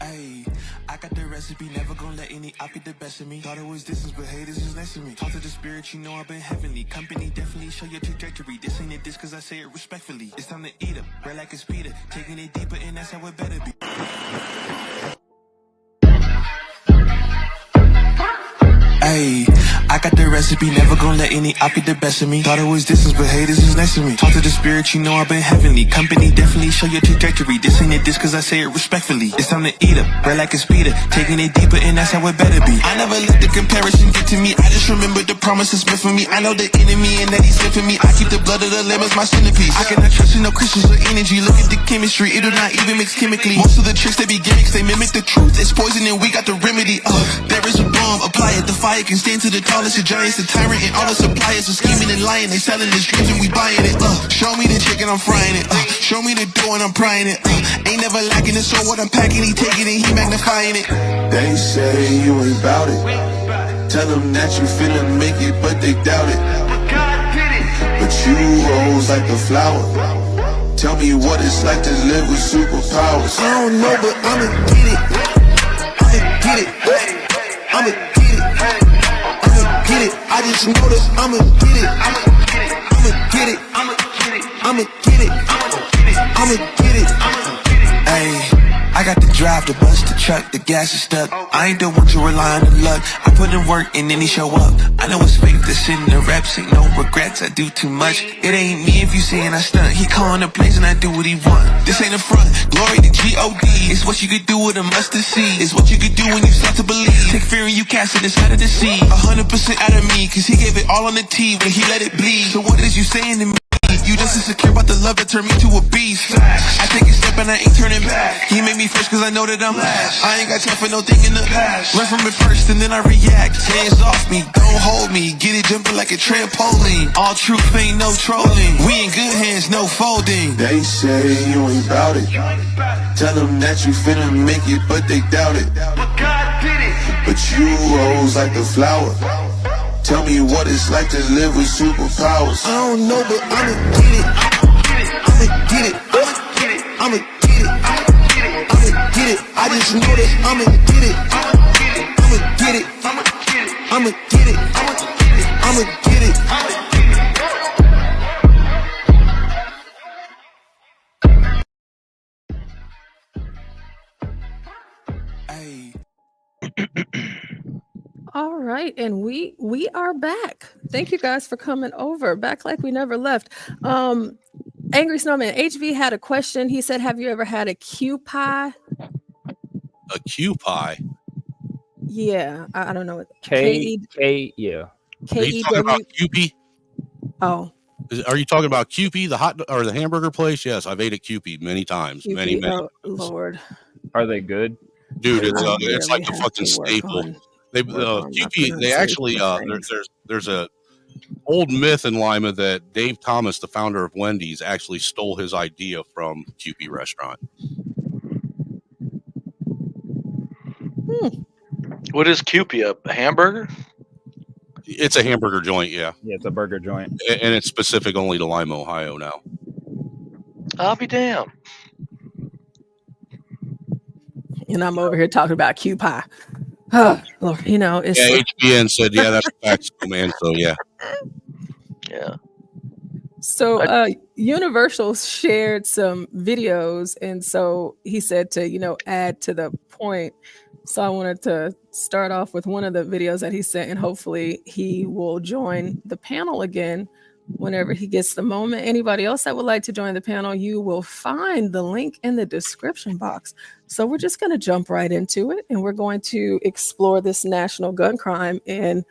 Ayy, I got the recipe, never gonna let any op get the best of me. Thought it was distance, but haters is next to me. Talk to the spirit, you know I've been heavenly. Company definitely show your trajectory. This ain't a diss cause I say it respectfully. It's time to eat up, bread like a speeder. Taking it deeper and that's how it better be. Ayy, I got the recipe, never gonna let any op get the best of me. Thought it was distance, but haters is next to me. Talk to the spirit, you know I've been heavenly. Company definitely show your trajectory. This ain't a diss cause I say it respectfully. It's time to eat up, bread like a speeder. Taking it deeper and that's how it better be. I never let the comparison get to me. I just remember the promises meant for me. I know the enemy and that he's sent for me. I keep the blood of the lamb as my centerpiece. I cannot trust in no Christians or energy. Look at the chemistry, it do not even mix chemically. Most of the tricks they be gimmicks, they mimic the truth. It's poison and we got the remedy. There is a bomb, apply it. The fire can stand to the tallest of giants, the tyrant and all the suppliers are scheming and lying. They selling his dreams and we buying it. Show me the chicken, I'm frying it. Show me the dough and I'm prying it. Ain't never lacking it, so what I'm packing, he taking it, he magnifying it. They say you ain't bout it. Tell them that you finna make it, but they doubt it. But you rose like a flower. Tell me what it's like to live with superpowers. I don't know, but I'ma get it. I'ma get it. I'ma get it. I'ma get it. I just know that I'ma get it. I'ma get it. I'ma get it. I'ma get it. I'ma get it. Ayy. I got the drive, the bus, the truck, the gas is stuck. I ain't the one to rely on the luck. I put in work and then he show up. I know it's fake, this shit in the reps. Ain't no regrets, I do too much. It ain't me if you saying I stunt. He calling the plays and I do what he want. This ain't a front, glory to G-O-D. It's what you could do with a mustard seed. It's what you could do when you start to believe. Take fear and you cast it inside of the sea. 100% out of me, cause he gave it all on the tee when he let it bleed. So what is you saying to me? You just insecure about the love that turned me to a beast. I take a step and I ain't turning back. He made me first cause I know that I'm last. I ain't got time for no thing in the past. Learn from it first and then I react. Hands off me, don't hold me. Get it jumping like a trampoline. All truth ain't no trolling. We in good hands, no folding. They say you ain't bout it. Tell them that you finna make it, but they doubt it. But God did it. But you rose like a flower. Tell me what it's like to live with superpowers. I don't know, but I'ma get it. I'ma get it. I'ma get it. I'ma get it. I just know that I'ma get it. I'ma get it. I'ma get it. I'ma get it. All right, and we are back. Thank you guys for coming over. Back like we never left. Angry Snowman, HV had a question. He said, have you ever had a Q pie? A Q pie? Yeah, I don't know what yeah. Are you talking about QP? Oh. Are you talking about QP, the hot or the hamburger place? Yes, I've ate at QP many times. QP, many oh, Lord. Are they good? Dude, it's like a fucking staple. They QP, they actually there's a old myth in Lima that Dave Thomas, the founder of Wendy's, actually stole his idea from QP restaurant. What is QP? A hamburger? It's a hamburger joint, yeah. Yeah, it's a burger joint. And it's specific only to Lima, Ohio now. I'll be damned. And I'm over here talking about Q pie. You know, it's HBN said, yeah, that's facts, man. So yeah. Yeah. So Universal shared some videos, and so he said to, add to the point. So I wanted to start off with one of the videos that he sent, and hopefully he will join the panel again. whenever he gets the moment. Anybody else that would like to join the panel, you will find the link in the description box. So we're just going to jump right into it, and we're going to explore this national gun crime and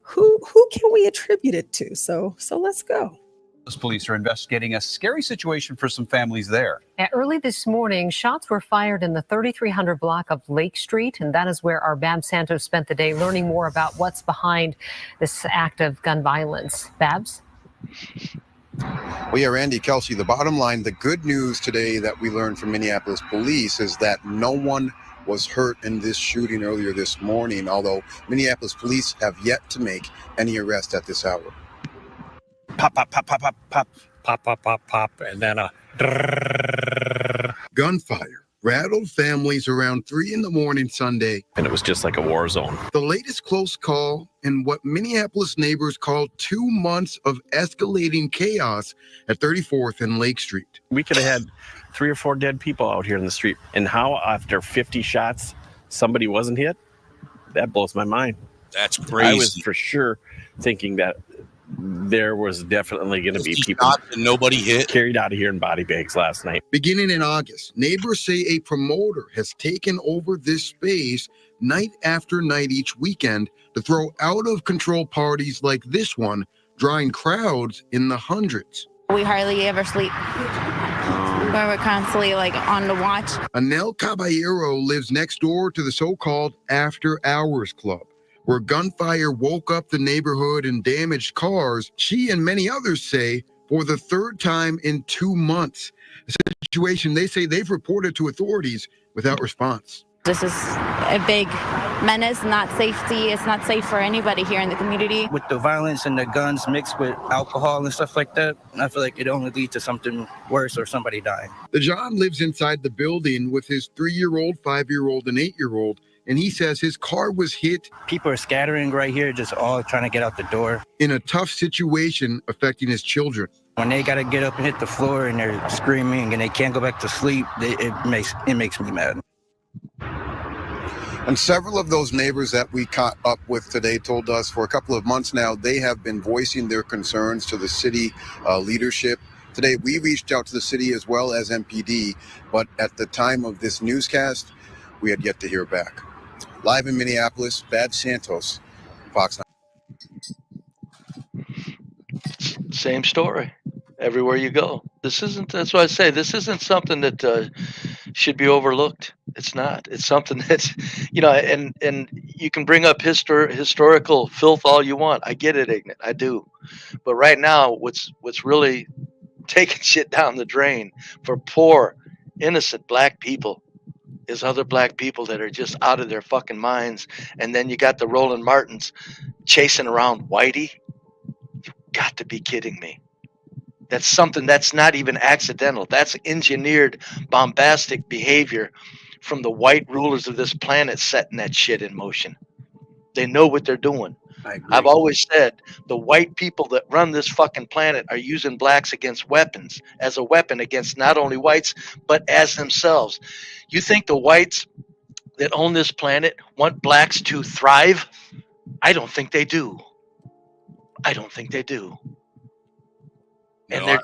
who can we attribute it to. So let's go. Police are investigating a scary situation for some families there. Early this morning, shots were fired in the 3300 block of Lake Street, and that is where our Babs Santos spent the day learning more about what's behind this act of gun violence. Babs? Well, yeah, Randy, Kelsey, the bottom line, the good news today that we learned from Minneapolis police is that no one was hurt in this shooting earlier this morning, although Minneapolis police have yet to make any arrest at this hour. Pop, pop, pop, pop, pop, pop, pop, pop, pop, pop, and then a gunfire rattled families around 3 a.m. Sunday. and it was just like a war zone. The latest close call in what Minneapolis neighbors called 2 months of escalating chaos at 34th and Lake Street. We could have had 3 or 4 dead people out here in the street. And how after 50 shots, somebody wasn't hit? That blows my mind. That's crazy. I was for sure thinking that there was definitely going to be people and nobody hit, carried out of here in body bags last night. Beginning in August, neighbors say a promoter has taken over this space night after night each weekend to throw out of control parties like this one, drawing crowds in the hundreds. We hardly ever sleep. We're constantly on the watch. Anel Caballero lives next door to the so-called After Hours Club, where gunfire woke up the neighborhood and damaged cars. She and many others say for the 3rd time in 2 months. A situation they say they've reported to authorities without response. This is a big menace, not safety. It's not safe for anybody here in the community. With the violence and the guns mixed with alcohol and stuff like that, I feel like it only leads to something worse or somebody dying. The John lives inside the building with his 3-year-old, 5-year-old, and 8-year-old, and he says his car was hit. People are scattering right here, just all trying to get out the door. In a tough situation affecting his children. When they got to get up and hit the floor and they're screaming and they can't go back to sleep, it makes me mad. And several of those neighbors that we caught up with today told us for a couple of months now, they have been voicing their concerns to the city leadership. Today, we reached out to the city as well as MPD, but at the time of this newscast, we had yet to hear back. Live in Minneapolis, Babs Santos, Fox 9. Same story everywhere you go. That's why I say this isn't something that should be overlooked. It's not. It's something that's, and you can bring up historical filth all you want. I get it, IGNIT. I do. But right now, what's really taking shit down the drain for poor, innocent black people is other black people that are just out of their fucking minds. And then you got the Roland Martins chasing around Whitey. You've got to be kidding me. That's something that's not even accidental. That's engineered, bombastic behavior from the white rulers of this planet setting that shit in motion. They know what they're doing. I've always said the white people that run this fucking planet are using blacks as a weapon against not only whites, but as themselves. You think the whites that own this planet want blacks to thrive? I don't think they do. And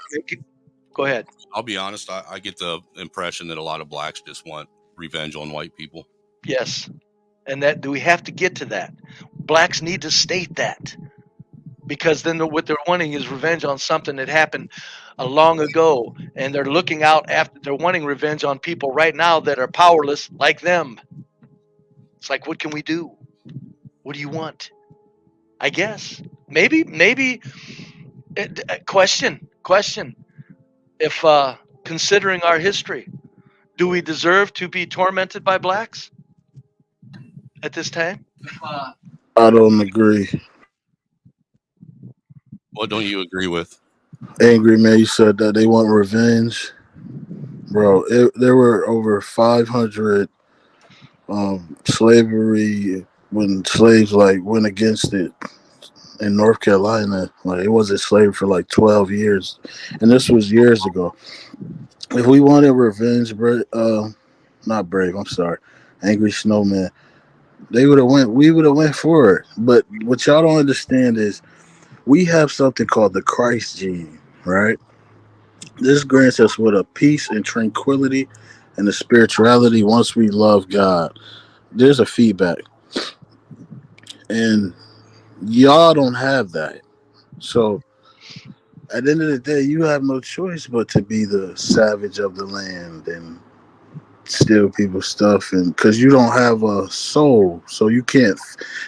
go ahead. I'll be honest. I get the impression that a lot of blacks just want revenge on white people. Yes. And that do we have to get to that? Blacks need to state that, because then what they're wanting is revenge on something that happened long ago, and they're looking out after they're wanting revenge on people right now that are powerless like them. It's like, what can we do? What do you want? I guess maybe question. If considering our history, do we deserve to be tormented by blacks at this time? I don't agree. What don't you agree with? Angry Man, you said that they want revenge. Bro, there were over 500 slavery when slaves went against it in North Carolina. It wasn't slave for 12 years. And this was years ago. If we wanted revenge, not Brave, I'm sorry, Angry Snowman, we would have went for it. But what y'all don't understand is we have something called the Christ gene, right? This grants us with a peace and tranquility and a spirituality once we love God. There's a feedback. And y'all don't have that. So at the end of the day, you have no choice but to be the savage of the land and steal people's stuff, and because you don't have a soul, so you can't,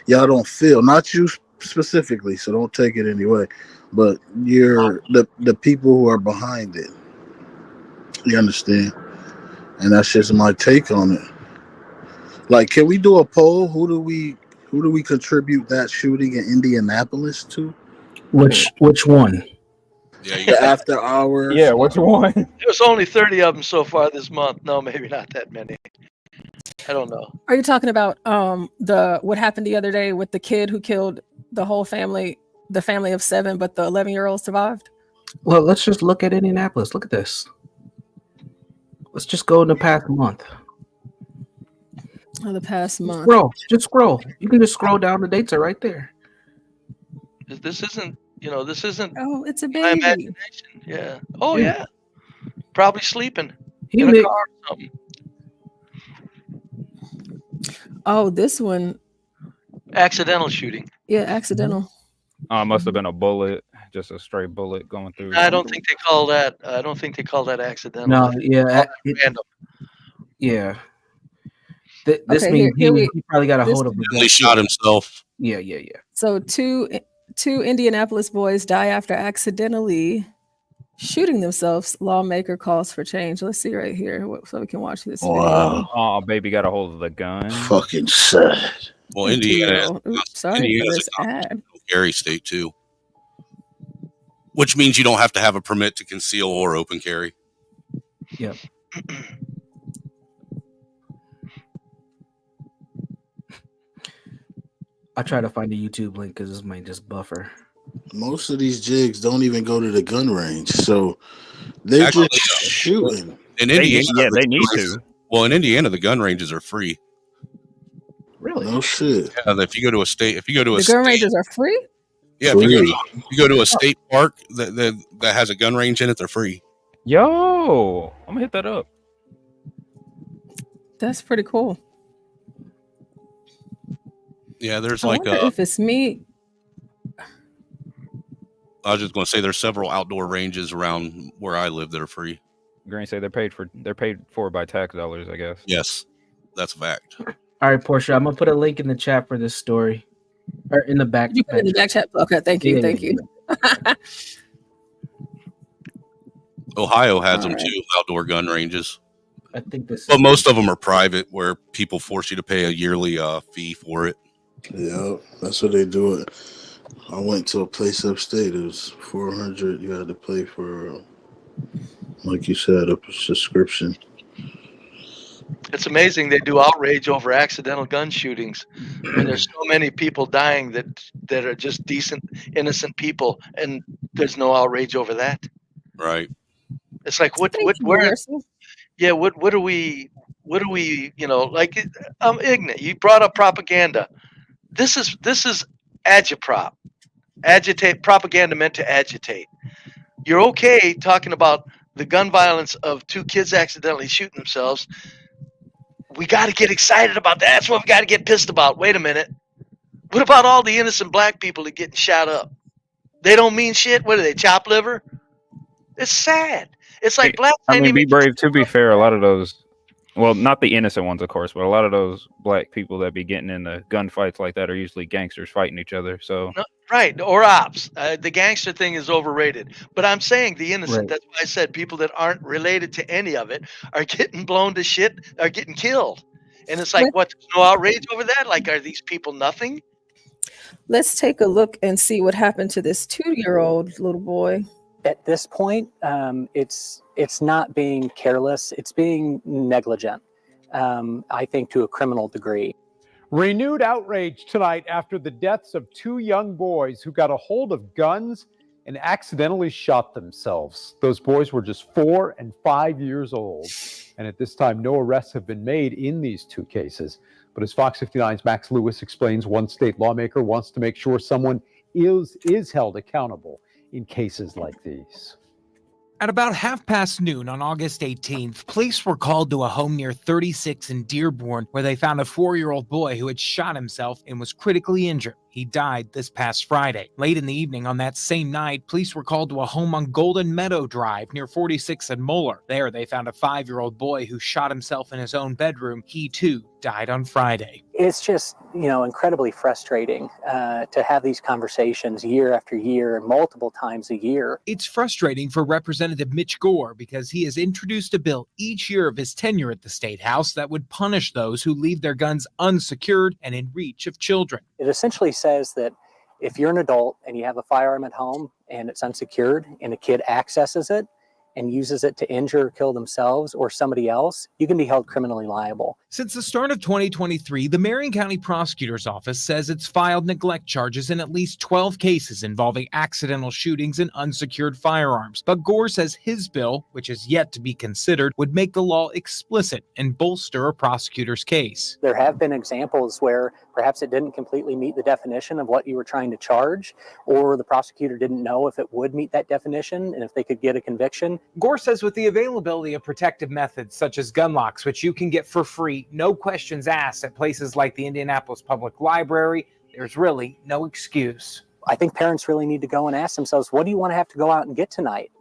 y'all don't feel, not you specifically, so don't take it anyway, but you're the people who are behind it. You understand? And that's just my take on it. Like, can we do a poll? Who do we contribute that shooting in Indianapolis to? Which one? Yeah, The after hours. Yeah, which one? There's only 30 of them so far this month. No, maybe not that many. I don't know. Are you talking about what happened the other day with the kid who killed the whole family, the family of 7, but the 11-year-old survived? Well, let's just look at Indianapolis. Look at this. Let's just go in the past month. Oh, the past month. Just scroll. You can just scroll down. The dates are right there. This isn't, this isn't. Oh, it's a my baby. imagination. Yeah. Oh, yeah. Probably sleeping He in a lit- car or something. Oh, this one. Accidental shooting. Yeah, accidental. It must have been a bullet, just a straight bullet going through. I don't think they call that. I don't think they call that accidental. No, yeah, Random. yeah. This Okay, means here he probably got a hold of He shot himself. Yeah. So two Indianapolis boys die after accidentally shooting themselves. Lawmaker calls for change. Let's see right here, so we can watch this video. Wow. Oh, baby got a hold of the gun. Fucking sad. Well, Indiana, Sorry for this ad. carry state too, which means you don't have to have a permit to conceal or open carry. Yep. I try to find a YouTube link because this might just buffer. Most of these jigs don't even go to the gun range, so they're Actually, just shooting. In Indiana, they need to. Well, in Indiana, the gun ranges are free. Really? No shit. If you go to a state, The gun ranges are free? Yeah, if you go to a state park that has a gun range in it, they're free. Yo, I'm gonna hit that up. That's pretty cool. Yeah, there's I like wonder if it's me. I was just going to say there's several outdoor ranges around where I live that are free. Green say they're paid for by tax dollars, I guess. Yes, that's a fact. All right, Portia, I'm gonna put a link in the chat for this story, or in the back. You put it in the back chat. Okay, thank you, thank you. Ohio has them too, outdoor gun ranges. I think this. But most of them are private, where people force you to pay a yearly fee for it. Yeah, that's what they do it. I went to a place upstate. It was $400. You had to pay for, like you said, a subscription. It's amazing they do outrage over accidental gun shootings, and there's so many people dying that are just decent, innocent people, and there's no outrage over that. Right. It's like what are we, like IGNIT. You brought up propaganda. This is agitprop. Agitate, propaganda meant to agitate. You're okay talking about the gun violence of 2 kids accidentally shooting themselves. We got to get excited about that. That's what we got to get pissed about. Wait a minute. What about all the innocent black people that getting shot up? They don't mean shit. What are they, chop liver? It's sad. It's like black. I mean, be brave. To be fair, a lot of those, well, not the innocent ones, of course, but a lot of those black people that be getting into gunfights like that are usually gangsters fighting each other. So right, or ops. The gangster thing is overrated. But I'm saying the innocent. Right. That's why I said people that aren't related to any of it are getting blown to shit, are getting killed. And it's like, what? There's no outrage over that? Like, are these people nothing? Let's take a look and see what happened to this 2-year-old little boy. At this point, it's not being careless. It's being negligent, I think, to a criminal degree. Renewed outrage tonight after the deaths of 2 young boys who got a hold of guns and accidentally shot themselves. Those boys were just 4 and 5 years old. And at this time, no arrests have been made in these 2 cases. But as Fox 59's Max Lewis explains, one state lawmaker wants to make sure someone is held accountable in cases like these. At about noon on August 18th, police were called to a home near 36 in Dearborn where they found a 4-year-old boy who had shot himself and was critically injured. He died this past Friday. Late in the evening on that same night, police were called to a home on Golden Meadow Drive near 46 and Moeller. There, they found a 5-year-old boy who shot himself in his own bedroom. He, too, died on Friday. It's just, incredibly frustrating to have these conversations year after year, multiple times a year. It's frustrating for Representative Mitch Gore because he has introduced a bill each year of his tenure at the State House that would punish those who leave their guns unsecured and in reach of children. It essentially says that if you're an adult and you have a firearm at home and it's unsecured and a kid accesses it and uses it to injure or kill themselves or somebody else, you can be held criminally liable. Since the start of 2023, the Marion County Prosecutor's Office says it's filed neglect charges in at least 12 cases involving accidental shootings and unsecured firearms. But Gore says his bill, which is yet to be considered, would make the law explicit and bolster a prosecutor's case. There have been examples where perhaps it didn't completely meet the definition of what you were trying to charge, or the prosecutor didn't know if it would meet that definition and if they could get a conviction. Gore says with the availability of protective methods such as gun locks, which you can get for free, no questions asked at places like the Indianapolis Public Library, there's really no excuse. I think parents really need to go and ask themselves, what do you want to have to go out and get tonight?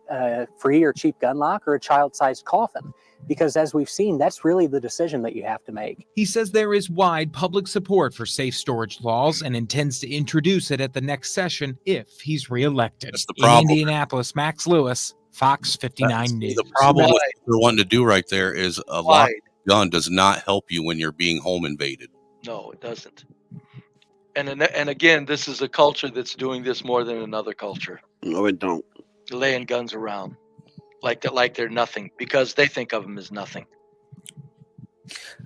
Free or cheap gun lock or a child-sized coffin? Because as we've seen, that's really the decision that you have to make. He says there is wide public support for safe storage laws and intends to introduce it at the next session if he's reelected. That's the problem. In Indianapolis, Max Lewis, Fox 59 News. The problem with what they're wanting to do right there is a locked gun does not help you when you're being home invaded. No, it doesn't. And again, this is a culture that's doing this more than another culture. No, it don't. Laying guns around like they're nothing because they think of them as nothing.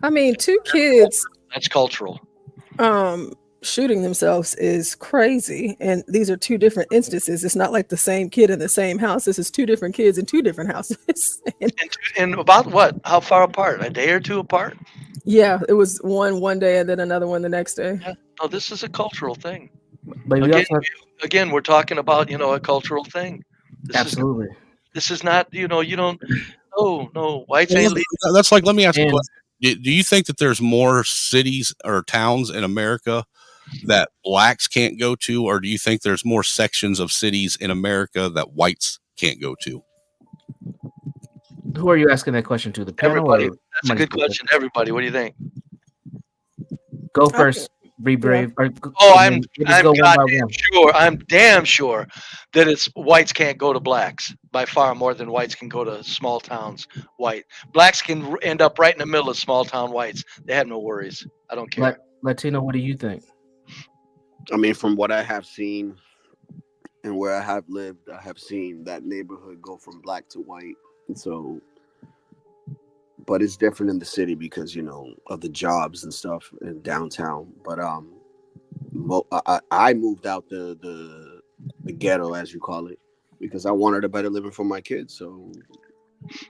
I mean, 2 kids. That's cultural. Shooting themselves is crazy, and these are 2 different instances. It's not like the same kid in the same house. This is 2 different kids in 2 different houses. and about what? How far apart? A day or 2 apart? Yeah, it was one day and then another one the next day. Yeah. No, this is a cultural thing. But Again, we're talking about a cultural thing. Absolutely. This is not you don't. No, whites ain't leaving. That's like, let me ask you a question. Do you think that there's more cities or towns in America that blacks can't go to, or do you think there's more sections of cities in America that whites can't go to? Who are you asking that question to? The panel? Everybody. That's a good question. Everybody, what do you think? Go first. Be brave. I'm damn sure that it's whites can't go to blacks by far more than whites can go to small towns. Blacks can end up right in the middle of small town whites. They have no worries. I don't care. Latino, what do you think? I mean, from what I have seen and where I have lived, I have seen that neighborhood go from black to white. And so, but it's different in the city because, of the jobs and stuff in downtown. But I moved out the ghetto, as you call it, because I wanted a better living for my kids. So,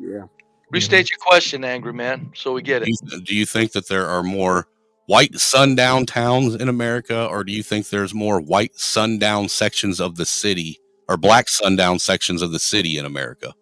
yeah. Restate your question, angry man, so we get it. Do you think that there are more white sundown towns in America, or do you think there's more white sundown sections of the city or black sundown sections of the city in America?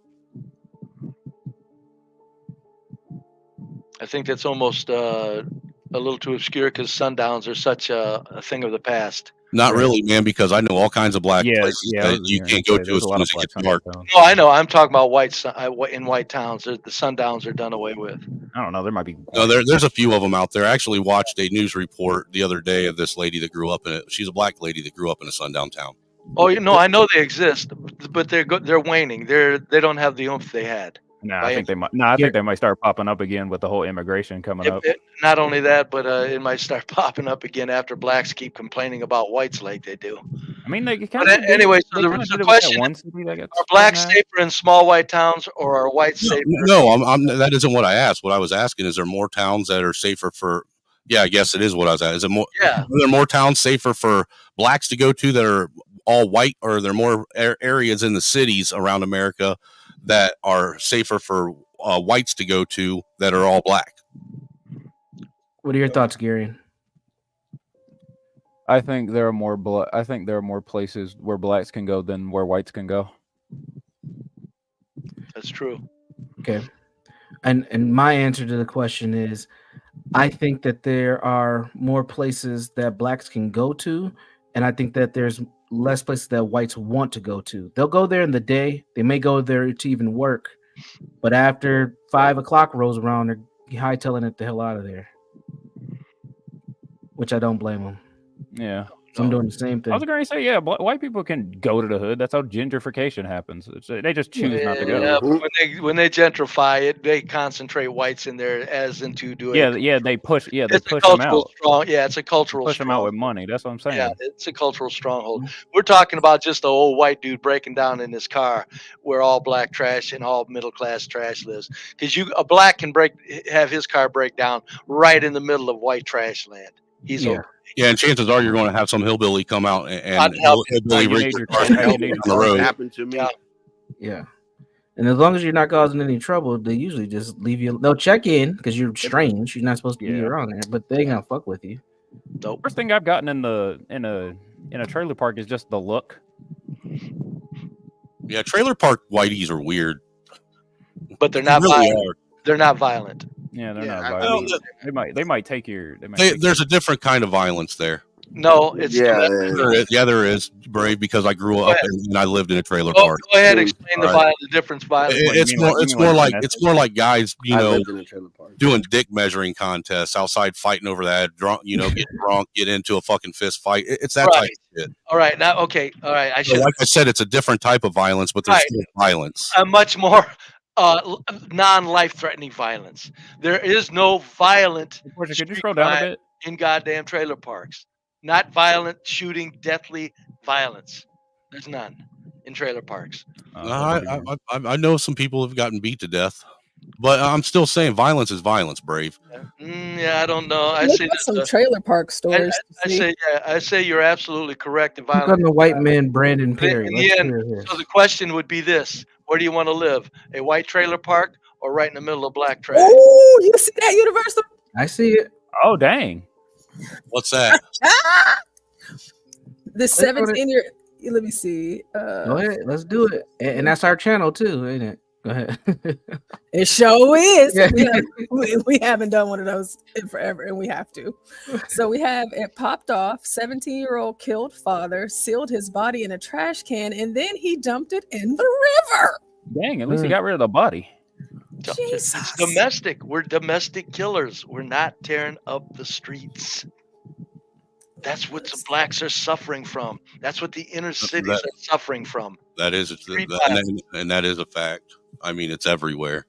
I think that's almost a little too obscure because sundowns are such a thing of the past. Not really, man, because I know all kinds of black places that you can't go to as soon as it gets dark. No, I know. I'm talking about in white towns. The sundowns are done away with. I don't know. There might be. No, there's a few of them out there. I actually watched a news report the other day of this lady that grew up in it. She's a black lady that grew up in a sundown town. Oh, I know they exist, but they're waning. They don't have the oomph they had. No, I think they might. No, I think they might start popping up again with the whole immigration coming up. Not only that, but it might start popping up again after blacks keep complaining about whites like they do. I mean, they kind of. Anyway, so the question: are blacks safer in small white towns, or are whites safer? No, that isn't what I asked. What I was asking is, there more towns that are safer for? Yeah, I guess it is what I was asking. Is it more? Yeah. Are there more towns safer for blacks to go to that are all white, or are there more areas in the cities around America that are safer for whites to go to that are all black? What are your thoughts, Gary? I think there are more places where blacks can go than where whites can go. That's true. Okay. And my answer to the question is, I think that there are more places that blacks can go to, and I think that there's less places that whites want to go to. They'll go there in the day. They may go there to even work, but after 5 o'clock rolls around, they're hightailing it the hell out of there, which I don't blame them. Yeah. So I'm doing the same thing. I was going to say, yeah, white people can go to the hood. That's how gentrification happens. They just choose not to go. Yeah, but when they gentrify it, they concentrate whites in there as into doing. Yeah, they push. Yeah, they it's push a them cultural out. Strong. Yeah, it's a cultural. Push them out with money. That's what I'm saying. Yeah, it's a cultural stronghold. We're talking about just an old white dude breaking down in his car, where all black trash and all middle class trash lives. Because a black can have his car break down right in the middle of white trash land. He's over. Yeah, and chances are you're going to have some hillbilly come out and hillbilly rig your car down the road. Happened to me. Yeah. And as long as you're not causing any trouble, they usually just leave you. They'll check in because you're strange. You're not supposed to be around there, but they ain't gonna fuck with you. The first thing I've gotten in a trailer park is just the look. Yeah, trailer park whiteys are weird, but they're not really violent. They're not violent. Yeah, they're not violent. They might take your. There's a different kind of violence there. No, it's there is, Brave, because I grew up and I lived in a trailer park. Go ahead, explain the difference. Violence. It's more like guys, doing dick measuring contests outside, fighting over that, drunk, get drunk, get into a fucking fist fight. It's that type of shit. All right, now, okay, all right. Like I said, it's a different type of violence, but there's still violence. A much more non-life-threatening violence. There is no violent could you scroll down a bit? In goddamn trailer parks. Not violent shooting, deathly violence. There's none in trailer parks. I know some people have gotten beat to death, but I'm still saying violence is violence, Brave. Yeah, I don't know. I say some trailer park stories. I say you're absolutely correct. Look on the white man, Brandon Perry. In the end, so the question would be this: where do you want to live? A white trailer park or right in the middle of black trash? Oh, you see that, Universal? I see it. Oh, dang. What's that? The 17-year. Let me see. Go ahead, let's do it. And that's our channel too, ain't it? Go ahead. It sure is. Yeah. We haven't done one of those in forever, and we have to. So we have it popped off. 17-year-old killed father, sealed his body in a trash can, and then he dumped it in the river. Dang, at least he got rid of the body. Jesus. It's domestic. We're domestic killers. We're not tearing up the streets. That's what the blacks are suffering from. That's what the inner cities are suffering from. That is, and that is a fact. I mean, it's everywhere.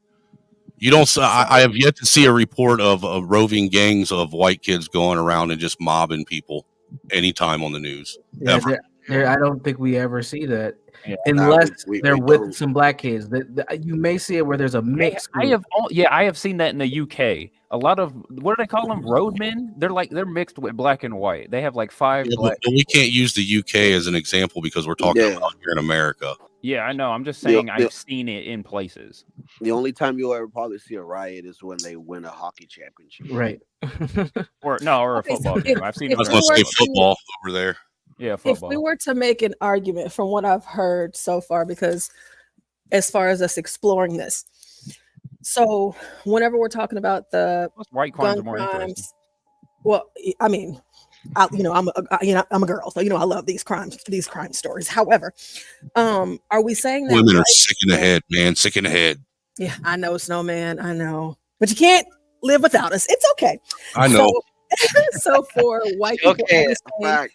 You don't. I have yet to see a report of roving gangs of white kids going around and just mobbing people anytime on the news. Yeah, I don't think we ever see that. Yeah, unless they're with some black kids, you may see it where there's a mix. I have seen that in the UK. A lot of, what do they call them? Roadmen. They're mixed with black and white. They have like 5 black. But we can't use the UK as an example because we're talking about here in America. Yeah, I know. I'm just saying I've seen it in places. The only time you'll ever probably see a riot is when they win a hockey championship. Right. or a football game. I've seen it. I was going to say football over there. Yeah, football. If we were to make an argument from what I've heard so far, because as far as us exploring this, so whenever we're talking about the white crimes are more interesting. Well, I mean, I'm a girl, so I love these crime stories. However, are we saying that women are sick in the head, man? Sick in the head. Yeah, I know, Snowman. I know, but you can't live without us. It's okay. I know. So for white people,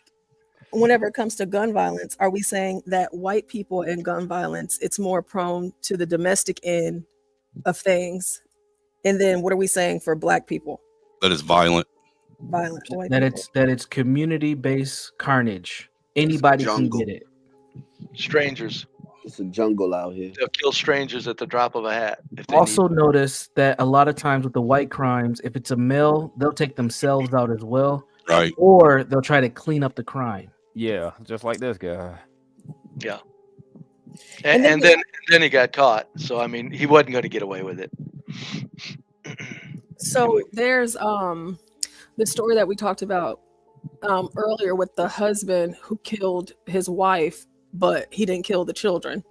whenever it comes to gun violence, are we saying that white people and gun violence, it's more prone to the domestic end of things? And then what are we saying for black people? That is violent. Violent. That it's community-based carnage. Anybody can get it. Strangers. It's a jungle out here. They'll kill strangers at the drop of a hat. Also notice that a lot of times with the white crimes, if it's a male, they'll take themselves out as well. Right. Or they'll try to clean up the crime. Yeah, just like this guy. Yeah. And then he got caught. So I mean, he wasn't going to get away with it. So there's the story that we talked about earlier with the husband who killed his wife, but he didn't kill the children.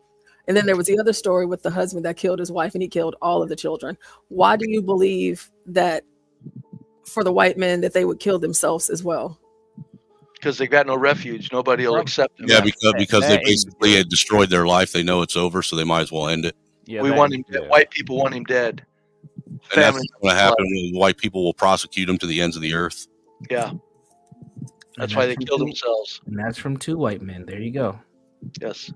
And then there was the other story with the husband that killed his wife and he killed all of the children. Why do you believe that for the white men that they would kill themselves as well? Because they got no refuge. Nobody will accept them. Yeah, because they basically had destroyed their life. They know it's over, so they might as well end it. Yeah, we want him dead. White people want him dead. And that's what's going to happen. White people will prosecute him to the ends of the earth. Yeah. That's why they kill themselves. And that's from 2 white men. There you go. Yes.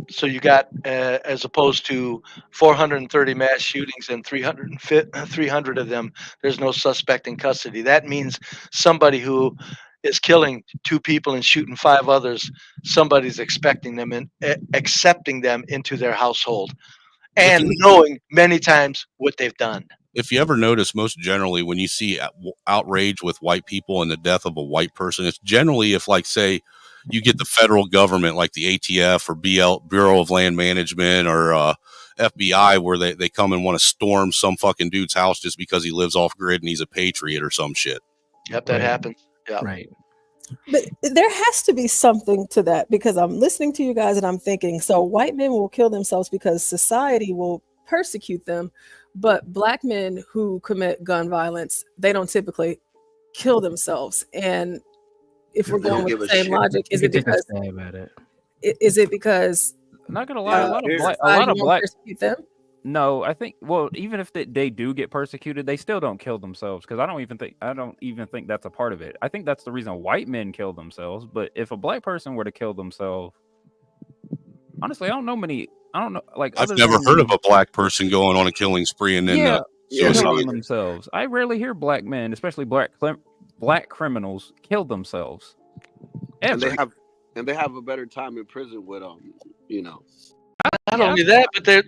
So you got, as opposed to 430 mass shootings and 300 of them, there's no suspect in custody. That means somebody who is killing 2 people and shooting 5 others, somebody's expecting them and accepting them into their household and knowing many times what they've done. If you ever notice, most generally when you see outrage with white people and the death of a white person, it's generally if, like, say, you get the federal government like the ATF or Bureau of Land Management or FBI where they come and want to storm some fucking dude's house just because he lives off grid and he's a patriot or some shit. Yep, that happens. Yeah. Right. But there has to be something to that, because I'm listening to you guys and I'm thinking, so white men will kill themselves because society will persecute them, but black men who commit gun violence, they don't typically kill themselves. And if we're going with the same logic, is it because I'm not gonna lie, a lot of black persecute them? No, I think, well, even if they do get persecuted, they still don't kill themselves, because I don't even think that's a part of it. I think that's the reason white men kill themselves. But if a black person were to kill themselves, honestly, I don't know. Like, I've never heard of a black person going on a killing spree and then killing themselves. I rarely hear black men, especially black criminals, kill themselves. Ever. And they have a better time in prison with Not only that, but there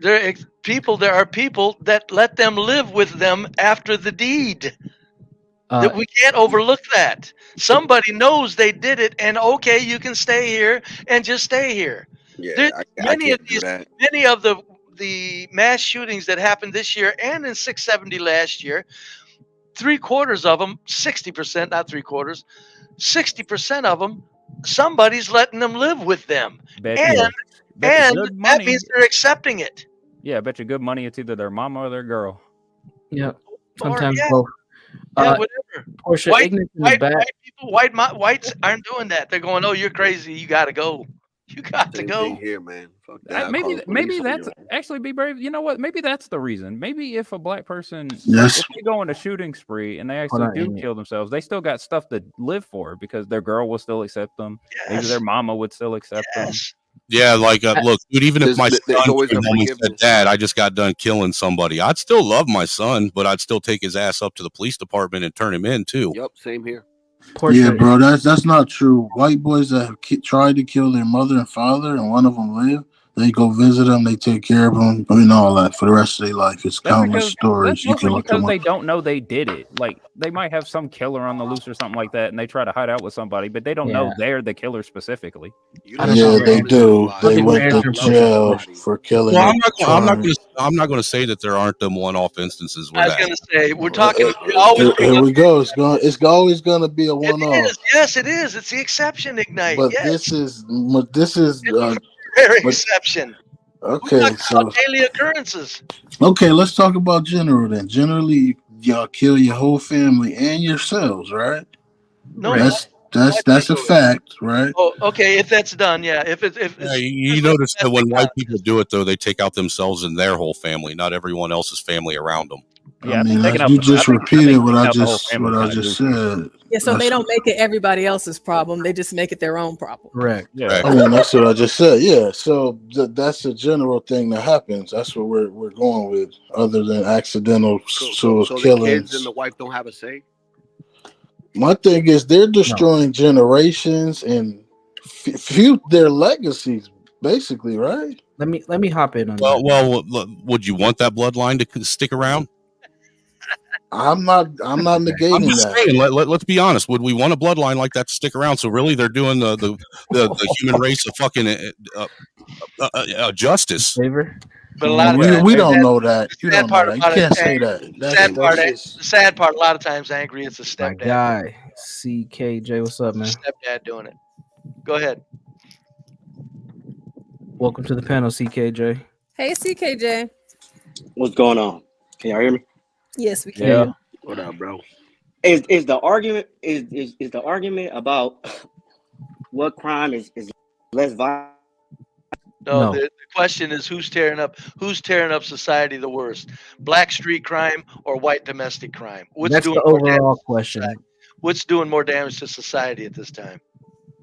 are people that let them live with them after the deed. That we can't overlook that. Somebody knows they did it, and okay, you can stay here and just stay here. Yeah, many of the mass shootings that happened this year and in 670 last year, 3/4 of them, 60%, not 3/4, 60% of them, somebody's letting them live with them, and that means they're accepting it. Yeah, I bet you good money it's either their mama or their girl. Yeah, sometimes both. Whatever. Portia, whites aren't doing that. They're going, "Oh, you're crazy. You got to go. You got to go." Here, man. Fuck that. Maybe that's actually, be brave. You know what? Maybe that's the reason. Maybe if a black person, if they go on a shooting spree and they actually do kill themselves, they still got stuff to live for because their girl will still accept them. Yes. Maybe their mama would still accept them. Yeah, like, look, dude, even if my son came home and said, "Dad, I just got done killing somebody," I'd still love my son, but I'd still take his ass up to the police department and turn him in, too. Yep, same here. Yeah, bro, that's not true. White boys that have tried to kill their mother and father and one of them live, they go visit them, they take care of them, all that for the rest of their life. It's countless stories. You can look them up. They don't know they did it. Like, they might have some killer on the loose or something like that, and they try to hide out with somebody, but they don't know they're the killer specifically. Yeah, they do. They went to jail for killing. Well, I'm not going to say that there aren't them one-off instances. I was going to say we're talking. Here we go. It's always going to be a one-off. Yes, it is. It's the exception, Ignite. But yes. this is. Rare exception. Okay, so daily occurrences. Okay, let's talk about general then. Generally, y'all kill your whole family and yourselves, right? No, that's a fact, right? Oh, okay. If that's done, yeah. If you notice that when white people do it, though, they take out themselves and their whole family, not everyone else's family around them. Yeah, I mean, you just repeated what I just said. Yeah, so they don't make it everybody else's problem; they just make it their own problem. Correct. Yeah, I mean, that's what I just said. Yeah, so that's a general thing that happens. That's what we're going with, other than accidental so killings. The kids and the wife don't have a say. My thing is, they're destroying generations and their legacies, basically, right? Let me hop in on that. Well, would you want that bloodline to stick around? I'm not negating I'm just that. Saying, let's be honest. Would we want a bloodline like that to stick around? So really, they're doing the human race a fucking justice. Favor. But a lot we don't know that. You don't know that. You can't say that. The sad part. A lot of times, angry. It's a step down. CKJ, what's up, man? Stepdad doing it. Go ahead. Welcome to the panel, CKJ. Hey, CKJ. What's going on? Can y'all hear me? Yes, we can. Yeah. What up, bro? Is the argument the argument about what crime is less violent? No, the question is who's tearing up society the worst? Black street crime or white domestic crime? That's the overall question. What's doing more damage to society at this time?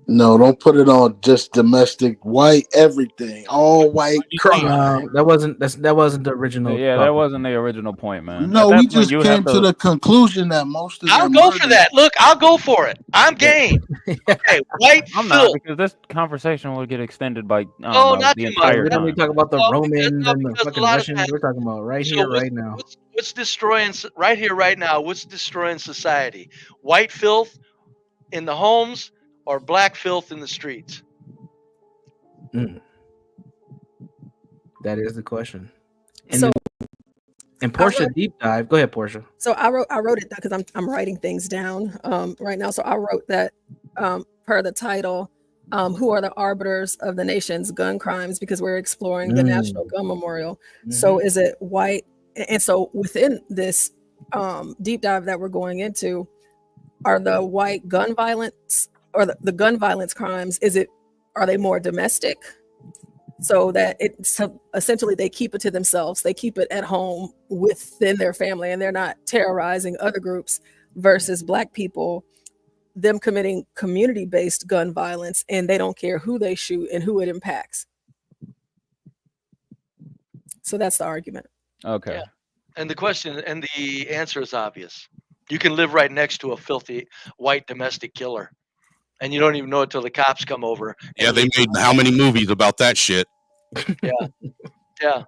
No, don't put it on just domestic, white, everything, all white crime. That wasn't the original. Yeah, that wasn't the original point, man. No, we just came to the conclusion that most of I'll go for that. Look, I'll go for it. I'm game. Okay, white I'm filth. not, because this conversation will get extended by not the too entire much. time. We talk about the Romans and the because fucking a lot of Russians. times- We're talking about right So here, right now. What's destroying right here, right now? What's destroying society? White filth in the homes or black filth in the streets? That is the question. And I Portia wrote- deep dive. Go ahead, Portia. So I wrote it because I'm writing things down right now. So I wrote that per the title, who are the arbiters of the nation's gun crimes? Because we're exploring the National Gun Memorial. So is it white? And so within this deep dive that we're going into, are the white gun violence or the gun violence crimes, are they more domestic? So that essentially they keep it to themselves. They keep it at home within their family and they're not terrorizing other groups, versus black people, them committing community-based gun violence and they don't care who they shoot and who it impacts. So that's the argument. Okay. Yeah. And the question and the answer is obvious. You can live right next to a filthy white domestic killer, and you don't even know it till the cops come over. Yeah, they made how many movies about that shit? Yeah.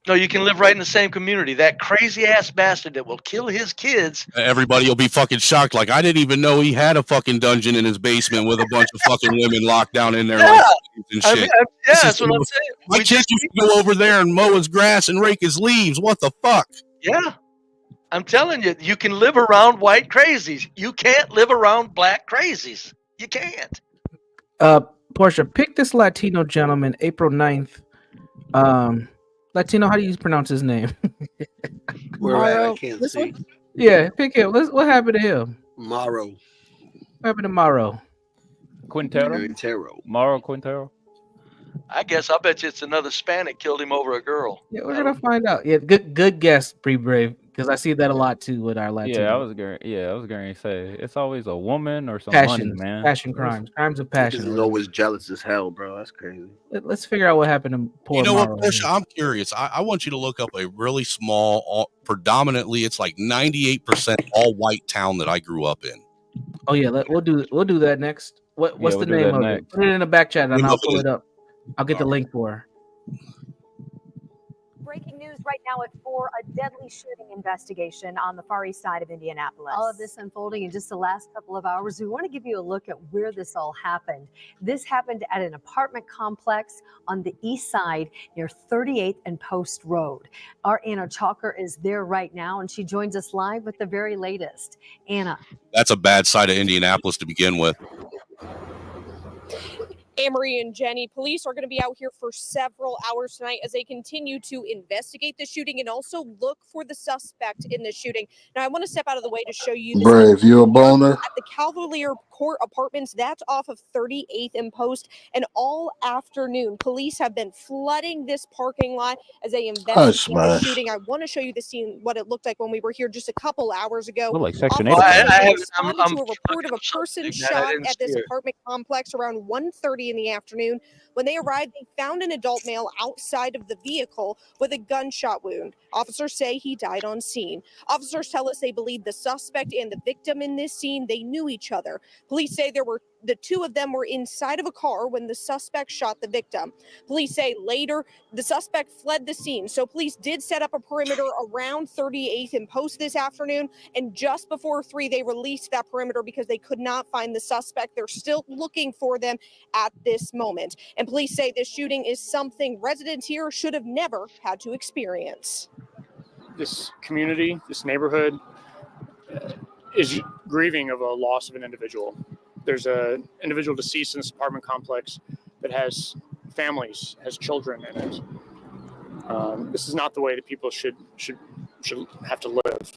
No, you can live right in the same community. That crazy ass bastard that will kill his kids. Everybody will be fucking shocked. Like, I didn't even know he had a fucking dungeon in his basement with a bunch of fucking women locked down in there. Yeah. Like, and shit. That's what I'm saying. My kid used to go over there and mow his grass and rake his leaves. What the fuck? Yeah. I'm telling you, you can live around white crazies. You can't live around black crazies. You can't. Portia, pick this Latino gentleman, April 9th. Latino, how do you pronounce his name? Where at? I can't see. Yeah, pick him. What happened to him? Morrow. What happened to Morrow? Quintero? Morrow Quintero? I guess I'll bet you it's another Hispanic killed him over a girl. Yeah, we're gonna find out. Yeah, good guess, Pre Brave, because I see that a lot too with our Latino. Yeah, I was going to say it's always a woman or some passion, money, man. Passion crimes of passion. He's always jealous as hell, bro. That's crazy. Let's figure out what happened to poor. You know Morrow. what, Portia? I'm curious. I want you to look up a really small, predominantly, it's like 98% all white town that I grew up in. Oh yeah, we'll do that next. What's the name of it? Put it in the back chat and I'll pull it up. I'll get the link for her. Breaking news right now at 4, a deadly shooting investigation on the far east side of Indianapolis. All of this unfolding in just the last couple of hours. We want to give you a look at where this all happened. This happened at an apartment complex on the east side near 38th and Post Road. Our Anna Chalker is there right now, and she joins us live with the very latest. Anna. That's a bad side of Indianapolis to begin with. Amory and Jenny, police are going to be out here for several hours tonight as they continue to investigate the shooting and also look for the suspect in the shooting. Now, I want to step out of the way to show you this. Brave, you a boner? At the Cavalier Court Apartments, that's off of 38th and Post. And all afternoon, police have been flooding this parking lot as they investigate the shooting. I want to show you the scene, what it looked like when we were here just a couple hours ago. Look like Section 8. Responded to a report of a person shot at this apartment complex around 1:30 in the afternoon. When they arrived, they found an adult male outside of the vehicle with a gunshot wound. Officers say he died on scene. Officers tell us they believe the suspect and the victim in this scene, they knew each other. Police say the two of them were inside of a car when the suspect shot the victim. Police say later the suspect fled the scene. So police did set up a perimeter around 38th and Post this afternoon. And just before 3, they released that perimeter because they could not find the suspect. They're still looking for them at this moment. And police say this shooting is something residents here should have never had to experience. This community, this neighborhood, is grieving of a loss of an individual. There's an individual deceased in this apartment complex that has families, has children in it. This is not the way that people should have to live.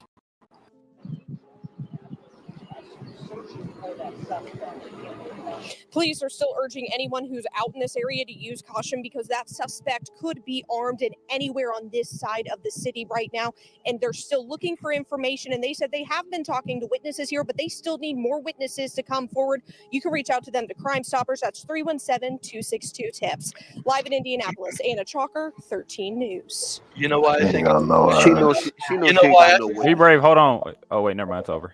Police are still urging anyone who's out in this area to use caution because that suspect could be armed and anywhere on this side of the city right now. And they're still looking for information. And they said they have been talking to witnesses here, but they still need more witnesses to come forward. You can reach out to them to Crime Stoppers. That's 317-262-TIPS. Live in Indianapolis, Anna Chalker, 13 News. You know why I think she knows she you know why Be brave. Hold on. Oh wait, never mind. It's over.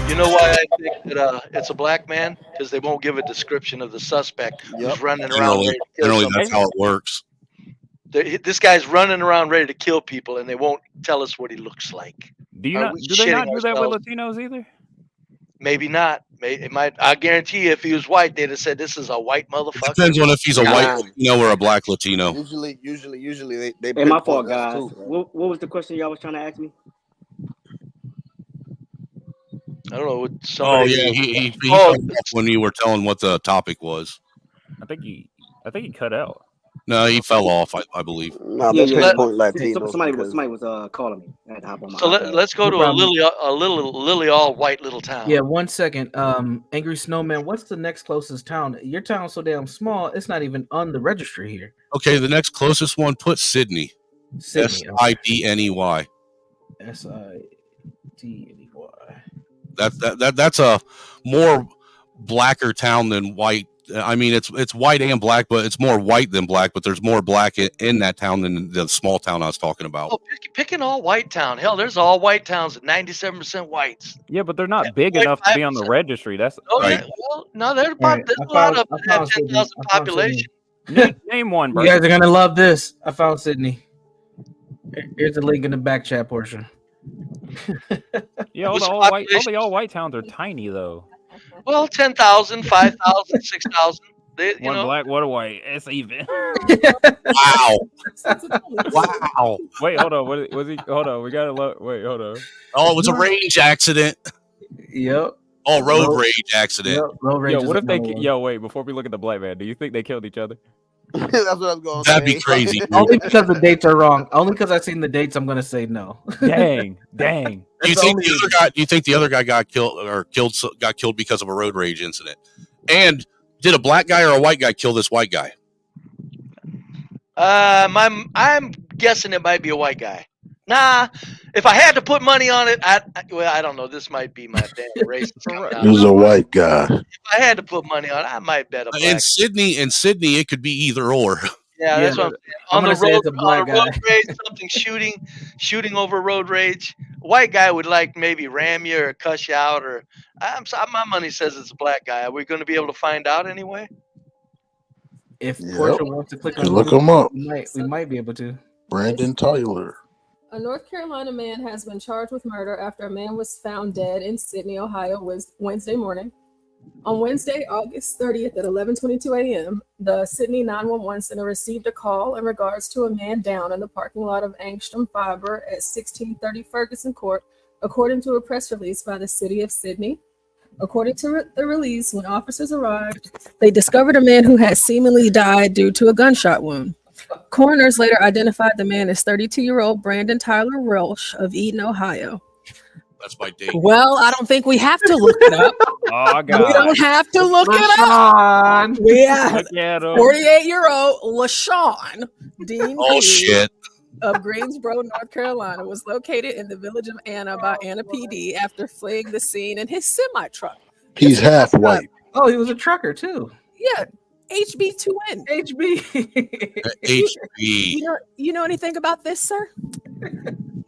You know why I think that it's a black man? Because they won't give a description of the suspect who's running around. Generally, that's how it works. This guy's running around ready to kill people, and they won't tell us what he looks like. Do they not do that with Latinos either? Maybe not. It might. I guarantee you, if he was white, they'd have said this is a white motherfucker. It depends on if he's a white Latino or a black Latino. Usually they. Hey, my fault, guys. What was the question y'all was trying to ask me? I don't know. Oh yeah, he cut off when you were telling what the topic was. I think he cut out. No, he fell off. I believe. No, somebody was calling me. I had to hop on my So let's go to a lily all white little town. Yeah, 1 second. Angry Snowman, what's the next closest town? Your town's so damn small, it's not even on the registry here. Okay, the next closest one, put Sidney. Sidney. Sidney. That's a more blacker town than white. I mean, it's white and black, but it's more white than black. But there's more black in that town than the small town I was talking about. Oh, pick an all white town. Hell, there's all white towns at 97% whites. Yeah, but they're not big enough to be on the registry. That's right. Yeah, well, no, there's a lot of 10,000 population. Name one, bro. You guys are gonna love this. I found Sidney. Here's the link in the back chat portion. Yeah, all the all white towns are tiny though. Well, 10,000, 5,000, 6,000. One black, one white. It's even. Wow. Wow. Wait, hold on. What was he? Hold on. We gotta look. Wait, hold on. Oh, it was a range accident. Yep. Oh, road rage accident. Yep. Road rage. Yo, what if they? Yo, wait. Before we look at the black man, do you think they killed each other? That's what I was going to say. That'd be crazy. Only because the dates are wrong. Only because I've seen the dates, I'm gonna say no. Dang. Do you think the other guy got killed because of a road rage incident? And did a black guy or a white guy kill this white guy? I'm guessing it might be a white guy. Nah, if I had to put money on it, I don't know. This might be my damn racist. It was a white guy. If I had to put money on it, I might bet a black. In Sydney, it could be either or. Yeah, that's what I'm saying. On the road rage, something shooting over road rage. A white guy would like maybe ram you or cuss you out, or my money says it's a black guy. Are we going to be able to find out anyway? If Portia wants to click on look them up, we might be able to. Brandon Tyler. A North Carolina man has been charged with murder after a man was found dead in Sydney, Ohio, Wednesday morning. On Wednesday, August 30th at 11:22 a.m., the Sydney 911 Center received a call in regards to a man down in the parking lot of Angstrom Fiber at 1630 Ferguson Court, according to a press release by the City of Sydney. According to the release, when officers arrived, they discovered a man who had seemingly died due to a gunshot wound. Coroners later identified the man as 32-year-old Brandon Tyler Welsh of Eden, Ohio. That's my date. Well, I don't think we have to look it up. Oh, God. We don't have to look it up. Yeah. 48-year-old LaShawn Dean shit. of Greensboro, North Carolina, was located in the village of Anna by Anna PD after fleeing the scene in his semi-truck. He's half white. Oh, he was a trucker, too. Yeah. HB2N. HB. You know anything about this, sir?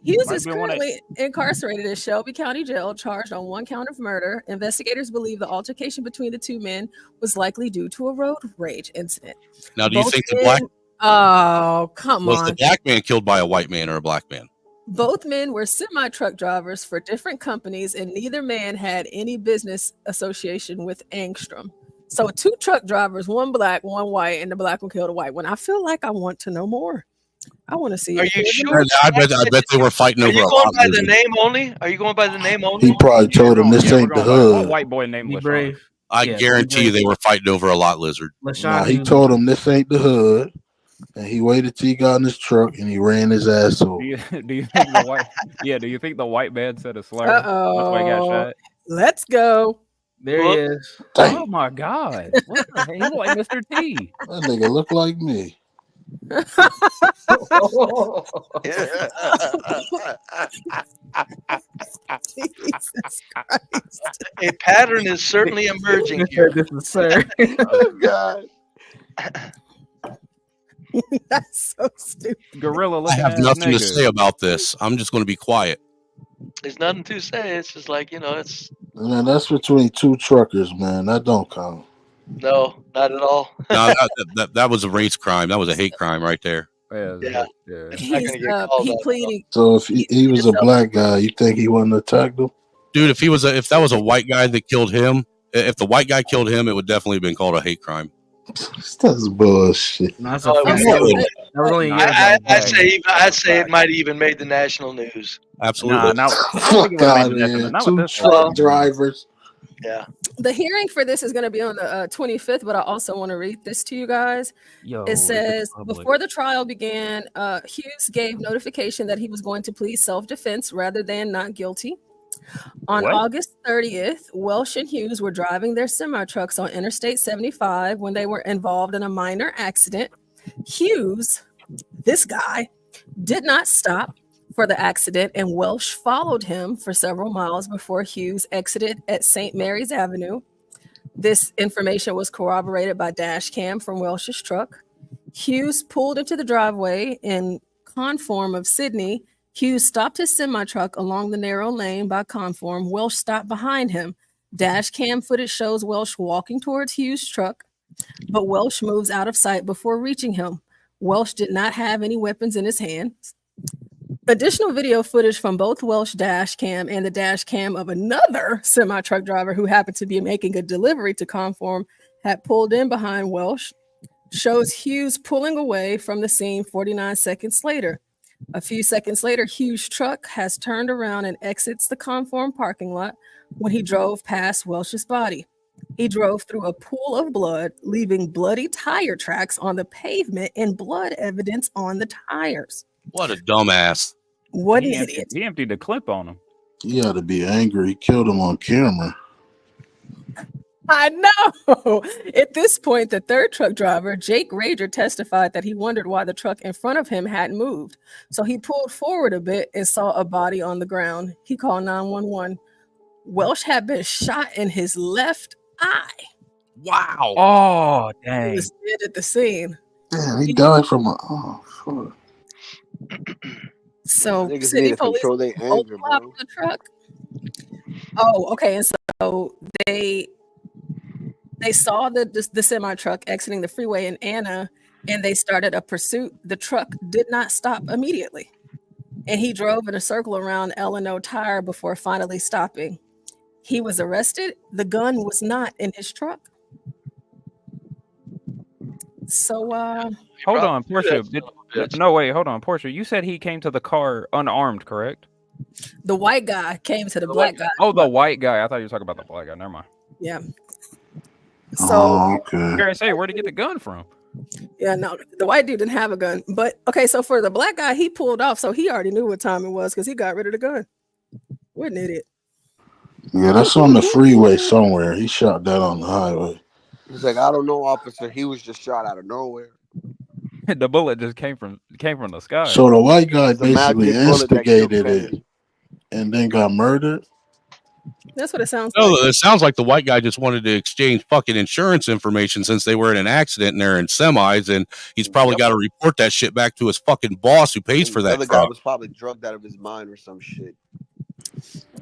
He is currently incarcerated in Shelby County Jail, charged on one count of murder. Investigators believe the altercation between the two men was likely due to a road rage incident. Now, do you think the black? Oh, come on! Was the black man killed by a white man or a black man? Both men were semi-truck drivers for different companies, and neither man had any business association with Angstrom. So 2 truck drivers, one black, one white, and the black one killed a white one. I feel like I want to know more. I want to see. Are it. you sure? I bet they were fighting Are over you a going lot. by the name only? Are you going by the name only? He probably told him this we're ain't the going by what hood. white boy named Be LaShawn. brave. I Yeah, guarantee you they were fighting over a lot lizard. Nah, he LaShawn told him this ain't the hood, and he waited till he got in his truck and he ran his ass over. Do you think the white? Yeah. Do you think the white man said a slur? That's why he got Uh-oh. shot. Let's go. There he is. Oh my God! What the hell? He look like Mr. T. That nigga look like me. Jesus Christ. A pattern is certainly emerging here. This is sir. Oh God. That's so stupid. Gorilla I looking have ass nothing to nigga. say about this. I'm just going to be quiet. There's nothing to say. It's just like, it's Man, that's between two truckers, man. That don't count. no, not at all. No, that was a race crime. That was a hate crime right there. Yeah. He's he pleading. So if he was a black guy, you think he wouldn't attack them? Dude, if that was a white guy that killed him, if the white guy killed him, it would definitely have been called a hate crime. That's bullshit. No, that's Oh, a fact. That was only a year ago. I'd say it might have even made the national news. Absolutely. Fuck out of here. Two truck drivers. Yeah. The hearing for this is going to be on the 25th, but I also want to read this to you guys. It says, before the trial began, Hughes gave notification that he was going to plead self-defense rather than not guilty. On August 30th, Welsh and Hughes were driving their semi-trucks on Interstate 75 when they were involved in a minor accident. Hughes, this guy, did not stop for the accident, and Welsh followed him for several miles before Hughes exited at St. Mary's Avenue. This information was corroborated by dash cam from Welsh's truck. Hughes pulled into the driveway in conform of Sidney. Hughes stopped his semi-truck along the narrow lane by conform. Welsh stopped behind him. Dash cam footage shows Welsh walking towards Hughes' truck, but Welsh moves out of sight before reaching him. Welsh did not have any weapons in his hands. Additional video footage from both Welsh dash cam and the dash cam of another semi-truck driver who happened to be making a delivery to conform had pulled in behind Welsh shows Hughes pulling away from the scene 49 seconds later. A few seconds later, Hughes' truck has turned around and exits the conform parking lot when he drove past Welsh's body. He drove through a pool of blood, leaving bloody tire tracks on the pavement and blood evidence on the tires. What a dumbass. What an idiot. He emptied the clip on him. He had to be angry. He killed him on camera. I know. At this point, the third truck driver, Jake Rager, testified that he wondered why the truck in front of him hadn't moved. So he pulled forward a bit and saw a body on the ground. He called 911. Welsh had been shot in his left eye. Wow. Oh, He dang. was dead at the scene. Damn, he died from a. Oh, fuck. So Niggas need city to police control their anger, overpowered bro. the truck. Oh, okay. And so they saw the semi truck exiting the freeway in Anna, and they started a pursuit. The truck did not stop immediately, and he drove in a circle around L&O Tire before finally stopping. He was arrested. The gun was not in his truck. So Hold on, Portia. Hold on, Portia. You said he came to the car unarmed, correct? the white guy came to the black guy. Oh, the white guy. I thought you were talking about the black guy. Never mind. Yeah. Oh, So okay. I say, where'd he get the gun from? yeah, no, the white dude didn't have a gun. But okay, so for the black guy, he pulled off, so he already knew what time it was because he got rid of the gun. What an idiot. Yeah, that's on the freeway somewhere. He shot that on the highway. He's like, I don't know, officer. He was just shot out of nowhere. The bullet just came from the sky. So the white guy It's a magic basically bullet that killed instigated Kennedy. it and then got murdered. That's what it sounds No, like. it sounds like the white guy just wanted to exchange fucking insurance information since they were in an accident and they're in semis, and he's probably got to report that shit back to his fucking boss who pays for The that other guy truck. was probably drugged out of his mind or some shit.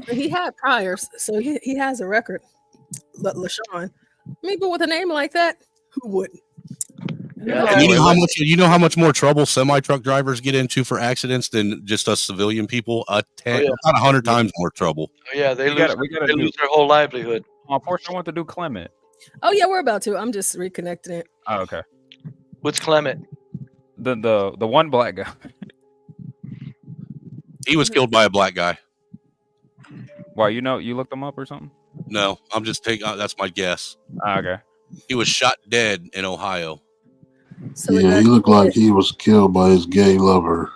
He had priors, so he has a record. LaShawn. I mean, but with a name like that, who wouldn't? And you know how much more trouble semi truck drivers get into for accidents than just us civilian people? About 100 times more trouble. Oh, yeah, they We lose, gotta they lose their whole livelihood. Unfortunately, I want to do Clement. Oh yeah, we're about to. I'm just reconnecting it. Oh, okay. What's Clement? The one black guy. He was killed by a black guy. Why, you looked him up or something? No, I'm just taking. That's my guess. Okay. He was shot dead in Ohio. So yeah, he looked like he was killed by his gay lover.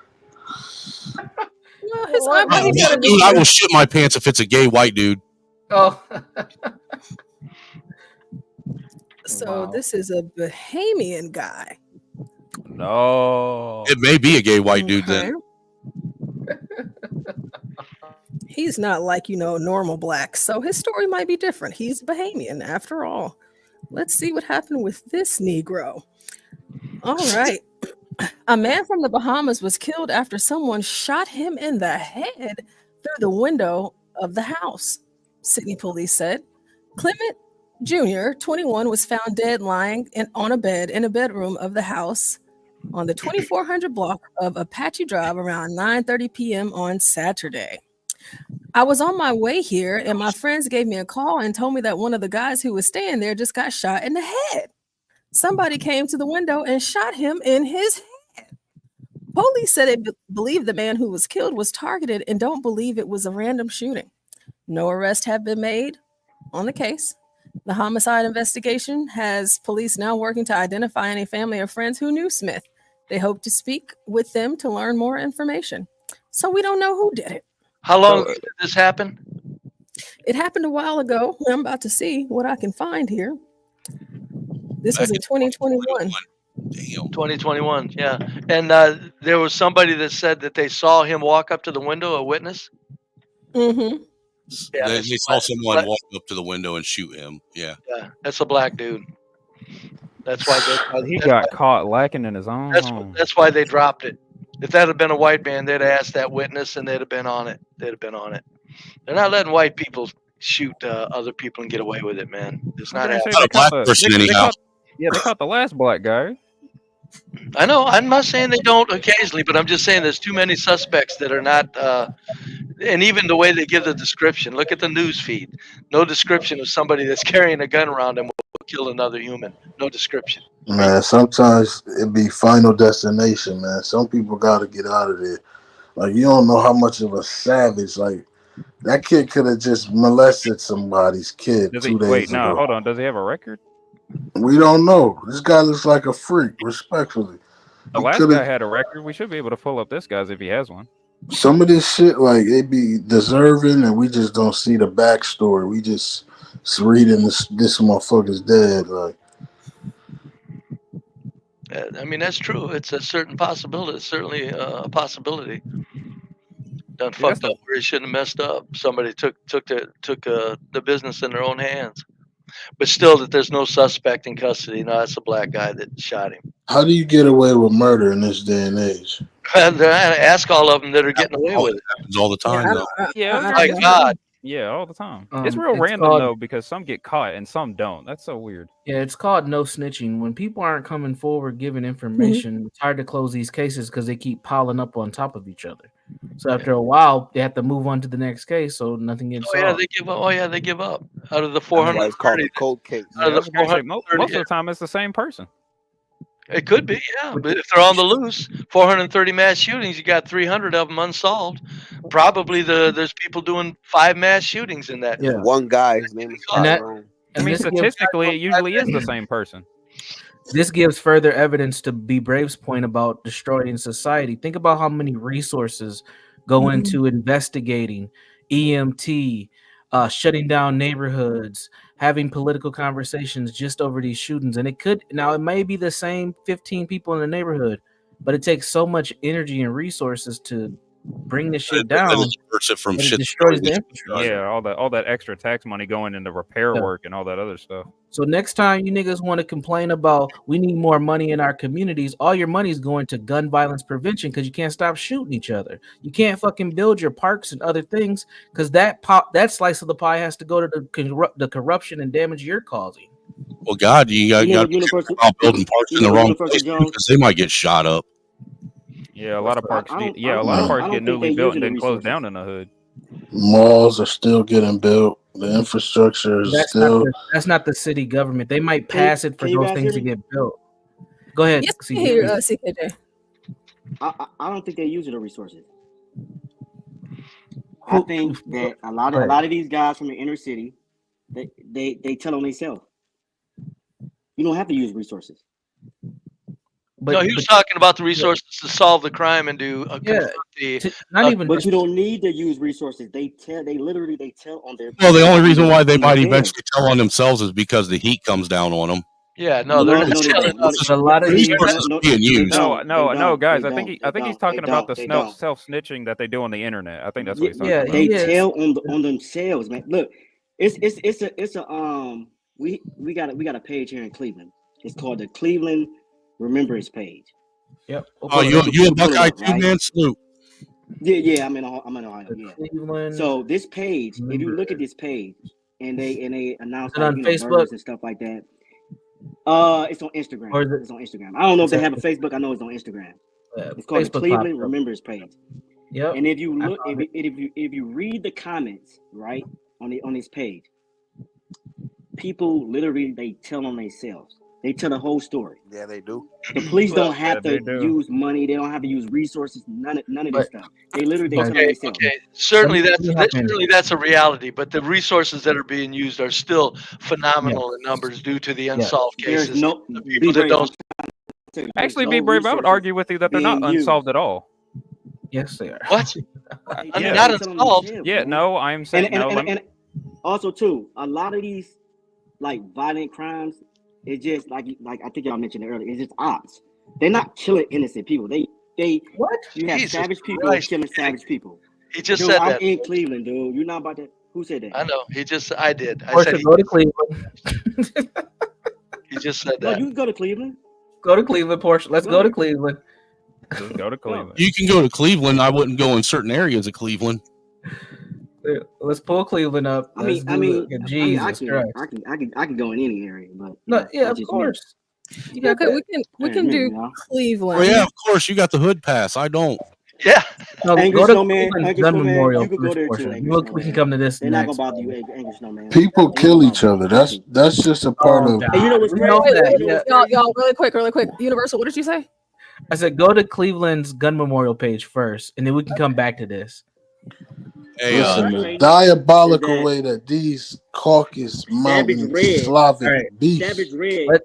Well, his eyebrows gotta be Dude, I will shit my pants if it's a gay white dude. Oh. So this is a Bahamian guy. No. It may be a gay white dude then. He's not like, normal blacks, so his story might be different. He's Bahamian after all. Let's see what happened with this Negro. All right. A man from the Bahamas was killed after someone shot him in the head through the window of the house, Sidney police said. Clement Jr., 21, was found dead lying on a bed in a bedroom of the house on the 2400 block of Apache Drive around 9:30 p.m. on Saturday. I was on my way here and my friends gave me a call and told me that one of the guys who was staying there just got shot in the head. Somebody came to the window and shot him in his head. Police said they believe the man who was killed was targeted and don't believe it was a random shooting. No arrests have been made on the case. The homicide investigation has police now working to identify any family or friends who knew Smith. They hope to speak with them to learn more information. So we don't know who did it. How long did this happen? It happened a while ago. I'm about to see what I can find here. This was in 2021. 2021, yeah. And there was somebody that said that they saw him walk up to the window, a witness? Mm-hmm. Yeah, They saw someone walk up to the window and shoot him. Yeah. Yeah, that's a black dude. That's why he got caught lacking in his own home. That's why they dropped it. If that had been a white man, they'd have asked that witness and they'd have been on it. They'd have been on it. They're not letting white people shoot other people and get away with it, man. It's not happening. Not a black person anyhow. They caught the last black guy. I know. I'm not saying they don't occasionally, but I'm just saying there's too many suspects that are not. And even the way they give the description. Look at the news feed. No description of somebody that's carrying a gun around and will kill another human. No description. Man, sometimes it be Final Destination, man. Some people got to get out of there. Like, you don't know how much of a savage, like, that kid could have just molested somebody's kid 2 days ago. Hold on. Does he have a record? We don't know. This guy looks like a freak, respectfully. The last guy had a record. We should be able to pull up this guy's if he has one. Some of this shit, like, it be deserving, and we just don't see the backstory. We just reading this motherfucker's dead, like. I mean, that's true. It's a certain possibility. It's certainly a possibility. Done fucked up where he shouldn't have messed up. Somebody took the business in their own hands. But still, that there's no suspect in custody. No, that's a black guy that shot him. How do you get away with murder in this day and age? Ask all of them that are getting away with it. Happens all the time, though. Yeah, my God. Yeah, all the time. It's real random though, because some get caught and some don't. That's so weird. Yeah, it's called no snitching. When people aren't coming forward giving information, it's hard to close these cases because they keep piling up on top of each other. So after a while, they have to move on to the next case, so nothing gets solved. Yeah, they give up. They give up. Out of the 430, cold case. Out of the 430, most of the time, it's the same person. It could be, yeah. But if they're on the loose, 430 mass shootings, you got 300 of them unsolved. Probably there's people doing 5 mass shootings in that. Yeah, one guy. His name is. I mean, statistically, it usually is the same person. This gives further evidence to B. Brave's point about destroying society. Think about how many resources go into investigating, EMT, shutting down neighborhoods, having political conversations just over these shootings. And it may be the same 15 people in the neighborhood, but it takes so much energy and resources to bring this shit down. It from shit destroys the infrastructure. Yeah, all that extra tax money going into repair work and all that other stuff. So next time you niggas want to complain about we need more money in our communities, all your money is going to gun violence prevention because you can't stop shooting each other. You can't fucking build your parks and other things because that slice of the pie has to go to the corruption and damage you're causing. Well, God, you got to be about building parks in the wrong place because they might get shot up. Yeah, a lot of parks. Get newly built and then closed down in the hood. Malls are still getting built. The infrastructure is that's not the city government. They might pass it for those things to get built. Go ahead. Yes, CKJ. I don't think they're using the resources. I think that a lot of these guys from the inner city, they tell on themselves. You don't have to use resources. No, he was talking about the resources to solve the crime and to confront the. But you don't need to use resources. They literally tell on their. Well, the only reason why they might eventually tell on themselves is because the heat comes down on them. Yeah, no, they're not telling us. A lot of these resources being used. No, guys. I think he's talking about the self snitching that they do on the internet. I think that's what he's talking about. They tell on themselves, man. Look, it's a we got a page here in Cleveland. It's called the Cleveland Remembrance Page. Yep. Oh, you a Buckeye too, man? Salute. Yeah. I'm in Ohio. Yeah. So this page, if you look at this page, and they announce on Facebook murders and stuff like that. It's on Instagram. It's on Instagram. I don't know if they have a Facebook. I know it's on Instagram. It's called the Cleveland Remembrance Page. Yep. And if you look, if you read the comments right on this page, people literally they tell on themselves. They tell the whole story. Yeah, they do. The police don't have to use money. They don't have to use resources. None of this stuff. They literally tell on themselves. Okay, certainly that's a reality. But the resources that are being used are still phenomenal in numbers due to the unsolved cases. There's no people that don't. Actually, be brave. I would argue with you that they're not unsolved at all. Yes, they are. What? Yeah. Not unsolved. Yeah, no, I'm saying and also too, a lot of these like violent crimes. It's just like I think y'all mentioned it earlier. It's just ops. They're not killing innocent people. They what? You have Jesus savage people killing savage people. He just dude, said I'm that. in Cleveland, dude. You're not about to. Who said that? I know. I did. I Or said to go to Cleveland. he just said No, that. you can go to Cleveland. Go to Cleveland, Porsche. Let's go to Cleveland. Just go to Cleveland. You can go to Cleveland. I wouldn't go in certain areas of Cleveland. Let's pull Cleveland up. I Jesus Christ. I can go in any area, but No, yeah, of course. Okay, we can do Cleveland. Well, yeah, of course. You got the hood pass. I don't. Yeah. No, Angry go to Snowman, Cleveland Angry Gun Snowman, Memorial. you could go there too, Angry Look, we Snowman. can come to this They're not next. gonna bother you, Angry Snowman. People kill each other. That's just a part of. And you know what's We crazy? know that, yeah. Y'all, really quick. Universal, what did you say? I said go to Cleveland's gun memorial page first, and then we can come back to this. Hey, Listen, the diabolical way that these Caucasus Mountain Slavic beasts. Savage Red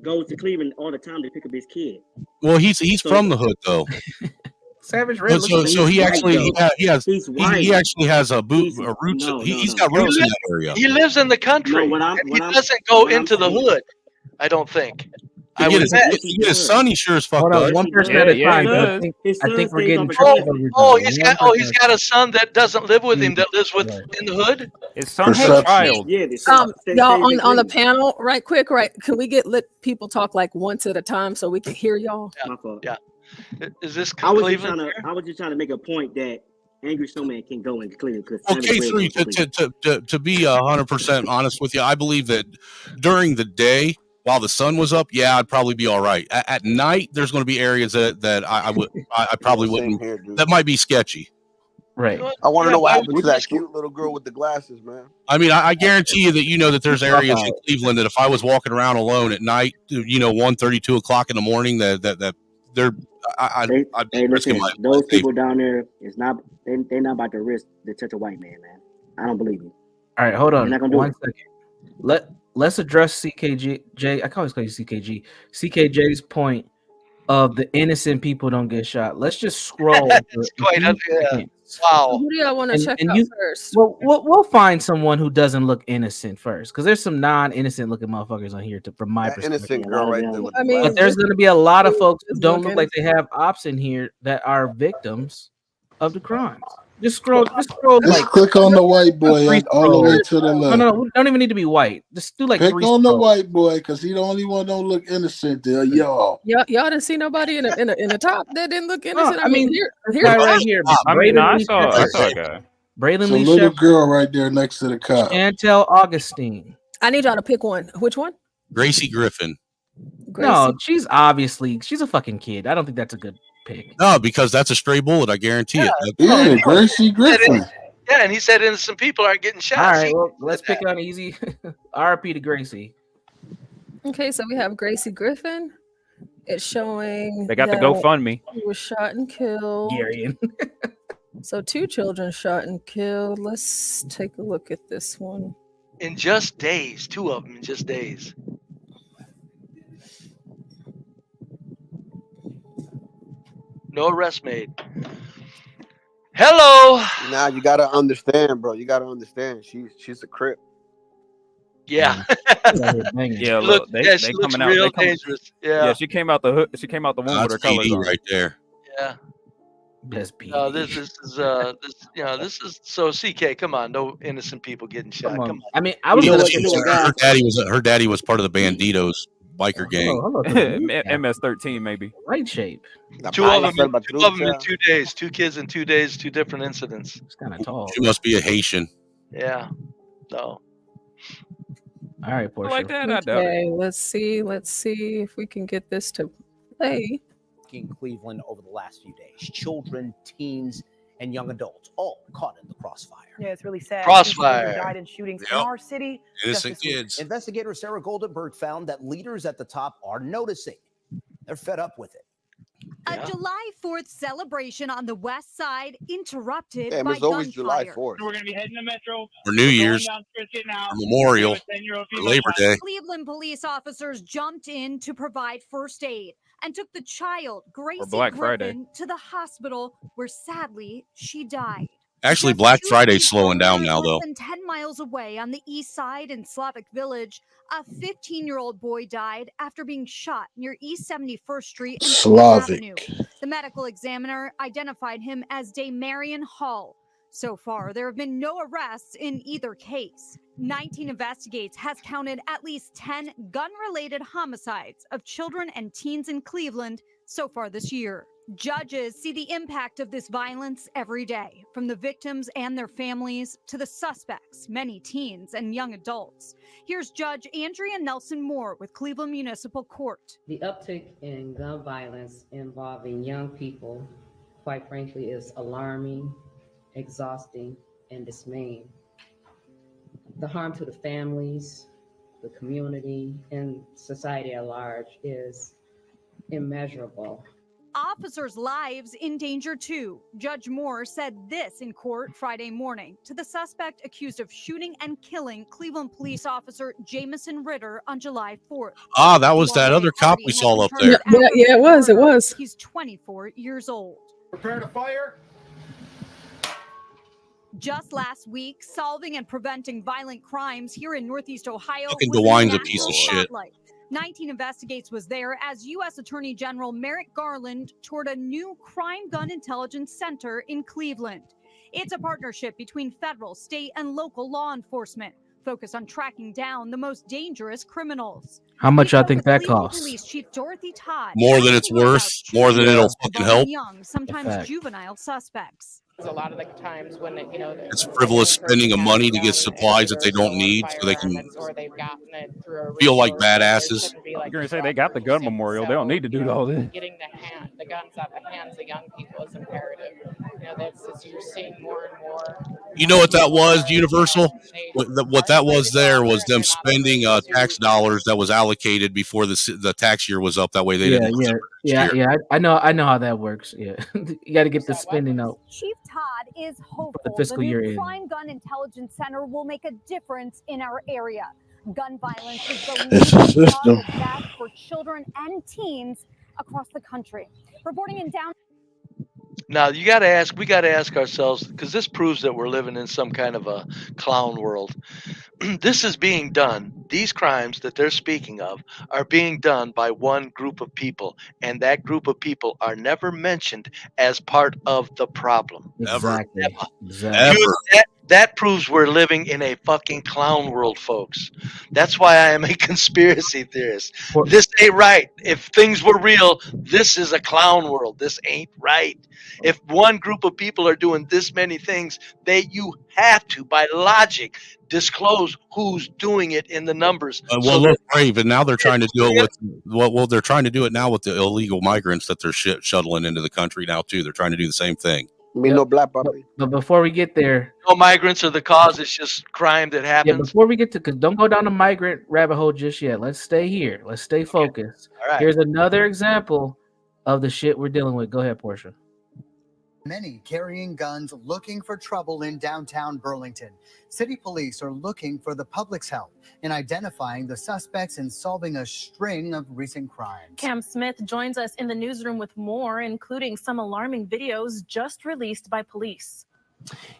goes to Cleveland all the time to pick up his kid. Well, he's from the hood though. Savage Red. So he actually he actually has a roots. No, He's got roots in that area. He lives in the country. He doesn't go into the hood. I don't think. To get his son, he sure as fuck Hold does. on, one person at a time. I think we're getting he's got a son that doesn't live with him, that lives in the hood. His son's a child. Y'all on the panel, right quick, can we let people talk like once at a time so we can hear y'all? Yeah. Is this I was just trying to make a point that Angry Snowman can go into Cleveland. Okay, to be 100% honest with you, I believe that during the day, while the sun was up, yeah, I'd probably be all right. At night, there's going to be areas that I probably wouldn't. That might be sketchy. Right. I want to know what happened to that cute little girl with the glasses, man. I mean, I guarantee you that there's areas in Cleveland that if I was walking around alone at night, 1:30, 2 o'clock in the morning, that they're I'd be risking my life. Those people down there is not they're not about to risk to touch a white man. I don't believe you. All right, hold on. They're not gonna do 1 second. Let's address CKJ. I can always call you CKG. CKJ's point of the innocent people don't get shot. Let's just scroll. Wow. Who do y'all want to check out first? Well, we'll find someone who doesn't look innocent first, because there's some non-innocent looking motherfuckers on here. From my perspective, innocent girl right there. But there's going to be a lot of folks who don't look like they have ops in here that are victims of the crimes. Just scroll. Just click on the white boy all the way to the left. No, we don't even need to be white. Just do like click three on scrolls. the white boy because he the only one don't look innocent there, y'all. Y'all didn't see nobody in the top that didn't look innocent. I mean, here's right here. I saw a guy. Braylon It's a Lee little Shepherd, girl right there next to the cop. Chantel Augustine. I need y'all to pick one. Which one? Gracie Griffin. No, she's a fucking kid. I don't think that's a good pick. No, because that's a stray bullet. I guarantee it. Yeah, Gracie Griffin. Yeah, and he said innocent people aren't getting shot. All right, well, let's pick on easy. RP to Gracie. Okay, so we have Gracie Griffin. It's showing They got the that GoFundMe. he was shot and killed. Gary. So 2 children shot and killed. Let's take a look at this one. In just days, 2 of them in just days. No arrest made. Hello. Now you gotta understand, bro. You gotta understand. She's a Crip. Yeah. Yeah, Look, look, they she coming looks out. real They coming, dangerous. Yeah. she came out the hood. She came out the womb with That's her colors PD on. right there. Yeah. That's PD. No, this is this is so CK. Come on, no innocent people getting shot. Come on. I mean, I was gonna say Her daddy was part of the Banditos biker gang. MS-13 maybe. Right shape. 2 of them in 2 days. 2 kids in 2 days. 2 different incidents. It's kind of tall. She must be a Haitian. Yeah. No. All right, Portia. Like that, I doubt Okay, it. let's see if we can get this to play. In Cleveland over the last few days. Children, teens, and young adults all caught in the crossfire. Yeah, it's really sad. Crossfire. People died in shootings in our city. Innocent just this week. kids. Investigator Sarah Goldenberg found that leaders at the top are noticing. They're fed up with it. A July 4th celebration on the west side interrupted Damn, by it's always July gunfire. 4th. We're going to be heading to Metro. For New Year's, for Memorial, for Labor Day. Cleveland police officers jumped in to provide first aid and took the child, Gracie Black Friday. Griffin, to the hospital where sadly she died. Actually, Black Friday's slowing down now, though. Less than 10 miles away on the east side in Slavic Village, a 15-year-old boy died after being shot near East 71st Street and Slavic. Avenue. The medical examiner identified him as Damarian Hall. So far, there have been no arrests in either case. 19 Investigates has counted at least 10 gun-related homicides of children and teens in Cleveland so far this year. Judges see the impact of this violence every day, from the victims and their families to the suspects, many teens and young adults. Here's Judge Andrea Nelson Moore with Cleveland Municipal Court. The uptick in gun violence involving young people, quite frankly, is alarming, exhausting, and dismaying. The harm to the families, the community, and society at large is immeasurable. Officers' lives in danger too. Judge Moore said this in court Friday morning to the suspect accused of shooting and killing Cleveland police officer Jamison Ritter on July 4th. Ah, that was that other cop we saw up there. Yeah, it was. He's 24 years old. Prepare to fire. Just last week, solving and preventing violent crimes here in Northeast Ohio. Fucking was DeWine's a national piece of shit. spotlight. 19 Investigates was there as U.S. Attorney General Merrick Garland toured a new crime gun intelligence center in Cleveland. It's a partnership between federal, state, and local law enforcement, focused on tracking down the most dangerous criminals. How much I think that costs? Police Chief Dorothy Todd. More than it's worth, more than it'll fucking help. Young, sometimes Fact. juvenile suspects. A lot of the times when It's frivolous spending of money to get supplies that they don't need so they can or they've gotten it through a feel like badasses. You're gonna say they got the gun memorial. They don't need to do all this. getting the guns out of the hands of young people is imperative. You're seeing more and more. You know what that was, Universal? What that was there was them spending tax dollars that was allocated before the tax year was up. That way they didn't. Yeah. I know how that works. Yeah, you got to get the spending out. Chief Todd is hopeful the fiscal year new in. Crime Gun Intelligence Center will make a difference in our area. Gun violence is the It's a leading cause system. of death for children and teens across the country. Reporting in down. Now we got to ask ourselves, because this proves that we're living in some kind of a clown world. This is being done. These crimes that they're speaking of are being done by one group of people, and that group of people are never mentioned as part of the problem. Exactly. That proves we're living in a fucking clown world, folks. That's why I am a conspiracy theorist. This ain't right. If things were real, this is a clown world. This ain't right. If one group of people are doing this many things, you have to, by logic, disclose who's doing it in the numbers. Well, look, brave, and now they're trying to do it with they're trying to do it now with the illegal migrants that they're shuttling into the country now too. They're trying to do the same thing. no black puppy. But before we get there, no migrants are the cause. It's just crime that yeah, happens. before we get to, because don't go down the migrant rabbit hole just yet. Let's stay here. Let's stay focused. All right. Here's another example of the shit we're dealing with. Go ahead, Portia. Many carrying guns looking for trouble in downtown Burlington. City police are looking for the public's help in identifying the suspects and solving a string of recent crimes. Cam Smith joins us in the newsroom with more, including some alarming videos just released by police.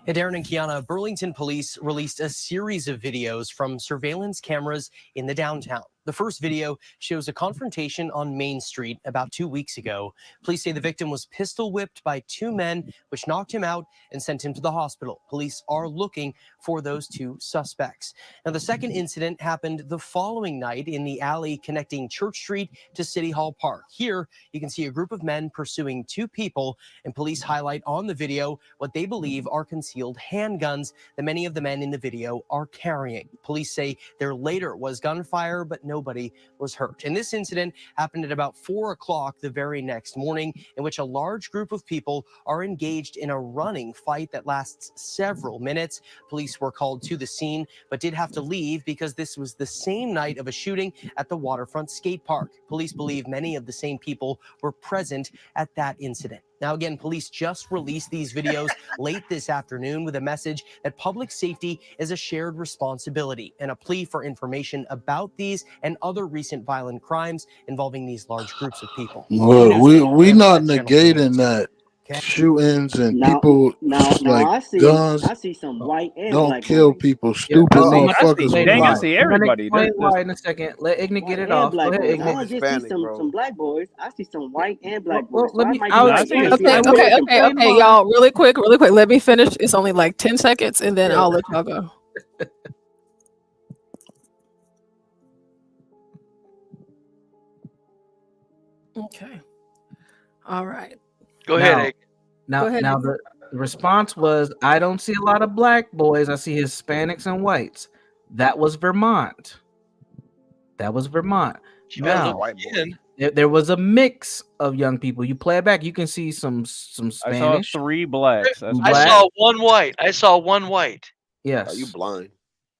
And Darren and Kiana, Burlington police released a series of videos from surveillance cameras in the downtown. The first video shows a confrontation on Main Street about 2 weeks ago. Police say the victim was pistol whipped by two men, which knocked him out and sent him to the hospital. Police are looking for those two suspects. Now, the second incident happened the following night in the alley connecting Church Street to City Hall Park. Here, you can see a group of men pursuing two people, and police highlight on the video what they believe are concealed handguns that many of the men in the video are carrying. Police say there later was gunfire, but nobody was hurt. And this incident happened at about 4 o'clock the very next morning, in which a large group of people are engaged in a running fight that lasts several minutes. Police were called to the scene, but did have to leave because this was the same night of a shooting at the waterfront skate park. Police believe many of the same people were present at that incident. Now, again, police just released these videos late this afternoon with a message that public safety is a shared responsibility and a plea for information about these and other recent violent crimes involving these large groups of people. Well, we not negating that shootings and people like guns. I see some white and don't black kill boys. people. Stupid motherfuckers. I see everybody. Why in a second? Let IGNIT get it off. Go ahead, I IGNIT. don't just see some black boys. I see some white and black boys. let me- Okay, y'all, really quick. Let me finish. It's only like 10 seconds, and then I'll let y'all go. Okay. All right. Go ahead. Now, Go ahead, now Nick. the response was, I don't see a lot of black boys. I see Hispanics and whites. That was Vermont. Now, there was a mix of young people. You play it back, you can see some Spanish. I saw 3 blacks. I saw one white. Yes. Are you blind?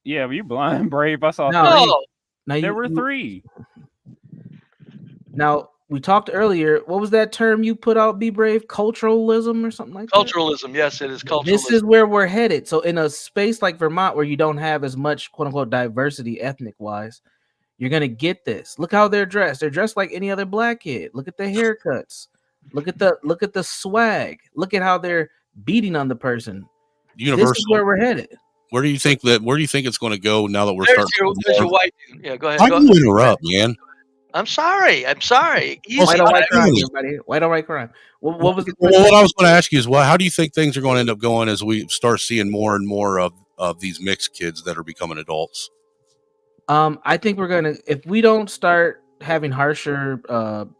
Yeah, were you blind, Brave? I saw No. 3. There were 3. Now, we talked earlier. What was that term you put out, Be Brave? Culturalism or something like that? Culturalism. Yes, it is culturalism. This is where we're headed. So in a space like Vermont, where you don't have as much quote unquote diversity ethnic wise, you're gonna get this. Look how they're dressed. They're dressed like any other black kid. Look at the haircuts. Look at the swag. Look at how they're beating on the person. Universal. This is where we're headed. Where do you think it's going to go now that we're There's starting? your white dude. Yeah, go ahead. Why do you interrupt, man? I'm sorry. Easy. White on white crime, everybody. White on white crime. What was the Well, what I was going to ask you is, well, how do you think things are going to end up going as we start seeing more and more of these mixed kids that are becoming adults? I think we're gonna, if we don't start having harsher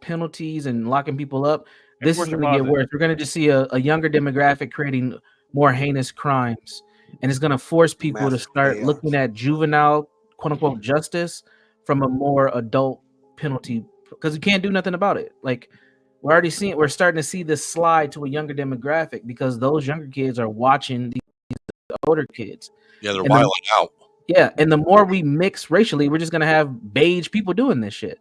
penalties and locking people up, this is gonna get worse. We're gonna just see a younger demographic creating more heinous crimes, and it's gonna force people to start looking at juvenile quote unquote justice from a more adult penalty, because you can't do nothing about it. Like we're starting to see this slide to a younger demographic because those younger kids are watching these older kids. Yeah, they're wilding out. Yeah, and the more we mix racially, we're just gonna have beige people doing this shit.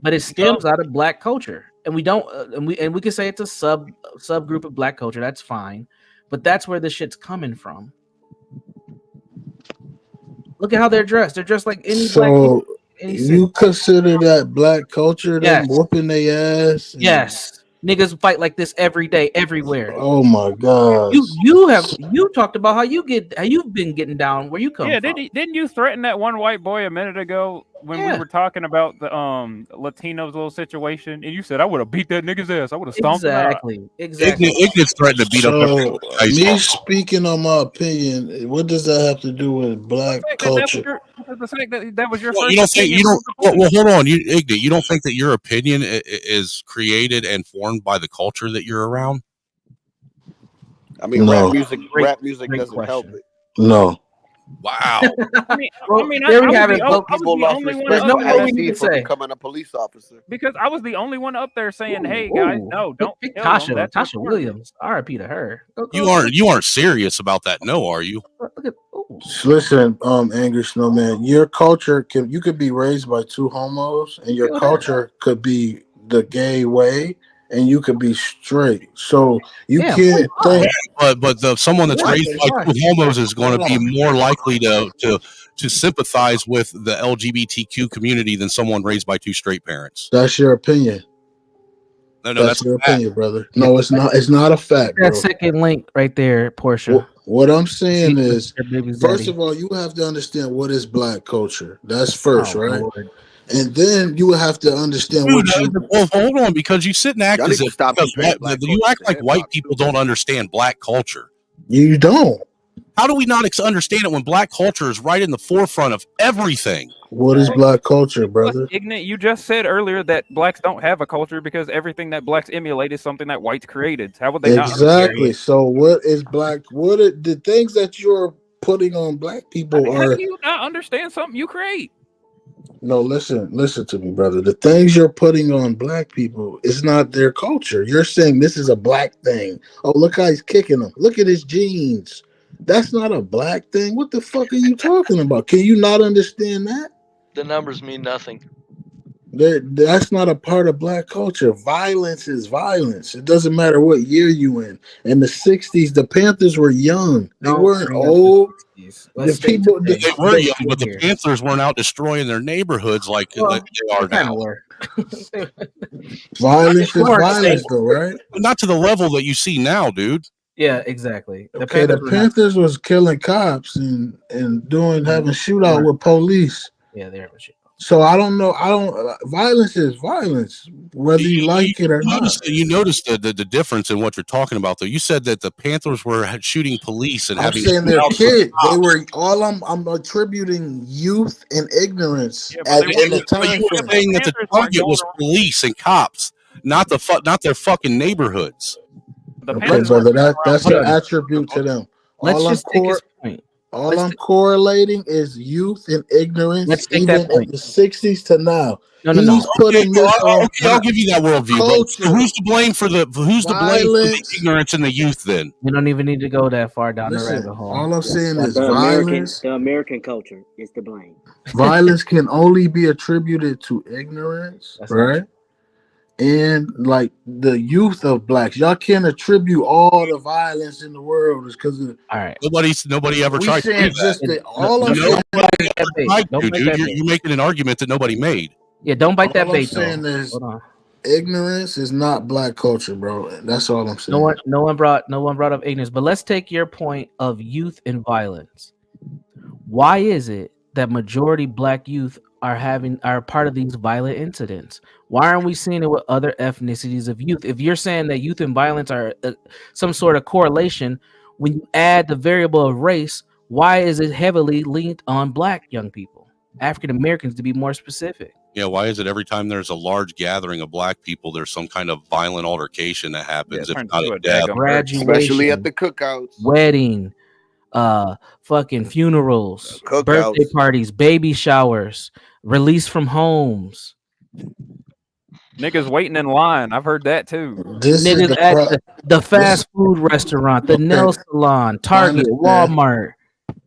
But it stems out of black culture, and we don't, and we can say it's a subgroup of black culture. That's fine, but that's where this shit's coming from. Look at how they're dressed. They're dressed like any black kid. You consider that black culture? Them whooping their ass? Yes. Niggas fight like this every day, everywhere. Oh my god! You talked about how you've been getting down where you come from. Didn't you threaten that one white boy a minute ago when we were talking about the Latinos little situation, and you said I would have beat that nigga's ass. I would have stomped him out. Exactly. Ignorance threatened to beat up every me speaking on my opinion, what does that have to do with black culture? That was your Well, first. you don't think you don't. Well, hold on, Ignorant. You don't think that your opinion is created and formed by the culture that you're around? I mean, No. rap music doesn't help it. No. Wow. I mean, there we I have was it. the, Well, I was People the lost only one respect There's up no for more there we need LC to for say. becoming a police officer. because I was the only one up there saying, "Hey guys, Ooh, no, don't pick kill them. Tasha. That's Tasha retarded." Williams. R.I.P. to her. You aren't serious about that, no, are you? Look at, ooh. Listen, Angry Snowman, your culture you could be raised by two homos, and your culture could be the gay way, and you could be straight. So you can't think. But someone that's raised by two homos is going to be more likely to sympathize with the LGBTQ community than someone raised by two straight parents. That's your opinion. No, that's your opinion, brother. No, it's not. It's not a fact, bro. That second link right there, Portia. What I'm saying is, first of all, you have to understand what is black culture. That's first, right? Lord. And then you have to understand well, hold on, because you sit and act as if you act like white people don't understand black culture. You don't. How do we not understand it when black culture is right in the forefront of everything? What is black culture, brother? IGNIT, you just said earlier that blacks don't have a culture because everything that blacks emulate is something that whites created. How would they not? Exactly. So what is black? The things that you're putting on black people How are. do you not understand something you create? No, listen to me, brother. The things you're putting on black people is not their culture. You're saying this is a black thing. Oh, look how he's kicking them. Look at his jeans. That's not a black thing. What the fuck are you talking about? Can you not understand that? The numbers mean nothing. That's not a part of black culture. Violence is violence. It doesn't matter what year you in. In the 60s, the Panthers were young. They weren't old. They were young, but the Panthers weren't out destroying their neighborhoods like they are now. Violence is violence, though, right? But not to the level that you see now, dude. Yeah, exactly. The Panthers was killing cops and having shootout with police. Yeah, they're having shit. So I don't know. Violence is violence, whether you like it or not. You noticed the difference in what you're talking about, though. You said that the Panthers were shooting police and I'm having. saying they're kids. They were all. I'm attributing youth and ignorance in the time. You were saying that the target was police and cops, not their fucking neighborhoods. Okay, brother, that's an attribute to them. Let's just take his point. All I'm correlating is youth and ignorance, even in the 60s to now. No. Putting this on. Okay, I'll give you that worldview. But who's to blame for the ignorance and the youth? Then we don't even need to go that far down the rabbit hole. All I'm saying is violence. The American culture is to blame. Violence can only be attributed to ignorance, right? And like the youth of blacks, y'all can't attribute all the violence in the world is because of. All right, nobody ever tried to do that. You're making an argument that nobody made. Yeah, don't bite that bait. All I'm saying is ignorance is not black culture, bro. That's all I'm saying. No one brought up ignorance, but let's take your point of youth and violence. Why is it that majority black youth are part of these violent incidents? Why aren't we seeing it with other ethnicities of youth? If you're saying that youth and violence are some sort of correlation, when you add the variable of race, why is it heavily linked on black young people, African Americans to be more specific? Yeah, why is it every time there's a large gathering of black people, there's some kind of violent altercation that happens? If not a death, graduation, especially at the cookouts, wedding, fucking funerals, birthday parties, baby showers, release from homes. Niggas waiting in line. I've heard that too. Niggas at the fast food restaurant, the nail salon, Target, Walmart,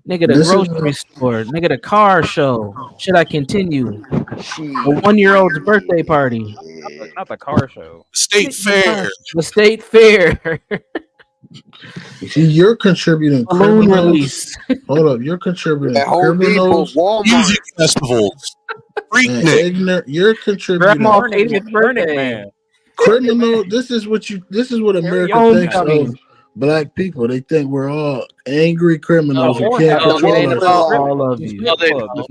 nigga, the grocery store, nigga, the car show. Should I continue? A 1-year-old's birthday party. Not the car show. State fair. The state fair. You see, you're contributing criminals. Hold up, you're contributing criminals. Music festivals. You're contributing. Grandma hated birthday. Criminal. This is what America thinks of black people. They think we're all angry criminals who can't control ourselves. All of you.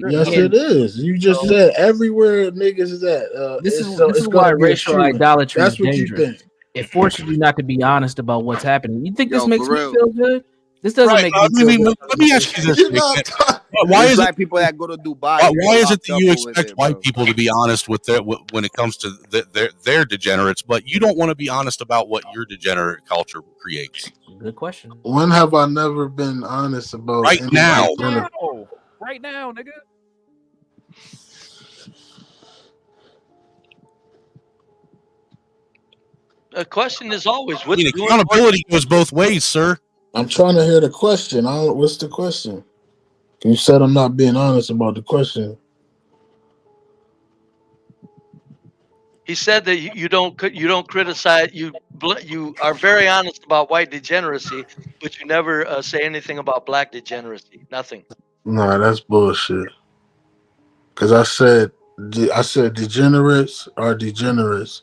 Yes, it is. You just said everywhere niggas is at. This is why racial idolatry That's is what dangerous. you think. It forces you not to be honest about what's happening. You think this makes me feel good? This doesn't make me feel good. Let me ask you this. Why is black it people that go to Dubai? why is it that you expect white people to be honest with when it comes to their degenerates, but you don't want to be honest about what your degenerate culture creates? Good question. When have I never been honest about Right any now? Right now, nigga. The question is always what's accountability goes both ways, sir. I'm trying to hear the question. What's the question? You said I'm not being honest about the question. He said that you don't criticize, you are very honest about white degeneracy, but you never say anything about black degeneracy. Nothing. Nah, that's bullshit. Because I said degenerates are degenerates.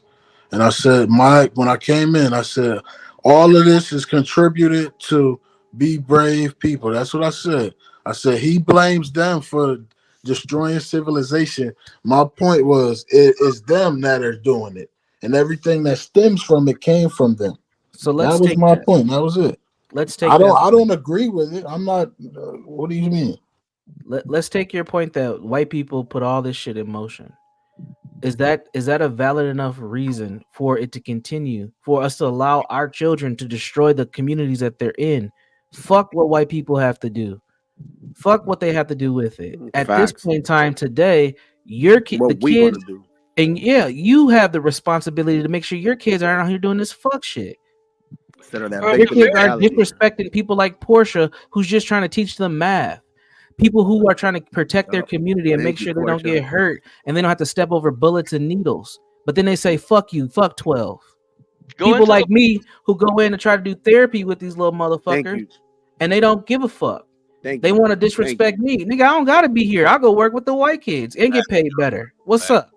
And I said when I came in, I said all of this is contributed to be brave people. That's what I said. I said he blames them for destroying civilization. My point was it is them that are doing it. And everything that stems from it came from them. So let's that was take my that. point. That was it. Let's take I don't agree with it. I'm not what do you mean? Let's take your point that white people put all this shit in motion. Is that a valid enough reason for it to continue, for us to allow our children to destroy the communities that they're in? Fuck what white people have to do. Fuck what they have to do with it. At this point in time today, the kids, and you have the responsibility to make sure your kids aren't out here doing this fuck shit. Instead of that Your kids aren't disrespecting people like Portia, who's just trying to teach them math. People who are trying to protect their community and make sure they don't get hurt and they don't have to step over bullets and needles. But then they say, fuck you, fuck 12. People like me who go in and try to do therapy with these little motherfuckers and they don't give a fuck. They want to disrespect me. Nigga, I don't got to be here. I'll go work with the white kids and get paid better. What's up?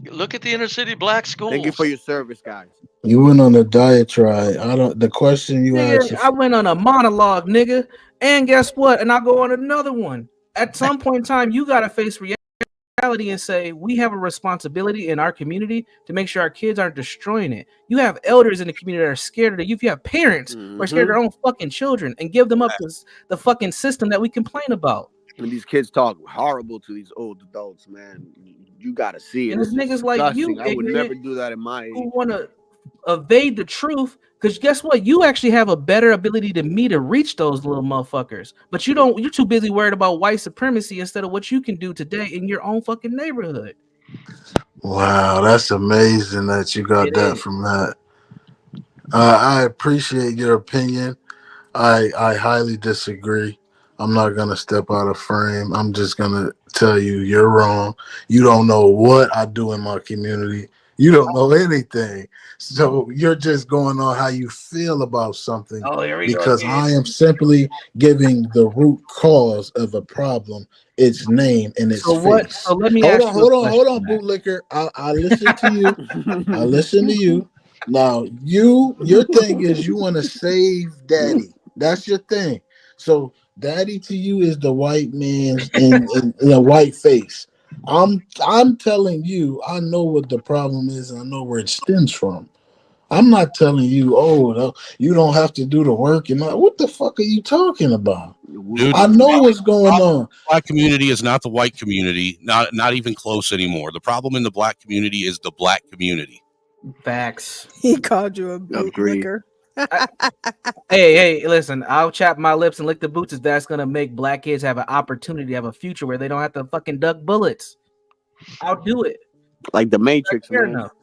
Look at the inner city black schools. Thank you for your service, guys. You went on a diatribe. The question you asked. I went on a monologue, nigga. And guess what? And I'll go on another one. At some point in time, you got to face reality and say, we have a responsibility in our community to make sure our kids aren't destroying it. You have elders in the community that are scared of it. You have parents who are scared of their own fucking children and give them up to the fucking system that we complain about. When these kids talk horrible to these old adults, man, you got to see it. And it's niggas like you, I would never do that in my age. Who want to evade the truth, because guess what? You actually have a better ability than me to reach those little motherfuckers. But you don't. You're too busy worried about white supremacy instead of what you can do today in your own fucking neighborhood. Wow, that's amazing that you got that from that. I appreciate your opinion. I highly disagree. I'm not gonna step out of frame. I'm just gonna tell you you're wrong. You don't know what I do in my community. You don't know anything. So you're just going on how you feel about something because I am simply giving the root cause of a problem, its name and its face. So let me hold on, bootlicker. I listen to you. I listen to you. Now your thing is you want to save daddy. That's your thing. So daddy to you is the white man's in a white face. I'm telling you, I know what the problem is, and I know where it stems from. I'm not telling you, no, you don't have to do the work. And what the fuck are you talking about? Dude, I know what's going on. The black community is not the white community, not even close anymore. The problem in the black community is the black community. Facts. He called you a bootlicker. Hey, listen, I'll chap my lips and lick the boots if that's gonna make black kids have an opportunity to have a future where they don't have to fucking duck bullets. I'll do it. Like the Matrix, man. Enough.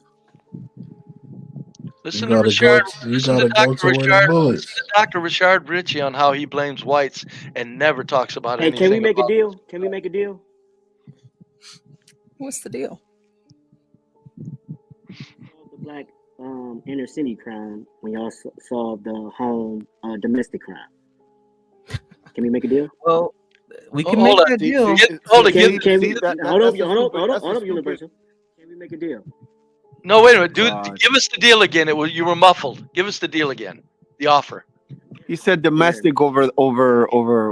Listen to Richard. Listen to Dr. Richard Ritchie on how he blames whites and never talks about anything. Can we make a deal? Can we make a deal? What's the deal? The black inner city crime when y'all solve the home domestic crime. Can we make a deal? Well, we can make a deal. Hold up, Universal. Can we make a deal? No, wait a minute, dude. Give us the deal again. You were muffled. Give us the deal again. The offer. He said domestic over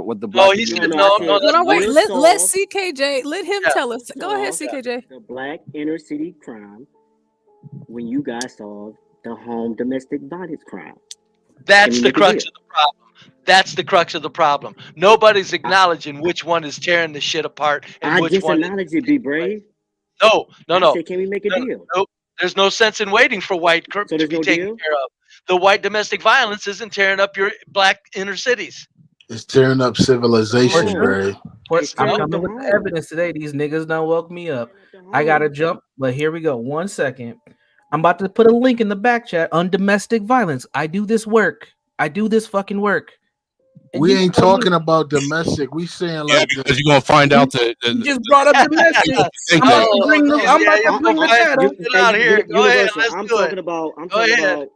what the black. No, he said no. Wait. Let CKJ. Let him tell us. Go ahead, CKJ. The black inner city crime when you guys solve the home domestic violence crime. That's the crux of the problem. That's the crux of the problem. Nobody's acknowledging which one is tearing the shit apart and I which just one. acknowledge it, be brave. No. I said, can we make a deal? No. There's no sense in waiting for white So to there's be no taken deal? care of. The white domestic violence isn't tearing up your black inner cities. It's tearing up civilization, Oh. Bray. It's I'm tearing up coming the with the home. evidence today. These niggas don't woke me up. Tearing up the I gotta home. jump, but here we go. 1 second. I'm about to put a link in the back chat on domestic violence. I do this work. I do this fucking work. And We you ain't tell me- talking about domestic. We saying Yeah, like because you're gonna find out that You just brought up domestic. I'm about to bring the, I'm about to bring the chat up. Out here. Go ahead. Universal, Let's I'm do talking it. about Go ahead.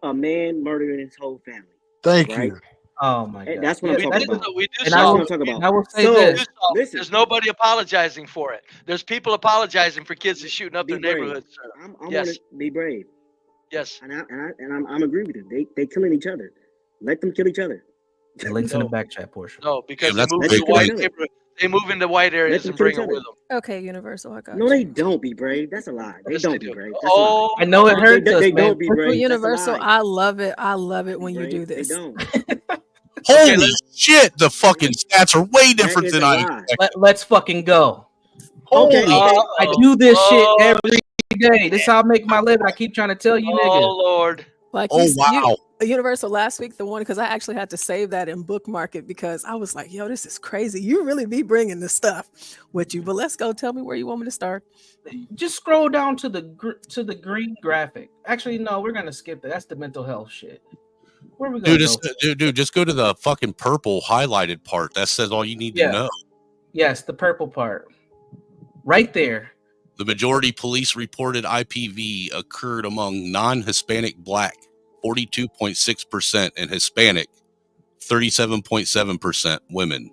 a man murdering his whole family. Thank Right? you. Oh my god. That's what I'm talking about. We do And That's I what will, I'm talking and about. I will say So, this. listen, There's nobody apologizing for it. There's people apologizing for kids that's shooting up be their brave. neighborhoods. Sir. I'm Yes. gonna be brave. Yes. And I'm agree with you. They killing each other. Let them kill each other. The links in the back chat portion. No, because Yeah, they move that's into a big white thing. neighborhoods. They move into white areas them and kill bring each it other. with them. Okay, Universal, I got No, you. they don't, be brave. That's a lie. They Yes, don't they be do. brave. That's a Oh, lie. I know it hurts us, They man. don't be Well, brave. That's a Universal, lie. I love it. I love it when you Brave. do They this. don't. Holy shit, the fucking stats are way That different is than a I lie. expected. Let's fucking go. Okay, Holy okay. I do this shit every day. This is how I make my living. I keep trying to tell you niggas. Oh Lord. Like Oh, you, wow. Universal last week, the one, because I actually had to save that and bookmark it because I was like, yo, this is crazy. You really be bringing this stuff with you. But let's go. Tell me where you want me to start. Just scroll down to the green graphic. Actually, no, we're gonna skip that. That's the mental health shit. Where we gonna go? Dude, just go to the fucking purple highlighted part. That says all you need to know. Yes, the purple part. Right there. The majority police reported IPV occurred among non-Hispanic black, 42.6%, and Hispanic, 37.7% women.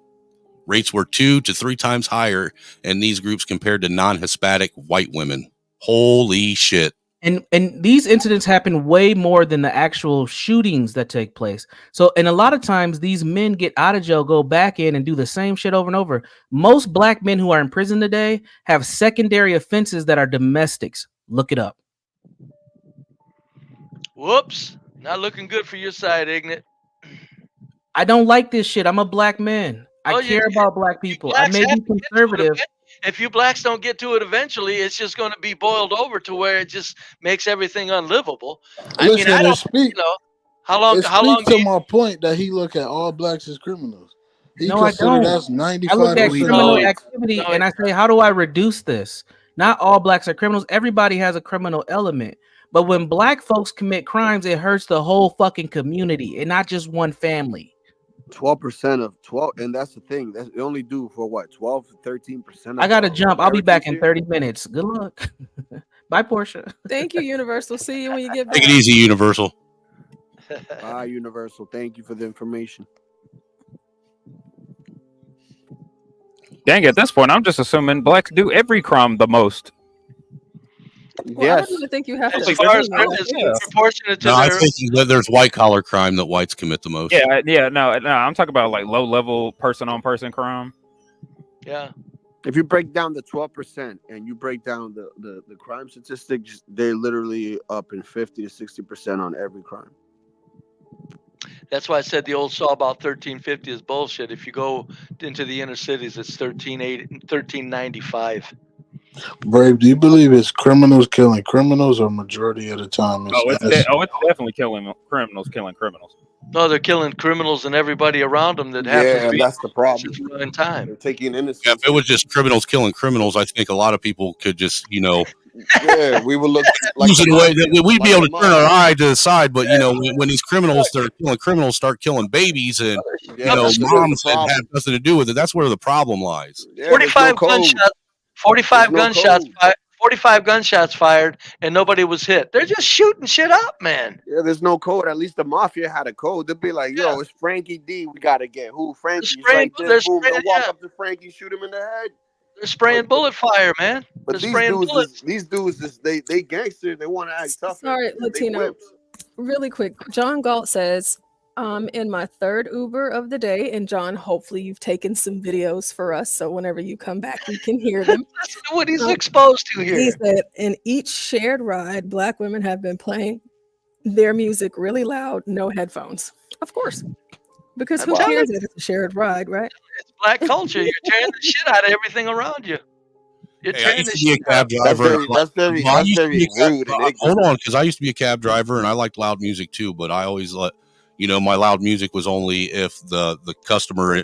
Rates were 2 to 3 times higher in these groups compared to non-Hispanic white women. Holy shit. And these incidents happen way more than the actual shootings that take place. So, and a lot of times these men get out of jail, go back in and do the same shit over and over. Most black men who are in prison today have secondary offenses that are domestics. Look it up. Whoops. Not looking good for your side, IGNIT. I don't like this shit. I'm a black man. I care about black people. I may be conservative. If you blacks don't get to it eventually, it's just going to be boiled over to where it just makes everything unlivable. Listen, I it don't, speak, how long? It How long? speaks to my point that he look at all blacks as criminals. He No, I considered don't. us 95%. I look at criminal activity and I say, how do I reduce this? Not all blacks are criminals. Everybody has a criminal element. But when black folks commit crimes, it hurts the whole fucking community and not just one family. 12% of 12, and that's the thing. That's they only do for what 12 to 13%. I gotta jump. I'll be back in 30 minutes. Good luck. Bye, Portia. Thank you, Universal. See you when you get back. Take it easy, Universal. Bye, Universal. Thank you for the information. Dang, at this point, I'm just assuming blacks do every crime the most. Well, I don't even think you have to. As far as proportionate to No, I their, think that there's white collar crime that whites commit the most. No, I'm talking about like low level person on person crime. Yeah. If you break down the 12% and you break down the crime statistics, they're literally up in 50 to 60% on every crime. That's why I said the old saw about 1350 is bullshit. If you go into the inner cities, it's 1395. Brave, do you believe it's criminals killing criminals or majority of the time? It's definitely criminals killing criminals. No, they're killing criminals and everybody around them that happens to be that's the problem. in time. They're taking innocent. Yeah, if it was just criminals killing criminals, I think a lot of people could just, Yeah, we would look like use it away. We'd be able to turn our eye to the side. But when these criminals that are killing criminals start killing babies, and moms that have nothing to do with it, that's where the problem lies. 45 gunshots. 45 gunshots. 45 gunshots fired, and nobody was hit. They're just shooting shit up, man. Yeah, there's no code. At least the mafia had a code. They'd be like, "Yo, it's Frankie D. We gotta get who? Frankie." Like this, boom. They'll walk up to Frankie, shoot him in the head. They're spraying bullet fire, man. But these dudes, they gangsters. They want to act tough. Sorry, Latino. Really quick, John Galt says, in my third Uber of the day, and John, hopefully you've taken some videos for us, so whenever you come back, we can hear them. That's what he's exposed to here. He said, in each shared ride, black women have been playing their music really loud, no headphones. Of course. Because who Tell cares me. if it's a shared ride, right? It's black culture. You're tearing the shit out of everything around you. You're Hey, I tearing used the to be a shit cab out. driver. That's very rude and ignorant. Hold on, because I used to be a cab driver and I liked loud music too. But I always let my loud music was only if the customer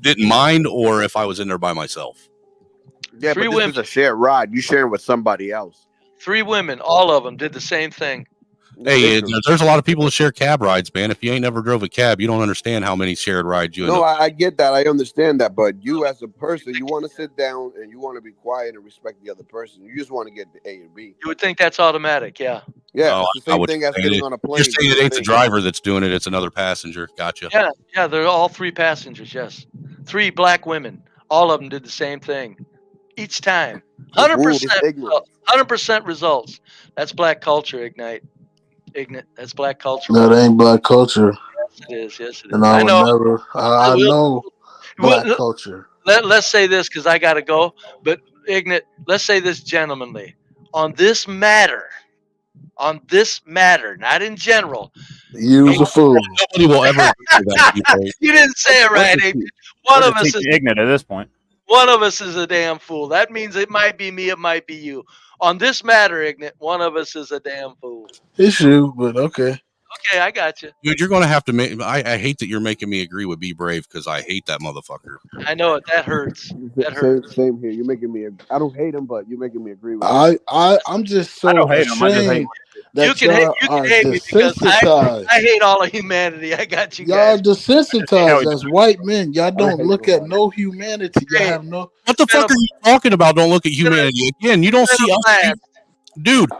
didn't mind or if I was in there by myself. Yeah, Three but this women. is a shared ride. You sharing with somebody else. 3 women, all of them did the same thing. Hey, there's a lot of people that share cab rides, man. If you ain't never drove a cab, you don't understand how many shared rides you end No, up. I get that. I understand that. But you as a person, you want to sit down and you want to be quiet and respect the other person. You just want to get the A and B. You would think that's automatic, yeah. Yeah, Oh, it's the I same would thing as say getting it. on a You're plane. saying it ain't the driver that's doing it; it's another passenger. Gotcha. Yeah, they're all 3 passengers, yes. 3 black women, all of them did the same thing. Each time. 100%, 100% results. That's black culture, Ignite. That's black culture. That ain't black culture. Yes, it is. Yes, it is. And I would know. never. I know black culture. Let's say this because I got to go. But Ignite, let's say this gentlemanly. On this matter, not in general. Use a fool. Nobody will ever agree with that. You didn't say it right. One of us is ignorant at this point. One of us is a damn fool. That means it might be me, it might be you. On this matter, Ignite, one of us is a damn fool. It's you, but okay. Okay, I got you. Dude, you're going to have to make. I hate that you're making me agree with Be Brave because I hate that motherfucker. I know it. That hurts. That hurts. Same here. You're making me. I don't hate him, but you're making me agree with. I'm just so I don't hate him. I just hate ashamed that You can hate me because I hate all of humanity. I got you y'all guys. desensitized as white men. Y'all don't look at no humanity. Y'all have no. What the fuck are you talking about? Don't look at humanity again. You don't see us, dude.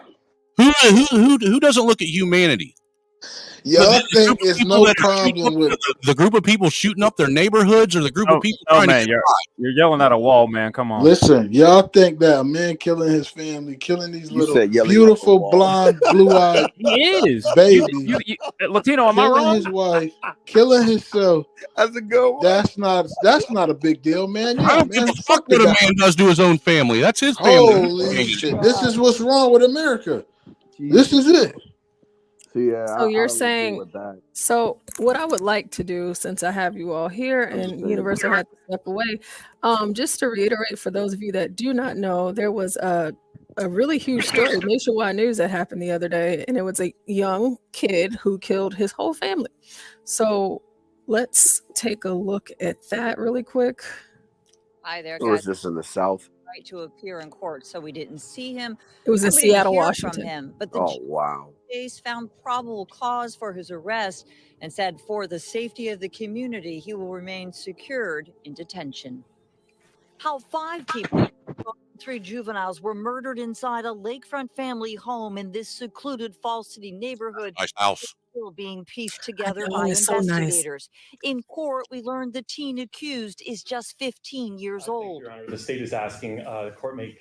Who doesn't look at humanity? Y'all think it's no problem with the group of people shooting up their neighborhoods, or the group of people trying man, to you're yelling at a wall, man. Come on. Listen, y'all think that a man killing his family, killing these You little said yelling at the beautiful wall. blonde, blue-eyed He is babies, Latino. Am I killing wrong? his wife, killing himself. That's a good one. That's not a big deal, man. I don't give a fuck what a man does to his own family. That's his family. Holy shit! This is what's wrong with America. This is it. Yeah. So you're saying, so what I would like to do, since I have you all here and Universal had to step away, just to reiterate for those of you that do not know, there was a really huge story, nationwide news that happened the other day, and it was a young kid who killed his whole family. So let's take a look at that really quick. Hi there, Or is guys. this in the South? Right to appear in court, so we didn't see him. It was in and we didn't Seattle, hear Washington. From him, but the Oh wow. police found probable cause for his arrest and said for the safety of the community, he will remain secured in detention. How 5 people, 3 juveniles, were murdered inside a lakefront family home in this secluded Falls City neighborhood. Nice house. Still being pieced together know, by it's so nice. investigators. In court, we learned the teen accused is just 15 years old. Your Honor, the state is asking the court make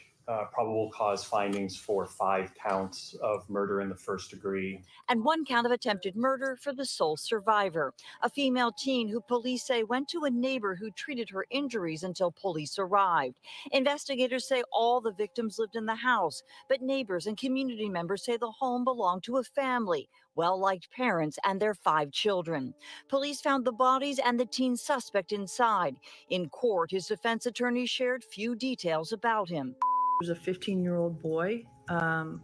probable cause findings for 5 counts of murder in the first degree. And 1 count of attempted murder for the sole survivor, a female teen who police say went to a neighbor who treated her injuries until police arrived. Investigators say all the victims lived in the house, but neighbors and community members say the home belonged to a family, well-liked parents and their 5 children. Police found the bodies and the teen suspect inside. In court, his defense attorney shared few details about him. There's a 15-year-old boy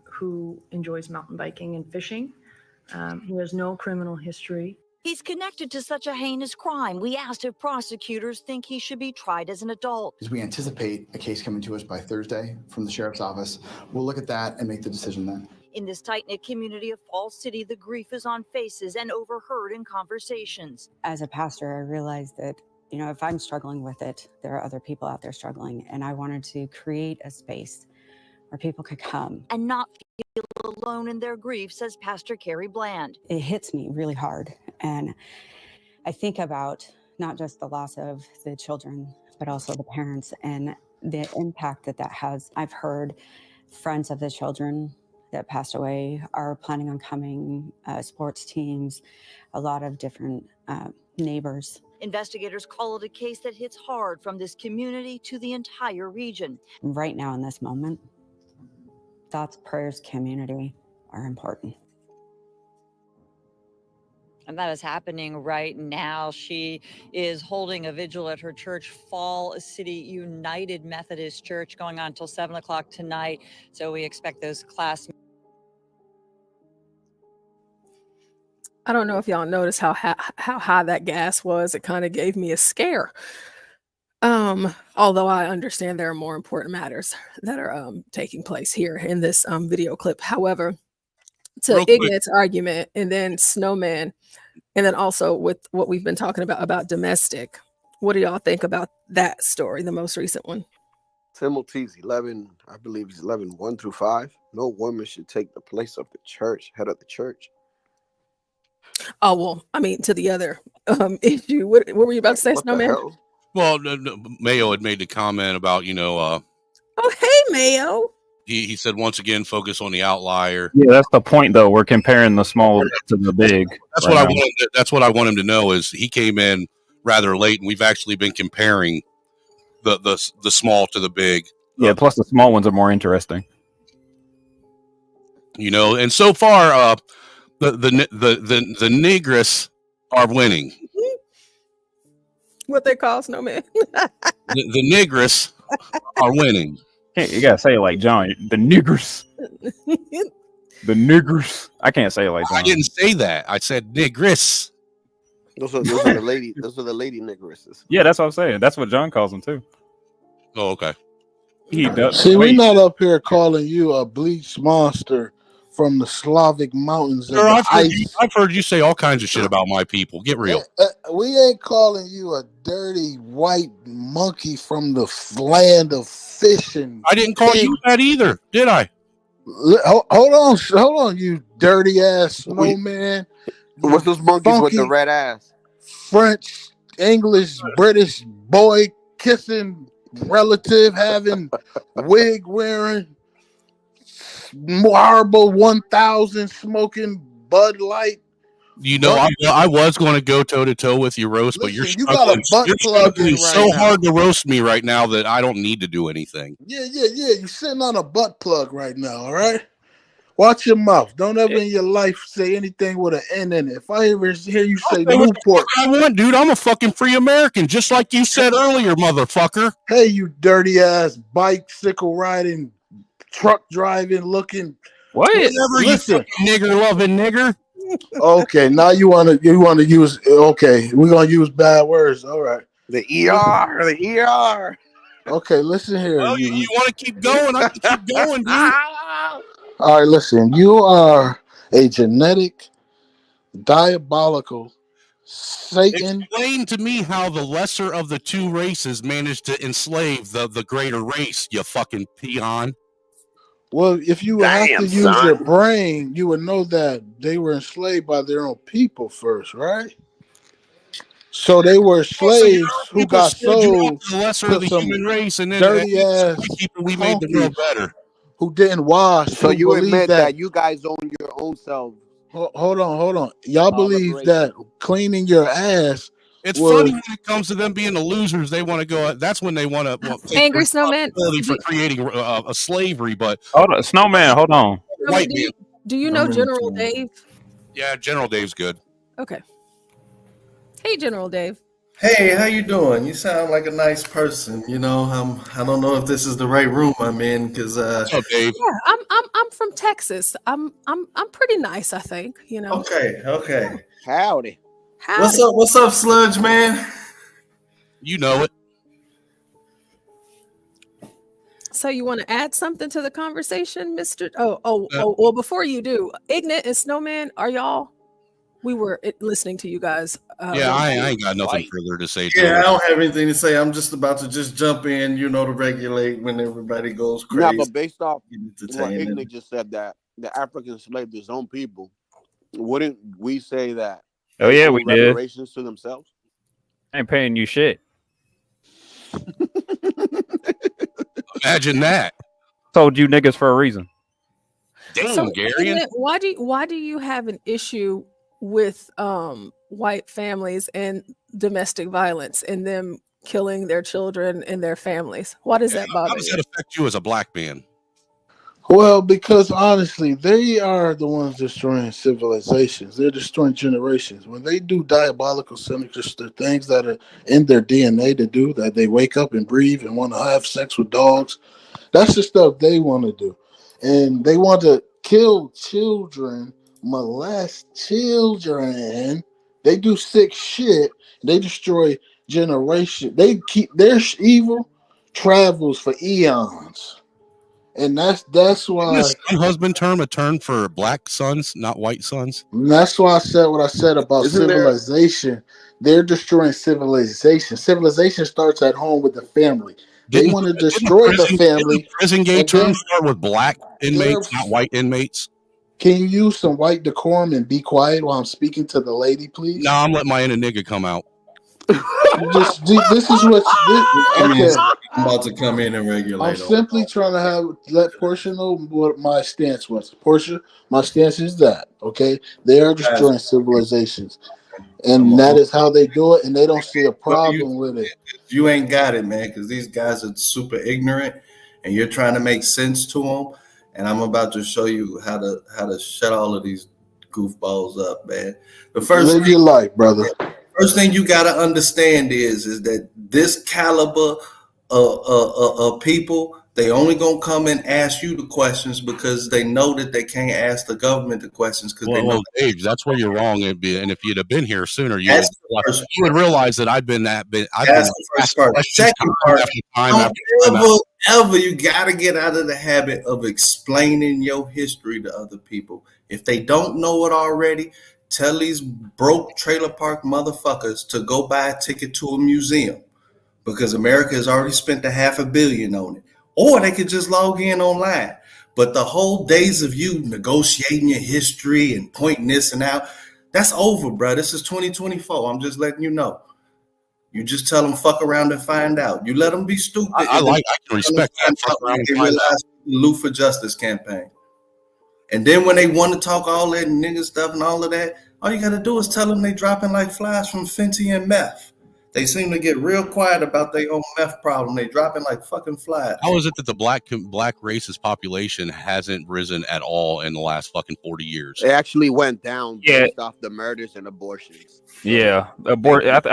who enjoys mountain biking and fishing. He has no criminal history. He's connected to such a heinous crime. We asked if prosecutors think he should be tried as an adult. As we anticipate a case coming to us by Thursday from the sheriff's office, we'll look at that and make the decision then. In this tight-knit community of Falls City, the grief is on faces and overheard in conversations. As a pastor, I realized that, if I'm struggling with it, there are other people out there struggling. And I wanted to create a space where people could come. And not feel alone in their grief, says Pastor Carrie Bland. It hits me really hard. And I think about not just the loss of the children, but also the parents and the impact that has. I've heard friends of the children that passed away are planning on coming, sports teams, a lot of different neighbors. Investigators call it a case that hits hard from this community to the entire region. Right now in this moment, thoughts, prayers, community are important. And that is happening right now. She is holding a vigil at her church, Fall City United Methodist Church, going on until 7 o'clock tonight. So we expect those class. I don't know if y'all noticed how high that gas was. It kind of gave me a scare. Although I understand there are more important matters that are taking place here in this video clip. However, to IGNIT's argument, and then SNOWMAN, and then also with what we've been talking about domestic, what do y'all think about that story, the most recent one? Timothy's 11, I believe he's 11, 1-5. No woman should take the place of the church, head of the church. Oh, well, I mean, to the other issue, what were you about to say, SNOWMAN? Well, Mayo had made the comment about, oh, hey, Mayo. He said, once again, focus on the outlier. Yeah, that's the point, though. We're comparing the small to the big. That's what I want. That's what I want him to know is he came in rather late, and we've actually been comparing the small to the big. Yeah, plus the small ones are more interesting. And so far, the Negress are winning. What they call SNOWMAN. the Negress are winning. You gotta say it like John. The Negress. The Negress. I can't say it like John. I didn't say that. I said Negress. Those are the lady. Those are the lady Negresses. Yeah, that's what I'm saying. That's what John calls them too. Oh, okay. He does. See, we're not up here calling you a bleach monster from the Slavic mountains. Sir, I've heard you say all kinds of shit about my people. Get real. We ain't calling you a dirty white monkey from the land of fishing. I didn't call you that either, did I? Hold on, you dirty ass snowman. What's those monkeys with the red ass? French, English, British boy kissing relative having wig wearing Marble 1000 smoking Bud Light. I was going to go toe to toe with you, roast, but you're struggling so hard to roast me right now that I don't need to do anything. Yeah. You're sitting on a butt plug right now. All right. Watch your mouth. Don't ever in your life say anything with an N in it. If I ever hear you say Newport, I want, dude. I'm a fucking free American, just like you said earlier, motherfucker. Hey, you dirty ass bicycle riding, truck driving, looking. What? Whatever, you fucking nigger loving nigger. Okay, now you want to use. Okay, we're gonna use bad words. All right. The ER. Okay, listen here. Well, you want to keep going? I can keep going, dude. All right, listen. You are a genetic, diabolical Satan. Explain to me how the lesser of the two races managed to enslave the greater race, you fucking peon. Well, if you would have to use your brain, you would know that they were enslaved by their own people first, right? So they were slaves who got sold the lesser of the human race, and then dirty ass people we made the world better. Who didn't wash. So you admit that you guys own your own self. Hold on. Y'all believe that cleaning your ass. It's funny when it comes to them being the losers. They want to go. That's when they want to Angry Snowman for creating a slavery. But hold on, Snowman, hold on. Do you know General Dave? Yeah, General Dave's good. Okay. Hey, General Dave. Hey, how you doing? You sound like a nice person. I don't know if this is the right room I'm in because. Dave. Yeah, I'm from Texas. I'm pretty nice, I think. Okay. Howdy. What's up, Sludge man? You know it. So you want to add something to the conversation, Mr. Well, before you do, IGNIT and SNOWMAN, are y'all? We were listening to you guys. I ain't got nothing further to say. Yeah, I don't have anything to say. I'm just about to jump in, to regulate when everybody goes crazy. Yeah, but based off what IGNIT just said, that the Africans enslaved his own people, wouldn't we say that? Oh yeah, we did. Reparations to themselves. I ain't paying you shit. Imagine that. Told you niggas for a reason. Damn, So, Gary. why do you have an issue with white families and domestic violence and them killing their children and their families? Why does that bother How does you? that affect you as a black man? Well, because honestly, they are the ones destroying civilizations. They're destroying generations. When they do diabolical, sinister things that are in their DNA to do, that they wake up and breathe and want to have sex with dogs, that's the stuff they want to do. And they want to kill children, molest children. They do sick shit. They destroy generation. They keep their evil travels for eons. And that's Isn't why this son husband term a term for black sons, not white sons? that's why I said what I said about Isn't there? civilization. They're destroying civilization. Civilization starts at home with the family. They Didn't want to didn't destroy the family, prison gay and term then start with black inmates, not white inmates? can you use some white decorum and be quiet while I'm speaking to the lady, please? No, I'm letting my inner nigga come out. This is what. Okay. I'm about to come in and I'm regulate. simply trying to let Portia know what my stance was. Portia, my stance is that, okay? They are destroying civilizations. And that is how they do it, and they don't see a problem with it. You ain't got it, man, because these guys are super ignorant, and you're trying to make sense to them. And I'm about to show you how to shut all of these goofballs up, man. The first Live your life, brother. First thing you got to understand is that this caliber of people, they only gonna come and ask you the questions because they know that they can't ask the government the questions because they know. Dave, that's where you're wrong. And if you'd have been here sooner, you would realize that I've been that. I've been the first part. Second part, ever you got to get out of the habit of explaining your history to other people. If they don't know it already, tell these broke trailer park motherfuckers to go buy a ticket to a museum because America has already spent $500 million on it. Or they could just log in online. But the whole days of you negotiating your history and pointing this and out, that's over, bro. This is 2024. I'm just letting you know. You just tell them fuck around and find out. You let them be stupid. I can respect that. Fuck around and find out. The Loot for Justice campaign. And then when they want to talk all that nigga stuff and all of that, all you got to do is tell them they dropping like flies from Fenty and meth. They seem to get real quiet about their own meth problem. They dropping like fucking flies. How is it that the black racist population hasn't risen at all in the last fucking 40 years? It actually went down based off the murders and abortions. Yeah, I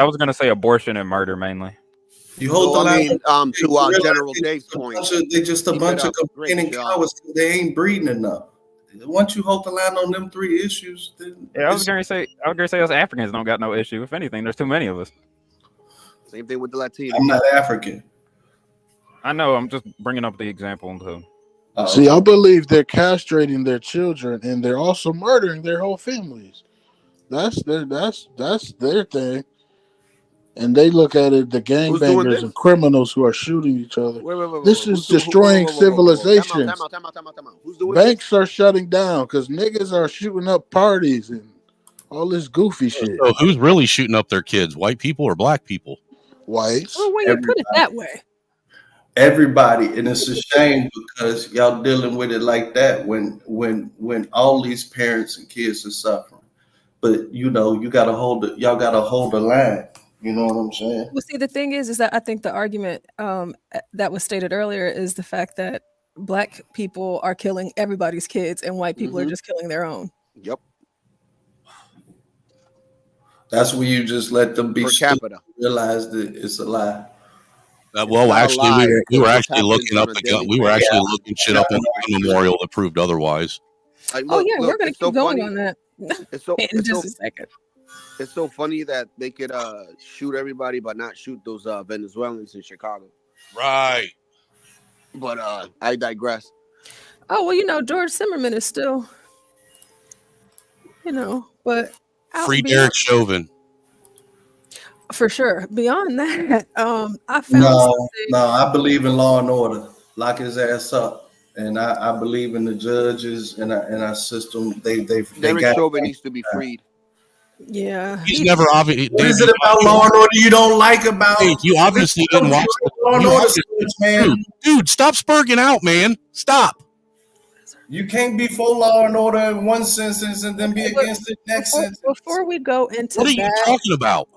was gonna say abortion and murder mainly. You hold the line. To General Dave's point, they're just a bunch of complaining cowards. They ain't breeding enough. Once you hold the line on them three issues, then I was gonna say us Africans don't got no issue. If anything, there's too many of us. Same thing with the Latinos. I'm not African. I know. I'm just bringing up the example. See, I believe they're castrating their children, and they're also murdering their whole families. That's their thing. And they look at it, the gangbangers and criminals who are shooting each other. This is destroying civilization. Banks are shutting down because niggas are shooting up parties and all this goofy shit. So who's really shooting up their kids? White people or black people? Whites. Well, when you put it that way. Everybody, and it's a shame because y'all dealing with it like that when all these parents and kids are suffering. But you know, y'all gotta hold the line. You know what I'm saying? Well, see, the thing is that I think the argument that was stated earlier is the fact that black people are killing everybody's kids and white people are just killing their own. Yep. That's where you just let them be stupid, realize that it's a lie. Well, actually, we were actually looking up the gun. We were actually looking shit up on the memorial that proved otherwise. We're going to keep going on that in just a second. It's so funny that they could shoot everybody but not shoot those Venezuelans in Chicago. Right. But I digress. Oh, well, you know, George Zimmerman is still, but free Derek Chauvin. For sure. Beyond that, I found no, I believe in law and order. Lock his ass up. And I believe in the judges and our system. Derek Chauvin needs to be freed. Yeah, he's never obviously. What is it about law and order you don't like about? Hey, you obviously didn't watch law and order, man. Dude, stop spurging out, man. Stop. You can't be for law and order in one sentence and then be against it next sentence. Before we go into what are you talking about?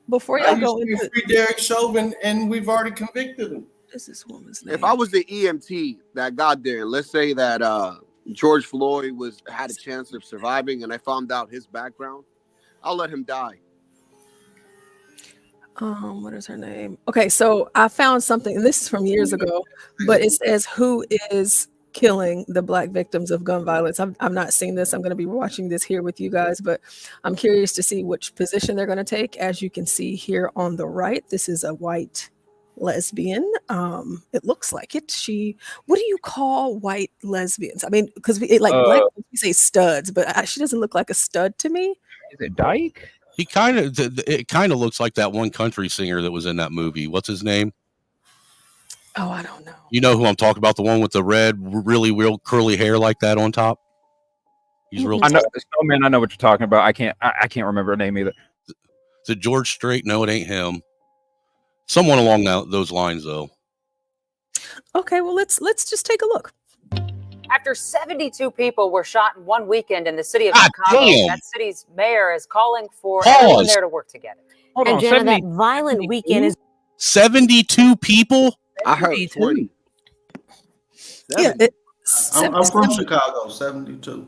Before y'all go into free Derek Chauvin, and we've already convicted him. is this woman's name? If I was the EMT that got there, and let's say that George Floyd had a chance of surviving, and I found out his background, I'll let him die. What is her name? Okay, so I found something, and this is from years ago, but it says who is killing the Black victims of gun violence. I've not seen this. I'm going to be watching this here with you guys, but I'm curious to see which position they're going to take. As you can see here on the right, this is a white lesbian. It looks like it. What do you call white lesbians? I mean, because black we say studs, but she doesn't look like a stud to me. Is it dyke? It kind of looks like that one country singer that was in that movie. What's his name? Oh, I don't know. You know who I'm talking about? The one with the red, really real curly hair like that on top. He's real. I know, SNOWMAN. I know what you're talking about. I can't remember her name either. Is it George Strait? No, it ain't him. Someone along those lines, though. Okay, well let's just take a look. After 72 people were shot in one weekend in the city of Chicago, that city's mayor is calling for everyone there to work together. And Jenna, that violent weekend is 72 people. I heard 20. Yeah, I'm from Chicago. 72.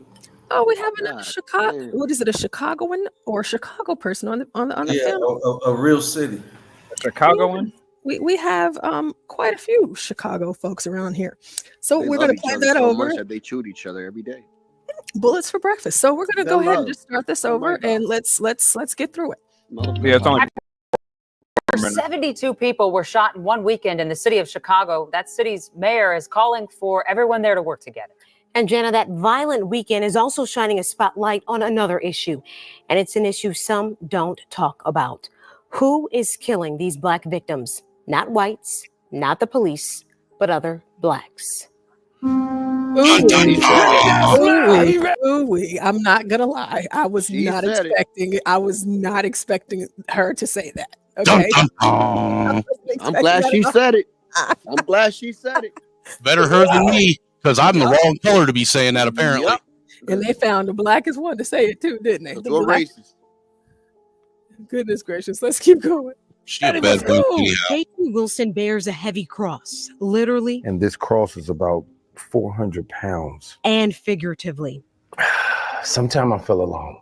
Oh, we have a Chicago. What is it? A Chicagoan or a Chicago person on the panel? A real city. A Chicagoan. We have quite a few Chicago folks around here, so They we're love going to each play other that so over. much that they chewed each other every day. Bullets for breakfast. So we're going to go ahead and love. just start this over, and let's get through it. Yeah, it's only. 72 people were shot in one weekend in the city of Chicago. That city's mayor is calling for everyone there to work together. And Jenna, that violent weekend is also shining a spotlight on another issue. And it's an issue some don't talk about. Who is killing these Black victims? Not whites, not the police, but other Blacks. I'm not gonna lie. I was not expecting her to say that. Okay. I'm glad she said it. I'm glad she said it. Better her than me, because I'm the wrong color to be saying that, apparently. And they found the Blackest one to say it too, didn't they? Go racist. Goodness gracious. Let's keep going. Katie Wilson bears a heavy cross, literally And this cross is about 400 pounds. and figuratively. Sometimes I feel alone.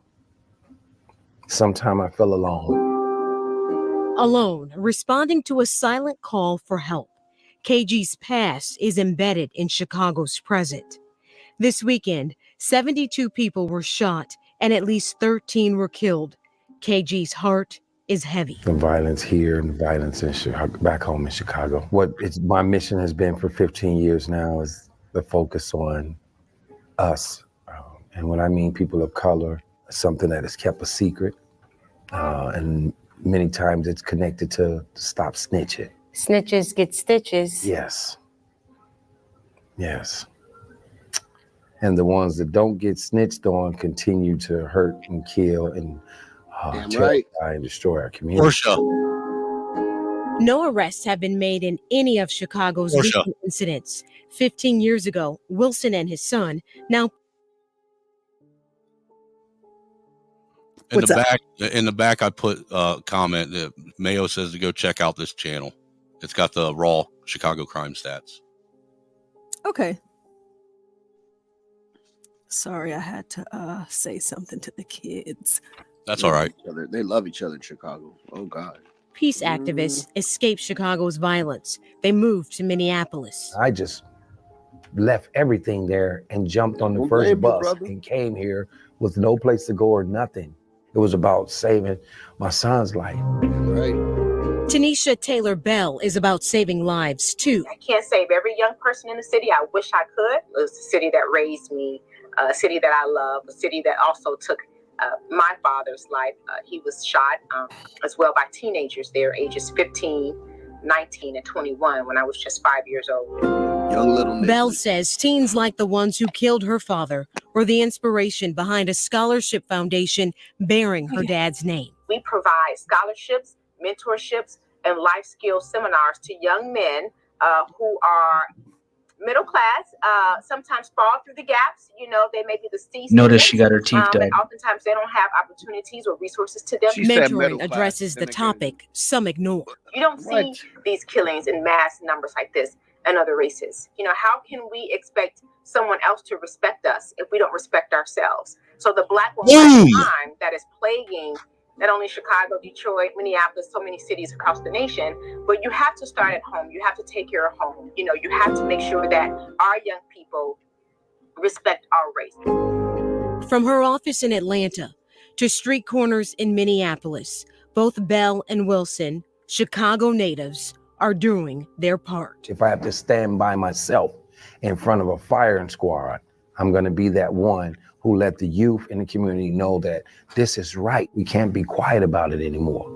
Alone, responding to a silent call for help. KG's past is embedded in Chicago's present. This weekend, 72 people were shot and at least 13 were killed. KG's heart is heavy. The violence here and the violence in Chicago, back home in Chicago. My mission has been for 15 years now is the focus on us. And when I mean people of color, something that is kept a secret. And many times it's connected to stop snitching. Snitches get stitches. Yes. And the ones that don't get snitched on continue to hurt and kill and terrify and destroy our community. No arrests have been made in any of Chicago's recent incidents. 15 years ago, Wilson and his son, now In the back, I put a comment that Mayo says to go check out this channel. It's got the raw Chicago crime stats. Okay. Sorry, I had to say something to the kids. That's all right. They love each other in Chicago. Oh, God. peace activists escaped Chicago's violence. They moved to Minneapolis. I just left everything there and jumped on the first bus and came here with no place to go or nothing. It was about saving my son's life. Right. Tanisha Taylor Bell is about saving lives too. I can't save every young person in the city. I wish I could. It was the city that raised me, a city that I love, a city that also took my father's life. He was shot as well by teenagers there, ages 15, 19, and 21 when I was just 5 years old. Young little Bell says teens like the ones who killed her father were the inspiration behind a scholarship foundation bearing her dad's name. We provide scholarships, mentorships, and life skill seminars to young men who are middle class, sometimes fall through the gaps. You know, they may be the C. Notice she got her teeth done. And oftentimes they don't have opportunities or resources to them. Mentoring addresses the topic some ignore. You don't see these killings in mass numbers like this in other races. You know, how can we expect someone else to respect us if we don't respect ourselves? So the black woman crime that is plaguing not only Chicago, Detroit, Minneapolis, so many cities across the nation, but you have to start at home. You have to take care of home. You know, you have to make sure that our young people respect our race. From her office in Atlanta to street corners in Minneapolis, both Bell and Wilson, Chicago natives, are doing their part. If I have to stand by myself in front of a firing squad, I'm going to be that one who let the youth in the community know that this is right. We can't be quiet about it anymore.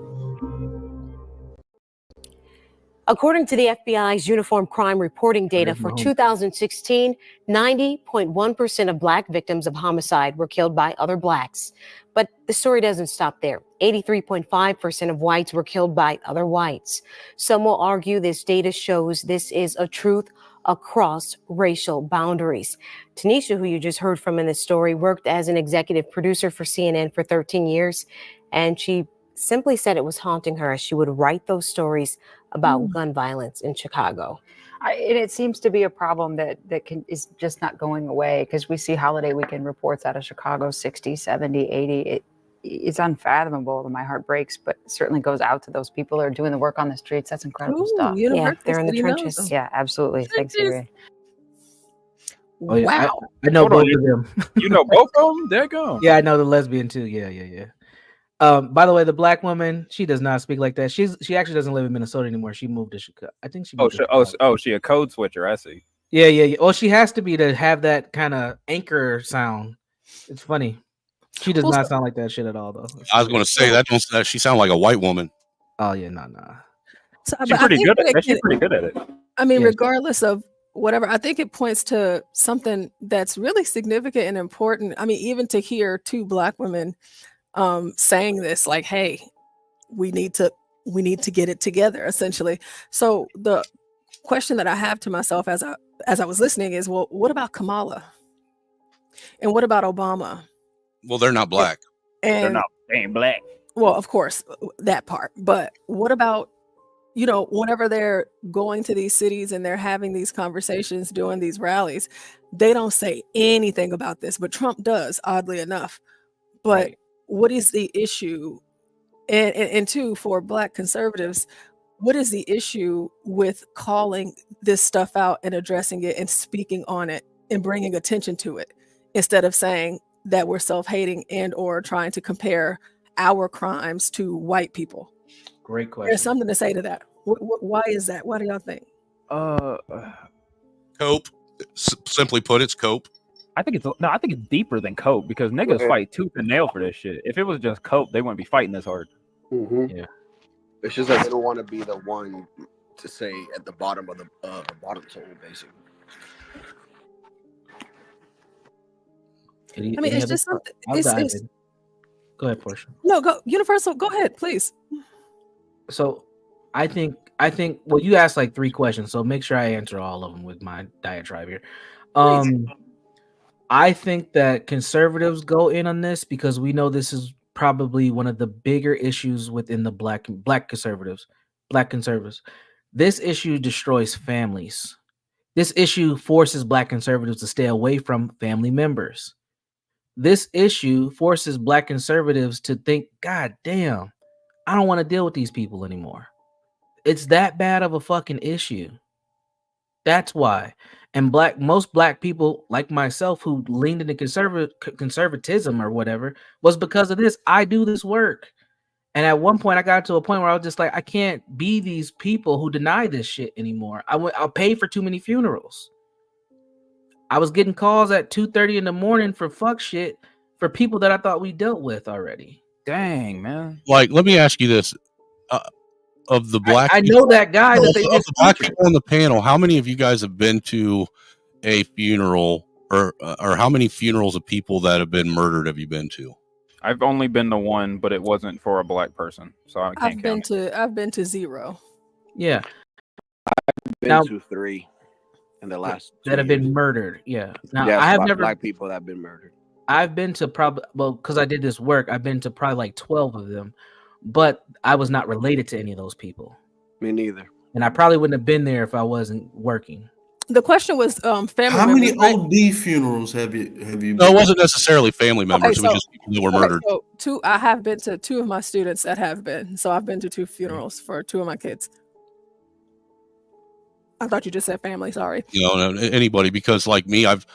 According to the FBI's uniform crime reporting data for 2016, 90.1% of Black victims of homicide were killed by other Blacks. But the story doesn't stop there. 83.5% of whites were killed by other whites. Some will argue this data shows this is a truth across racial boundaries. Tanisha, who you just heard from in this story, worked as an executive producer for CNN for 13 years, and she simply said it was haunting her as she would write those stories about gun violence in Chicago. And it seems to be a problem that is just not going away, because we see holiday weekend reports out of Chicago, 60, 70, 80. It's unfathomable, and my heart breaks, but it certainly goes out to those people who are doing the work on the streets. That's incredible stuff. Yeah, they're in the trenches. Knows. Yeah, absolutely. Thanks, Adrian. Oh, yeah, Wow. I know both of them. You know both of them? They're gone. Yeah, I know the lesbian too. Yeah. By the way, the black woman, she does not speak like that. She actually doesn't live in Minnesota anymore. She moved to Chicago. I think she moved she a code switcher. I see. Yeah. Well, she has to be to have that kind of anchor sound. It's funny. She does not sound like that shit at all, though. I was going to say that she sounds like a white woman. Oh yeah, no. So, She's pretty good at it. I mean, regardless of whatever, I think it points to something that's really significant and important. I mean, even to hear two Black women saying this, like, hey, we need to get it together, essentially. So the question that I have to myself as I was listening is, well, what about Kamala? And what about Obama? Well, they're not Black. And they ain't Black. Well, of course, that part. But what about, whenever they're going to these cities and they're having these conversations, doing these rallies, they don't say anything about this, but Trump does, oddly enough. But what is the issue? And two, for Black conservatives, what is the issue with calling this stuff out and addressing it and speaking on it and bringing attention to it, instead of saying that we're self-hating and or trying to compare our crimes to white people? Great question. There's something to say to that. Why is that? What do y'all think? Cope. Simply put, it's cope. I think it's deeper than cope, because niggas fight tooth and nail for this shit. If it was just cope, they wouldn't be fighting this hard. Mm-hmm. Yeah. It's just that they don't want to be the one to say at the bottom of the bottom tool, basically. I mean, it's just something. Go ahead, Portia. No, go Universal. Go ahead, please. So, I think. Well, you asked like 3 questions, so make sure I answer all of them with my diatribe here. I think that conservatives go in on this because we know this is probably one of the bigger issues within the black conservatives. This issue destroys families. This issue forces Black conservatives to stay away from family members. This issue forces Black conservatives to think, God damn, I don't want to deal with these people anymore. It's that bad of a fucking issue. That's why. And most Black people like myself who leaned into conservatism or whatever was because of this. I do this work. And at one point I got to a point where I was just like, I can't be these people who deny this shit anymore. I'll pay for too many funerals. I was getting calls at 2:30 in the morning for fuck shit for people that I thought we dealt with already. Dang, man. Like, let me ask you this. Of the Black I know that guy that they just the Black people on the panel, how many of you guys have been to a funeral or how many funerals of people that have been murdered have you been to? I've only been to one, but it wasn't for a Black person, so I can't count. I've been to 0. Yeah. I've been to 3. in the last that have been murdered. Yeah. Now yes, I have never black people that have been murdered. I've been to probably because I did this work. I've been to probably like 12 of them, but I was not related to any of those people. Me neither. And I probably wouldn't have been there if I wasn't working. The question was family. How many members, right? OD funerals have you? No, it wasn't necessarily family members. Okay, it was just people that were murdered. So I have been to 2 of my students that have been. So I've been to 2 funerals for 2 of my kids. I thought you just said family. Sorry. Anybody, because like me, I've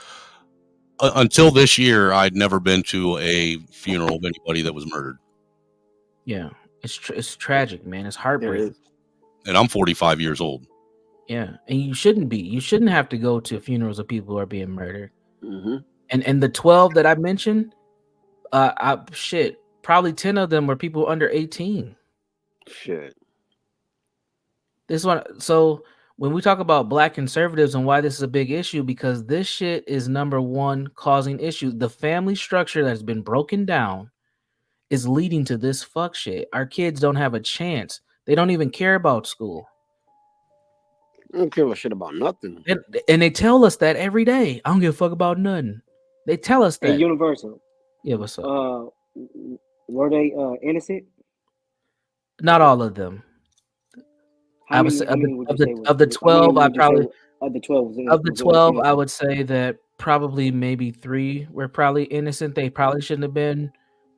until this year, I'd never been to a funeral of anybody that was murdered. Yeah, it's tragic, man. It's heartbreaking. And I'm 45 years old. Yeah, and you shouldn't be. You shouldn't have to go to funerals of people who are being murdered. Mm-hmm. And the 12 that I mentioned, probably 10 of them were people under 18. Shit. This one. So when we talk about black conservatives and why this is a big issue, because this shit is number one causing issues. The family structure that's been broken down is leading to this fuck shit. Our kids don't have a chance. They don't even care about school. I don't give a shit about nothing. And they tell us that every day. I don't give a fuck about nothing. They tell us that. Hey, Universal. Yeah, what's up? Were they innocent? Not all of them. I would say of the 12, I probably of the 12 of the 12, I would say that probably maybe 3 were probably innocent. They probably shouldn't have been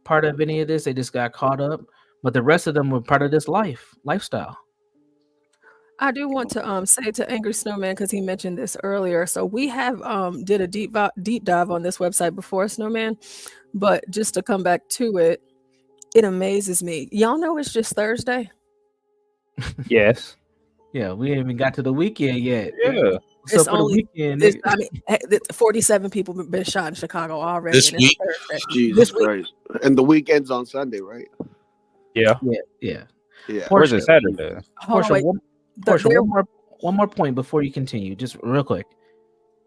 part of any of this. They just got caught up. But the rest of them were part of this lifestyle. I do want to say to Angry Snowman, because he mentioned this earlier. So we have did a deep dive on this website before, Snowman. But just to come back to it, it amazes me. Y'all know it's just Thursday. Yes. Yeah, we ain't even got to the weekend yet. Yeah. So for the weekend, 47 people have been shot in Chicago already. This week? Jesus Christ. And the weekend's on Sunday, right? Yeah. Yeah. Where's it Saturday? Portia, one more point before you continue, just real quick.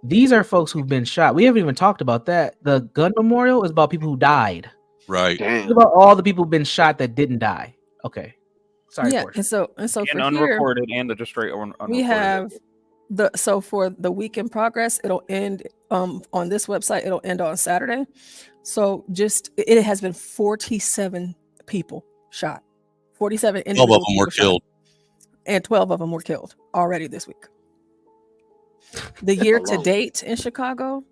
These are folks who've been shot. We haven't even talked about that. The gun memorial is about people who died. Right. It's about all the people who've been shot that didn't die. Okay. Sorry. Yeah, Portia. and so for unreported and the just straight unreported. we have for the week in progress, it'll end on this website. It'll end on Saturday. So it has been 47 people shot. 47 12 of them were killed. And 12 of them were killed already this week. The year to date in Chicago,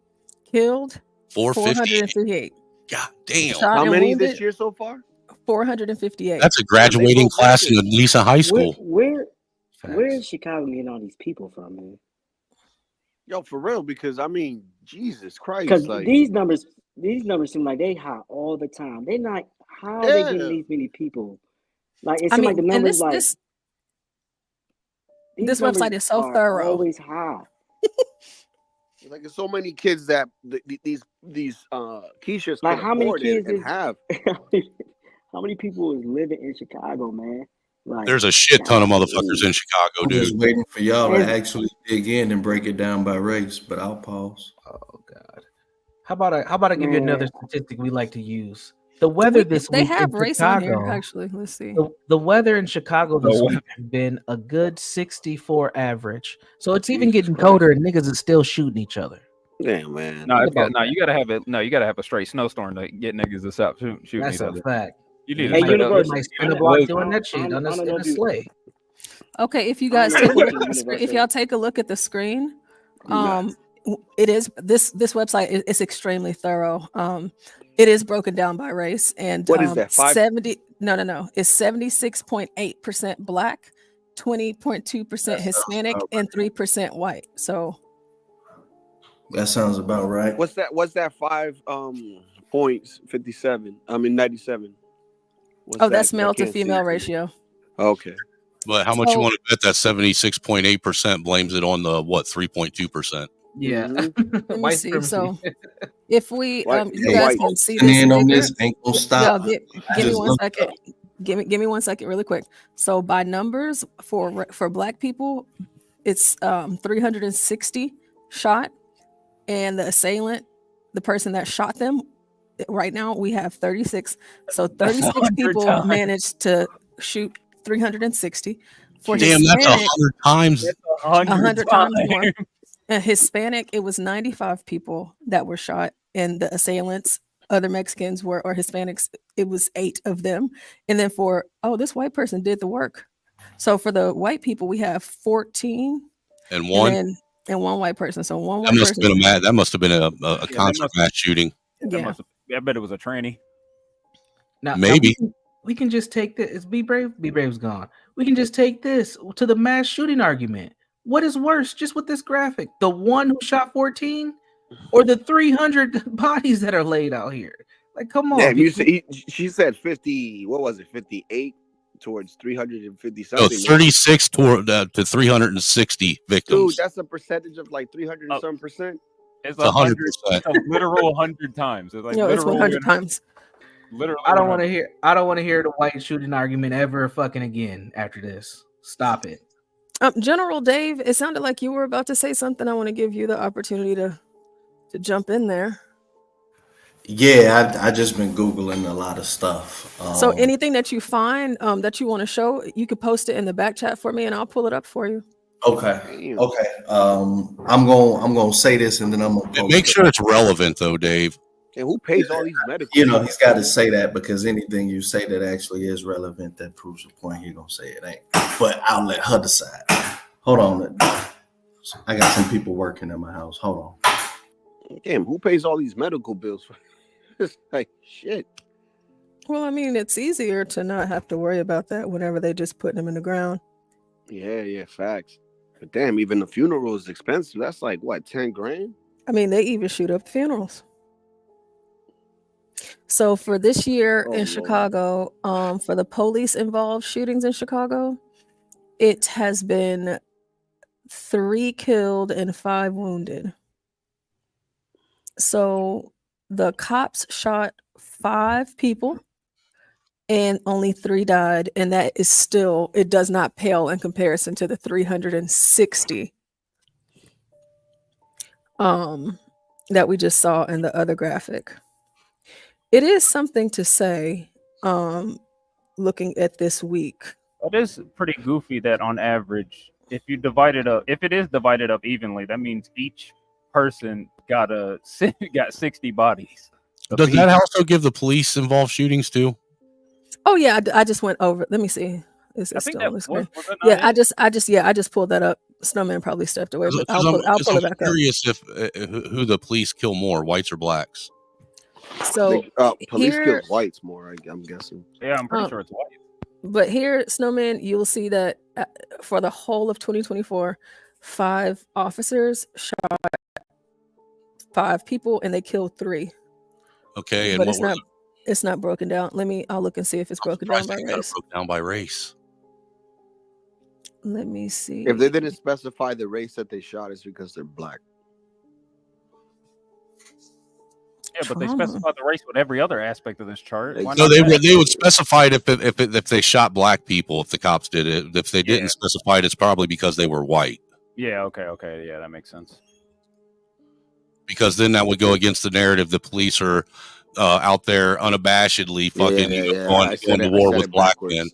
killed 458. God damn. How many this year so far? 458. That's a graduating class in Lisa High School. Where is Chicago getting all these people from, man? Yo, for real, because I mean, Jesus Christ. Because like, these numbers seem like they high all the time. They're not. How are they getting these many people? Like it seems like the numbers this website is so thorough. Always high. Like there's so many kids that these Keishas like how many kids have. How many people is living in Chicago, man? Like, there's a shit ton of motherfuckers in Chicago, I'm dude. just waiting for y'all to actually dig in and break it down by race, but I'll pause. Oh God. How about I give you another statistic we like to use? The weather this week. They have race Chicago, on here, actually. Let's see. The weather in Chicago this week has been a good 64 average. So it's even getting colder and niggas is still shooting each other. Damn, man. You gotta have it. No, you gotta have a straight snowstorm to get niggas to stop shooting That's each a other. fact. You need to spin a block doing that shit on a sleigh. Okay, if you guys if y'all take a look at the screen, it is this website is extremely thorough. It is broken down by race, and what is that? 70? No. It's 76.8% Black, 20.2% Hispanic, and 3% white. So that sounds about right. What's that? 5 points 57. I mean 97. That's male to female ratio. Okay. But how much you want to bet that 76.8% blames it on the 3.2%? Yeah. Let me see. So if we you guys can see this, on this ain't gonna stop. Give me 1 second. Give me 1 second really quick. So by numbers for Black people, it's 360 shot, and the assailant, the person that shot them, right now we have 36. So 36 people managed to shoot 360. Damn, that's 100 times. 100 times more. A Hispanic, it was 95 people that were shot, and the assailants, other Mexicans or Hispanics, it was 8 of them. And then this white person did the work. So for the white people, we have 14 and one white person. So one that white must person. that must have been a concert mass shooting. Yeah. I bet it was a tranny. Now, maybe we can just take this. Be Brave. Be Brave's gone. We can just take this to the mass shooting argument. What is worse, just with this graphic? The one who shot 14 or the 300 bodies that are laid out here? Like, come on. Yeah, she said 50, what was it, 58 towards 350 something? No, 36 to 360 victims. Dude, that's a percentage of like 300 and some percent. It's 100%. It's a literal 100 times. It's like it's 100 times. Literally, I don't want to hear. I don't want to hear the white shooting argument ever fucking again after this. Stop it. General Dave, it sounded like you were about to say something. I want to give you the opportunity to jump in there. Yeah, I just been Googling a lot of stuff. So anything that you find that you want to show, you could post it in the back chat for me, and I'll pull it up for you. Okay. I'm gonna say this, and then I'm gonna make sure it's relevant, though, Dave. And who pays all these medical? He's got to say that, because anything you say that actually is relevant, that proves a point. He gonna say it ain't. But I'll let her decide. Hold on. I got some people working in my house. Hold on. Damn, who pays all these medical bills? It's like shit. Well, I mean, it's easier to not have to worry about that whenever they just put them in the ground. Yeah, facts. But damn, even the funeral is expensive. That's like what, 10 grand? I mean, they even shoot up funerals. So for this year in Chicago, for the police involved shootings in Chicago, it has been 3 killed and 5 wounded. So the cops shot 5 people and only 3 died. And that is still, it does not pale in comparison to the 360 that we just saw in the other graphic. It is something to say, looking at this week. It is pretty goofy that on average, if it is divided up evenly, that means each person got 60 bodies. Does that also give the police involved shootings too? Oh yeah, I just went over. Let me see. Is it still on the screen? Yeah, I just pulled that up. Snowman probably stepped away, but I'll pull it back up. I'm curious if who the police kill more, whites or blacks. So police kill whites more, I'm guessing. Yeah, I'm pretty sure it's white. But here, Snowman, you'll see that for the whole of 2024, 5 officers shot 5 people and they killed 3. Okay, but it's not broken down. I'll look and see if it's broken down by race. Broke down by race. Let me see. If they didn't specify the race that they shot, it's because they're black. Yeah, but they specified the race with every other aspect of this chart. No, they would specify it if they shot black people. If the cops did it, if they didn't specify it, it's probably because they were white. Yeah. Okay. Yeah, that makes sense. Because then that would go against the narrative. The police are out there unabashedly fucking going to war with black men.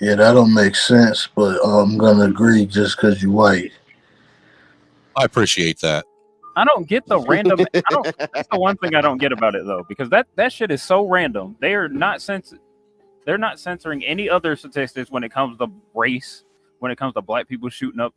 Yeah, that don't make sense, but I'm gonna agree just because you're white. I appreciate that. I don't get the random. That's the one thing I don't get about it though, because that shit is so random. They're not censoring any other statistics when it comes to race, when it comes to black people shooting up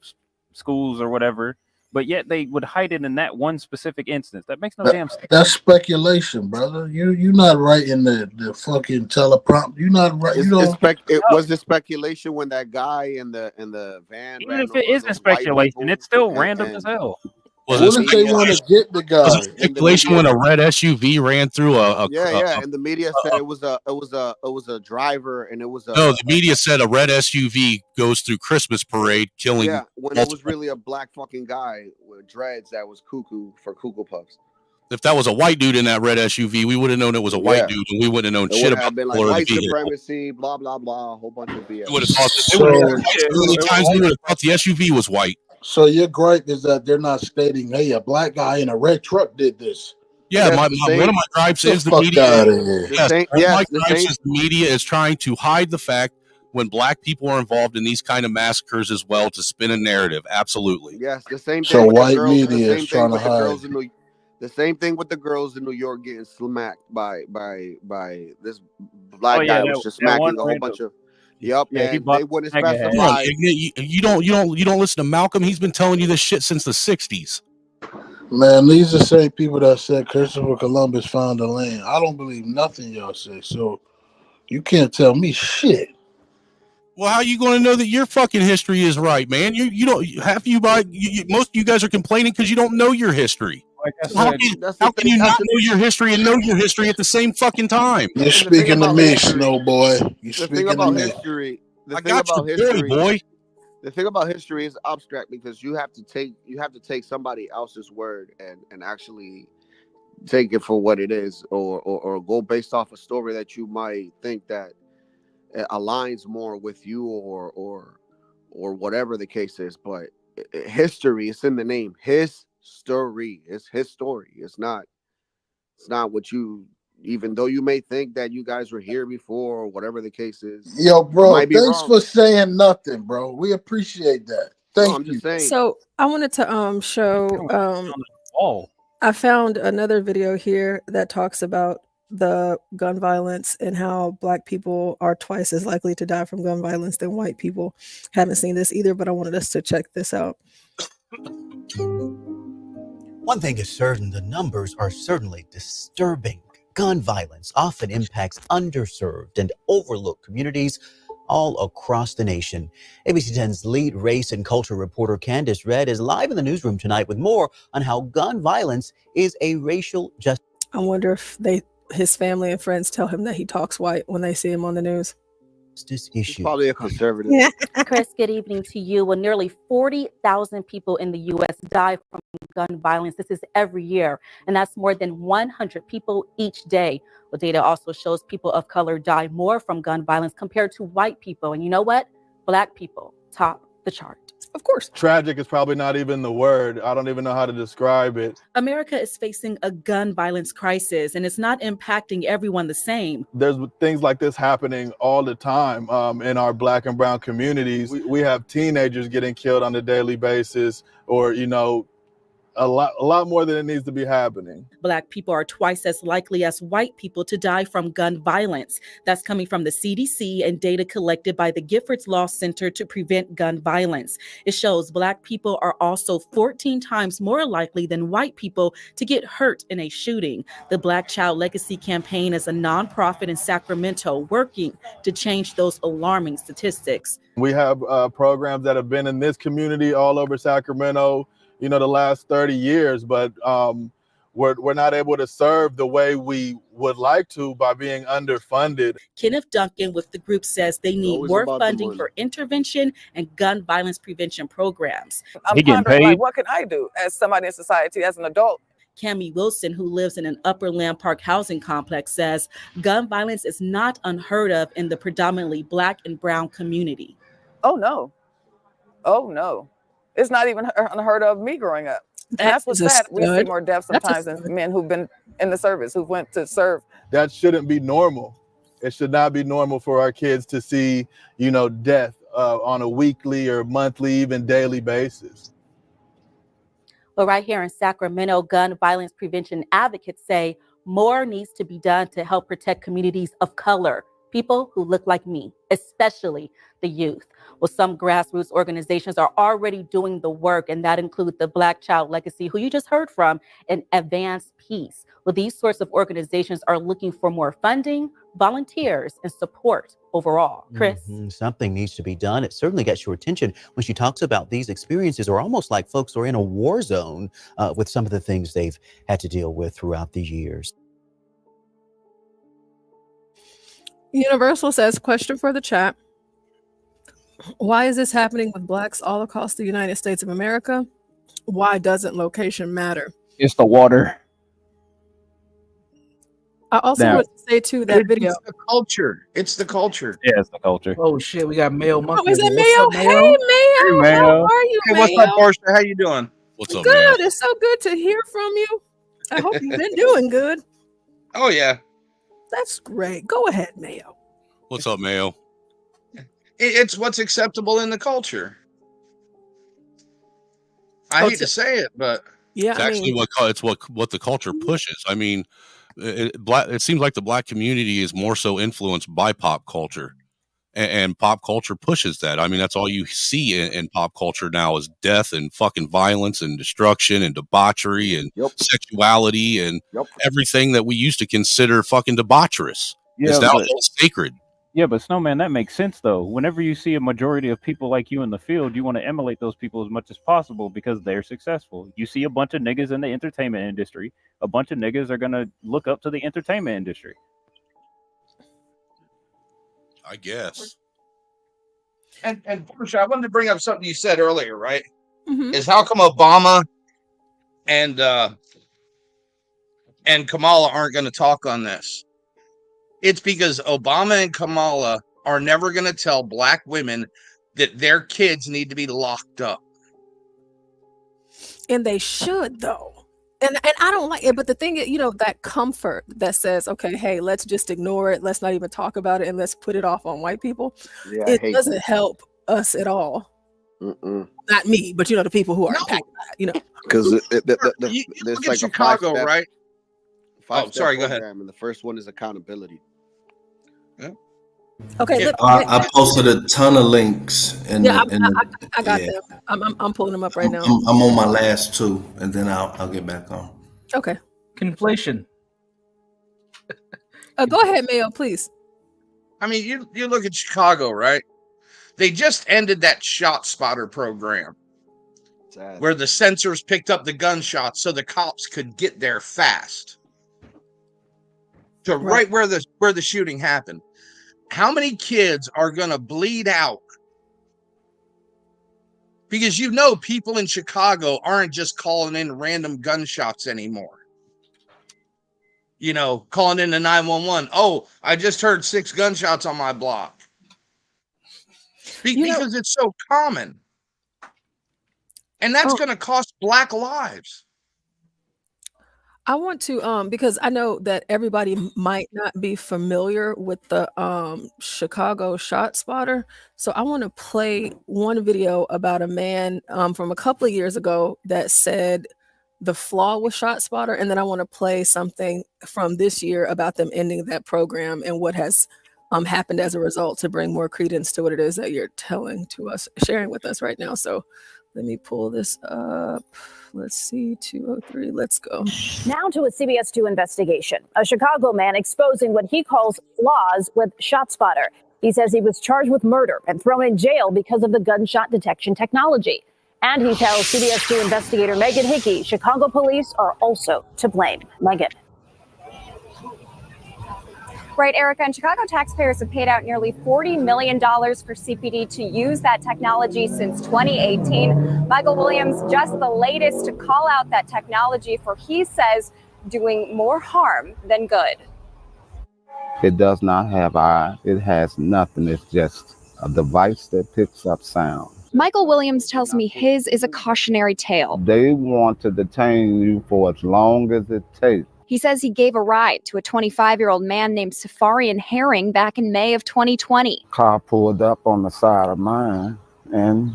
schools or whatever. But yet they would hide it in that one specific instance. That makes no damn sense. That's speculation, brother. You're not writing the fucking teleprompt. You're not right. It was the speculation when that guy in the van. Even if it isn't speculation, it's still random as hell. What if they want to get the guy? Was it speculation when a red SUV ran through a and the media said it was a driver, and it was no. The media said a red SUV goes through Christmas parade killing. Yeah, when it was really a black fucking guy with dreads that was cuckoo for Cuckoo Puffs. If that was a white dude in that red SUV, we would have known it was a white dude, and we wouldn't have known shit about the color of the vehicle. Supremacy, blah blah blah, a whole bunch of BS. We would have thought the SUV was white. So your gripe is that they're not stating, "Hey, a black guy in a red truck did this." Yeah, one of my gripes is the media. Yes, my gripes is the media is trying to hide the fact when black people are involved in these kind of massacres as well to spin a narrative. Absolutely. Yes, the same thing. So with white the girls, media the is same trying thing to with the hide. girls in the same thing with the girls in New York getting smacked by this black guy was just smacking a whole bunch of. Yep, Yeah, and they wouldn't Come on, specify. you don't listen to Malcolm. He's been telling you this shit since the 60s. Man, these are the same people that said Christopher Columbus found the land. I don't believe nothing y'all say, so you can't tell me shit. Well, how are you going to know that your fucking history is right, man? You don't most of you guys are complaining because you don't know your history. Like I How said, can you not know your history and know your history at the same fucking time? You're speaking to me, Snow Boy. You're speaking to me. The I thing got about your history, boy. The thing about history is abstract because you have to take somebody else's word and actually take it for what it is, or go based off a story that you might think that aligns more with you or whatever the case is. But history, it's in the name. History. It's his story. It's not what you. Even though you may think that you guys were here before or whatever the case is. Yo, bro, thanks wrong. for saying nothing, bro. We appreciate that. Thank you. Just saying. So I wanted to show I found another video here that talks about the gun violence and how black people are twice as likely to die from gun violence than white people. Haven't seen this either, but I wanted us to check this out. One thing is certain, the numbers are certainly disturbing. Gun violence often impacts underserved and overlooked communities all across the nation. ABC 10's lead race and culture reporter Candace Redd is live in the newsroom tonight with more on how gun violence is a racial justice. I wonder if his family and friends tell him that he talks white when they see him on the news. Issue. Probably a conservative. Chris, good evening to you. Well, nearly 40,000 people in the U.S. die from gun violence. This is every year, and that's more than 100 people each day. Well, data also shows people of color die more from gun violence compared to white people. And you know what? Black people top the chart. Of course. Tragic is probably not even the word. I don't even know how to describe it. America is facing a gun violence crisis, and it's not impacting everyone the same. There's things like this happening all the time in our black and brown communities. We have teenagers getting killed on a daily basis, or, a lot more than it needs to be happening. Black people are twice as likely as white people to die from gun violence. That's coming from the CDC and data collected by the Giffords Law Center to Prevent Gun Violence. It shows Black people are also 14 times more likely than white people to get hurt in a shooting. The Black Child Legacy Campaign is a nonprofit in Sacramento working to change those alarming statistics. We have programs that have been in this community all over Sacramento, the last 30 years, but we're not able to serve the way we would like to by being underfunded. Kenneth Duncan with the group says they need more funding for intervention and gun violence prevention programs. I'm pondering, like, what can I do as somebody in society, as an adult? Cammie Wilson, who lives in an Upper Land Park housing complex, says gun violence is not unheard of in the predominantly Black and brown community. Oh, no. It's not even unheard of me growing up. And that's what's sad. We see more deaths sometimes in men who've been in the service, who went to serve. That shouldn't be normal. It should not be normal for our kids to see, death on a weekly or monthly, even daily basis. Well, right here in Sacramento, gun violence prevention advocates say more needs to be done to help protect communities of color, people who look like me, especially the youth. Well, some grassroots organizations are already doing the work, and that include the Black Child Legacy, who you just heard from, and Advance Peace. Well, these sorts of organizations are looking for more funding, volunteers, and support overall. Chris? Something needs to be done. It certainly gets your attention when she talks about these experiences are almost like folks are in a war zone with some of the things they've had to deal with throughout the years. Universal says, question for the chat. Why is this happening with Blacks all across the United States of America? Why doesn't location matter? It's the water. I also want to say too that video. It's the culture. It's the culture. Yeah, it's the culture. Oh shit, we got Mayo Monkey. Oh, is it Mayo? Hey, Mayo. Hey, Mayo. How are you, Hey, Mayo? what's up, Portia? How you doing? What's up, Good. Mayo? It's so good to hear from you. I hope you've been doing good. Oh yeah. That's great. Go ahead, Mayo. What's up, Mayo? It's what's acceptable in the culture. I hate to say it, but yeah, it's actually what the culture pushes. I mean, it seems like the black community is more so influenced by pop culture, and pop culture pushes that. I mean, that's all you see in pop culture now is death and fucking violence and destruction and debauchery and sexuality and everything that we used to consider fucking debaucherous is now all sacred. Yeah, but Snowman, that makes sense though. Whenever you see a majority of people like you in the field, you want to emulate those people as much as possible because they're successful. You see a bunch of niggas in the entertainment industry, a bunch of niggas are going to look up to the entertainment industry. I guess. And Portia, I wanted to bring up something you said earlier, right? Is how come Obama and Kamala aren't going to talk on this? It's because Obama and Kamala are never going to tell black women that their kids need to be locked up. And they should, though. And I don't like it. But the thing is, that comfort that says, okay, hey, let's just ignore it. Let's not even talk about it. And let's put it off on white people. Yeah, it doesn't help us at all. Not me, but, the people who are impacted by it, Because look at Chicago, right? Sorry, go ahead. And the first one is accountability. Yeah. Okay. I posted a ton of links. I got them. I'm pulling them up right now. I'm on my last two, and then I'll get back on. Okay. Conflation. Go ahead, Mayo, please. I mean, you look at Chicago, right? They just ended that ShotSpotter program where the sensors picked up the gunshots so the cops could get there fast to right where the shooting happened. How many kids are going to bleed out? Because people in Chicago aren't just calling in random gunshots anymore. Calling in the 911. Oh, I just heard 6 gunshots on my block. Because it's so common. And that's going to cost black lives. I want to because I know that everybody might not be familiar with the Chicago ShotSpotter. So I want to play one video about a man from a couple of years ago that said the flaw with ShotSpotter, and then I want to play something from this year about them ending that program and what has happened as a result to bring more credence to what it is that you're telling to us, sharing with us right now. So let me pull this up. Let's see, 203. Let's go. Now to a CBS 2 investigation. A Chicago man exposing what he calls flaws with ShotSpotter. He says he was charged with murder and thrown in jail because of the gunshot detection technology. And he tells CBS 2 investigator Megan Hickey Chicago police are also to blame. Megan. Right, Erica, and Chicago taxpayers have paid out nearly $40 million for CPD to use that technology since 2018. Michael Williams, just the latest to call out that technology for, he says, doing more harm than good. It does not have eyes. It has nothing. It's just a device that picks up sound. Michael Williams tells me his is a cautionary tale. They want to detain you for as long as it takes. He says he gave a ride to a 25-year-old man named Safarian Herring back in May of 2020. Car pulled up on the side of mine and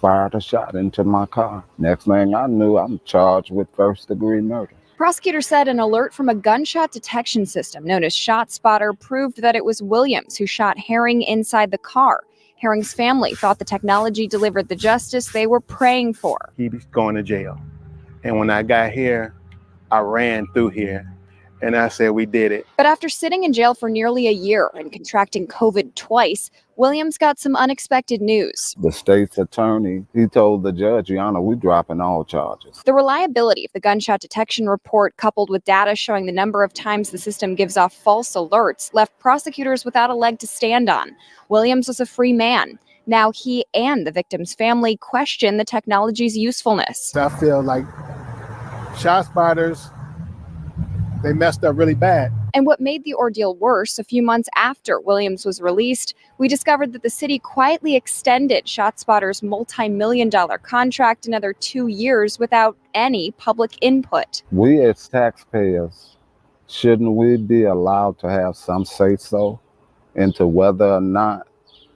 fired a shot into my car. Next thing I knew, I'm charged with first-degree murder. Prosecutors said an alert from a gunshot detection system known as ShotSpotter proved that it was Williams who shot Herring inside the car. Herring's family thought the technology delivered the justice they were praying for. He was going to jail. And when I got here, I ran through here and I said, we did it. But after sitting in jail for nearly a year and contracting COVID twice, Williams got some unexpected news. The state's attorney, he told the judge, Your Honor, we're dropping all charges. The reliability of the gunshot detection report, coupled with data showing the number of times the system gives off false alerts, left prosecutors without a leg to stand on. Williams was a free man. Now he and the victim's family question the technology's usefulness. I feel like ShotSpotters, they messed up really bad. And what made the ordeal worse, a few months after Williams was released, we discovered that the city quietly extended ShotSpotter's multi-million-dollar contract another 2 years without any public input. We as taxpayers, shouldn't we be allowed to have some say-so into whether or not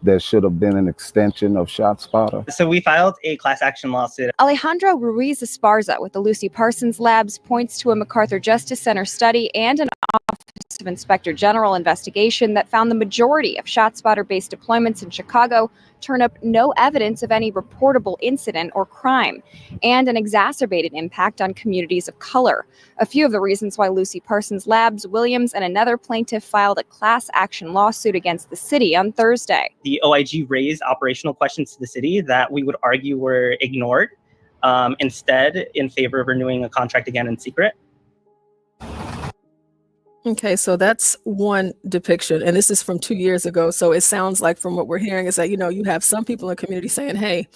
there should have been an extension of ShotSpotter? So we filed a class action lawsuit. Alejandro Ruiz Esparza with the Lucy Parsons Labs points to a MacArthur Justice Center study and an Office of Inspector General investigation that found the majority of ShotSpotter-based deployments in Chicago turn up no evidence of any reportable incident or crime, and an exacerbated impact on communities of color. A few of the reasons why Lucy Parsons Labs, Williams, and another plaintiff filed a class action lawsuit against the city on Thursday. The OIG raised operational questions to the city that we would argue were ignored, instead in favor of renewing a contract again in secret. Okay, so that's one depiction, and this is from 2 years ago. So it sounds like, from what we're hearing, is that you have some people in the community saying, "Hey,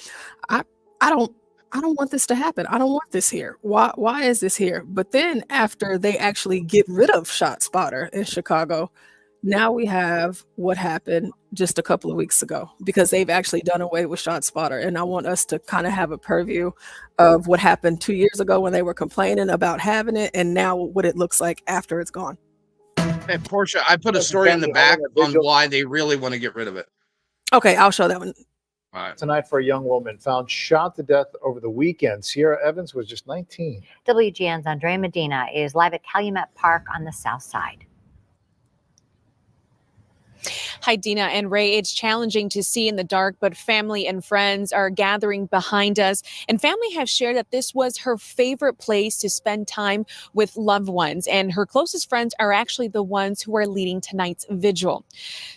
I don't want this to happen. I don't want this here. Why is this here?" But then after they actually get rid of ShotSpotter in Chicago, now we have what happened just a couple of weeks ago, because they've actually done away with ShotSpotter. And I want us to kind of have a purview of what happened 2 years ago when they were complaining about having it, and now what it looks like after it's gone. Hey, Portia, I put a story in the back on why they really want to get rid of it. Okay, I'll show that one. All right. Tonight for a young woman found shot to death over the weekend. Sierra Evans was just 19. WGN's Andrea Medina is live at Calumet Park on the south side. Hi, Dina and Ray. It's challenging to see in the dark, but family and friends are gathering behind us. And family have shared that this was her favorite place to spend time with loved ones. And her closest friends are actually the ones who are leading tonight's vigil.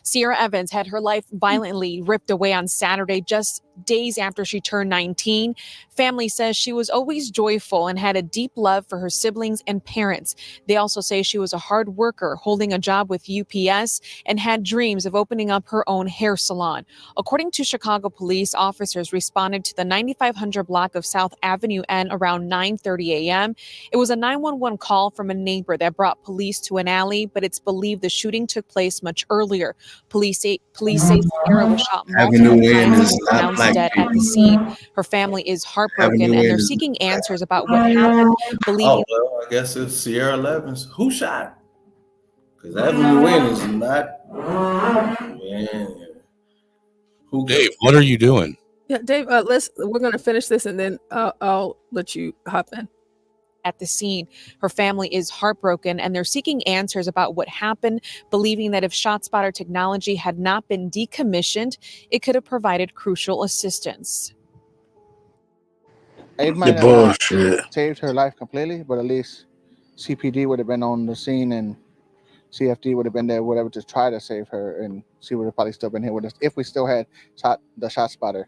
Sierra Evans had her life violently ripped away on Saturday, just days after she turned 19. Family says she was always joyful and had a deep love for her siblings and parents. They also say she was a hard worker, holding a job with UPS, and had dreams of opening up her own hair salon. According to Chicago police, officers responded to the 9500 block of South Avenue N around 9:30 a.m. It was a 911 call from a neighbor that brought police to an alley, but it's believed the shooting took place much earlier. Police say Sierra was shot multiple times and pronounced dead at the scene. Her family is heartbroken and they're seeking answers about what happened. Oh, well, I guess it's Sierra Evans. Who shot? Because Avenue Win is not. Man. Dave, what are you doing? Yeah, Dave, we're going to finish this and then I'll let you hop in. At the scene, her family is heartbroken and they're seeking answers about what happened, believing that if ShotSpotter technology had not been decommissioned, it could have provided crucial assistance. It might have saved her life completely, but at least CPD would have been on the scene and CFD would have been there, whatever, to try to save her, and she would have probably still been here with us if we still had the ShotSpotter.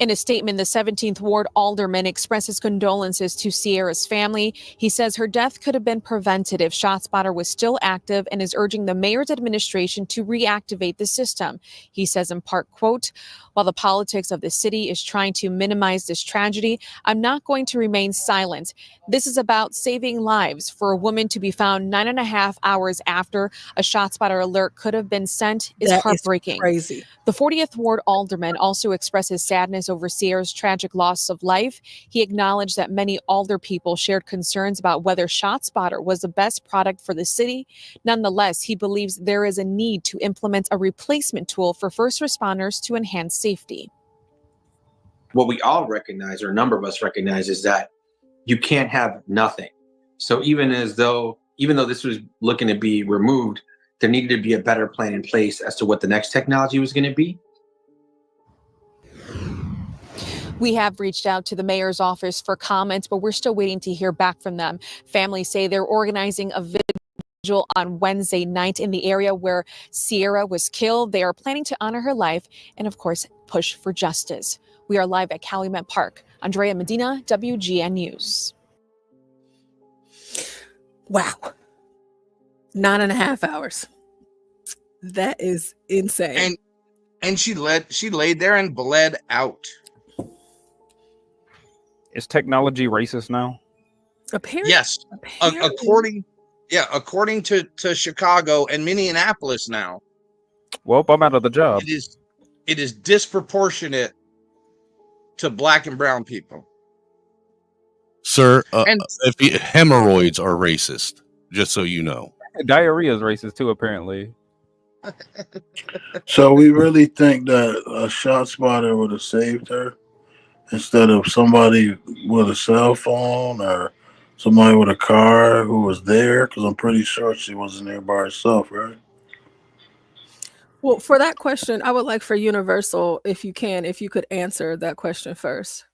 In a statement, the 17th Ward Alderman expresses condolences to Sierra's family. He says her death could have been prevented if ShotSpotter was still active and is urging the mayor's administration to reactivate the system. He says in part, quote, "While the politics of the city is trying to minimize this tragedy, I'm not going to remain silent. This is about saving lives. For a woman to be found 9.5 hours after a ShotSpotter alert could have been sent is heartbreaking." Crazy. The 40th Ward Alderman also expresses sadness over Sierra's tragic loss of life. He acknowledged that many Alder people shared concerns about whether ShotSpotter was the best product for the city. Nonetheless, he believes there is a need to implement a replacement tool for first responders to enhance safety. What we all recognize, or a number of us recognize, is that you can't have nothing. So even though this was looking to be removed, there needed to be a better plan in place as to what the next technology was going to be. We have reached out to the mayor's office for comments, but we're still waiting to hear back from them. Families say they're organizing a vigil on Wednesday night in the area where Sierra was killed. They are planning to honor her life and, of course, push for justice. We are live at Calumet Park. Andrea Medina, WGN News. Wow. 9.5 hours. That is insane. And she laid there and bled out. Is technology racist now? Apparently, yes. According to Chicago and Minneapolis now. Well, I'm out of the job. It is disproportionate to black and brown people. Sir, hemorrhoids are racist, just so you know. Diarrhea is racist too, apparently. So we really think that a shot spotter would have saved her instead of somebody with a cell phone or somebody with a car who was there? Because I'm pretty sure she wasn't there by herself, right? Well, for that question, I would like for Universal, if you could answer that question first.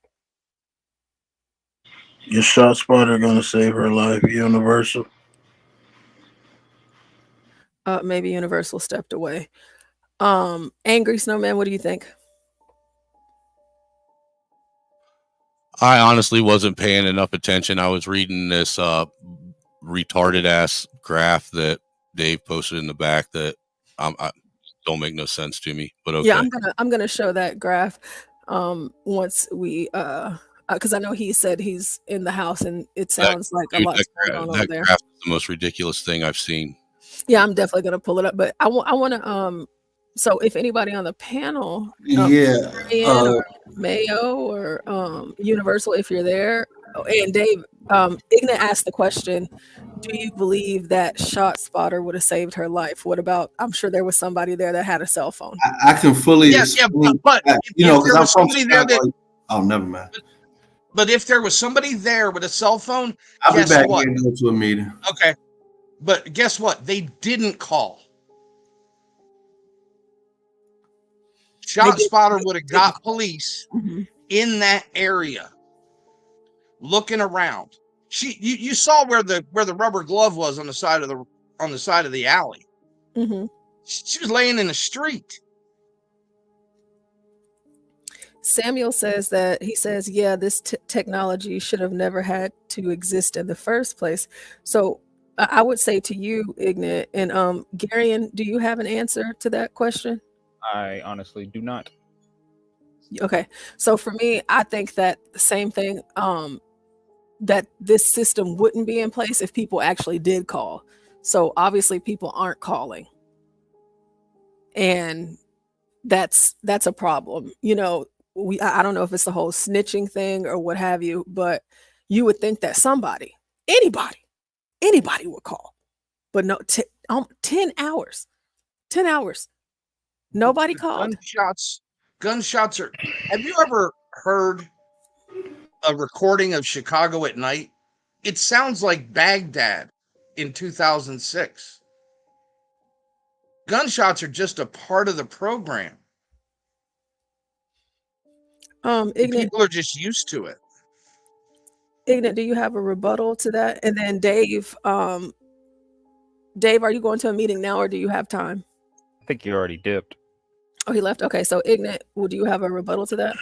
Your shot spotter gonna save her life, Universal? Maybe Universal stepped away. Angry Snowman, what do you think? I honestly wasn't paying enough attention. I was reading this retarded ass graph that Dave posted in the back that I don't make no sense to me. But okay. Yeah, I'm gonna show that graph once we because I know he said he's in the house and it sounds like a lot's going on over there. Graph is the most ridiculous thing I've seen. Yeah, I'm definitely gonna pull it up, but I want to so if anybody on the panel, or Mayo or Universal, if you're there, and Dave, IGNIT asked the question, do you believe that ShotSpotter would have saved her life? What about, I'm sure there was somebody there that had a cell phone. I can fully explain but that, because I'm from Chicago. Oh, never mind. But if there was somebody there with a cell phone, I'll be back what? and go to a meeting. Okay. But guess what? They didn't call. ShotSpotter would have got police in that area looking around. You saw where the rubber glove was on the side of the alley. She was laying in the street. Samuel says that yeah, this technology should have never had to exist in the first place. So I would say to you, IGNIT, and Garion, do you have an answer to that question? I honestly do not. Okay, so for me, I think that the same thing, that this system wouldn't be in place if people actually did call. So obviously people aren't calling, and that's a problem. I don't know if it's the whole snitching thing or what have you, but you would think that anybody would call, but no, 10 hours, nobody called. Gunshots are. Have you ever heard a recording of Chicago at night? It sounds like Baghdad in 2006. Gunshots are just a part of the program. People are just used to it. IGNIT, do you have a rebuttal to that? And then Dave, Dave, are you going to a meeting now or do you have time? I think you already dipped. Oh, he left. Okay, so IGNIT, do you have a rebuttal to that?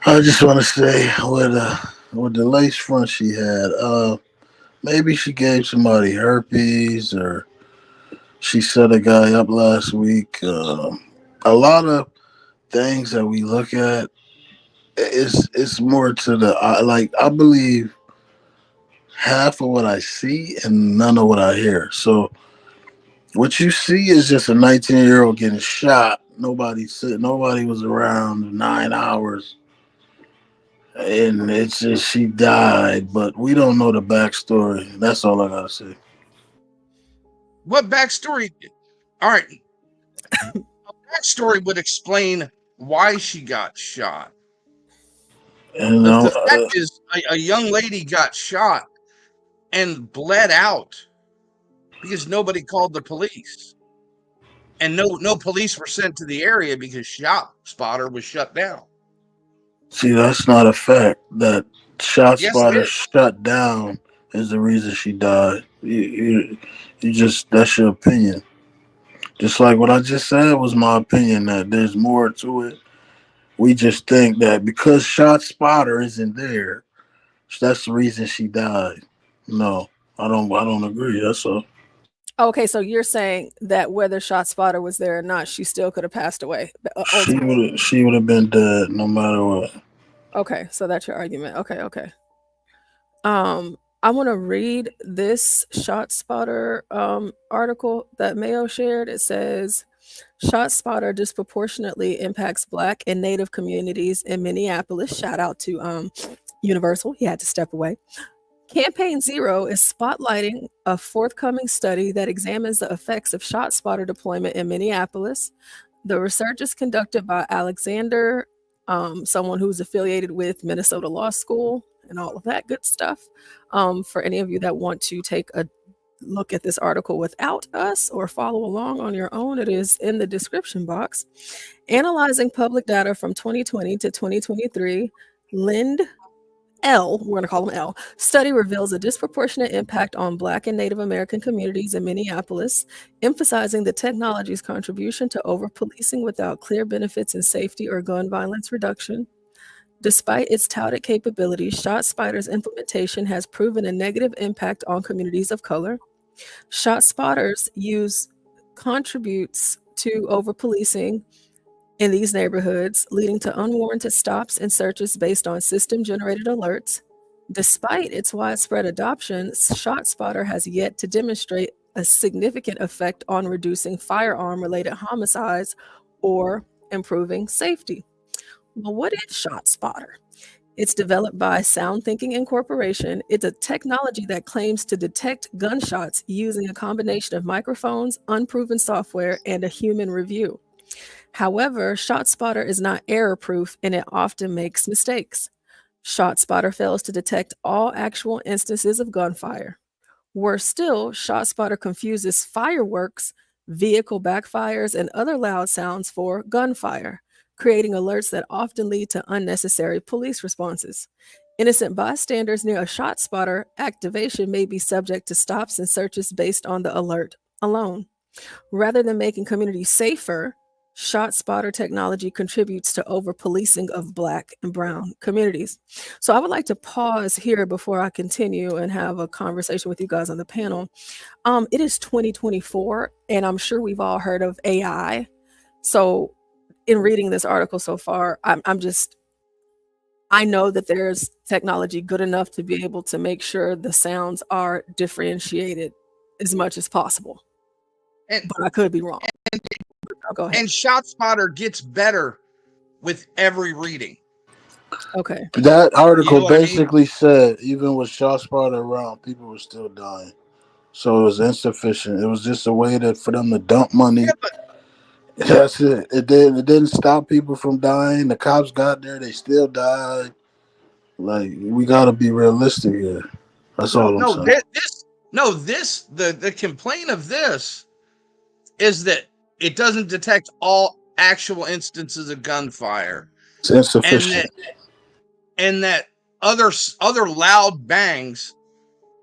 I just want to say with the lace front she had, maybe she gave somebody herpes or she set a guy up last week. A lot of things that we look at, it's more to the I believe half of what I see and none of what I hear. So what you see is just a 19-year-old getting shot. Nobody was around 9 hours. And it's just she died, but we don't know the backstory. That's all I gotta say. What backstory? All right. A backstory would explain why she got shot. And the fact is, a young lady got shot and bled out because nobody called the police, and no police were sent to the area because ShotSpotter was shut down. See, that's not a fact. That ShotSpotter shut down is the reason she died. You just, that's your opinion. Just like what I just said was my opinion, that there's more to it. We just think that because ShotSpotter isn't there, that's the reason she died. No, I don't agree. That's all. Okay, so you're saying that whether ShotSpotter was there or not, she still could have passed away. She would have been dead no matter what. Okay, so that's your argument. Okay. I want to read this ShotSpotter article that Mayo shared. It says, ShotSpotter disproportionately impacts Black and Native communities in Minneapolis. Shout out to Universal. He had to step away. Campaign Zero is spotlighting a forthcoming study that examines the effects of ShotSpotter deployment in Minneapolis. The research is conducted by Alexander, someone who's affiliated with Minnesota Law School and all of that good stuff. For any of you that want to take a look at this article without us or follow along on your own, it is in the description box. Analyzing public data from 2020 to 2023, Lind L, we're going to call them L, study reveals a disproportionate impact on Black and Native American communities in Minneapolis, emphasizing the technology's contribution to over-policing without clear benefits in safety or gun violence reduction. Despite its touted capabilities, ShotSpotter's implementation has proven a negative impact on communities of color. ShotSpotter's use contributes to over-policing in these neighborhoods, leading to unwarranted stops and searches based on system-generated alerts. Despite its widespread adoption, ShotSpotter has yet to demonstrate a significant effect on reducing firearm-related homicides or improving safety. Well, what is ShotSpotter? It's developed by SoundThinking Incorporation. It's a technology that claims to detect gunshots using a combination of microphones, unproven software, and a human review. However, ShotSpotter is not error-proof and it often makes mistakes. ShotSpotter fails to detect all actual instances of gunfire. Worse still, ShotSpotter confuses fireworks, vehicle backfires, and other loud sounds for gunfire, creating alerts that often lead to unnecessary police responses. Innocent bystanders near a ShotSpotter activation may be subject to stops and searches based on the alert alone. Rather than making communities safer, ShotSpotter technology contributes to over-policing of Black and Brown communities. So I would like to pause here before I continue and have a conversation with you guys on the panel. It is 2024, and I'm sure we've all heard of AI. So in reading this article so far, I know that there's technology good enough to be able to make sure the sounds are differentiated as much as possible. But I could be wrong. Go ahead. And ShotSpotter gets better with every reading. Okay. That article basically said even with ShotSpotter around, people were still dying. So it was insufficient. It was just a way for them to dump money. That's it. It didn't stop people from dying. The cops got there, they still died. Like, we gotta be realistic here. That's all I'm saying. The complaint of this is that it doesn't detect all actual instances of gunfire. It's insufficient. And that other loud bangs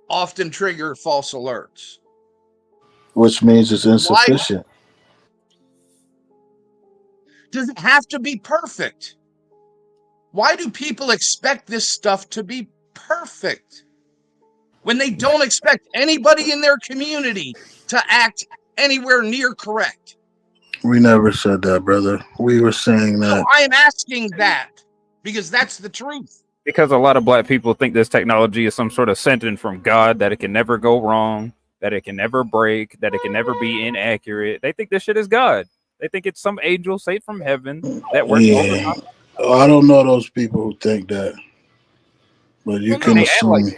often trigger false alerts. Which means it's insufficient. Does it have to be perfect? Why do people expect this stuff to be perfect when they don't expect anybody in their community to act anywhere near correct? We never said that, brother. We were saying that. So I am asking that because that's the truth. Because a lot of Black people think this technology is some sort of sentence from God, that it can never go wrong, that it can never break, that it can never be inaccurate. They think this shit is God. They think it's some angel saved from heaven that works overtime. I don't know those people who think that, but you can assume.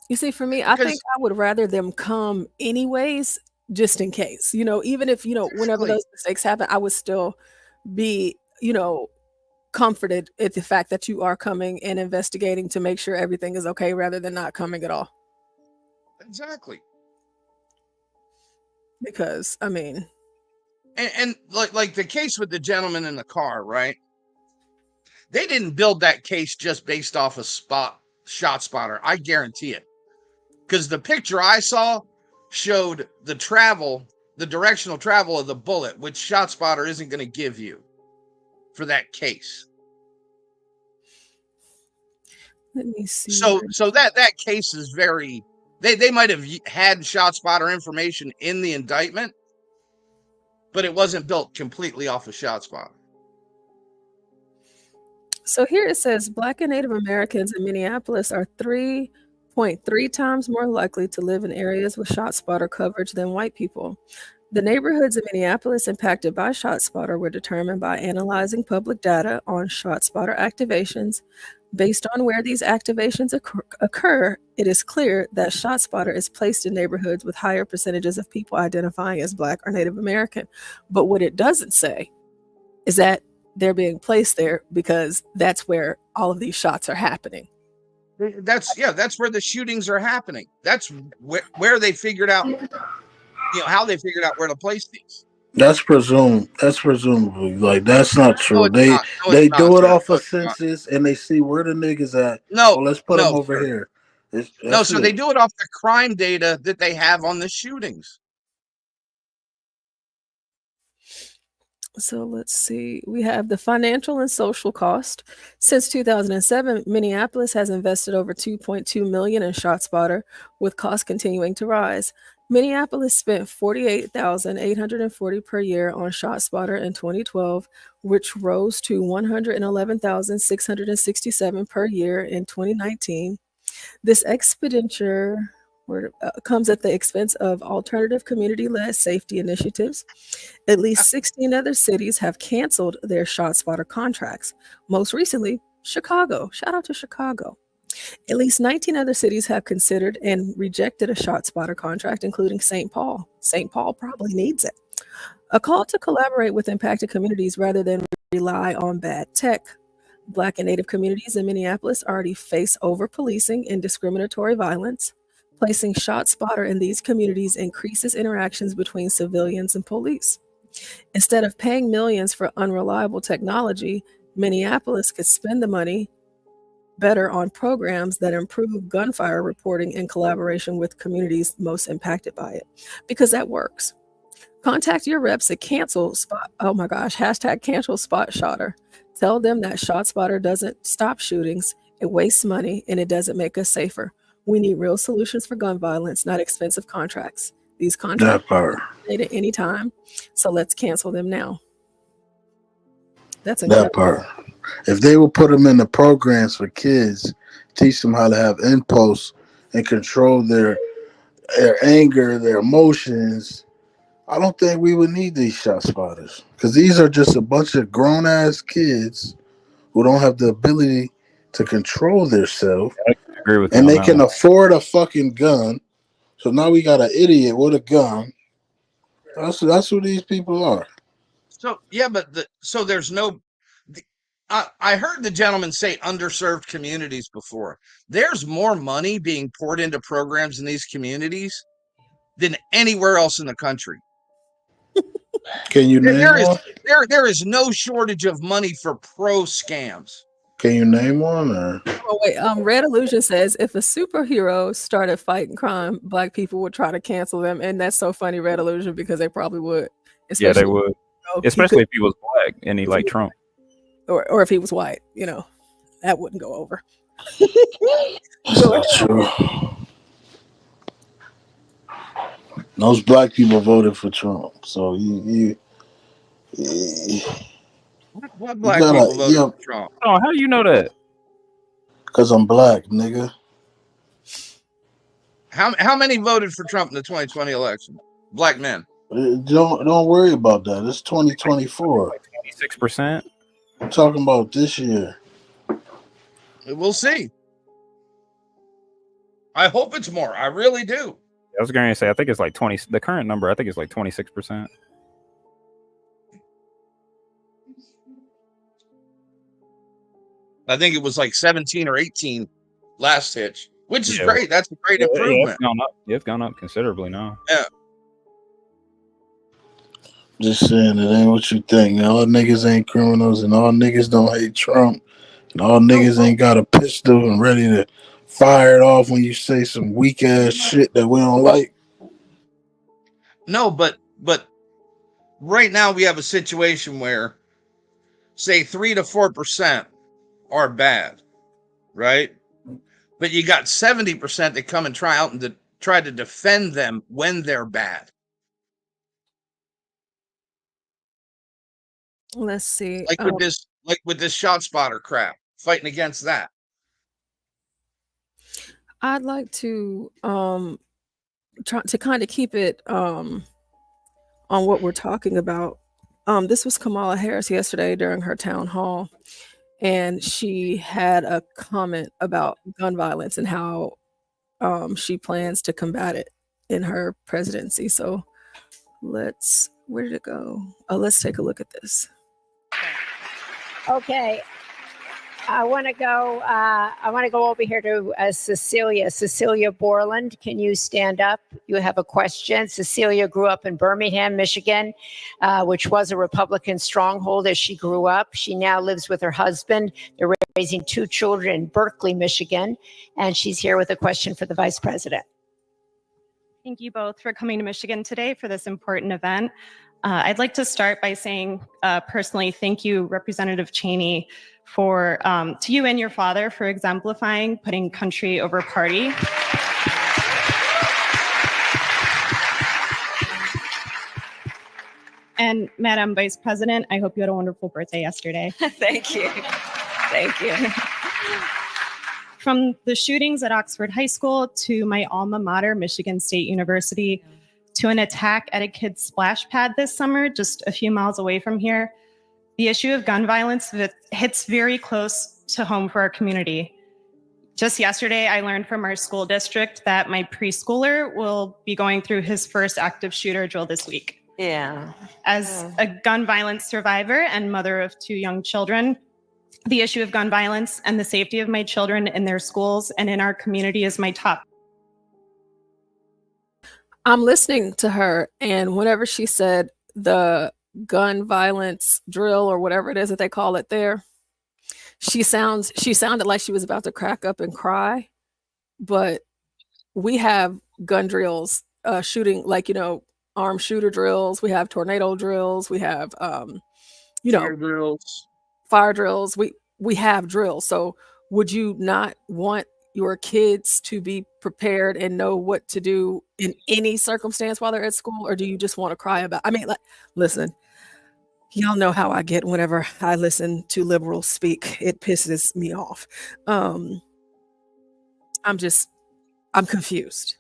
You see, for me, I think I would rather them come anyways, just in case. Even if whenever those mistakes happen, I would still be comforted at the fact that you are coming and investigating to make sure everything is okay, rather than not coming at all. Exactly. Because and like the case with the gentleman in the car, right? They didn't build that case just based off of ShotSpotter. I guarantee it. Because the picture I saw showed the directional travel of the bullet, which ShotSpotter isn't going to give you for that case. Let me see. So that case is very. They might have had ShotSpotter information in the indictment, but it wasn't built completely off of ShotSpotter. So here it says Black and Native Americans in Minneapolis are 3.3 times more likely to live in areas with ShotSpotter coverage than white people. The neighborhoods in Minneapolis impacted by ShotSpotter were determined by analyzing public data on ShotSpotter activations. Based on where these activations occur, it is clear that ShotSpotter is placed in neighborhoods with higher percentages of people identifying as Black or Native American. But what it doesn't say is that they're being placed there because that's where all of these shots are happening. That's where the shootings are happening. That's where they figured out, how they figured out where to place these. That's presumably. Like, that's not true. They do it off of census and they see where the niggas at. No, let's put them over here. So they do it off the crime data that they have on the shootings. So let's see. We have the financial and social cost. Since 2007, Minneapolis has invested over $2.2 million in ShotSpotter, with costs continuing to rise. Minneapolis spent $48,840 per year on ShotSpotter in 2012, which rose to $111,667 per year in 2019. This expenditure comes at the expense of alternative community-led safety initiatives. At least 16 other cities have canceled their ShotSpotter contracts. Most recently, Chicago. Shout out to Chicago. At least 19 other cities have considered and rejected a ShotSpotter contract, including St. Paul. St. Paul probably needs it. A call to collaborate with impacted communities rather than rely on bad tech. Black and Native communities in Minneapolis already face over-policing and discriminatory violence. Placing ShotSpotter in these communities increases interactions between civilians and police. Instead of paying millions for unreliable technology, Minneapolis could spend the money better on programs that improve gunfire reporting in collaboration with communities most impacted by it, because that works. Contact your reps at cancel spot. Oh my gosh, hashtag cancel spot shotter. Tell them that ShotSpotter doesn't stop shootings, it wastes money, and it doesn't make us safer. We need real solutions for gun violence, not expensive contracts. These contracts are made at any time, so let's cancel them now. That's incredible. That part. If they will put them in the programs for kids, teach them how to have impulse and control their anger, their emotions, I don't think we would need these ShotSpotters, because these are just a bunch of grown-ass kids who don't have the ability to control themselves. Agree with and they can afford a fucking gun. So now we got an idiot with a gun. That's who these people are. So so there's no. I heard the gentleman say underserved communities before. There's more money being poured into programs in these communities than anywhere else in the country. Can you name one? There is no shortage of money for pro scams. Can you name one? Or? Oh wait, Red Illusion says if a superhero started fighting crime, Black people would try to cancel them, and that's so funny, Red Illusion, because they probably would. Yeah, they would, especially if he was Black and he liked Trump, or if he was white. That wouldn't go over. That's not true. Those Black people voted for Trump, so you what Black people voted for Trump? Oh, how do you know that? Because I'm Black, nigga. How many voted for Trump in the 2020 election? Black men. Don't worry about that. It's 2024. 26%. I'm talking about this year. We'll see. I hope it's more. I really do. I was going to say, I think it's like 20. The current number, I think it's like 26%. I think it was like 17 or 18 last hitch, which is great. That's a great improvement. It's gone up considerably now. Yeah. Just saying, it ain't what you think. All niggas ain't criminals, and all niggas don't hate Trump, and all niggas ain't got a pistol and ready to fire it off when you say some weak ass shit that we don't like. No, but right now we have a situation where, say, 3 to 4% are bad, right? But you got 70% that come and try to defend them when they're bad. Let's see. Like with this ShotSpotter crap, fighting against that. I'd like to try to kind of keep it on on what we're talking about. This was Kamala Harris yesterday during her town hall, and she had a comment about gun violence and how she plans to combat it in her presidency. So where did it go? Let's take a look at this. Okay. I want to go over here to Cecilia Borland. Can you stand up? You have a question. Cecilia grew up in Birmingham, Michigan, which was a Republican stronghold as she grew up. She now lives with her husband. They're raising 2 children in Berkeley, Michigan, and she's here with a question for the Vice President. Thank you both for coming to Michigan today for this important event. I'd like to start by saying personally, thank you, Representative Cheney, for to you and your father for exemplifying putting country over party. And Madam Vice President, I hope you had a wonderful birthday yesterday. Thank you. Thank you. From the shootings at Oxford High School to my alma mater, Michigan State University, to an attack at a kid's splash pad this summer, just a few miles away from here, the issue of gun violence hits very close to home for our community. Just yesterday, I learned from our school district that my preschooler will be going through his first active shooter drill this week. Yeah. As a gun violence survivor and mother of 2 young children, the issue of gun violence and the safety of my children in their schools and in our community is my top. I'm listening to her, and whenever she said the gun violence drill or whatever it is that they call it there, she sounded like she was about to crack up and cry. But we have gun drills, shooting, like, armed shooter drills. We have tornado drills. We have, fire drills. We have drills. So would you not want your kids to be prepared and know what to do in any circumstance while they're at school? Or do you just want to cry about, listen, y'all know how I get whenever I listen to liberals speak. It pisses me off. I'm confused.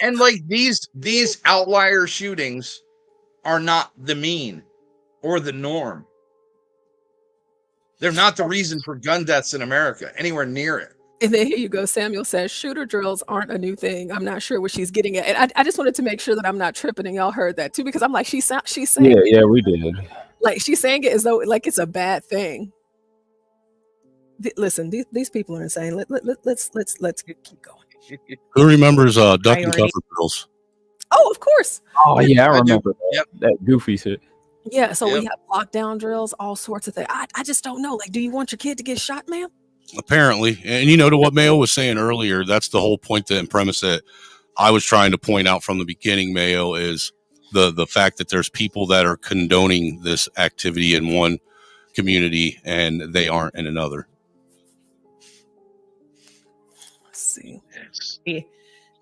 and like these outlier shootings are not the mean or the norm. They're not the reason for gun deaths in America, anywhere near it. And then here you go. Samuel says shooter drills aren't a new thing. I'm not sure what she's getting at. And I just wanted to make sure that I'm not tripping, and y'all heard that too, because I'm like, she's saying yeah, we did. Like, she's saying it as though like it's a bad thing. Listen, these people are insane. Let's keep going. Who remembers duck and cover drills? Oh, of course. Oh yeah, I remember that goofy shit. Yeah, so we have lockdown drills, all sorts of things. I just don't know. Like, do you want your kid to get shot, ma'am? Apparently. And to what Mayo was saying earlier, that's the whole point and premise that I was trying to point out from the beginning, Mayo, is the fact that there's people that are condoning this activity in one community and they aren't in another. Let's see.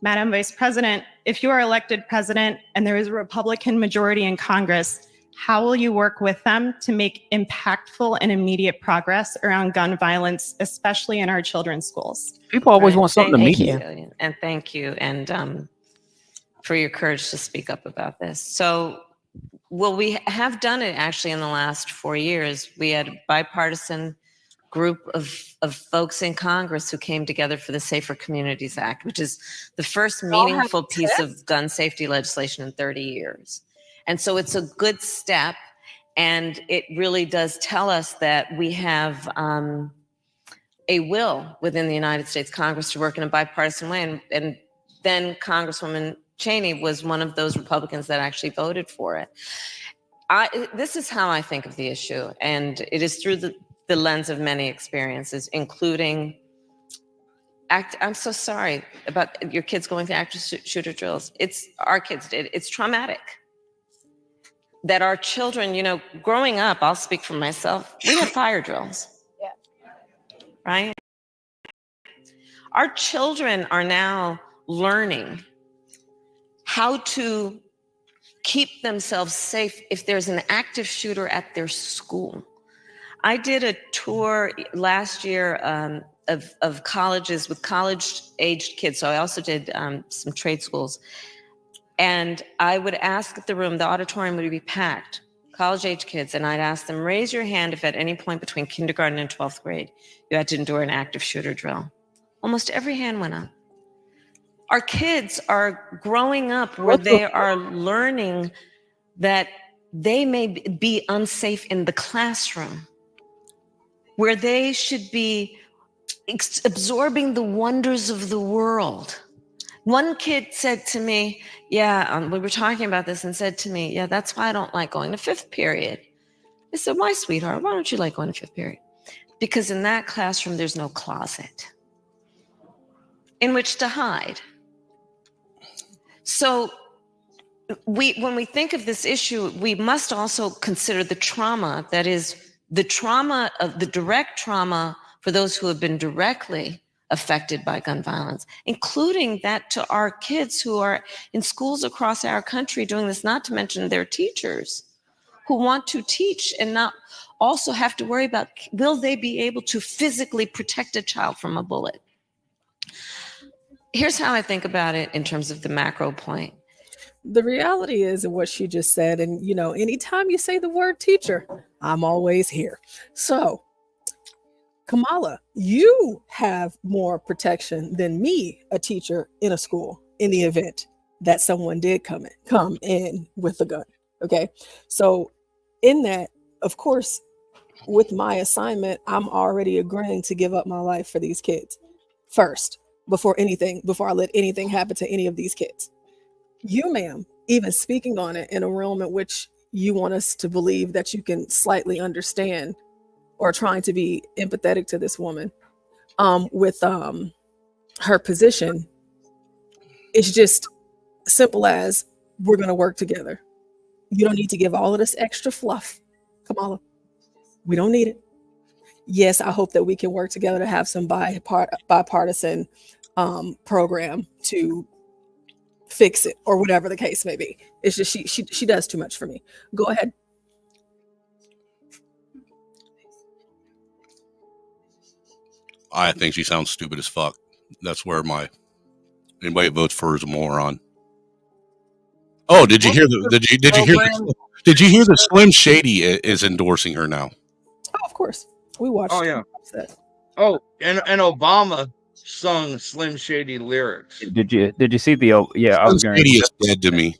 Madam Vice President, if you are elected president and there is a Republican majority in Congress, how will you work with them to make impactful and immediate progress around gun violence, especially in our children's schools? People always want something to meet you. And thank you, and for your courage to speak up about this. So, we have done it actually in the last 4 years. We had a bipartisan group of folks in Congress who came together for the Safer Communities Act, which is the first meaningful piece of gun safety legislation in 30 years. And so it's a good step, and it really does tell us that we have a will within the United States Congress to work in a bipartisan way. And then Congresswoman Cheney was one of those Republicans that actually voted for it. This is how I think of the issue, and it is through the lens of many experiences, including I'm so sorry about your kids going through active shooter drills. Our kids did. It's traumatic. That our children, growing up, I'll speak for myself, we had fire drills. Yeah. Right? Our children are now learning how to keep themselves safe if there's an active shooter at their school. I did a tour last year of colleges with college-aged kids. So I also did some trade schools. And I would ask the room, the auditorium would be packed, college-age kids, and I'd ask them, raise your hand if at any point between kindergarten and 12th grade you had to endure an active shooter drill. Almost every hand went up. Our kids are growing up where they are learning that they may be unsafe in the classroom, where they should be absorbing the wonders of the world. One kid said to me, we were talking about this, and said to me, that's why I don't like going to fifth period. I said, why, sweetheart? Why don't you like going to fifth period? Because in that classroom, there's no closet in which to hide. So when we think of this issue, we must also consider the trauma that is the trauma of the direct trauma for those who have been directly affected by gun violence, including that to our kids who are in schools across our country doing this, not to mention their teachers who want to teach and not also have to worry about, will they be able to physically protect a child from a bullet? Here's how I think about it in terms of the macro point. The reality is, and what she just said, and anytime you say the word teacher, I'm always here. So, Kamala, you have more protection than me, a teacher in a school, in the event that someone did come in with a gun. Okay. So in that, of course, with my assignment, I'm already agreeing to give up my life for these kids first, before I let anything happen to any of these kids. You, ma'am, even speaking on it in a realm in which you want us to believe that you can slightly understand or trying to be empathetic to this woman with her position. It's just simple as, we're going to work together. You don't need to give all of this extra fluff, Kamala. We don't need it. Yes, I hope that we can work together to have some bipartisan program to fix it, or whatever the case may be. It's just she does too much for me. Go ahead. I think she sounds stupid as fuck. That's where anybody that votes for her is a moron. Oh, did you hear did you hear that Slim Shady is endorsing her now? Oh, of course. We watched. Oh yeah. Oh, and Obama sung Slim Shady lyrics. Did you see the? Yeah, I was Slim Shady is dead to me.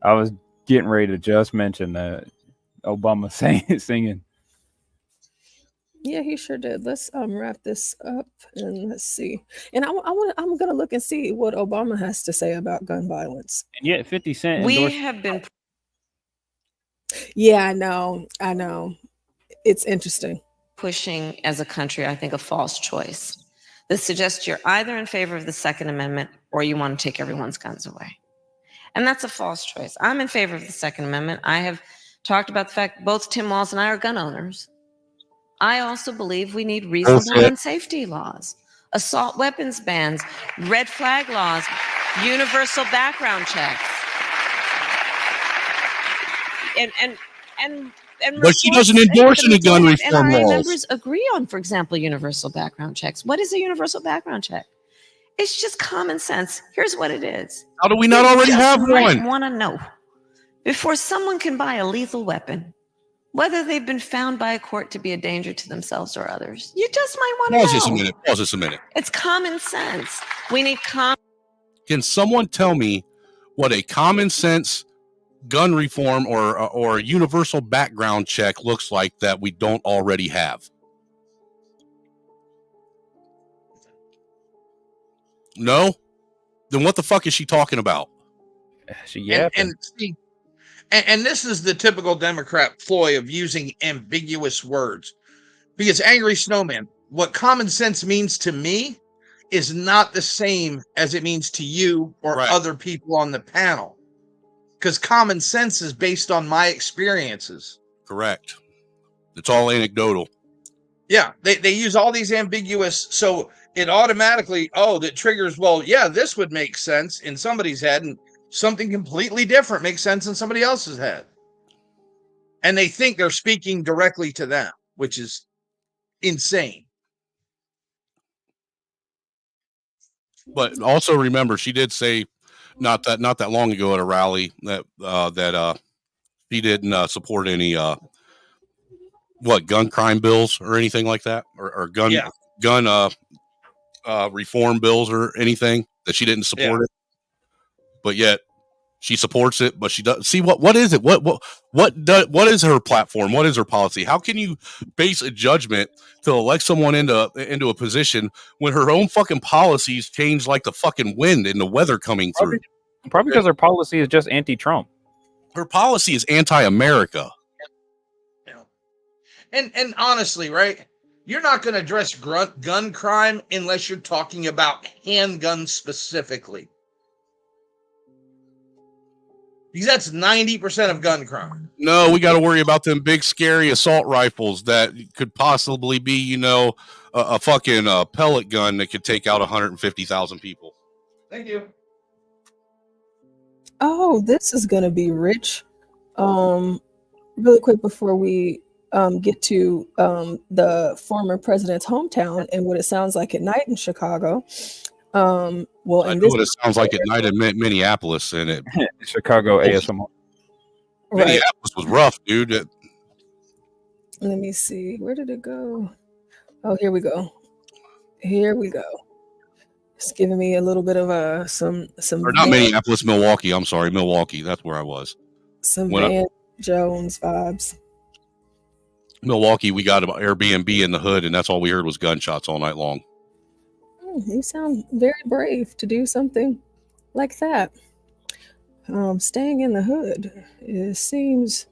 I was getting ready to just mention that Obama singing. Yeah, he sure did. Let's wrap this up and let's see. And I'm gonna look and see what Obama has to say about gun violence. And yet 50 Cent we have been. Yeah, I know. It's interesting. Pushing as a country, I think, a false choice that suggests you're either in favor of the Second Amendment or you want to take everyone's guns away. And that's a false choice. I'm in favor of the Second Amendment. I have talked about the fact both Tim Walz and I are gun owners. I also believe we need reasonable gun safety laws, assault weapons bans, red flag laws, universal background checks. But she doesn't endorse any gun reform laws. And our laws. members agree on, for example, universal background checks. What is a universal background check? It's just common sense. Here's what it is. How do we not already have one? You want to know, before someone can buy a lethal weapon, whether they've been found by a court to be a danger to themselves or others. You just might want to know. Pause this a minute. It's common sense. We need Can someone tell me what a common sense gun reform or a universal background check looks like that we don't already have? No? Then what the fuck is she talking about? And this is the typical Democrat ploy of using ambiguous words. Because Angry Snowman, what common sense means to me is not the same as it means to you or other people on the panel. Because common sense is based on my experiences. Correct. It's all anecdotal. Yeah, they use all these ambiguous, so it automatically, that triggers, this would make sense in somebody's head, and something completely different makes sense in somebody else's head. And they think they're speaking directly to them, which is insane. But also remember, she did say not that long ago at a rally that he didn't support any gun crime bills or anything like that, or gun reform bills or anything, that she didn't support it, but yet she supports it. But she doesn't see what is it? What is her platform? What is her policy? How can you base a judgment to elect someone into a position when her own fucking policies change like the fucking wind and the weather coming through? Probably because her policy is just anti-Trump. Her policy is anti-America. And honestly, right? You're not going to address gun crime unless you're talking about handguns specifically. Because that's 90% of gun crime. No, we got to worry about them big, scary assault rifles that could possibly be, a fucking pellet gun that could take out 150,000 people. Thank you. Oh, this is going to be rich. Really quick before we get to the former president's hometown and what it sounds like at night in Chicago. I know what it sounds like at night in Minneapolis, and it Chicago ASMR. Right. Minneapolis was rough, dude. Let me see. Where did it go? Oh, here we go. Here we go. It's giving me a little bit of some. Or not Minneapolis, Milwaukee. I'm sorry, Milwaukee. That's where I was. Some Van Jones vibes. Milwaukee, we got an Airbnb in the hood, and that's all we heard was gunshots all night long. You sound very brave to do something like that. Staying in the hood, it seems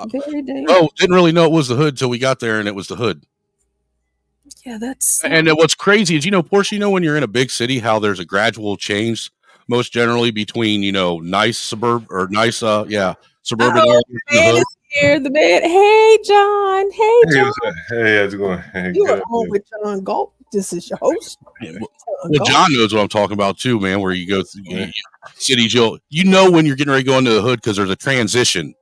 very dangerous. Oh, didn't really know it was the hood till we got there, and it was the hood. Yeah, that's. And what's crazy is, Portia, when you're in a big city, how there's a gradual change, most generally between, nice suburban suburban areas. Here, the man. Hey, John. Hey, John. Hey, how's it going? Hey, you are on with John Galt. This is your host. Well, John knows what I'm talking about too, man. Where you go through cities, when you're getting ready to go into the hood, because there's a transition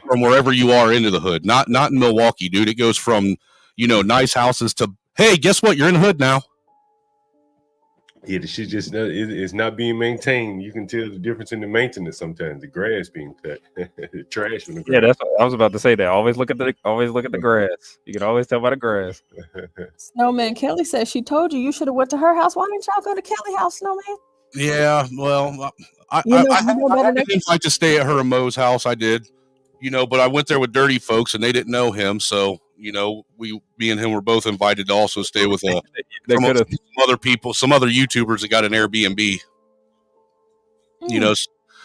from wherever you are into the hood. Not in Milwaukee, dude. It goes from nice houses to, hey, guess what? You're in the hood now. Yeah, the shit just it's not being maintained. You can tell the difference in the maintenance sometimes. The grass being cut, the trash. Yeah, that's what I was about to say. That always look at the grass. You can always tell by the grass. Snowman, Kelly says she told you should have went to her house. Why didn't y'all go to Kelly's house, Snowman? Yeah, well, I didn't like to stay at her and Mo's house. I did, but I went there with dirty folks and they didn't know him, so. Me and him were both invited to also stay with some other people, some other YouTubers that got an Airbnb.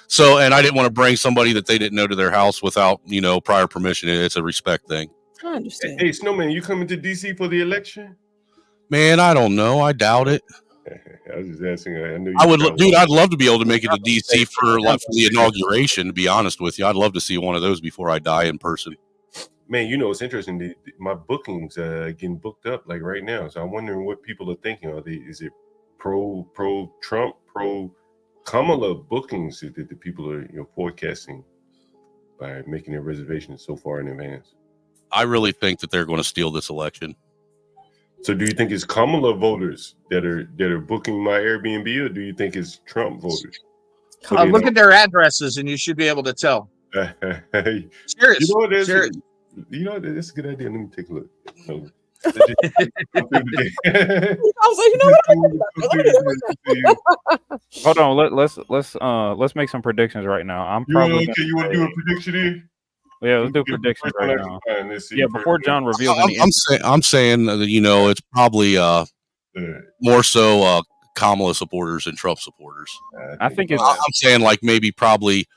So, and I didn't want to bring somebody that they didn't know to their house without, prior permission. It's a respect thing. I understand. Hey, Snowman, you coming to DC for the election? Man, I don't know. I doubt it. I was just asking. I'd love to be able to make it to DC for the inauguration. To be honest with you, I'd love to see one of those before I die in person. Man, it's interesting. My bookings getting booked up like right now. So I'm wondering what people are thinking. Is it pro Trump, pro Kamala bookings that the people are forecasting by making their reservations so far in advance? I really think that they're going to steal this election. So do you think it's Kamala voters that are booking my Airbnb, or do you think it's Trump voters? Look at their addresses and you should be able to tell. Serious. That's a good idea. Let me take a look. Hold on. Let's make some predictions right now. I'm probably. You want to do a prediction here? Yeah, let's do predictions right now. Yeah, before John reveals I'm saying that it's probably more so Kamala supporters than Trump supporters. I think it's. I'm saying probably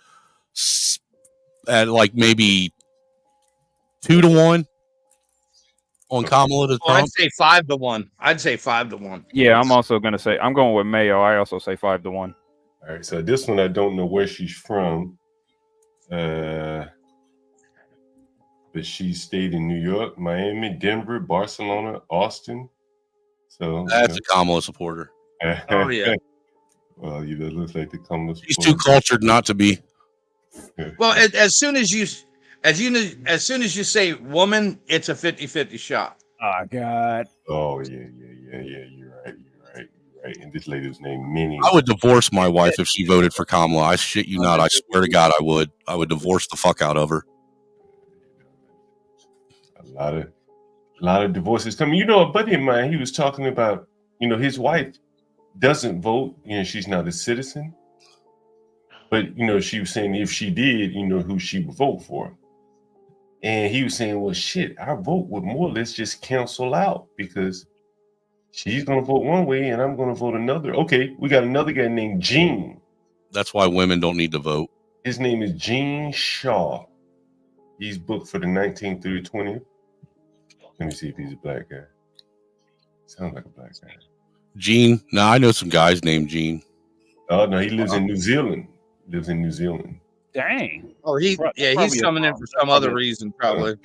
at maybe 2-1 on Kamala to Trump. I'd say 5-1. I'd say 5-1. Yeah, I'm also gonna say I'm going with Mayo. I also say 5-1. All right, so this one I don't know where she's from, but she stayed in New York, Miami, Denver, Barcelona, Austin. So that's a Kamala supporter. Oh yeah. Well, that looks like the Kamala supporter. He's too cultured not to be. Well, as soon as you say woman, it's a 50-50 shot. Oh God. Oh yeah. You're right. right? And this lady was named Minnie. I would divorce my wife if she voted for Kamala. I shit you not. I swear to God, I would. I would divorce the fuck out of her. A lot of divorces coming. You know, a buddy of mine, he was talking about, you know, his wife doesn't vote. You know, she's not a citizen. But, you know, she was saying if she did, you know, who she would vote for. And he was saying, well, shit, our vote would more or less just cancel out because she's going to vote one way and I'm going to vote another. Okay, we got another guy named Gene. That's why women don't need to vote. His name is Gene Shaw. He's booked for the 19th through the 20th. Let me see if he's a black guy. Sounds like a black guy. Gene? No, I know some guys named Gene. Oh, no, he lives in New Zealand. Lives in New Zealand. Dang. Oh, he's coming in for some other reason, probably.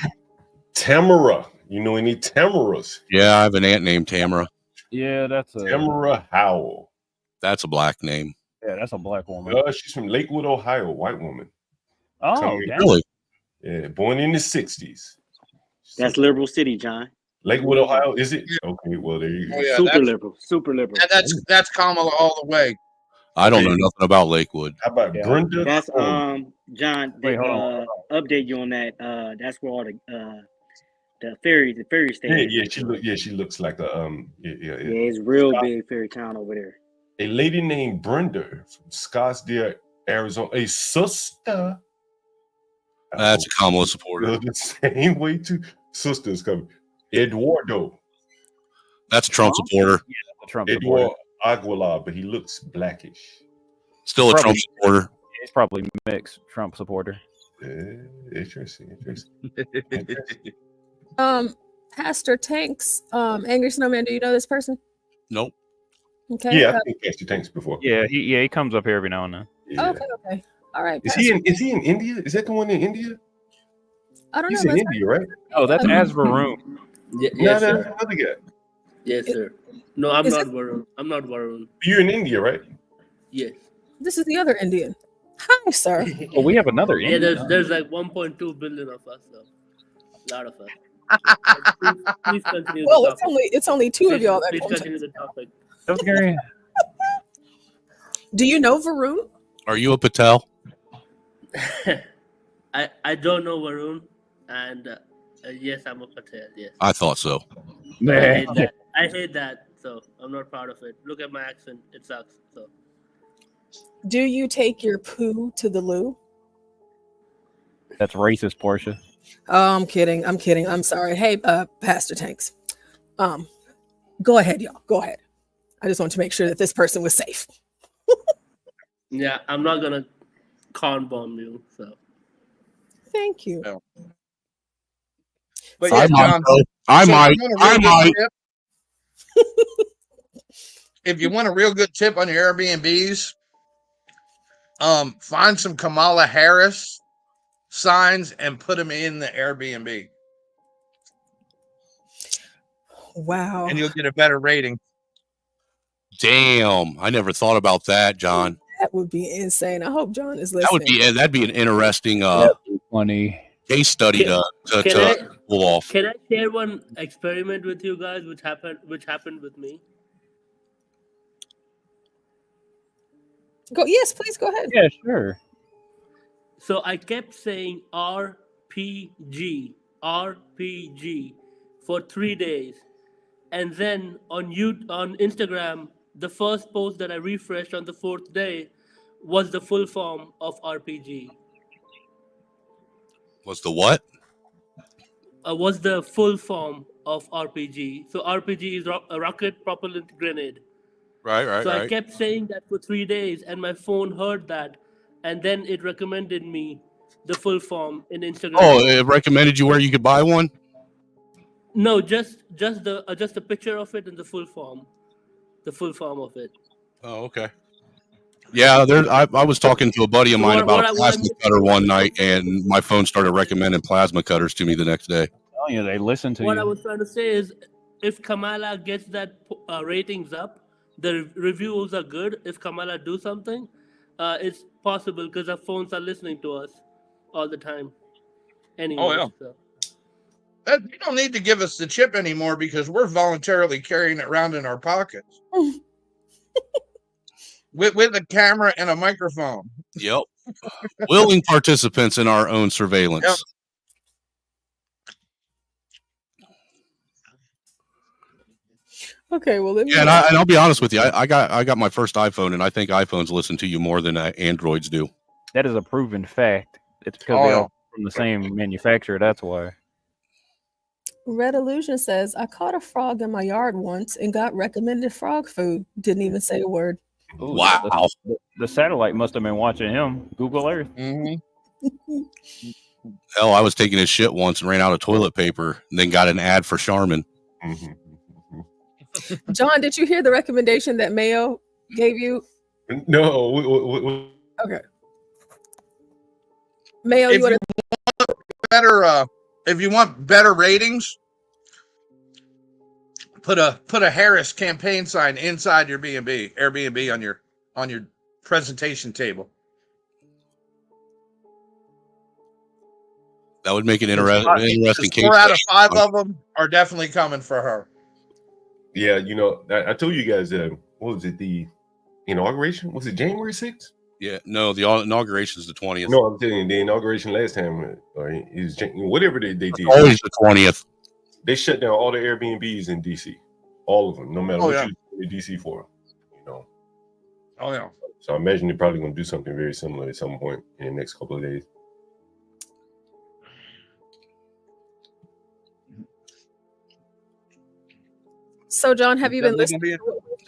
Tamara. You know any Tamaras? Yeah, I have an aunt named Tamara. Yeah, that's a Tamara Howell. That's a black name. Yeah, that's a black woman. She's from Lakewood, Ohio, white woman. Oh, really? Yeah, born in the 60s. That's liberal city, John. Lakewood, Ohio, is it? Okay, well there you go. Oh, yeah, super liberal. And that's Kamala all the way. I don't know nothing about Lakewood. How about Brenda? That's John. They Wait, hold on. update you on that. That's where all the ferry station. Yeah, she looks like a Yeah, it's real big ferry town over there. A lady named Brenda from Scottsdale, Arizona, a sister. That's a Kamala supporter. The same way too. Sisters coming. Eduardo. That's a Trump supporter. Yeah, Trump Eduardo supporter. Aguilar, but he looks blackish. Still a Trump supporter. He's probably mixed Trump supporter. Interesting. Pastor Tanks, Angry Snowman, do you know this person? Nope. Okay. Yeah, I think Pastor Tanks before. Yeah, he comes up here every now and then. Yeah. Okay. All right. Is he in India? Is that the one in India? I don't know. He's in India, right? Oh, that's Asvaroon. Yes, That's sir. another guy. Yes, sir. No, I'm not Varun. I'm not Varun. You're in India, right? Yes. This is the other Indian. Hi, sir. Oh, we have another Yeah, Indian. there's like 1.2 billion of us, so a lot of us. Please continue. Well, it's only two of y'all that Please come continue to. the topic. Do you know Varun? Are you a Patel? I don't know Varun, and yes, I'm a Patel. Yes. I thought so. I hate that, so I'm not proud of it. Look at my accent; it sucks. So. Do you take your poo to the loo? That's racist, Portia. Oh, I'm kidding. I'm sorry. Hey, Pastor Tanks. Go ahead, y'all. Go ahead. I just want to make sure that this person was safe. Yeah, I'm not gonna con bomb you. So. Thank you. No. But yeah, John, I might. If you want a real good tip on your Airbnbs, find some Kamala Harris signs and put them in the Airbnb. Wow. And you'll get a better rating. Damn, I never thought about that, John. That would be insane. I hope John is listening. That'd be an interesting funny case study to pull off. Can I share one experiment with you guys, which happened with me? Yes, please go ahead. Yeah, sure. So I kept saying RPG for 3 days, and then on Instagram, the first post that I refreshed on the 4th day was the full form of RPG. Was the what? Was the full form of RPG. So RPG is a rocket propellant grenade. Right. So I kept saying that for 3 days, and my phone heard that, and then it recommended me the full form in Instagram. Oh, it recommended you where you could buy one? No, just a picture of it and the full form of it. Oh, okay. Yeah, I was talking to a buddy of mine about a plasma cutter one night, and my phone started recommending plasma cutters to me the next day. Oh yeah, they listen to you. What I was trying to say is, if Kamala gets that ratings up, the reviews are good. If Kamala do something, it's possible because our phones are listening to us all the time. Anyway, Oh, yeah. So. You don't need to give us the chip anymore because we're voluntarily carrying it around in our pockets. with a camera and a microphone. Yep. Willing participants in our own surveillance. Yep. Okay, well, Yeah, and I'll be honest with you. I got my first iPhone, and I think iPhones listen to you more than Androids do. That is a proven fact. It's because they're all from the same manufacturer. That's why. Red Illusion says, I caught a frog in my yard once and got recommended frog food. Didn't even say a word. Ooh, wow. The satellite must have been watching him. Google Earth. Mm-hmm. Hell, I was taking a shit once and ran out of toilet paper, and then got an ad for Charmin. John, did you hear the recommendation that Mayo gave you? No. Okay. Mayo, If you want better ratings, put a Harris campaign sign inside your Airbnb on your presentation table. That would make it interesting case. 4 out of 5 of them are definitely coming for her. Yeah, you know, I told you guys, what was it, the inauguration? Was it January 6th? Yeah, no, the inauguration is the 20th. No, I'm telling you, the inauguration last time, is whatever they did. Always the 20th. They shut down all the Airbnbs in DC, all of them, no matter what you're in DC for. You know. Oh yeah. So I imagine they're probably going to do something very similar at some point in the next couple of days. So, John, have you been listening?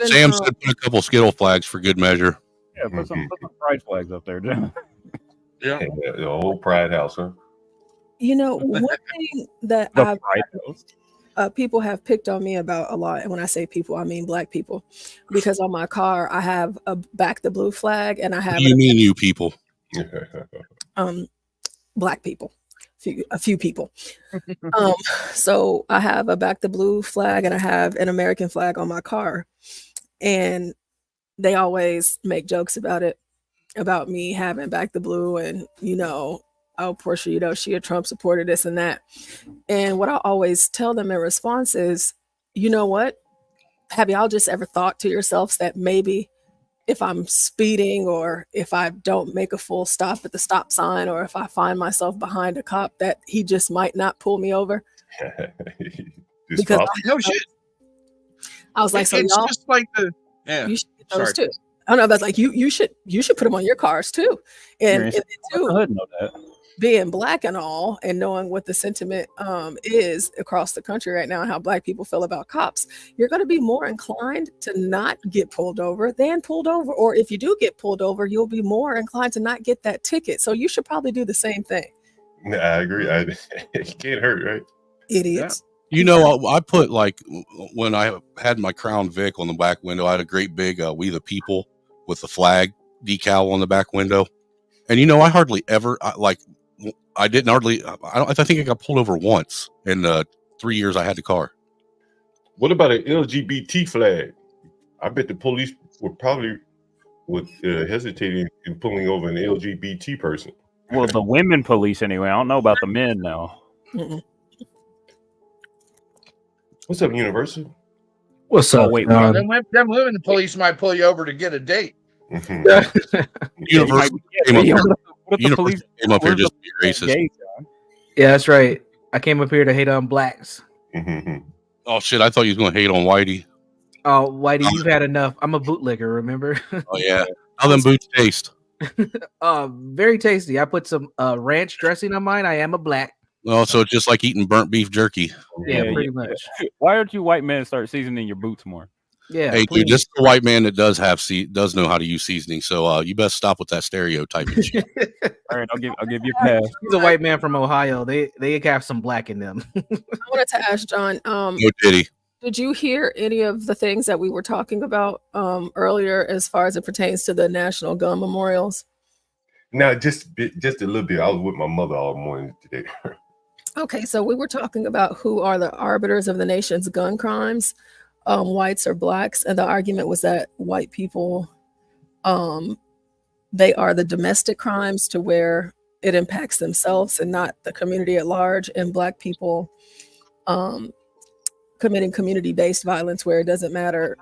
Sam said put a couple Skittle flags for good measure. Yeah, put some pride flags up there, John. Yeah. The whole Pride House, huh? You know, one thing that people have picked on me about a lot, and when I say people, I mean Black people, because on my car I have a Back the Blue flag, and I have You mean you people? Black people, a few people. So I have a Back the Blue flag, and I have an American flag on my car, and they always make jokes about me having Back the Blue, and oh, Portia, she a Trump supporter, this and that. And what I always tell them in response is, you know what? Have y'all just ever thought to yourselves that maybe if I'm speeding, or if I don't make a full stop at the stop sign, or if I find myself behind a cop, that he just might not pull me over? Because no shit. I was like, so it's y'all, just like you should get those too. Oh no, that's like you should put them on your cars too. And too, being Black and all, and knowing what the sentiment is across the country right now, and how Black people feel about cops, you're going to be more inclined to not get pulled over than pulled over. Or if you do get pulled over, you'll be more inclined to not get that ticket. So you should probably do the same thing. I agree. It can't hurt, right? Idiots. I put, like, when I had my Crown Vic on the back window, I had a great big We the People with the flag decal on the back window. And I hardly ever I think I got pulled over once in the 3 years I had the car. What about an LGBT flag? I bet the police would hesitate in pulling over an LGBT person. Well, the women police anyway. I don't know about the men now. What's up, Universal? What's up? Wait, them women police might pull you over to get a date. Universal came up here just to be racist. Yeah, that's right. I came up here to hate on Blacks. Oh shit! I thought you was going to hate on Whitey. Oh, Whitey, you've had enough. I'm a bootlegger, remember? Oh yeah, how them boots taste? Very tasty. I put some ranch dressing on mine. I am a Black. Oh, so it's just like eating burnt beef jerky. Yeah, pretty much. Why don't you white men start seasoning your boots more? Yeah. Hey, dude, this is a white man that does know how to use seasoning. So you best stop with that stereotyping shit. All right, I'll give you a pass. He's a white man from Ohio. They have some Black in them. I wanted to ask John. No Diddy. Did you hear any of the things that we were talking about earlier, as far as it pertains to the National Gun Memorials? No, just a little bit. I was with my mother all morning today. Okay, so we were talking about who are the arbiters of the nation's gun crimes, whites or Blacks, and the argument was that white people, they are the domestic crimes to where it impacts themselves and not the community at large, and Black people committing community-based violence where it doesn't matter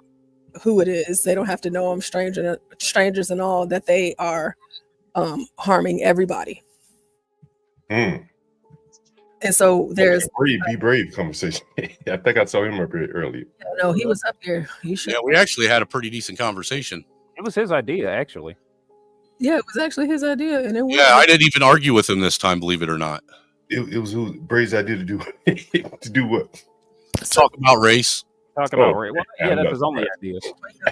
who it is. They don't have to know them, strangers and all, that they are harming everybody. Mm. And so there's be brave conversation. I think I saw him up here earlier. No, he was up here. Yeah, we actually had a pretty decent converation. It was his idea, actually. Yeah, it was actually his idea, and it was. Yeah, I didn't even argue with him this time, believe it or not. It was Brave's idea to do to do what? Talk about race. Talk about race. Well, yeah, that's his only idea.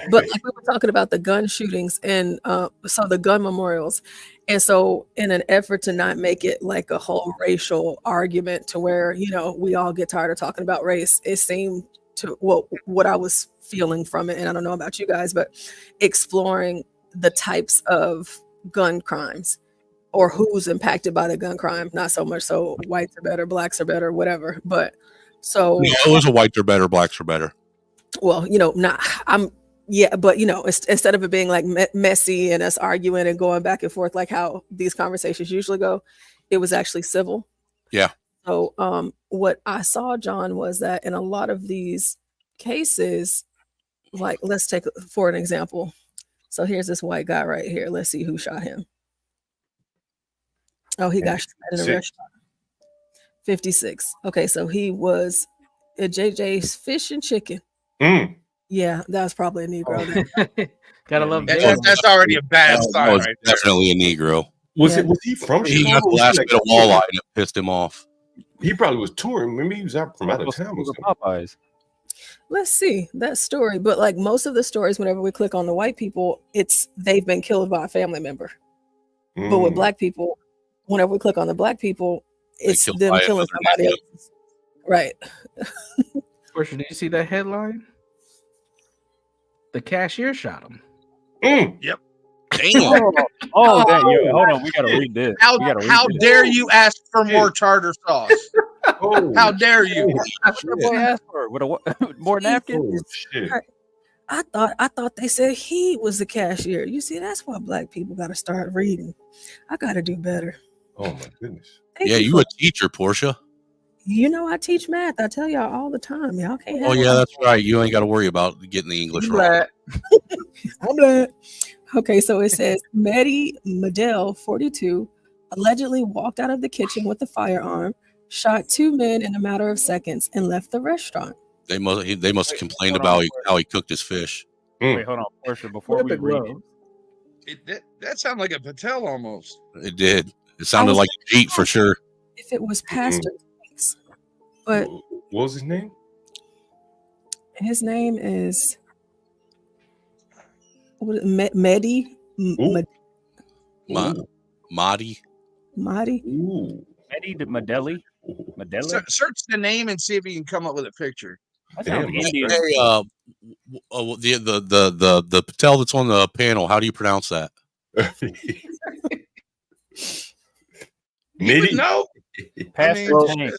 But like we were talking about the gun shootings and so the gun memorials, and so in an effort to not make it like a whole racial argument to where we all get tired of talking about race, it seemed to what I was feeling from it, and I don't know about you guys, but exploring the types of gun crimes or who's impacted by the gun crime, not so much so whites are better, blacks are better, whatever, but so yeah, it was a whites are better, blacks are better. Well, instead of it being like messy and us arguing and going back and forth like how these conversations usually go, it was actually civil. Yeah. So what I saw, John, was that in a lot of these cases, like let's take for an example. So here's this white guy right here. Let's see who shot him. Oh, he got shot in a restaurant. 56. Okay, so he was at JJ's Fish and Chicken. Mm. Yeah, that was probably a Negro. Gotta love that's already a bad sign, right there. Definitely a Negro. Was he from He Chicago? got the last bit of walleye and it pissed him off. He probably was touring. Maybe he was out from out of town. Popeyes. Let's see that story. But like most of the stories, whenever we click on the white people, they've been killed by a family member. Mm. But with black people, whenever we click on the black people, it's them killing somebody else. Right. Portia, did you see that headline? The cashier shot him. Mm. Yep. Damn. Oh, damn. Hold on. We got to read this. How dare you ask for more tartar sauce? How dare you? What the boy asked for? More napkins? I thought they said he was the cashier. You see, that's why black people got to start reading. I got to do better. Oh my goodness. Yeah, you a teacher, Portia. I teach math. I tell y'all all the time. Y'all can't. Oh yeah, that's right. You ain't got to worry about getting the English right. I'm glad. Okay, so it says Mehdi Madel, 42, allegedly walked out of the kitchen with a firearm, shot 2 men in a matter of seconds, and left the restaurant. They must have complained about how he cooked his fish. Wait, hold on, Portia. Before we read it, that sounded like a Patel almost. It did. It sounded like Pete for sure. If it was Pastor Tanks, but what was his name? His name is Mehdi. Mahdi. Mehdi Madeli. Search the name and see if you can come up with a picture. Damn. Hey, the Patel that's on the panel. How do you pronounce that? No. Pastor Tank.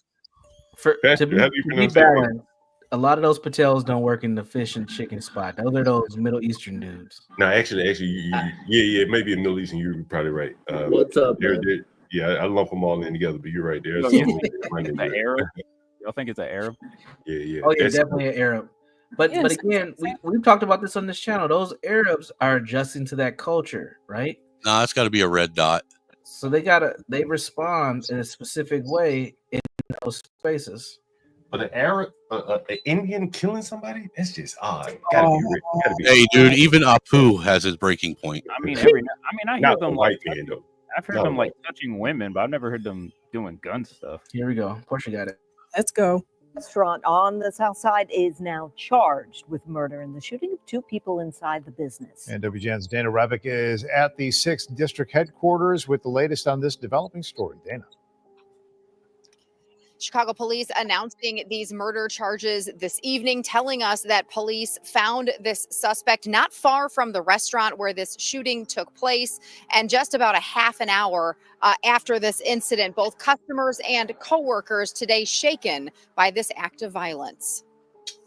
To be balanced, a lot of those Patels don't work in the fish and chicken spot. Those are those Middle Eastern dudes. No, actually, yeah, maybe in Middle East, and you're probably right. What's up? Yeah, I lump them all in together, but you're right. There's an Arab. Y'all think it's an Arab? Yeah. Oh yeah, definitely an Arab. But again, we've talked about this on this channel. Those Arabs are adjusting to that culture, right? Nah, it's got to be a red dot. So they respond in a specific way in those spaces. But an Indian killing somebody? That's just odd. Hey, dude, even Apu has his breaking point. I mean, I hear them I've heard them like touching women, but I've never heard them doing gun stuff. Here we go. Portia got it. Let's go. Restaurant on the south side is now charged with murder in the shooting of 2 people inside the business. And WGN's Dana Revick is at the 6th District headquarters with the latest on this developing story. Dana. Chicago police announcing these murder charges this evening, telling us that police found this suspect not far from the restaurant where this shooting took place. And just about a half an hour after this incident, both customers and coworkers today shaken by this act of violence.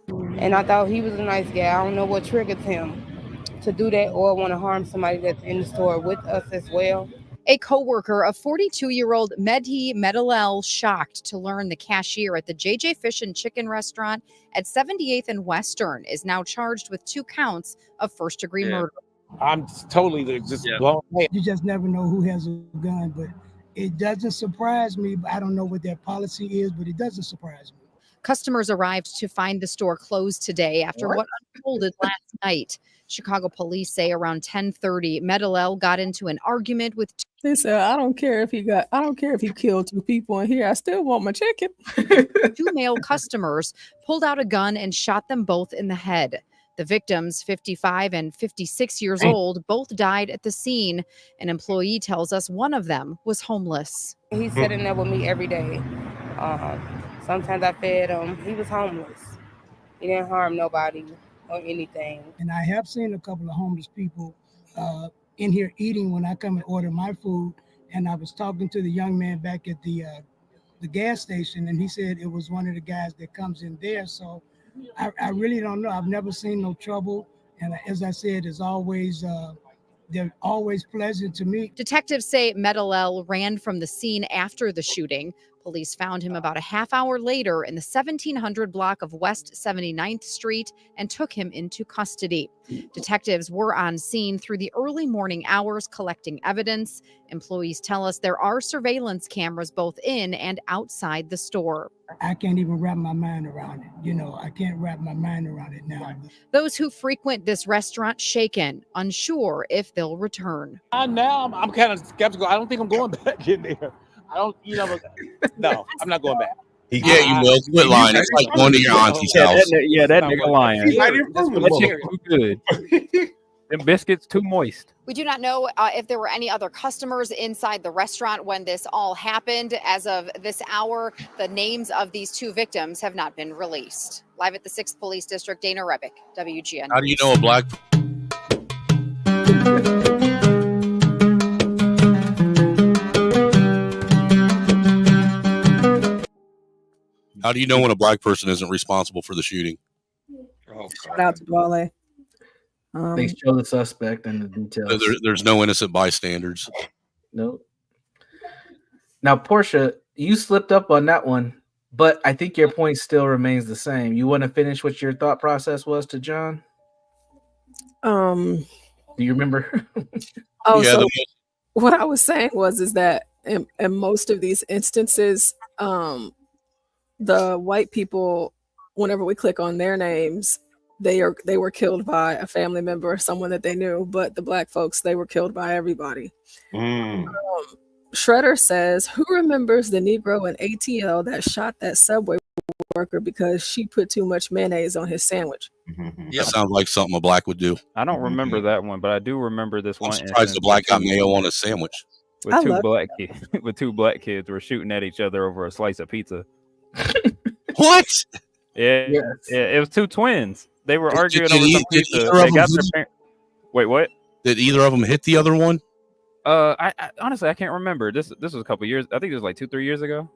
And I thought he was a nice guy. I don't know what triggered him to do that or want to harm somebody that's in the store with us as well. A co-worker of 42-year-old Medhi Medalel shocked to learn the cashier at the JJ Fish and Chicken restaurant at 78th and Western is now charged with 2 counts of first-degree murder. I'm totally just blown away. You just never know who has a gun, but it doesn't surprise me. I don't know what their policy is, but it doesn't surprise me. Customers arrived to find the store closed today after what unfolded last night. Chicago police say around 10:30, Medalel got into an argument with. They said, I don't care if he killed 2 people in here. I still want my chicken. 2 male customers pulled out a gun and shot them both in the head. The victims, 55 and 56 years old, both died at the scene. An employee tells us one of them was homeless. He's sitting there with me every day. Sometimes I fed him. He was homeless. He didn't harm nobody or anything. And I have seen a couple of homeless people in here eating when I come and order my food. And I was talking to the young man back at the gas station, and he said it was one of the guys that comes in there. So I really don't know. I've never seen no trouble. And as I said, it's always they're always pleasant to me. Detectives say Medalel ran from the scene after the shooting. Police found him about a half hour later in the 1700 block of West 79th Street and took him into custody. Detectives were on scene through the early morning hours collecting evidence. Employees tell us there are surveillance cameras both in and outside the store. I can't even wrap my mind around it. You know, I can't wrap my mind around it now. Those who frequent this restaurant shaken, unsure if they'll return. Now I'm kind of skeptical. I don't think I'm going back in there. I don't, no, I'm not going back. Yeah, you will. Quit lying. It's like going to your auntie's house. That nigga lying. That shit too good. Them biscuits too moist. We do not know if there were any other customers inside the restaurant when this all happened. As of this hour, the names of these 2 victims have not been released. Live at the 6th Police District, Dana Rebick, WGN. How do you know a black... How do you know when a black person isn't responsible for the shooting? Shout out to Dwale. They show the suspect and the details. There's no innocent bystanders. Nope. Now, Portia, you slipped up on that one, but I think your point still remains the same. You want to finish what your thought process was to John? Do you remember? So what I was saying is that in most of these instances, the white people, whenever we click on their names, they were killed by a family member or someone that they knew, but the black folks, they were killed by everybody. Shredder says, who remembers the Negro in ATL that shot that Subway worker because she put too much mayonnaise on his sandwich? That sounds like something a black would do. I don't remember that one, but I do remember this one. I'm surprised the black got mayo on his sandwich. With two black kids were shooting at each other over a slice of pizza. What? Yeah, it was 2 twins. They were arguing over some pizza. They got their Wait, what? Did either of them hit the other one? I honestly I can't remember. This was a couple years. I think it was like 2-3 years ago.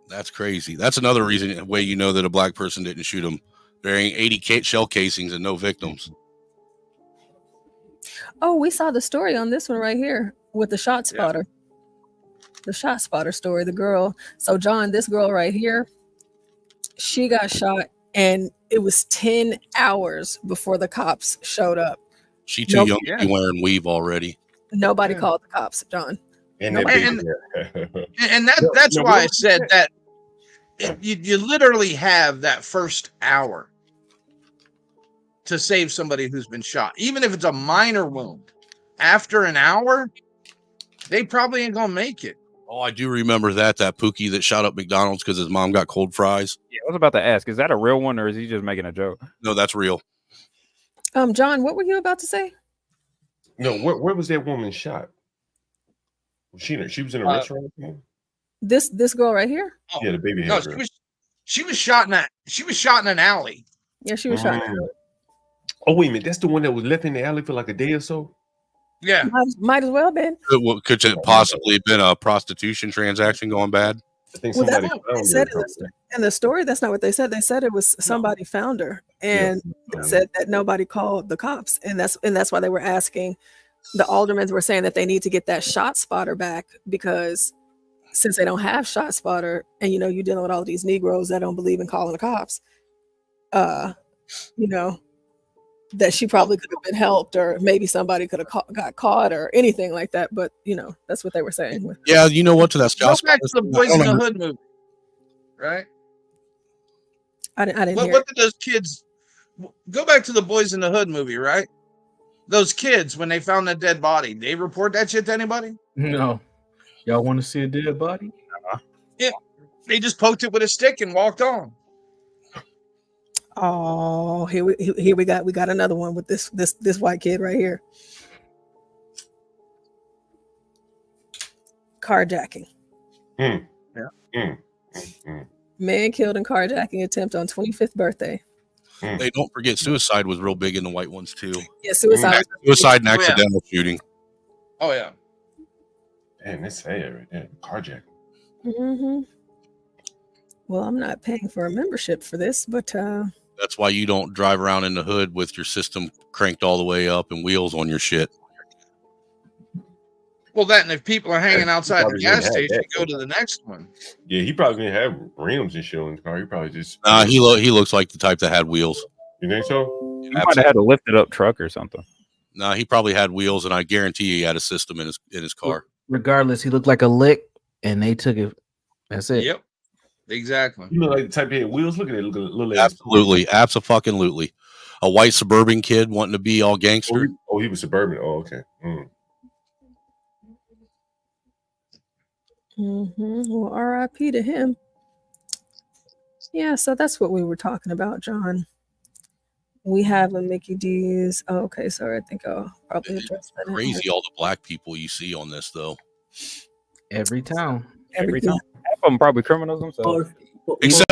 That's crazy. That's another reason way you know that a black person didn't shoot him. Bearing 80 shell casings and no victims. Oh, we saw the story on this one right here with the ShotSpotter. The ShotSpotter story, the girl. So John, this girl right here, she got shot and it was 10 hours before the cops showed up. She too young to be wearing weave already. Nobody called the cops, John. And that's why I said that you literally have that first hour to save somebody who's been shot. Even if it's a minor wound, after an hour, they probably ain't gonna make it. Oh, I do remember that Pookie that shot up McDonald's because his mom got cold fries. Yeah, I was about to ask, is that a real one or is he just making a joke? No, that's real. John, what were you about to say? No, where was that woman shot? She was in a restaurant. This girl right here. Yeah, the baby No, hair girl. she was shot in an alley. Yeah, she was shot. Oh wait a minute, that's the one that was left in the alley for like a day or so. Yeah, might as well been. Could it possibly have been a prostitution transaction going bad? I think Well, somebody that's what found they said her. in the story. That's not what they said. They said it was somebody found her, and they said that nobody called the cops, and that's why they were asking the aldermen were saying that they need to get that ShotSpotter back, because since they don't have ShotSpotter, and you're dealing with all these Negroes that don't believe in calling the cops, that she probably could have been helped, or maybe somebody could have got caught or anything like that. But that's what they were saying. Yeah, you know what? To that Go back to the Boys in the Hood movie, right? I didn't hear. What did those kids? Go back to the Boys in the Hood movie, right? Those kids, when they found that dead body, they report that shit to anybody? No. Y'all want to see a dead body? Yeah, they just poked it with a stick and walked on. Oh, here we got another one with this white kid right here. Carjacking. Man killed in carjacking attempt on 25th birthday. They don't forget suicide was real big in the white ones too. Yeah, suicide and accidental shooting. Oh yeah. Damn, that's sad right there. Carjacking. Mm-hmm. Well, I'm not paying for a membership for this, but that's why you don't drive around in the hood with your system cranked all the way up and wheels on your shit. Well, that, and if people are hanging outside the gas station, go to the next one. Yeah, he probably didn't have rims and shit on his car. He probably just. He looks like the type that had wheels. You think so? He might have had a lifted up truck or something. No, he probably had wheels, and I guarantee he had a system in his car. Regardless, he looked like a lick, and they took it. That's it. Yep, exactly. You look like the type that had wheels. Look at it. Look at little. Absolutely, absolutely. A white suburban kid wanting to be all gangster. Oh, he was suburban. Oh, okay. Well, R.I.P. to him. Yeah, so that's what we were talking about, John. We have a Mickey D's. Oh, okay, sorry. I think I'll probably address that. Crazy, all the black people you see on this, though. Every town. Every town. Half of them probably criminals themselves. Except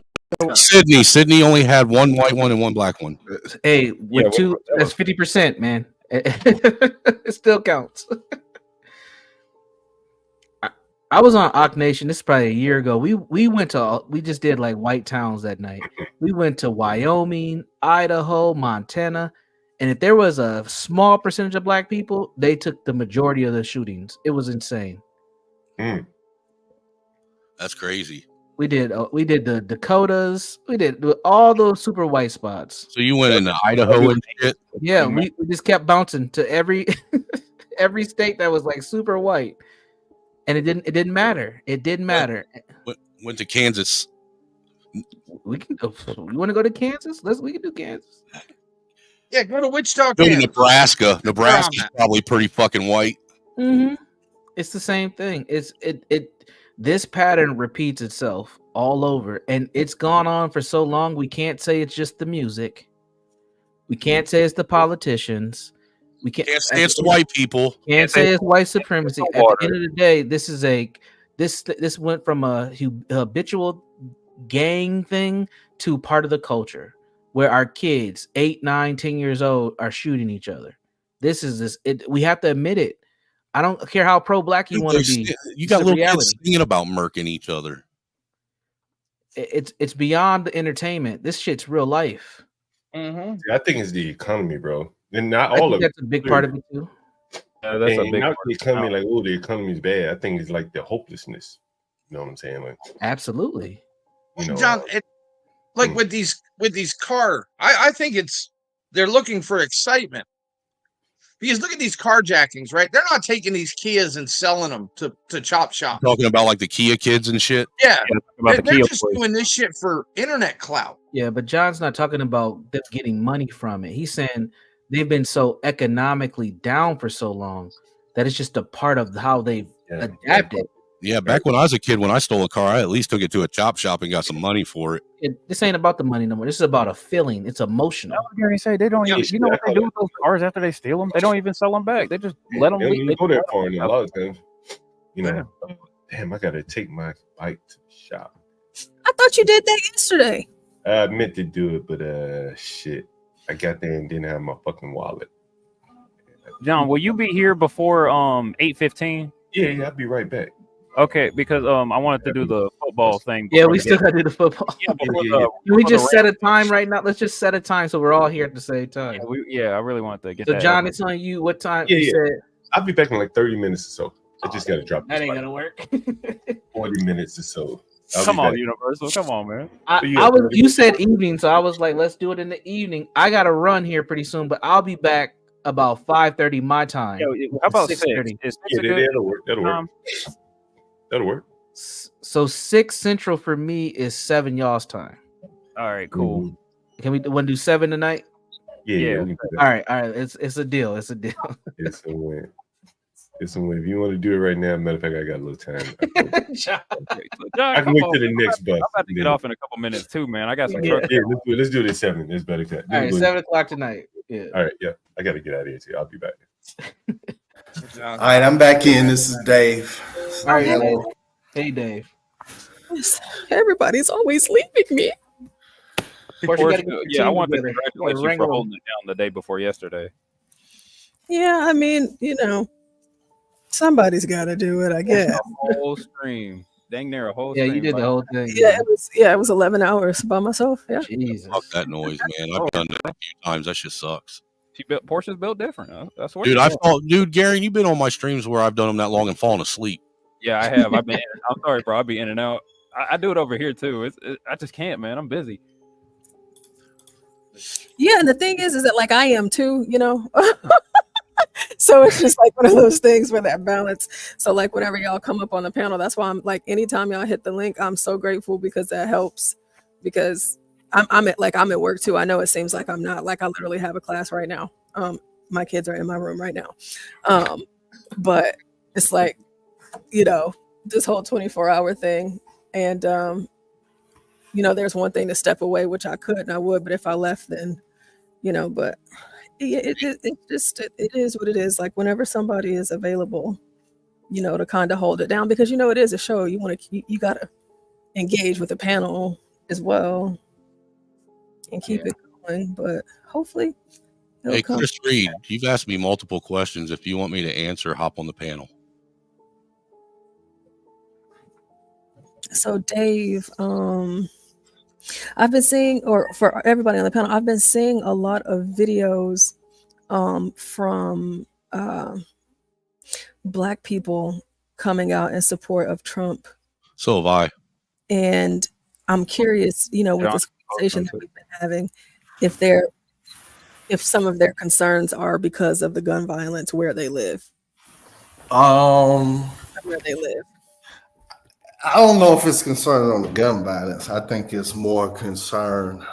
Sidney. Sidney only had one white one and one black one. Hey, with two, that's 50%, man. It still counts. I was on Ock Nation. This is probably a year ago. We just did like white towns that night. We went to Wyoming, Idaho, Montana, and if there was a small percentage of black people, they took the majority of the shootings. It was insane. That's crazy. We did the Dakotas. We did all those super white spots. So you went into Idaho and shit? Yeah, we just kept bouncing to every every state that was like super white. And it didn't matter. It didn't matter. Went to Kansas. We can go. You want to go to Kansas? We can do Kansas. Yeah, go to Wichita. Go to Nebraska. Nebraska's probably pretty fucking white. Mm-hmm. It's the same thing. This pattern repeats itself all over, and it's gone on for so long. We can't say it's just the music. We can't say it's the politicians. We can't say it's the white people. Can't say it's white supremacy. At the end of the day, this went from a habitual gang thing to part of the culture where our kids 8, 9, 10 years old are shooting each other. We have to admit it. I don't care how pro-black you want to be. You got little kids singing about murking each other. It's beyond the entertainment. This shit's real life. Mm-hmm. Yeah, I think it's the economy, bro. And not all of it. That's a big part of it too. That's a big not part. the economy, like, oh, the economy's bad. I think it's like the hopelessness. You know what I'm saying? Like, absolutely. You know, John, with these car, I think they're looking for excitement. Because look at these carjackings, right? They're not taking these Kias and selling them to chop shop. Talking about like the Kia kids and shit. Yeah, they're just doing this shit for internet clout. Yeah, but John's not talking about them getting money from it. He's saying they've been so economically down for so long that it's just a part of how they've adapted. Yeah, back when I was a kid, when I stole a car, I at least took it to a chop shop and got some money for it. This ain't about the money no more. This is about a feeling. It's emotional. I was going to say they don't even. You know what they do with those cars after they steal them? They don't even sell them back. They just let them. They don't even go that far in a lot of times. You know, damn, I gotta take my bike to the shop. I thought you did that yesterday. I meant to do it, but shit, I got there and didn't have my fucking wallet. John, will you be here before 8:15? Yeah, I'll be right back. Okay, because I wanted to do the football thing. Yeah, we still gotta do the football. Yeah, Can we just set a time right now? Let's just set a time so we're all here at the same time. Yeah, I really wanted to get so that. John, it's on you. What time? Yeah. I'll be back in like 30 minutes or so. I just got to drop. That ain't gonna work. 40 minutes or so. Come on, Universal. Come on, man. You said evening, so I was like, let's do it in the evening. I gotta run here pretty soon, but I'll be back about 5:30 my time. How about 6:30? That'll work. That'll work. So 6 Central for me is 7 y'all's time. All right, cool. Mm-hmm. Can we want to do 7 tonight? Yeah. All right. It's a deal. It's a deal. It's a win. It's a win. If you want to do it right now, matter of fact, I got a little time. I can wait to the next bus. I'm about to get off in a couple minutes too, man. I got some. Yeah, let's do it at 7. It's better. All right, 7 o'clock tonight. Yeah. All right. Yeah, I got to get out of here too. I'll be back. All right, I'm back in. This is Dave. All right, hello. Hey, Dave. Everybody's always leaving me. Yeah, I want to congratulate you for holding it down the day before yesterday. Yeah, I mean, somebody's got to do it, I guess. A whole stream. Dang near a whole stream. Yeah, you did the whole thing. Yeah, it was 11 hours by myself. Yeah. Jesus. Fuck that noise, man. I've done that a few times. That shit sucks. Porsche's built different. Huh? That's what. Dude, Gary, you've been on my streams where I've done them that long and fallen asleep. Yeah, I have. I'm sorry, bro. I'll be in and out. I do it over here too. I just can't, man. I'm busy. Yeah, and the thing is that like I am too, So it's just like one of those things where that balance. So like whenever y'all come up on the panel, that's why I'm like, anytime y'all hit the link, I'm so grateful because that helps. Because I'm at work too. I know it seems like I'm not. Like I literally have a class right now. My kids are in my room right now. But it's like, this whole 24-hour thing. And there's one thing to step away, which I could and I would, but if I left, then, but it is what it is. Like whenever somebody is available, to kind of hold it down, because it is a show. You gotta engage with the panel as well and keep it going. But hopefully, hey, Chris Reed, you've asked me multiple questions. If you want me to answer, hop on the panel. So Dave, I've been seeing, or for everybody on the panel, I've been seeing a lot of videos from Black people coming out in support of Trump. So have I. And I'm curious, with this conversation that we've been having, if some of their concerns are because of the gun violence where they live. Where they live. I don't know if it's concerned on the gun violence. I think it's more concern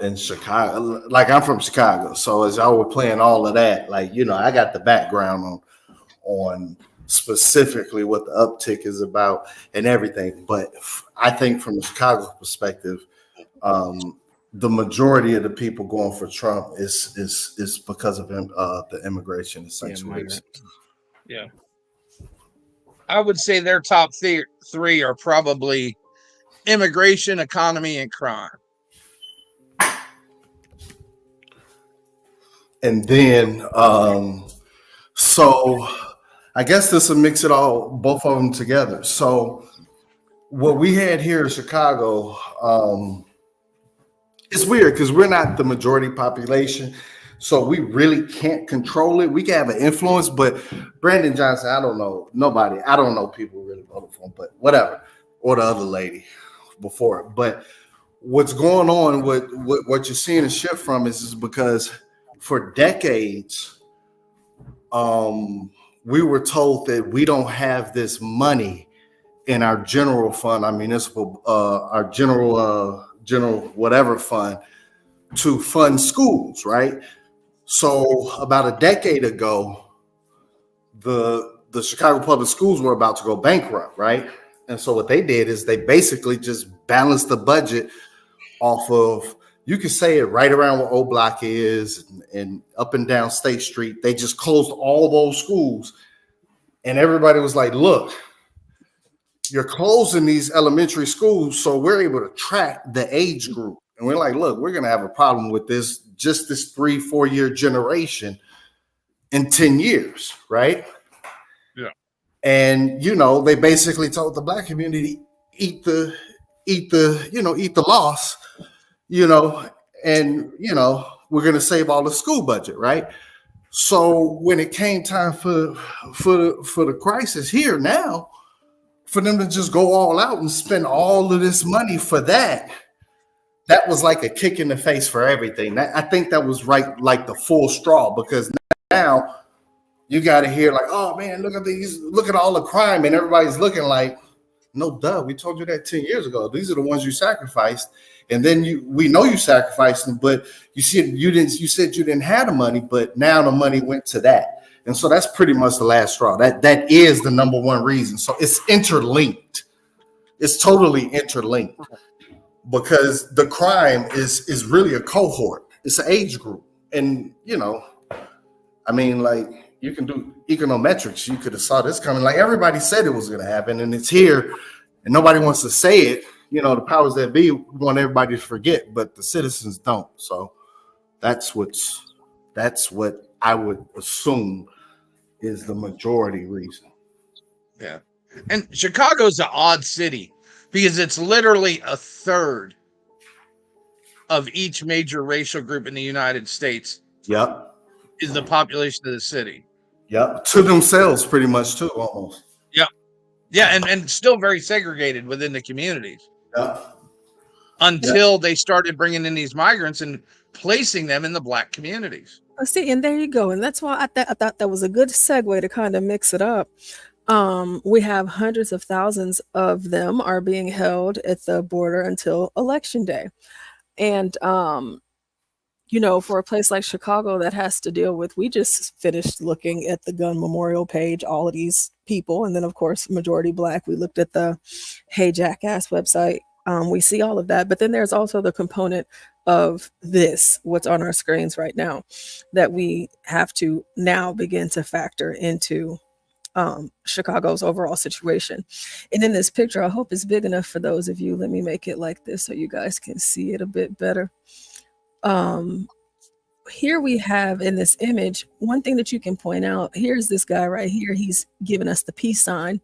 in Chicago. Like I'm from Chicago, so as y'all were playing all of that, like I got the background on specifically what the uptick is about and everything. But I think from the Chicago perspective, the majority of the people going for Trump is because of the immigration essentially. Yeah. I would say their top three are probably immigration, economy, and crime. And then, so I guess this will mix it all, both of them together. So what we had here in Chicago, it's weird because we're not the majority population. So we really can't control it. We can have an influence, but Brandon Johnson, I don't know nobody. I don't know people who really voted for him, but whatever. Or the other lady before it. But what's going on with what you're seeing a shift from is because for decades, we were told that we don't have this money in our general fund, our municipal, our general whatever fund to fund schools, right? So about a decade ago, the Chicago public schools were about to go bankrupt, right? And so what they did is they basically just balanced the budget off of, you can say it right around where O Block is and up and down State Street. They just closed all those schools. And everybody was like, look, you're closing these elementary schools, so we're able to track the age group. And we're like, look, we're going to have a problem with this 3-4 year generation in 10 years, right? Yeah. And, they basically told the Black community, eat the loss, and, we're going to save all the school budget, right? So when it came time for the crisis here now, for them to just go all out and spend all of this money for that was like a kick in the face for everything. I think that was right, like the full straw, because now you got to hear like, oh man, look at all the crime, and everybody's looking like, no, duh, we told you that 10 years ago. These are the ones you sacrificed, and then we know you sacrificed them, but you said you didn't have the money, but now the money went to that, and so that's pretty much the last straw. That is the number one reason. So it's interlinked. It's totally interlinked, because the crime is really a cohort. It's an age group, and I mean, like, you can do econometrics. You could have saw this coming. Like, everybody said it was going to happen, and it's here, and nobody wants to say it. The powers that be want everybody to forget, but the citizens don't. So that's what I would assume is the majority reason. Yeah. And Chicago's an odd city because it's literally a third of each major racial group in the United States. Yep. Is the population of the city. Yep. To themselves, pretty much, too, almost. Yep. Yeah, and still very segregated within the communities. Yep. Until they started bringing in these migrants and placing them in the black communities. See, and there you go. And that's why I thought that was a good segue to kind of mix it up. We have hundreds of thousands of them are being held at the border until Election Day. And, for a place like Chicago that has to deal with, we just finished looking at the gun memorial page, all of these people. And then, of course, majority black. We looked at the Hey Jackass website. We see all of that. But then there's also the component of this, what's on our screens right now, that we have to now begin to factor into Chicago's overall situation. And in this picture, I hope it's big enough for those of you. Let me make it like this so you guys can see it a bit better. Here we have in this image, one thing that you can point out, here's this guy right here. He's giving us the peace sign.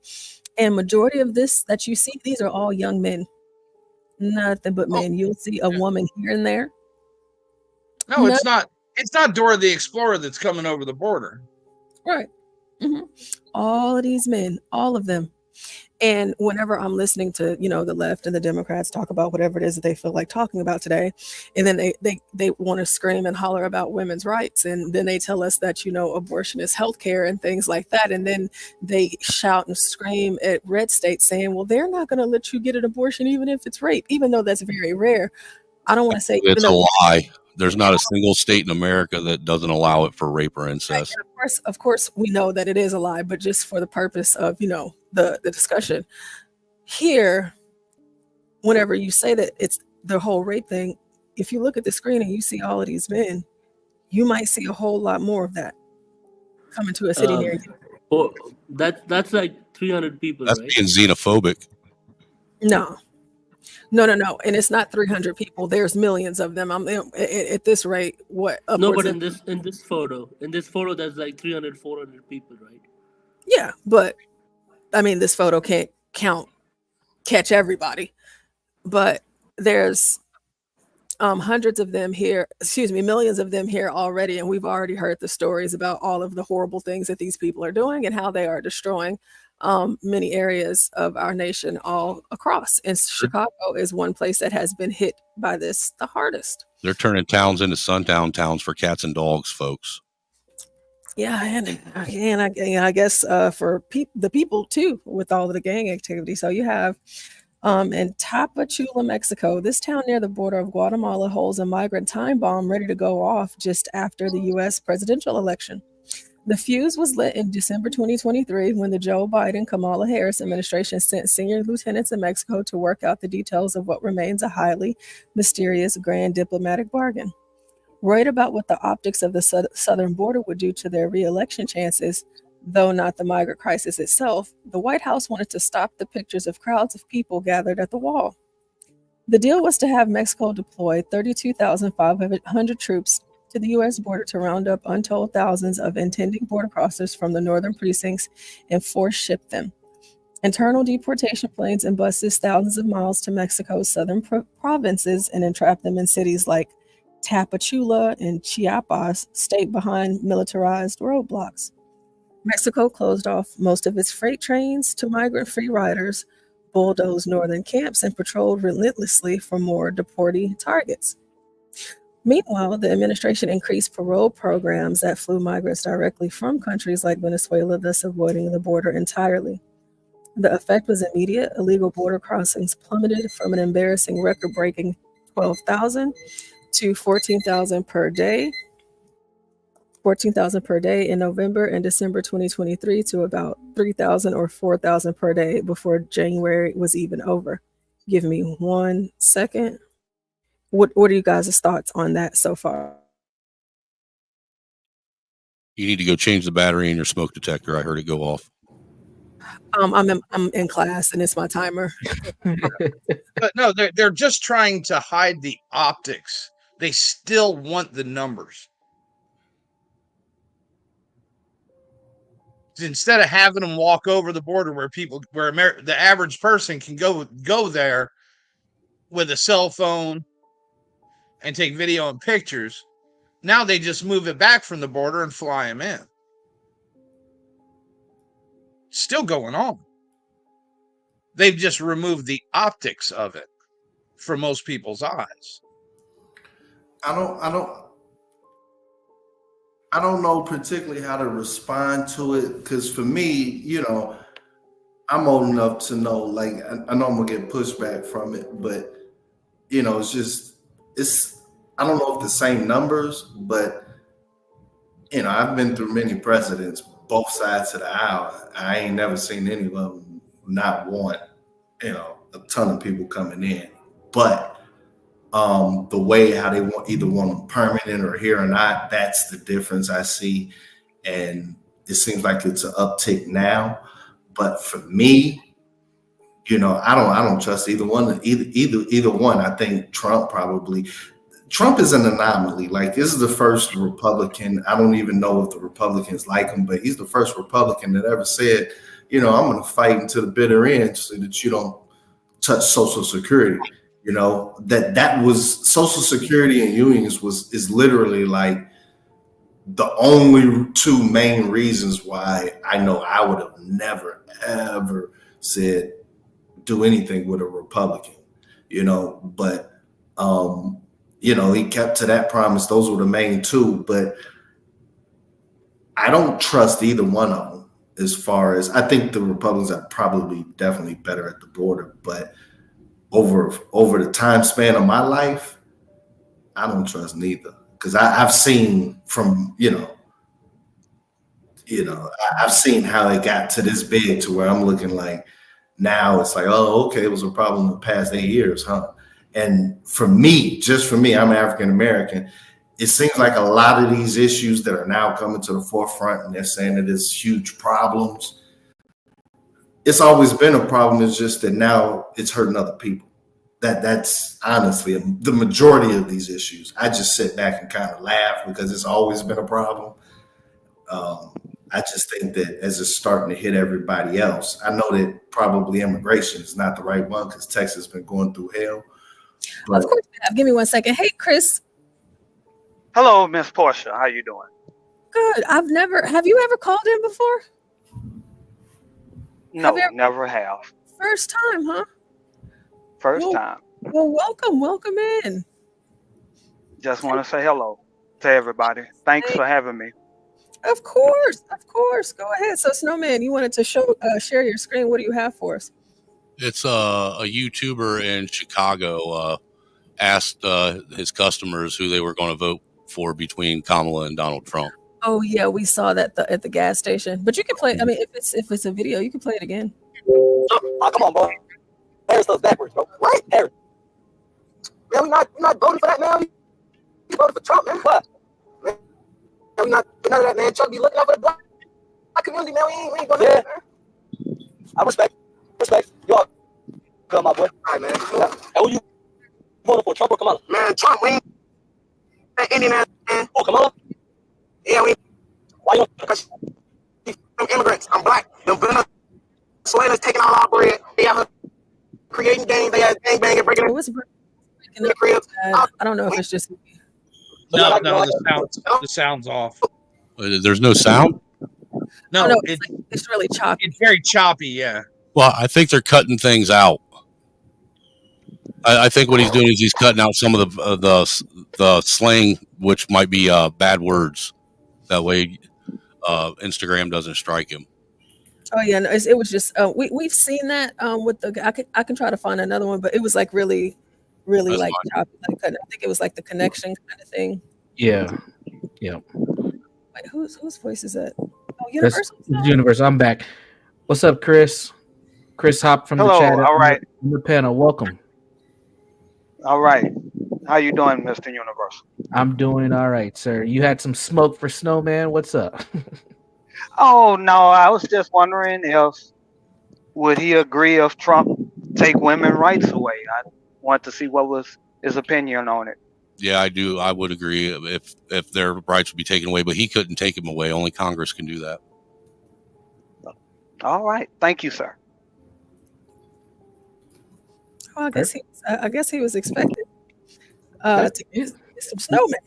And majority of this that you see, these are all young men. Nothing but men. You'll see a woman here and there. No, it's not. It's not Dora the Explorer that's coming over the border. Right. Mm-hmm. All of these men, all of them. And whenever I'm listening to, the left and the Democrats talk about whatever it is that they feel like talking about today, and then they want to scream and holler about women's rights. And then they tell us that, abortion is healthcare and things like that. And then they shout and scream at red states saying, well, they're not going to let you get an abortion, even if it's rape, even though that's very rare. I don't want to say it's a lie. There's not a single state in America that doesn't allow it for rape or incest. Right. Of course, we know that it is a lie, but just for the purpose of, the discussion here, whenever you say that it's the whole rape thing, if you look at the screen and you see all of these men, you might see a whole lot more of that coming to a city near you. Oh, that's like 300 people. That's right? being xenophobic. No. And it's not 300 people. There's millions of them. I'm at this rate. What? No, but in this photo, there's like 300, 400 people, right? Yeah, but I mean, this photo can't catch everybody, but there's hundreds of them here. Millions of them here already, and we've already heard the stories about all of the horrible things that these people are doing and how they are destroying many areas of our nation all across. And Chicago is one place that has been hit by this the hardest. They're turning towns into sundown towns for cats and dogs, folks. Yeah, and I guess for the people too, with all of the gang activity. So you have in Tapachula, Mexico, this town near the border of Guatemala holds a migrant time bomb ready to go off just after the U.S. presidential election. The fuse was lit in December 2023 when the Joe Biden, Kamala Harris administration sent senior lieutenants in Mexico to work out the details of what remains a highly mysterious grand diplomatic bargain. Worried about what the optics of the southern border would do to their re-election chances, though not the migrant crisis itself, the White House wanted to stop the pictures of crowds of people gathered at the wall. The deal was to have Mexico deploy 32,500 troops to the U.S. border to round up untold thousands of intending border crossers from the northern precincts and force ship them. Internal deportation planes and buses thousands of miles to Mexico's southern provinces and entrap them in cities like Tapachula and Chiapas stayed behind militarized roadblocks. Mexico closed off most of its freight trains to migrant-free riders, bulldozed northern camps, and patrolled relentlessly for more deportee targets. Meanwhile, the administration increased parole programs that flew migrants directly from countries like Venezuela, thus avoiding the border entirely. The effect was immediate. Illegal border crossings plummeted from an embarrassing record-breaking 12,000 to 14,000 per day. 14,000 per day in November and December 2023 to about 3,000 or 4,000 per day before January was even over. Give me 1 second. What are you guys' thoughts on that so far? You need to go change the battery in your smoke detector. I heard it go off. I'm in class and it's my timer. But no, they're just trying to hide the optics. They still want the numbers. Instead of having them walk over the border where the average person can go there with a cell phone and take video and pictures, now they just move it back from the border and fly them in. Still going on. They've just removed the optics of it from most people's eyes. I don't know particularly how to respond to it, because for me, I'm old enough to know, like, I know I'm gonna get pushback from it, but I don't know if the same numbers, but I've been through many presidents, both sides of the aisle. I ain't never seen any of them not want, a ton of people coming in. But the way how they either want them permanent or here or not, that's the difference I see. And it seems like it's an uptick now. But for me, I don't trust either one. Either one. I think Trump is an anomaly. Like, this is the first Republican. I don't even know if the Republicans like him, but he's the first Republican that ever said, I'm going to fight until the bitter end so that you don't touch Social Security. That was Social Security and unions is literally like the only two main reasons why I know I would have never, ever said do anything with a Republican, but, he kept to that promise. Those were the main two, but I don't trust either one of them as far as, I think the Republicans are probably definitely better at the border, but over the time span of my life, I don't trust neither. Because I've seen from, I've seen how it got to this big to where I'm looking like, now it's like, oh, okay, it was a problem in the past 8 years, huh? And just for me, I'm African American. It seems like a lot of these issues that are now coming to the forefront, and they're saying that it's huge problems. It's always been a problem. It's just that now it's hurting other people. That's honestly the majority of these issues. I just sit back and kind of laugh because it's always been a problem. I just think that as it's starting to hit everybody else, I know that probably immigration is not the right one because Texas has been going through hell. Of course, give me 1 second. Hey, Chris. Hello, Miss Portia. How you doing? Good. Have you ever called in before? No, never have. First time, huh? First time. Well, welcome in. Just want to say hello to everybody. Thanks for having me. Of course. Go ahead. So, Snowman, you wanted to share your screen. What do you have for us? It's a YouTuber in Chicago asked his customers who they were going to vote for between Kamala and Donald Trump. Oh yeah, we saw that at the gas station. But you can play. I mean, if it's a video, you can play it again. Oh, come on, boy. Harris goes backwards, bro. What? Harris. Man, we're not voting for that, man. We voted for Trump, man. What? Man, we're not none of that, man. Trump be looking out for the black community, man. We ain't going to that, man. I respect. You all come, my boy. All right, man. Yeah. And who you voting for, Trump or Kamala? Man, Trump, we ain't Indianapolis, man. Oh, Kamala? Yeah, we. Why you? Because I'm immigrants. I'm black. The Venezuelans taking all our bread. They have creating gangs. They have gang banging, breaking in the cribs. I don't know if it's just me. No, the sound's off. There's no sound? No, no, it's really choppy. It's very choppy, yeah. Well, I think they're cutting things out. I think what he's doing is he's cutting out some of the slang, which might be bad words. That way, Instagram doesn't strike him. Oh yeah, no, it was just we've seen that with the I can try to find another one, but it was like really That's like fine. choppy. Like, I think it was like the connection kind of thing. Yeah. Wait, whose voice is that? Oh, That's Universal. Universe. I'm back. What's up, Chris? Chris Hop from Hello, the chat. all right. On the panel. Welcome. All right. How you doing, Mr. Universal? I'm doing all right, sir. You had some smoke for Snowman. What's up? Oh no, I was just wondering if would he agree if Trump take women rights away? I want to see what was his opinion on it. Yeah, I do. I would agree if their rights would be taken away, but he couldn't take them away. Only Congress can do that. All right. Thank you, sir. Oh, I guess he was expected to get some snowman.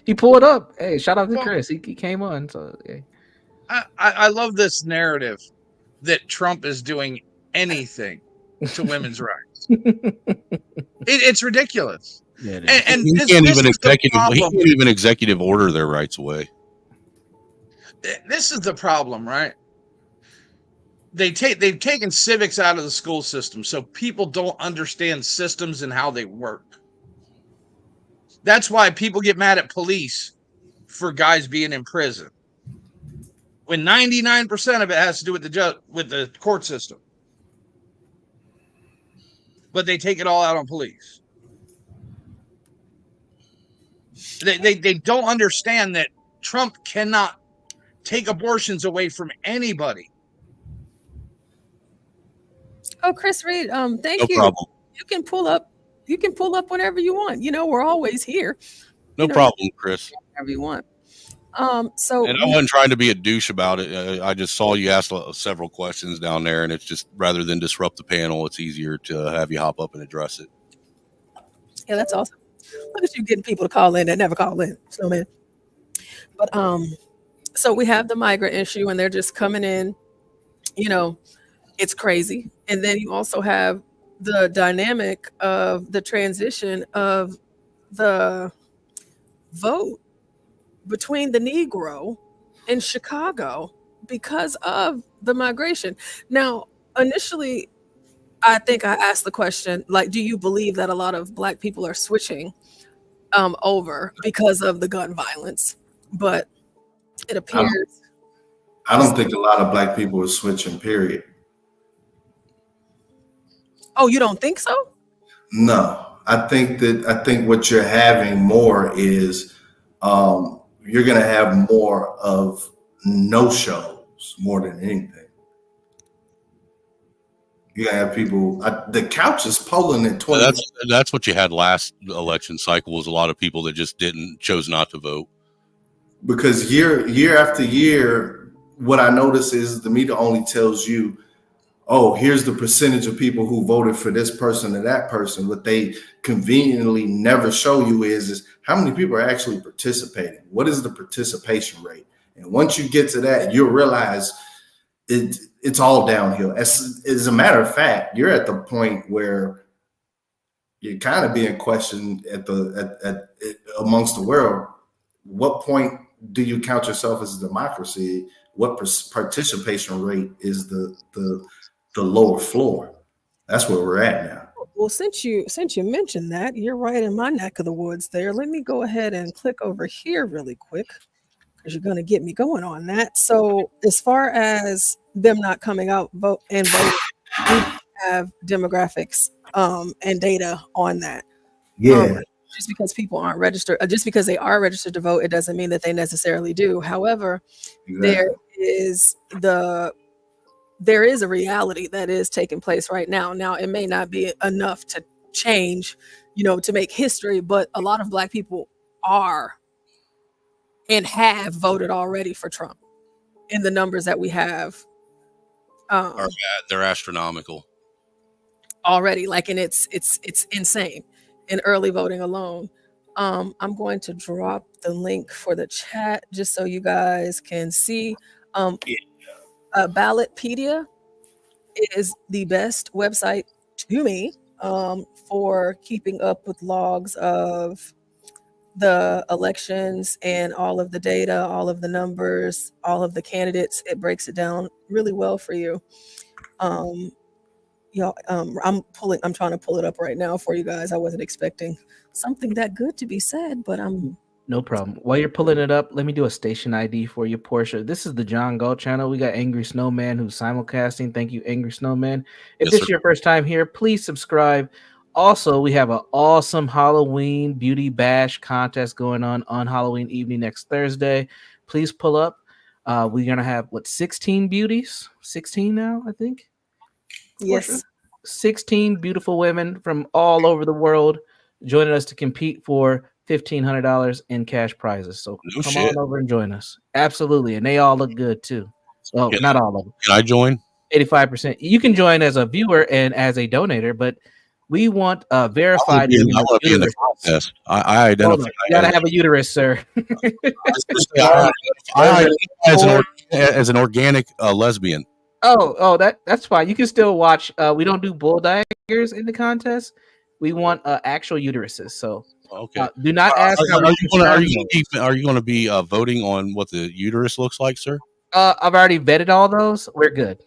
He pulled up. Hey, shout out to Chris. He came on. So yeah. I love this narrative that Trump is doing anything to women's rights. It's ridiculous. Yeah, and he can't even executive order their rights away. This is the problem, right? They've taken civics out of the school system, so people don't understand systems and how they work. That's why people get mad at police for guys being in prison, when 99% of it has to do with the court system. But they take it all out on police. They don't understand that Trump cannot take abortions away from anybody. Oh, Chris Reed, thank No you. problem. You can pull up whenever you want. We're always here. No problem, Chris. Whenever you want. So And I wasn't trying to be a douche about it. I just saw you ask several questions down there, and it's just rather than disrupt the panel, it's easier to have you hop up and address it. yeah, that's awesome. Look at you getting people to call in that never call in, Snowman. But so we have the migrant issue, and they're just coming in. It's crazy. And then you also have the dynamic of the transition of the vote between the Negro in Chicago because of the migration. Now, initially, I think I asked the question, like, do you believe that a lot of Black people are switching over because of the gun violence? But it appears. I don't think a lot of Black people are switching, period. Oh, you don't think so? No, I think what you're having more is you're going to have more of no shows more than anything. You're going to have people. The couch is polling at 20. That's what you had last election cycle, was a lot of people that just chose not to vote. Because year after year, what I notice is the media only tells you, oh, here's the percentage of people who voted for this person or that person. What they conveniently never show you is how many people are actually participating. What is the participation rate? And once you get to that, you'll realize it's all downhill. As a matter of fact, you're at the point where you're kind of being questioned amongst the world. What point do you count yourself as a democracy? What participation rate is the lower floor? That's where we're at now. Well, since you mentioned that, you're right in my neck of the woods there. Let me go ahead and click over here really quick, because you're going to get me going on that. So as far as them not coming out vote, we have demographics and data on that. Yeah. Just because people aren't registered, just because they are registered to vote, it doesn't mean that they necessarily do. However, exactly. there is a reality that is taking place right now. Now, it may not be enough to change, to make history, but a lot of Black people are and have voted already for Trump in the numbers that we have. They're astronomical already. And it's insane in early voting alone. I'm going to drop the link for the chat just so you guys can see. Ballotpedia is the best website to me for keeping up with logs of the elections and all of the data, all of the numbers, all of the candidates. It breaks it down really well for you. Y'all, I'm trying to pull it up right now for you guys. I wasn't expecting something that good to be said, but no problem. While you're pulling it up, let me do a station ID for you, Portia. This is the John Galt channel. We got Angry Snowman who's simulcasting. Thank you, Angry Snowman. If this is your first time here, please subscribe. Also, we have an awesome Halloween beauty bash contest going on Halloween evening next Thursday. Please pull up. We're gonna have 16 beauties? 16 now, I think. Yes. Portia? 16 beautiful women from all over the world joining us to compete for $1,500 in cash prizes. So come on over and join us. Absolutely. And they all look good too. Well, not all of them. Can I join? 85%. You can join as a viewer and as a donator, but we want verified. I want to be in the contest. I identify. You gotta have a uterus, sir. I as an organic lesbian. That's fine. You can still watch. We don't do bull daggers in the contest. We want actual uteruses. So okay. Do not ask. Are you going to be voting on what the uterus looks like, sir? I've already vetted all those. We're good.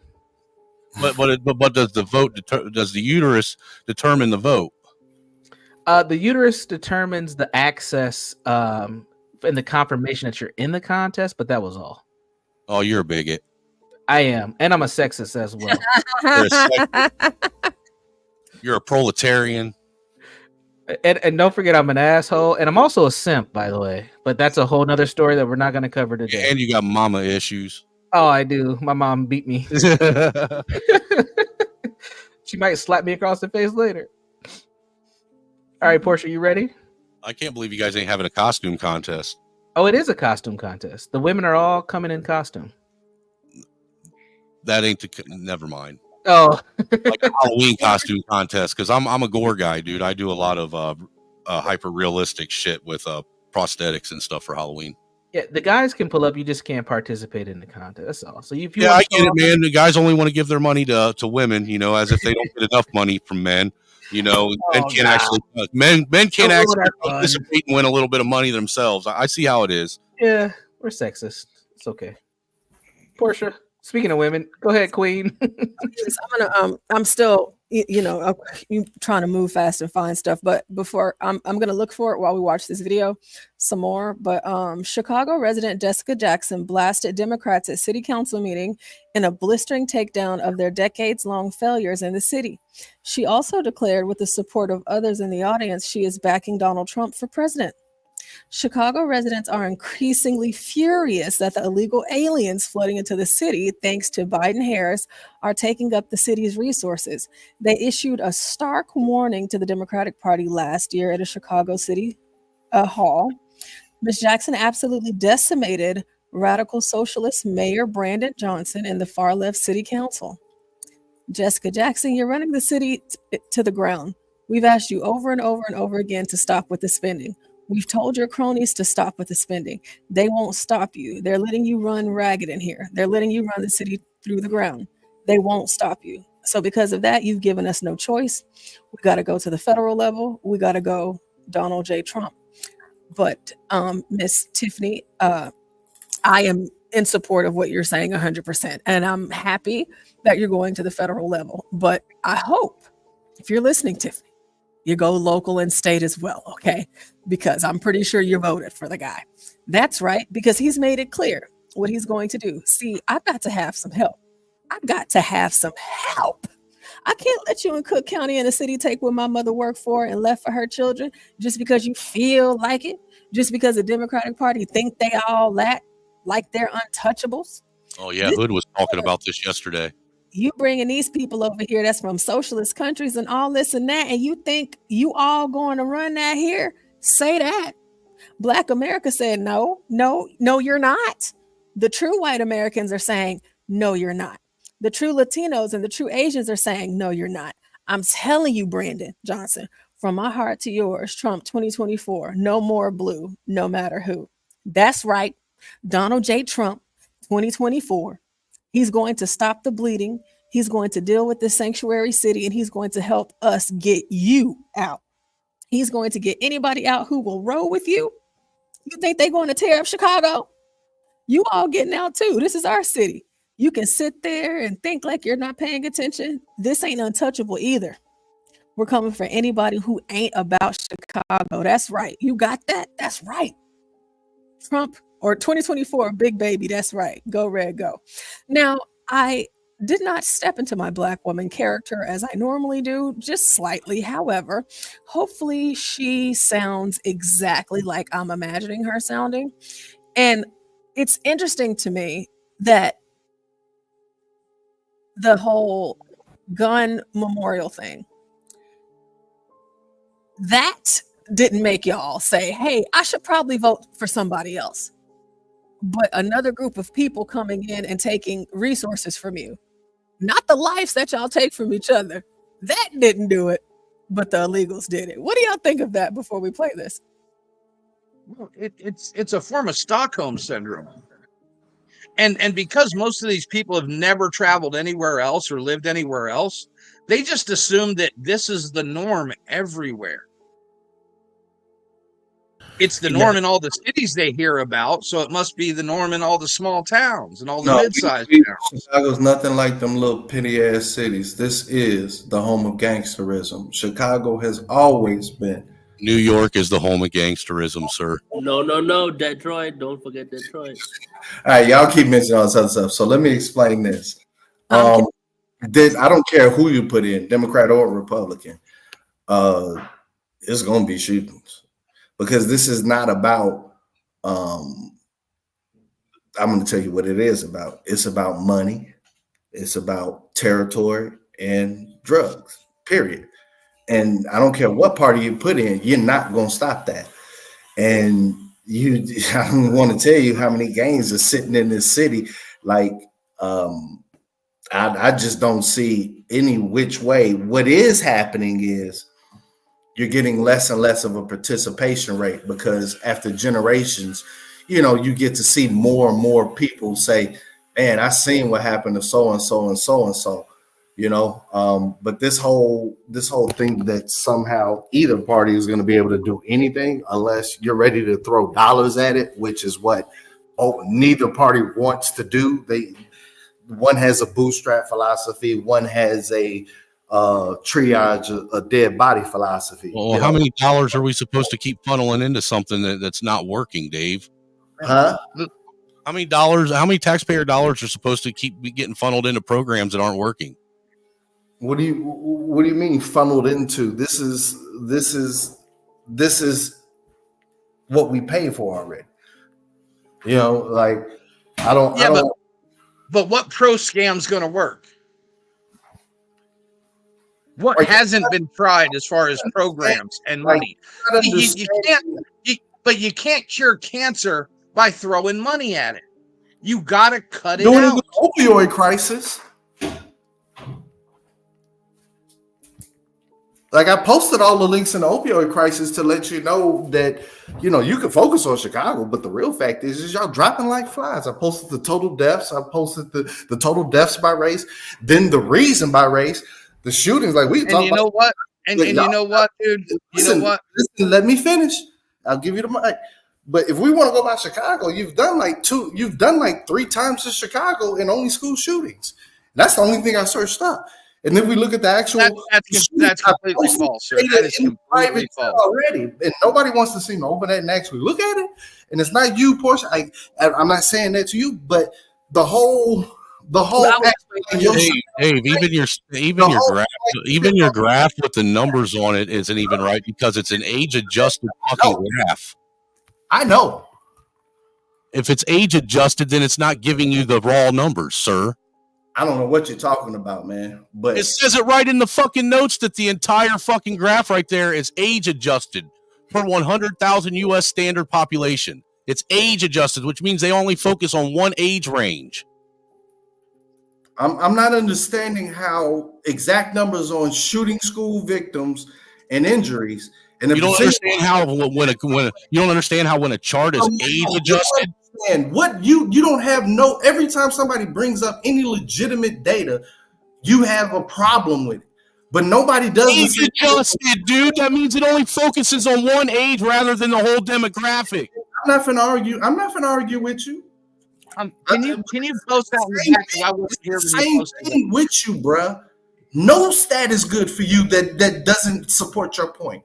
But does the uterus determine the vote? The uterus determines the access and the confirmation that you're in the contest, but that was all. Oh, you're a bigot. I am, and I'm a sexist as well. You're a proletarian. And don't forget, I'm an asshole, and I'm also a simp, by the way. But that's a whole nother story that we're not going to cover today. Yeah, and you got mama issues. Oh, I do. My mom beat me. She might slap me across the face later. All right, Portia, you ready? I can't believe you guys ain't having a costume contest. Oh, it is a costume contest. The women are all coming in costume. That ain't never mind. Oh, like a Halloween costume contest, because I'm a gore guy, dude. I do a lot of hyper realistic shit with prosthetics and stuff for Halloween. Yeah, the guys can pull up. You just can't participate in the contest. That's all. So if you I get it, man. The guys only want to give their money to women, as if they don't get enough money from men. Men can't actually participate and win a little bit of money themselves. I see how it is. Yeah, we're sexist. It's okay. Portia. Speaking of women, go ahead, Queen. I'm still, you trying to move fast and find stuff, but before I'm gonna look for it while we watch this video some more. But Chicago resident Jessica Jackson blasted Democrats at city council meeting in a blistering takedown of their decades-long failures in the city. She also declared, with the support of others in the audience, she is backing Donald Trump for president. Chicago residents are increasingly furious that the illegal aliens flooding into the city, thanks to Biden-Harris, are taking up the city's resources. They issued a stark warning to the Democratic Party last year at a Chicago City hall. Ms. Jackson absolutely decimated radical socialist Mayor Brandon Johnson and the far-left city council. Jessica Jackson, you're running the city to the ground. We've asked you over and over and over again to stop with the spending. We've told your cronies to stop with the spending. They won't stop you. They're letting you run ragged in here. They're letting you run the city through the ground. They won't stop you. So because of that, you've given us no choice. We got to go to the federal level. We got to go Donald J. Trump. But Miss Tiffany, I am in support of what you're saying 100%. And I'm happy that you're going to the federal level. But I hope, if you're listening, Tiffany, you go local and state as well, okay? Because I'm pretty sure you voted for the guy. That's right, because he's made it clear what he's going to do. See, I've got to have some help. I can't let you in Cook County in the city take what my mother worked for and left for her children just because you feel like it, just because the Democratic Party think they all that, like they're untouchables. Oh, yeah, Hood was talking about this yesterday. You bringing these people over here that's from socialist countries and all this and that, and you think you all going to run that here? Say that. Black America said, no, you're not. The true white Americans are saying, no, you're not. The true Latinos and the true Asians are saying, no, you're not. I'm telling you, Brandon Johnson, From my heart to yours, Trump 2024, no more blue, no matter who. That's right. Donald J. Trump 2024. He's going to stop the bleeding. He's going to deal with the sanctuary city, and he's going to help us get you out. He's going to get anybody out who will roll with you. You think they're going to tear up Chicago? You all getting out too. This is our city. You can sit there and think like you're not paying attention. This ain't untouchable either. We're coming for anybody who ain't about Chicago. That's right. You got that? That's right. Trump or 2024, big baby. That's right. Go red, go. Now, I did not step into my Black woman character as I normally do, just slightly. However, hopefully she sounds exactly like I'm imagining her sounding. And it's interesting to me that the whole gun memorial thing, that didn't make y'all say, hey, I should probably vote for somebody else. But another group of people coming in and taking resources from you, not the lives that y'all take from each other, that didn't do it, but the illegals did it. What do y'all think of that before we play this? Well, it's a form of Stockholm syndrome. And because most of these people have never traveled anywhere else or lived anywhere else, they just assume that this is the norm everywhere. It's the norm in all the cities they hear about, so it must be the norm in all the small towns and all the mid-sized towns. Chicago's nothing like them little penny-ass cities. This is the home of gangsterism. Chicago has always been. New York is the home of gangsterism, sir. No. Detroit. Don't forget Detroit. All right, y'all keep mentioning all this other stuff. So let me explain this. I don't care who you put in, Democrat or Republican. It's going to be shootings. Because this is not about, I'm going to tell you what it is about. It's about money. It's about territory and drugs, period. And I don't care what party you put in, you're not going to stop that. And I don't want to tell you how many gangs are sitting in this city. Like, I just don't see any which way. What is happening is, you're getting less and less of a participation rate because after generations, you get to see more and more people say, man, I seen what happened to so-and-so and so-and-so, but this whole thing that somehow either party is going to be able to do anything unless you're ready to throw dollars at it, which is what neither party wants to do. One has a bootstrap philosophy. One has a triage a dead body philosophy. Well, how many dollars are we supposed to keep funneling into something that's not working, Dave? Huh? How many taxpayer dollars are supposed to keep getting funneled into programs that aren't working? What do you mean funneled into? This is what we pay for already. But what pro scam's going to work? What hasn't been tried as far as programs and money? You can't cure cancer by throwing money at it. You got to cut it out. The opioid crisis. Like, I posted all the links in the opioid crisis to let you know that, you can focus on Chicago, but the real fact is y'all dropping like flies. I posted the total deaths. I posted the total deaths by race. Then the reason by race. The shootings, like we talk about. What? And you know what, dude? Listen, let me finish. I'll give you the mic. But if we want to go by Chicago, you've done like 3 times in Chicago in only school shootings. That's the only thing I searched up. And then we look at the actual. That's completely false, sir. That is completely false already. And nobody wants to see me open that and actually look at it. And it's not you, Portia. I'm not saying that to you, but the whole. Dave, even your graph with the numbers on it isn't even right because it's an age-adjusted fucking graph. I know. If it's age-adjusted, then it's not giving you the raw numbers, sir. I don't know what you're talking about, man. But it says it right in the fucking notes that the entire fucking graph right there is age-adjusted for 100,000 U.S. standard population. It's age-adjusted, which means they only focus on one age range. I'm not understanding how exact numbers on shooting school victims and injuries. And you don't understand how when a chart is age adjusted. And what you don't have every time somebody brings up any legitimate data, you have a problem with it. But nobody does age adjusted, dude. That means it only focuses on one age rather than the whole demographic. I'm not gonna argue with you. Can you post that in the back? I wasn't here when you posted thing with you, bruh. No stat is good for you that doesn't support your point.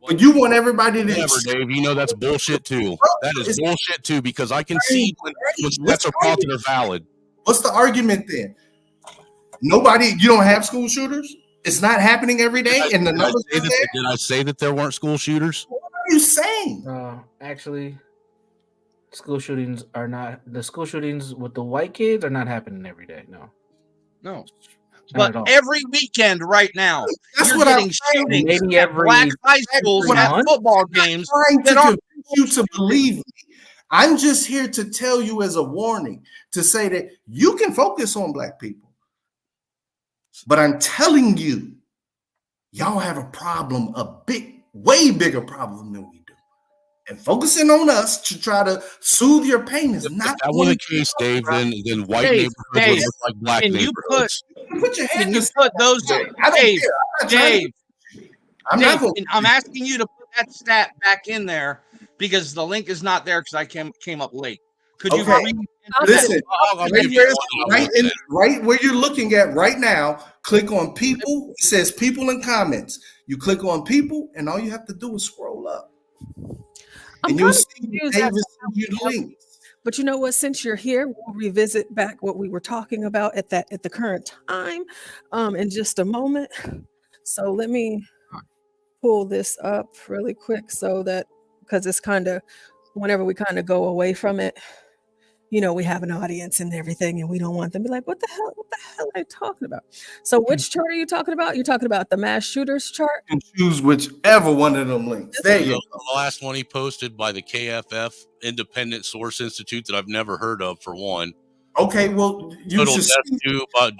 But you want everybody to Whatever, Dave. You know that's bullshit too. That is bullshit too, because I can see when stats are thought that are valid. What's the argument then? You don't have school shooters? It's not happening every day, and the numbers are there? Did I say that there weren't school shooters? What are you saying? Actually, the school shootings with the white kids are not happening every day. No. But every weekend right now, that's you're what getting I'm shootings saying. at black high schools at football games. I'm trying to convince you to believe me. I'm just here to tell you as a warning to say that you can focus on black people. But I'm telling you, y'all have a problem, way bigger problem than we do. And focusing on us to try to soothe your pain is not. If that was the case, Dave, then white neighborhoods would look like black neighborhoods. Can you put those? Dave, I'm asking you to put that stat back in there because the link is not there because I came up late. Could you listen? Right where you're looking at right now, click on people. It says people in comments. You click on people, and all you have to do is scroll up. I'm and you'll see confused Davis you the link. But you know what? Since you're here, we'll revisit back what we were talking about at the current time in just a moment. So let me pull this up really quick so that because it's kind of whenever we kind of go away from it, we have an audience and everything, and we don't want them to be like, what the hell are you talking about? So which chart are you talking about? You're talking about the mass shooters chart? And choose whichever one of them links. There you go. The last one he posted by the KFF Independent Source Institute that I've never heard of, for one. Okay, well, you should due to you have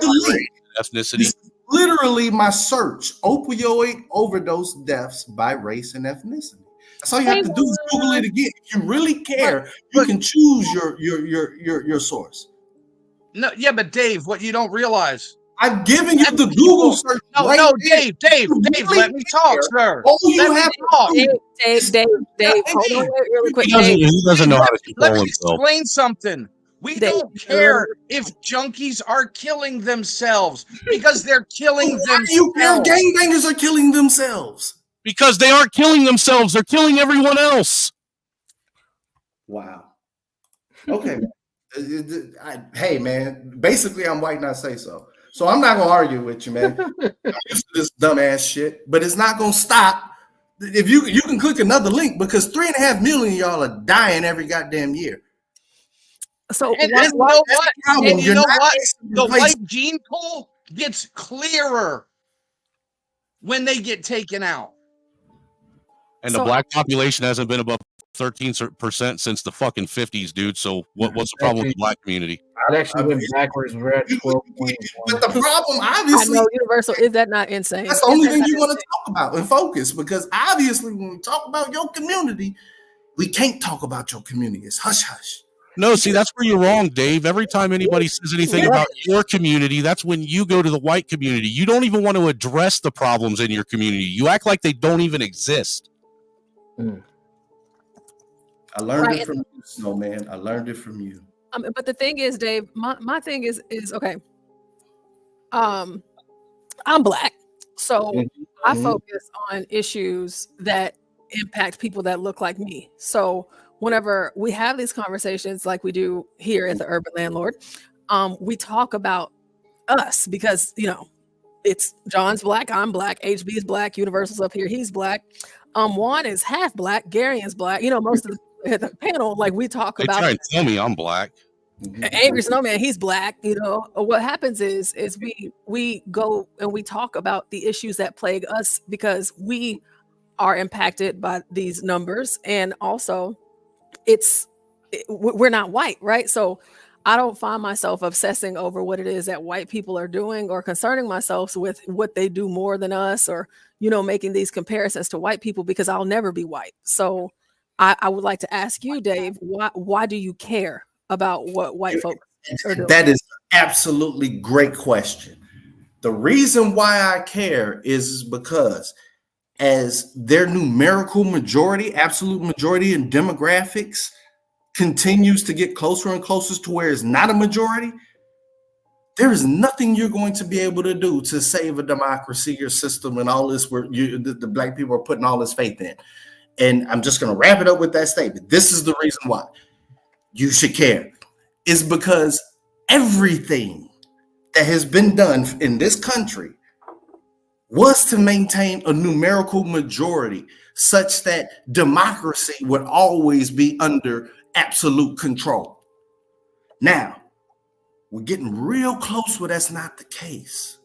the link. Ethnicity. It's literally my search: opioid overdose deaths by race and ethnicity. That's all you have to do is Google it again. If you really care, you can choose your source. No, yeah, but Dave, what you don't realize, I'm giving you the Google search. No, Dave, let me talk, sir. Dave, hold on really quick. He doesn't know how to control Let me himself. explain something. We don't care if junkies are killing themselves because they're killing themselves. You care gangbangers are killing themselves. Because they aren't killing themselves, they're killing everyone else. Wow. Okay. Hey, man. Basically, I'm white and I say so. So I'm not gonna argue with you, man. I'm used to this dumbass shit, but it's not gonna stop. If you can click another link because 3.5 million of y'all are dying every goddamn year. So and you know what? The white gene pool gets clearer when they get taken out. And the black population hasn't been above 13% since the fucking 50s, dude. So what's the problem with the black community? It actually went backwards. We're at 12.1. But the problem, obviously, I know, Universal, is that not insane? That's the only thing you want to talk about and focus, because obviously when we talk about your community, we can't talk about your community. It's hush hush. No, see, that's where you're wrong, Dave. Every time anybody says anything about your community, that's when you go to the white community. You don't even want to address the problems in your community. You act like they don't even exist. I learned it from you, Snowman. I learned it from you. But the thing is, Dave, my thing is okay. I'm black, so I focus on issues that impact people that look like me. So whenever we have these conversations like we do here at the Urban Landlord, we talk about us because, it's John's black, I'm black, HB is black, Universal's up here, he's black. Juan is half black, Gary is black. Most of the panel, like we talk about. They try and tell me I'm black. Angry Snowman, he's black. What happens is we go and we talk about the issues that plague us because we are impacted by these numbers, and also we're not white, right? So I don't find myself obsessing over what it is that white people are doing or concerning myself with what they do more than us, or, making these comparisons to white people, because I'll never be white. So I would like to ask you, Dave, why do you care about what white folks are doing? That is absolutely great question. The reason why I care is because as their numerical majority, absolute majority in demographics continues to get closer and closer to where it's not a majority, there is nothing you're going to be able to do to save a democracy or system and all this where the black people are putting all this faith in. And I'm just going to wrap it up with that statement. This is the reason why you should care. Is because everything that has been done in this country was to maintain a numerical majority such that democracy would always be under absolute control. Now, we're getting real close where that's not the case.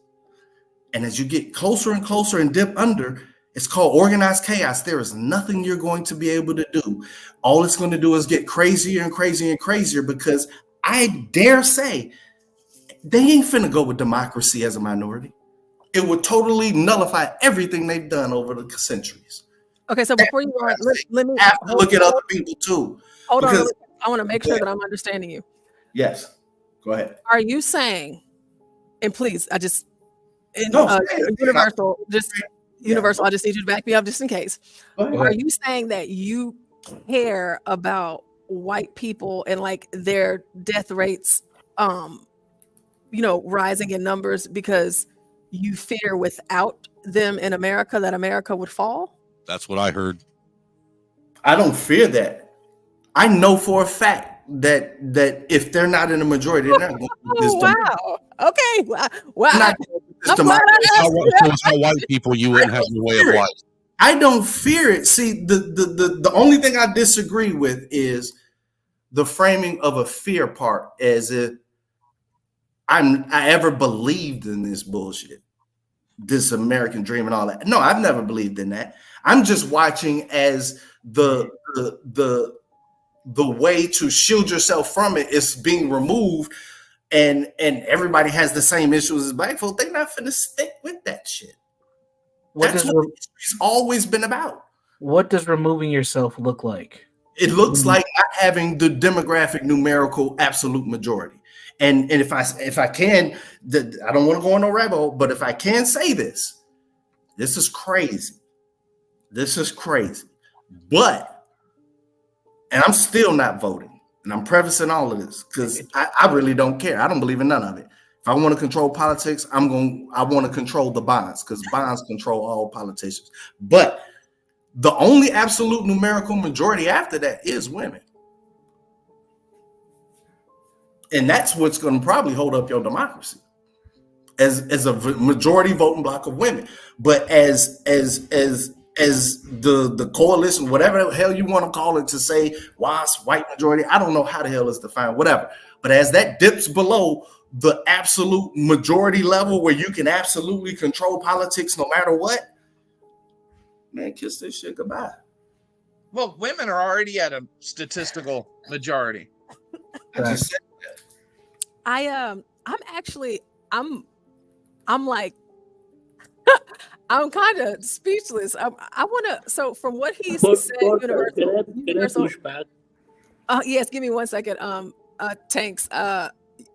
And as you get closer and closer and dip under, it's called organized chaos. There is nothing you're going to be able to do. All it's going to do is get crazier and crazier and crazier, because I dare say they ain't finna go with democracy as a minority. It would totally nullify everything they've done over the centuries. Okay, so before you go on, let me have to look at other people too. Hold on, I want to make sure that I'm understanding you. Yes, go ahead. Are you saying, and please, Universal, I just need you to back me up just in case. Are you saying that you care about white people and like their death rates, rising in numbers because you fear without them in America that America would fall? That's what I heard. I don't fear that. I know for a fact that if they're not in the majority, they're not going to do this. Wow. Okay. Wow. So without white people, you wouldn't have your way of life. I don't fear it. See, the only thing I disagree with is the framing of a fear part, as if I ever believed in this bullshit, this American dream and all that. No, I've never believed in that. I'm just watching as the way to shield yourself from it is being removed, and everybody has the same issues as black folks. They're not finna stick with that shit. That's what history's always been about. What does removing yourself look like? It looks like not having the demographic numerical absolute majority. And if I can, I don't want to go on no rabbit hole, but if I can say this is crazy. This is crazy. But, and I'm still not voting. And I'm prefacing all of this because I really don't care. I don't believe in none of it. If I want to control politics, I want to control the bonds, because bonds control all politicians. But the only absolute numerical majority after that is women. And that's what's going to probably hold up your democracy as a majority voting block of women. But as the coalition, whatever the hell you want to call it, to say WASP, white majority, I don't know how the hell it's defined, whatever. But as that dips below the absolute majority level where you can absolutely control politics no matter what, man, kiss this shit goodbye. Well, women are already at a statistical majority. I'm like, I'm kind of speechless. I want to. So from what he said, Universal. Can I push back? Yes, give me 1 second. Tanks.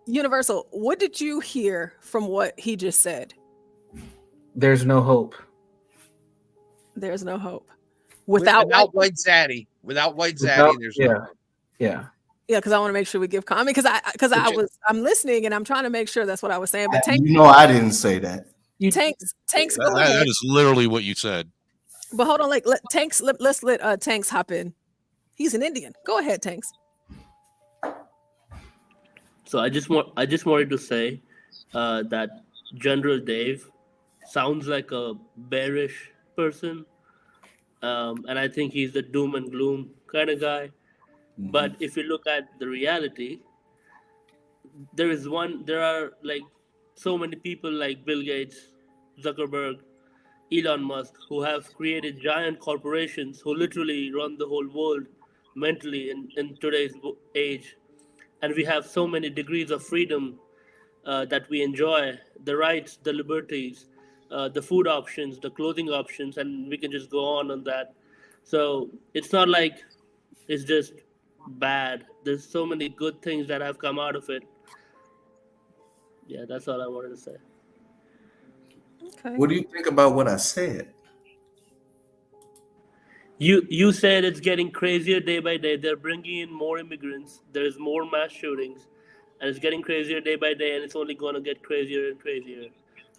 Universal. What did you hear from what he just said? There's no hope. There's no hope without white zaddy. Without white zaddy, there's no hope. Yeah. Yeah, because I want to make sure we give comment, because I'm listening and I'm trying to make sure that's what I was saying. But Tanks, I didn't say that. Tanks. That is literally what you said. But hold on, let's let Tanks hop in. He's an Indian. Go ahead, Tanks. So I just wanted to say that General Dave sounds like a bearish person, and I think he's the doom and gloom kind of guy. Mm-hmm. But if you look at the reality, there are like so many people like Bill Gates, Zuckerberg, Elon Musk, who have created giant corporations who literally run the whole world mentally in today's age. and we have so many degrees of freedom that we enjoy, the rights, the liberties, the food options, the clothing options, and we can just go on that. So it's not like it's just bad. There's so many good things that have come out of it. Yeah, that's all I wanted to say. Okay. What do you think about what I said? You said it's getting crazier day by day. They're bringing in more immigrants. There's more mass shootings, and it's getting crazier day by day, and it's only going to get crazier and crazier.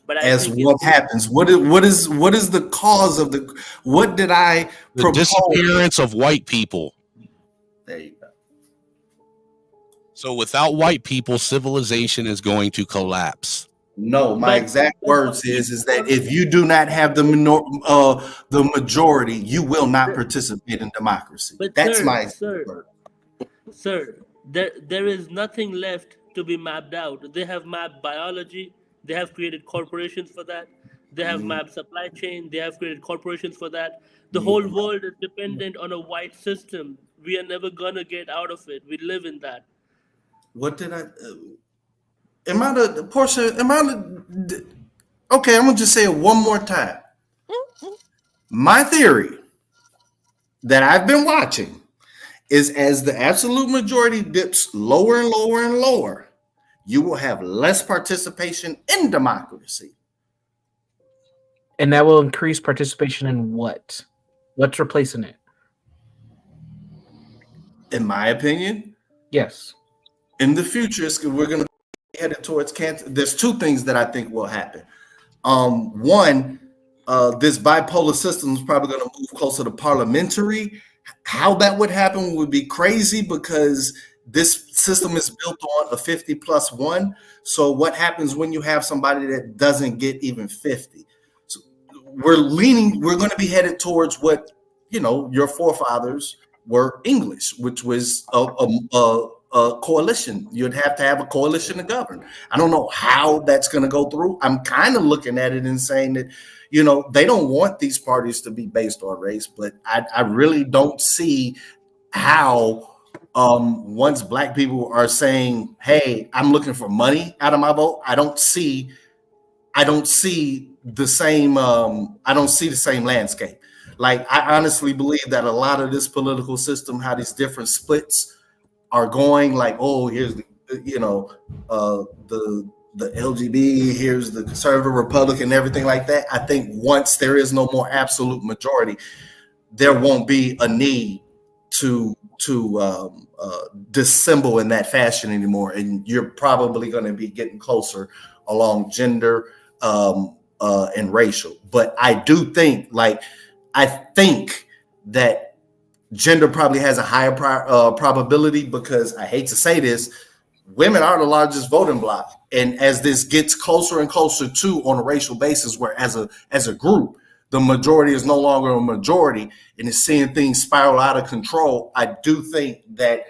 But as what happens? What is the cause of the? What did I propose? Disappearance of white people. There you go. So without white people, civilization is going to collapse. No, my exact words is that if you do not have the majority, you will not participate in democracy. But that's sir, there is nothing left to be mapped out. They have mapped biology. They have created corporations for that. They have mapped supply chain. They have created corporations for that. The whole world is dependent on a white system. We are never gonna get out of it. We live in that. What did I? Portia? Okay, I'm gonna just say it one more time. My theory that I've been watching is as the absolute majority dips lower and lower and lower, you will have less participation in democracy. And that will increase participation in what? What's replacing it? In my opinion, yes. In the future, we're going to be headed towards cancer. There's two things that I think will happen. One, this bipolar system is probably going to move closer to parliamentary. How that would happen would be crazy because this system is built on a 50+1. So what happens when you have somebody that doesn't get even 50? So we're going to be headed towards what, your forefathers were English, which was a coalition. You'd have to have a coalition to govern. I don't know how that's going to go through. I'm kind of looking at it and saying that, they don't want these parties to be based on race, but I really don't see how once black people are saying, hey, I'm looking for money out of my vote, I don't see the same landscape. Like, I honestly believe that a lot of this political system, how these different splits are going, like, oh, here's the LGB, here's the conservative Republican, everything like that. I think once there is no more absolute majority, there won't be a need to dissemble in that fashion anymore, and you're probably going to be getting closer along gender and racial. But I do think, I think that gender probably has a higher probability because, I hate to say this, women are the largest voting bloc, and as this gets closer and closer to on a racial basis, where as a group, the majority is no longer a majority and is seeing things spiral out of control, I do think that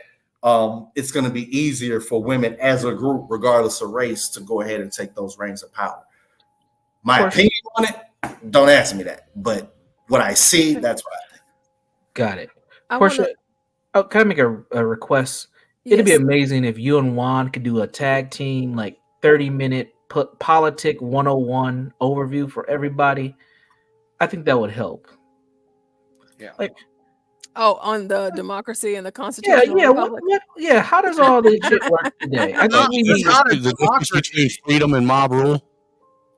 it's going to be easier for women as a group, regardless of race, to go ahead and take those reins of power. My opinion on it, don't ask me that, but what I see, that's what I think. Got it. Portia, can I make a request? Yes. It'd be amazing if you and Juan could do a tag team, 30-minute Politic 101 overview for everybody. I think that would help. Yeah. On the democracy and the Constitution. Yeah. How does all this shit work today? I think it's not a democracy between freedom and mob rule.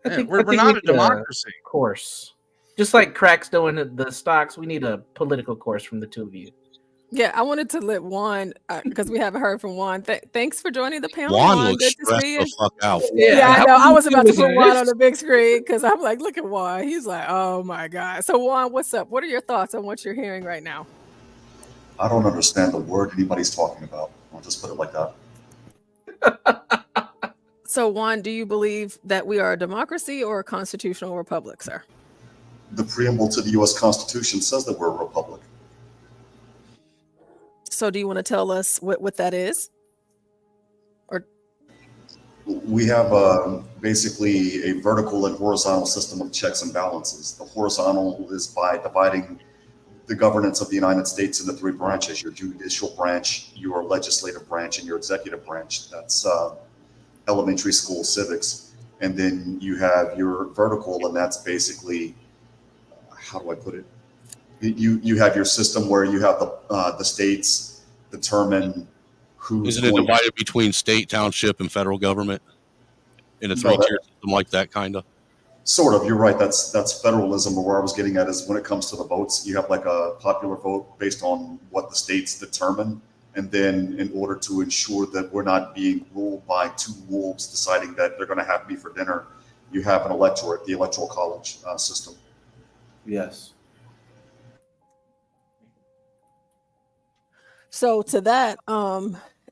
We're not a democracy. Course. Just like Crack's doing the stocks, we need a political course from the two of you. Yeah, I wanted to let Juan, because we haven't heard from Juan. Thanks for joining the panel. Juan looks stressed the fuck out. Yeah, I know. I was about to put Juan on the big screen because I'm like, look at Juan. He's like, oh my God. So Juan, what's up? What are your thoughts on what you're hearing right now? I don't understand the word anybody's talking about. I'll just put it like that. So Juan, do you believe that we are a democracy or a constitutional republic, sir? The preamble to the U.S. Constitution says that we're a republic. So do you want to tell us what that is? Or we have basically a vertical and horizontal system of checks and balances. The horizontal is by dividing the governance of the United States into three branches: your judicial branch, your legislative branch, and your executive branch. That's elementary school civics. And then you have your vertical, and that's basically, how do I put it? You have your system where you have the states determine who's. Isn't it divided between state, township, and federal government in a three-tier system like that, kind of? Sort of. You're right. That's federalism. But where I was getting at is when it comes to the votes, you have like a popular vote based on what the states determine, and then in order to ensure that we're not being ruled by two wolves deciding that they're going to have me for dinner, you have an electorate, the electoral college system. Yes. So to that,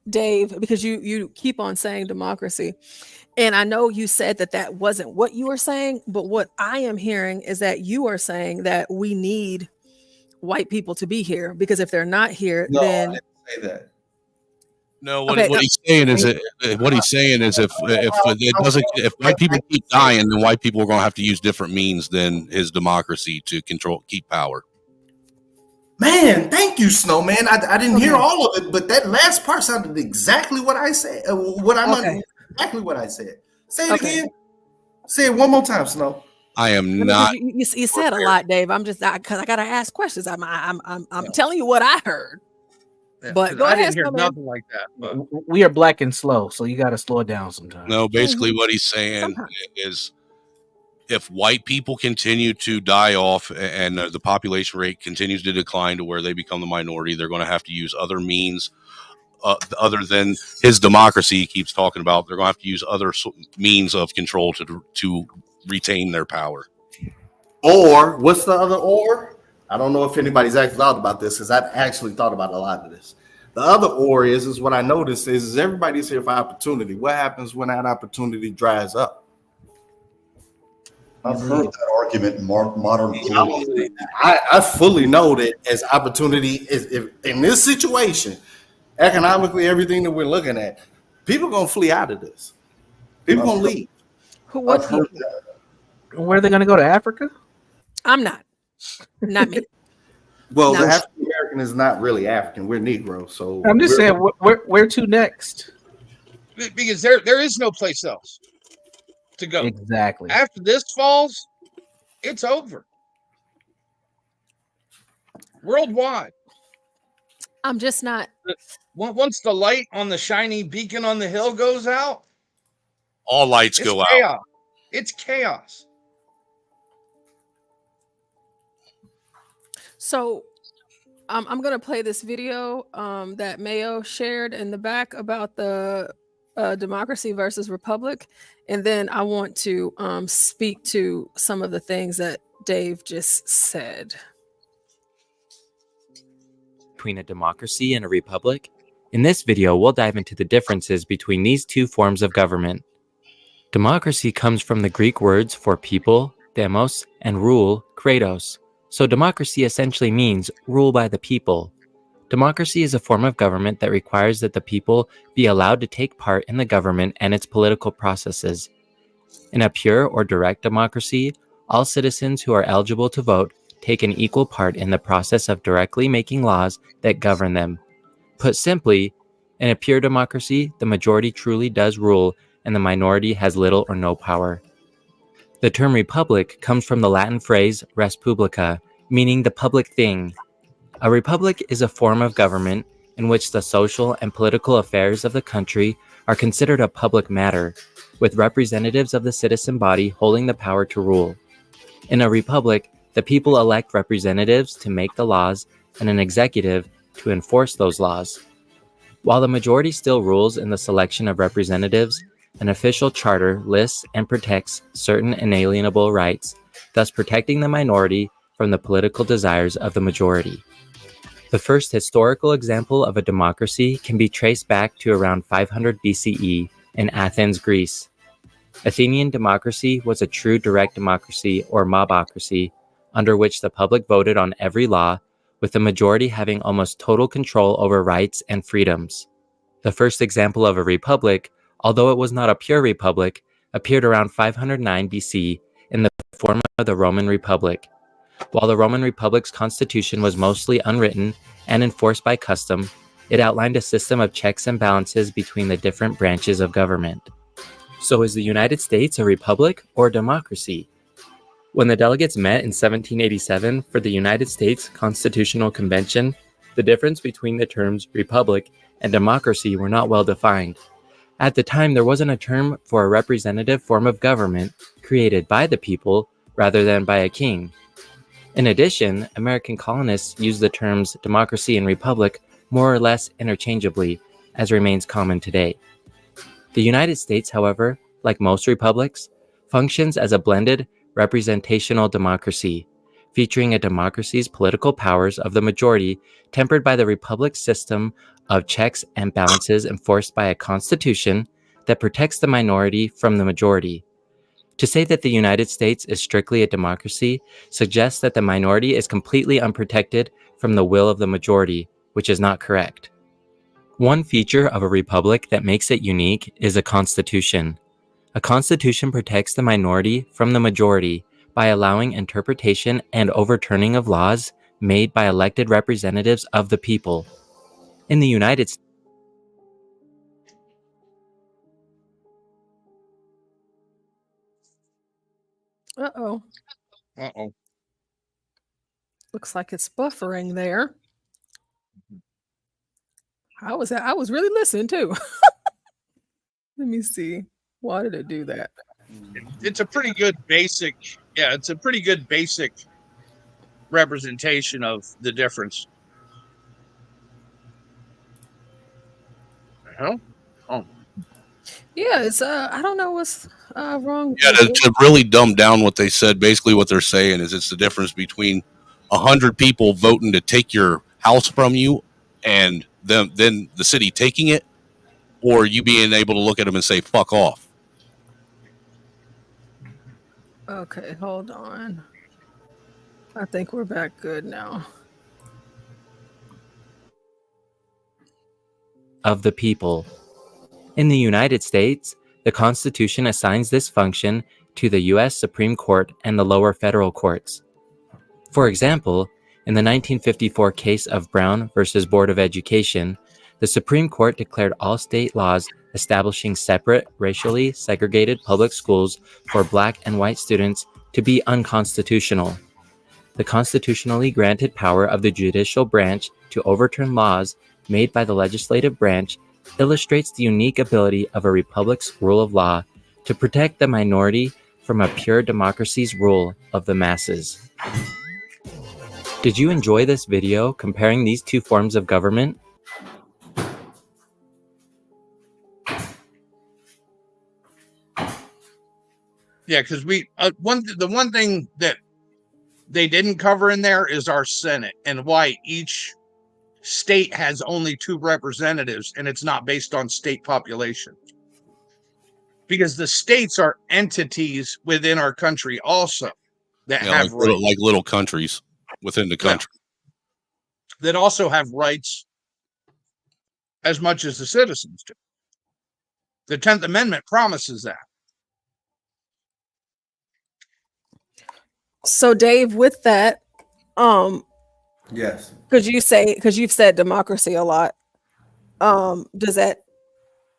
Dave, because you keep on saying democracy, and I know you said that wasn't what you were saying, but what I am hearing is that you are saying that we need white people to be here, because if they're not here, then I didn't say that. No, what he's saying is if white people keep dying, then white people are going to have to use different means than his democracy to keep power. Man, thank you, Snowman. I didn't hear all of it, but that last part sounded exactly what I said. Exactly what I said. Say it again. Say it one more time, Snow. I am not. You said a lot, Dave. I'm just because I gotta ask questions. I'm telling you what I heard. But go I ahead, didn't hear Snowman. nothing like that. But We are black and slow, so you got to slow it down sometimes. No, basically what he's saying is, if white people continue to die off and the population rate continues to decline to where they become the minority, they're going to have to use other means other than his democracy he keeps talking about. They're going to have to use other means of control to retain their power. Or what's the other or? I don't know if anybody's actually thought about this, because I've actually thought about a lot of this. The other or is what I noticed is everybody's here for opportunity. What happens when that opportunity dries up? I've heard that argument in modern politics. I fully know that as opportunity is in this situation, economically, everything that we're looking at, people are gonna flee out of this. People gonna leave. What people? Where are they going to go, to Africa? I'm not me. Well, the African American is not really African. We're Negro, so I'm just saying, where to next? because there is no place else to go. Exactly. After this falls, it's over. Worldwide. I'm just not. Once the light on the shiny beacon on the hill goes out, all lights go chaos. out. It's chaos. So I'm going to play this video that Mayo shared in the back about the democracy versus republic. And then I want to speak to some of the things that Dave just said. Between a democracy and a republic? In this video, we'll dive into the differences between these two forms of government. Democracy comes from the Greek words for people, demos, and rule, kratos. So democracy essentially means rule by the people. Democracy is a form of government that requires that the people be allowed to take part in the government and its political processes. In a pure or direct democracy, all citizens who are eligible to vote take an equal part in the process of directly making laws that govern them. Put simply, in a pure democracy, the majority truly does rule and the minority has little or no power. The term republic comes from the Latin phrase res publica, meaning the public thing. A republic is a form of government in which the social and political affairs of the country are considered a public matter, with representatives of the citizen body holding the power to rule. In a republic, the people elect representatives to make the laws and an executive to enforce those laws. While the majority still rules in the selection of representatives, an official charter lists and protects certain inalienable rights, thus protecting the minority from the political desires of the majority. The first historical example of a democracy can be traced back to around 500 BCE in Athens, Greece. Athenian democracy was a true direct democracy or mobocracy, under which the public voted on every law, with the majority having almost total control over rights and freedoms. The first example of a republic, although it was not a pure republic, appeared around 509 BC in the form of the Roman Republic. While the Roman Republic's constitution was mostly unwritten and enforced by custom, it outlined a system of checks and balances between the different branches of government. So is the United States a republic or a democracy? When the delegates met in 1787 for the United States Constitutional Convention, the difference between the terms republic and democracy were not well defined. At the time, there wasn't a term for a representative form of government created by the people rather than by a king. In addition, American colonists used the terms democracy and republic more or less interchangeably, as remains common today. The United States, however, like most republics, functions as a blended representational democracy, featuring a democracy's political powers of the majority tempered by the republic's system of checks and balances enforced by a constitution that protects the minority from the majority. To say that the United States is strictly a democracy suggests that the minority is completely unprotected from the will of the majority, which is not correct. One feature of a republic that makes it unique is a constitution. A constitution protects the minority from the majority by allowing interpretation and overturning of laws made by elected representatives of the people. In the United States, Uh-oh. Uh-oh. Looks like it's buffering there. I was really listening too. Let me see. Why did it do that? It's a pretty good basic, it's a pretty good basic representation of the difference. Oh. Yeah, it's I don't know what's wrong. Yeah, to really dumb down what they said, basically what they're saying is it's the difference between 100 people voting to take your house from you and then the city taking it, or you being able to look at them and say, fuck off. Okay, hold on. I think we're back good now. of the people. In the United States, the Constitution assigns this function to the U.S. Supreme Court and the lower federal courts. For example, in the 1954 case of Brown versus Board of Education, the Supreme Court declared all state laws establishing separate, racially segregated public schools for Black and white students to be unconstitutional. The constitutionally granted power of the judicial branch to overturn laws made by the legislative branch illustrates the unique ability of a republic's rule of law to protect the minority from a pure democracy's rule of the masses. Did you enjoy this video comparing these two forms of government? Yeah, because the one thing that they didn't cover in there is our Senate and why each state has only 2 representatives, and it's not based on state population. Because the states are entities within our country also that have like little countries within the country. Yeah, that also have rights as much as the citizens do. The 10th Amendment promises that. So Dave, with that, yes, could you say, because you've said democracy a lot, does that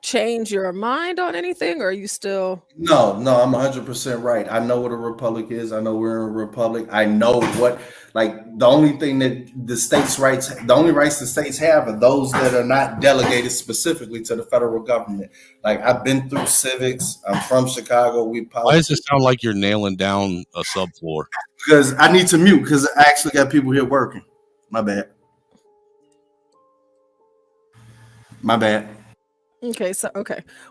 change your mind on anything, or are you still? No, I'm 100% right. I know what a republic is. I know we're in a republic. I know what, like, the only thing that the only rights the states have are those that are not delegated specifically to the federal government. Like, I've been through civics. I'm from Chicago. Why does it sound like you're nailing down a subfloor? Because I need to mute because I actually got people here working. My bad. Okay, so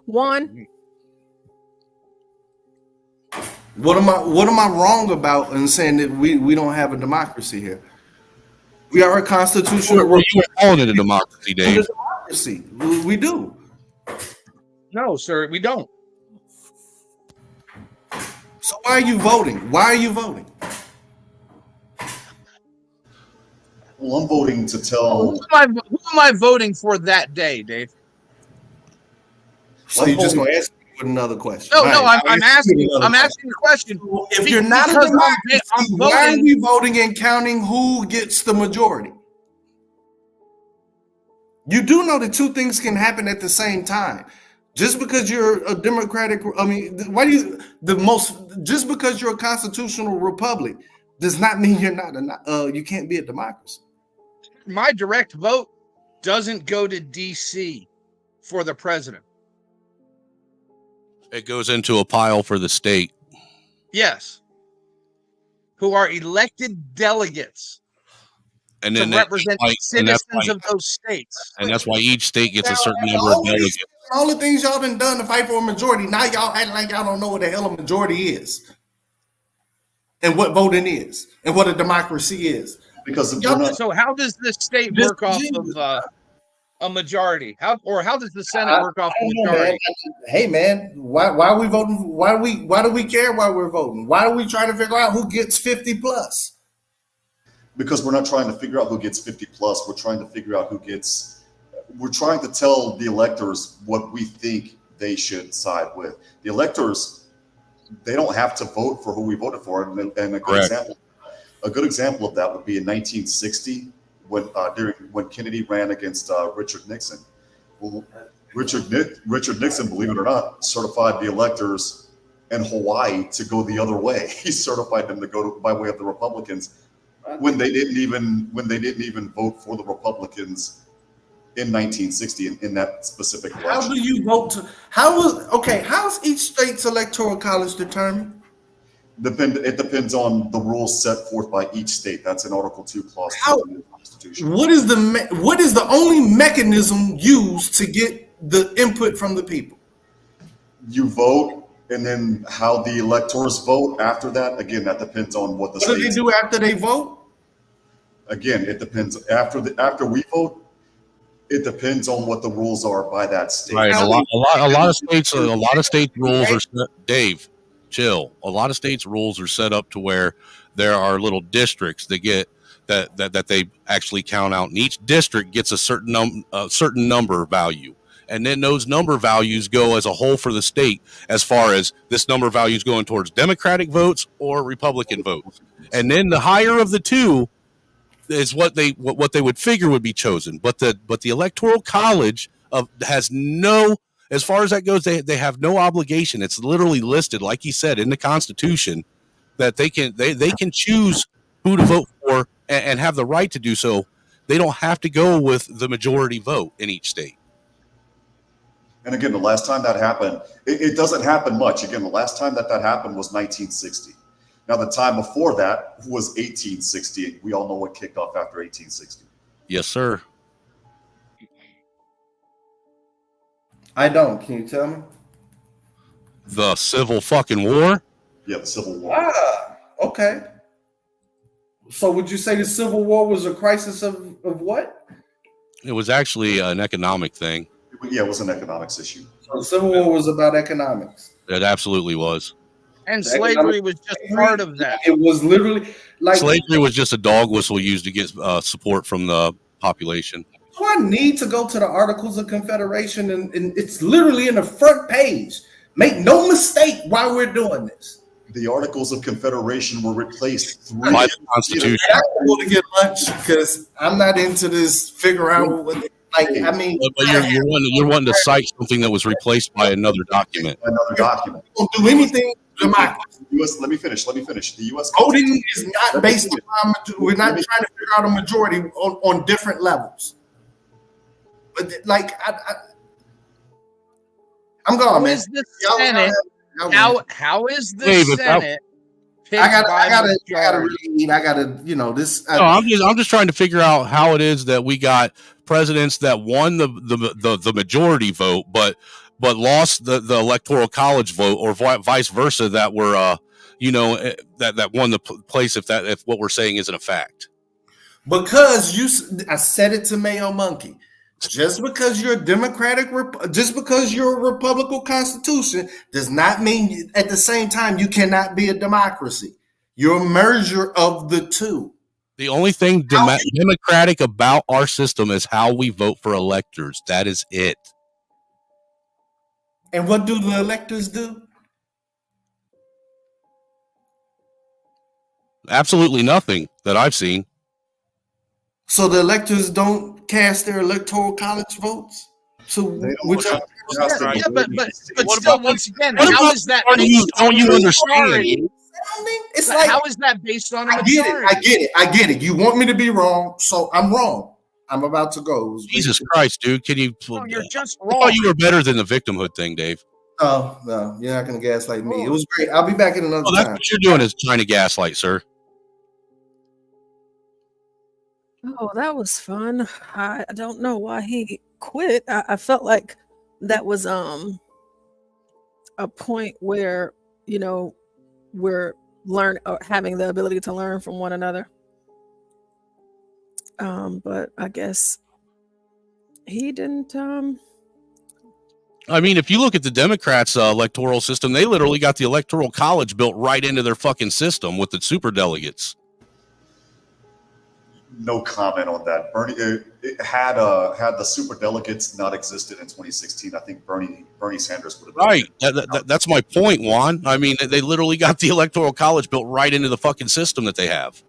one. What am I wrong about in saying that we don't have a democracy here? We are a constitutional. We're calling it a democracy, Dave. A democracy. We do. No, sir, we don't. So why are you voting? Well, I'm voting to tell. Who am I voting for that day, Dave? So you're just gonna ask me with another question. No, I'm asking the question. If you're not a democracy, why are we voting and counting who gets the majority? You do know that two things can happen at the same time. Just because you're a democratic, just because you're a constitutional republic does not mean you're not you can't be a democracy. My direct vote doesn't go to DC for the president. It goes into a pile for the state. Yes. Who are elected delegates and then to represent citizens of those states. And that's why each state gets a certain number of delegates. All the things y'all done to fight for a majority, now y'all act like y'all don't know what the hell a majority is. And what voting is. And what a democracy is. So how does the state work off of a majority? How does the Senate work off a majority? Hey man, why are we voting? Why do we care why we're voting? Why are we trying to figure out who gets 50 plus? Because we're not trying to figure out who gets 50 plus. We're trying to figure out we're trying to tell the electors what we think they should side with. The electors, they don't have to vote for who we voted for. And a good example of that would be in 1960 when Kennedy ran against Richard Nixon. Well, Richard Nixon, believe it or not, certified the electors in Hawaii to go the other way. He certified them to go by way of the Republicans when they didn't even vote for the Republicans in 1960 in that specific election. How do you vote how's each state's electoral college determined? It depends on the rules set forth by each state. That's in Article 2, Clause 2 of the Constitution. What is the only mechanism used to get the input from the people? You vote, and then how the electors vote after that, again, that depends on what the What do they do after they vote? Again, it depends. After we vote, it depends on what the rules are by that state. Right. A lot of states rules are set, Dave. Chill. A lot of states' rules are set up to where there are little districts that get that they actually count out, and each district gets a certain number value, and then those number values go as a whole for the state, as far as this number of values going towards Democratic votes or Republican votes, and then the higher of the two is what they would figure would be chosen. But the Electoral College has no. As far as that goes, they have no obligation. It's literally listed, like he said, in the Constitution, that they can choose who to vote for and have the right to do so. They don't have to go with the majority vote in each state. And again, the last time that happened, it doesn't happen much. Again, the last time that happened was 1960. Now, the time before that was 1860. We all know what kicked off after 1860. Yes, sir. I don't. Can you tell me? The Civil fucking War? Yeah, the Civil War. Okay. So would you say the Civil War was a crisis of what? It was actually an economic thing. Yeah, it was an economics issue. So the Civil War was about economics. It absolutely was. And slavery was just part of that. It was literally like slavery was just a dog whistle used to get support from the population. Do I need to go to the Articles of Confederation? And it's literally in the front page. Make no mistake why we're doing this. The Articles of Confederation were replaced by the Constitution. I want to get lunch because I'm not into this. Figure out what, but you're wanting to cite something that was replaced by another document. Another document. Don't do anything. Let me finish. The U.S. voting is not based on. We're not trying to figure out a majority on different levels. But like, I'm going, man. How is the Senate? I gotta read. I gotta, this. No, I'm just trying to figure out how it is that we got presidents that won the majority vote, but lost the electoral college vote, or vice versa, that were that won the place if what we're saying isn't a fact. Because I said it to Mayo Monkey. Just because you're a just because you're a Republican Constitution does not mean at the same time you cannot be a democracy. You're a merger of the two. The only thing democratic about our system is how we vote for electors. That is it. And what do the electors do? Absolutely nothing that I've seen. So the electors don't cast their electoral college votes to which but still, once again, how is that? Don't you understand? It's like, how is that based on a I majority? get it. You want me to be wrong, so I'm wrong. I'm about to go. Jesus Christ, dude! Can you? No, you're just I wrong. thought you were better than the victimhood thing, Dave. Oh no, you're not gonna gaslight me. It was great. I'll be back in another That's time. what you're doing is trying to gaslight, sir. Oh, that was fun. I don't know why he quit. I felt like that was a point where, you know, we're having the ability to learn from one another. But I guess he didn't. I mean, if you look at the Democrats' electoral system, they literally got the electoral college built right into their fucking system with the super delegates. No comment on that. Bernie it had the super delegates not existed in 2016, I think Bernie Sanders would have been right. That's my point, Juan. I mean, they literally got the electoral college built right into the fucking system that they have.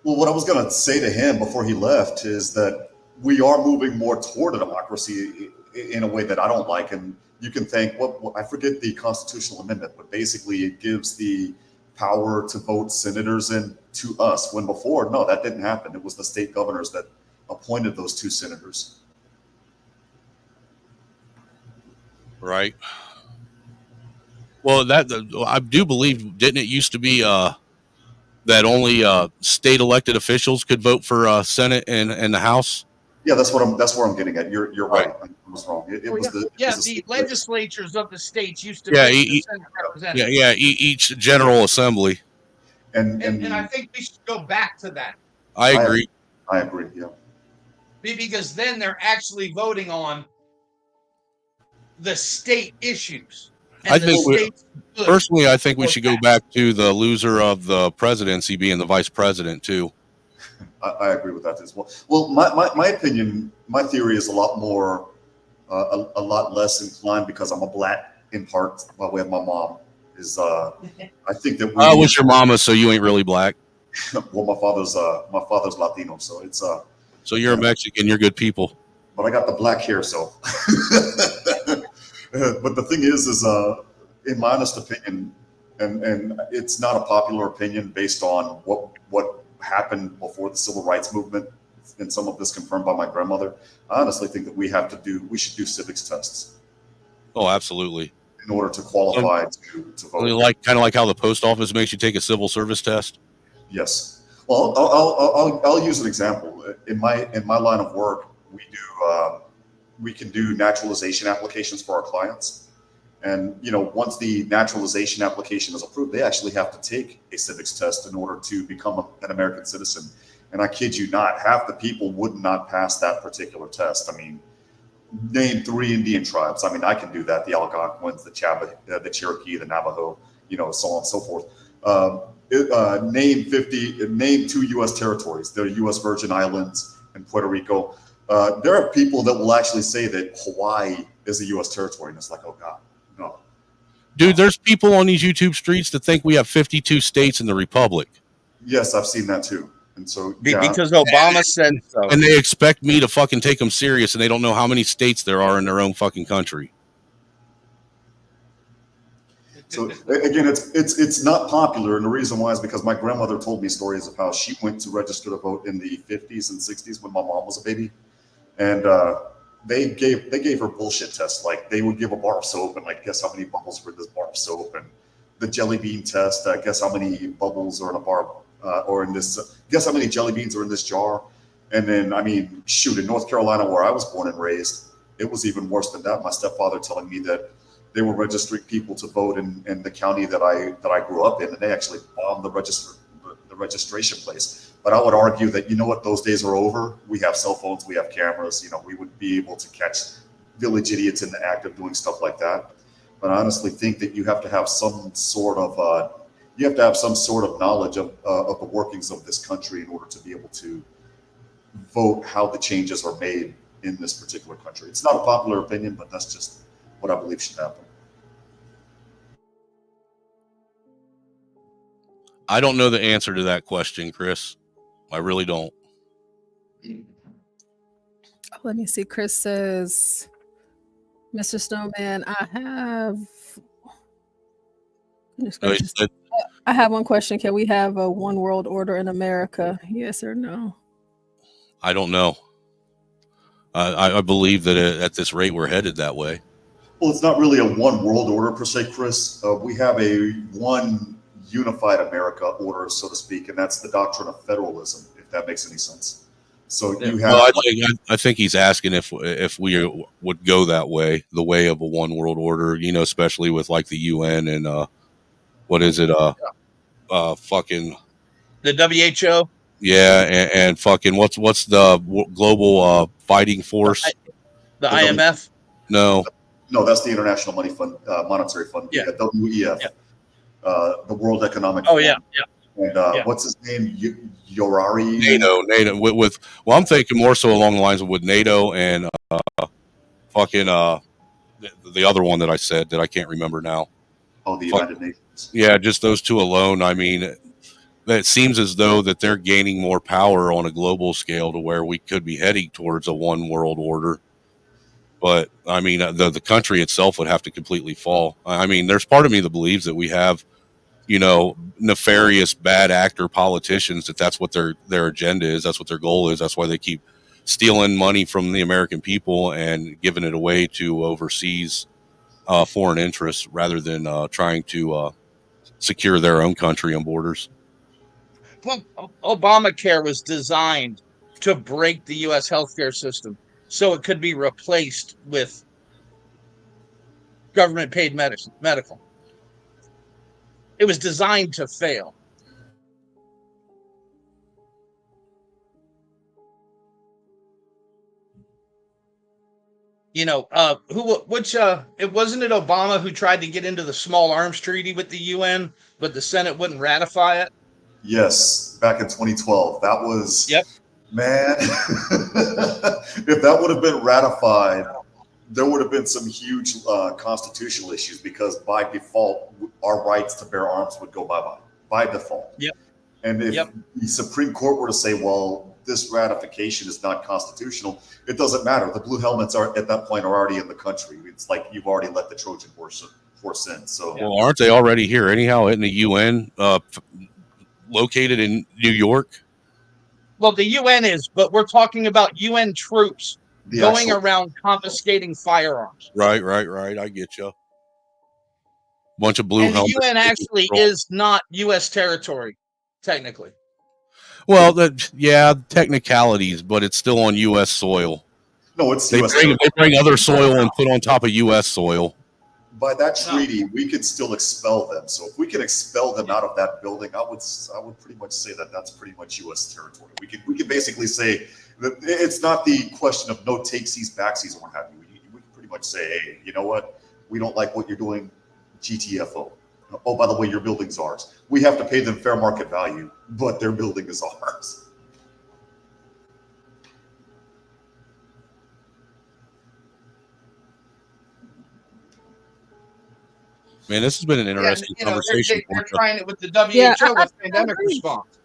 Well, what I was going to say to him before he left is that we are moving more toward a democracy in a way that I don't like. And you can think, I forget the constitutional amendment, but basically it gives the power to vote senators in to us, when before, no, that didn't happen. It was the state governors that appointed those 2 senators. Right. Well, I do believe, didn't it used to be that only state elected officials could vote for Senate and the House? Yeah, that's where I'm getting at. You're right. I was wrong. It was the legislatures of the states used to each general assembly. And I think we should go back to that. I agree. I agree. Yeah. Because then they're actually voting on the state issues. I think personally, I think we should go back to the loser of the presidency being the vice president too. I agree with that as well. Well, my opinion, my theory is a lot more, a lot less inclined because I'm a black in part by way of my mom. Is I think that I was your mama, so you ain't really black. Well, my father's Latino, so it's So you're a Mexican. You're good people. But I got the black hair, so. But the thing is in my honest opinion, and it's not a popular opinion based on what happened before the civil rights movement, and some of this confirmed by my grandmother. I honestly think that we should do civics tests. Oh, absolutely. In order to qualify to vote. Kind of like how the post office makes you take a civil service test. Yes. Well, I'll use an example. In my line of work, we can do naturalization applications for our clients. And, once the naturalization application is approved, they actually have to take a civics test in order to become an American citizen. And I kid you not, half the people would not pass that particular test. I mean, name 3 Indian tribes. I mean, I can do that. The Algonquins, the Cherokee, the Navajo, so on and so forth. Name 2 U.S. territories. The U.S. Virgin Islands and Puerto Rico. There are people that will actually say that Hawaii is a U.S. territory. And it's like, oh, God, no. Dude, there's people on these YouTube streets that think we have 52 states in the Republic. Yes, I've seen that too. And so because Obama said so. And they expect me to fucking take them serious, and they don't know how many states there are in their own fucking country. So again, it's not popular, and the reason why is because my grandmother told me stories of how she went to register to vote in the 50s and 60s when my mom was a baby, and they gave her bullshit tests. Like they would give a bar of soap and like guess how many bubbles were in this bar of soap, and the jelly bean test, guess how many bubbles are in a bar or in this, guess how many jelly beans are in this jar. And then, I mean, shoot, in North Carolina where I was born and raised, it was even worse than that. My stepfather telling me that they were registering people to vote in the county that I grew up in, and they actually bombed the registration place. But I would argue that, those days are over. We have cell phones, we have cameras, we would be able to catch village idiots in the act of doing stuff like that. But I honestly think that you have to have some sort of knowledge of the workings of this country in order to be able to vote how the changes are made in this particular country. It's not a popular opinion, but that's just what I believe should happen. I don't know the answer to that question, Chris. I really don't. Let me see. Chris says, Mr. Snowman, I have one question. Can we have a one world order in America? Yes or no? I don't know. I believe that at this rate we're headed that way. Well, it's not really a one world order per se, Chris. We have a one unified America order, so to speak, and that's the doctrine of federalism, if that makes any sense. So you have. Well, I think he's asking if we would go that way, the way of a one world order, you know, especially with like the UN and what is it? Fucking the WHO. Yeah, and fucking what's the global fighting force? The IMF. No, that's the International Monetary Fund. Yeah, WEF. Yeah. The World Economic. Oh yeah. And what's his name? Yorari. NATO. With well, I'm thinking more so along the lines of with NATO and fucking the other one that I said that I can't remember now. Oh, the United Nations. Yeah, just those two alone. I mean, it seems as though that they're gaining more power on a global scale to where we could be heading towards a one world order. But I mean, the country itself would have to completely fall. I mean, there's part of me that believes that we have, you know, nefarious bad actor politicians, that's what their agenda is. That's what their goal is. That's why they keep stealing money from the American people and giving it away to overseas foreign interests rather than trying to secure their own country and borders. Well, Obamacare was designed to break the U.S. healthcare system so it could be replaced with government-paid medical. It was designed to fail. You know, it wasn't it Obama who tried to get into the small arms treaty with the UN, but the Senate wouldn't ratify it? Yes, back in 2012. That was, man, if that would have been ratified, there would have been some huge constitutional issues because by default, our rights to bear arms would go bye-bye, by default. Yep. And if the Supreme Court were to say, well, this ratification is not constitutional, it doesn't matter. The blue helmets are at that point are already in the country. It's like you've already let the Trojan horse in. So, well, aren't they already here anyhow in the UN, located in New York? Well, the UN is, but we're talking about UN troops going around confiscating firearms. Right. I get you. Bunch of blue helmets. The UN actually is not U.S. territory, technically. Well, technicalities, but it's still on U.S. soil. No, it's they bring other soil and put on top of U.S. soil. By that treaty, we could still expel them. So if we can expel them out of that building, I would pretty much say that that's pretty much U.S. territory. We could basically say that it's not the question of no takesies, backsies, or what have you. We can pretty much say, hey, you know what? We don't like what you're doing. GTFO. Oh, by the way, your building's ours. We have to pay them fair market value, but their building is ours. Man, this has been an interesting conversation. They're trying it with the WHO with pandemic response.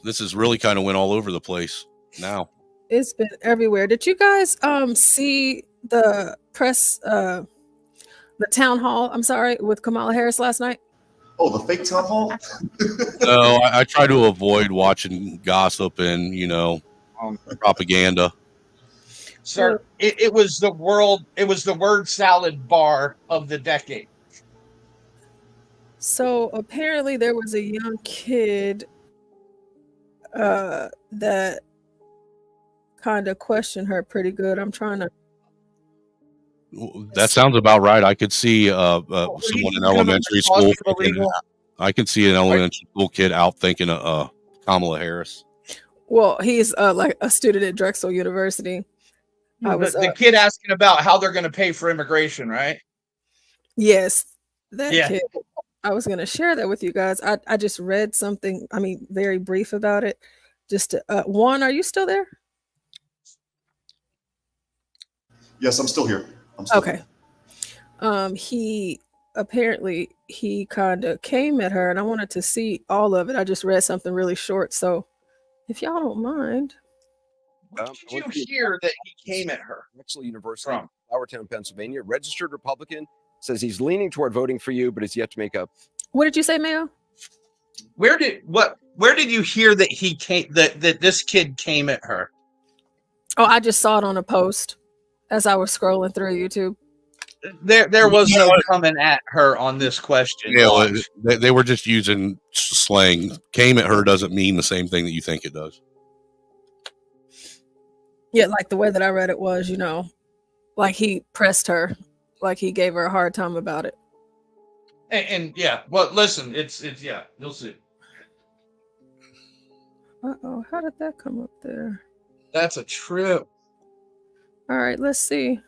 This has really kind of went all over the place now. It's been everywhere. Did you guys see the press the town hall, I'm sorry, with Kamala Harris last night? Oh, the fake town hall? No, I try to avoid watching gossip and, propaganda. Sir, it was the word salad bar of the decade. So apparently there was a young kid that kind of questioned her pretty good. I'm trying to. That sounds about right. I could see someone in elementary school. I can see an elementary school kid out thinking Kamala Harris. Well, he's like a student at Drexel University. The kid asking about how they're going to pay for immigration, right? Yes, that kid. I was going to share that with you guys. I just read something, very brief about it. Just Juan, are you still there? Yes, I'm still here. Okay. He apparently kind of came at her, and I wanted to see all of it. I just read something really short, so if y'all don't mind. Did you hear that he came at her? Drexel University, Flourtown, Pennsylvania. Registered Republican, says he's leaning toward voting for you, but is yet to make up. What did you say, Mayo? Where did you hear that he came that this kid came at her? Oh, I just saw it on a post as I was scrolling through YouTube. There was no coming at her on this question. Yeah, they were just using slang. Came at her doesn't mean the same thing that you think it does. Yeah, like the way that I read it was, like he pressed her, like he gave her a hard time about it. And yeah, well, listen, it's yeah, you'll see. Uh-oh, how did that come up there? That's a trip. All right, let's see.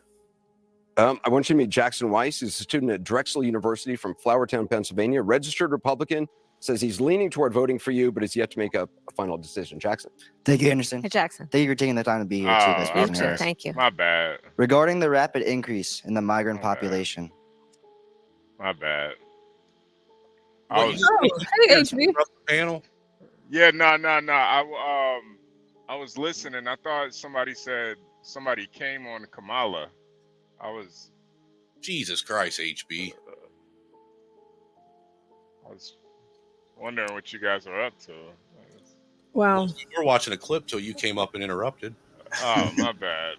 I want you to meet Jackson Weiss. He's a student at Drexel University from Flourtown, Pennsylvania. Registered Republican, says he's leaning toward voting for you, but is yet to make up a final decision. Jackson. Thank you, Anderson. Hey, Jackson. Thank you for taking the time to be here too, Vice President Harris. Thank you. My bad. Regarding the rapid increase in the migrant population. My bad. Hey, HB. Panel. Yeah, no. I was listening. I thought somebody said somebody came on Kamala. I was. Jesus Christ, HB. I was wondering what you guys are up to. Wow. We were watching a clip till you came up and interrupted. Oh, my bad.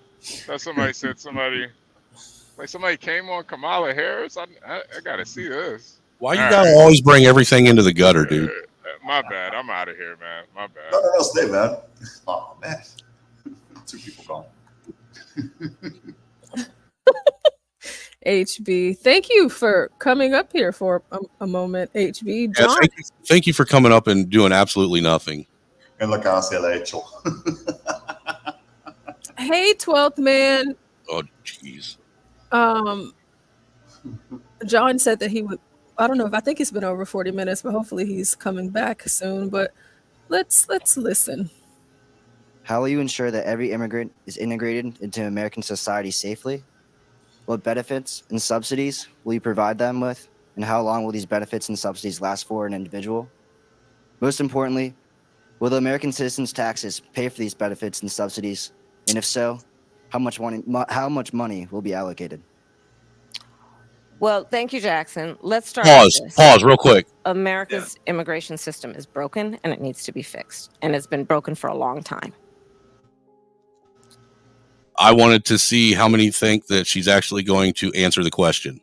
That somebody said somebody came on Kamala Harris. I gotta see this. Why you gotta always bring everything into the gutter, dude? My bad. I'm out of here, man. My bad. No, stay, man. Oh man, 2 people gone. HB, thank you for coming up here for a moment, HB. John. Yeah, thank you for coming up and doing absolutely nothing. En la casa la hecho. Hey, 12th man. Oh, jeez. John said that he would. I don't know if I think it's been over 40 minutes, but hopefully he's coming back soon. But let's listen. How will you ensure that every immigrant is integrated into American society safely? What benefits and subsidies will you provide them with? And how long will these benefits and subsidies last for an individual? Most importantly, will the American citizens' taxes pay for these benefits and subsidies? And if so, how much money will be allocated? Well, thank you, Jackson. Let's start. Pause real quick. America's immigration system is broken and it needs to be fixed. And it's been broken for a long time. I wanted to see how many think that she's actually going to answer the question.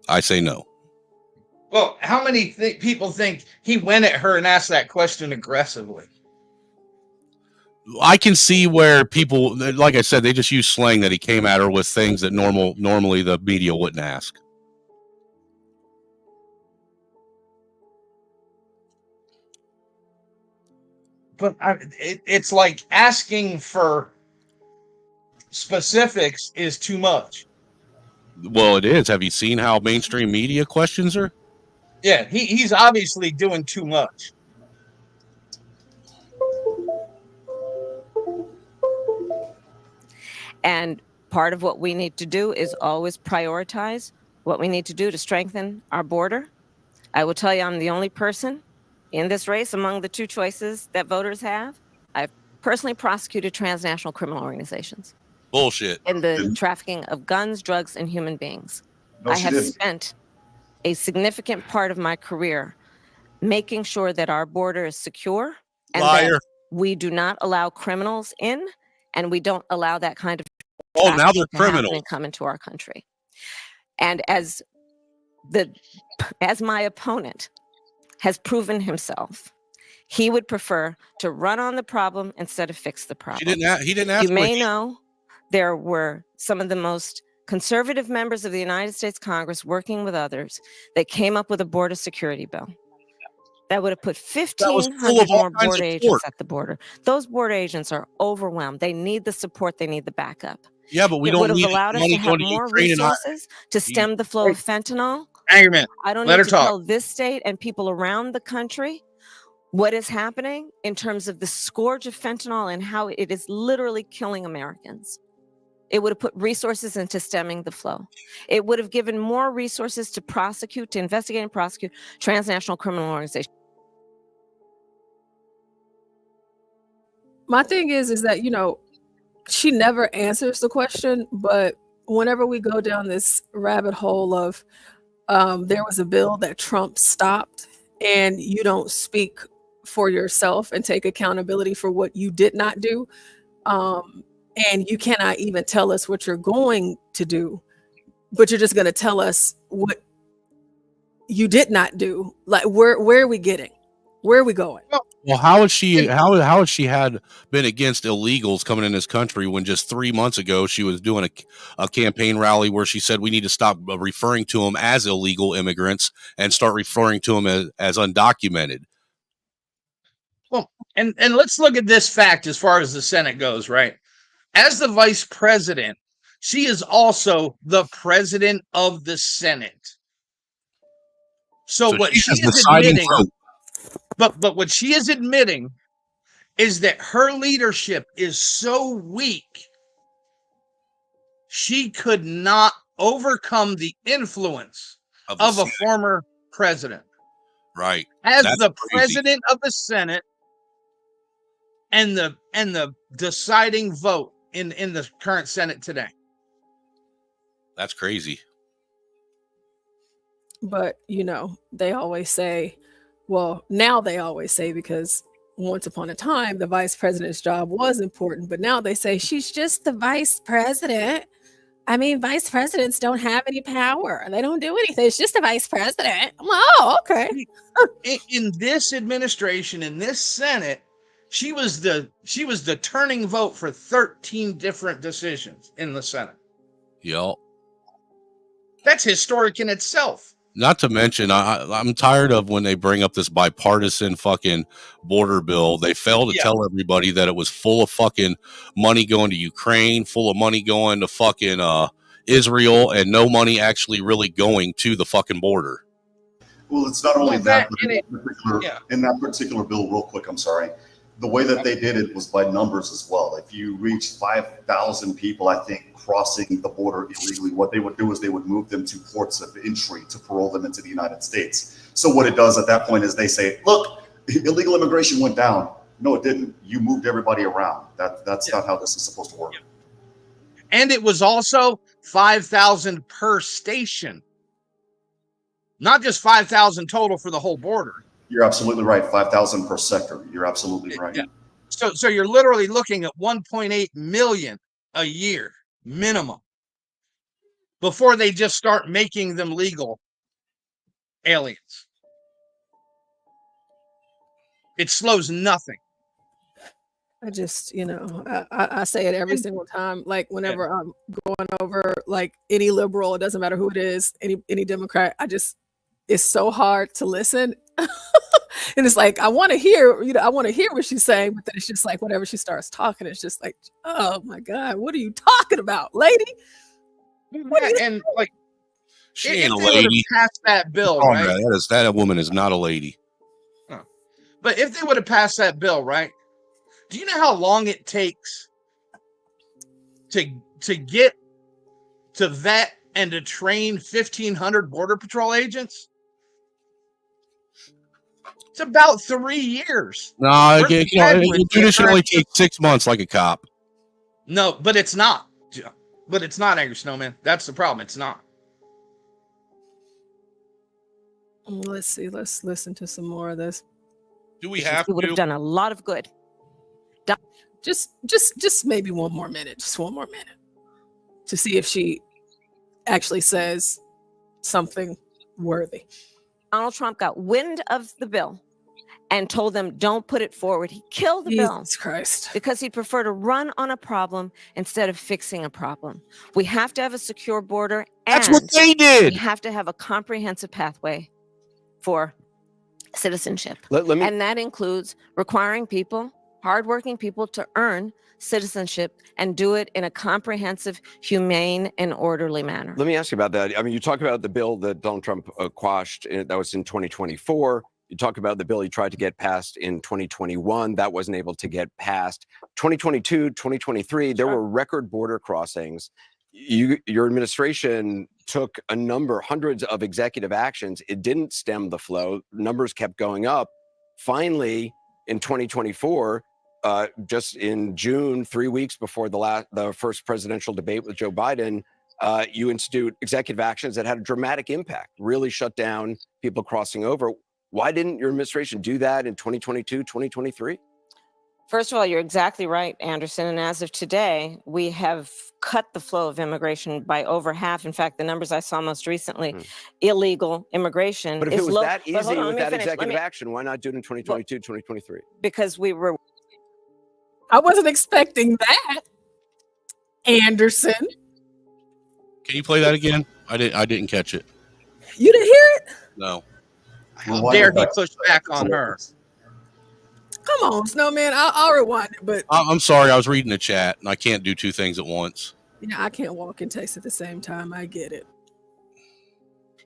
I say no. Well, how many people think he went at her and asked that question aggressively? I can see where people, like I said, they just use slang that he came at her with things that normally the media wouldn't ask. But it's like asking for specifics is too much. Well, it is. Have you seen how mainstream media questions her? Yeah, he's obviously doing too much. And part of what we need to do is always prioritize what we need to do to strengthen our border. I will tell you, I'm the only person in this race among the 2 choices that voters have. I've personally prosecuted transnational criminal organizations. Bullshit. In the trafficking of guns, drugs, and human beings. I have spent a significant part of my career making sure that our border is secure and that we do not allow criminals in, and we don't allow that kind of now they're criminals come into our country. And as my opponent has proven himself, he would prefer to run on the problem instead of fix the problem. He didn't ask. You may know there were some of the most conservative members of the United States Congress working with others that came up with a border security bill that would have put 1,500 more border agents at the border. Those border agents are overwhelmed. They need the support. They need the backup. Yeah, but we don't need allowed us to have more resources to stem the flow of fentanyl. I don't need to tell this state and people around the country what is happening in terms of the scourge of fentanyl and how it is literally killing Americans. It would have put resources into stemming the flow. It would have given more resources to prosecute, to investigate and prosecute transnational criminal organizations. My thing is that, you know, she never answers the question, but whenever we go down this rabbit hole of there was a bill that Trump stopped, and you don't speak for yourself and take accountability for what you did not do, and you cannot even tell us what you're going to do, but you're just going to tell us what you did not do. Like, where are we getting? Where are we going? Well, how would she had been against illegals coming in this country when just 3 months ago she was doing a campaign rally where she said we need to stop referring to them as illegal immigrants and start referring to them as undocumented? Well, and let's look at this fact as far as the Senate goes, right? As the vice president, she is also the president of the Senate. So what she is admitting, but what she is admitting is that her leadership is so weak, she could not overcome the influence of a former president. Right. As the president of the Senate and the deciding vote in the current Senate today. That's crazy. But, you know, they always say, well, now they always say, because once upon a time, the vice president's job was important, but now they say she's just the vice president. I mean, vice presidents don't have any power. They don't do anything. It's just the vice president. Oh, okay. In this administration, in this Senate, she was the turning vote for 13 different decisions in the Senate. Yep. That's historic in itself. Not to mention, I'm tired of when they bring up this bipartisan fucking border bill. They fail to tell everybody that it was full of fucking money going to Ukraine, full of money going to fucking Israel, and no money actually really going to the fucking border. Well, it's not only that, but in that particular bill, real quick, I'm sorry. The way that they did it was by numbers as well. If you reach 5,000 people, I think, crossing the border illegally, what they would do is they would move them to ports of entry to parole them into the United States. So what it does at that point is they say, look, illegal immigration went down. No, it didn't. You moved everybody around. That's not how this is supposed to work. And it was also 5,000 per station, not just 5,000 total for the whole border. You're absolutely right. 5,000 per sector. You're absolutely right. Yeah. So you're literally looking at 1.8 million a year minimum before they just start making them legal aliens. It slows nothing. I just, you know, I say it every single time. Like, whenever I'm going over like any liberal, it doesn't matter who it is, any Democrat, it's so hard to listen. And it's like, I want to hear, I want to hear what she's saying, but then it's just like, whenever she starts talking, it's just like, oh my God, what are you talking about, lady? And like, she ain't a lady. Passed that bill, right? That woman is not a lady. Huh. But if they would have passed that bill, right? Do you know how long it takes to get to vet and to train 1,500 Border Patrol agents? It's about 3 years. No, it should only take 6 months, like a cop. No, but it's not. But it's not, Angry Snowman. That's the problem. It's not. Let's see. Let's listen to some more of this. Do we have to? It would have done a lot of good. Just maybe one more minute. Just one more minute to see if she actually says something worthy. Donald Trump got wind of the bill and told them, don't put it forward. He killed the bill. Jesus Christ. Because he'd prefer to run on a problem instead of fixing a problem. We have to have a secure border. That's what they did. We have to have a comprehensive pathway for citizenship. And that includes requiring people, hardworking people, to earn citizenship and do it in a comprehensive, humane, and orderly manner. Let me ask you about that. I mean, you talk about the bill that Donald Trump quashed. That was in 2024. You talk about the bill he tried to get passed in 2021. That wasn't able to get passed. 2022, 2023, there were record border crossings. Your administration took hundreds of executive actions. It didn't stem the flow. Numbers kept going up. Finally, in 2024, just in June, 3 weeks before the first presidential debate with Joe Biden, you institute executive actions that had a dramatic impact, really shut down people crossing over. Why didn't your administration do that in 2022, 2023? First of all, you're exactly right, Anderson. And as of today, we have cut the flow of immigration by over half. In fact, the numbers I saw most recently, illegal immigration But if is it was low. that But hold easy on, with let me that finish. executive action, why not do it in 2022, 2023? Because we were. I wasn't expecting that, Anderson. Can you play that again? I didn't catch it. You didn't hear it? No. How dare he push back on her? Come on, Snowman. I'll rewind it, but I'm sorry. I was reading the chat, and I can't do two things at once. I can't walk and taste at the same time. I get it.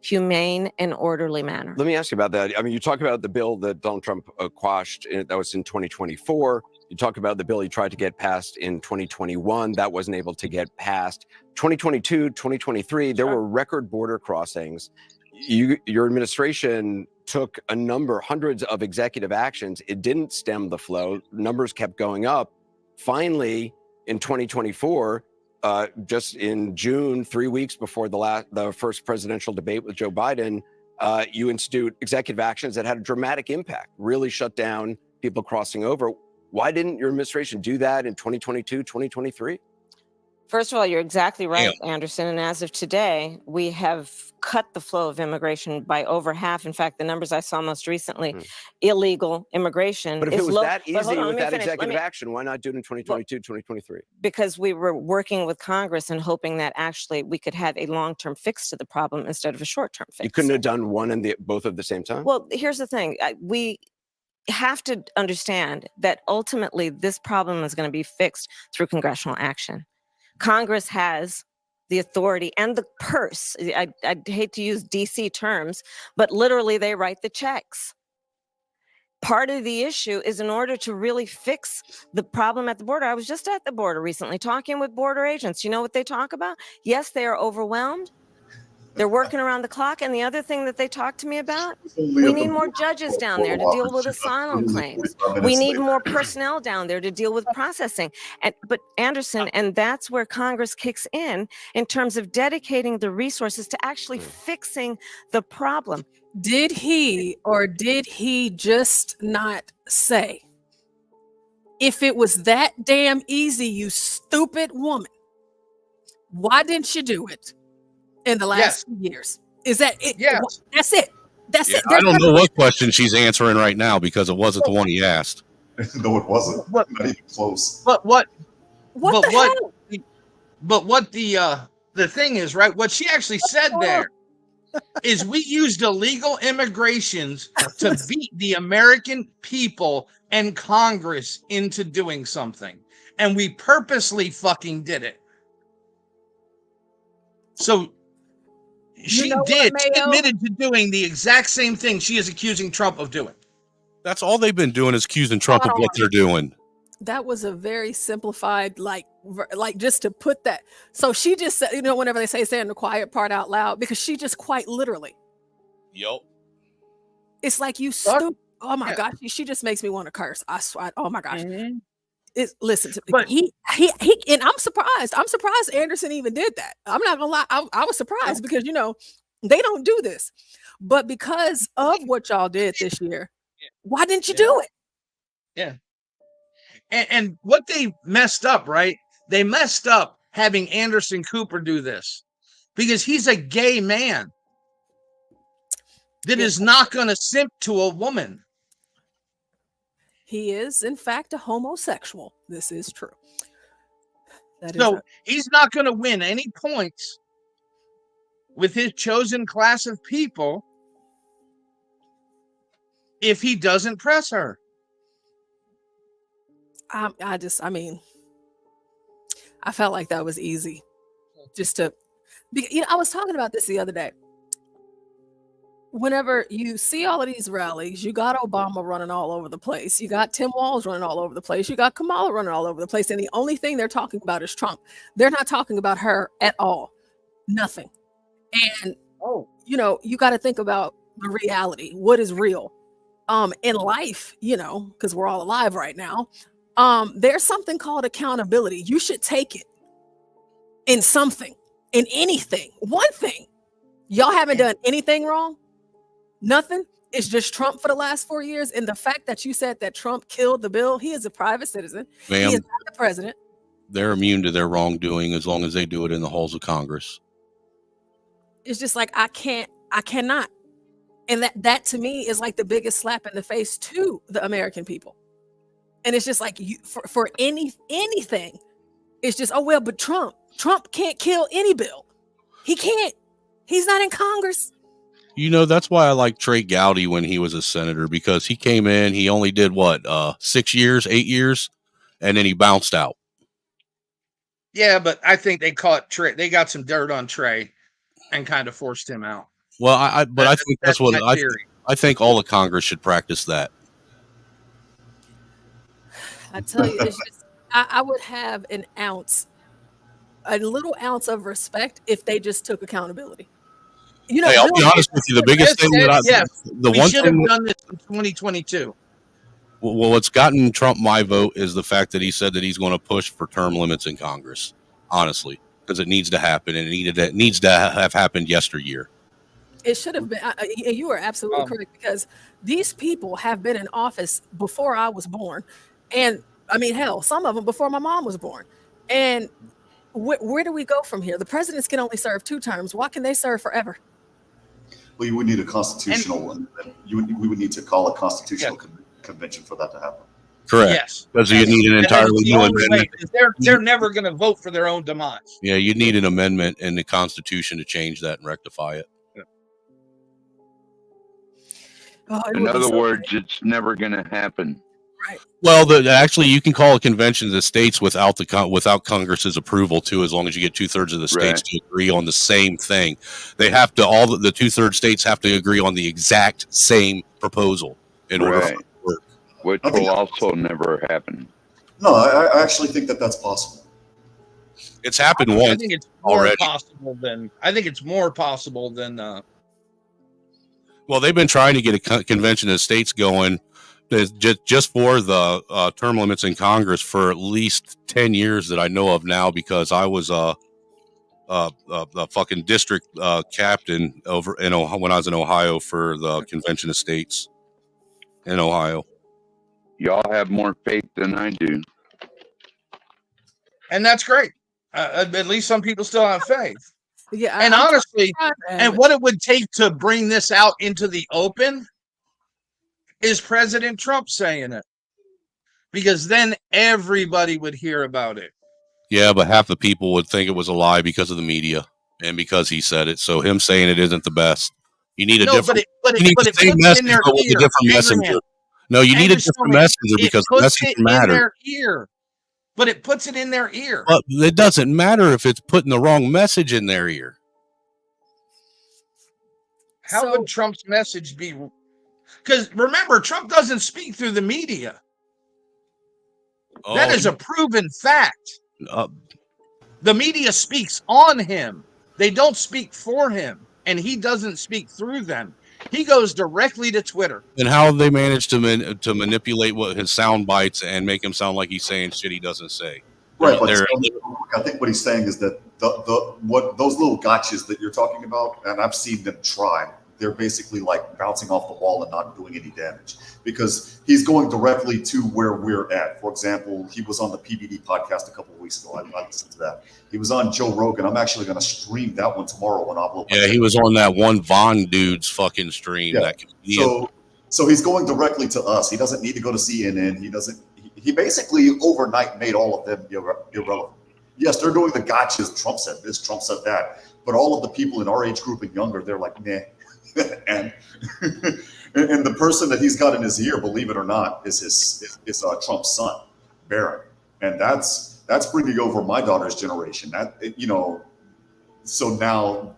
Humane and orderly manner. Let me ask you about that. I mean, you talk about the bill that Donald Trump quashed. That was in 2024. You talk about the bill he tried to get passed in 2021. That wasn't able to get passed. 2022, 2023, there were record border crossings. Your administration took hundreds of executive actions. It didn't stem the flow. Numbers kept going up. Finally, in 2024, just in June, 3 weeks before the first presidential debate with Joe Biden, you institute executive actions that had a dramatic impact, really shut down people crossing over. Why didn't your administration do that in 2022, 2023? First of all, you're exactly right, Anderson. And as of today, we have cut the flow of immigration by over half. In fact, the numbers I saw most recently, illegal immigration But if is it was low. that But hold easy on, with let me that finish. executive action, why not do it in 2022, 2023? Because we were working with Congress and hoping that actually we could have a long-term fix to the problem instead of a short-term fix. You couldn't have done one and both at the same time? Well, here's the thing. We have to understand that ultimately this problem is going to be fixed through congressional action. Congress has the authority and the purse. I hate to use DC terms, but literally they write the checks. Part of the issue is in order to really fix the problem at the border. I was just at the border recently talking with border agents. You know what they talk about? Yes, they are overwhelmed. They're working around the clock. And the other thing that they talk to me about, we need more judges down there to deal with asylum claims. We need more personnel down there to deal with processing. But Anderson, and that's where Congress kicks in terms of dedicating the resources to actually fixing the problem. Did he or did he just not say, if it was that damn easy, you stupid woman, why didn't you do it in the last 2 years? Is that it? Yes. That's it. That's it. I don't know what question she's answering right now because it wasn't the one he asked. No, it wasn't. Not even close. But what the thing is, right? What she actually said there is we used illegal immigrations to beat the American people and Congress into doing something. And we purposely fucking did it. So she admitted to doing the exact same thing she is accusing Trump of doing. That's all they've been doing is accusing Trump of what they're doing. That was a very simplified, like just to put that. So she just said, whenever they say saying the quiet part out loud, because she just quite literally. Yep. It's like you stupid. Oh my gosh. She just makes me want to curse. I swear. Oh my gosh. Listen to me. But he and I'm surprised. I'm surprised Anderson even did that. I'm not gonna lie. I was surprised because they don't do this. But because of what y'all did this year, why didn't you do it? Yeah. And what they messed up, right? They messed up having Anderson Cooper do this because he's a gay man that is not going to simp to a woman. He is, in fact, a homosexual. This is true. He's not going to win any points with his chosen class of people if he doesn't press her. I felt like that was easy. I was talking about this the other day. whenever you see all of these rallies, you got Obama running all over the place. You got Tim Walz running all over the place. You got Kamala running all over the place. And the only thing they're talking about is Trump. They're not talking about her at all. Nothing. And, you know, you got to think about the reality. What is real? In life, you know, because we're all alive right now. There's something called accountability. You should take it in something, in anything, one thing. Y'all haven't done anything wrong. Nothing. It's just Trump for the last 4 years. And the fact that you said that Trump killed the bill, he is a private citizen. Ma'am, he is not the president. They're immune to their wrongdoing as long as they do it in the halls of Congress. It's just like, I cannot. And that to me is like the biggest slap in the face to the American people. And it's just like, for anything, it's just, oh, well, but Trump can't kill any bill. He can't. He's not in Congress. You know, that's why I like Trey Gowdy when he was a senator, because he came in, he only did what, 8 years, and then he bounced out. Yeah, but I think they caught Trey. They got some dirt on Trey and kind of forced him out. Well, I think that's what I think all of Congress should practice that. I tell you, it's just, I would have a little ounce of respect if they just took accountability. You know, hey, I'll be honest with you. The biggest thing that we should have done this in 2022. Well, what's gotten Trump my vote is the fact that he said that he's going to push for term limits in Congress. Honestly, because it needs to happen, and it needs to have happened yesteryear. It should have been. You are absolutely correct, because these people have been in office before I was born, and I mean, hell, some of them before my mom was born. And where do we go from here? The presidents can only serve 2 terms. Why can they serve forever? Well, you would need a constitutional one. We would need to call a constitutional convention for that to happen. Correct. Yes. Because you need an entirely new amendment. They're never going to vote for their own demise. Yeah, you need an amendment in the Constitution to change that and rectify it. In other words, it's never going to happen. Right. Well, actually, you can call a convention of the states without Congress's approval too, as long as you get 2/3 of the states to agree on the same thing. They have to. All the 2/3 states have to agree on the exact same proposal in order for it to work. Which will also never happen. No, I actually think that that's possible. It's happened once. I think it's more already. possible than. I think it's more possible than. Well, they've been trying to get a convention of states going. Just for the term limits in Congress for at least 10 years that I know of now, because I was a fucking district captain over in Ohio, when I was in Ohio for the convention of states in Ohio. Y'all have more faith than I do. And that's great. At least some people still have faith. Yeah. And honestly, and what it would take to bring this out into the open is President Trump saying it, because then everybody would hear about it. Yeah, but half the people would think it was a lie because of the media and because he said it. So him saying it isn't the best. You need a different. You need the same message, but with a different messenger. No, you need a different messenger because the message matters. But it puts it in their ear. But it doesn't matter if it's putting the wrong message in their ear. How would Trump's message be? Because remember, Trump doesn't speak through the media. That is a proven fact. The media speaks on him. They don't speak for him, and he doesn't speak through them. He goes directly to Twitter. And how they manage to manipulate what his sound bites and make him sound like he's saying shit he doesn't say. Right, but I think what he's saying is that what those little gotchas that you're talking about, and I've seen them try. They're basically like bouncing off the wall and not doing any damage, because he's going directly to where we're at. For example, he was on the PBD podcast a couple of weeks ago. I listened to that. He was on Joe Rogan. I'm actually going to stream that one tomorrow when I upload. Yeah, he was on that one Vaughn dude's fucking stream. Yeah. So he's going directly to us. He doesn't need to go to CNN. He basically overnight made all of them irrelevant. Yes, they're doing the gotchas. Trump said this, Trump said that. But all of the people in our age group and younger, they're like, nah. and the person that he's got in his ear, believe it or not, is Trump's son, Barron, and that's bringing over my daughter's generation. So now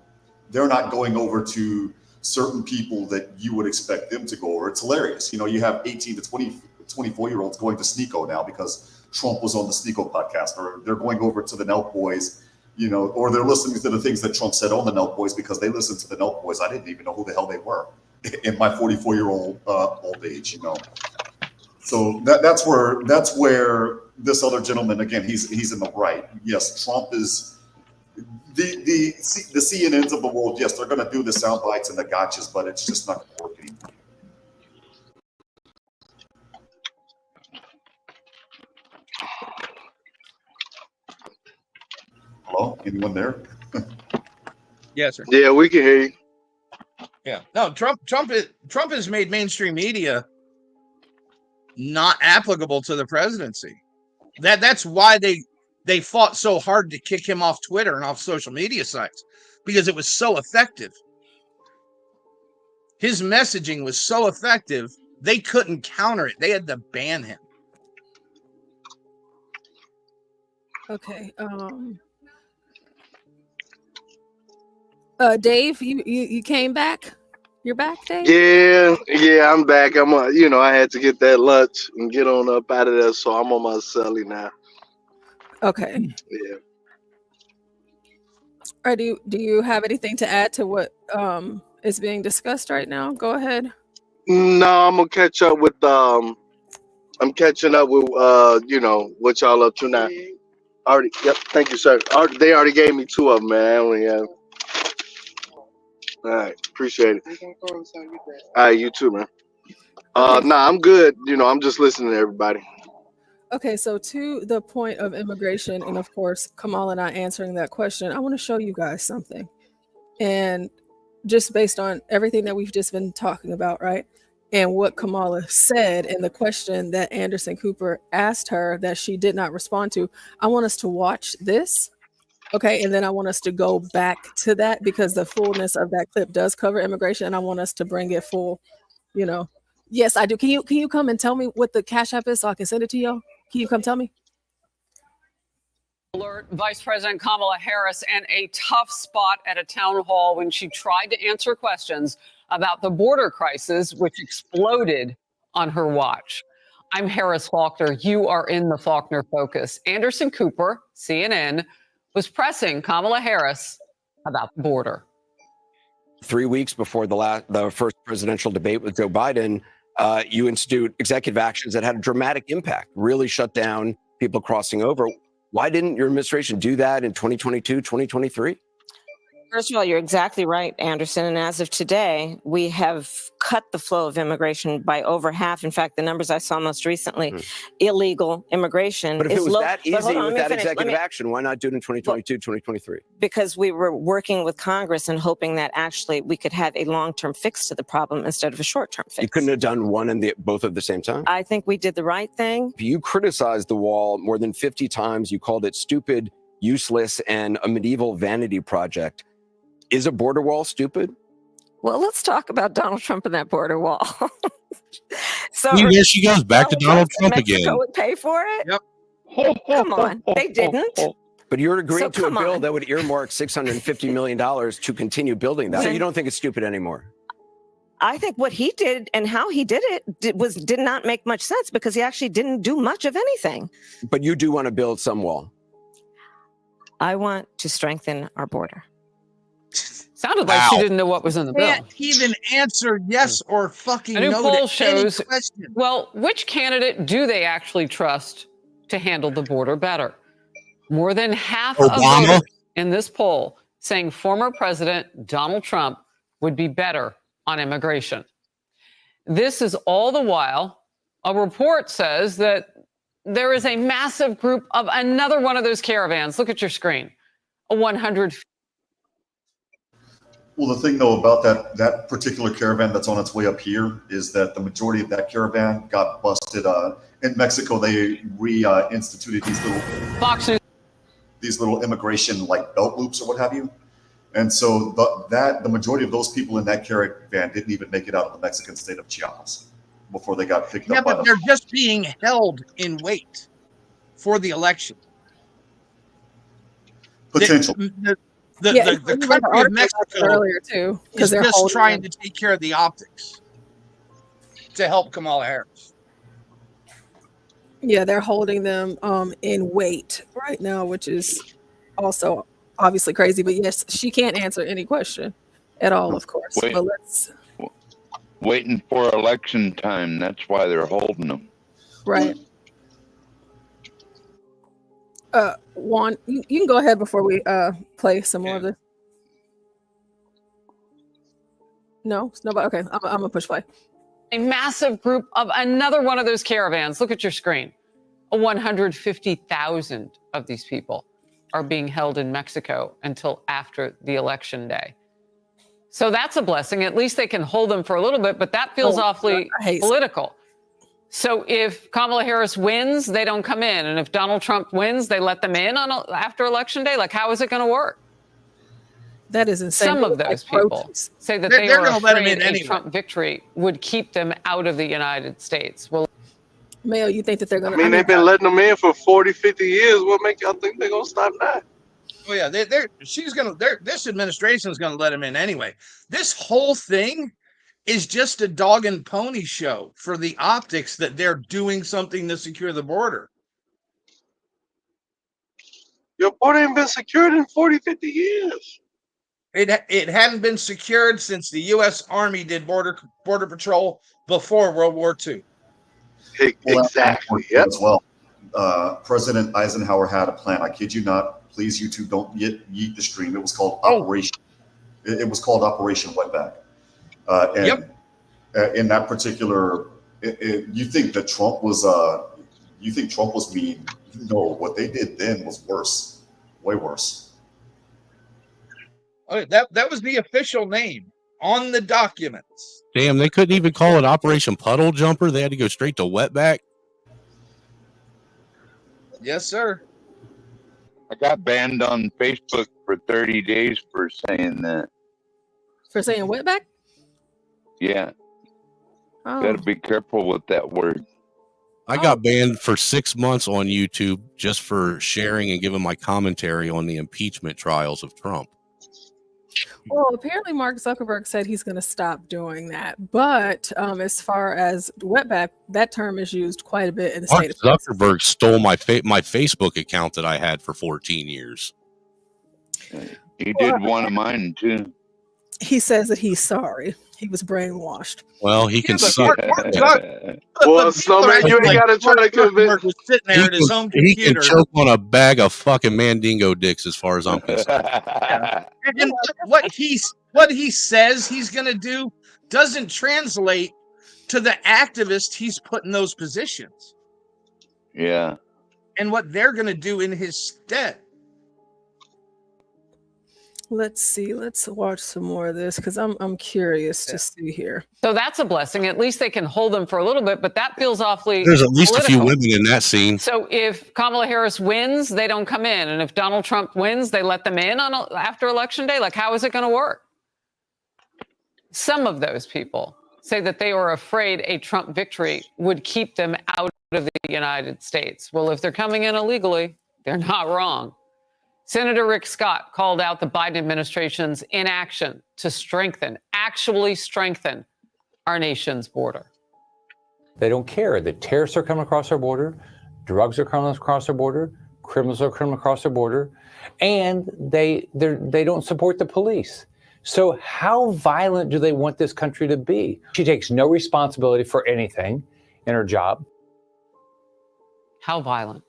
they're not going over to certain people that you would expect them to go, or it's hilarious. You know, you have 18 to 24-year-olds going to Sneeko now because Trump was on the Sneeko podcast, or they're going over to the Nelk Boys, you know, or they're listening to the things that Trump said on the Nelk Boys because they listened to the Nelk Boys. I didn't even know who the hell they were in my 44-year-old old age, you know. So that's where this other gentleman, again, he's in the right. Yes, Trump is the CNNs of the world. Yes, they're going to do the sound bites and the gotchas, but it's just not going to work anymore. Hello, anyone there? Yes, sir. Yeah, we can hear you. Yeah. No, Trump has made mainstream media not applicable to the presidency. That's why they fought so hard to kick him off Twitter and off social media sites, because it was so effective. His messaging was so effective, they couldn't counter it. They had to ban him. Okay. Dave, you came back? You're back, Dave? Yeah, I'm back. I had to get that lunch and get on up out of there, so I'm on my celly now. Okay. Yeah. All right, do you have anything to add to what is being discussed right now? Go ahead. No, I'm gonna catch up with I'm catching up with what y'all up to now. Yep, thank you, sir. They already gave me 2 of them, man. Yeah. All right, appreciate it. All right, you too, man. Nah, I'm good. I'm just listening to everybody. Okay, so to the point of immigration, and of course, Kamala not answering that question, I want to show you guys something. And just based on everything that we've just been talking about, right? And what Kamala said and the question that Anderson Cooper asked her that she did not respond to, I want us to watch this. Okay, and then I want us to go back to that because the fullness of that clip does cover immigration, and I want us to bring it full, Yes, I do. Can you come and tell me what the Cash App is so I can send it to y'all? Can you come tell me? Alert Vice President Kamala Harris in a tough spot at a town hall when she tried to answer questions about the border crisis, which exploded on her watch. I'm Harris Faulkner. You are in the Faulkner Focus. Anderson Cooper, CNN, was pressing Kamala Harris about the border. 3 weeks before the first presidential debate with Joe Biden, you institute executive actions that had a dramatic impact, really shut down people crossing over. Why didn't your administration do that in 2022, 2023? First of all, you're exactly right, Anderson. And as of today, we have cut the flow of immigration by over half. In fact, the numbers I saw most recently, illegal immigration. But if it was that easy with that executive action, why not do it in 2022, 2023? Because we were working with Congress and hoping that actually we could have a long-term fix to the problem instead of a short-term fix. You couldn't have done one and both at the same time? I think we did the right thing. You criticized the wall more than 50 times. You called it stupid, useless, and a medieval vanity project. Is a border wall stupid? Well, let's talk about Donald Trump and that border wall. There she goes, back to Donald Trump again. Mexico would pay for it? Yep. Come on, they didn't. But you're agreeing to a bill that would earmark $650 million to continue building that. So you don't think it's stupid anymore? I think what he did and how he did it did not make much sense because he actually didn't do much of anything. But you do want to build some wall. I want to strengthen our border. Sounded like she didn't know what was in the bill. Can't even answer yes or fucking A new no poll to any shows, question. well, which candidate do they actually trust to handle the border better? More than half of voters in this poll saying former President Donald Trump would be better on immigration. This is all the while a report says that there is a massive group of another one of those caravans. Look at your screen. A 100. Well, the thing though about that particular caravan that's on its way up here is that the majority of that caravan got busted. In Mexico, they reinstituted these little immigration like belt loops or what have you. And so the majority of those people in that caravan didn't even make it out of the Mexican state of Chiapas before they got picked up. But they're just being held in wait for the election. Potential. the country of Mexico earlier too, is just trying to take care of the optics to help Kamala Harris. Yeah, they're holding them in wait right now, which is also obviously crazy. But yes, she can't answer any question at all, of course. Wait. But let's Waiting for election time. That's why they're holding them. right. Juan, you can go ahead before we play some more of this. No, it's nobody. Okay, I'm gonna push play. A massive group of another one of those caravans. Look at your screen. 150,000 of these people are being held in Mexico until after the election day. So that's a blessing. At least they can hold them for a little bit, but that feels awfully political. So if Kamala Harris wins, they don't come in. And if Donald Trump wins, they let them in on after election day? Like, how is it going to work? That is insane. Some of those people say that they are afraid a Trump victory would keep them out of the United States. Well, Mayo, you think that they're going to... I mean, they've been letting them in for 40, 50 years. What make y'all think they're going to stop now? Oh yeah, this administration is going to let them in anyway. This whole thing is just a dog and pony show for the optics that they're doing something to secure the border. Your border ain't been secured in 40, 50 years. It hadn't been secured since the U.S. Army did border patrol before World War II. Exactly. Yep. As well. President Eisenhower had a plan. I kid you not. Please, YouTube, don't yeet the stream. It was called Operation. It was called Operation Wetback. In that particular, you think that Trump was mean? No, what they did then was worse, way worse. Oh, that was the official name on the documents. Damn, they couldn't even call it Operation Puddle Jumper. They had to go straight to Wetback. Yes, sir. I got banned on Facebook for 30 days for saying that. For saying wetback? Yeah. Oh. Got to be careful with that word. I got banned for 6 months on YouTube just for sharing and giving my commentary on the impeachment trials of Trump. Well, apparently Mark Zuckerberg said he's going to stop doing that. But as far as wetback, that term is used quite a bit in the Mark state of Zuckerberg stole my Facebook account that I had for 14 years. He did one of mine too. He says that he's sorry. He was brainwashed. Well, he can suck. Well, Snowman, you ain't got to try to convince. He can choke on a bag of fucking Mandingo dicks, as far as I'm concerned. And what he says he's going to do doesn't translate to the activists he's put in those positions. Yeah. And what they're going to do in his stead. Let's see. Let's watch some more of this because I'm curious to see here. So that's a blessing. At least they can hold them for a little bit, but that feels awfully There's at least political. a few women in that scene. So if Kamala Harris wins, they don't come in. And if Donald Trump wins, they let them in on after election day. Like, how is it going to work? Some of those people say that they are afraid a Trump victory would keep them out of the United States. Well, if they're coming in illegally, they're not wrong. Senator Rick Scott called out the Biden administration's inaction to actually strengthen our nation's border. They don't care that terrorists are coming across our border, drugs are coming across our border, criminals are coming across our border, and they don't support the police. So how violent do they want this country to be? She takes no responsibility for anything in her job. How violent?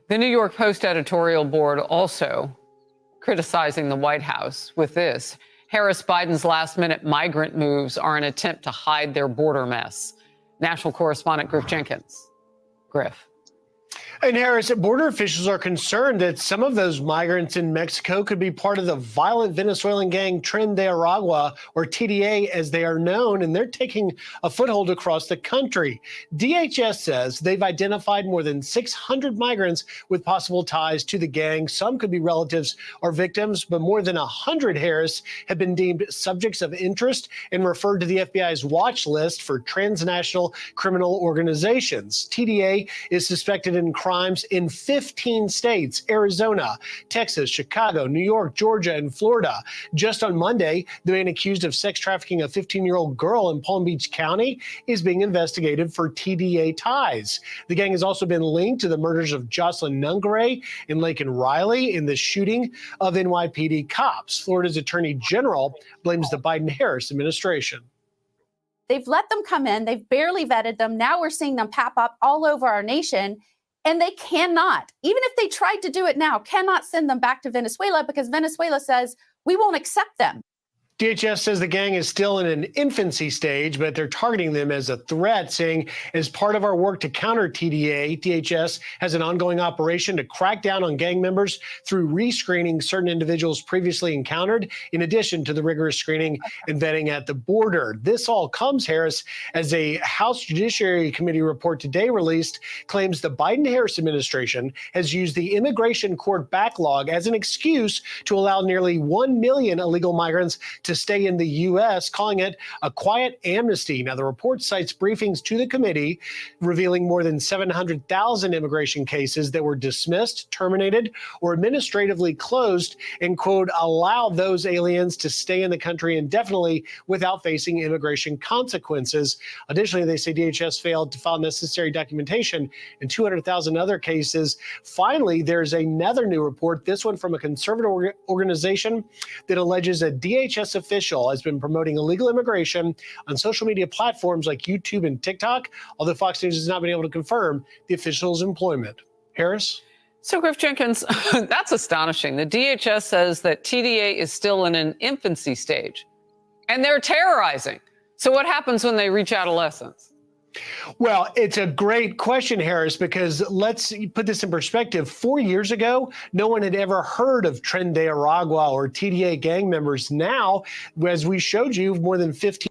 The New York Post editorial board also criticizing the White House with this. Harris-Biden's last-minute migrant moves are an attempt to hide their border mess. National correspondent Griff Jenkins. Griff. And Harris, border officials are concerned that some of those migrants in Mexico could be part of the violent Venezuelan gang Tren de Aragua, or TDA as they are known, and they're taking a foothold across the country. DHS says they've identified more than 600 migrants with possible ties to the gang. Some could be relatives or victims, but more than 100 Harris have been deemed subjects of interest and referred to the FBI's watch list for transnational criminal organizations. TDA is suspected in crime crimes in 15 states: Arizona, Texas, Chicago, New York, Georgia, and Florida. Just on Monday, the man accused of sex trafficking a 15-year-old girl in Palm Beach County is being investigated for TDA ties. The gang has also been linked to the murders of Jocelyn Nungare and Laken Riley in the shooting of NYPD cops. Florida's Attorney General blames the Biden-Harris administration. They've let them come in. They've barely vetted them. Now we're seeing them pop up all over our nation. And they cannot, even if they tried to do it now, cannot send them back to Venezuela because Venezuela says we won't accept them. DHS says the gang is still in an infancy stage, but they're targeting them as a threat, saying as part of our work to counter TDA, DHS has an ongoing operation to crack down on gang members through rescreening certain individuals previously encountered, in addition to the rigorous screening and vetting at the border. This all comes, Harris, as a House Judiciary Committee report today released claims the Biden-Harris administration has used the immigration court backlog as an excuse to allow nearly 1 million illegal migrants to stay in the U.S., calling it a quiet amnesty. Now, the report cites briefings to the committee revealing more than 700,000 immigration cases that were dismissed, terminated, or administratively closed and, quote, allow those aliens to stay in the country indefinitely without facing immigration consequences. Additionally, they say DHS failed to file necessary documentation in 200,000 other cases. Finally, there's another new report, this one from a conservative organization that alleges a DHS official has been promoting illegal immigration on social media platforms like YouTube and TikTok, although Fox News has not been able to confirm the official's employment. Harris? So, Griff Jenkins, that's astonishing. The DHS says that TDA is still in an infancy stage, and they're terrorizing. So what happens when they reach adolescence? Well, it's a great question, Harris, because let's put this in perspective. 4 years ago, no one had ever heard of Tren de Aragua or TDA gang members. Now, as we showed you, more than 15.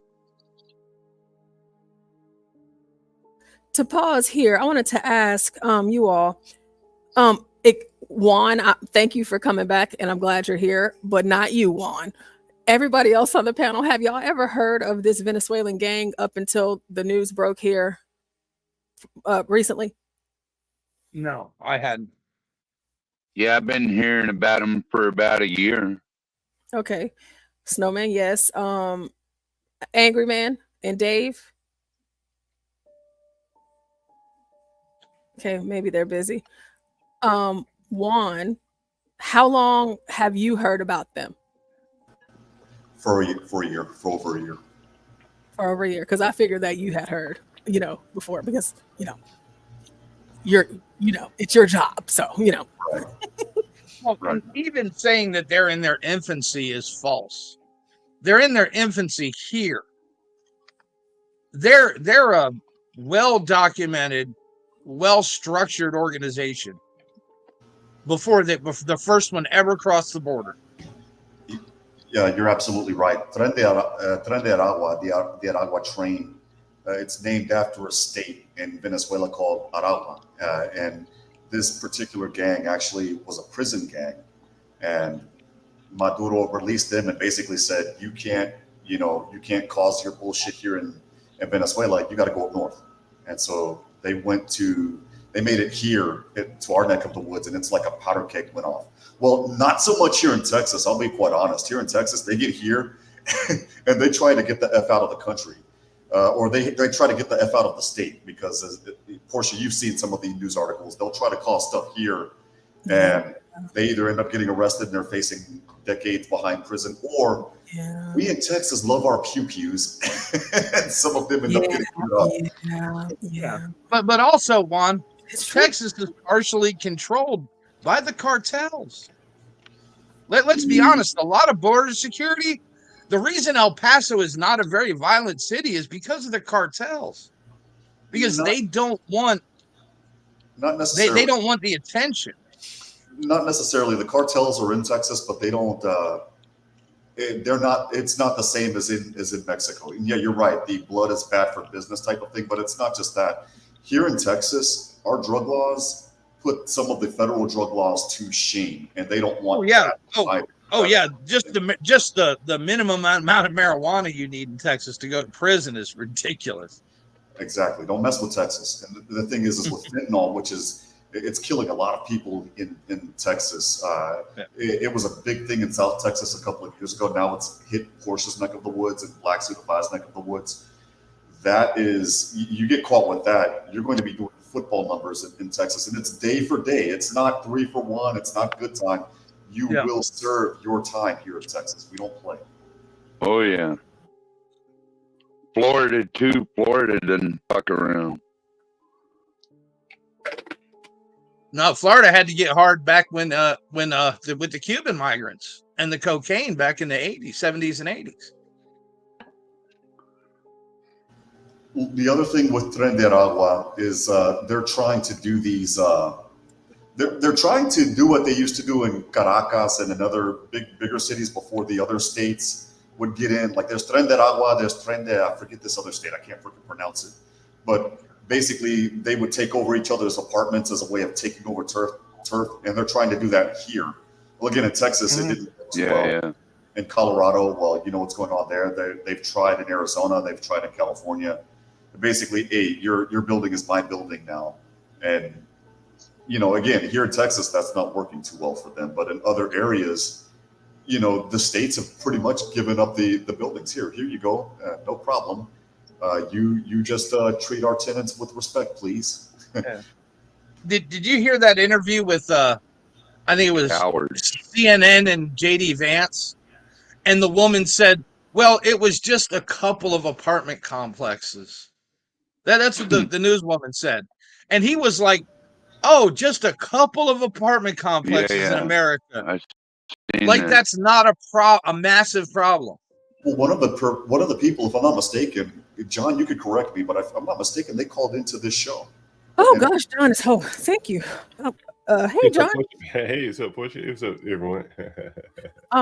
To pause here, I wanted to ask you all, Juan, thank you for coming back, and I'm glad you're here, but not you, Juan. Everybody else on the panel, have y'all ever heard of this Venezuelan gang up until the news broke here recently? No, I hadn't. Yeah, I've been hearing about them for about a year. Okay. Snowman, yes. Angry Man and Dave? Okay, maybe they're busy. Juan, how long have you heard about them? For over a year. For over a year, because I figured that you had heard, before, because it's your job, so Right. Well, Right. even saying that they're in their infancy is false. They're in their infancy here. They're a well-documented, well-structured organization before the first one ever crossed the border. Yeah, you're absolutely right. Tren de Aragua, the Aragua train, it's named after a state in Venezuela called Aragua. And this particular gang actually was a prison gang. And Maduro released them and basically said, you can't cause your bullshit here in Venezuela. You got to go up north. And so they made it here to our neck of the woods, and it's like a powder keg went off. Well, not so much here in Texas. I'll be quite honest. Here in Texas, they get here and they try to get the F out of the country, or they try to get the F out of the state, because Portia, you've seen some of the news articles. They'll try to cause stuff here, and they either end up getting arrested and they're facing decades behind prison, or we in Texas love our pew-pews, and some of them end up getting beat up. But also, Juan, Texas is partially controlled by the cartels. Let's be honest, a lot of border security, the reason El Paso is not a very violent city is because of the cartels. Because they don't want they don't want the attention. Not necessarily. The cartels are in Texas, but they don't it's not the same as in Mexico. And yeah, you're right. The blood is bad for business type of thing, but it's not just that. Here in Texas, our drug laws put some of the federal drug laws to shame, and they don't want. Just the minimum amount of marijuana you need in Texas to go to prison is ridiculous. Exactly. Don't mess with Texas. And the thing is with fentanyl, which is It's killing a lot of people in Texas. It was a big thing in South Texas a couple of years ago. Now it's hit Portia's neck of the woods and Black Suit-Defi's neck of the woods. That is, you get caught with that, you're going to be doing football numbers in Texas, and it's day for day. It's not 3 for 1. It's not good time. You will serve your time here in Texas. We don't play. Oh yeah. Florida too. Florida doesn't fuck around. No, Florida had to get hard back when with the Cuban migrants and the cocaine back in the 80s, 70s, and 80s. The other thing with Tren de Aragua is they're trying to do these. They're trying to do what they used to do in Caracas and in other bigger cities before the other states would get in. Like there's Tren de Aragua, there's Tren de, I forget this other state, I can't freaking pronounce it. But basically, they would take over each other's apartments as a way of taking over turf, and they're trying to do that here. Well, again, in Texas, it didn't well. In Colorado, well, you know what's going on there. They've tried in Arizona, they've tried in California. Basically, your building is my building now. And, you know, again, here in Texas, that's not working too well for them. But in other areas, you know, the states have pretty much given up the buildings. Here you go, no problem. You just treat our tenants with respect, please. Did you hear that interview with I think it was CNN and JD Vance, and the woman said, "Well, it was just a couple of apartment complexes." That's what the newswoman said, and he was like, "Oh, just a couple of apartment complexes in America, like that's not a massive problem." Well, one of the people, if I'm not mistaken, John, you could correct me, but if I'm not mistaken, they called into this show. Oh gosh, John is home. Thank you. Hey, John. Hey, what's up, Portia? What's up, everyone?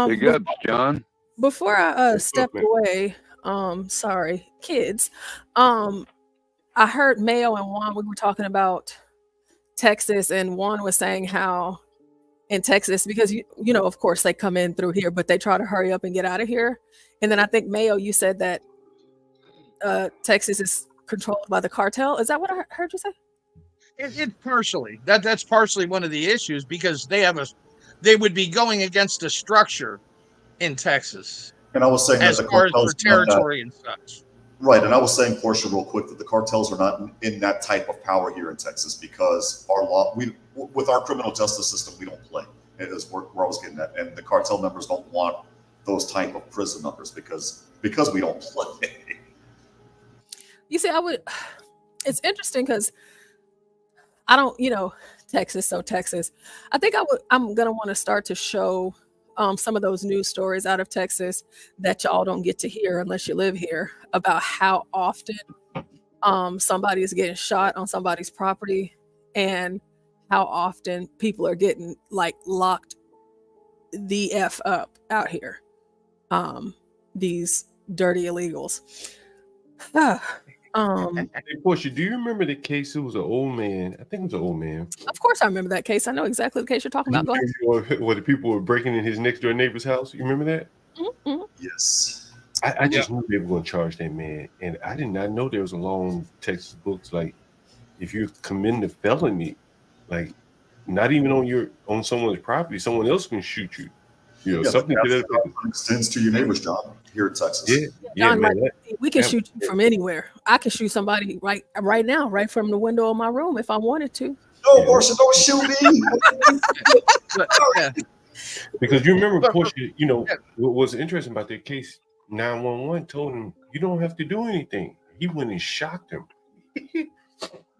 Big ups, John. Before I stepped away, sorry, kids. I heard Mayo and Juan, we were talking about Texas, and Juan was saying how in Texas, because you know, of course, they come in through here, but they try to hurry up and get out of here. And then I think Mayo, you said that Texas is controlled by the cartel. Is that what I heard you say? It's partially that's partially one of the issues, because they would be going against a structure in Texas. And I was saying as that the far as cartels for territory and such. Right, and I was saying, Portia, real quick, that the cartels are not in that type of power here in Texas because our law, with our criminal justice system, we don't play. It is where I was getting at, and the cartel members don't want those type of prison numbers because we don't play. You see, it's interesting because I don't, you know, Texas. I think I'm going to want to start to show some of those news stories out of Texas that y'all don't get to hear unless you live here, about how often somebody is getting shot on somebody's property and how often people are getting like locked the F up out here. These dirty illegals. Hey, Portia, do you remember the case? It was an old man. I think it was an old man. Of course I remember that case. I know exactly the case you're talking about. Go ahead. Where the people were breaking in his next door neighbor's house. You remember that? Mm-hmm. Yes. I just knew they were going to charge that man. And I did not know there was a law in Texas books. Like, if you commit a felony, like, not even on someone's property, someone else can shoot you. You know, something to that extends to your neighbor's job here in Texas. John, we can shoot you from anywhere. I can shoot somebody right now, right from the window of my room if I wanted to. No, Portia, don't shoot me. Because you remember, Portia, you know, what was interesting about that case, 911 told him, you don't have to do anything. He went and shocked him.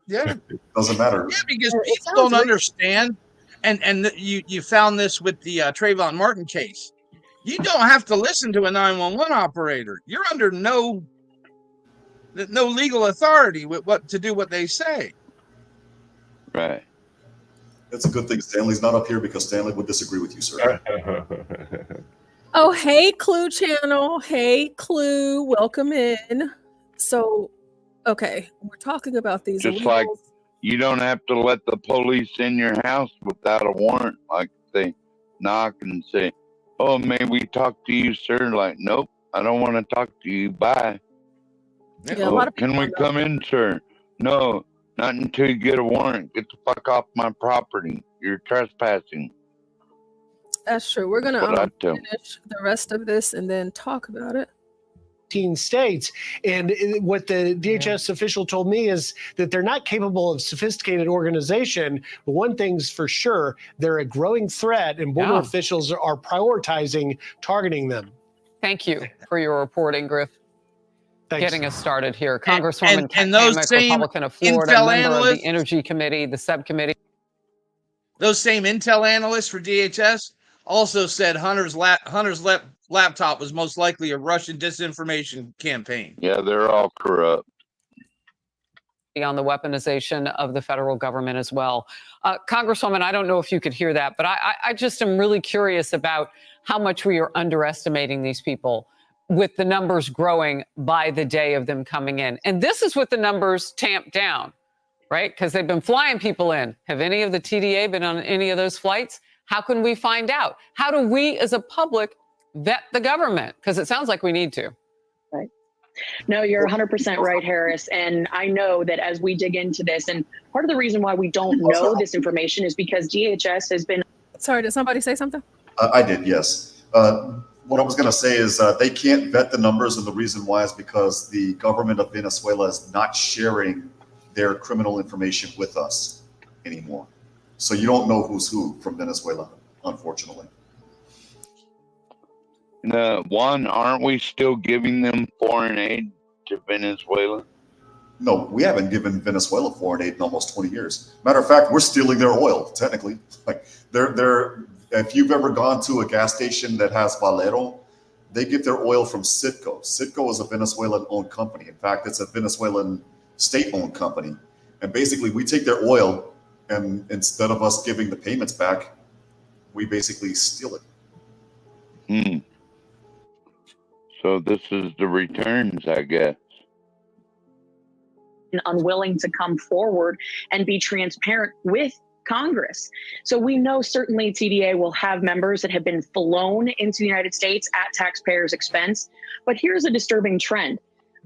Yeah. Doesn't matter. Yeah, because people don't understand. And you found this with the Trayvon Martin case. You don't have to listen to a 911 operator. You're under no legal authority with what to do what they say. Right. It's a good thing Stanley's not up here because Stanley would disagree with you, sir. Oh, hey, Clue Channel. Hey, Clue. Welcome in. So, okay, we're talking about these Just illegals. like you don't have to let the police in your house without a warrant. Like they knock and say, "Oh, may we talk to you, sir?" Like, nope, I don't want to talk to you. Bye. Yeah, a lot of Can we come in, sir? No. Not until you get a warrant. Get the fuck off my property. You're trespassing. That's true. We're gonna What I tell 'em. finish the rest of this and then talk about it. States. And what the DHS official told me is that they're not capable of sophisticated organization. But one thing's for sure, they're a growing threat, and border officials are prioritizing targeting them. Thank you for your reporting, Griff. Thanks. Getting us started here. Congresswoman and those Kamek, same Republican of Florida, intel member of analysts- the Energy Committee, the subcommittee. Those same intel analysts for DHS also said Hunter's laptop was most likely a Russian disinformation campaign. Yeah, they're all corrupt. On the weaponization of the federal government as well. Congresswoman, I don't know if you could hear that, but I just am really curious about how much we are underestimating these people with the numbers growing by the day of them coming in. And this is with the numbers tamped down, right? Because they've been flying people in. Have any of the TDA been on any of those flights? How can we find out? How do we as a public vet the government? Because it sounds like we need to. Right. No, you're 100% right, Harris. And I know that as we dig into this, and part of the reason why we don't know this information is because DHS has been... Sorry, did somebody say something? I did, yes. What I was going to say is they can't vet the numbers, and the reason why is because the government of Venezuela is not sharing their criminal information with us anymore. So you don't know who's who from Venezuela, unfortunately. Juan, aren't we still giving them foreign aid to Venezuela? No, we haven't given Venezuela foreign aid in almost 20 years. Matter of fact, we're stealing their oil, technically. Like they're if you've ever gone to a gas station that has Valero, they get their oil from Citgo. Citgo is a Venezuelan-owned company. In fact, it's a Venezuelan state-owned company. And basically, we take their oil, and instead of us giving the payments back, we basically steal it. So this is the returns, I guess. Unwilling to come forward and be transparent with Congress. So we know certainly TDA will have members that have been flown into the United States at taxpayers' expense. But here's a disturbing trend.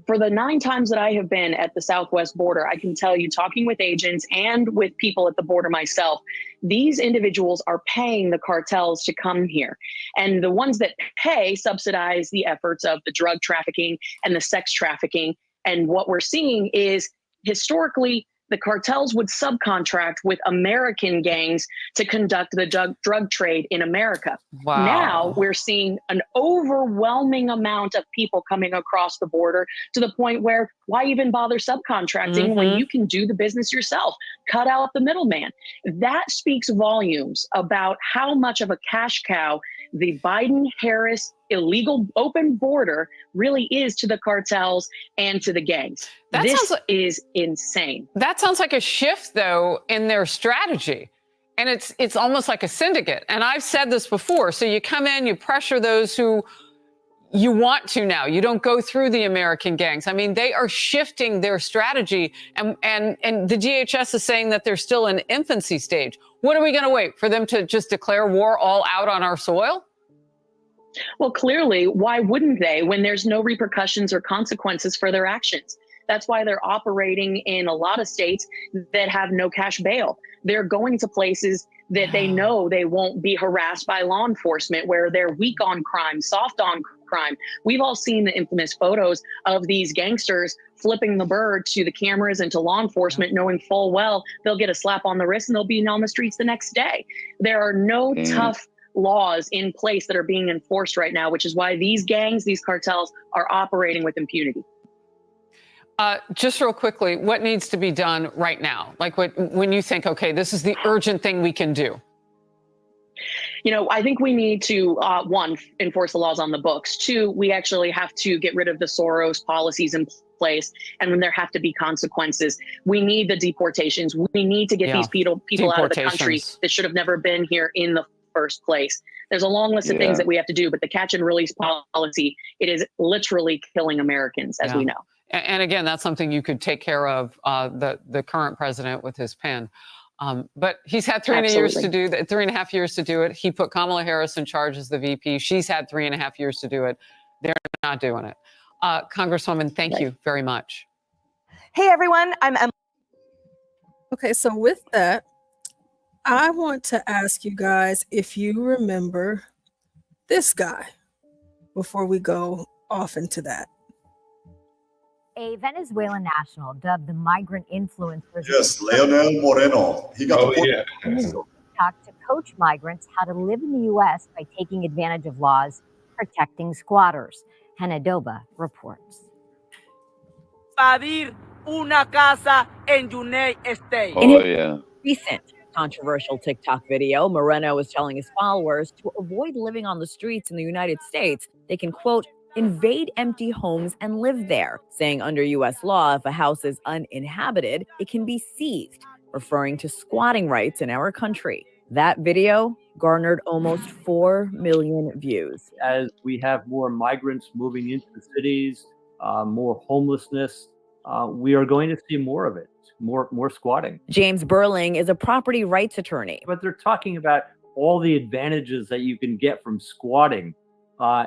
For the 9 times that I have been at the southwest border, I can tell you, talking with agents and with people at the border myself, these individuals are paying the cartels to come here. And the ones that pay subsidize the efforts of the drug trafficking and the sex trafficking. And what we're seeing is historically, the cartels would subcontract with American gangs to conduct the drug trade in America. Wow. Now we're seeing an overwhelming amount of people coming across the border to the point where why even bother subcontracting when you can do the business yourself? Cut out the middleman. That speaks volumes about how much of a cash cow the Biden-Harris illegal open border really is to the cartels and to the gangs. This is insane. That sounds like a shift, though, in their strategy. And it's almost like a syndicate. And I've said this before. So you come in, you pressure those who you want to now. You don't go through the American gangs. I mean, they are shifting their strategy. And the DHS is saying that they're still in infancy stage. What are we going to wait for them to just declare war all out on our soil? Well, clearly, why wouldn't they when there's no repercussions or consequences for their actions? That's why they're operating in a lot of states that have no cash bail. They're going to places that they know they won't be harassed by law enforcement, where they're weak on crime, soft on crime. We've all seen the infamous photos of these gangsters flipping the bird to the cameras and to law enforcement, knowing full well they'll get a slap on the wrist and they'll be on the streets the next day. There are no tough laws in place that are being enforced right now, which is why these gangs, these cartels are operating with impunity. Just real quickly, what needs to be done right now? Like when you think, okay, this is the urgent thing we can do. You know, I think we need to, 1, enforce the laws on the books. 2, we actually have to get rid of the Soros policies in place, and when there have to be consequences. We need the deportations. We need to get these people out of the country that should have never been here in the first place. There's a long list of things that we have to do, but the catch and release policy, it is literally killing Americans, as we know. And again, that's something you could take care of, the current president with his pen. But he's had 3.5 years to do that. 3.5 years to do it. He put Kamala Harris in charge as the VP. She's had 3.5 years to do it. They're not doing it. Congresswoman, thank you very much. Hey, everyone. I'm Emily. Okay, so with that, I want to ask you guys if you remember this guy before we go off into that. A Venezuelan national dubbed the migrant influencer. Yes, Leonel Moreno. He got TikTok to coach migrants how to live in the U.S. by taking advantage of laws protecting squatters. Hanadoba reports. Una casa en United States. Recent controversial TikTok video, Moreno is telling his followers to avoid living on the streets in the United States. They can, quote, invade empty homes and live there, saying under U.S. law, if a house is uninhabited, it can be seized, referring to squatting rights in our country. That video garnered almost 4 million views. As we have more migrants moving into the cities, more homelessness, we are going to see more of it, more squatting. James Burling is a property rights attorney. But they're talking about all the advantages that you can get from squatting.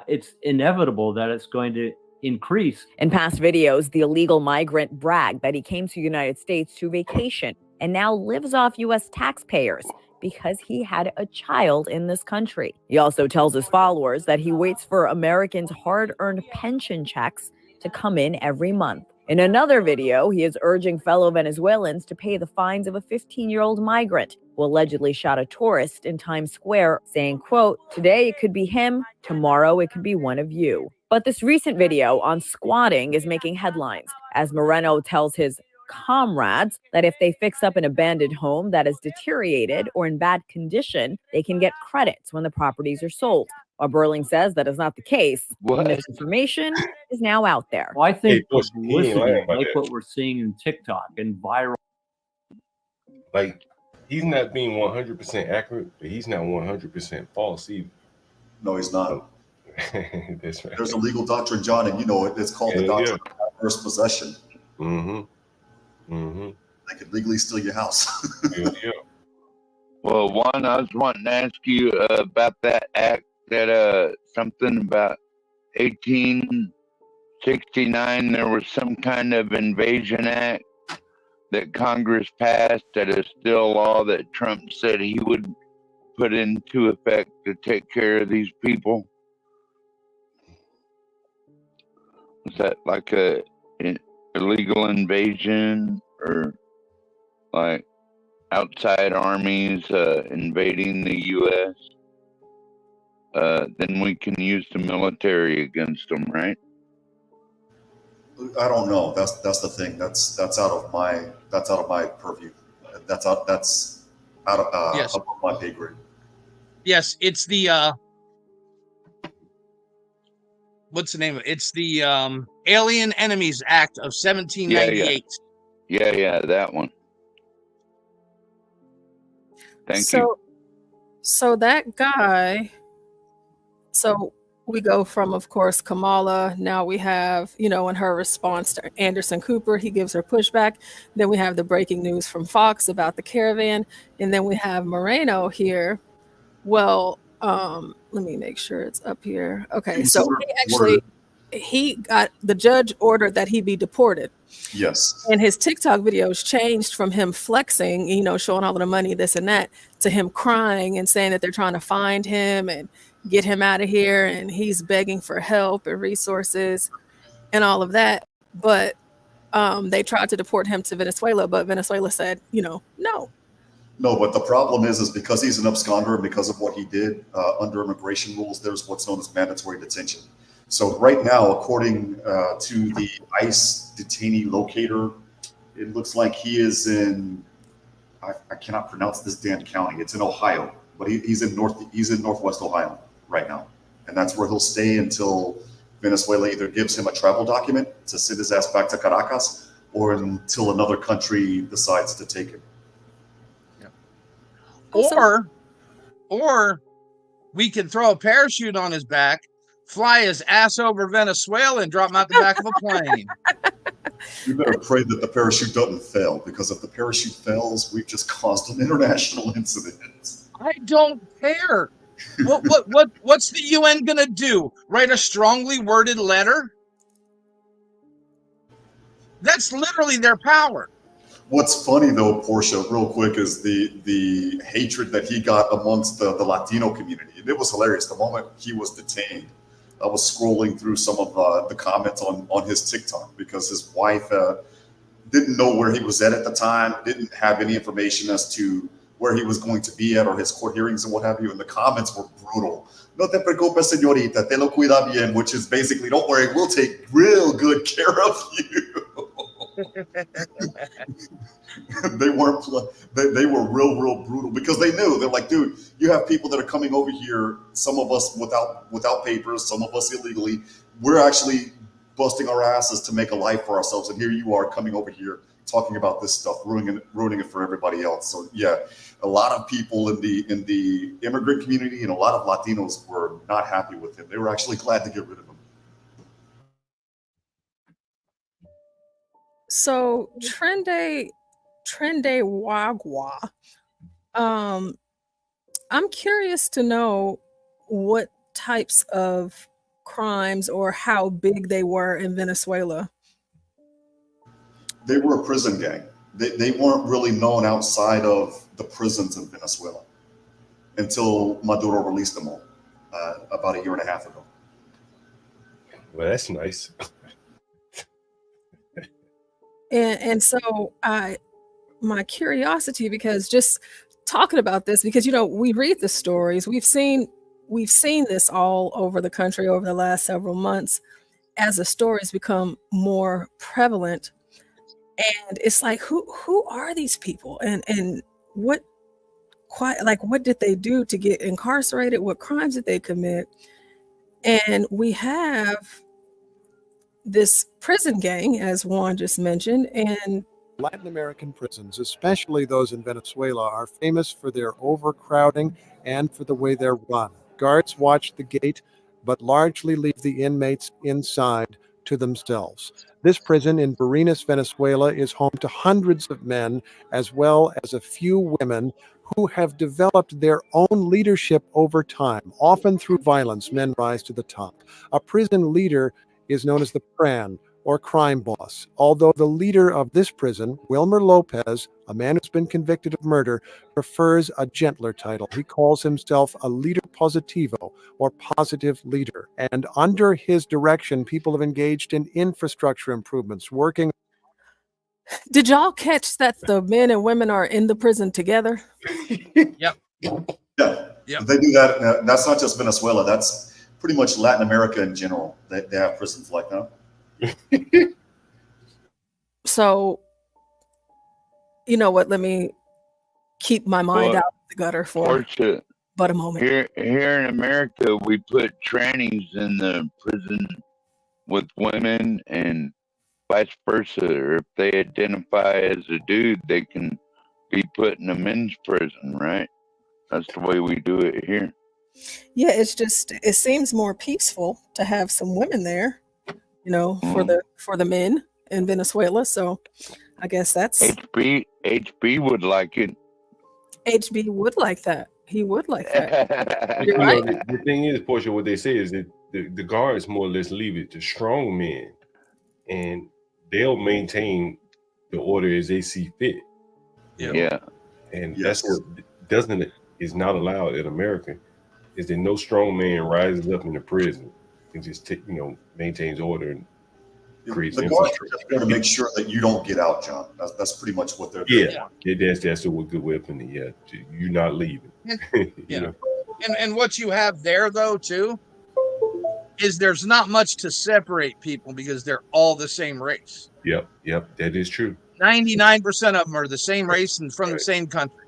It's inevitable that it's going to increase. In past videos, the illegal migrant bragged that he came to the United States to vacation and now lives off U.S. taxpayers because he had a child in this country. He also tells his followers that he waits for Americans' hard-earned pension checks to come in every month. In another video, he is urging fellow Venezuelans to pay the fines of a 15-year-old migrant who allegedly shot a tourist in Times Square, saying, quote, today it could be him, tomorrow it could be one of you. But this recent video on squatting is making headlines as Moreno tells his comrades that if they fix up an abandoned home that is deteriorated or in bad condition, they can get credits when the properties are sold. While Burling says that is not the case, this information is now out there. Well, I think publicity, like what we're seeing in TikTok and viral. Like, he's not being 100% accurate, but he's not 100% false either. No, he's not. That's right. There's a legal doctrine, John, and you know it. It's called the doctrine of adverse possession. They could legally steal your house. Well, one, I was wanting to ask you about that act that something about 1869, there was some kind of invasion act that Congress passed that is still law that Trump said he would put into effect to take care of these people. Was that like a illegal invasion or like outside armies invading the U.S.? Then we can use the military against them, right? I don't know. That's the thing. That's out of my purview. That's out of above my pay grade. Yes, it's the what's the name of it? It's the Alien Enemies Act of 1798. Yeah, that one. Thank you. So that guy. So we go from, of course, Kamala. Now we have, in her response to Anderson Cooper, he gives her pushback. Then we have the breaking news from Fox about the caravan. And then we have Moreno here. Well, let me make sure it's up here. Okay, so he got the judge ordered that he be deported. Yes. And his TikTok videos changed from him flexing, showing all of the money, this and that, to him crying and saying that they're trying to find him and get him out of here, and he's begging for help and resources and all of that. But they tried to deport him to Venezuela, but Venezuela said, no. No, but the problem is because he's an absconder and because of what he did under immigration rules, there's what's known as mandatory detention. So right now, according to the ICE detainee locator, it looks like he is in, I cannot pronounce this damn county. It's in Ohio, but he's in Northwest Ohio right now. And that's where he'll stay until Venezuela either gives him a travel document to send his ass back to Caracas or until another country decides to take him. Or we can throw a parachute on his back, fly his ass over Venezuela and drop him out the back of a plane. You better pray that the parachute doesn't fail, because if the parachute fails, we've just caused an international incident. I don't care. What's the UN gonna do? Write a strongly worded letter? That's literally their power. What's funny though, Portia, real quick, is the hatred that he got amongst the Latino community. And it was hilarious. The moment he was detained, I was scrolling through some of the comments on his TikTok because his wife didn't know where he was at the time, didn't have any information as to where he was going to be at or his court hearings and what have you. And the comments were brutal. No te preocupes, señorita, te lo cuida bien, which is basically, don't worry, we'll take real good care of you. They were real brutal because they knew. They're like, dude, you have people that are coming over here, some of us without papers, some of us illegally. We're actually busting our asses to make a life for ourselves, and here you are coming over here talking about this stuff, ruining it for everybody else. So yeah, a lot of people in the immigrant community and a lot of Latinos were not happy with him. They were actually glad to get rid of him. So Trende Wagwa, I'm curious to know what types of crimes or how big they were in Venezuela. They were a prison gang. They weren't really known outside of the prisons in Venezuela until Maduro released them all about a year and a half ago. Well, that's nice. And so my curiosity, because just talking about this, because, you know, we read the stories, we've seen this all over the country over the last several months as the stories become more prevalent. And it's like, who are these people? And what did they do to get incarcerated? What crimes did they commit? And we have this prison gang, as Juan just mentioned, and Latin American prisons, especially those in Venezuela, are famous for their overcrowding and for the way they're run. Guards watch the gate, but largely leave the inmates inside to themselves. This prison in Barinas, Venezuela, is home to hundreds of men, as well as a few women who have developed their own leadership over time. Often through violence, men rise to the top. A prison leader is known as the PRAN, or crime boss, although the leader of this prison, Wilmer Lopez, a man who's been convicted of murder, prefers a gentler title. He calls himself a leader positivo, or positive leader. And under his direction, people have engaged in infrastructure improvements, working. Did y'all catch that the men and women are in the prison together? Yep. Yeah, they do that. That's not just Venezuela. That's pretty much Latin America in general. They have prisons like that. So, you know what? Let me keep my mind out of the gutter for but a moment. Here in America, we put trannies in the prison with women and vice versa. Or if they identify as a dude, they can be put in a men's prison, right? That's the way we do it here. Yeah, it seems more peaceful to have some women there, you know, for the men in Venezuela. So I guess that's HB would like it. HB would like that. He would like that. You're right. The thing is, Portia, what they say is that the guards more or less leave it to strong men, and they'll maintain the order as they see fit. Yeah. And that's what is not allowed in America, is that no strong man rises up in the prison and just maintains order and creates the guards are just going to make sure that you don't get out, John. That's pretty much what they're doing. That's a good weapon. Yeah, you're not leaving. And what you have there though too is there's not much to separate people because they're all the same race. Yep, that is true. 99% of them are the same race and from the same country.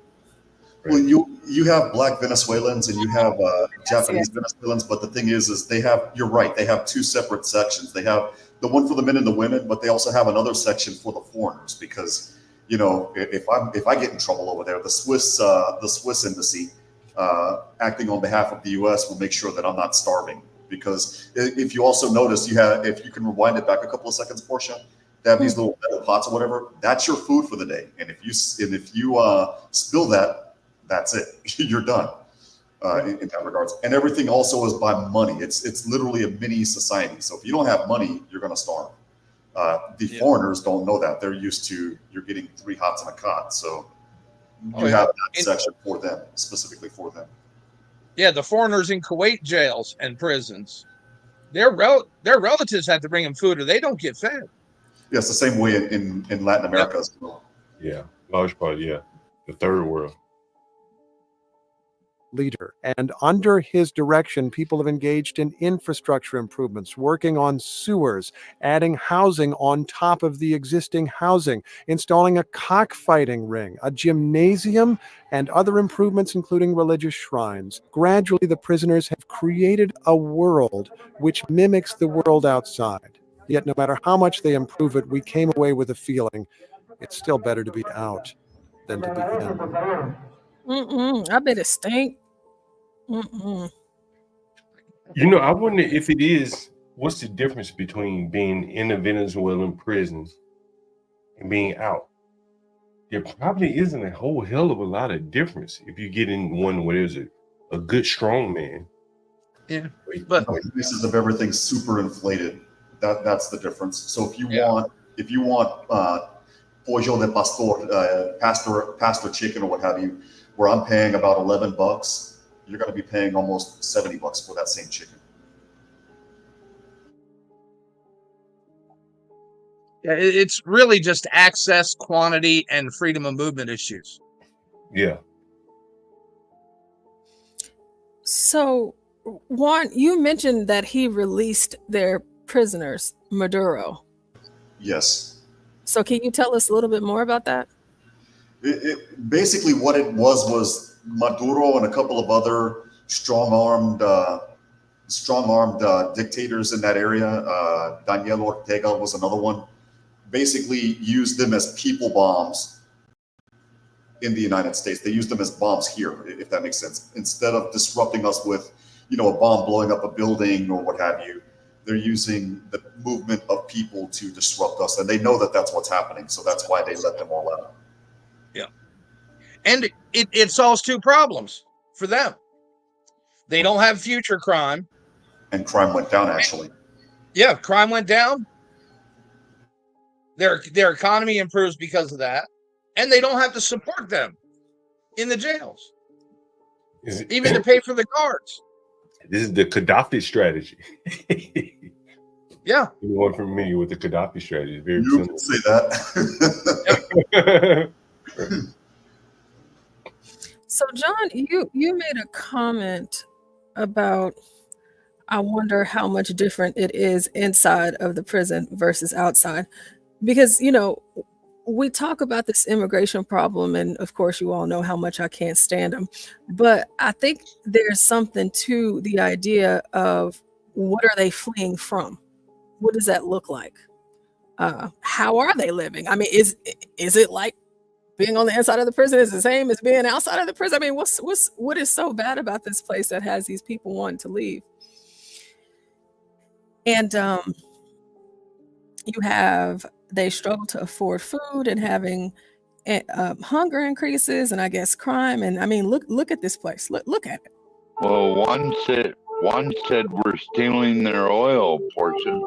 Well, you have Black Venezuelans and you have Japanese Venezuelans, but the thing is you're right, they have two separate sections. They have the one for the men and the women, but they also have another section for the foreigners because, if I get in trouble over there, the Swiss embassy acting on behalf of the U.S. will make sure that I'm not starving. Because if you also notice, if you can rewind it back a couple of seconds, Portia, they have these little metal pots or whatever. That's your food for the day, and if you spill that, that's it. You're done in that regards. And everything also is by money. It's literally a mini society. So if you don't have money, you're going to starve. The foreigners don't know that. They're used to you're getting 3 hots in a cot. So you have that section for them, specifically for them. Yeah, the foreigners in Kuwait jails and prisons, their relatives have to bring them food or they don't get fed. Yeah, it's the same way in Latin America as well. Yeah, large part, yeah. The third world. Leader. And under his direction, people have engaged in infrastructure improvements, working on sewers, adding housing on top of the existing housing, installing a cockfighting ring, a gymnasium, and other improvements, including religious shrines. Gradually, the prisoners have created a world which mimics the world outside. Yet, no matter how much they improve it, we came away with a feeling it's still better to be out than to be in. I bet it stink. You know, I wonder if it is, what's the difference between being in a Venezuelan prison and being out? There probably isn't a whole hell of a lot of difference if you get in one where there's a good strong man. Yeah, but pieces of everything super inflated. That's the difference. So if you want pollo de pastor, pastor chicken or what have you, where I'm paying about $11, you're going to be paying almost $70 for that same chicken. Yeah, it's really just access, quantity, and freedom of movement issues. Yeah. So, Juan, you mentioned that he released their prisoners, Maduro. Yes. So can you tell us a little bit more about that? Basically what it was Maduro and a couple of other strong-armed dictators in that area. Daniel Ortega was another one. Basically used them as people bombs in the United States. They used them as bombs here, if that makes sense. Instead of disrupting us with, a bomb blowing up a building or what have you, they're using the movement of people to disrupt us. And they know that that's what's happening. So that's why they let them all out. Yeah. And it solves 2 problems for them. They don't have future crime. And crime went down, actually. Yeah, crime went down. Their economy improves because of that. And they don't have to support them in the jails. Even to pay for the guards. This is the Gaddafi strategy. Yeah. Anyone familiar with the Gaddafi strategy? Very you can say that. So, John, you made a comment about, I wonder how much different it is inside of the prison versus outside. Because, we talk about this immigration problem, and of course, you all know how much I can't stand them. But I think there's something to the idea of what are they fleeing from? What does that look like? How are they living? I mean, is it like being on the inside of the prison is the same as being outside of the prison? I mean, what is so bad about this place that has these people wanting to leave? And they struggle to afford food and having hunger increases, and I guess crime. And I mean, look at this place. Look at it. Well, one said we're stealing their oil portion.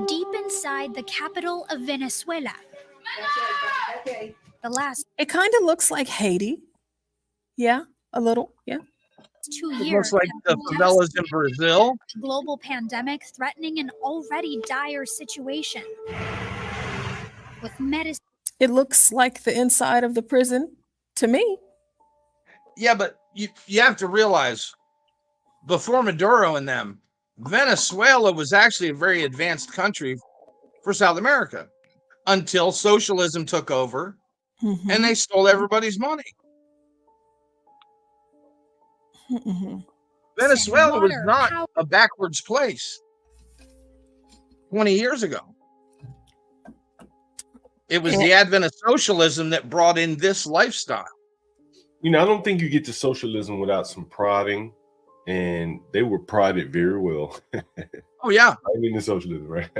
Deep inside the capital of Venezuela. It kind of looks like Haiti. Yeah, a little. Yeah. 2 years. It looks like the favelas in Brazil. Global pandemic threatening an already dire situation. With medicine. It looks like the inside of the prison to me. Yeah, but you have to realize, before Maduro and them, Venezuela was actually a very advanced country for South America until socialism took over and they stole everybody's money. Venezuela was not a backwards place 20 years ago. It was the advent of socialism that brought in this lifestyle. I don't think you get to socialism without some prodding, and they were prodded very well. Oh, yeah. I mean, the socialism, right?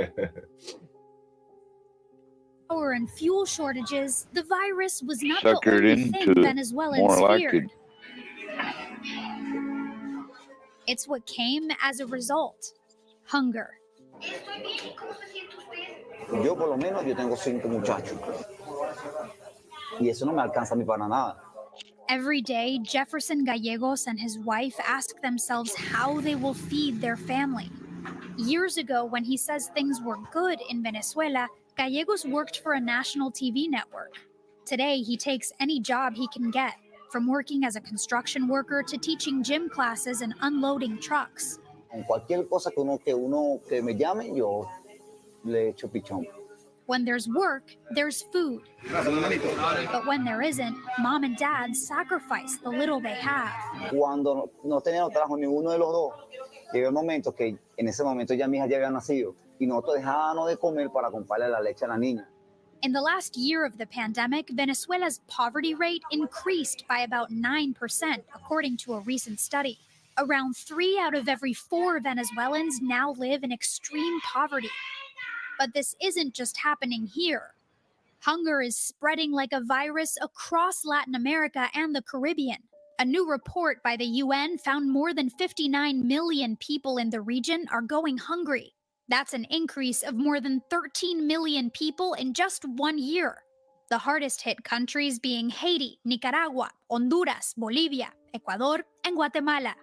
Power and fuel shortages, the virus was not Suckered the only into thing Venezuelans more like feared. It's what came as a result. Hunger. Yo por lo menos yo tengo 5 muchachos. Y eso no me alcanza a mí para nada. Every day, Jefferson Gallegos and his wife ask themselves how they will feed their family. Years ago, when he says things were good in Venezuela, Gallegos worked for a national TV network. Today, he takes any job he can get, from working as a construction worker to teaching gym classes and unloading trucks. Con cualquier cosa que me llame, yo le echo pichón. When there's work, there's food. But when there isn't, mom and dad sacrifice the little they have. Cuando no teníamos trabajo ninguno de los dos, llegó el momento que en ese momento ya mi hija ya había nacido y nosotros dejábamos de comer para comprarle la leche a la niña. In the last year of the pandemic, Venezuela's poverty rate increased by about 9%, according to a recent study. Around 3 out of every 4 Venezuelans now live in extreme poverty. But this isn't just happening here. Hunger is spreading like a virus across Latin America and the Caribbean. A new report by the UN found more than 59 million people in the region are going hungry. That's an increase of more than 13 million people in just 1 year. The hardest hit countries being Haiti, Nicaragua, Honduras, Bolivia, Ecuador, and Guatemala.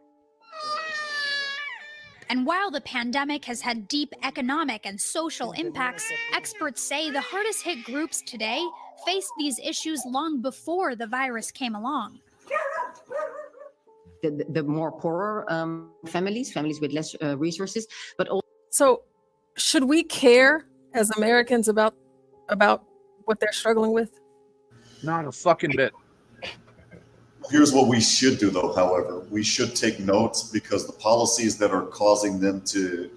And while the pandemic has had deep economic and social impacts, experts say the hardest hit groups today faced these issues long before the virus came along. The more poorer families with less resources, but also. So, should we care as Americans about what they're struggling with? Not a fucking bit. Here's what we should do, though, however. We should take notes because the policies that are causing them to,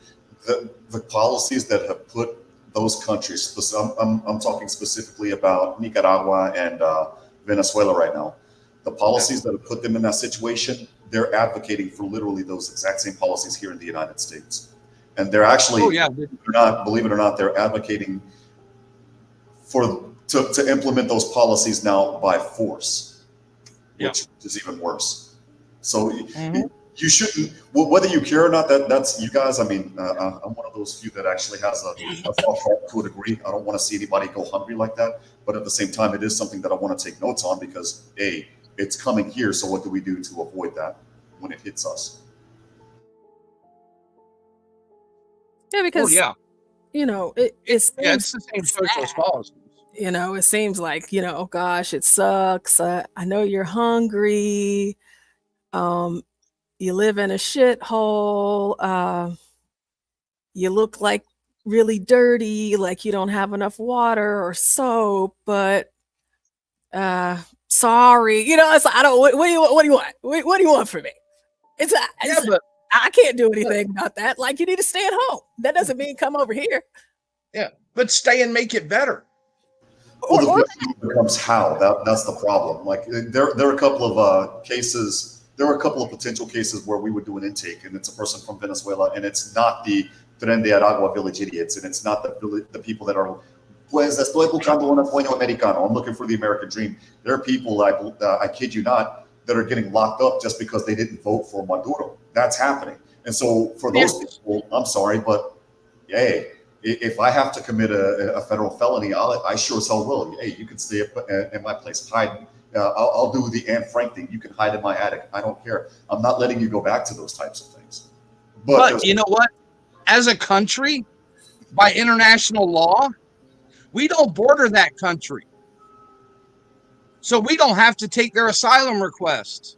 the policies that have put those countries, I'm talking specifically about Nicaragua and Venezuela right now. The policies that have put them in that situation, they're advocating for literally those exact same policies here in the United States. And they're actually, believe it or not, they're advocating to implement those policies now by force. Which is even worse. So you shouldn't, whether you care or not, that's you guys. I mean, I'm one of those few that actually has a soft heart to a degree. I don't want to see anybody go hungry like that. But at the same time, it is something that I want to take notes on because A, it's coming here. So what do we do to avoid that when it hits us? Yeah, because you know, it's the same socialist policy. You know, it seems like, you know, oh gosh, it sucks. I know you're hungry. You live in a shithole. You look like really dirty, like you don't have enough water or soap, but sorry. You know, it's like, what do you want? What do you want from me? But I can't do anything about that. Like, you need to stay at home. That doesn't mean come over here. Yeah, but stay and make it better. Well, the question becomes how. That's the problem. Like there are a couple of cases. There are a couple of potential cases where we would do an intake, and it's a person from Venezuela, and it's not the Tren de Aragua village idiots, and it's not the people that are. Pues estoy buscando un sueño americano. I'm looking for the American dream. There are people, I kid you not, that are getting locked up just because they didn't vote for Maduro. That's happening, and so for those people, I'm sorry, but hey. If I have to commit a federal felony, I sure as hell will. Hey, you can stay in my place, hide. I'll do the Anne Frank thing. You can hide in my attic. I don't care. I'm not letting you go back to those types of things. But you know what? As a country, by international law, we don't border that country. So we don't have to take their asylum requests.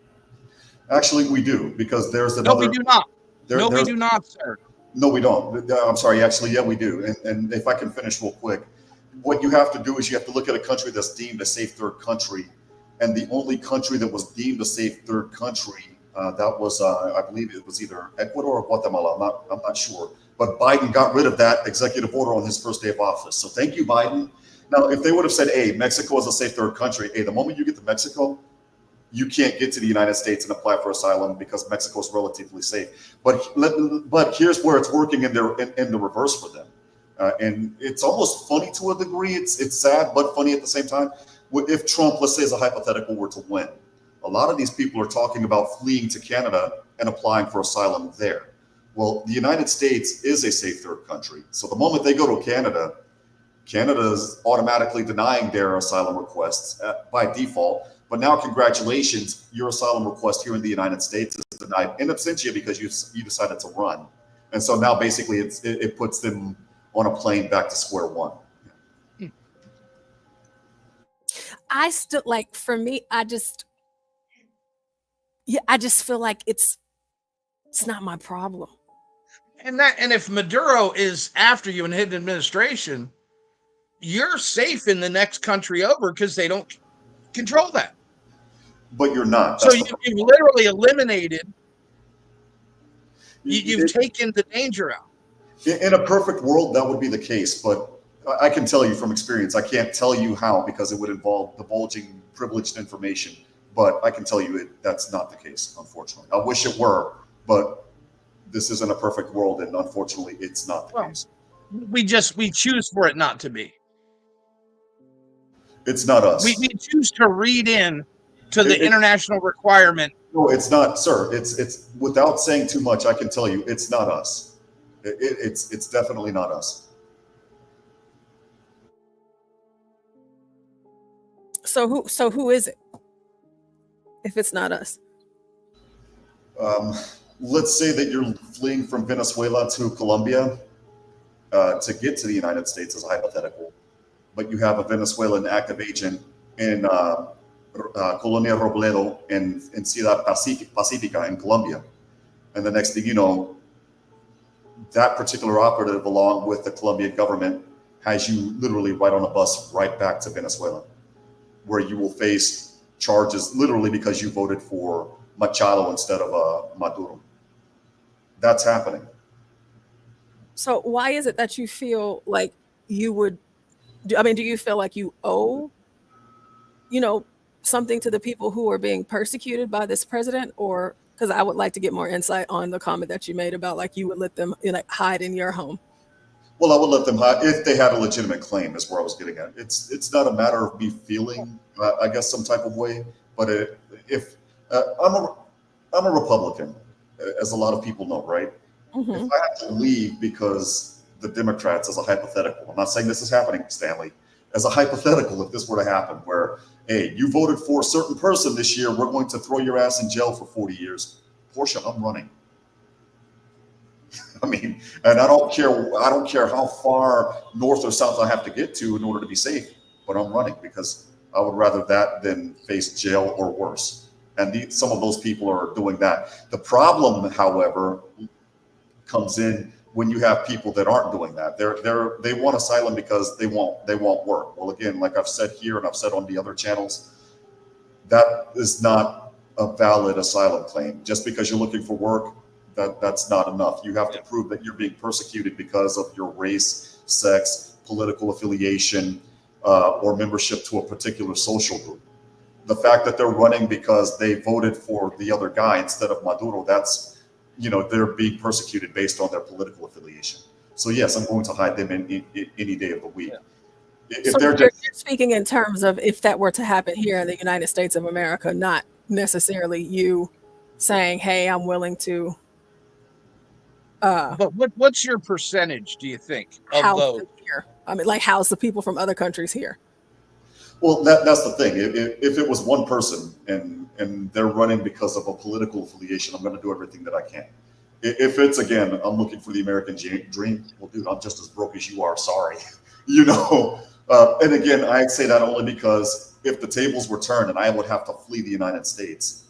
Actually, we do, because there's another. No, we do not. No, we do not, sir. No, we don't. I'm sorry. Actually, yeah, we do. And if I can finish real quick, what you have to do is you have to look at a country that's deemed a safe third country. And the only country that was deemed a safe third country, that was, I believe it was either Ecuador or Guatemala. I'm not sure. But Biden got rid of that executive order on his first day of office. So thank you, Biden. Now, if they would have said, hey, Mexico is a safe third country, hey, the moment you get to Mexico, you can't get to the United States and apply for asylum because Mexico is relatively safe. But here's where it's working in the reverse for them. And it's almost funny to a degree. It's sad, but funny at the same time. If Trump, let's say as a hypothetical, were to win, a lot of these people are talking about fleeing to Canada and applying for asylum there. Well, the United States is a safe third country. So the moment they go to Canada, Canada is automatically denying their asylum requests by default. But now, congratulations, your asylum request here in the United States is denied in absentia because you decided to run. And so now basically it puts them on a plane back to square one. I still, like, for me, I just feel like it's not my problem. And if Maduro is after you in his administration, you're safe in the next country over because they don't control that. But you're not. So you've literally eliminated. You've taken the danger out. In a perfect world, that would be the case. But I can tell you from experience, I can't tell you how because it would involve divulging privileged information. But I can tell you that's not the case, unfortunately. I wish it were, but this isn't a perfect world, and unfortunately, it's not the case. We choose for it not to be. It's not us. We choose to read in to the international requirement. No, it's not, sir. It's without saying too much, I can tell you it's not us. It's definitely not us. So who is it? If it's not us? Let's say that you're fleeing from Venezuela to Colombia to get to the United States as a hypothetical, but you have a Venezuelan active agent in Colonia Robledo in Ciudad Pacifica in Colombia. And the next thing you know, that particular operative, along with the Colombian government, has you literally right on a bus right back to Venezuela, where you will face charges literally because you voted for Machado instead of Maduro. That's happening. So why is it that you feel like you would, do you feel like you owe, something to the people who are being persecuted by this president? Or, because I would like to get more insight on the comment that you made about, like, you would let them hide in your home. Well, I would let them hide if they had a legitimate claim, is where I was getting at. It's not a matter of me feeling, I guess, some type of way. But if I'm a Republican, as a lot of people know, right? Mm-hmm. If I have to leave because the Democrats, as a hypothetical, I'm not saying this is happening, Stanley, as a hypothetical, if this were to happen, where, hey, you voted for a certain person this year, we're going to throw your ass in jail for 40 years. Portia, I'm running. I mean, and I don't care how far north or south I have to get to in order to be safe, but I'm running because I would rather that than face jail or worse. And some of those people are doing that. The problem, however, comes in when you have people that aren't doing that. They want asylum because they want work. Well, again, like I've said here and I've said on the other channels, that is not a valid asylum claim. Just because you're looking for work, that's not enough. You have to prove that you're being persecuted because of your race, sex, political affiliation, or membership to a particular social group. The fact that they're running because they voted for the other guy instead of Maduro, that's, they're being persecuted based on their political affiliation. So yes, I'm going to hide them in any day of the week. Yeah. So you're speaking in terms of if that were to happen here in the United States of America, not necessarily you saying, hey, I'm willing to. But what's your percentage, do you think, of those? Here? How's the people from other countries here? Well, that's the thing. If it was one person and they're running because of a political affiliation, I'm going to do everything that I can. If it's, again, I'm looking for the American dream, well, dude, I'm just as broke as you are. Sorry. And again, I say that only because if the tables were turned and I would have to flee the United States,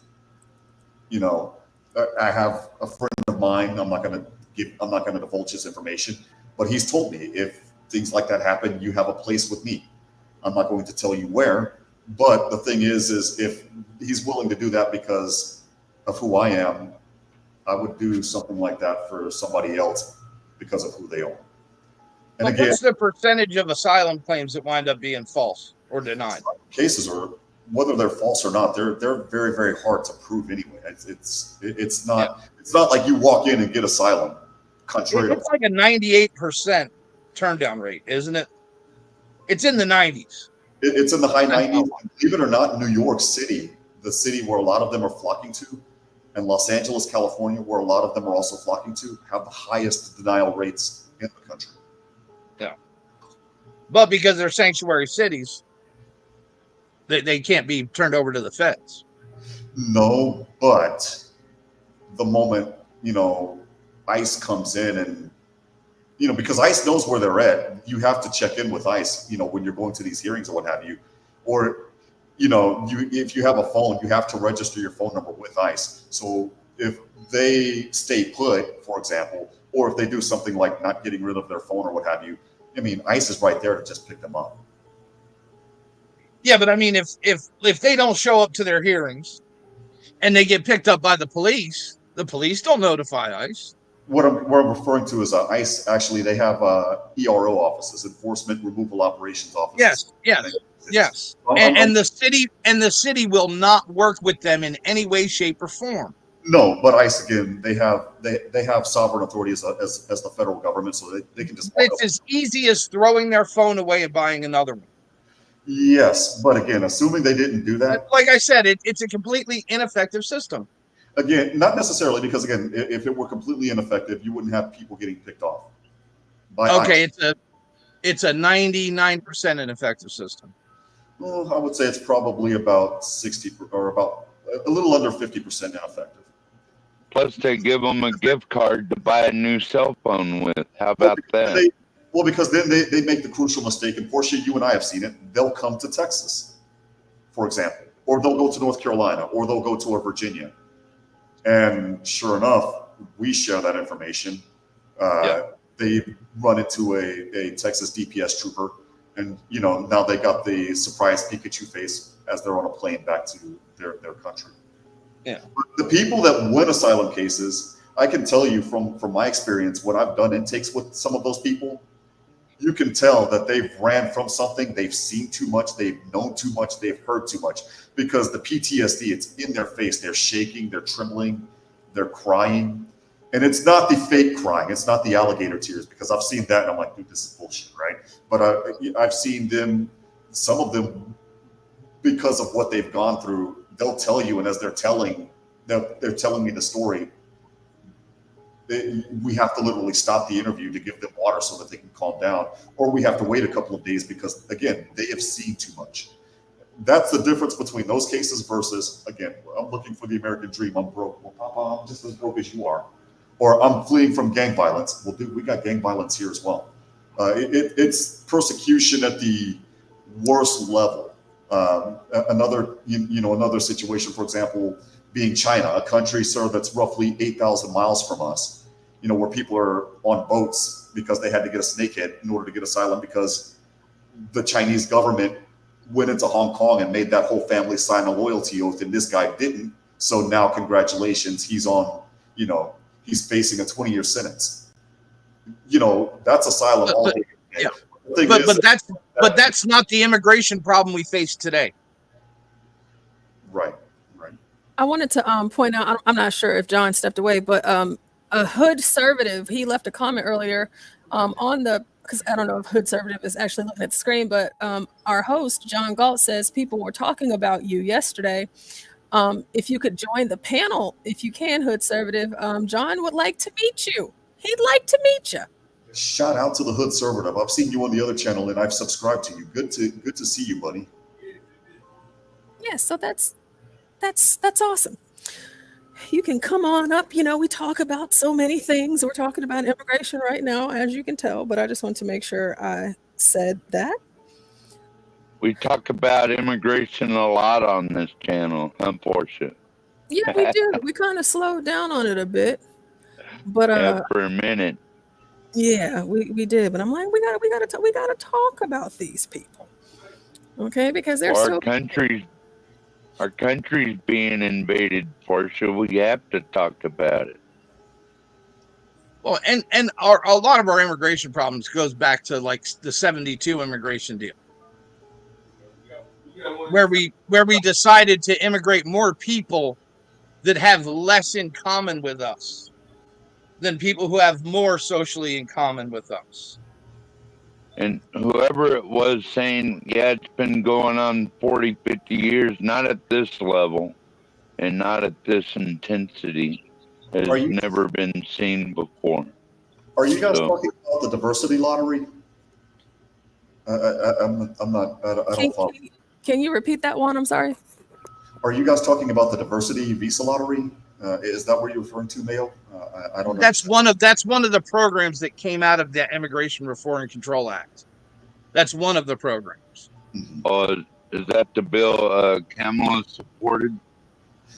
I have a friend of mine. I'm not going to divulge his information, but he's told me if things like that happen, you have a place with me. I'm not going to tell you where, but the thing is if he's willing to do that because of who I am, I would do something like that for somebody else because of who they are. And again, what's the percentage of asylum claims that wind up being false or denied? Cases are, whether they're false or not, they're very, very hard to prove anyway. It's not like you walk in and get asylum. It's like a 98% turn down rate, isn't it? It's in the 90s. It's in the high 90s. Believe it or not, New York City, the city where a lot of them are flocking to, and Los Angeles, California, where a lot of them are also flocking to, have the highest denial rates in the country. Yeah. But because they're sanctuary cities, they can't be turned over to the feds. No, but the moment, ICE comes in and, because ICE knows where they're at, you have to check in with ICE, when you're going to these hearings or what have you. Or, if you have a phone, you have to register your phone number with ICE. So if they stay put, for example, or if they do something like not getting rid of their phone or what have you, ICE is right there to just pick them up. Yeah, but if they don't show up to their hearings and they get picked up by the police don't notify ICE. What I'm referring to is ICE. Actually, they have ERO offices, enforcement removal operations offices. Yes. And the city will not work with them in any way, shape, or form. No, but ICE again, they have sovereign authority as the federal government, so they can just. It's as easy as throwing their phone away and buying another one. Yes, but again, assuming they didn't do that. Like I said, it's a completely ineffective system. Again, not necessarily, because again, if it were completely ineffective, you wouldn't have people getting picked off. Okay, it's a 99% ineffective system. Well, I would say it's probably about 60 or about a little under 50% ineffective. Plus, they give them a gift card to buy a new cell phone with. How about that? Because then they make the crucial mistake, and Portia, you and I have seen it. They'll come to Texas, for example, or they'll go to North Carolina, or they'll go to Virginia. And sure enough, we share that information. They run into a Texas DPS trooper, and now they got the surprise Pikachu face as they're on a plane back to their country. Yeah. But the people that win asylum cases, I can tell you from my experience, when I've done intakes with some of those people, you can tell that they've ran from something, they've seen too much, they've known too much, they've heard too much, because the PTSD, it's in their face. They're shaking, they're trembling, they're crying. And it's not the fake crying, it's not the alligator tears, because I've seen that and I'm like, dude, this is bullshit, right? But I've seen them, some of them, because of what they've gone through, they'll tell you, and as they're telling me the story, we have to literally stop the interview to give them water so that they can calm down, or we have to wait a couple of days because, again, they have seen too much. That's the difference between those cases versus, again, I'm looking for the American dream. I'm broke. Well, Papa, I'm just as broke as you are. Or I'm fleeing from gang violence. Well, dude, we got gang violence here as well. It's persecution at the worst level. Another situation, for example, being China, a country, sir, that's roughly 8,000 miles from us, where people are on boats because they had to get a snakehead in order to get asylum because the Chinese government went into Hong Kong and made that whole family sign a loyalty oath, and this guy didn't. So now, congratulations, he's on, he's facing a 20-year sentence. That's asylum. But that's not the immigration problem we face today. Right. I wanted to point out, I'm not sure if John stepped away, but a Hoodservative, he left a comment earlier because I don't know if Hoodservative is actually looking at the screen, but our host, John Galt, says people were talking about you yesterday. If you could join the panel, if you can, Hoodservative, John would like to meet you. He'd like to meet you. Shout out to the Hoodservative. I've seen you on the other channel and I've subscribed to you. Good to see you, buddy. Yeah, so that's awesome. You can come on up. We talk about so many things. We're talking about immigration right now, as you can tell, but I just want to make sure I said that. We talk about immigration a lot on this channel, unfortunately. Yeah, we do. We kind of slowed down on it a bit, but for a minute. Yeah, we did. But I'm like, we gotta talk about these people, okay? Because they're our country's being invaded, Portia. We have to talk about it. Well, and a lot of our immigration problems goes back to like the 72 immigration deal, where we decided to immigrate more people that have less in common with us than people who have more socially in common with us. And whoever it was saying, yeah, it's been going on 40, 50 years, not at this level and not at this intensity, has never been seen before. Are you guys talking about the diversity lottery? I'm not. I don't follow. Can you repeat that one? I'm sorry. Are you guys talking about the diversity visa lottery? Is that what you're referring to, Mayo? I don't know. That's one of the programs that came out of the Immigration Reform and Control Act. That's one of the programs. Is that the bill Kamala supported?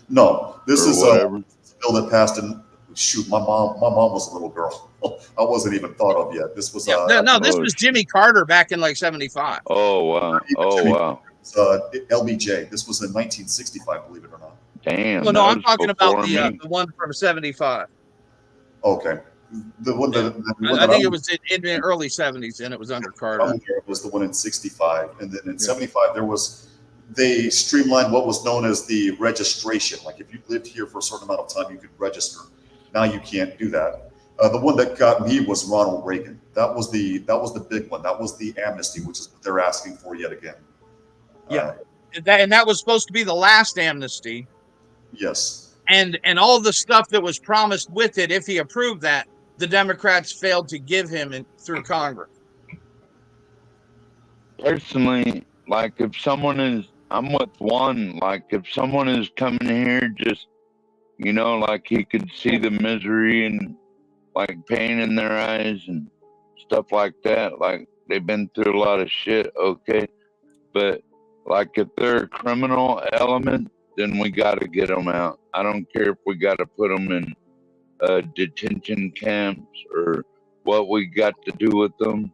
No, this or is whatever? a bill that passed in. Shoot, my mom was a little girl. I wasn't even thought of yet. This was this was Jimmy Carter back in like 75. Oh wow! Oh wow! LBJ. This was in 1965, believe it or not. Damn. Well, no, I'm talking about the one from 75. Okay. The one that I think it was in the early 70s, and it was under Carter. It was the one in 65, and then in 75 they streamlined what was known as the registration. Like if you lived here for a certain amount of time, you could register. Now you can't do that. The one that got me was Ronald Reagan. That was the big one. That was the amnesty, which is what they're asking for yet again. Yeah, and that was supposed to be the last amnesty. Yes. And all the stuff that was promised with it, if he approved that, the Democrats failed to give him through Congress. Personally, like if someone is, I'm with one, like if someone is coming here just, like he could see the misery and like pain in their eyes and stuff like that, like they've been through a lot of shit, okay? But like if they're a criminal element, then we got to get them out. I don't care if we got to put them in detention camps or what we got to do with them.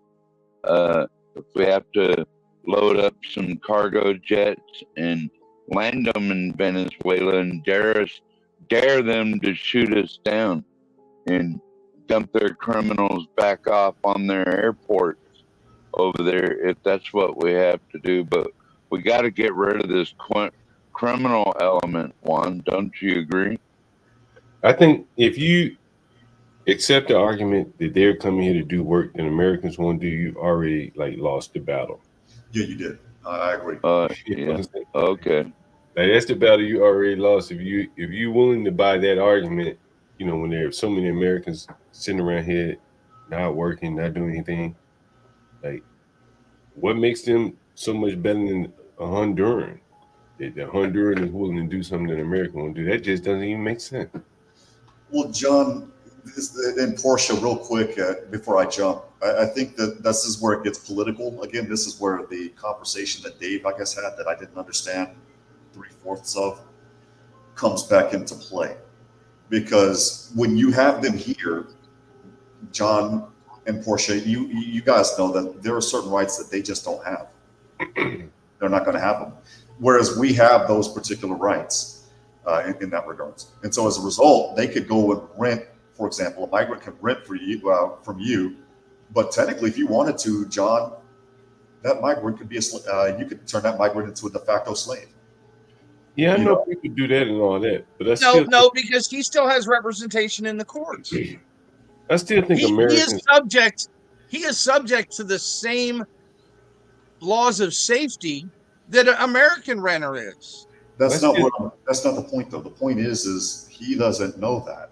If we have to load up some cargo jets and land them in Venezuela and dare them to shoot us down and dump their criminals back off on their airports over there, if that's what we have to do. But we got to get rid of this criminal element, Juan. Don't you agree? I think if you accept the argument that they're coming here to do work that Americans won't do, you already like lost the battle. Yeah, you did. I agree. Yeah. Okay. Like, that's the battle you already lost. If you're willing to buy that argument, when there are so many Americans sitting around here not working, not doing anything, like what makes them so much better than a Honduran? The Honduran is willing to do something that America won't do. That just doesn't even make sense. Well, John, and Portia, real quick before I jump, I think that this is where it gets political. Again, this is where the conversation that Dave, I guess, had that I didn't understand 3/4 of comes back into play. Because when you have them here, John and Portia, you guys know that there are certain rights that they just don't have. They're not going to have them. Whereas we have those particular rights in that regards. And so as a result, they could go and rent, for example, a migrant can rent for you from you. But technically, if you wanted to, John, that migrant could be you could turn that migrant into a de facto slave. Yeah, I know people do that and all that, but that's no, because he still has representation in the courts. I still think Americans. He is subject to the same laws of safety that an American renter is. That's not the point, though. The point is he doesn't know that.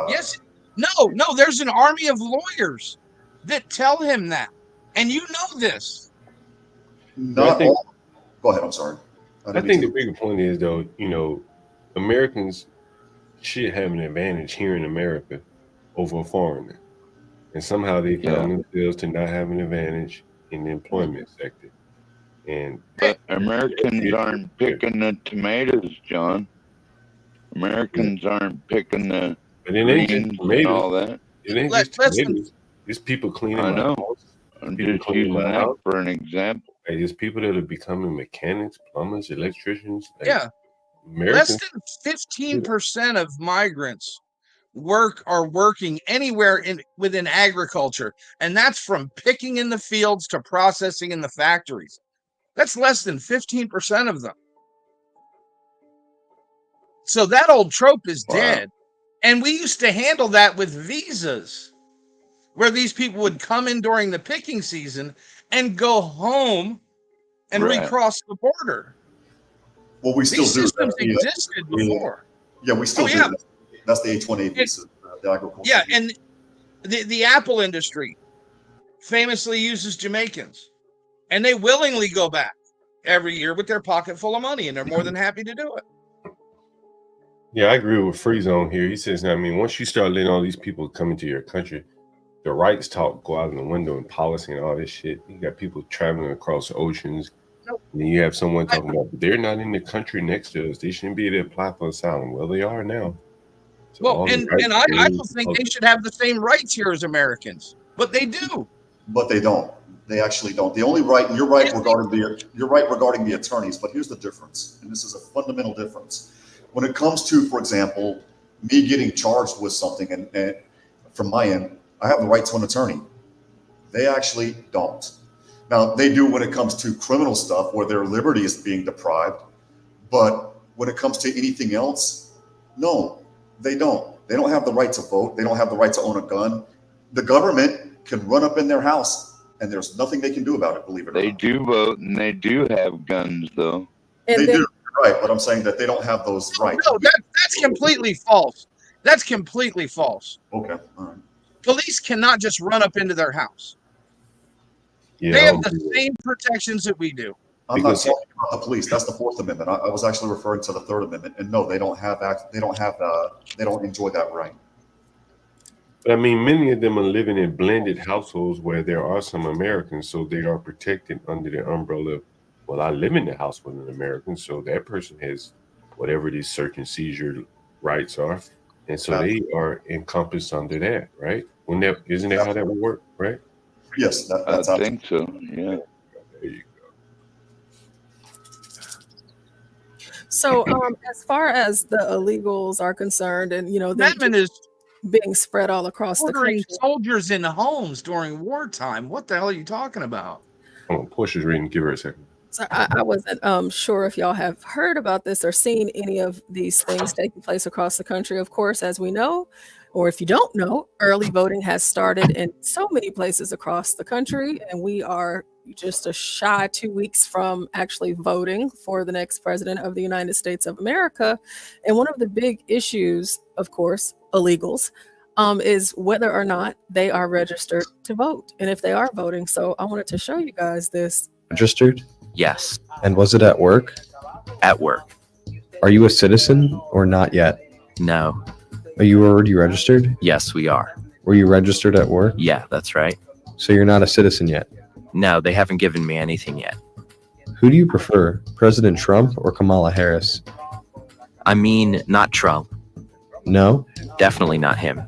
Yes, no. There's an army of lawyers that tell him that, and you know this. Go ahead. I'm sorry. I think the bigger point is, though, Americans should have an advantage here in America over a foreigner, and somehow they found themselves to not have an advantage in the employment sector. But Americans aren't picking the tomatoes, John. Americans aren't picking the greens and all that. It ain't just tomatoes. It's people cleaning. I know. I'm just using that for an example. Like, there's people that are becoming mechanics, plumbers, electricians. Like, less than 15% of migrants are working anywhere within agriculture, and that's from picking in the fields to processing in the factories. That's less than 15% of them. So that old trope is dead. And we used to handle that with visas, where these people would come in during the picking season and go home and recross the border. Well, we still These do. systems existed before. Yeah, we still do. That's the H-1A visa, the agriculture. Yeah, and the apple industry. famously uses Jamaicans, and they willingly go back every year with their pocket full of money, and they're more than happy to do it. Yeah, I agree with Free Zone here. He says, I mean, once you start letting all these people come into your country, the rights talk go out in the window and policy and all this shit. You got people traveling across oceans. Nope. And then you have someone talking about they're not in the country next to us. They shouldn't be able to apply for asylum. Well, they are now. So well, and I don't think they should have the same rights here as Americans, but they do. But they don't. They actually don't. The only right, and you're right regarding the attorneys, but here's the difference, and this is a fundamental difference. When it comes to, for example, me getting charged with something, and from my end, I have the right to an attorney. They actually don't. Now, they do when it comes to criminal stuff where their liberty is being deprived, but when it comes to anything else, no, they don't. They don't have the right to vote. They don't have the right to own a gun. The government can run up in their house, and there's nothing they can do about it, believe it or not. They do vote, and they do have guns, though. They do, right, but I'm saying that they don't have those rights. No, that's completely false. That's completely false. Okay, all right. Police cannot just run up into their house. Yeah, they have the same protections that we do. I'm not talking about the police. That's the Fourth Amendment. I was actually referring to the Third Amendment. And no, they don't enjoy that right. But I mean, many of them are living in blended households where there are some Americans, so they are protected under the umbrella of, well, I live in the house with an American, so that person has whatever these search and seizure rights are. And so they are encompassed under that, right? Isn't that how that would work, right? Yes, that's I think so, yeah. There you go. So as far as the illegals are concerned, and you know, they're is being spread all across the country. Soldiers in homes during wartime. What the hell are you talking about? Hold on, Portia's reading. Give her a second. So I wasn't sure if y'all have heard about this or seen any of these things taking place across the country. Of course, as we know, or if you don't know, early voting has started in so many places across the country, and we are just a shy 2 weeks from actually voting for the next president of the United States of America. And one of the big issues, of course, illegals, is whether or not they are registered to vote and if they are voting. So I wanted to show you guys this. Registered? Yes. And was it at work? At work. Are you a citizen or not yet? No. Are you already registered? Yes, we are. Were you registered at work? Yeah, that's right. So you're not a citizen yet? No, they haven't given me anything yet. Who do you prefer, President Trump or Kamala Harris? I mean, not Trump. No? Definitely not him.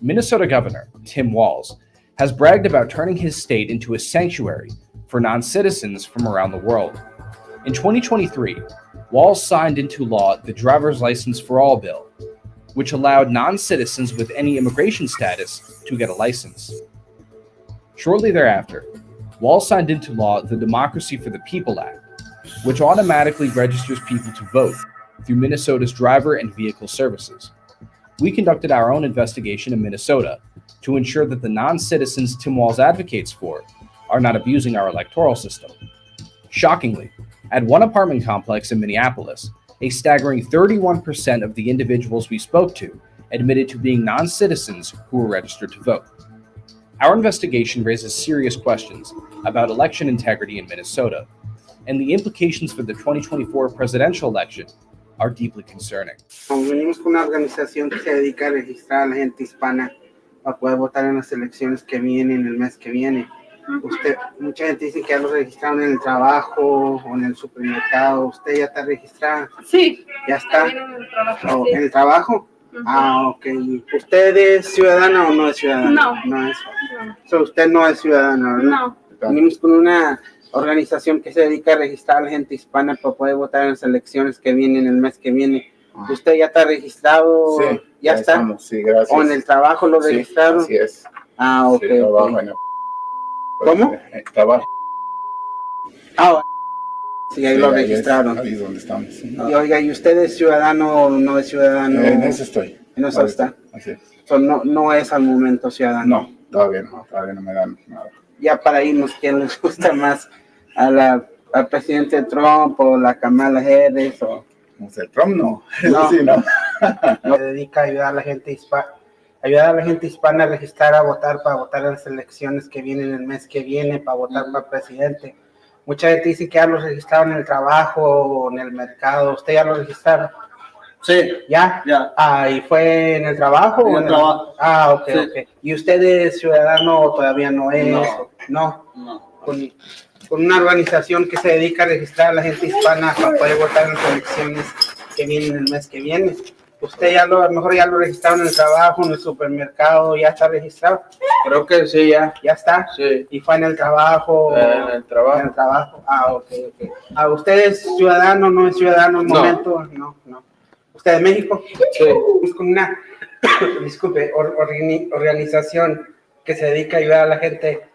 Minnesota Governor Tim Walz has bragged about turning his state into a sanctuary for non-citizens from around the world. In 2023, Walz signed into law the Driver's License for All bill, which allowed non-citizens with any immigration status to get a license. Shortly thereafter, Walz signed into law the Democracy for the People Act, which automatically registers people to vote through Minnesota's driver and vehicle services. We conducted our own investigation in Minnesota to ensure that the non-citizens Tim Walz advocates for are not abusing our electoral system. Shockingly, at one apartment complex in Minneapolis, a staggering 31% of the individuals we spoke to admitted to being non-citizens who were registered to vote. Our investigation raises serious questions about election integrity in Minnesota, and the implications for the 2024 presidential election are deeply concerning. Venimos con una organización que se dedica a registrar a la gente hispana para poder votar en las elecciones que vienen el mes que viene. Mucha gente dice que ya lo registraron en el trabajo o en el supermercado. ¿Usted ya está registrada? Sí. ¿Ya está? Sí. ¿En el trabajo? Ok. ¿Usted es ciudadana o no es ciudadana? No. No es. So, usted no es ciudadana, ¿verdad? No. Venimos con una organización que se dedica a registrar a la gente hispana para poder votar en las elecciones que vienen el mes que viene. ¿Usted ya está registrado? Sí, ¿Ya está? Estamos, sí, gracias. ¿O en el trabajo lo registraron? Sí, así es. Ok. Sí, trabajo en ¿Cómo? Trabajo. Sí, ahí lo registraron. Ahí es donde estamos. Y oiga, ¿y usted es ciudadano o no es ciudadano? En eso estoy. En eso está. Así es. No es al momento ciudadano. No, todavía no me dan nada. Ya para irnos, ¿quién les gusta más? ¿Al presidente Trump o la Kamala Harris? O el Trump no. No. Sí, no. Se dedica a ayudar a la gente ayudar a la gente hispana a registrar a votar para votar en las elecciones que vienen el mes que viene, para votar para presidente. Mucha gente dice que ya lo registraron en el trabajo o en el mercado. ¿Usted ya lo registraron? Sí. ¿Ya? Ah, ¿y fue en el trabajo? En el trabajo. Ah, ok, Sí. ok. ¿Y usted es ciudadano o todavía no es? No. Con una organización que se dedica a registrar a la gente hispana para poder votar en las elecciones que vienen el mes que viene. ¿Usted a lo mejor ya lo registraron en el trabajo, en el supermercado, ya está registrado? Creo que sí, ya. ¿Ya está? Sí. ¿Y fue en el trabajo? En el trabajo. En el trabajo. Ah, ok. ¿Usted es ciudadano, no es ciudadano en el momento? No. ¿Usted es de México? Sí. Es con una, disculpe, organización que se dedica a ayudar a la gente,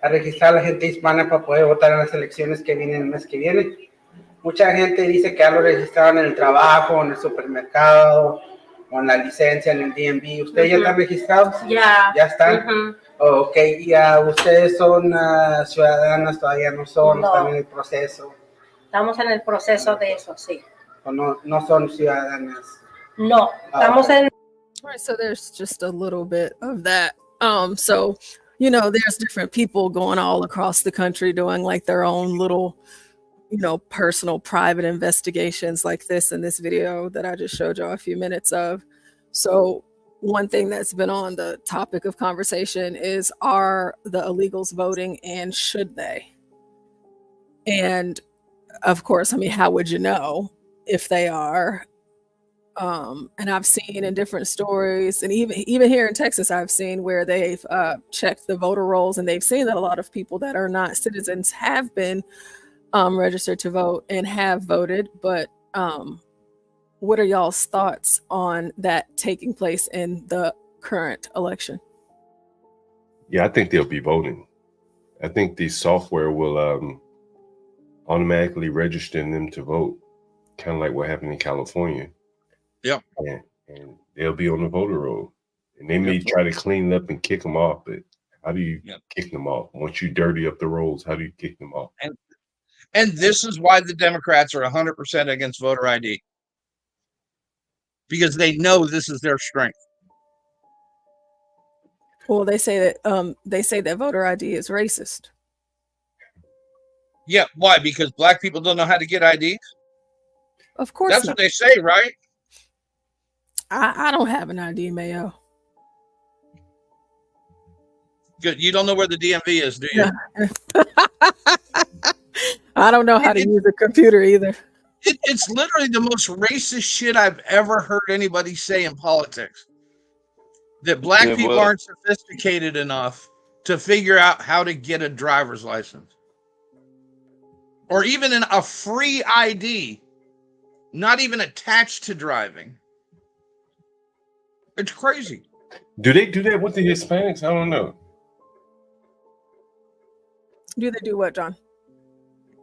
a registrar a la gente hispana para poder votar en las elecciones que vienen el mes que viene. Mucha gente dice que ya lo registraron en el trabajo, en el supermercado, o en la licencia, en el DMV. ¿Ustedes ya están registrados? Ya. ¿Ya están? Ok, ¿y ustedes son ciudadanas? ¿Todavía no son? No. ¿Están en el proceso? Estamos en el proceso de eso, sí. ¿O no son ciudadanas? No, estamos en... All right, so there's just a little bit of that. So, you know, there's different people going all across the country doing like their own little, you know, personal private investigations like this in this video that I just showed y'all a few minutes of. So one thing that's been on the topic of conversation is, are the illegals voting and should they? And of course, I mean, how would you know if they are? And I've seen in different stories, and even here in Texas, I've seen where they've checked the voter rolls, and they've seen that a lot of people that are not citizens have been registered to vote and have voted. But what are y'all's thoughts on that taking place in the current election? Yeah, I think they'll be voting. I think the software will automatically register them to vote, kind of like what happened in California. Yep. And they'll be on the voter roll. And they may try to clean it up and kick them off, but how do you kick them off? Once you dirty up the rolls, how do you kick them off? And this is why the Democrats are 100% against voter ID. Because they know this is their strength. Well, they say that voter ID is racist. Yeah, why? Because black people don't know how to get IDs? Of course That's not. what they say, right? I don't have an ID, Mayo. Good. You don't know where the DMV is, do you? I don't know how to use a computer either. It's literally the most racist shit I've ever heard anybody say in politics. That black people aren't sophisticated enough to figure out how to get a driver's license. Or even a free ID, not even attached to driving. It's crazy. Do they do that with the Hispanics? I don't know. Do they do what, John?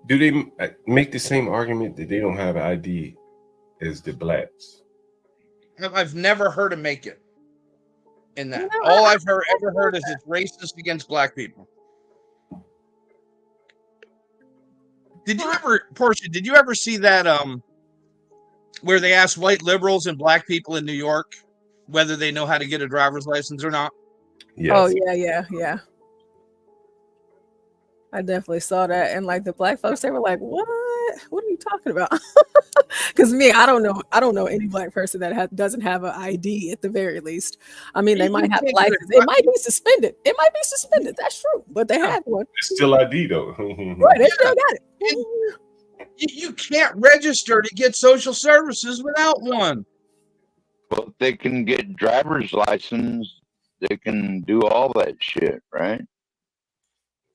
Do they make the same argument that they don't have ID as the blacks? I've never heard them make it in that. All I've ever heard is it's racist against black people. Did you ever, Portia, did you ever see that where they asked white liberals and black people in New York whether they know how to get a driver's license or not? Yes. Oh, yeah. I definitely saw that. And like the black folks, they were like, what? What are you talking about? Because I don't know any black person that doesn't have an ID at the very least. I mean, they might have a license. It might be suspended. That's true. But they have one. It's still ID though. Right, they still got it. You can't register to get social services without one. Well, if they can get driver's license, they can do all that shit, right?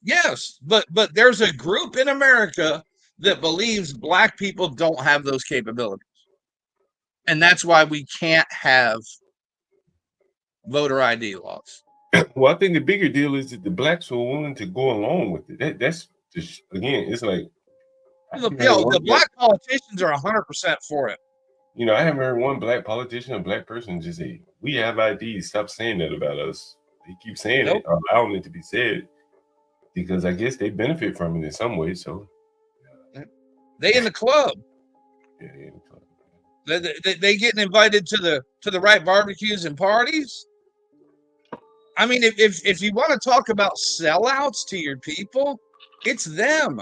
Yes, but there's a group in America that believes black people don't have those capabilities. And that's why we can't have voter ID laws. Well, I think the bigger deal is that the blacks were willing to go along with it. That's just, again, it's like the black politicians are 100% for it. You know, I haven't heard one black politician or black person just say, we have IDs, stop saying that about us. They keep saying it, or allowing it to be said, because I guess they benefit from it in some way. So they in the club. Yeah, they in the club. They getting invited to the right barbecues and parties. I mean, if you want to talk about sellouts to your people, it's them.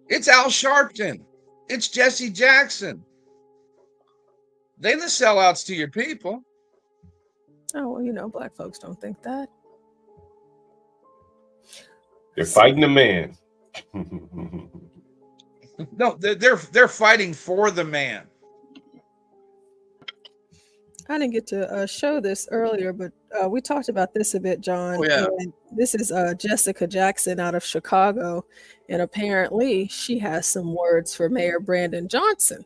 It's Al Sharpton. It's Jesse Jackson. They the sellouts to your people. Oh, well, you know, black folks don't think that. They're fighting the man. No, they're fighting for the man. I didn't get to show this earlier, but we talked about this a bit, John. Oh, yeah. And this is Jessica Jackson out of Chicago, and apparently she has some words for Mayor Brandon Johnson.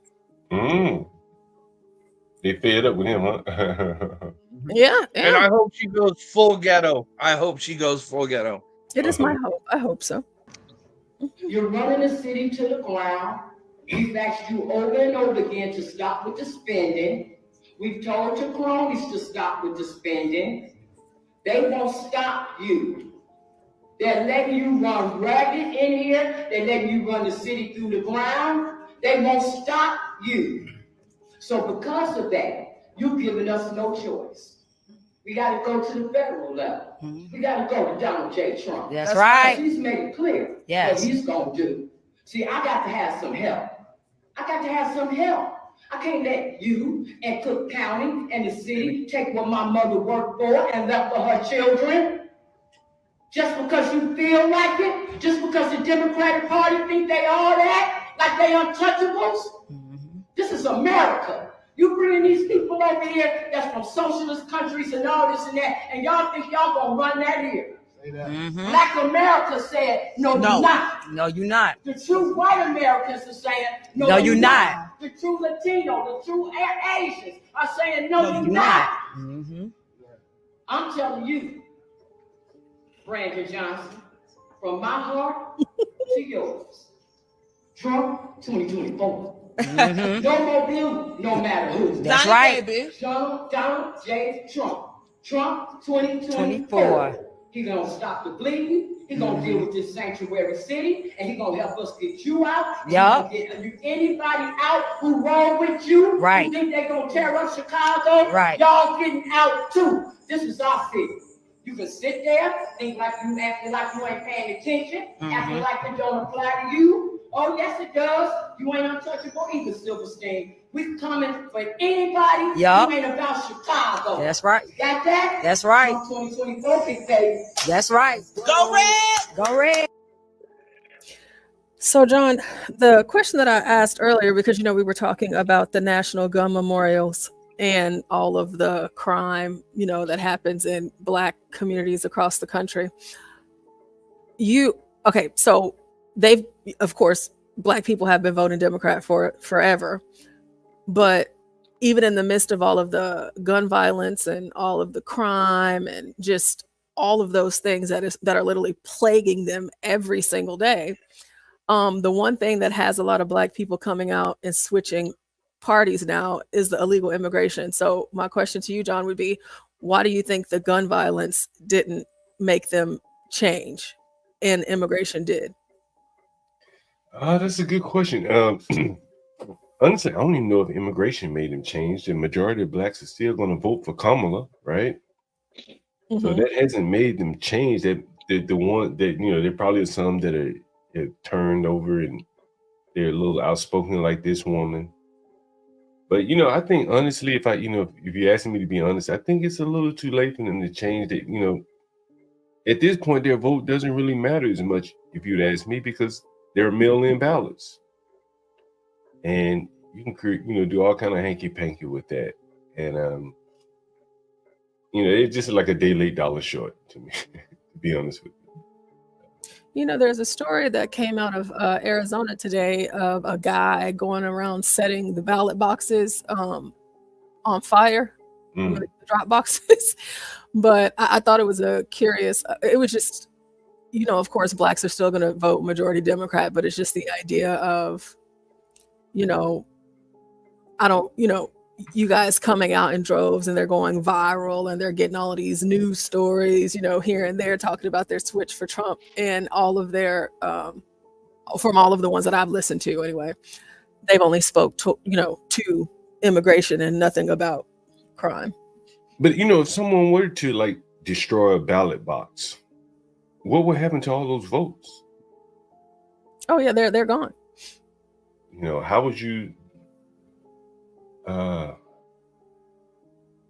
They fed up with him, huh? Yeah, And I hope she goes full ghetto. I hope she goes full ghetto. It is my hope. I hope so. You're running the city to the ground. We've asked you over and over again to stop with the spending. We've told your cronies to stop with the spending. They won't stop you. They're letting you run ragged in here. They're letting you run the city through the ground. They won't stop you. So because of that, you've given us no choice. We got to go to the federal level. We got to go to Donald J. Trump. That's right. He's made it clear what he's going to do. See, I got to have some help. I can't let you and Cook County and the city take what my mother worked for and left for her children. Just because you feel like it, just because the Democratic Party think they all that, like they untouchables. This is America. You bringing these people over here that's from socialist countries and all this and that, and y'all think y'all gonna run that here. Black America said, no, you're not. No, you're not. The true white Americans are saying, no, you're not. The true Latino, the true Asians are saying, no, you're not. I'm telling you, Brandon Johnson, from my heart to yours, Trump 2024. No more blue, no matter who. That's right. Donald J. Trump. Trump 2024. He gonna stop the bleeding. He gonna deal with this sanctuary city, and he gonna help us get you out. Yup. Get anybody out who roll with you. Right. You think they gonna tear up Chicago? Right. Y'all getting out too. This is our city. You can sit there, think like you acting like you ain't paying attention, acting like it don't apply to you. Oh, yes, it does. You ain't untouchable either, Silverstein. We coming for anybody who ain't about Chicago. That's right. Got that? That's right. 2024, big baby. That's right. Go red! Go red! So, John, the question that I asked earlier, because, you know, we were talking about the National Gun Memorials and all of the crime, you know, that happens in Black communities across the country. So they've, of course, Black people have been voting Democrat for forever. But even in the midst of all of the gun violence and all of the crime and just all of those things that are literally plaguing them every single day, the one thing that has a lot of Black people coming out and switching parties now is the illegal immigration. So my question to you, John, would be, why do you think the gun violence didn't make them change and immigration did? That's a good question. Honestly, I don't even know if immigration made them change. The majority of Blacks are still going to vote for Kamala, right? So that hasn't made them change. That the one that, you know, there probably are some that are turned over and they're a little outspoken like this woman. But, you know, I think honestly, if you're asking me to be honest, I think it's a little too late for them to change that. You know, at this point, their vote doesn't really matter as much, if you'd ask me, because they're mail-in ballots. And you can create, you know, do all kind of hanky-panky with that. And, you know, it's just like a day late, dollar short to me, to be honest with you. You know, there's a story that came out of Arizona today of a guy going around setting the ballot boxes on fire, the drop boxes. But I thought it was it was just, you know, of course, Blacks are still going to vote majority Democrat, but it's just the idea of, you know, you guys coming out in droves and they're going viral and they're getting all of these news stories, you know, here and there talking about their switch for Trump, and all of their, from all of the ones that I've listened to anyway, they've only spoke to immigration and nothing about crime. But you know, if someone were to like destroy a ballot box, what would happen to all those votes? Oh yeah, they're gone. You know, how would you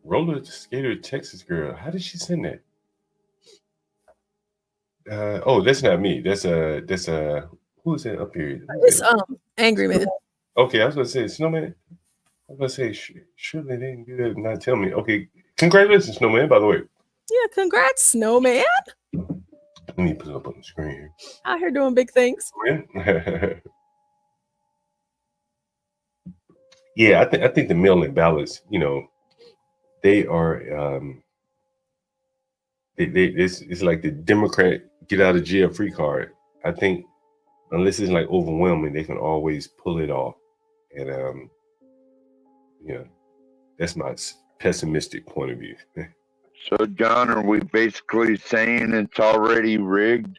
roller skater Texas girl? How did she send that? Oh, that's not me. That's who is that up here? It's Angry Man. Okay, I was gonna say Snowman. I was gonna say surely they didn't do that and not tell me. Okay, congratulations, Snowman, by the way. Yeah, congrats, Snowman. Let me put it up on the screen here. Out here doing big things. Yeah, I think the mail-in ballots, you know, they are it's like the Democrat get out of jail free card. I think unless it's like overwhelming, they can always pull it off. And yeah, that's my pessimistic point of view. So, John, are we basically saying it's already rigged?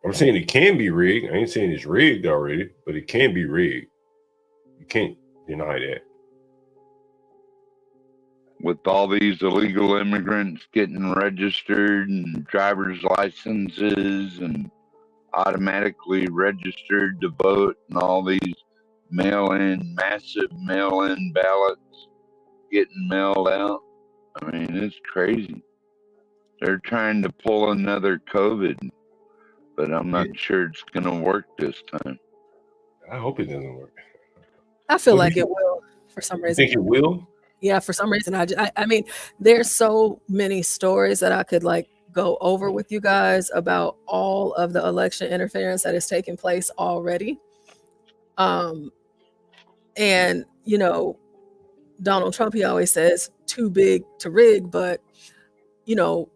I'm saying it can be rigged. I ain't saying it's rigged already, but it can be rigged. You can't deny that. With all these illegal immigrants getting registered and driver's licenses and automatically registered to vote and all these massive mail-in ballots getting mailed out. I mean, it's crazy. They're trying to pull another COVID, but I'm not sure it's going to work this time. I hope it doesn't work. I feel like it will for some You reason. think it will? Yeah, for some reason. I mean, there's so many stories that I could like go over with you guys about all of the election interference that is taking place already. And you know, Donald Trump, he always says too big to rig, but you know,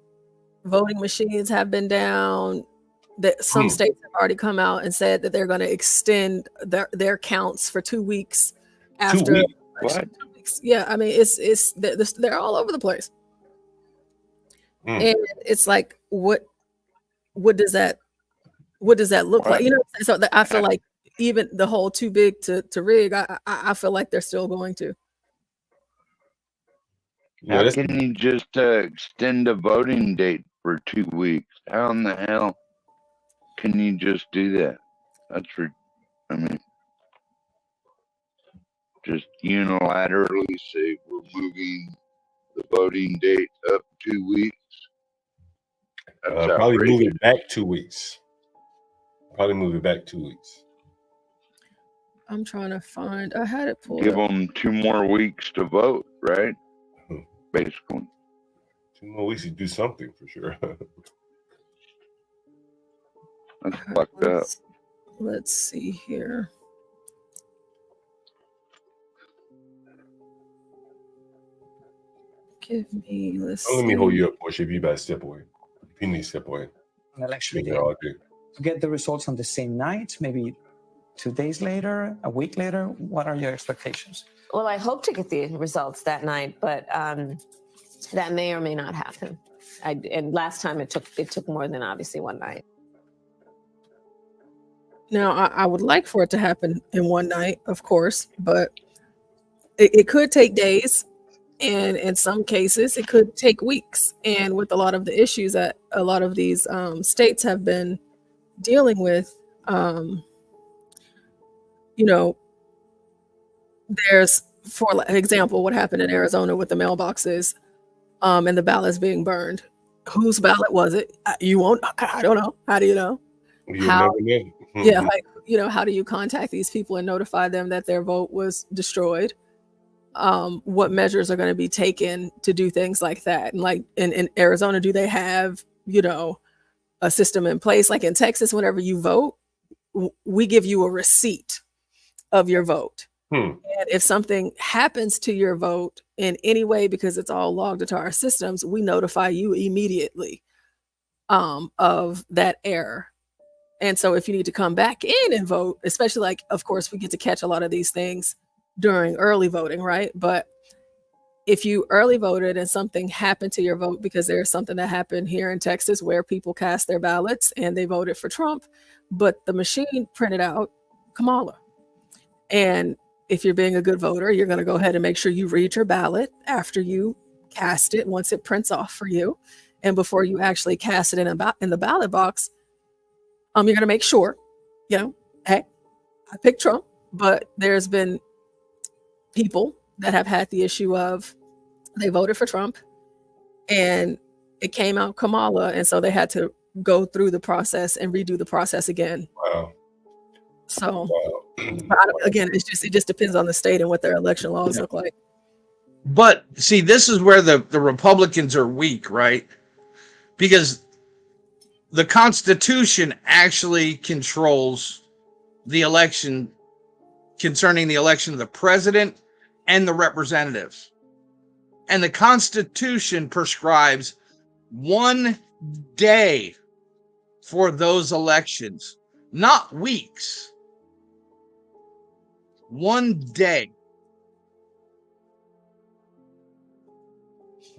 voting machines have been down. That some states have already come out and said that they're going to extend their counts for 2 weeks after. 2 weeks? What? 2 weeks. Yeah, I mean, they're all over the place, and it's like, what does that look like? You know, so I feel like even the whole too big to rig, I feel like they're still going to. How can you just extend a voting date for 2 weeks? How in the hell can you just do that? I mean, just unilaterally say we're moving the voting date up 2 weeks. Probably move it back 2 weeks. Probably move it back 2 weeks. I'm trying to find. I had it pulled. Give them 2 more weeks to vote, right? Basically. 2 more weeks to do something for sure. That's fucked up. Let's see here. Give me. Let me hold you up, Portia. If you better step away. If you need to step away. An election Figure out to get the results on the same night, maybe 2 days later, a week later. What are your expectations? Well, I hope to get the results that night, but that may or may not happen. And last time it took more than obviously one night. Now, I would like for it to happen in one night, of course, but it could take days, and in some cases, it could take weeks. And with a lot of the issues that a lot of these states have been dealing with, you know, there's, for example, what happened in Arizona with the mailboxes and the ballots being burned. Whose ballot was it? You won't. I don't know. How do you know? How? Yeah, like, you know, how do you contact these people and notify them that their vote was destroyed? What measures are going to be taken to do things like that? And like in Arizona, do they have, you know, a system in place? Like in Texas, whenever you vote, we give you a receipt of your vote. And if something happens to your vote in any way, because it's all logged into our systems, we notify you immediately of that error. And so if you need to come back in and vote, especially like, of course, we get to catch a lot of these things during early voting, right? But if you early voted and something happened to your vote, because there's something that happened here in Texas where people cast their ballots and they voted for Trump, but the machine printed out Kamala. And if you're being a good voter, you're going to go ahead and make sure you read your ballot after you cast it, once it prints off for you. And before you actually cast it in the ballot box, you're going to make sure, hey, I picked Trump, but there's been people that have had the issue of they voted for Trump and it came out Kamala. And so they had to go through the process and redo the process again. Wow. So again, it just depends on the state and what their election laws look like. But see, this is where the Republicans are weak, right? Because the Constitution actually controls the election concerning the election of the president and the representatives. And the Constitution prescribes 1 day for those elections, not weeks. 1 day.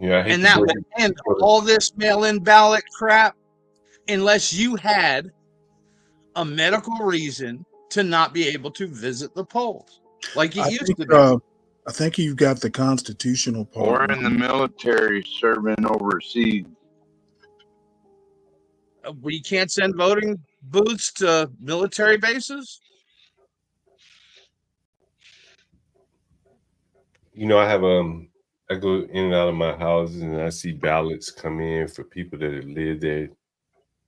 Yeah, and that would end all this mail-in ballot crap unless you had a medical reason to not be able to visit the polls like it used to be. I think you got the constitutional part. Or in the military serving overseas. We can't send voting booths to military bases? I go in and out of my houses and I see ballots come in for people that have lived there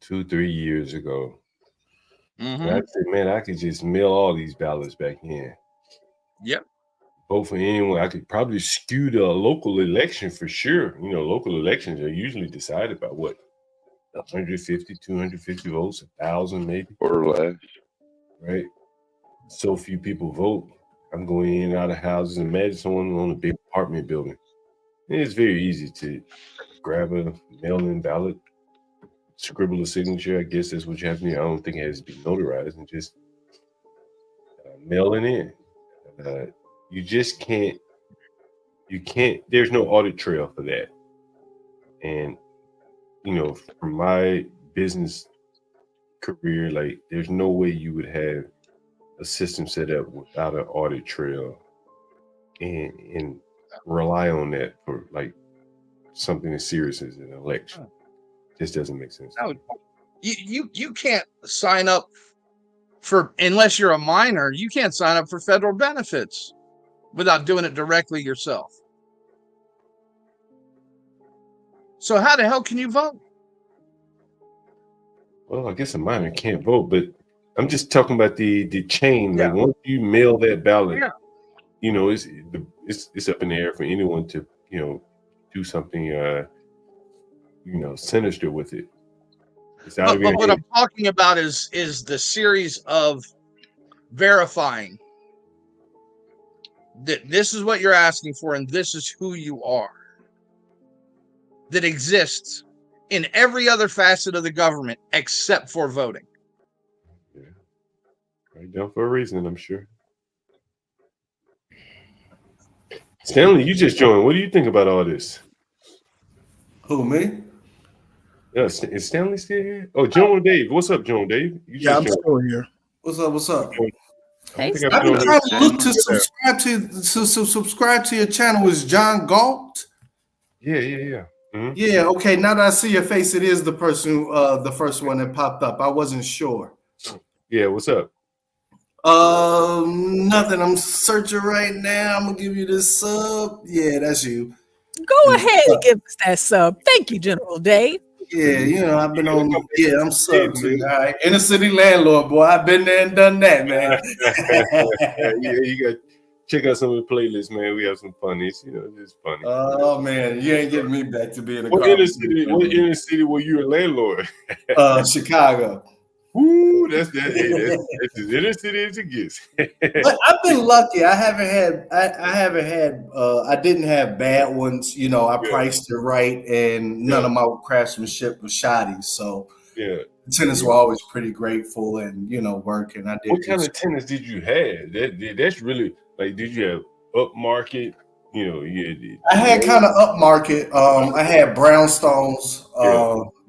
2-3 years ago. Mm-hmm. And I say, man, I could just mail all these ballots back in. Yep. Vote for anyone. I could probably skew the local election for sure. Local elections are usually decided by what? 150, 250 votes, 1,000 maybe. Or less. Right? So few people vote. I'm going in and out of houses. Imagine someone on a big apartment building. It's very easy to grab a mail-in ballot, scribble a signature. I guess that's what you have to do. I don't think it has to be notarized, and just mail it in. You just can't. There's no audit trail for that. And from my business career, like there's no way you would have a system set up without an audit trail and rely on that for like something as serious as an election. This doesn't make sense. No, you can't sign up for, unless you're a minor, you can't sign up for federal benefits without doing it directly yourself. So how the hell can you vote? Well, I guess a minor can't vote, but I'm just talking about the chain. Like once you mail that ballot, it's up in the air for anyone to do something sinister with it. But what I'm talking about is the series of verifying that this is what you're asking for and this is who you are, that exists in every other facet of the government except for voting. Yeah. Right down for a reason, I'm sure. Stanley, you just joined. What do you think about all this? Who, me? Yeah, is Stanley still here? Oh, Joan Dave. What's up, Joan Dave? I'm still here. What's up? I've been trying to look to subscribe to your channel. Is John Galt? Yeah. Mm-hmm. Yeah, okay. Now that I see your face, it is the person, the first one that popped up. I wasn't sure. Yeah, what's up? Nothing. I'm searching right now. I'm gonna give you this sub. Yeah, that's you. Go ahead and give us that sub. Thank you, General Dave. Yeah, I've been on. Yeah, I'm sub to you. All right, inner city landlord boy. I've been there and done that, man. Yeah, you got. Check out some of the playlists, man. We have some funnies, just funny. Oh man, you ain't getting me back to being a What inner city were you a landlord? Chicago. Ooh, that's as inner city as it gets. But I've been lucky. I didn't have bad ones. I priced it right, and none of my craftsmanship was shoddy. So the tenants were always pretty grateful and working. I did. What kind of tenants did you have? That's really. Like, did you have upmarket? I had kind of upmarket. I had brownstones.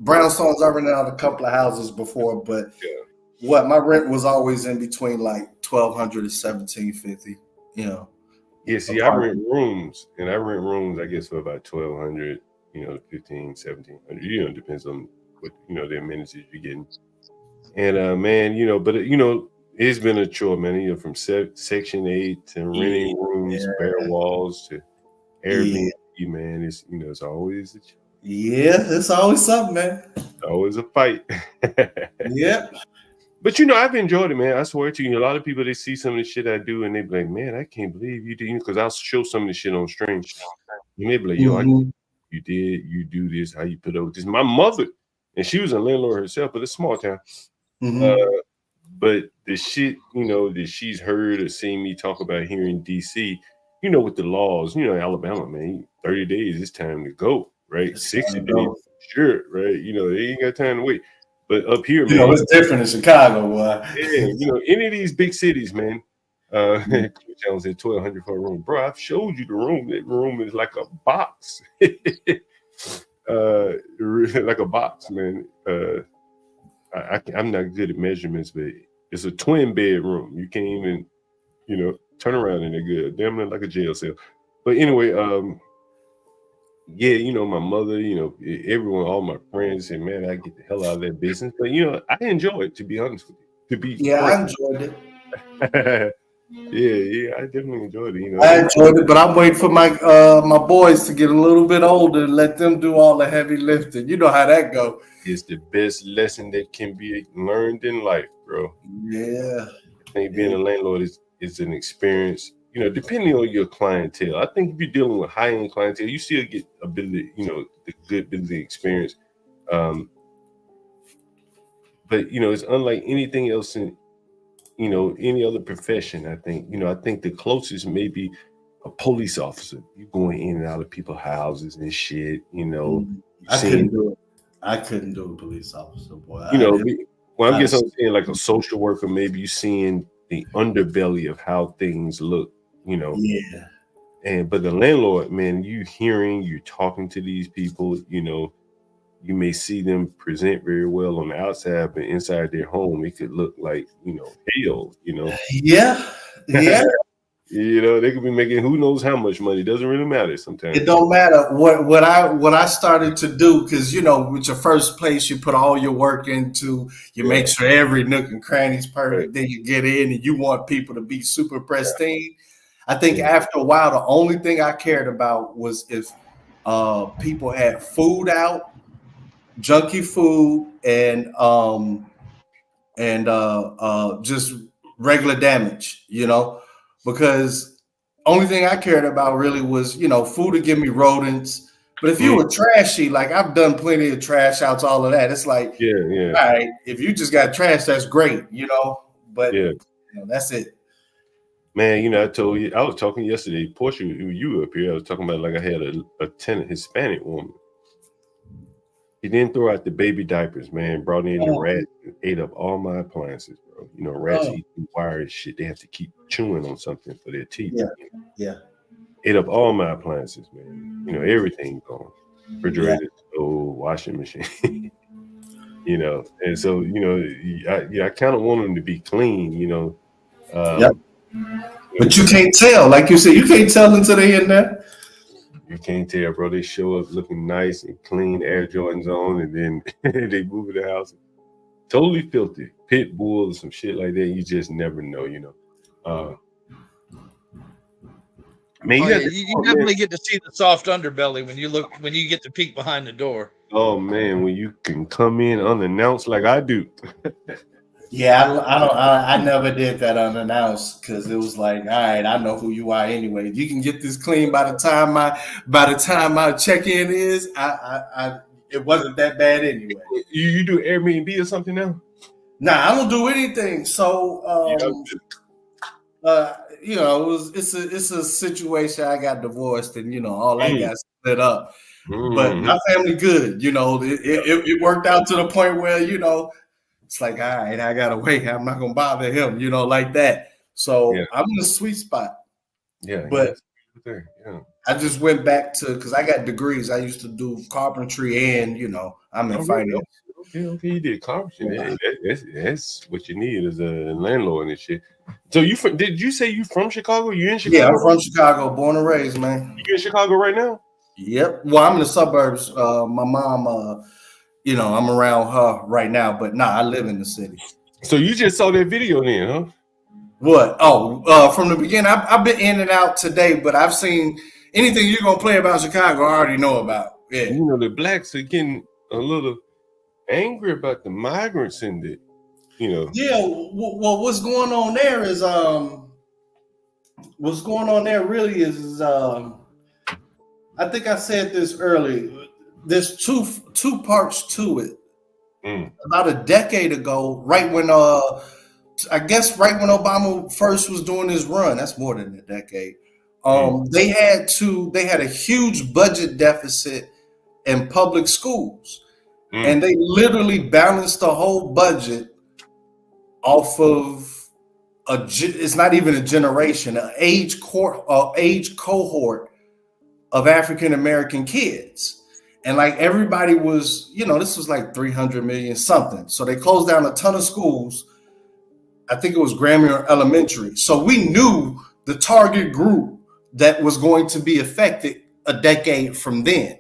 Brownstones. I rented out a couple of houses before, but my rent was always in between like $1,200 to $1,750. you know. Yeah, see, I rent rooms, I guess, for about $1,200, 15, 1,700, it depends on what, the amenities you're getting. And man, but it's been a chore, man, from Section 8 to renting rooms, bare walls to Airbnb, man. It's, it's always a chore. Yeah, it's always something, man. Always a fight. Yep. But I've enjoyed it, man. I swear to you, a lot of people, they see some of the shit I do and they be like, man, I can't believe you did, because I'll show some of the shit on stream. And they be like, yo, you do this, how you put up with this. My mother, and she was a landlord herself, but it's a small town. But the shit, that she's heard or seen me talk about here in DC, with the laws, Alabama, man, 30 days, it's time to go, right? 60 days, sure, right? They ain't got time to wait. But up here, man, it's different in Chicago, boy. Yeah, any of these big cities, man. Challenge said 1,200 for a room, bro. I've showed you the room. That room is like a box, like a box, man. I'm not good at measurements, but it's a twin bedroom. You can't even, turn around in it good. Damn near like a jail cell. But anyway, yeah, my mother, everyone, all my friends said, man, I get the hell out of that business. But, I enjoy it, to be honest with you. I enjoyed it. Yeah, I definitely enjoyed it. I enjoyed it, but I'm waiting for my my boys to get a little bit older and let them do all the heavy lifting. You know how that go. It's the best lesson that can be learned in life, bro. Yeah. I think being a landlord is an experience. Depending on your clientele. I think if you're dealing with high-end clientele, you still get ability, the good ability experience. But it's unlike anything else in, any other profession. I think the closest may be a police officer. You're going in and out of people's houses and shit, I couldn't do it. I couldn't do a police officer, boy. I guess I'm saying like a social worker, maybe you're seeing the underbelly of how things look. Yeah. But the landlord, man, you're talking to these people, you may see them present very well on the outside, but inside their home, it could look like, hell, Yeah. Yeah. They could be making who knows how much money. It doesn't really matter sometimes. It don't matter what I started to do, because with your first place you put all your work into, you make sure every nook and cranny's perfect, then you get in and you want people to be super pristine. I think after a while, the only thing I cared about was if people had food out, junky food, and just regular damage, because only thing I cared about really was, food to give me rodents. But if you were trashy, like I've done plenty of trash outs, all of that, it's like, all right, if you just got trash, that's great, but that's it. Man, I told you, I was talking yesterday, Portia, you were up here, I was talking about like I had a tenant Hispanic woman. He didn't throw out the baby diapers, man, brought in the rat, ate up all my appliances, bro. Rats eat wire and shit. They have to keep chewing on something for their teeth. Yeah. Ate up all my appliances, man. Everything gone. Refrigerator, stove, washing machine. And so, I kind of want them to be clean, But you can't tell, like you said, you can't tell until they're in there. You can't tell, bro. They show up looking nice and clean, Air Jordans on, and then they move in the house. Totally filthy. Pit bull or some shit like that. You just never know, Man, you definitely get to see the soft underbelly when you get to peek behind the door. Oh man, when you can come in unannounced like I do. Yeah, I never did that unannounced, because it was like, all right, I know who you are anyway. You can get this clean by the time my check-in is. It wasn't that bad anyway. You do Airbnb or something now? Nah, I don't do anything. So it's a situation. I got divorced, and all that got split up. But my family good. It worked out to the point where it's like, all right, I gotta wait. I'm not gonna bother him, like that. So I'm in a sweet spot. Yeah, but I just went back to, because I got degrees. I used to do carpentry, and I'm in finance. Okay, you did carpentry. That's what you need as a landlord and shit. So did you say you from Chicago? You in Chicago? Yeah, I'm from Chicago, born and raised, man. You in Chicago right now? Yep. Well, I'm in the suburbs. My mom, you know, I'm around her right now, but nah, I live in the city. So you just saw that video then, huh? What? Oh, from the beginning, I've been in and out today, but I've seen anything you're gonna play about Chicago, I already know about. Yeah. You know, the blacks are getting a little angry about the migrants in the, you know. Yeah. Well, what's going on there is really is I think I said this earlier. There's two parts to it. About a decade ago, right when I guess right when Obama first was doing his run, that's more than a decade. They had a huge budget deficit in public schools, and they literally balanced the whole budget off of it's not even a generation, an age cohort of African American kids. And like everybody was, you know, this was like 300 million something. So they closed down a ton of schools. I think it was Gramier Elementary. So we knew the target group that was going to be affected a decade from then.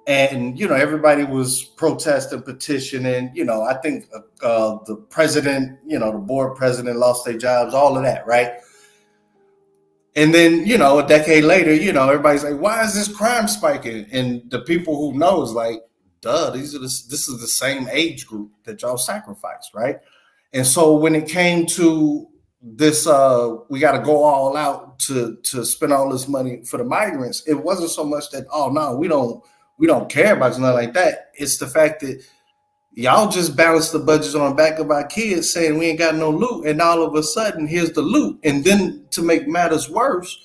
And, you know, everybody was protesting, petitioning, you know, I think the president, you know, the board president lost their jobs, all of that, right? And then, you know, a decade later, you know, everybody's like, why is this crime spiking? And the people who know is like, duh, this is the same age group that y'all sacrificed, right? And so when it came to this, we got to go all out to spend all this money for the migrants. It wasn't so much that, oh no, we don't care about it, nothing like that. It's the fact that y'all just balanced the budgets on the back of our kids saying we ain't got no loot, and all of a sudden here's the loot. And then to make matters worse,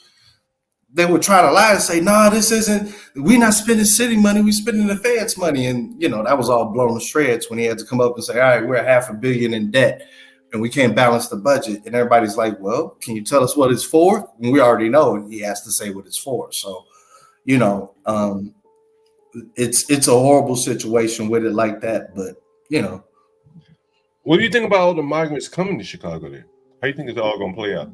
they would try to lie and say, nah, this isn't, we're not spending city money, we spending the feds money. And you know, that was all blown to shreds when he had to come up and say, all right, we're $500 million in debt and we can't balance the budget. And everybody's like, well, can you tell us what it's for? And we already know, and he has to say what it's for. So, you know, it's a horrible situation with it like that, but you know. What do you think about all the migrants coming to Chicago then? How do you think it's all gonna play out?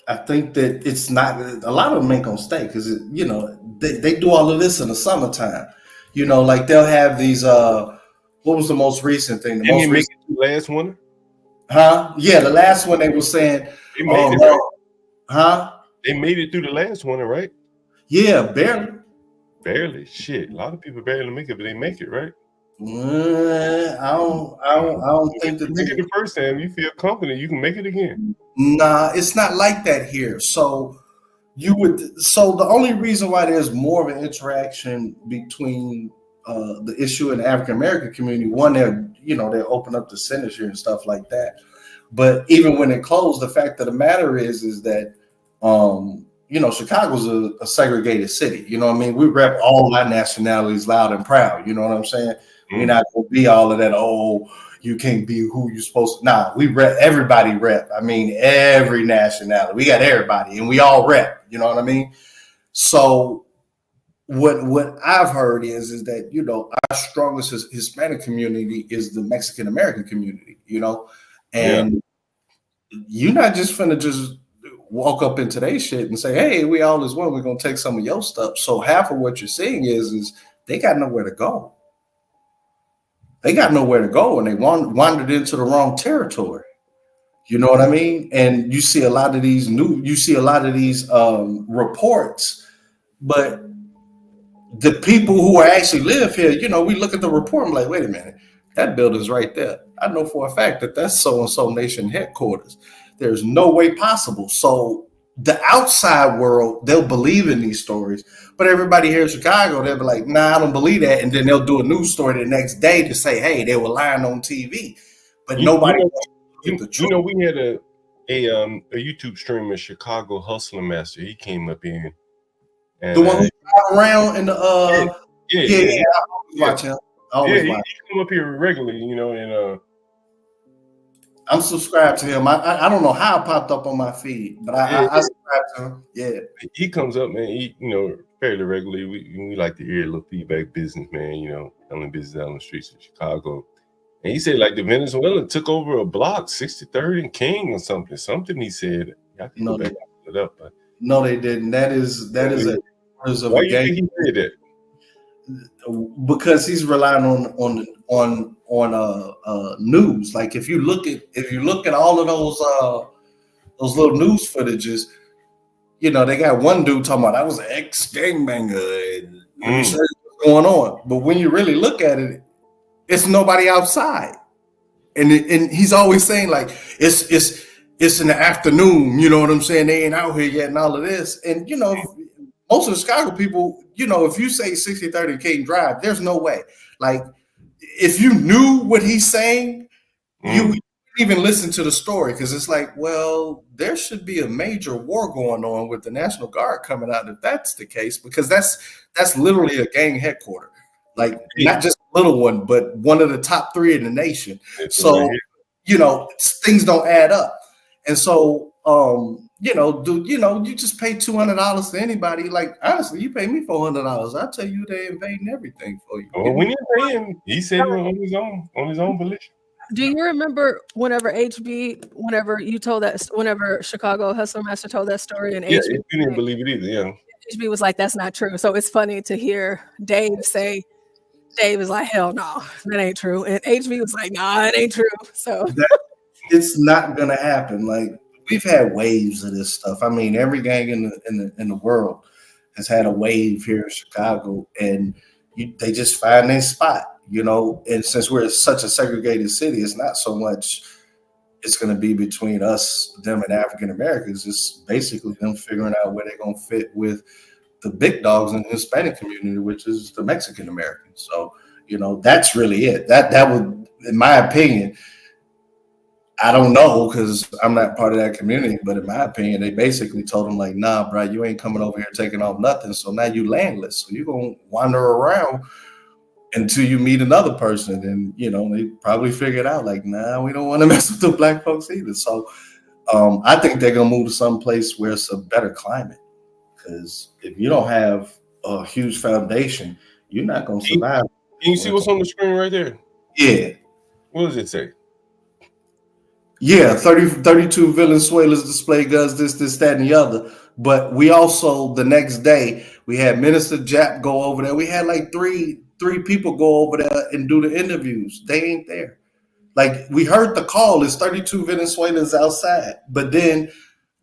I think that it's not, a lot of them ain't gonna stay because you know, they do all of this in the summertime. You know, like they'll have these what was the most recent thing? Didn't you make it to the last one? Huh? Yeah, the last one they were saying they made it, right? Huh? They made it through the last one, right? Yeah, barely. Barely. Shit. A lot of people barely make it, but they make it, right? I don't think that you make it the first time, you feel confident you can make it again. Nah, it's not like that here. So the only reason why there's more of an interaction between the issue in the African American community, one, they open up the centers here and stuff like that. But even when it closed, the fact of the matter is that you know, Chicago's a segregated city. You know what I mean? We rep all our nationalities loud and proud. You know what I'm saying? We're not going to be all of that, oh, you can't be who you're supposed to. Nah, we rep, everybody rep. I mean, every nationality. We got everybody, and we all rep. You know what I mean? So what I've heard is that, you know, our strongest Hispanic community is the Mexican American community, you know? And you're not just finna just walk up into their shit and say, hey, we all is one, we're gonna take some of your stuff. So half of what you're seeing is they got nowhere to go. They got nowhere to go, and they wandered into the wrong territory. You know what I mean? And you see a lot of these reports, but the people who actually live here, you know, we look at the report and I'm like, wait a minute, that building's right there. I know for a fact that that's so-and-so nation headquarters. There's no way possible. So the outside world, they'll believe in these stories, but everybody here in Chicago, they'll be like, nah, I don't believe that. And then they'll do a news story the next day to say, hey, they were lying on TV. But nobody. You know, we had a YouTube streamer, Chicago Hustler Master. He came up in. And, the one who drive around in the I always watch him. He come up here regularly, you know, and I'm subscribed to him. I don't know how it popped up on my feed, but I subscribe to him. Yeah, he comes up, man. He, you know, fairly regularly. We like to hear a little feedback business, man. You know, selling business out on the streets of Chicago. And he said like the Venezuelan took over a block, 63rd and King or something. Something he said. I can go back and look it up. But No, they didn't. That is why a you think he said that? Because he's relying on news. Like if you look at all of those little news footages, you know, they got one dude talking about I was an ex-gangbanger and what's going on. But when you really look at it, it's nobody outside. And he's always saying like it's in the afternoon, you know what I'm saying? They ain't out here yet and all of this. And you know, most of the Chicago people, you know, if you say 63rd and King Drive, there's no way. Like if you knew what he's saying, you wouldn't even listen to the story because it's like, well, there should be a major war going on with the National Guard coming out if that's the case, because that's literally a gang headquarters. Like not just a little one, but one of the top 3 in the nation. So, you know, things don't add up. And so, you know, you just pay $200 to anybody. Like, honestly, you pay me $400. I tell you, they invading everything for you. Well, when you pay him, he said it on his own volition. Do you remember whenever whenever Chicago Hustle Master told that story and HB didn't believe it either, yeah. HB was like, that's not true. So it's funny to hear Dave say, Dave is like, hell no, that ain't true. And HB was like, nah, it ain't true. So it's not gonna happen. Like we've had waves of this stuff. I mean, every gang in the world has had a wave here in Chicago, and they just find their spot, you know. And since we're such a segregated city, it's not so much it's going to be between us, them, and African Americans. It's basically them figuring out where they're going to fit with the big dogs in the Hispanic community, which is the Mexican Americans. So, you know, that's really it. That would, in my opinion, I don't know because I'm not part of that community, but in my opinion, they basically told them like, nah, bro, you ain't coming over here taking off nothing. So now you landless. So you're going to wander around until you meet another person. And, you know, they probably figured out like, nah, we don't want to mess with the black folks either. So I think they're going to move to some place where it's a better climate. Because if you don't have a huge foundation, you're not going to survive. Can you see what's on the screen right there? Yeah. What does it say? Yeah, 32 Venezuelans display guns, this, that, and the other. But we also, the next day, we had Minister Jap go over there. We had like three people go over there and do the interviews. They ain't there. Like, we heard the call, it's 32 Venezuelans outside. But then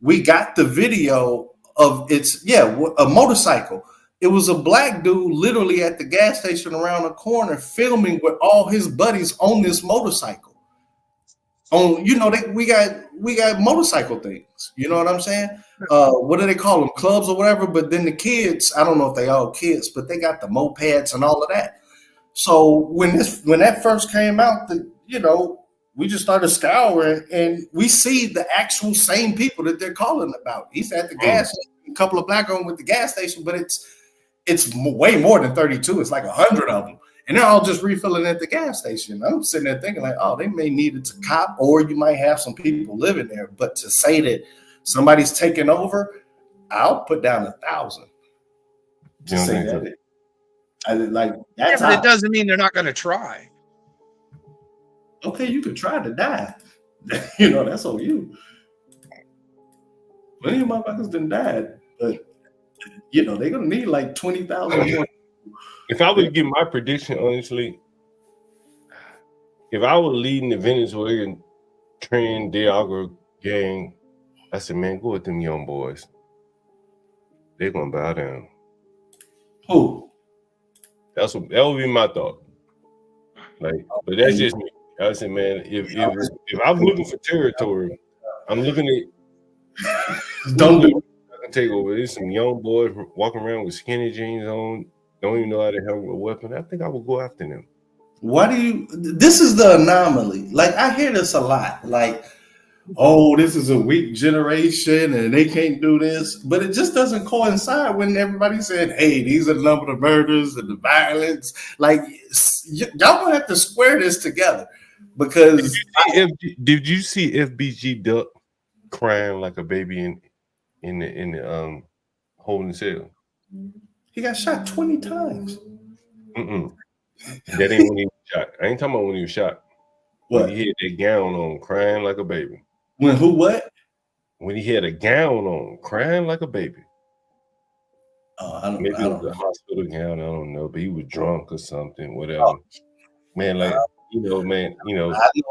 we got the video of a motorcycle. It was a black dude literally at the gas station around the corner filming with all his buddies on this motorcycle. On, you know, we got motorcycle things. You know what I'm saying? What do they call them? Clubs or whatever. But then the kids, I don't know if they all kids, but they got the mopeds and all of that. So when that first came out, you know, we just started scouring and we see the actual same people that they're calling about. He's at the gas station, a couple of black on with the gas station, but it's way more than 32. It's like 100 of them. And they're all just refilling at the gas station. I'm sitting there thinking like, oh, they may need it to cop, or you might have some people living there. But to say that somebody's taking over, I'll put down 1,000. To say that. That's but it doesn't mean they're not going to try. Okay, you could try to die. You know, that's on you. Plenty of motherfuckers done died. But, you know, they're going to need like 20,000 more. If I would give my prediction, honestly, if I was leading the Venezuelan Trin Diago gang, I said, man, go with them young boys. They're gonna bow down. Who? That would be my thought. Like, but that's just me. I said, man, if I'm looking for territory, I'm looking at don't do I can take over. There's some young boys walking around with skinny jeans on. Don't even know how to handle a weapon. I think I will go after them. This is the anomaly. Like, I hear this a lot. Like, oh, this is a weak generation and they can't do this. But it just doesn't coincide when everybody said, hey, these are the number of murders and the violence. Like, y'all gonna have to square this together. Because did you see FBG Duck crying like a baby in the holding cell? He got shot 20 times. That ain't when he was shot. I ain't talking about when he was shot. When he had that gown on, crying like a baby. When who what? When he had a gown on, crying like a baby. Maybe I it don't was a know. hospital gown, I don't know, but he was drunk or something, whatever. Man, like, man,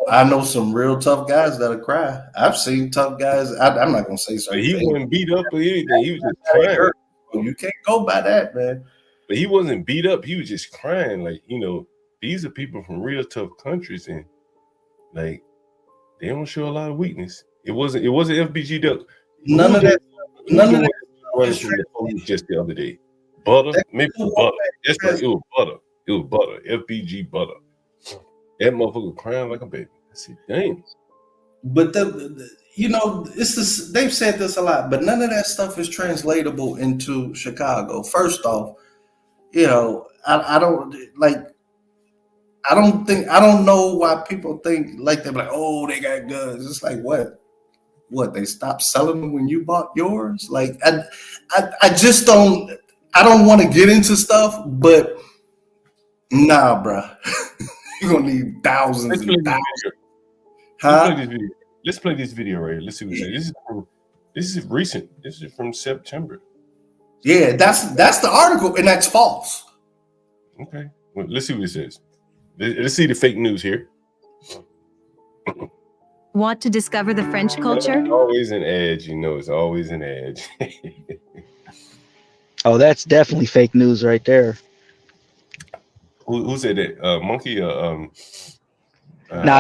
I know some real tough guys that'll cry. I've seen tough guys. I'm not gonna say something. he wasn't beat up or anything. He was just crying. You can't go by that, man. But he wasn't beat up. He was just crying. Like, these are people from real tough countries, and like they don't show a lot of weakness. It wasn't FBG Duck. None of that. Running from the police just the other day. Butter, maybe butter. That's right. It was butter. It was butter. FBG butter. That motherfucker crying like a baby. I said, damn. But it's this. They've said this a lot, but none of that stuff is translatable into Chicago. First off, I don't know why people think like they're like, oh, they got guns. It's like what? What, they stopped selling them when you bought yours? Like I just don't. I don't want to get into stuff, but nah, bro. You're gonna need thousands and thousands. Let's play this video right here. Let's see what it says. This is recent. This is from September. Yeah, that's the article, and that's false. Okay. Well, let's see what it says. Let's see the fake news here. Want to discover the French culture? It's always an edge, it's always an edge. Oh, that's definitely fake news right there. Who said that? Monkey? Nah,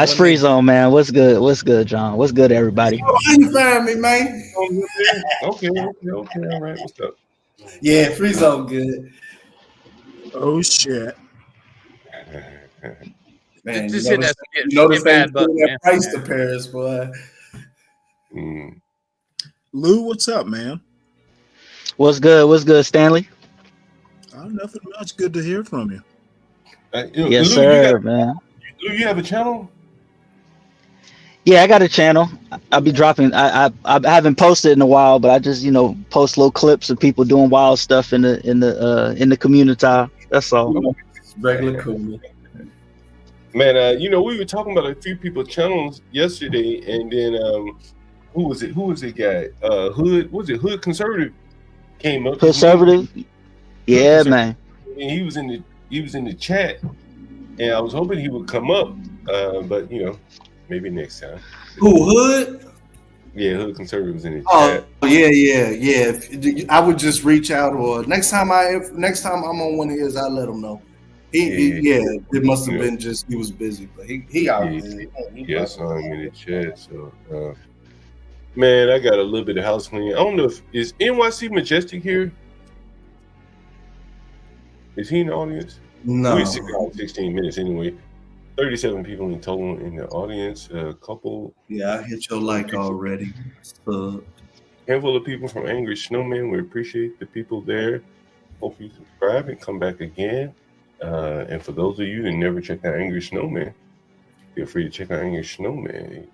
it's Free Zone, man. What's good? What's good, John? What's good, everybody? How you find me, man? Okay. All right. What's up? Yeah, Free Zone good. Oh shit. Man, Just you hit that notice they bad button, that man. price to Paris, boy. Lou, what's up, man? What's good? What's good, Stanley? Nothing much. Good to hear from you. Yes, sir, man. You have a channel? Yeah, I got a channel. I'll be dropping. I haven't posted in a while, but I just post little clips of people doing wild stuff in the community. That's all. Regular cool. Man, we were talking about a few people's channels yesterday, and then who was it? Who was it guy? Hood? Was it Hood Conservative? Came up. Conservative. Yeah, man. And he was in the chat, and I was hoping he would come up, but maybe next time. Who, Hood? Yeah, Hood Conservative was in the chat. Oh yeah. I would just reach out, or next time I'm on one of his, I let him know. It must have been just he was busy, but he out there. I saw him in the chat. So, man, I got a little bit of house cleaning. I don't know if is NYC Majestic here. Is he in the audience? No. We 16 minutes anyway. 37 people in total in the audience. A couple. Yeah, I hit your like already. Handful of people from Angry Snowman. We appreciate the people there. Hope you subscribe and come back again. And for those of you that never checked out Angry Snowman, feel free to check out Angry Snowman.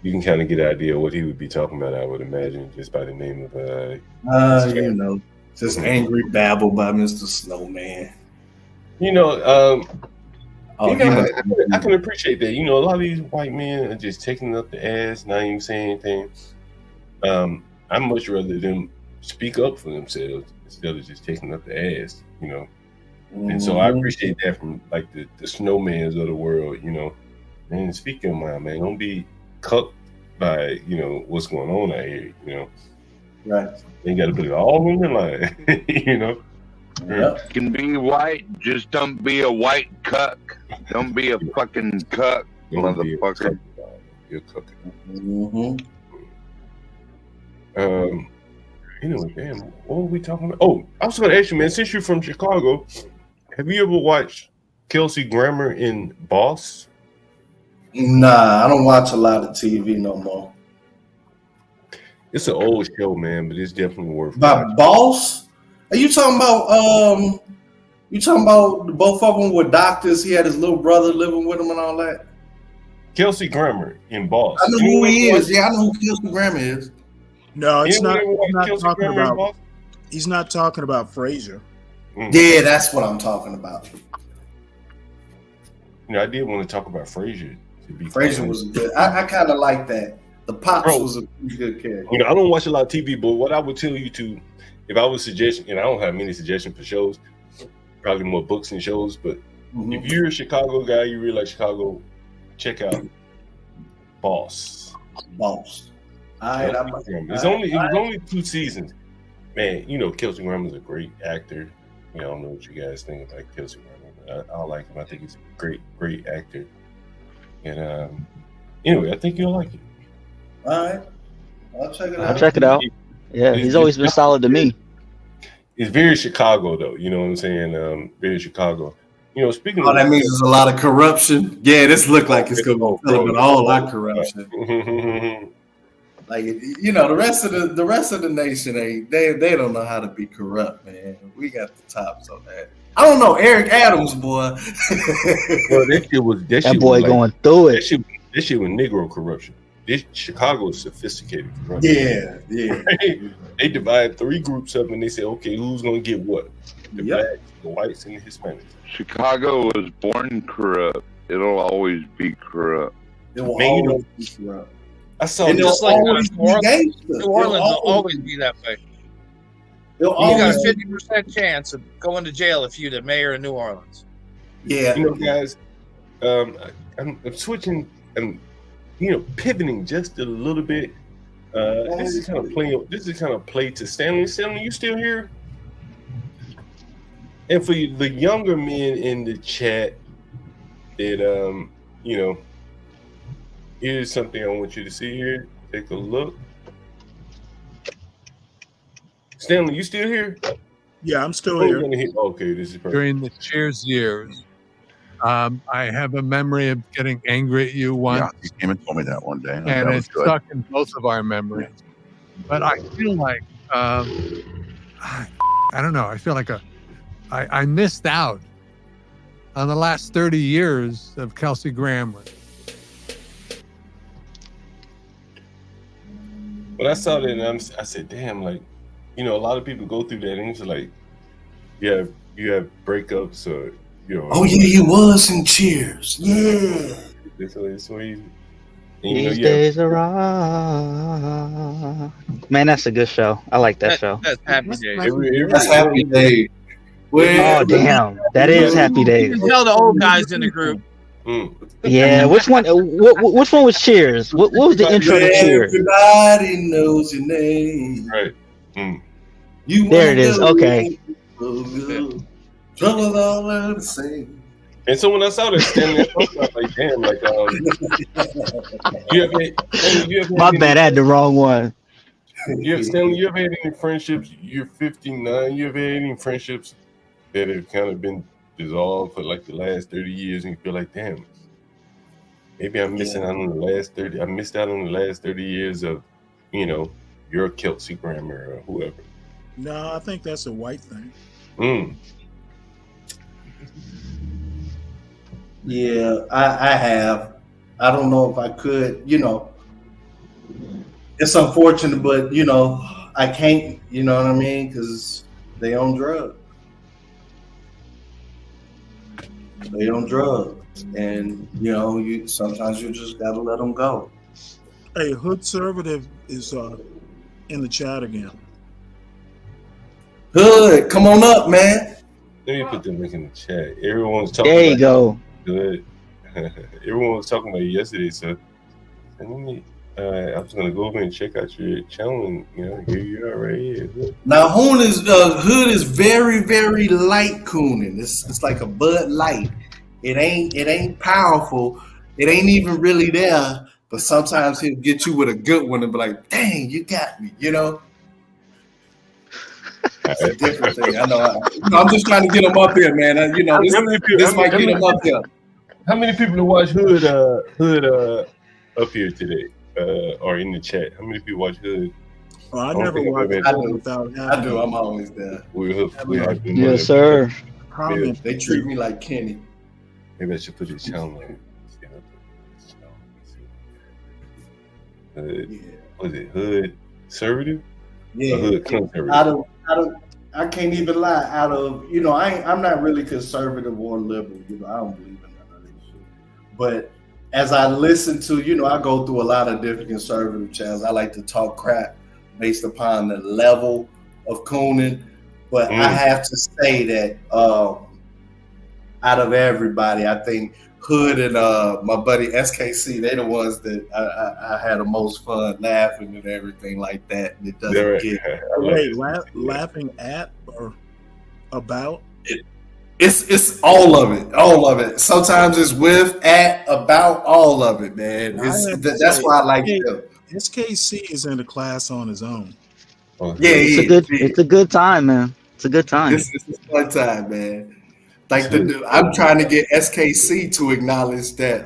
You can kind of get an idea of what he would be talking about, I would imagine, just by the name of just angry babble by Mr. Snowman. I can appreciate that. A lot of these white men are just taking up the ass, not even saying anything. I'd much rather them speak up for themselves instead of just taking up the ass, And so I appreciate that from like the snowmans of the world, Man, speak your mind, man. Don't be cucked by, what's going on out here, Right. You got to put it all in your line, You can be white, just don't be a white cuck. Don't be a fucking cuck, motherfucker. You're cooking. Damn, what were we talking about? Oh, I was going to ask you, man, since you're from Chicago, have you ever watched Kelsey Grammer in Boss? Nah, I don't watch a lot of TV no more. It's an old show, man, but it's definitely worth watching. Boss? Are you talking about both of them were doctors? He had his little brother living with him and all that. Kelsey Grammer in Boss. I know who he is. Yeah, I know who Kelsey Grammer is. No, it's not. He's not talking about Frazier. Yeah, that's what I'm talking about. I did want to talk about Frazier. Frazier was good. I kind of like that. The Pops was a pretty good character. I don't watch a lot of TV, but what I would tell you to, if I was suggesting, and I don't have many suggestions for shows, probably more books and shows, but if you're a Chicago guy, you really like Chicago, check out Boss. It was only 2 seasons. Man, Kelsey Grammer's a great actor. I don't know what you guys think about Kelsey Grammer, but I like him. I think he's a great actor. And anyway, I think you'll like it. All right. I'll check it out. Yeah, he's always been solid to me. It's very Chicago, though. You know what I'm saying? Very Chicago. Speaking of that means there's a lot of corruption. Yeah, this look like it's going to be all our corruption. Like, the rest of the nation they don't know how to be corrupt, man. We got the tops on that. I don't know, Eric Adams, boy. That boy going through it. This shit was Negro corruption. This Chicago is sophisticated corruption. Yeah. They divide 3 groups up and they say, okay, who's gonna get what? The blacks, the whites, and the Hispanics. Chicago was born corrupt. It'll always be corrupt. It will always be corrupt. I saw just like New Orleans will always be that way. You got a 50% chance of going to jail if you're the mayor of New Orleans. Yeah. Guys, I'm switching and pivoting just a little bit. This is kind of play to Stanley. Stanley, you still here? And for the younger men in the chat, that here's something I want you to see here. Take a look. Stanley, you still here? Yeah, I'm still here. Okay, this is perfect. During the Cheers years, I have a memory of getting angry at you once. Yeah, you came and told me that one day. And it's stuck in both of our memories. But I feel like, I don't know, I feel like I missed out on the last 30 years of Kelsey Grammer. When I saw that, and I said, damn, like, a lot of people go through that, and it's like, you have breakups, or, Oh, yeah, he was in Cheers. Yeah. It's so easy. These days are man, that's a good show. I like that show. That's Happy Days. That's Happy Days. Oh, damn. That is Happy Days. You can tell the old guys in the group. Yeah, which one? Which one was Cheers? What was the intro to Cheers? Everybody knows your name. Right. There it is. Okay. Trouble all the same. And so when I saw that, Stanley, I was like, damn, like, My bad, I had the wrong one. Stanley, you ever had any friendships? You're 59. You ever had any friendships that have kind of been dissolved for like the last 30 years, and you feel like, damn, maybe I'm missing out on the last 30. I missed out on the last 30 years of, your Kelsey Grammer or whoever. No, I think that's a white thing. Yeah, I have. I don't know if I could, it's unfortunate, but, I can't, you know what I mean? Because they on drugs. They on drugs. And, sometimes you just got to let them go. Hey, Hoodservative is in the chat again. Hood, come on up, man. Let me put the link in the chat. Everyone's talking there you go. Good. Everyone was talking about it yesterday, so I was gonna go over and check out your channel, and here you are right here. Now Hood is very, very light cooning. It's like a Bud Light. It ain't powerful. It ain't even really there. But sometimes he'll get you with a good one and be like, "Dang, you got me," It's a different thing. I know. I'm just trying to get him up here, man. This might get him up here. How many people have watched Hood up here today, or in the chat? How many people watch Hood? Oh, I never watched Hood without. I do. I'm always there. Yes, sir. They treat me like Kenny. Maybe I should put his channel on. Was it Hoodservative? Yeah. Hood conservative. I can't even lie. I'm not really conservative or liberal. I don't believe in none of this shit. But as I listen to, I go through a lot of different conservative channels. I like to talk crap based upon the level of cooning. But I have to say that out of everybody, I think Hood and my buddy SKC, they're the ones that I had the most fun laughing and everything like that. And it doesn't get Wait, laughing at or about? It's all of it. Sometimes it's with, at, about, all of it, man. That's why I like him. SKC is in a class on his own. It's a good time, man. It's a good time. It's a fun time, man. Like I'm trying to get SKC to acknowledge that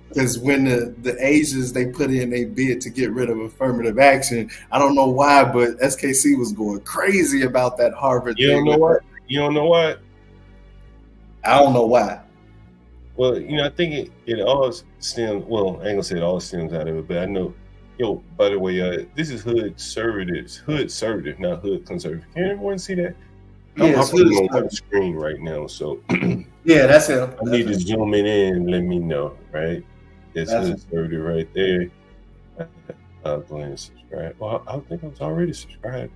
because when the Asians, they put in a bid to get rid of affirmative action, I don't know why, but SKC was going crazy about that Harvard thing. You don't know what? You don't know what? I don't know why. Well, I think it all stems. Well, I ain't gonna say it all stems out of it, but I know. By the way, this is Hoodservative, not Hood Conservative. Can everyone see that? I'm putting on one screen right now, so yeah, that's it. I need to zoom in and let me know, right? It's Hoodservative right there. I'll go ahead and subscribe. Well, I think I was already subscribed.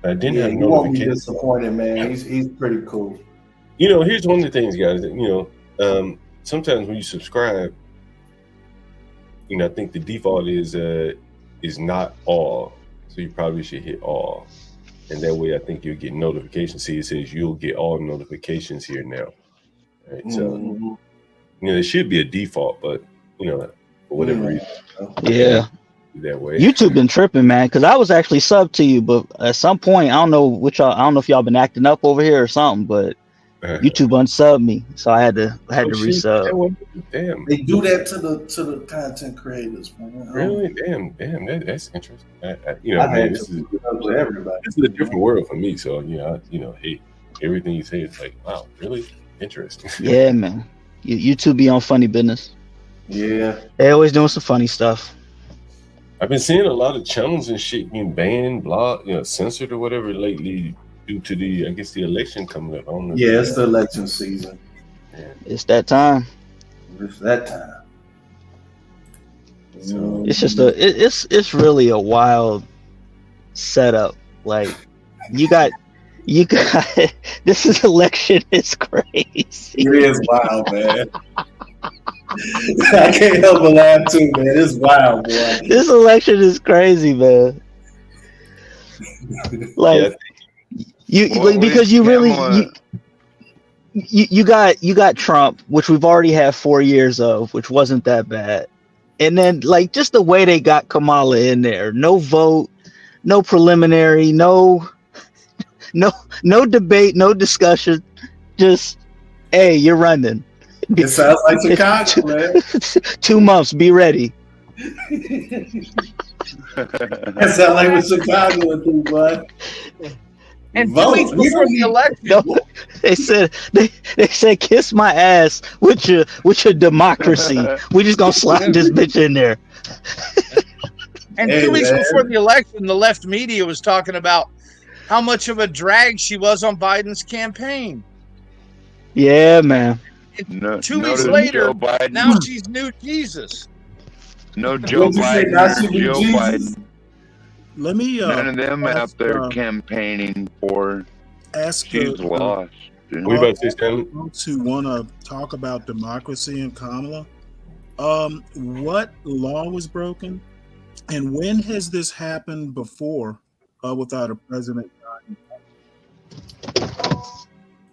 I didn't have you won't be notifications. disappointed, man. He's pretty cool. Here's one of the things, guys. Sometimes when you subscribe, I think the default is not all, so you probably should hit all, and that way I think you'll get notifications. See, it says you'll get all notifications here now. Right? So, it should be a default, but for whatever reason, that way. YouTube been tripping, man, because I was actually subbed to you, but at some point I don't know if y'all been acting up over here or something, but YouTube unsubbed me, so I had to resub. Damn, they do that to the content creators, man. Really? Damn, that's interesting. This is a different world for me. So hey, everything you say is like, wow, really interesting. Yeah, man. YouTube be on funny business. Yeah, they always doing some funny stuff. I've been seeing a lot of channels and shit being banned, blocked, censored or whatever lately due to the election coming up. I don't know. Yeah, it's the election season. Yeah. It's that time. It's that time. So, it's just it's really a wild setup. Like you got this election is crazy. It is wild, man. I can't help but laugh too, man. It's wild, boy. This election is crazy, man. Like because you really you got Trump, which we've already had 4 years of, which wasn't that bad, and then like just the way they got Kamala in there, no vote, no preliminary, no debate, no discussion, just hey, you're running. It sounds like Chicago, man. 2 months, be ready. That sounds like what Chicago would do, bud. And 2 weeks before the election, no, they said kiss my ass with your democracy. We just gonna slide this bitch in there. And 2 weeks before the election, the left media was talking about how much of a drag she was on Biden's campaign. Yeah, man. 2 weeks later, now she's new Jesus. No Joe Biden. Joe Biden. Let me. None of them out there campaigning for. She's lost. We about to say, Stanley? Folks who want to talk about democracy and Kamala, what law was broken, and when has this happened before without a president?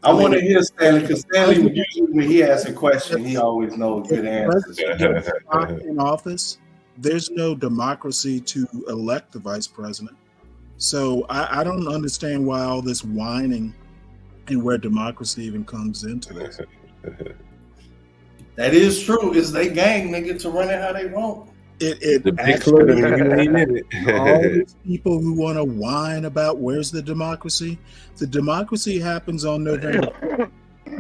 I want to hear Stanley, because Stanley, usually when he asks a question, he always knows good answers. In office, there's no democracy to elect the vice president. So I don't understand why all this whining and where democracy even comes into this. That is true. It's they gang. They get to run it how they want. All these people who want to whine about where's the democracy happens on November.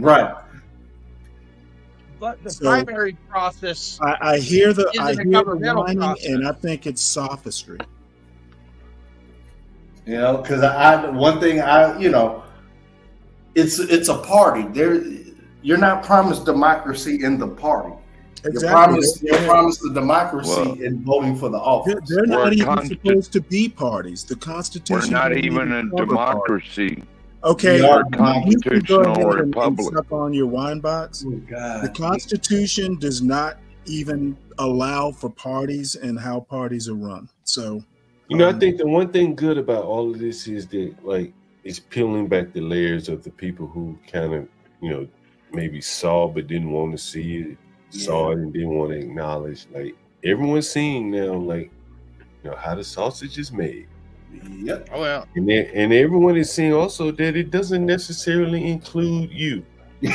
Right. But the primary process, I hear the governmental whining, process. and I think it's sophistry. Because one thing it's a party. You're not promised democracy in the party. Exactly. You're promised the democracy in voting for the office. They're not even supposed to be parties. The Constitution. We're not doesn't even a cover democracy. parties. Okay, We are a you can go constitutional ahead and republic. suck on your wine box. The Constitution does not even allow for parties and how parties are run. So, I think the one thing good about all of this is that, like, it's peeling back the layers of the people who kind of, maybe saw but didn't want to see it, saw it and didn't want to acknowledge. Like, everyone's seeing now, like, how the sausage is made. Yep. Oh well. And everyone is seeing also that it doesn't necessarily include you. and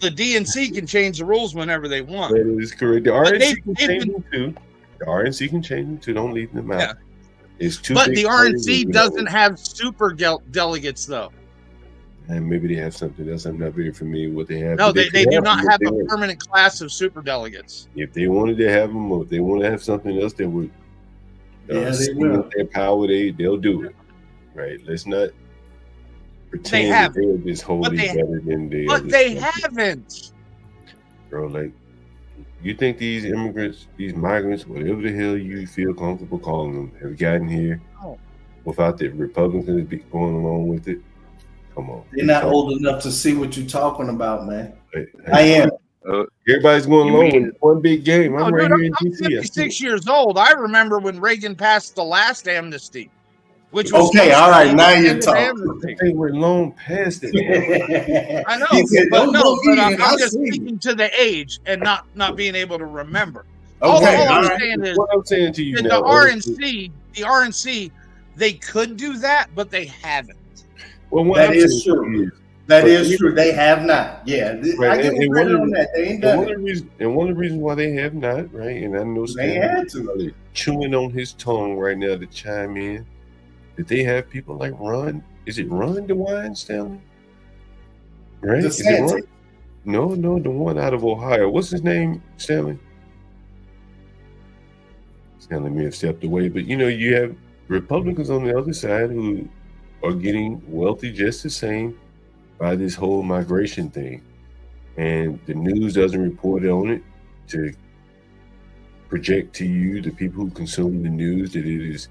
the DNC can change the rules whenever they want. That is correct. The But RNC can change them too. The RNC can change them too. Don't leave them out. Yeah. It's too But big the parties, RNC doesn't have super delegates, though. And maybe they have something else. I'm not very familiar with what they have. No, but they could do not them if have they a want. permanent class of super delegates. If they wanted to have them, or if they want to have something else that would they will. their power, they'll do it. Right? Let's not pretend that haven't. they're just wholly better than the But other they stuff. haven't. Bro, like, you think these immigrants, these migrants, whatever the hell you feel comfortable calling them, have gotten here without the Republicans be going along with it? Come on. They're not old enough to see what you're talking about, man. Hey, I am. Everybody's going You along mean- with one big game. I'm No, right dude, here in I'm DC. I see 56 years old. I remember when Reagan passed the last amnesty, which was Okay, all right, now you're extended talking. amnesty. They were long past it. I know, He said, but "Don't no, look but in, I I'm just see." speaking to the age and not being able to remember. Okay, all all I'm right. saying is What I'm saying to you that now, the RNC, they could do that, but they haven't. well, what That I'm is saying true. is, That but is you- true. They have not. Yeah, right, I give them and credit one on of that. They ain't and done one it. of the reasons why they have not, right? And I know They Stanley had is to. probably chewing on his tongue right now to chime in. Did they have people like Ron? Is it Ron DeWine, Stanley? Right? Is it DeSantis. Ron? No, the one out of Ohio. What's his name, Stanley? Stanley may have stepped away, but you have Republicans on the other side who are getting wealthy just the same by this whole migration thing. And the news doesn't report on it to project to you, the people who consume the news, that it is,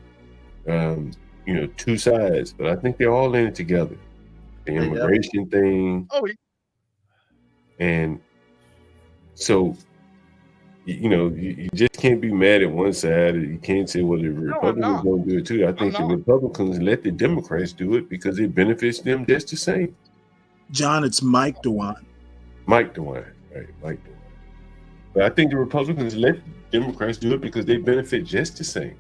two sides. But I think they're all in it together. The immigration thing. Oh, yeah. And so, you just can't be mad at one side. You can't say, well, the Republicans don't do it too. I think the Republicans let the Democrats do it because it benefits them just the same. John, it's Mike DeWine. Mike DeWine, right? Mike DeWine. But I think the Republicans let Democrats do it because they benefit just the same.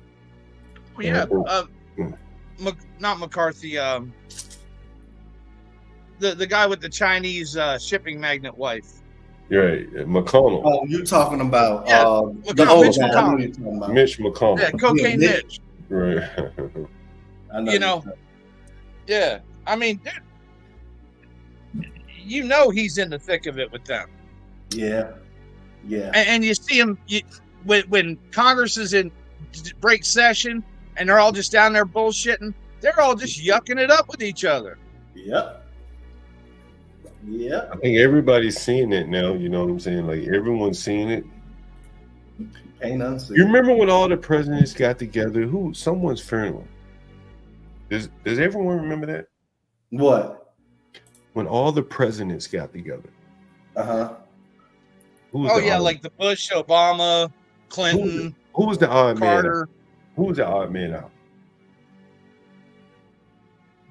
Oh, yeah. Not McCarthy. The guy with the Chinese shipping magnate wife. Right, McConnell. Oh, you're talking about Yeah, the old Mitch guy. I know McConnell. you're talking about. Mitch McConnell. Yeah, Cocaine Yeah, Mitch. Right. I know You know, yeah. I mean, he's in the thick of it with them. Yeah, yeah. And you see him when Congress is in break session and they're all just down there bullshitting. They're all just yucking it up with each other. Yep. Yeah. I think everybody's seeing it now. You know what I'm saying? Like, everyone's seeing it. Ain't unseen. You remember when all the presidents got together? Someone's funeral. Does everyone remember that? What? When all the presidents got together. Uh-huh. Oh yeah, like the Bush, Obama, Clinton. Who was the odd Carter. man out? Who was the odd man out?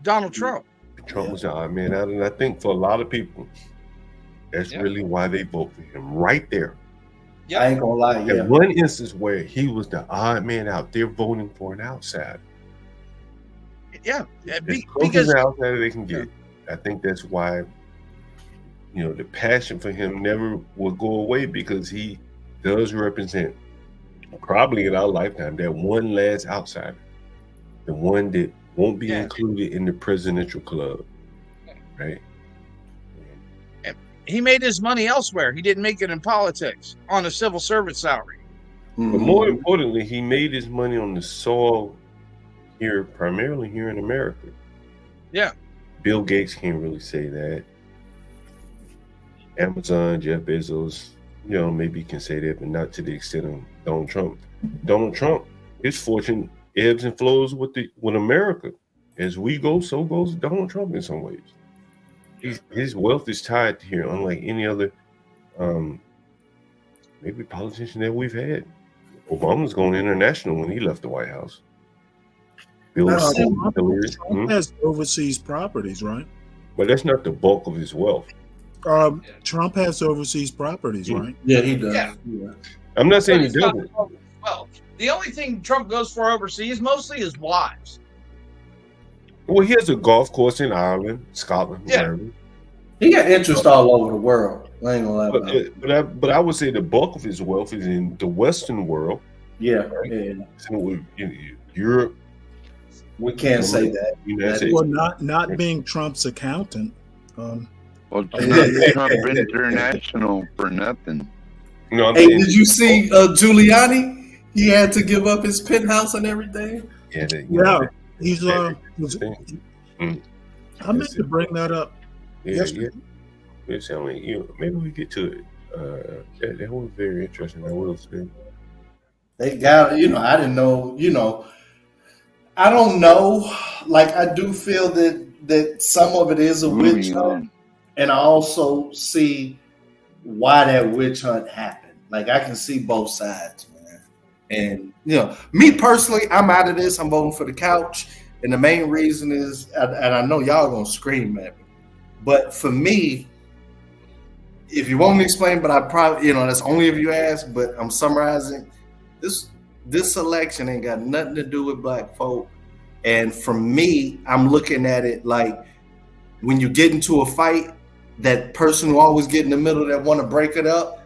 Donald Trump. Trump was the odd man out, and I think for a lot of people, that's really why they vote for him. Right there. I ain't gonna lie. Yeah. In one instance where he was the odd man out, they're voting for an outsider. Yeah, As close because as an outsider they can get. I think that's why, the passion for him never will go away, because he does represent, probably in our lifetime, that one last outsider, the one that won't be included in the presidential club, right? he made his money elsewhere. He didn't make it in politics on a civil servant salary. But more importantly, he made his money on the soil here, primarily here in America. Yeah. Bill Gates can't really say that. Amazon, Jeff Bezos, maybe you can say that, but not to the extent of Donald Trump. Donald Trump, his fortune ebbs and flows with America. As we go, so goes Donald Trump in some ways. His wealth is tied here, unlike any other maybe politician that we've had. Obama's going international when he left the White House. Trump has overseas properties, right? But that's not the bulk of his wealth. Trump has overseas properties, right? Yeah, he does. Yeah. I'm not saying he But it's not doesn't. well, the only thing Trump goes for overseas mostly is wives. Well, he has a golf course in Ireland, Scotland, wherever. He got interest all over the world. I ain't gonna lie about it. But I would say the bulk of his wealth is in the Western world. Yeah, right? yeah. So in Europe. We can't say that. Well, not being Trump's accountant. Well, Trump International for nothing. No, hey, did you see Giuliani? He had to give up his penthouse and everything. Yeah, he's I meant to bring that up. Yeah. It sounds like maybe we get to it. That was very interesting. I will say. They got I didn't know. I don't know. Like I do feel that some of it is a witch hunt, and I also see why that witch hunt happened. Like I can see both sides, man. And me personally, I'm out of this. I'm voting for the couch, and the main reason is, and I know y'all gonna scream at me, but for me, if you want me to explain, but I probably that's only if you ask. But I'm summarizing this election ain't got nothing to do with black folk. And for me, I'm looking at it like when you get into a fight, that person who always get in the middle that want to break it up,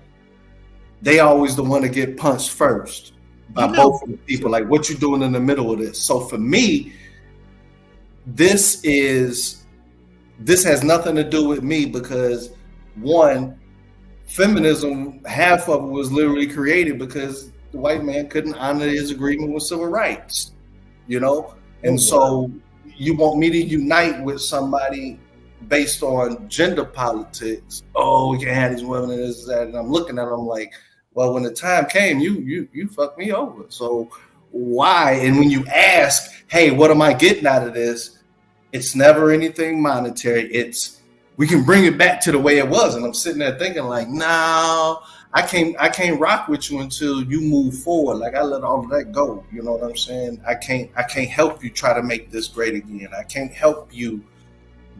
they always the one to get punched first by both of the people. Like, what you doing in the middle of this? So for me, this has nothing to do with me because one, feminism, half of it was literally created because the white man couldn't honor his agreement with civil rights, and so you want me to unite with somebody based on gender politics. Oh, we can't have these women and this, that, and I'm looking at them like, well, when the time came, you fucked me over. So why? And when you ask, hey, what am I getting out of this? It's never anything monetary. It's we can bring it back to the way it was. And I'm sitting there thinking like, no, I can't rock with you until you move forward. Like I let all of that go. You know what I'm saying? I can't help you try to make this great again. I can't help you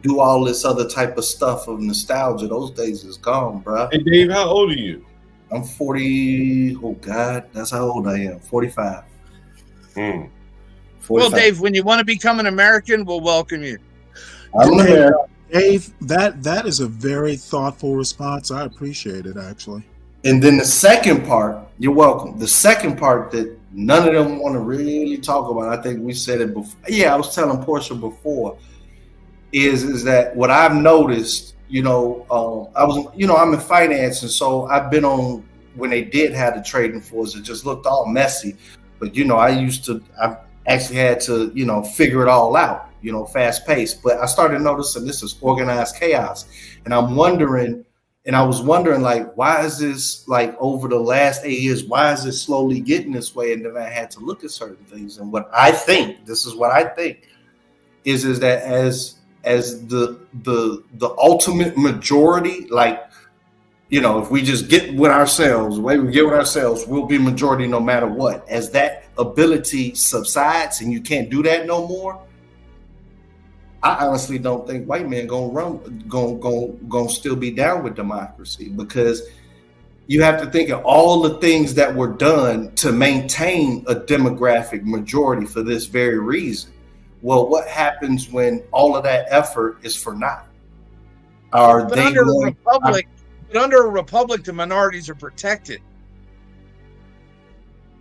do all this other type of stuff of nostalgia. Those days is gone, bro. Hey Dave, how old are you? I'm 40. Oh God, that's how old I am. 45. 45. Well, Dave, when you want to become an American, we'll welcome you. I'm an American. Dave, that is a very thoughtful response. I appreciate it, actually. And then the second part, you're welcome. The second part that none of them want to really talk about, I think we said it before. Yeah, I was telling Portia before, is that what I've noticed, I was, I'm in finance, and so I've been on when they did have the trading floors. It just looked all messy, but I actually had to, figure it all out. Fast paced, but I started noticing this is organized chaos, and I was wondering like, why is this like over the last 8 years? Why is it slowly getting this way? And then I had to look at certain things, and what I think is that as the ultimate majority, like, if we just get with ourselves, the way we get with ourselves, we'll be majority no matter what. As that ability subsides and you can't do that no more, I honestly don't think white men gonna still be down with democracy, because you have to think of all the things that were done to maintain a demographic majority for this very reason. Well, what happens when all of that effort is for naught? But under a republic, the minorities are protected,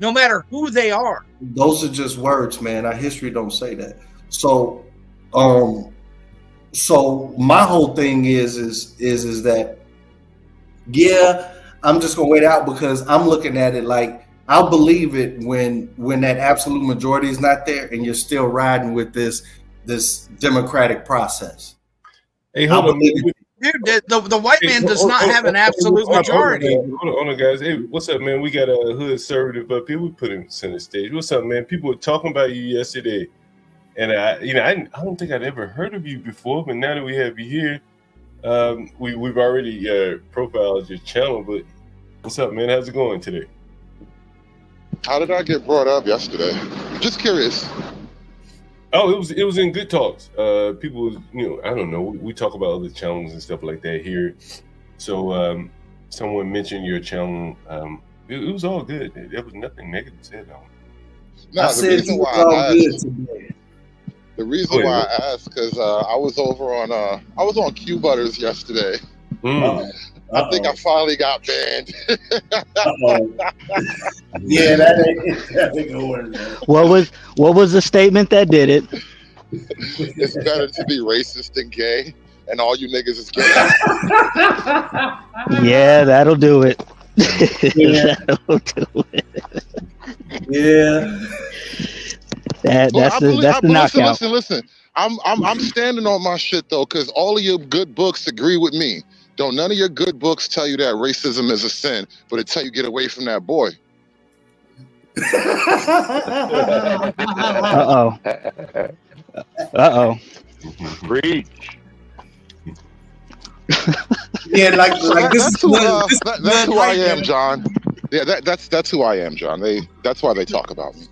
no matter who they are. Those are just words, man. Our history don't say that. So my whole thing is that, yeah, I'm just gonna wait out, because I'm looking at it like I'll believe it when that absolute majority is not there and you're still riding with this democratic process. Hey, hold on. Dude, the white man does not have an absolute majority. Hold on, guys. Hey, what's up, man? We got a Hoodservative up here. We put him center stage. What's up, man? People were talking about you yesterday, and I don't think I'd ever heard of you before, but now that we have you here, we've already profiled your channel. But what's up, man? How's it going today? How did I get brought up yesterday? Just curious. Oh, it was in Good Talks. People, I don't know. We talk about other channels and stuff like that here. So someone mentioned your channel. It was all good. There was nothing negative said on it. No, the reason why I asked because I was on Q Butters yesterday. I think I finally got banned. Yeah, that ain't going. What was the statement that did it? It's better to be racist than gay, and all you niggas is gay. Yeah, that'll do it. Yeah. That'll do it. Yeah. That's the knockout. Listen. I'm standing on my shit though, because all of your good books agree with me. Don't none of your good books tell you that racism is a sin, but it tell you get away from that boy. Uh-oh. Preach. Yeah, like that's who I am, John. Yeah, that's who I am, John. That's why they talk about me.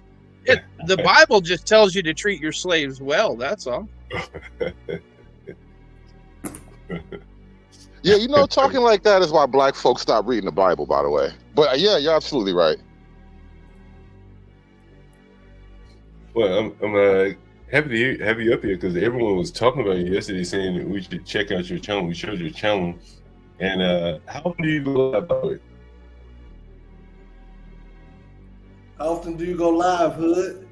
The Bible just tells you to treat your slaves well. That's all. Yeah, talking like that is why black folks stop reading the Bible, by the way. But yeah, you're absolutely right. Well, I'm happy to have you up here because everyone was talking about you yesterday, saying that we should check out your channel. We showed your channel, and how often do you go live about it? How often do you go live, Hood?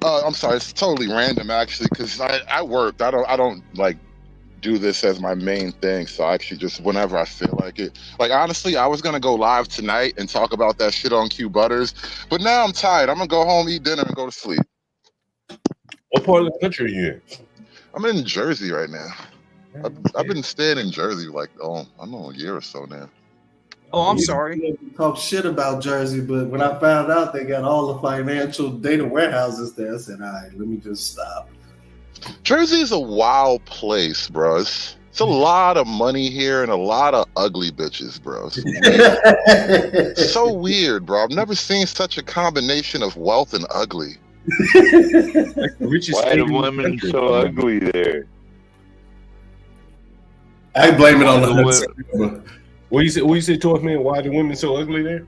I'm sorry, it's totally random actually, because I worked. I don't like do this as my main thing, so I actually just whenever I feel like it. Like honestly, I was gonna go live tonight and talk about that shit on Q Butters, but now I'm tired. I'm gonna go home, eat dinner, and go to sleep. What part of the country are you in? I'm in Jersey right now. I've been staying in Jersey like I don't know, a year or so now. Oh, I'm sorry. Talk shit about Jersey, but when I found out they got all the financial data warehouses there, I said, all right, let me just stop. Jersey is a wild place, bro. It's a lot of money here and a lot of ugly bitches, bro. So weird, bro. I've never seen such a combination of wealth and ugly. Why are women so ugly there? I blame it on the What you say, Tough Man? Why are the women so ugly there?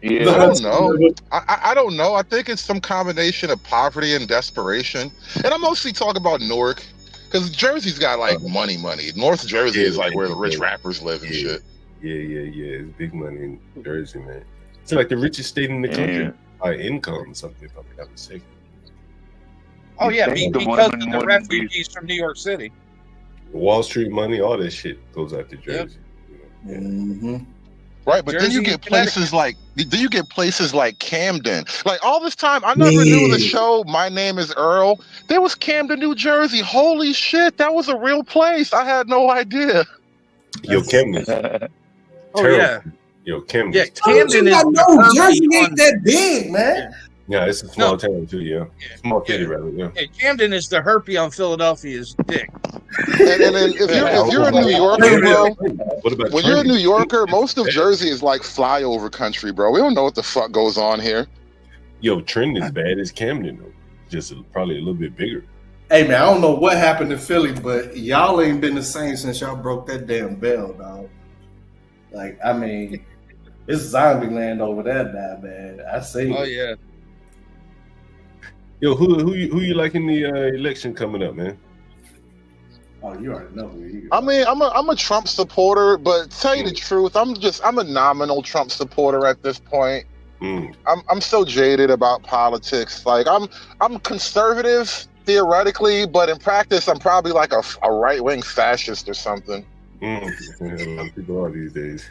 Yeah, I don't know. I don't know. I think it's some combination of poverty and desperation. And I'm mostly talking about Newark, because Jersey's got like money. North Jersey is like where the rich rappers live and shit. Yeah. It's big money in Jersey, man. It's like the richest state in the country by income, something if I'm not mistaken. Oh yeah, because of the refugees from New York City. Wall Street money, all that shit goes out to Jersey. Yep. Mm-hmm. Right, but Jersey, then you get places like Camden. Like all this time, I never knew the show My Name is Earl. There was Camden, New Jersey. Holy shit, that was a real place. I had no idea. Yo, Camden. Oh yeah. Yo, Camden. Yeah, Camden is. No, Jersey ain't that big, man. Yeah, it's a small town too. Yeah, small city, rather. Yeah. Camden is the herpy on Philadelphia's dick. And then if you're a New Yorker, bro, when you're a New Yorker, most of Jersey is like flyover country, bro. We don't know what the fuck goes on here. Yo, Trenton is bad as Camden though, just probably a little bit bigger. Hey man, I don't know what happened in Philly, but y'all ain't been the same since y'all broke that damn bell, dog. Like, I mean, it's zombie land over there now, man. I see. Oh yeah. Yo, who you like in the election coming up, man? Oh, you already know who you I mean, I'm a Trump supporter, but to tell you the truth, I'm a nominal Trump supporter at this point. I'm so jaded about politics. Like I'm conservative theoretically, but in practice, I'm probably like a right-wing fascist or something. People are these days.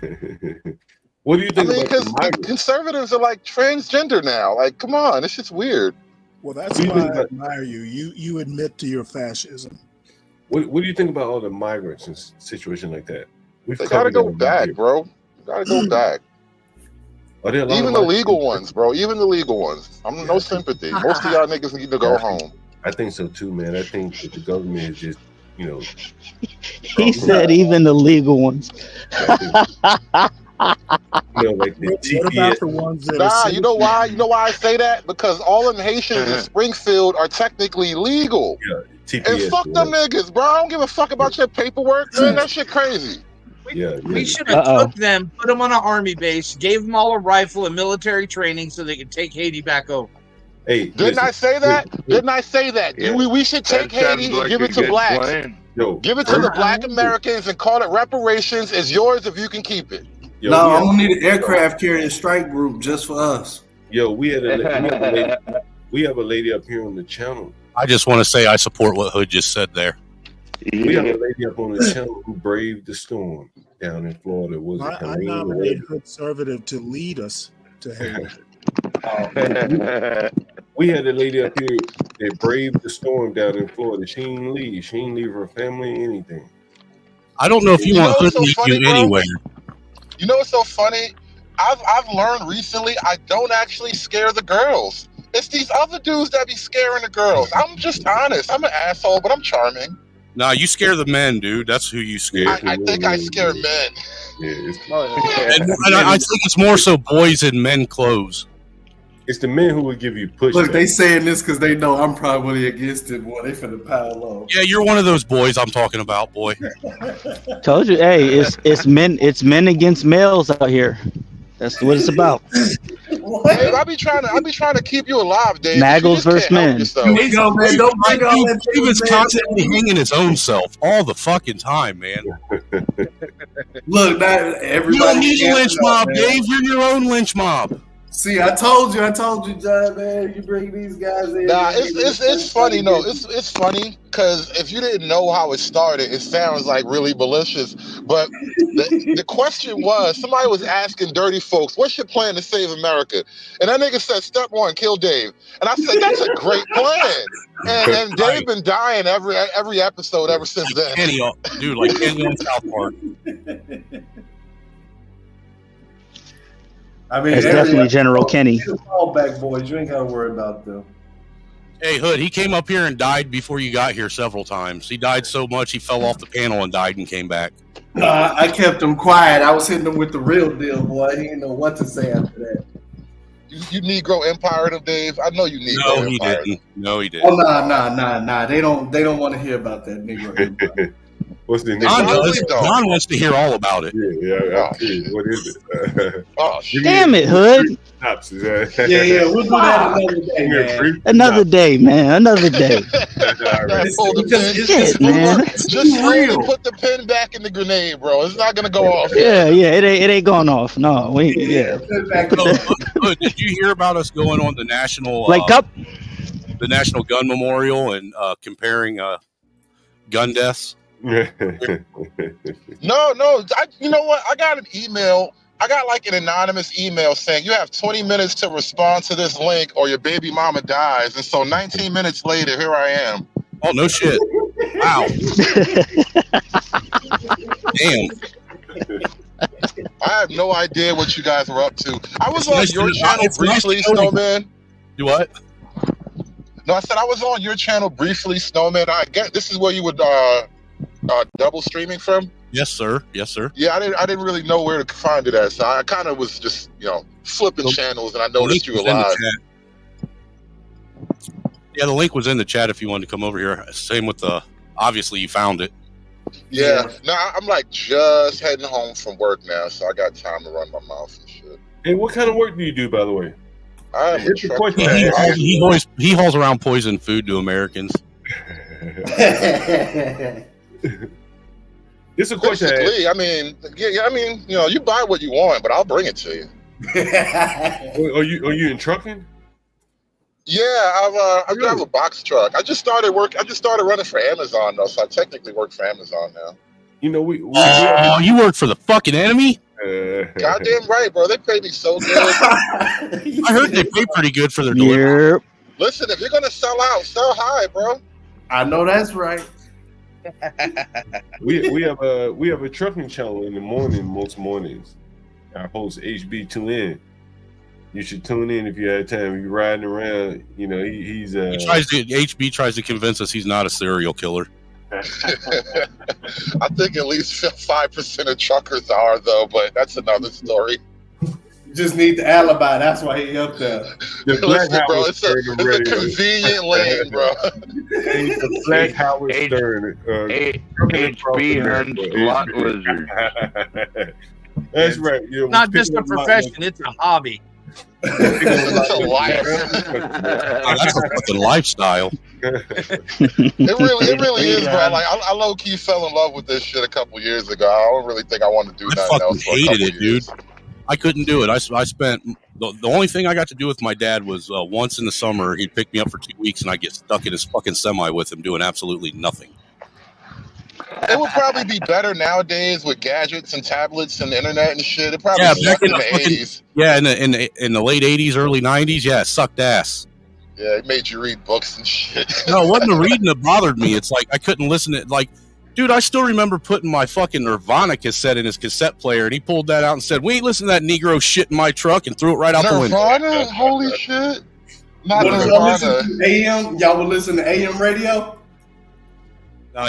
What do you think? I mean, because conservatives are like transgender now. Like, come on, it's just weird. Well, that's why I admire you. You admit to your fascism. What do you think about all the migrants and situation like that? They gotta go back, bro. Gotta go back. Even the legal ones, bro. Even the legal ones. I'm no sympathy. Most of y'all niggas need to go home. I think so too, man. I think that the government is just, you know. He said even the legal ones. You know, like the What about the ones that Nah, you know why? You know why I say that? Because all them Haitians in Springfield are technically legal. Yeah, and fuck them niggas, bro. I don't give a fuck about your paperwork, man. That shit crazy. We should have took them, put them on an army base, gave them all a rifle and military training so they could take Haiti back over. Hey, Didn't I say that? Didn't I say that? Yeah. We should take Haiti and give it to blacks. Give it to the black Americans and call it reparations. It's yours if you can keep it. No, I'm gonna need an aircraft carrier strike group just for us. Yo, we have a lady up here on the channel. I just want to say I support what Hood just said there. We have a lady up on the channel who braved the storm down in Florida. Was it I Kareem? nominate Hoodservative to lead us to Haiti. We had a lady up here that braved the storm down in Florida. She didn't leave. She didn't leave her family, anything. I don't know if you want Hood to meet you anywhere. You know what's so funny? I've learned recently I don't actually scare the girls. It's these other dudes that be scaring the girls. I'm just honest. I'm an asshole, but I'm charming. Nah, you scare the men, dude. That's who you scare. I think I scare men. And I think it's more so boys in men clothes. It's the men who will give you pushback. Look, they saying this because they know I'm probably against it, boy. They finna pile on. Yeah, you're one of those boys I'm talking about, boy. Told you, hey, it's men against males out here. That's what it's about. Dave, I be trying to keep you alive, Dave. Naggles versus men. Here we go, man. Don't bring all that. He was constantly hanging his own self all the fucking time, man. Look, not everybody. You don't need a lynch mob, man. Dave. You're your own lynch mob. See, I told you, John, man. You bring these guys in. Nah, it's funny. No, it's funny because if you didn't know how it started, it sounds like really malicious. But the question was, somebody was asking dirty folks, "What's your plan to save America?" And that nigga said, "Step one, kill Dave." And I said, "That's a great plan." And Dave been dying every episode ever since then. Kenny, dude, like Kenny on South Park. I mean, it's definitely General Kenny. All back boys, you ain't gotta worry about them. Hey, Hood, he came up here and died before you got here several times. He died so much he fell off the panel and died and came back. I kept him quiet. I was hitting him with the real deal, boy. He didn't know what to say after that. You Negro Empire him, Dave? I know you Negro No, he Empire. didn't. No, he didn't. Oh, nah. They don't want to hear about that Negro Empire. What's the name? John wants to hear all about it. Yeah. What is it? Oh, shit. Damn it, Hood. Yeah. We'll do that another day, man. Another day, man. Another day. Shit, man. Just really put the pin back in the grenade, bro. It's not gonna go off. Yeah. It ain't going off. No, yeah. Hood, did you hear about us going on the national the National Gun Memorial and comparing gun deaths? No. You know what? I got an email. I got like an anonymous email saying you have 20 minutes to respond to this link or your baby mama dies. And so 19 minutes later, here I am. Oh, no shit. Wow. Damn. I have no idea what you guys were up to. I was on your channel briefly, Snowman. You what? No, I said I was on your channel briefly, Snowman. I get this is where you would double streaming from. Yes, sir. Yes, sir. Yeah, I didn't really know where to find it at, so I kind of was just flipping channels, and I noticed you were live. Yeah, the link was in the chat if you wanted to come over here. Same with obviously you found it. Yeah. No, I'm like just heading home from work now, so I got time to run my mouth and shit. Hey, what kind of work do you do, by the way? I'm a truck He hauls around poison food to Americans. This is a question. Basically, I mean, you buy what you want, but I'll bring it to you. Are you in trucking? Yeah, I drive a box truck. I just started running for Amazon though, so I technically work for Amazon now. You know, you work for the fucking enemy? Goddamn right, bro. They pay me so good. I heard they pay pretty good for their delivery. Listen, if you're gonna sell out, sell high, bro. I know that's right. We have a trucking channel in the morning most mornings. Our host HB tune in. You should tune in if you have time. You're riding around, you know, HB tries to convince us he's not a serial killer. I think at least 5% of truckers are, though, but that's another story. You just need the alibi. That's why he up there. Listen, bro, it's a convenient lane, bro. The Black Howard Stern. HB hunts lot lizards. That's right. It's not just a profession; it's a hobby. It's a life. That's a fucking lifestyle. It really is, bro. Like I low key fell in love with this shit a couple years ago. I don't really think I want to do nothing else. I hated it, dude. I couldn't do it. I spent the only thing I got to do with my dad was once in the summer he'd pick me up for 2 weeks and I get stuck in his fucking semi with him doing absolutely nothing. It would probably be better nowadays with gadgets and tablets and the internet and shit. It probably Back sucked in in the 80s. Yeah, in the late 80s, early 90s, yeah, it sucked ass. Yeah, it made you read books and shit. No, it wasn't the reading that bothered me. It's like I couldn't listen to like, dude, I still remember putting my fucking Nirvana cassette in his cassette player, and he pulled that out and said, "We ain't listening to that Negro shit in my truck," and threw it right out the window. Nirvana? Holy shit! Not Y'all Nirvana. listen to AM? Y'all would listen to AM radio?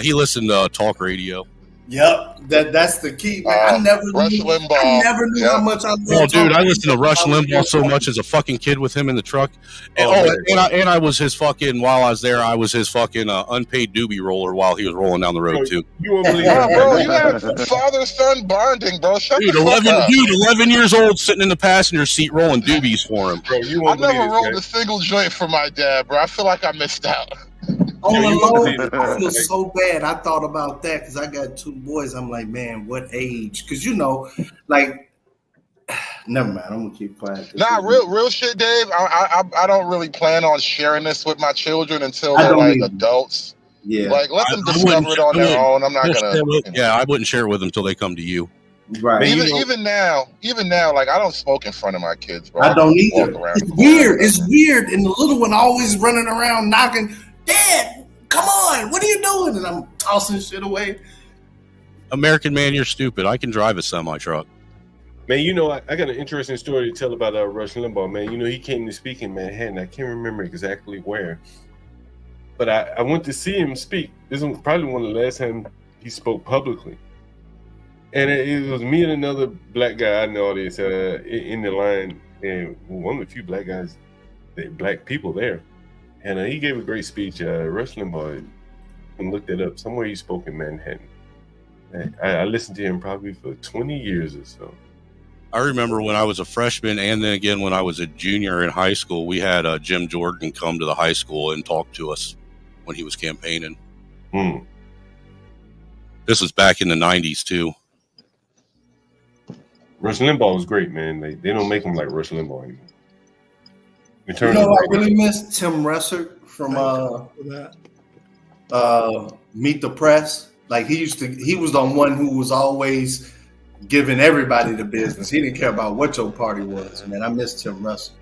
He listened to talk radio. Yep, that's the key, man. I never knew how much I loved. Oh, dude, I talk listened to Rush Limbaugh so much as a fucking kid with him in the truck. And I was his fucking, while I was there, I was his fucking unpaid doobie roller while he was rolling down the road too. You won't believe bro, you have father-son bonding, bro. Shut Dude, the fuck up. 11 years old, sitting in the passenger seat rolling doobies for him. Bro, you I won't never believe rolled it, a single joint for my dad, bro. I feel like I missed out. All you alone, won't I feel so bad. I thought about that because I got 2 boys. I'm like, man, what age? Because you know, like, never mind. I'm gonna keep quiet. Nah, real shit, Dave. I don't really plan on sharing this with my children until they're like adults. Yeah, like let them discover it on their own. I'm not gonna. Yeah, I wouldn't share it with them until they come to you. Right. Even now, like I don't smoke in front of my kids, bro. I don't either. Walk around It's weird. It's weird, and the little one always running around knocking. Dad, come on! What are you doing? And I'm tossing shit away. American man, you're stupid. I can drive a semi truck. Man, you know, I got an interesting story to tell about Rush Limbaugh, man. You know, he came to speak in Manhattan. I can't remember exactly where. But I went to see him speak. This was probably one of the last time he spoke publicly. And it was me and another black guy I know this in the line. And one of the few black guys, black people there. And he gave a great speech. Rush Limbaugh, and looked it up. Somewhere he spoke in Manhattan. I listened to him probably for 20 years or so. I remember when I was a freshman, and then again when I was a junior in high school, we had Jim Jordan come to the high school and talk to us when he was campaigning. This was back in the 90s too. Rush Limbaugh was great, man. They don't make him like Rush Limbaugh anymore. You know, I really miss Tim Russert from Meet the Press. Like he was the one who was always giving everybody the business. He didn't care about what your party was, man. I miss Tim Russert.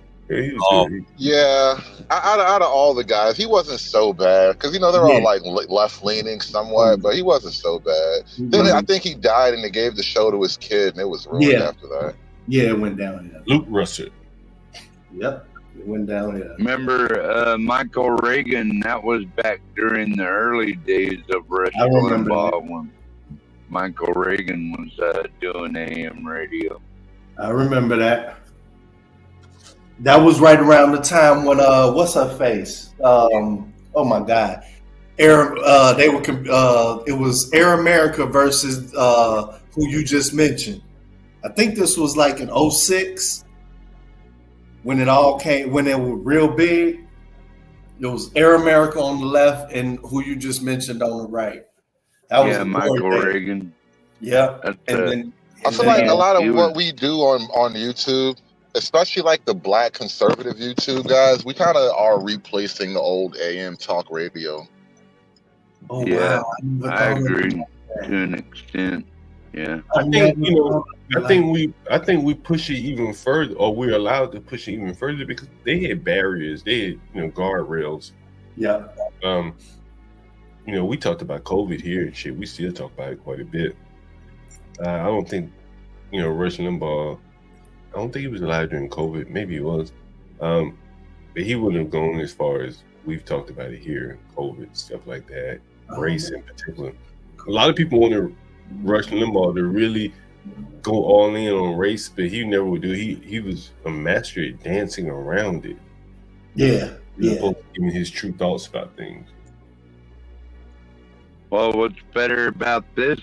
Yeah, out of all the guys, he wasn't so bad because you know they're all like left leaning somewhat, but he wasn't so bad. Then I think he died and they gave the show to his kid, and it was ruined after that. Yeah, it went down. Luke Russert. Yep. It went down, Remember Michael Reagan? That was back during the early days of Rush I remember Limbaugh when Michael Reagan was doing AM radio. I remember that. That was right around the time when what's her face? Oh my God, Air. It was Air America versus who you just mentioned. I think this was like in 2006. When it all came, when it was real big, it was Air America on the left and who you just mentioned on the right. That was Michael Reagan. Yeah, I feel like a lot of what we do on YouTube, especially like the black conservative YouTube guys, we kind of are replacing the old AM talk radio. Oh, yeah, wow. I agree to an extent. Yeah, I think we push it even further, or we're allowed to push it even further because they had barriers, they had guardrails. Yeah. you know, we talked about COVID here and shit. We still talk about it quite a bit. I don't think, you know, Rush Limbaugh, I don't think he was alive during COVID. Maybe he was. But he wouldn't have gone as far as we've talked about it here, COVID, stuff like that, race in particular. A lot of people want to Rush Limbaugh to really go all in on race, but he never would do. He was a master at dancing around it. Yeah. Giving his true thoughts about things. Well, what's better about this,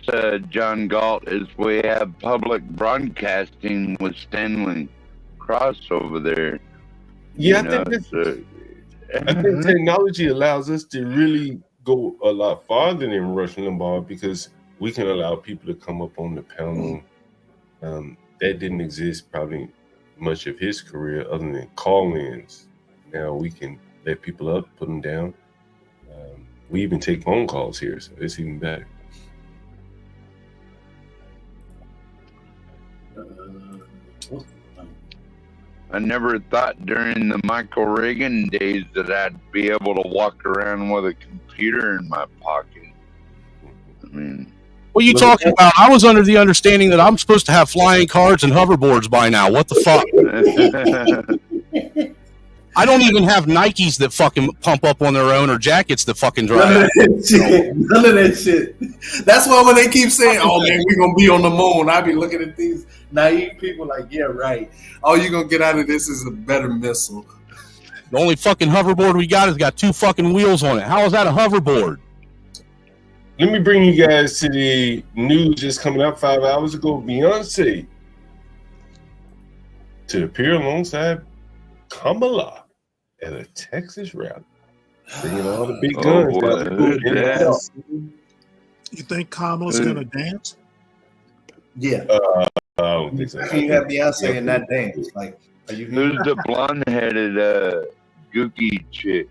John Galt, is we have public broadcasting with Stanley Cross over there. Yeah, I think technology allows us to really go a lot farther than Rush Limbaugh because we can allow people to come up on the panel. That didn't exist probably much of his career other than call-ins. Now we can let people up, put them down. We even take phone calls here, so it's even better. I never thought during the Michael Reagan days that I'd be able to walk around with a computer in my pocket. I mean, what are you talking about? I was under the understanding that I'm supposed to have flying cars and hoverboards by now. What the fuck? I don't even have Nikes that fucking pump up on their own or jackets that fucking drive. None of that shit. That's why when they keep saying, "Oh man, we're gonna be on the moon," I be looking at these naive people like, "Yeah, right. All you're gonna get out of this is a better missile." The only fucking hoverboard we got has got 2 fucking wheels on it. How is that a hoverboard? Let me bring you guys to the news just coming out 5 hours ago. Beyonce to appear alongside Kamala at a Texas rally, bringing all the big guns. You think Kamala's gonna dance? Yeah. I don't think so. You have Beyonce in that dance. Like, are you? Who's the blonde-headed gookie chick?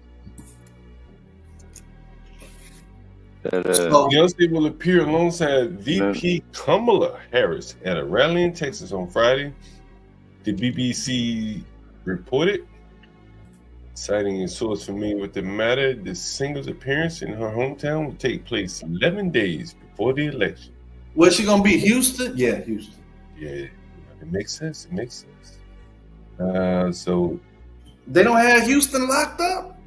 Beyonce will appear alongside VP Kamala Harris at a rally in Texas on Friday. The BBC reported, citing a source familiar with the matter, the single's appearance in her hometown will take place 11 days before the election. Was she gonna be Houston? Yeah, Houston. Yeah, it makes sense. It makes sense. So they don't have Houston locked up?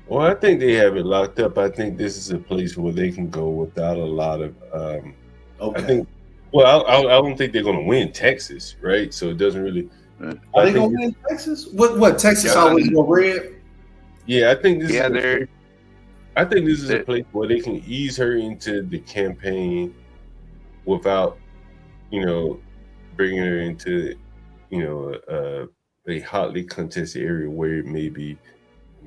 Well, I think they have it locked up. I think this is a place where they can go without a lot of. Okay. I think. Well, I don't think they're going to win Texas, right? So it doesn't really. Are they going to win Texas? What Texas always go red? Yeah, I think this. Yeah, I think this is a place where they can ease her into the campaign without, bringing her into, a hotly contested area where it may be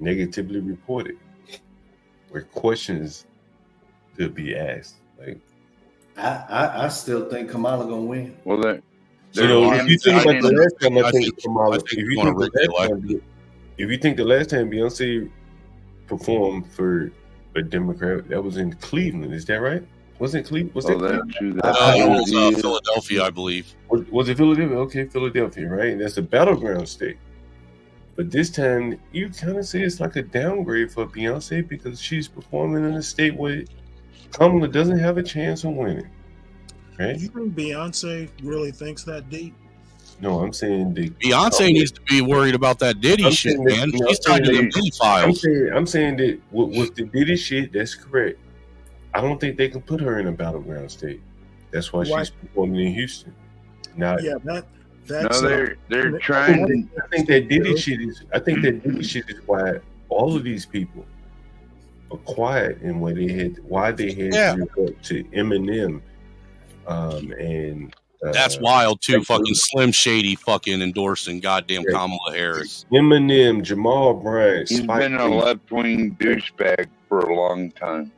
negatively reported, where questions could be asked. Like, I still think Kamala gonna win. Well, if you think about the last time, I think Kamala. If you think the last time Beyonce performed for a Democrat, that was in Cleveland. Is that right? Wasn't Cleveland? Was that Cleveland? It was Philadelphia, I believe. Was it Philadelphia? Okay, Philadelphia, right? And that's a battleground state. But this time, you kind of say it's like a downgrade for Beyonce because she's performing in a state where Kamala doesn't have a chance of winning. Right? You think Beyonce really thinks that deep? No, I'm saying Beyonce needs to be worried about that Diddy shit, man. She's tied to the Diddy files. I'm saying that with the Diddy shit, that's correct. I don't think they can put her in a battleground state. That's why she's performing in Houston. Now, that's they're trying. I think that Diddy shit is. I think that Diddy shit is why all of these people are quiet and why they had to report to Eminem, and that's wild too. Fucking Slim Shady, fucking endorsing goddamn Kamala Harris. Eminem, Jamal Bryant. He's been a left-wing douchebag for a long time.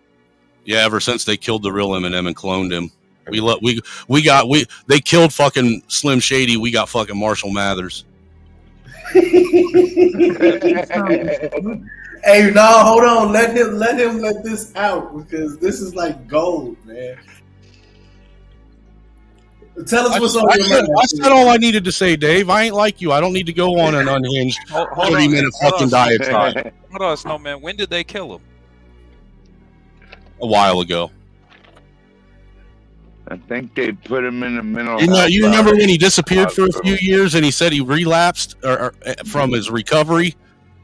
Yeah, ever since they killed the real Eminem and cloned him. They killed fucking Slim Shady. We got fucking Marshall Mathers. Hey, no, hold on. Let him let this out because this is like gold, man. Tell us what's on your mind. I said all I needed to say, Dave. I ain't like you. I don't need to go on an unhinged 30-minute fucking diatribe. Hold on, Snowman. When did they kill him? a while ago. I think they put him in the mental. You remember when he disappeared for a few years and he said he relapsed or from his recovery,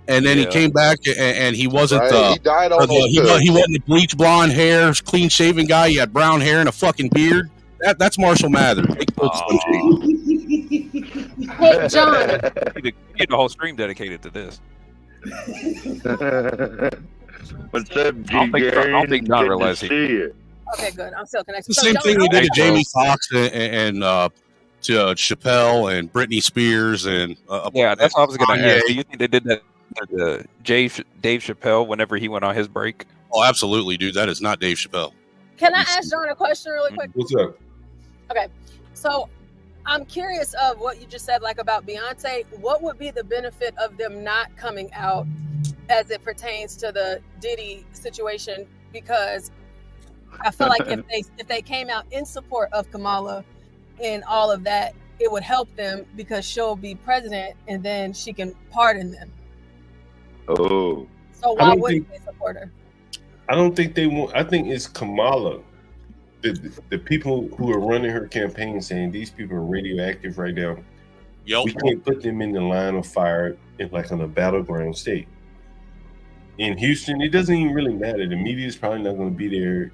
and then he came back and he wasn't. He died on those pills. He wasn't a bleach blonde hair, clean shaven guy. He had brown hair and a fucking beard. That's Marshall Mathers. Hey, John. You get the whole stream dedicated to this. What's up, G? I don't think John realized it. Okay, good. I'm still connected. It's the same thing they did to Jamie Foxx and to Chappelle and Britney Spears and yeah, that's what I was going to ask. Do you think they did that to Dave Chappelle whenever he went on his break? Oh, absolutely, dude. That is not Dave Chappelle. Can I ask John a question really quick? What's up? Okay, so I'm curious of what you just said, like about Beyonce. What would be the benefit of them not coming out as it pertains to the Diddy situation? Because I feel like if they came out in support of Kamala and all of that, it would help them because she'll be president and then she can pardon them. Oh. So why wouldn't they support her? I don't think they want. I think it's Kamala. The people who are running her campaign saying these people are radioactive right now. Yep. We can't put them in the line of fire in a battleground state. In Houston, it doesn't even really matter. The media is probably not going to be there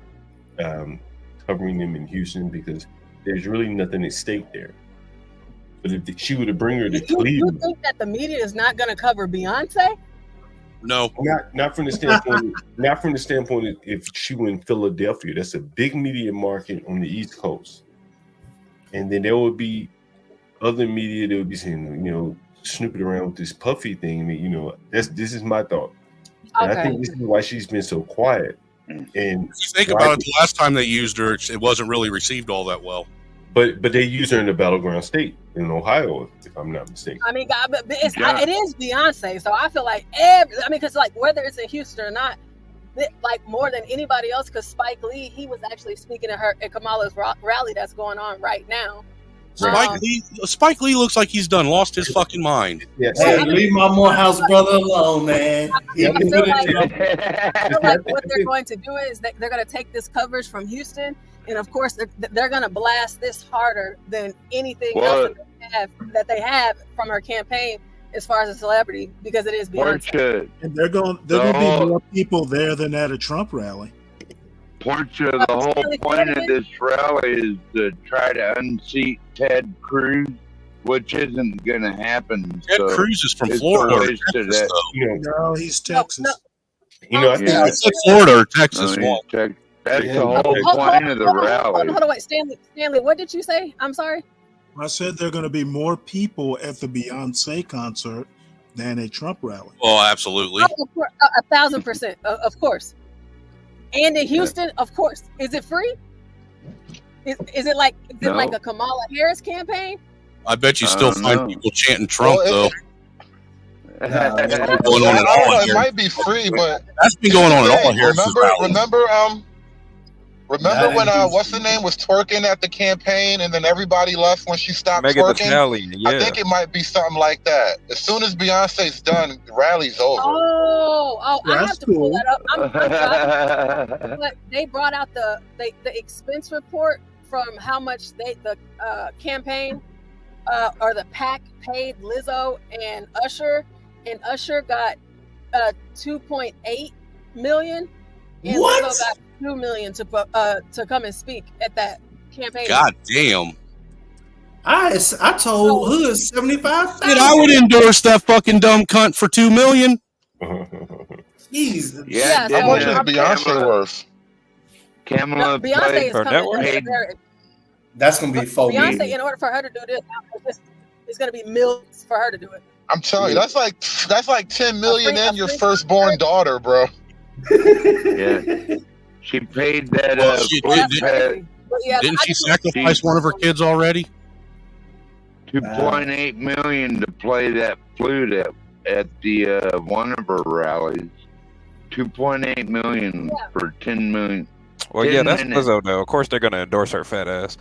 covering them in Houston because there's really nothing at stake there. But if she were to bring her to Cleveland, You think that the media is not going to cover Beyonce? No, not from the standpoint. Not from the standpoint if she were in Philadelphia. That's a big media market on the East Coast, and then there would be other media that would be saying, snooping around with this Puffy thing. This is my thought. And I think this is why she's been so quiet. And if you think about it, the last time they used her, it wasn't really received all that well. But they used her in the battleground state in Ohio, if I'm not mistaken. I mean, God, but it is Beyonce, so I feel like because like whether it's in Houston or not, like more than anybody else, because Spike Lee, he was actually speaking to her at Kamala's rally that's going on right now. Spike Lee looks like he's done lost his fucking mind. Yeah. Hey, leave my Morehouse brother alone, man. I feel like what they're going to do is they're going to take this coverage from Houston, and of course they're going to blast this harder than anything else that they have from her campaign as far as a celebrity, because it is Beyonce. And they're going to be more people there than at a Trump rally. Portia, the whole point of this rally is to try to unseat Ted Cruz, which isn't going to happen. Ted Cruz is from Florida. No, he's Texas. I think I said Florida or Texas. That's the whole point of the rally. Hold on, wait, Stanley, what did you say? I'm sorry. I said there are going to be more people at the Beyonce concert than a Trump rally. Oh, absolutely. 1,000%, of course. And in Houston, of course. Is it free? Is it like a Kamala Harris campaign? I bet you still find people chanting Trump though. It might be free, but that's been going on at all here. Remember when what's the name was twerking at the campaign and then everybody left when she stopped twerking? I think it might be something like that. As soon as Beyonce's done, the rally's over. Oh, I have to pull that up. But they brought out the expense report from how much the campaign or the PAC paid Lizzo and Usher got 2.8 million, and what? Lizzo got $2 million to come and speak at that campaign. God damn! I told Hood 75,000. Dude, I would endorse that fucking dumb cunt for $2 million. Jesus. Yeah, how much is Beyonce worth? Kamala Beyonce is coming. That's gonna be $4 million. Beyonce, in order for her to do this, it's gonna be millions for her to do it. I'm telling you, that's like 10 million in your firstborn daughter, bro. Yeah. She paid that. Didn't she sacrifice one of her kids already? 2.8 million to play that flute at the one of her rallies. 2.8 million for 10 million. Well, yeah, that's Lizzo though. Of course, they're gonna endorse her fat ass.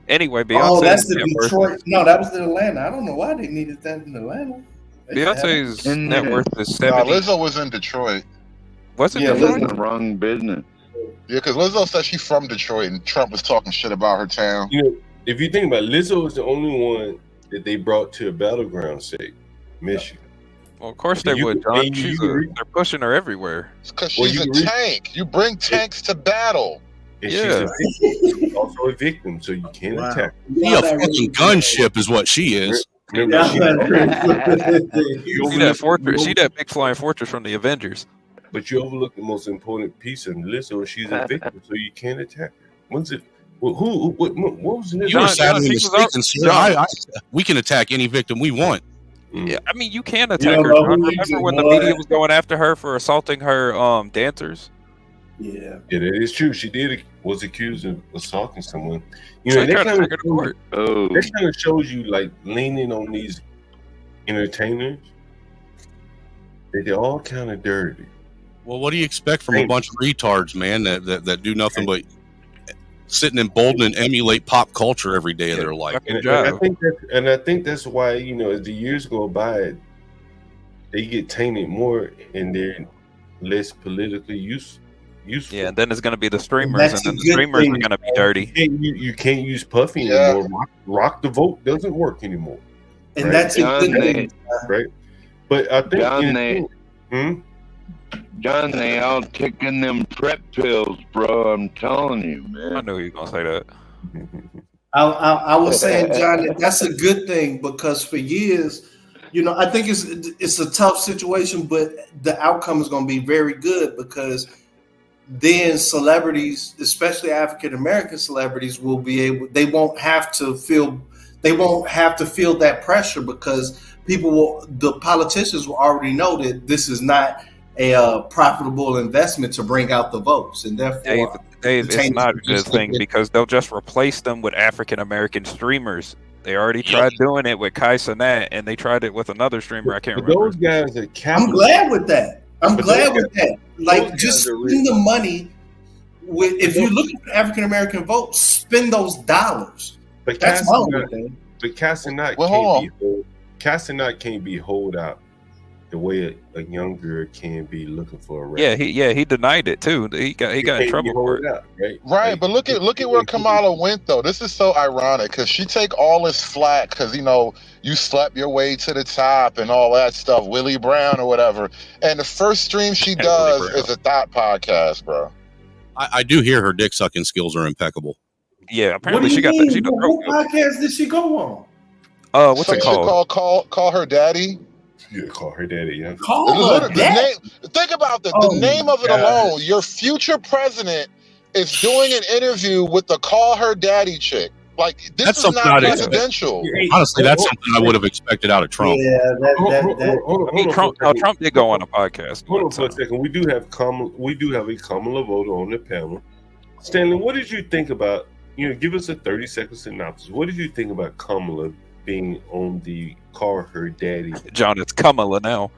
Anyway, Beyonce. Oh, that's the Detroit. No, that was in Atlanta. I don't know why they needed that in Atlanta. Beyonce's net worth is 70. Lizzo was in Detroit. What's it? Yeah, Lizzo, wrong business. Yeah, because Lizzo said she's from Detroit, and Trump was talking shit about her town. You know, if you think about it, Lizzo is the only one that they brought to a battleground state, Michigan. Well, of course they would, John. They're pushing her everywhere. Because she's a tank. You bring tanks to battle. And Yeah. she's also a victim, so you can't attack her. She a fucking gunship is what she is. Remember, She that fortress. She that big flying fortress from the Avengers. but you overlook the most important piece of Lizzo. She's a victim, so you can't attack her. When's it? Well, what was it? You were sadly mistaken, sir. We can attack any victim we want. Yeah, I mean, you can attack her. John. Remember when the media was going after her for assaulting her dancers? Yeah, that is true. She was accused of assaulting someone. You know, So that they kind tried of shows you like leaning on these entertainers. They're all kind of dirty. Well, what do you expect from a bunch of retards, man, that do nothing but sit and embolden and emulate pop culture every day of their life? And I think that's why, you know, as the years go by, they get tainted more and they're less politically useful. Yeah, and then it's going to be the streamers, and then the streamers are going to be dirty. You can't use Puffy anymore. Rock the vote doesn't work anymore. And that's a good thing. Right? But I think John, they all taking them prep pills, bro. I'm telling you, man. I knew you were going to say that. I was saying, John, that's a good thing because for years, you know, I think it's a tough situation, but the outcome is going to be very good because then celebrities, especially African American celebrities, will be able. They won't have to feel that pressure because the politicians will already know that this is not a profitable investment to bring out the votes, and therefore, Dave, it's not a good thing because they'll just replace them with African American streamers. They already tried doing it with Kai Cenat, and they tried it with another streamer. I can't remember. Those guys are I'm glad with that. Like, just spend the money. If you're looking for African American votes, spend those dollars. But that's my only thing. But Casanat can't be hold out the way a young girl can be looking for a rap. He denied it too. He got in trouble for it. Right, but look at where Kamala went though. This is so ironic because she take all this flack because you slept your way to the top and all that stuff, Willie Brown or whatever. And the first stream she does is a thought podcast, bro. I do hear her dick sucking skills are impeccable. Yeah, apparently she got that. What podcast did she go on? What's it called? Call her daddy. Yeah, call her daddy. Yeah. Think about the name of it alone. Your future president is doing an interview with the call her daddy chick. Like this is not presidential. Honestly, that's something I would have expected out of Trump. Yeah, Trump did go on a podcast. Hold on for a second. We do have a Kamala voter on the panel. Stanley, what did you think about? Give us a 30-second synopsis. What did you think about Kamala being on the call her daddy? John, it's Kamala now.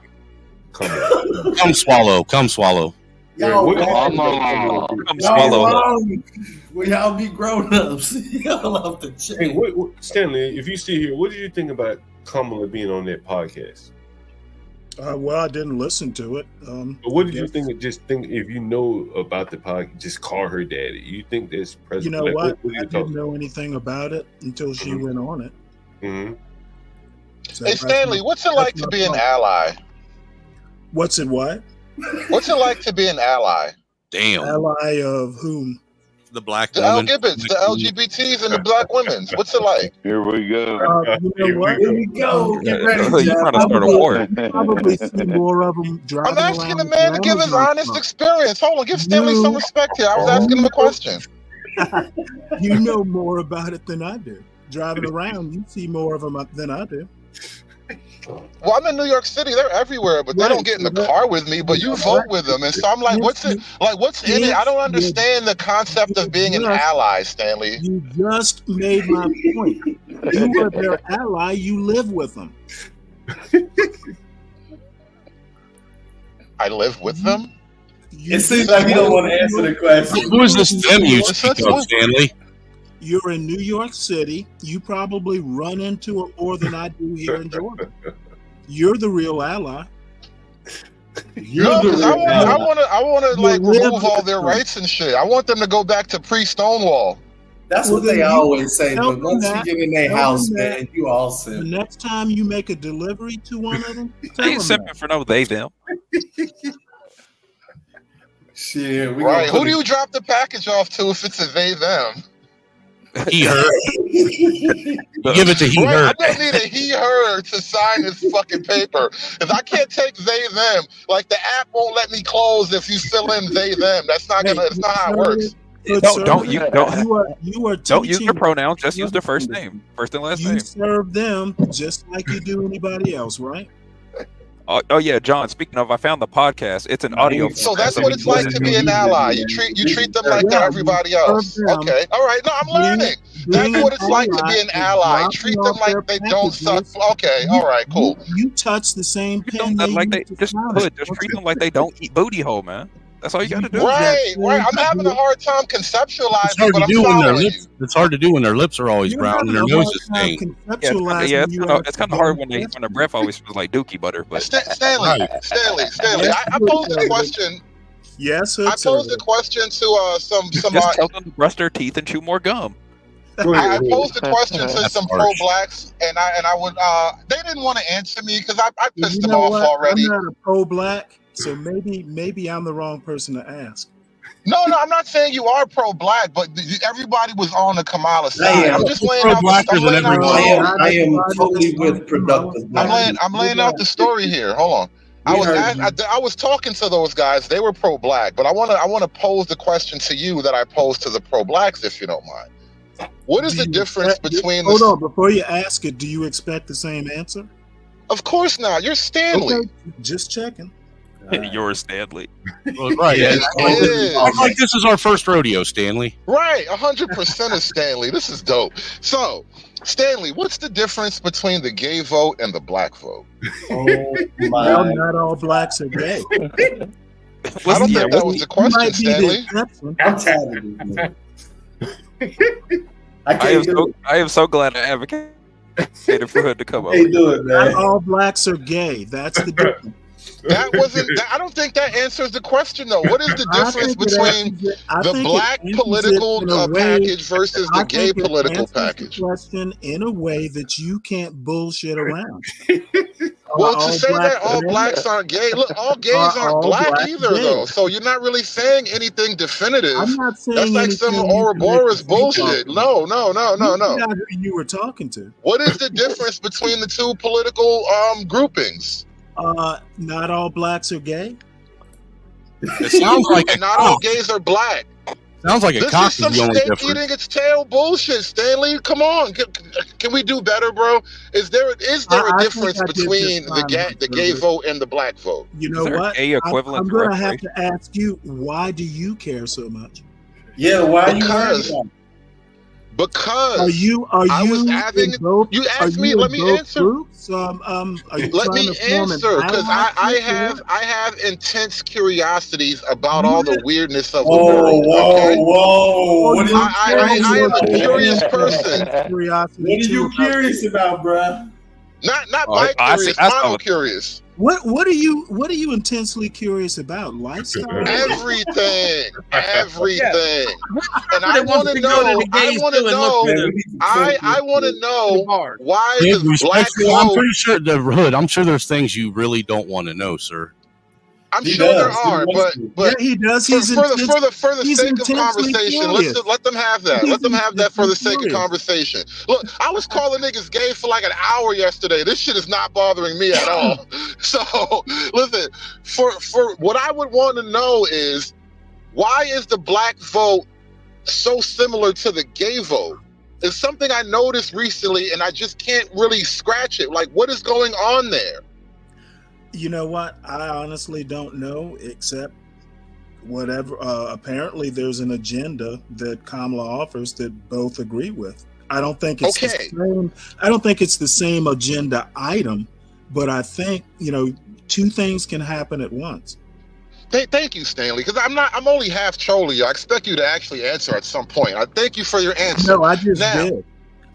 Kamala. Come swallow. Come swallow. We all be grown ups. Y'all off the chain. Hey, Stanley, if you see here, what did you think about Kamala being on that podcast? Well, I didn't listen to it. But what did you think? If you know about the podcast, just call her daddy. You think that's president? You know what? I didn't know anything about it until she went on it. Mm-hmm. So hey, Stanley, what's it like to be an ally? What's it what? What's it like to be an ally? Damn. Ally of whom? The black the women. LGBTs, the LGBTs, and the black women's. What's it like? Here we go. You know what? Here we go. Get ready. You're trying to start a war. Probably see more of them driving I'm asking the around man to give his honest experience. Hold on, give Stanley some respect here. I was asking him a question. You know more about it than I do. Driving around, you see more of them than I do. Well, I'm in New York City. They're everywhere, but they don't get in the car with me. But you vote with them, and so I'm like, what's it like? What's in it? I don't understand the concept of being an ally, Stanley. You just made my point. You are their ally. You live with them. I live with them. It seems like you don't want to answer the question. Who is this them you speak of, Stanley? You're in New York City. You probably run into it more than I do here in Georgia. You're the real ally. No, because I want to like live remove all with their them. rights and shit. I want them to go back to pre-Stonewall. That's Well, what they then you always say. tell But them once you that. get in their Tell house, them that. man, you all The simp. next time you make a delivery to one of them, tell I ain't them simping for no they them. Shit, we Right? gonna Who do you drop the package off to if it's a they them? He her. Give it to he Right? her. I don't need a he her to sign this fucking paper. If I can't take they them, like the app won't let me close if you fill in they them. That's not Hey, gonna. It's not how it works. Don't use You are don't use teaching the pronouns. Just use their first name, first and last you name. serve them just like you do anybody else, right? Oh yeah, John. Speaking of, I found the podcast. It's an audio. So that's what it's like to be an ally. You treat them like they're everybody else. Okay, all right. No, I'm learning. That's what it's like to be an ally. Treat them like they don't suck. Okay, all right, cool. You touch the same pen Not they like they use to just sign. just treat them like they don't eat booty hole, man. That's all you got to do. Right. I'm having a hard time It's conceptualizing, hard but to I'm do when their following you. lips. It's hard to do when their lips are always brown and their nose is stained. It's kind of hard when their breath always smells like dookie butter. But Stanley. I posed a question. Yes, I posed a question to some just tell them to brush their teeth and chew more gum. I posed a question to That's some harsh. pro-blacks, and I would they didn't want to answer me because I pissed You them know off what? already. I'm not a pro-black, so maybe I'm the wrong person to ask. No, I'm not saying you are pro-black, but everybody was on the Kamala I side. am. I'm just laying out the I am totally with productive. I'm laying out the story here. Hold on. I was talking to those guys. They were pro-black, but I want to pose the question to you that I posed to the pro-blacks, if you don't mind. What is the difference between Hold on, before you ask it, do you expect the same answer? Of course not. You're Stanley. Okay, just checking. You're Stanley. Well, right. Yeah, Act like this is our first rodeo, Stanley. Right, 100% of Stanley. This is dope. So, Stanley, what's the difference between the gay vote and the black vote? Well, not all blacks are gay. I don't think that was the question, Stanley. I'm telling you. I am so glad I advocated for Hood to come over. Not all blacks are gay. That's the difference. I don't think that answers the question, though. What is the difference between the black political package versus the gay political package? Question in a way that you can't bullshit around. Well, to say that all blacks aren't gay, look, all gays aren't black either, though. So you're not really saying anything definitive. I'm not saying that's like some anything Ouroboros bullshit. No. Not who you were talking to. What is the difference between the two political groupings? Not all blacks are gay. It sounds like and not all gays are black. Sounds like a This cock is some is the only steak difference. eating its tail bullshit, Stanley. Come on, can we do better, bro? Is there a difference between the gay vote and the black vote? You know what? I'm going to have to ask you, why do you care so much? Yeah, why are you Because are you was having you asked me. Let me answer. Groups? Are you Let me trying to form an answer because ally I have intense curiosities about all the weirdness of the Whoa, world. Okay? whoa! What are you I am a curious person. What are you curious about, bruh? Not bi curious, mono curious. What are you intensely curious about? Lifestyle? Everything. And I want to know. I want to know why Yeah, the black respectfully, I'm vote. pretty sure the Hood. I'm sure there's things you really don't want to know, sir. I'm sure there are, but Yeah, he does. for He's the he's sake of intensely conversation, curious. let them have that. Let them have that for the sake of conversation. Look, I was calling niggas gay for like an hour yesterday. This shit is not bothering me at all. So listen, for what I would want to know is why is the black vote so similar to the gay vote? It's something I noticed recently, and I just can't really scratch it. Like, what is going on there? You know what? I honestly don't know, except whatever. Apparently, there's an agenda that Kamala offers that both agree with. I don't think it's the same. I don't think it's the same agenda item, but I think two things can happen at once. Thank you, Stanley, because I'm only half trolling you. I expect you to actually answer at some point. I thank you for your answer. No, I just did.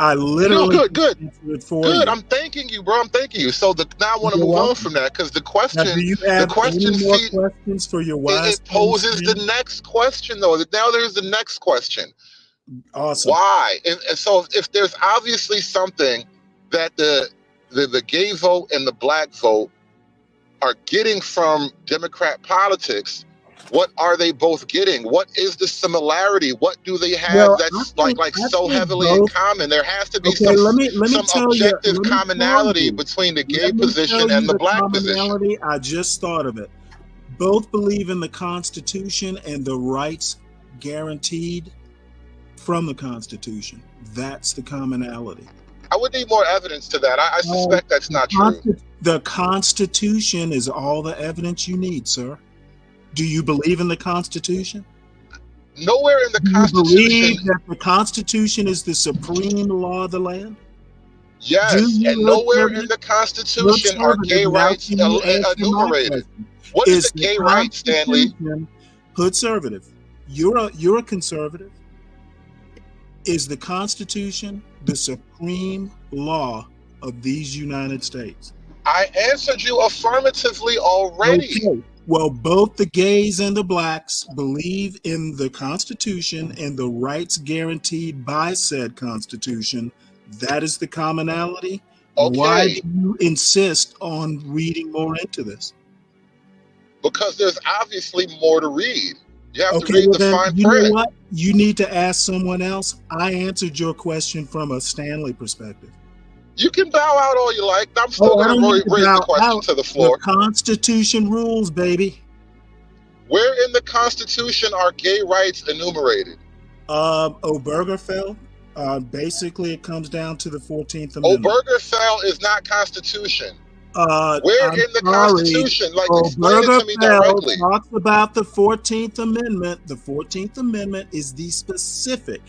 I literally good. answered it for Good. you. I'm thanking you, bro. I'm thanking you. So now I want to You're move on welcome. from that because the Now, question, do you the have question any more feed, questions for your wise it poses the friend? next question though. Now there's the next question. Awesome. Why? And so if there's obviously something that the gay vote and the black vote are getting from Democrat politics, what are they both getting? What is the similarity? What do they have Well, that's I so think heavily in both. common? There has to be Okay, let me some tell you. objective Let me tell commonality you. between the gay Let me position tell you and the the black position. commonality. I just thought of it. Both believe in the Constitution and the rights guaranteed from the Constitution. That's the commonality. I would need more evidence to that. I suspect that's not true. The Constitution is all the evidence you need, sir. Do you believe in the Constitution? Nowhere in the Do you Constitution. believe that the Constitution is the supreme law of the land? Yes, and nowhere in the Constitution are gay rights enumerated. What is the gay rights, Stanley? Hoodservative. You're a conservative. Is the Constitution the supreme law of these United States? I answered you affirmatively already. Okay. Well, both the gays and the blacks believe in the Constitution and the rights guaranteed by said Constitution. That is the commonality. Okay. Why do you insist on reading more into this? Because there's obviously more to read. You have to Okay, read well the then, fine you know print. what? You need to ask someone else. I answered your question from a Stanley perspective. You can bow out all you like. I'm still I going don't to need to raise the bow question out. to the floor. The Constitution rules, baby. Where in the Constitution are gay rights enumerated? Obergefell. Basically, it comes down to the 14th Amendment. Obergefell is not Constitution. Where I'm in the sorry. Constitution? Like, explain it to me directly. Obergefell talks about the 14th Amendment. The 14th Amendment is the specific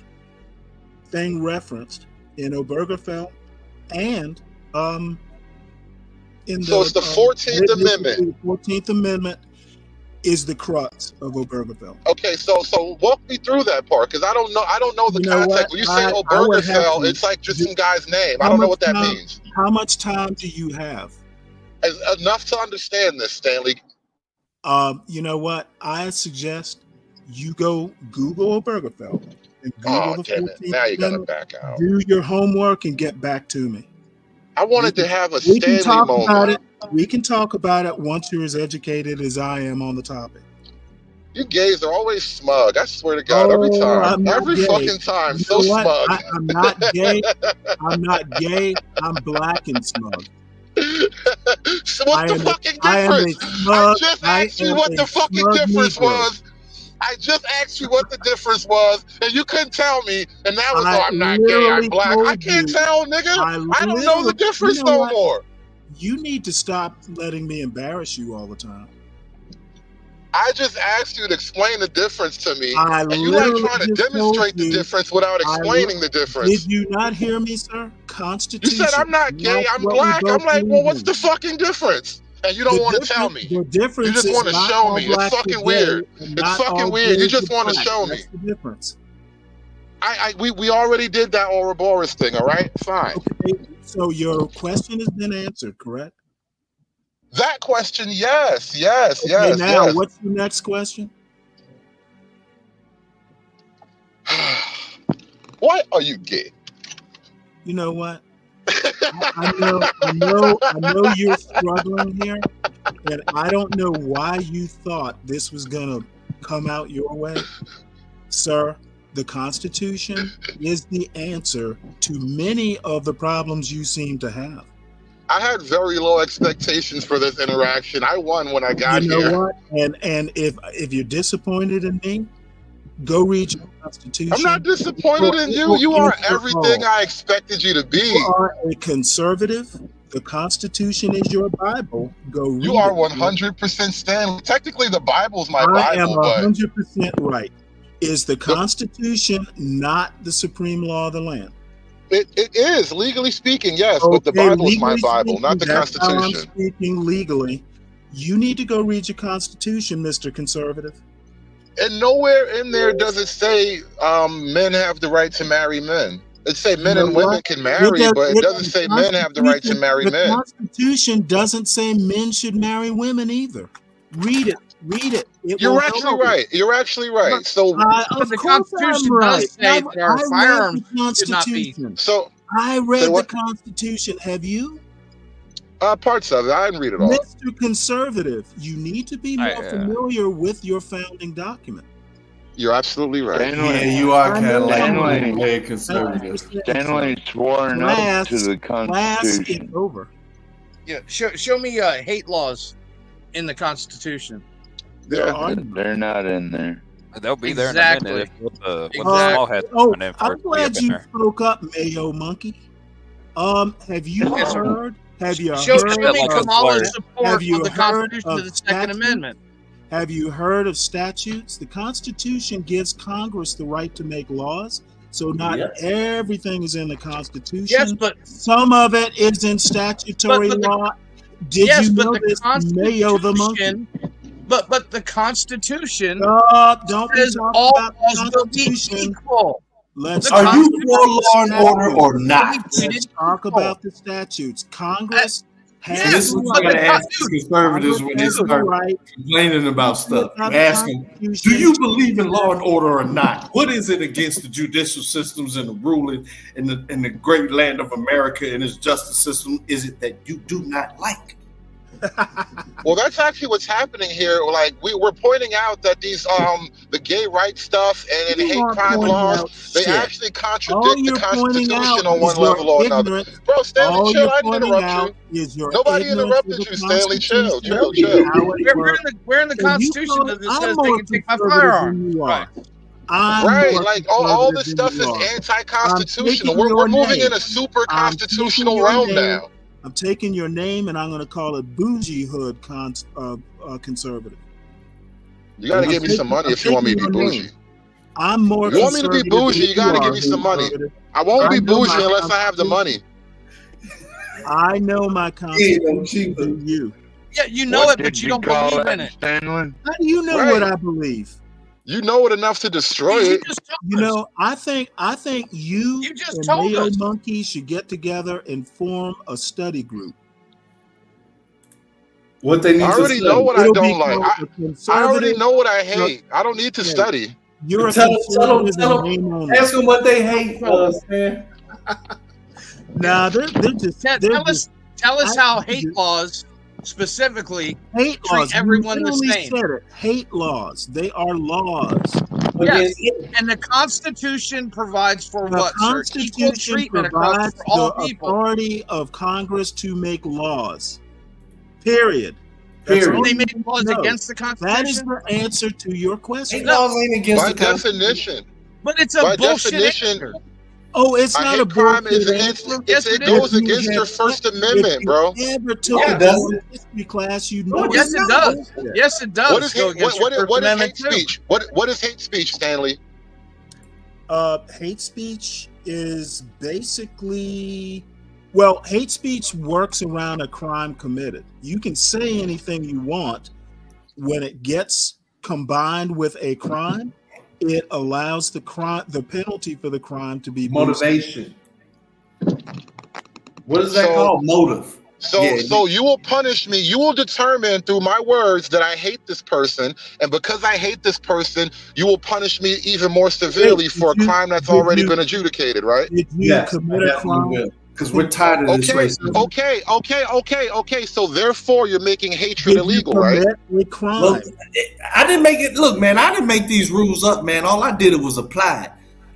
thing referenced in Obergefell and in So it's the 14th Amendment. The 14th Amendment is the crux of Obergefell. Okay, so walk me through that part because I don't know the context. When you say Obergefell, it's like just some guy's name. I don't know what that means. How much time do you have? Enough to understand this, Stanley. You know what? I suggest you go Google Obergefell and Google the 14th Now you gotta Amendment. back out. Do your homework and get back to me. I wanted to have a We can Stanley talk about moment. it. We can talk about it once you're as educated as I am on the topic. You gays are always smug. I swear to God, every I'm time, not every gay. fucking time, You so know what? smug. I'm not gay. I'm not gay. I'm black and smug. So what's the fucking difference? I just asked you what the fucking difference was. I just asked you what the difference was, and you couldn't tell me. And that was, I'm not gay, I'm black. I can't tell, nigga. I don't know the difference no more. You need to stop letting me embarrass you all the time. I just asked you to explain the difference to me, and you literally like trying to just demonstrate told the you- difference without explaining the difference. Did you not hear me, sir? Constitution. You said I'm not gay, That's I'm what we black. both I'm like, well, what's believe the fucking difference? And you don't The want to tell difference- me. The difference You just is want to not show all me. It's blacks are fucking gay weird. and It's not fucking all weird. You gays just are want to black. show me. That's the difference. We already did that Ouroboros thing, all right? Fine. Okay, so your question has been answered, correct? That question, yes. Okay, now yes. what's the next question? Why are you gay? You know what? I know you're struggling here, and I don't know why you thought this was gonna come out your way, sir. The Constitution is the answer to many of the problems you seem to have. I had very low expectations for this interaction. I won when I got You know here. what? And if you're disappointed in me, go read your Constitution. I'm not disappointed in you. You are everything I expected you to be. You are a conservative. The Constitution is your Bible. Go read You are it. 100% Stanley. Technically, the Bible's my I am Bible, but 100% right. Is the Constitution not the supreme law of the land? it is, legally speaking, yes, but the Okay, Bible is my legally Bible, not the speaking, that's how I'm Constitution. speaking legally. You need to go read your Constitution, Mr. Conservative. And nowhere in there does it say men have the right to marry men. It say men You know and women what? can marry, but it doesn't say men have the right to marry The men. Constitution doesn't say men should marry women either. Read it. Read it. It You're will actually help you. right. You're actually right. So Of the course Constitution I'm does right. say that our I read firearms the should not be. Constitution. So I read say the what? Constitution. Have you? Parts of it. I didn't read it all. Mr. Conservative, you need to be more familiar with your founding document. You're absolutely right. Yeah, you are kind of like very conservative. Stanley sworn up to the Constitution. It's over. Yeah, show me hate laws in the Constitution. They're not in there. They'll be there Exactly. in a minute. What the small hat Oh, in I'm first, glad we you get spoke up, Mayo Monkey. Have you Yes, sir. heard? Have you Show heard? me of- Kamala's support have you of the heard Constitution to the Second statutes? Amendment. Have you heard of statutes? The Constitution gives Congress the right to make laws. So not everything is in the Constitution. Yes, but some of it is in statutory law. Did you know this, Mayo the Monkey? But the Constitution don't be says talking all about the laws will be Constitution. equal. Let's Are talk you about for law and the order or statutes. not? Let's talk about the statutes. Congress has This is the what I right. gotta ask these conservatives when they Congress has the start right. complaining about stuff. Without You the ask them, do you believe in law and order or not? What is it against the judicial systems and the ruling in the great land of America and its justice system is it that you do not like? Well, that's actually what's happening here. Like we're pointing out that these the gay rights stuff and the hate crime laws, they actually contradict the Constitution on one level or another. Bro, Stanley, chill. I didn't interrupt you. Nobody interrupted you, Stanley. Chill. Where in the Constitution does it says they can take my firearm? Right. Right, like all this stuff is anti-constitutional. We're moving in a super constitutional realm now. I'm taking your name and I'm going to call it bougie hood conservative. You got to give me some money if you want me to be bougie. I'm more. You want me to be bougie? You got to give me some money. I won't be bougie unless I have the money. I know my Constitution than you. Yeah, you know it, but you don't believe in it. Stanley? How do you know what I believe? You know it enough to destroy it. You know, I think you and Mayo Monkey should get together and form a study group. What they need I already to know what I It'll don't be like. called I already know what I hate. I don't need to study. You're a tell conservative them, in name only. ask them what they hate, Stan. Nah, they're just. Tell us how hate laws specifically hate treat laws. everyone the You same. said it. Hate laws. They are laws. Yes, and the Constitution provides for The what, sir? Equal Constitution treatment across provides for all the people. authority of Congress to make laws. Period. That's Period. all They you make need laws to know. against the That is Constitution? the answer to your question. laws ain't against By definition. But it's a By bullshit definition. answer. Oh, it's A not a hate crime is bullshit against. answer. It goes against your First Amendment, bro. If you ever took Yeah, a does moral history class, you know Yes, it does. Yes, it does. What is go hate? against What your First is Amendment hate too. speech? What is hate speech, Stanley? Hate speech is basically, well, hate speech works around a crime committed. You can say anything you want. When it gets combined with a crime, it allows the penalty for the crime to be Motivation. What is that called? Motive. So you will punish me. You will determine through my words that I hate this person, and because I hate this person, you will punish me even more severely for a crime that's already been adjudicated, right? Did you commit a crime? Because we're tired of this racism. Okay. So therefore, you're making hatred illegal, right? With crime. Look, I didn't make it. Look, man, I didn't make these rules up, man. All I did was apply it.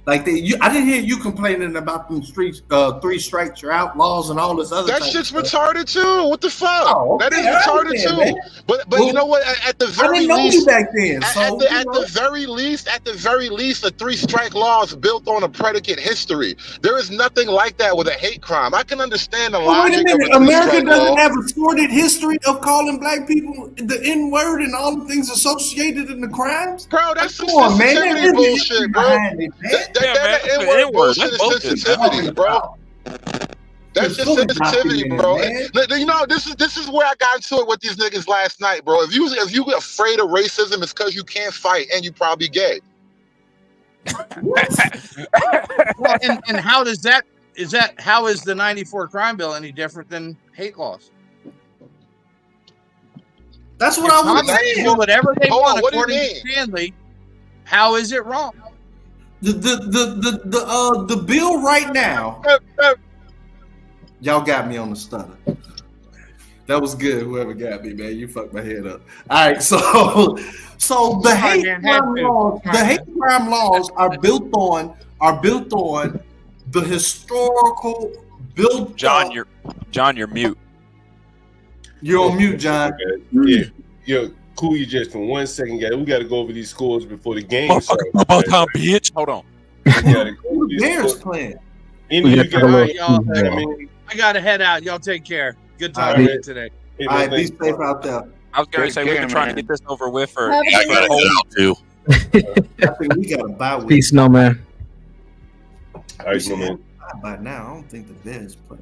Like I didn't hear you complaining about them streets, 3 strikes, you're out laws, and all this other. That shit's retarded too. What the fuck? Oh, okay, that is retarded too. Man. But you know what? At the very I didn't know least, you back then. at the very least, a 3-strike law is built on a predicate history. There is nothing like that with a hate crime. I can understand the logic wait a minute. of a America 3-strike doesn't law. have a sordid history of calling black people the N-word and all the things associated in the crimes. Bro, that's some Come on, man. sensitivity There's bullshit, bro. behind it, man. That N-word bullshit is sensitivity, bro. That's just sensitivity, bro. You know, this is where I got into it with these niggas last night, bro. If you afraid of racism, it's because you can't fight and you probably gay. Well, and how does that how is the 94 crime bill any different than hate laws? That's what I was Congress can saying. do whatever they want what do you according to mean? Stanley. How is it wrong? The bill right now. Y'all got me on the stutter. That was good. Whoever got me, man, you fucked my head up. All right, so the hate crime laws are built on the historical built. John, you're mute. You're on mute, John. Yeah, yo, cool you just for 1 second, guys. We got to go over these scores before the game starts. About time, bitch. Hold on. Who the Bears playing? I gotta head out. Y'all take care. Good talking to you today. All right, be safe out there. I was going to say we can try to get this over with for. Have a good I night. too. I think we got a bye week. Peace, Snowman. All right, Snowman. By now, I don't think the Bears play.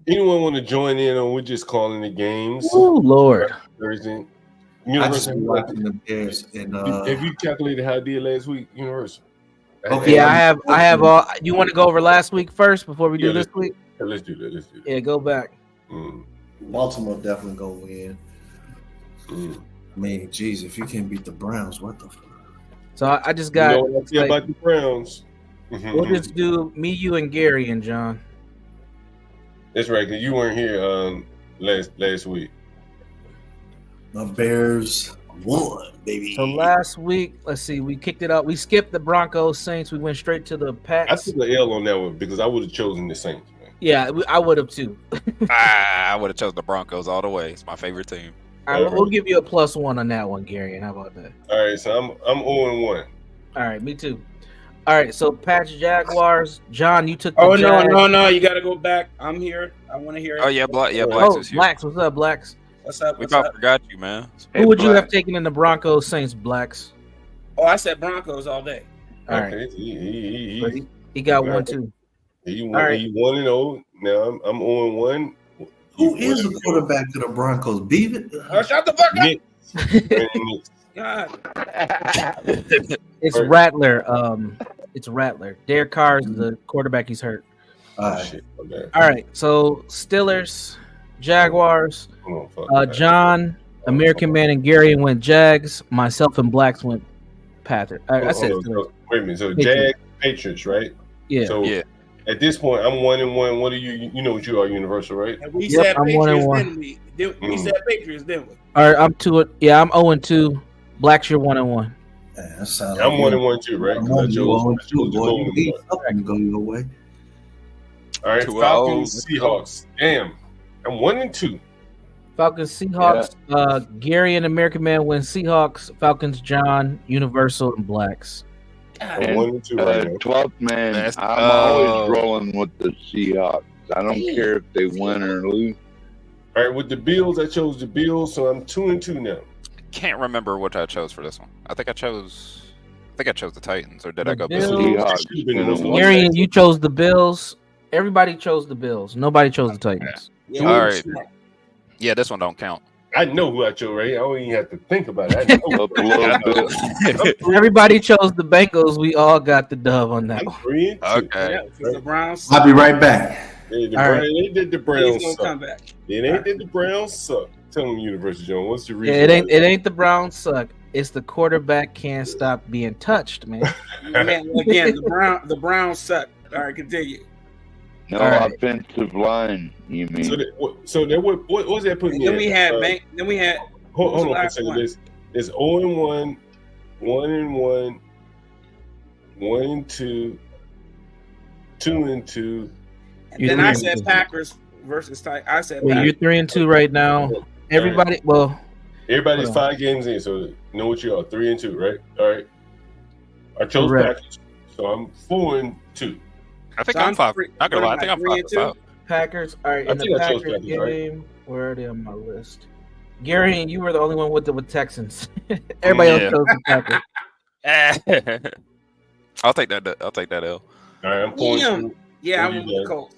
Anyone want to join in on we're just calling the games? Oh Lord. Thursday. I just been watching the Bears and have you calculated how I did last week, Universal? Okay, I have all. You want to go over last week first before we do this week? Let's do that. Yeah, go back. Baltimore definitely gonna win. I mean, geez, if you can't beat the Browns, what the fuck? So I just got. You know what I feel about the Browns? We'll just do me, you, and Gary and John. That's right, because you weren't here last week. The Bears won, baby. So last week, let's see, we kicked it up. We skipped the Broncos, Saints. We went straight to the Pats. I took the L on that one because I would have chosen the Saints. Yeah, I would have too. I would have chosen the Broncos all the way. It's my favorite team. All right, we'll give you a +1 on that one, Gary. And how about that? All right, so I'm 0-1. All right, me too. All right, so Pats Jaguars. John, you took the Oh Jags. no! You got to go back. I'm here. I want to hear it. Oh yeah, Blacks is here. Blacks, what's up, Blacks? What's up? We What's about up? forgot you, man. Who would you have taken in the Broncos Saints, Blacks? Oh, I said Broncos all day. All right. Okay, he got 1 too. He All right. 1-0. Now I'm 0-1. Who is the quarterback to the Broncos? Beavis? Oh, shut the fuck up! God. It's Rattler. It's Rattler. Derek Carr is the quarterback. He's hurt. All right. So Steelers, Jaguars. John, American Man, and Gary went Jags. Myself and Blacks went Panthers. I said Steelers. Wait a minute. So Patriots. Jag, Patriots, right? Yeah. So at this point, I'm 1-1. What are you? You know what you are, Universal, right? And we Yep, said I'm Patriots, 1-1. didn't we? We said Patriots, didn't we? All right, I'm 2. Yeah, I'm 0-2. Blacks, you're 1-1. Yeah, that sounds I'm 1-1 too, right? 'Cause I chose the boy. Golden You Boy. something go your way. All right, 2-0. Falcons, Seahawks. Damn, I'm 1-2. Falcons, Seahawks. Gary and American Man win Seahawks. Falcons, John, Universal, and Blacks. I'm 1-2 right now. 12th man, I'm always rolling with the Seahawks. I don't care if they win or lose. All right, with the Bills, I chose the Bills, so I'm 2-2 now. Can't remember what I chose for this one. I think I chose the Titans, or did I go Bills. Bills? Gary, you chose the Bills. Everybody chose the Bills. Nobody chose the Titans. All right. Yeah, this one don't count. I know who I chose, right? I don't even have to think about it. I know. Everybody chose the Bengals. We all got the dub on that one. Okay. Yeah, because the Browns. I'll be right back. Yeah, the All right. Browns, they did the Browns He's gonna suck. come back. Yeah, they did the Browns suck. Tell them, University Jones, what's the reason? Yeah, it ain't the Browns suck. It's the quarterback can't stop being touched, man. Again, the Browns suck. All right, continue. No All right. offensive line, you mean? So what was that putting? Then we had then we had. Hold on for a last second. one? It's 0-1, 1-1, 1-2, 2-2. And then I said Packers versus Titans. I said Well, you're Packers. 3-2 right now. Everybody, well, Everybody's hold on. 5 games in, so know what you are. 3-2, right? All right. I chose Correct. Packers, so I'm 4-2. I think So I'm I'm 5. three- Not gonna lie, I think I'm 3-2. 5. Packers. All right, I in the think I chose Packers Packers, right? game, where are they on my list? Gary, and you were the only one with Texans. Everybody else chose the Packers. I'll take that. I'll take that L. All right, I'm Damn. Yeah, I Who went you with the got? Colts.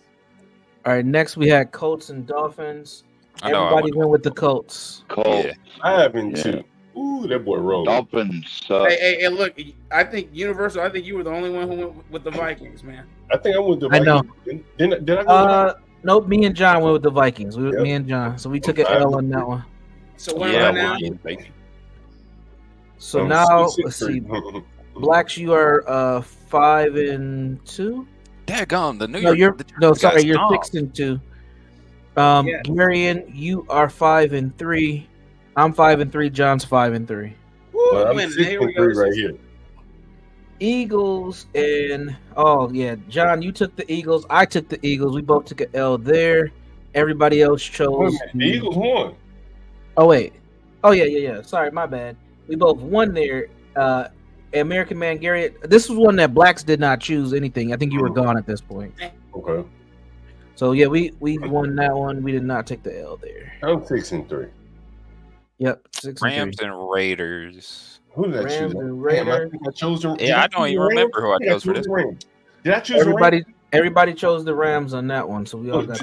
All right, next we had Colts and Dolphins. I know, I Everybody went with the Colts. Colts. Yeah. I have been 2. Ooh, Ooh, that boy rolled. Dolphins suck. Hey, look, I think Universal. I think you were the only one who went with the Vikings, man. I think I went with the I know. Vikings. Did I go? Nope. Me and John went with the Vikings. Me and John. So we took an L on that one. So what am I now? So now let's see. Blacks, you are 5-2. Daggone, the New No, York. you're 6-2. Garion, you are 5-3. I'm 5-3. John's 5-3. Well, I'm 6-3 right here. Eagles and John, you took the Eagles. I took the Eagles. We both took an L there. Everybody else chose. The Eagles won. Oh wait. Oh yeah. Sorry, my bad. We both won there. American Man Gary. This was one that blacks did not choose anything. I think you were gone at this point. Okay. So yeah, we won that one. We did not take the L there. I'm 6-3. Yep, 6-3. Rams and Raiders. Who did I choose? Damn, I think I chose the. Yeah, I don't even remember who I chose for this. Did I choose Everybody chose the Rams on that one, so we all got.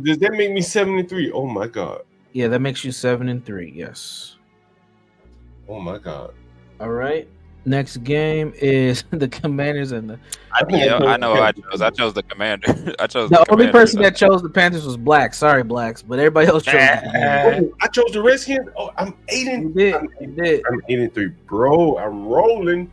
Does that make me 7-3? Oh my god. Yeah, that makes you 7-3. Yes. Oh my god. All right. Next game is the Commanders and the. I know. I chose the Commander. I chose the only person that chose the Panthers was black. Sorry, blacks, but everybody else chose. I chose the Redskins. Oh, I'm 8-3. You did. I'm 8-3, bro. I'm rolling.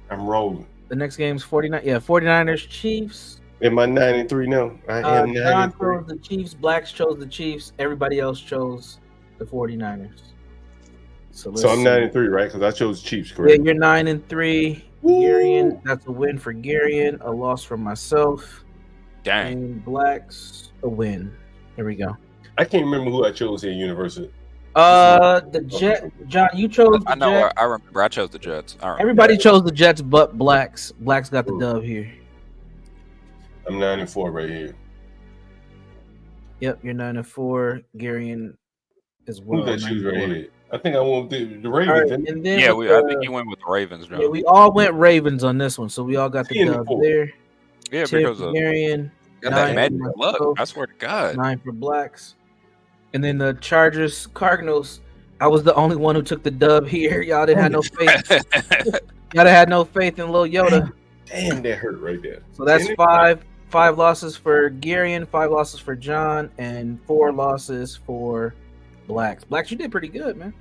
The next game's 49ers Chiefs. Am I 9-3 now? I am 9-3. John chose the Chiefs. Blacks chose the Chiefs. Everybody else chose the 49ers. So I'm 9-3, right? Because I chose Chiefs, correct? Yeah, you're 9-3. Garion, that's a win for Garion. A loss for myself. Dang. And blacks, a win. Here we go. I can't remember who I chose here at University. The Jet. John, you chose the I know. Jets. I remember. I chose the Jets. All right. Everybody chose the Jets, but blacks. Blacks got the dub here. I'm 9-4 right here. Yep, you're 9-4. Garion as well. Who did I choose right here? I think I went with the Ravens. Right, and then I think you went with the Ravens, John. Yeah, we all went Ravens on this one, so we all got the dub there. Yeah, 10 because for of Garion, got that 9 magic for luck. myself, I swear to God. 9 for blacks. And then the Chargers, Cardinals. I was the only one who took the dub here. Y'all didn't have no faith. Y'all had no faith in Lil Yoda. Damn, that hurt right there. So that's 5 losses for Garion, 5 losses for John, and 4 losses for blacks. Blacks, you did pretty good, man.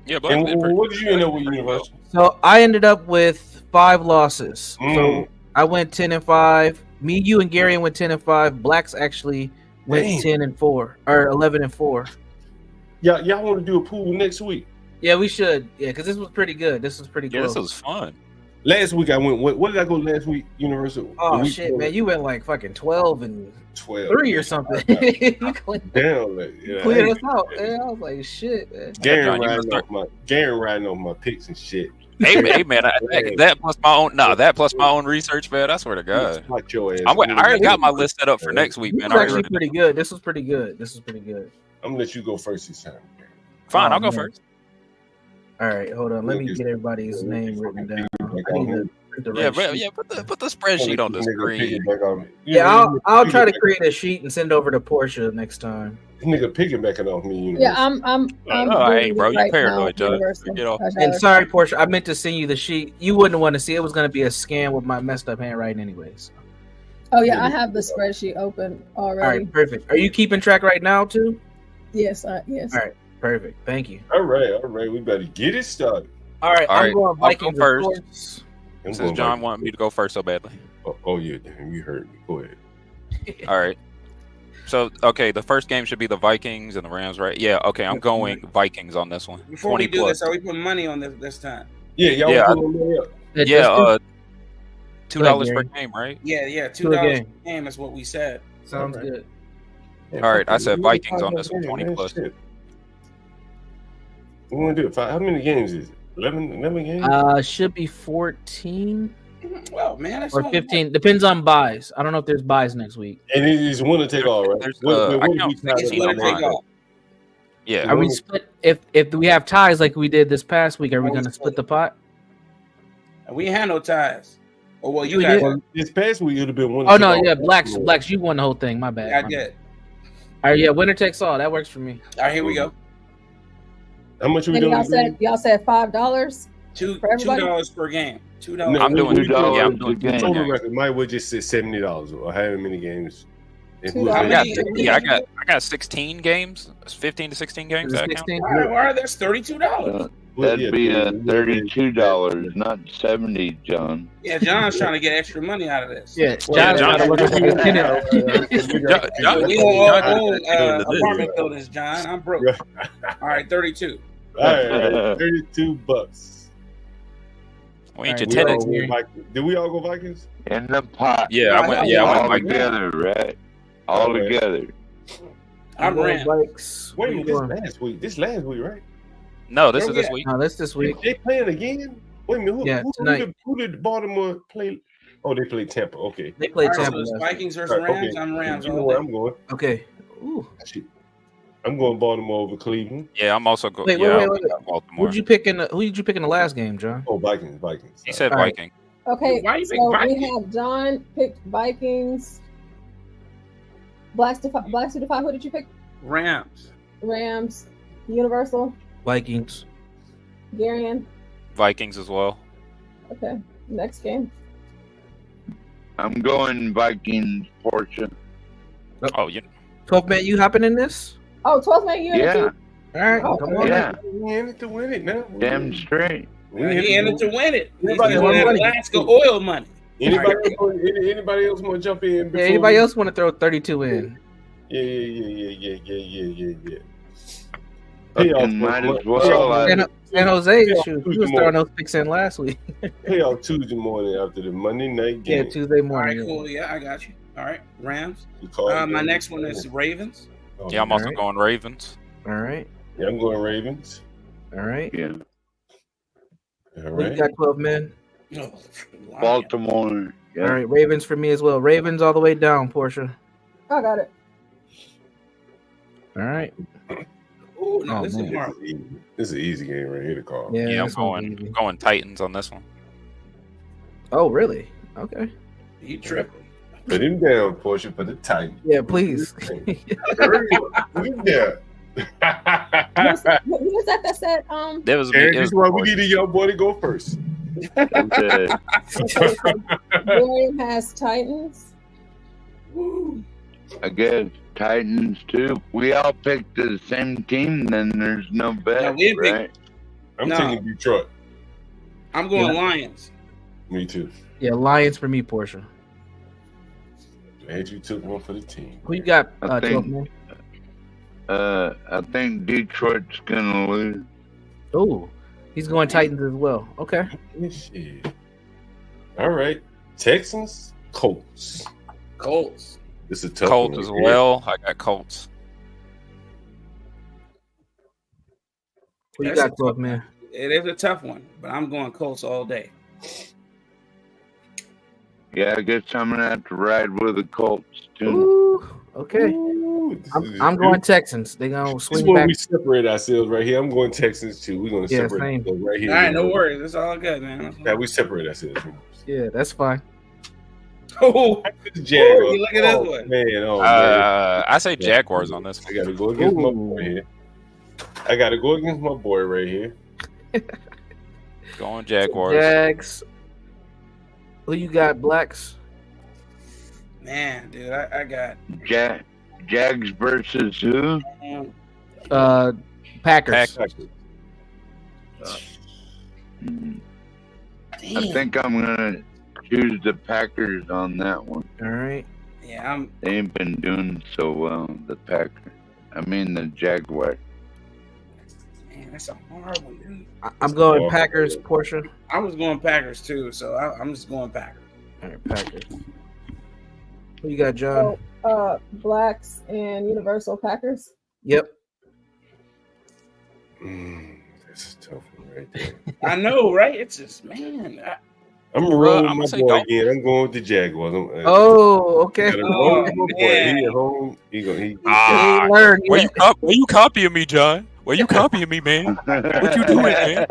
Yeah, but what did you end up with, University? So I ended up with 5 losses. So I went 10-5. Me, you, and Garion went 10-5. Blacks actually went 10-4 or 11-4. Y'all want to do a pool next week? Yeah, we should. Yeah, because this was pretty good. This was pretty close. This was fun. Last week I went. What did I go last week? Universal. Oh shit, man! You went like fucking 12-3 or something. Damn, cleared us out. Man. I was like, shit, man. Garen riding off my picks and shit. Hey man, that plus my own. That plus my own research, man. I swear to God. I already got my list set up for next week, man. This was actually pretty good. This was pretty good. I'm gonna let you go first this time. Fine, I'll go first. All right, hold on. Let me get everybody's name written down. Put the spreadsheet on the screen. Yeah, I'll try to create a sheet and send over to Portia next time. This nigga piggybacking off me. Yeah, I'm hey, bro, you paranoid, John. And sorry, Portia, I meant to send you the sheet. You wouldn't want to see it. Was going to be a scan with my messed up handwriting, anyways. Oh yeah, I have the spreadsheet open already. All right, perfect. Are you keeping track right now too? Yes, yes. All right, perfect. Thank you. All right. We better get it started. All right, I'm going Vikings first. Since John wanted me to go first so badly. Oh yeah, damn, you heard me. Go ahead. All right. So, okay, the first game should be the Vikings and the Rams, right? Yeah, okay, I'm going Vikings on this one. Before we do this, are we putting money on this time? Yeah, y'all put money up. Yeah, $2 per game, right? Yeah, $2 per game is what we said. Sounds good. All right, I said Vikings on this one, 20 plus. We want to do it. How many games is it? 11 games? Should be 14. Well, man, that's or 15. Depends on buys. I don't know if there's buys next week. And it is winner take all, right? Yeah. Are we split? If we have ties like we did this past week, are we going to split the pot? We ain't had no ties. Oh well, you did. got this past week. It would have been winner. Oh no, yeah, blacks. You won the whole thing. My bad. I did. All right, yeah, winner takes all. That works for me. All right, here we go. How much are we And doing? y'all said $5 $2 for everybody. per game. $2. No, I'm doing $2 yeah, I'm doing a game. Total record. Might would just say $70 or however many games. And who I is got that? I got 16 games, 15 to 16 games. That count? Why that's $32? That'd be $32, not 70, John. Yeah, John's trying to get extra money out of this. Yeah, John's trying to look at We don't own apartment buildings, John. I'm broke. All right, 32. All right, $32. We ain't your tenants. Did we all go Vikings? In the pot. Yeah, I went all Vikings. together, right? All together. I'm Rams. Wait a minute, this last week, right? No, this is this week. No, this week. They playing again? Wait a minute, tonight. who did Baltimore play? Oh, they played Tampa. Okay. They played All right, Tampa. so it's last Vikings week. versus Rams. I'm Rams. You know all where day. I'm going. Okay. Ooh. I'm going Baltimore over Cleveland. Yeah, I'm also going. Wait. Baltimore. Who did you pick in the last game, John? Oh, Vikings. He said All right. Viking. Okay, Why you pick so we Vikings? have John picked Vikings. Blacks to five. Who did you pick? Rams. Rams. Universal. Vikings. Garion. Vikings as well. Okay. Next game. I'm going Vikings, Porsche. Oh, yeah. 12 man, you hopping in this? Oh, 12 man unit. Yeah. All right, Oh, come on. Yeah. We in it to win it now. Damn straight. He in it to win it. He's Anybody doing that want money? Alaska oil money. Anybody else want to jump in? Yeah, anybody else want to throw 32 in? Yeah. Fucking might as well. San Jose, Payoff shoot, he Tuesday was throwing morning. those picks in last week. Payoff Tuesday morning after the Monday night Yeah, game. Tuesday All morning. right, cool. Yeah, I got you. All right, Rams. You call it My game. next one is Ravens. Oh, Yeah, I'm also Alright. going Ravens. All right. Yeah, I'm going Ravens. All right. Yeah. All Who you right. got 12 men? No, Baltimore. Yeah. All right. Ravens for me as well. Ravens all the way down, Portia. I got it. All right. Ooh, no, Oh, this is man. hard. This is an easy game right here to call. Yeah, Yeah, I'm this one's easy. going Titans on this one. Oh, really? Okay. You tripping? Put him down, Portia, for the Titans. Yeah, please. Put him down. Who was that said? There was Eric, this is why we need a young boy to go first. Okay. Garion has Titans. Woo. I guess Titans too. We all picked the same team, then there's no bet, No, we didn't pick- right? I'm No. taking Detroit. I'm going Yeah. Lions. Me too. Yeah, Lions for me, Portia. Glad you took one for the team. Who you got? I 12 think- men. I think Detroit's gonna lose. Oh, he's going Titans as well. Okay. Shit. All right. Texans, Colts. Colts. This is a tough Colts one as right here. well. I got Colts. Who you That's got, a 12 man? It is a tough one, but I'm going Colts all day. Yeah, I guess I'm gonna have to ride with the Colts too. Ooh, okay. Ooh, I'm going Texans. They're going to This is swing where back. we separate ourselves right here. I'm going Texans too. We're going to Yeah, separate same. ourselves right here. All right, no worries. It's all good, man. Yeah, we separate ourselves. Yeah, that's fine. Oh, Jaguars. you look at this Oh, one. man. Oh, man. I say Jaguars on this I one. got to go against my boy here. I got to go against my boy right here. Going Jaguars. Jags. Who you got, Blacks? Man, dude, I got Jags versus who? Packers. I think I'm gonna choose the Packers on that one. All right. Yeah, They ain't been doing so well. The Packers. I mean the Jaguars. Man, that's a hard one, dude. I'm going Packers, Portia. I was going Packers too, so I'm just going Packers. All right, Packers. Who you got, John? So, Blacks and Universal Packers. Yep. That's a tough one right there. I know, right? It's just, man. I'm rolling I'm my gonna say boy go. again. I'm going with the Jaguars. Oh, okay. Gotta roll with my boy. man. He at home. He Ah, learn where yet. you copying me, John? Where you copying me, man? What you doing, man?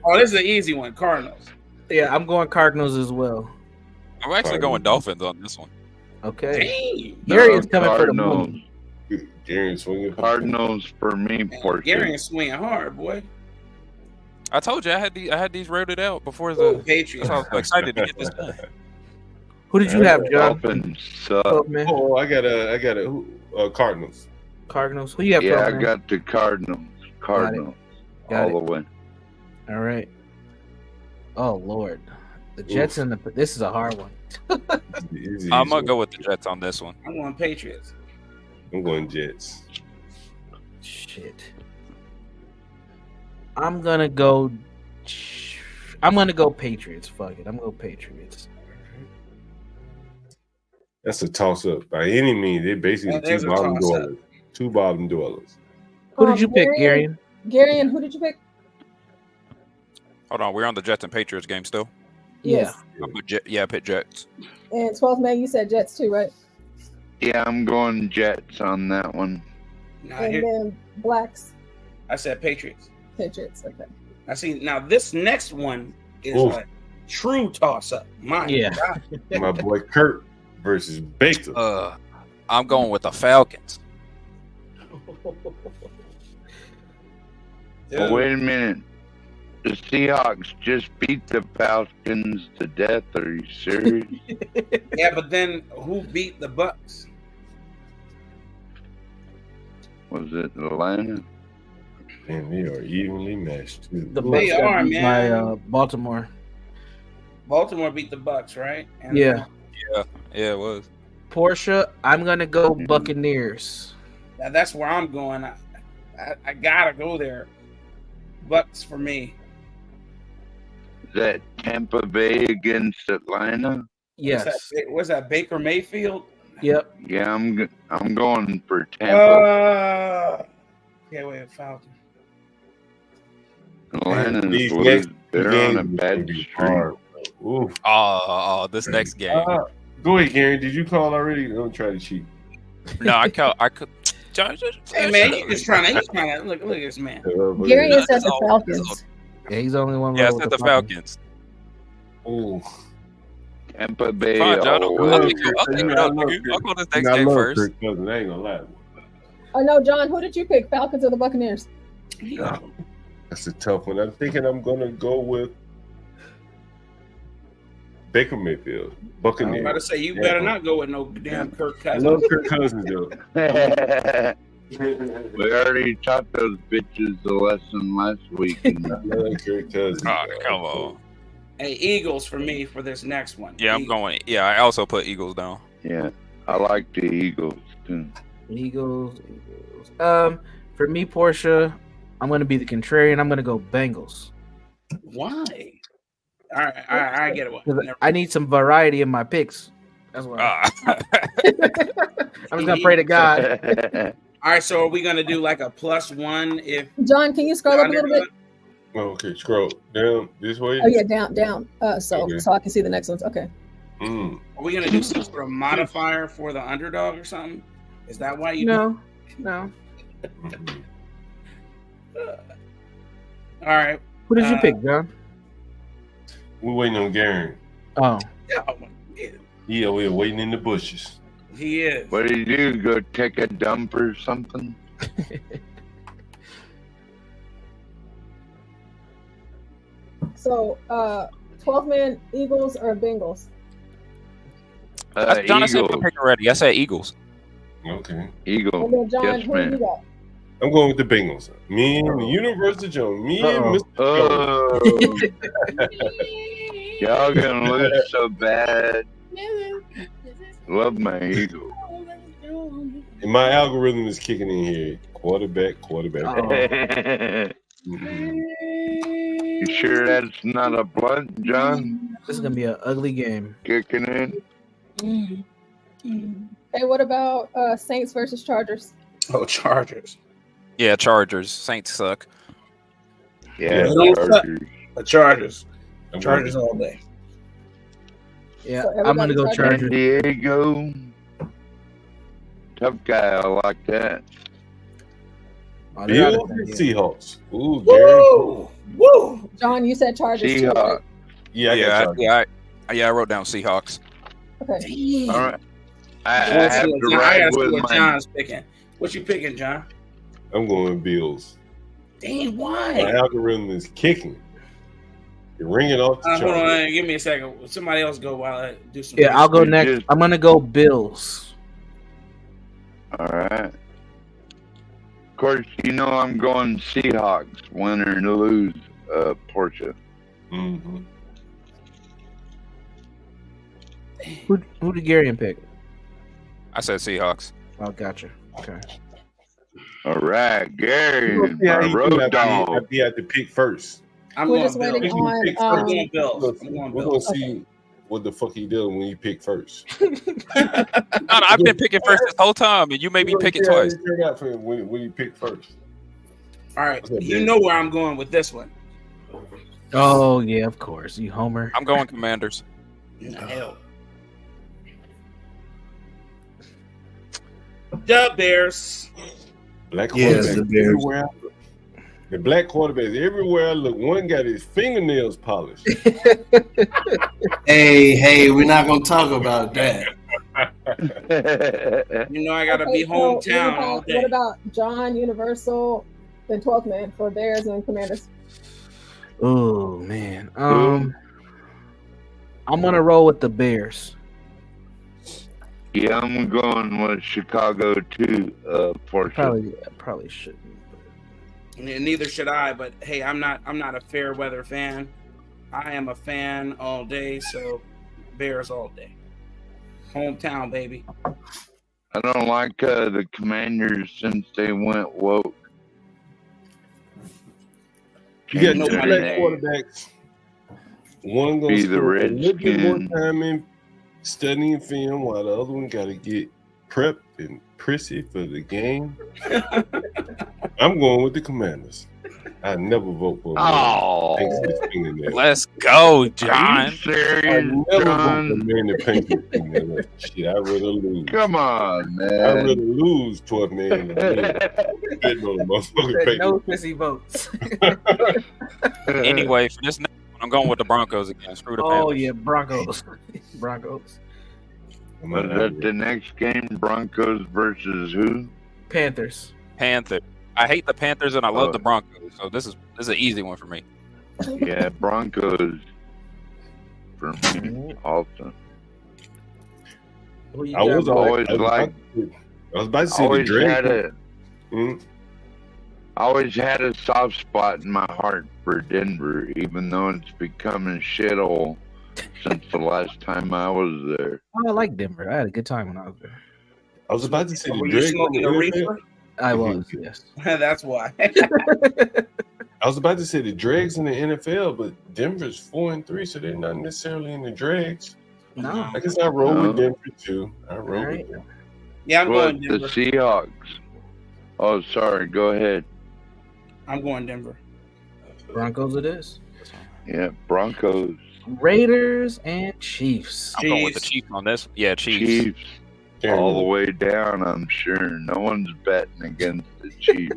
Oh, this is an easy one. Cardinals. Yeah, I'm going Cardinals as well. I'm actually going Dolphins on this one. Okay. Dang. Gary is coming for the Cardinals. money. Gary swinging. Cardinals for me, Portia. Gary is swinging hard, boy. I told you I had these rated out before the Patriots. I was excited to get this done. Who did you have, John? Dolphins Oh, man. Oh, I got a Cardinals. Cardinals. Who you have? Yeah, I man? got the Cardinals. Cardinals. Got all it. the way. All right. Oh Lord, the Jets and the. This is a hard one. I'm gonna go with the Jets on this one. I'm going Patriots. I'm going Jets. Shit. I'm gonna go Patriots. Fuck it. I'm gonna go Patriots. That's a toss up by any means. They're basically That is two a bottom toss-up. dwellers. Two bottom dwellers. Who did you pick, Gary? Gary, and who did you pick? Hold on, we're on the Jets and Patriots game still. Yes. I picked Jets. And 12th May, you said Jets too, right? Yeah, I'm going Jets on that one. And then Blacks, I said Patriots. Patriots. Okay. I see. Now this next one is Ooh. a true toss-up. My God. My boy Kurt versus Baker. I'm going with the Falcons. Oh, wait a minute. The Seahawks just beat the Falcons to death. Are you serious? Yeah, but then who beat the Bucks? Was it Atlanta? And they are evenly matched too. The They Bucks got are, beat man. by Baltimore. Baltimore beat the Bucks, right? And Yeah. Yeah, it was. Portia, I'm gonna go Buccaneers. that's where I'm going. I gotta go there. Bucks for me. Is that Tampa Bay against Atlanta? Yes. What's that? Baker Mayfield? Yep. Yeah, I'm going for Tampa. Yeah, wait, Falcons. Atlanta's These lose. next They're on a games bad will be streak. hard. Ooh. Oh, this next game. Go ahead, Gary. Did you call already? Don't try to cheat. No, I could. John, Hey man, he's trying to look at this man. Gary is at the Falcons. Yeah, he's the only one. Yeah, I rolling said with the Falcons. Ooh. Tampa Bay. Fine, John. all I'll the take it. I'll take it. I'll go this next I game love first. Kirk Cousins. I ain't gonna lie. Oh no, John, who did you pick? Falcons or the Buccaneers? That's a tough one. I'm thinking I'm gonna go with Baker Mayfield, I was Buccaneers. about to say you better not go with no damn Kirk I Cousins. love Kirk Cousins though. We already taught those bitches the lesson last week. I love Kirk Cousins. Oh, come on. Hey, Eagles for me for this next one. Yeah, I'm going. Yeah, I also put Eagles down. Yeah, I like the Eagles too. Eagles. For me, Portia, I'm gonna be the contrarian. I'm gonna go Bengals. Why? All right, I get it. 'Cause I need some variety in my picks. That's why. I'm just gonna pray to God. All right, so are we gonna do like a +1 if John, can you scroll up a little bit? Okay, scroll down this way. Oh yeah, down. So Okay. I can see the next ones. Okay. Mm. are we gonna do some sort of modifier for the underdog or something? Is that why you No. All right. Who did you pick, John? We're waiting on Gary. Oh. Yeah, we're waiting in the bushes. He is. What did you do? Go take a dump or something? So 12 man Eagles or Bengals? John, I said Eagles. my pick already. I said Eagles. Okay. Eagles. And then John, Yes, who do you man. got? I'm going with the Bengals. Me and the Universal Jones. Me and Mr. Oh. Y'all gonna lose so bad. Love my Eagles. And my algorithm is kicking in here. Quarterback. You sure that's not a blunt, John? This is gonna be an ugly game. Kicking in. Hey, what about Saints versus Chargers? Oh, Chargers. Yeah, Chargers. Saints suck. Yeah, Chargers. The Chargers. I'm Chargers going all day. Yeah, So I'm gonna go everybody San Chargers. Diego. Tough guy, I like that. Oh, they're out Bills of and there. Seahawks. Ooh, Gary. Woo! Woo! John, you said Chargers too, right? Seahawks. Yeah, I got Chargers. I wrote down Seahawks. Okay. All right. I Let's have see to what I ride gotta see with what my. John's picking. What you picking, John? I'm going Bills. Dang, My why? algorithm is kicking. You're ringing off the Hold chart. on, give me a second. Somebody else go while I do some. Yeah, I'll go research. next. I'm gonna go Bills. All right. Of course, you know I'm going Seahawks, win or lose, Portia. Mm-hmm. Who did Gary pick? I said Seahawks. Oh, gotcha. Okay. All right, Gary, Yeah, my road dog. I'd be at the pick first. I'm We're going just waiting Bills. on. I'm going Bills. I'm going We're Bills. gonna see what the fuck he does when he pick first. No, I've been picking first this whole time, and you made me pick it twice. Turn out for him when he picked first. All right, What's up, you Gary? know where I'm going with this one. Oh yeah, of course. You homer. I'm going Commanders. Hell. The Bears. Black Yes, quarterbacks the Bears. everywhere. The black quarterbacks everywhere I look. One got his fingernails polished. Hey, we're not gonna talk about that. You know I gotta be Okay, so hometown all what day. about John, Universal, and 12th man for Bears and Commanders? Oh man. I'm gonna roll with the Bears. Yeah, I'm going with Chicago too, Portia. Probably shouldn't. And neither should I, but hey, I'm not a fair weather fan. I am a fan all day, so Bears all day. Hometown, baby. I don't like the Commanders since they went woke. You got Changed two their black name. quarterbacks. One gonna Be the spend a little bit more Redskin. time in studying film, while the other one got to get prepped and prissy for the game. I'm going with the Commanders. I never vote for them. Oh, Let's go, are John. you I serious, never vote for John? a man that paints his fingernails. Shit, I'd rather lose. Come on, I'd rather man. lose 12 man than win. Betting on the motherfucking paper. No pissy votes. Anyway, for this next one, I'm going with the Broncos again. Screw the Oh Panthers. yeah, Broncos. Broncos. Was that the next game? Broncos versus who? Panthers. Panther. I hate the Panthers and I love Oh. the Broncos, so this is an easy one for me. Yeah, Broncos for me also. Who you I got? was Always I was like- about to say the Always had Dragons. always had a soft spot in my heart for Denver, even though it's become a shithole since the last time I was there. Oh, I like Denver. I had a good time when I was there. I was about to say the Were you Dragons. smoking a reefer? I was, yes. That's why. I was about to say the Dregs in the NFL, but Denver's 4-3, so they're not necessarily in the Dregs. No. I guess I roll with No. Denver too. I roll Alright. with Denver. Yeah, I'm What, going the Denver. Seahawks? Oh, sorry. Go ahead. I'm going Denver. Broncos it is. Yeah, Broncos, Raiders and Chiefs. I'm going with the Chiefs on this. Yeah, Chiefs. Chiefs, all the way down. I'm sure no one's betting against the Chiefs.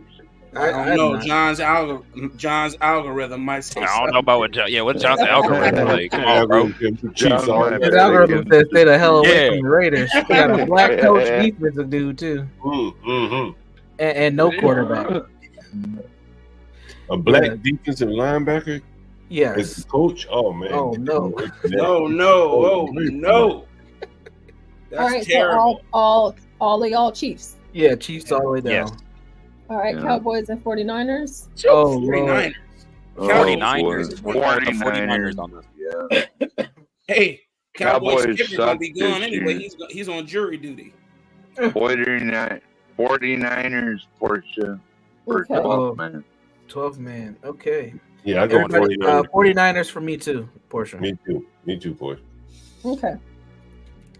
I don't know. John's algorithm might say I don't know about what John. Yeah, what John's algorithm like? Come on, bro. Chiefs all John His might algorithm bet says stay the hell away Yeah. from the Raiders. We got a black coach defensive dude too, Mm-hmm. and no quarterback. A black Yeah. defensive linebacker as Yes. the coach. Oh man. Oh, no. No. That's All right, terrible. so all Chiefs. Yeah, Chiefs all the way down. Yes. All right, Yeah. Cowboys and 49ers. Oh, 49ers. Oh, 49ers. boy. 49ers on this. Yeah. Hey, Cowboys Cowboys skipper gonna suck be gone this anyway. year. He's on jury duty. 49ers, Portia, for Okay. 12 man. 12 man. Okay. Yeah, I go Everybody, 49ers. 49ers for me too, Portia. Me too, boy. Okay. Oh,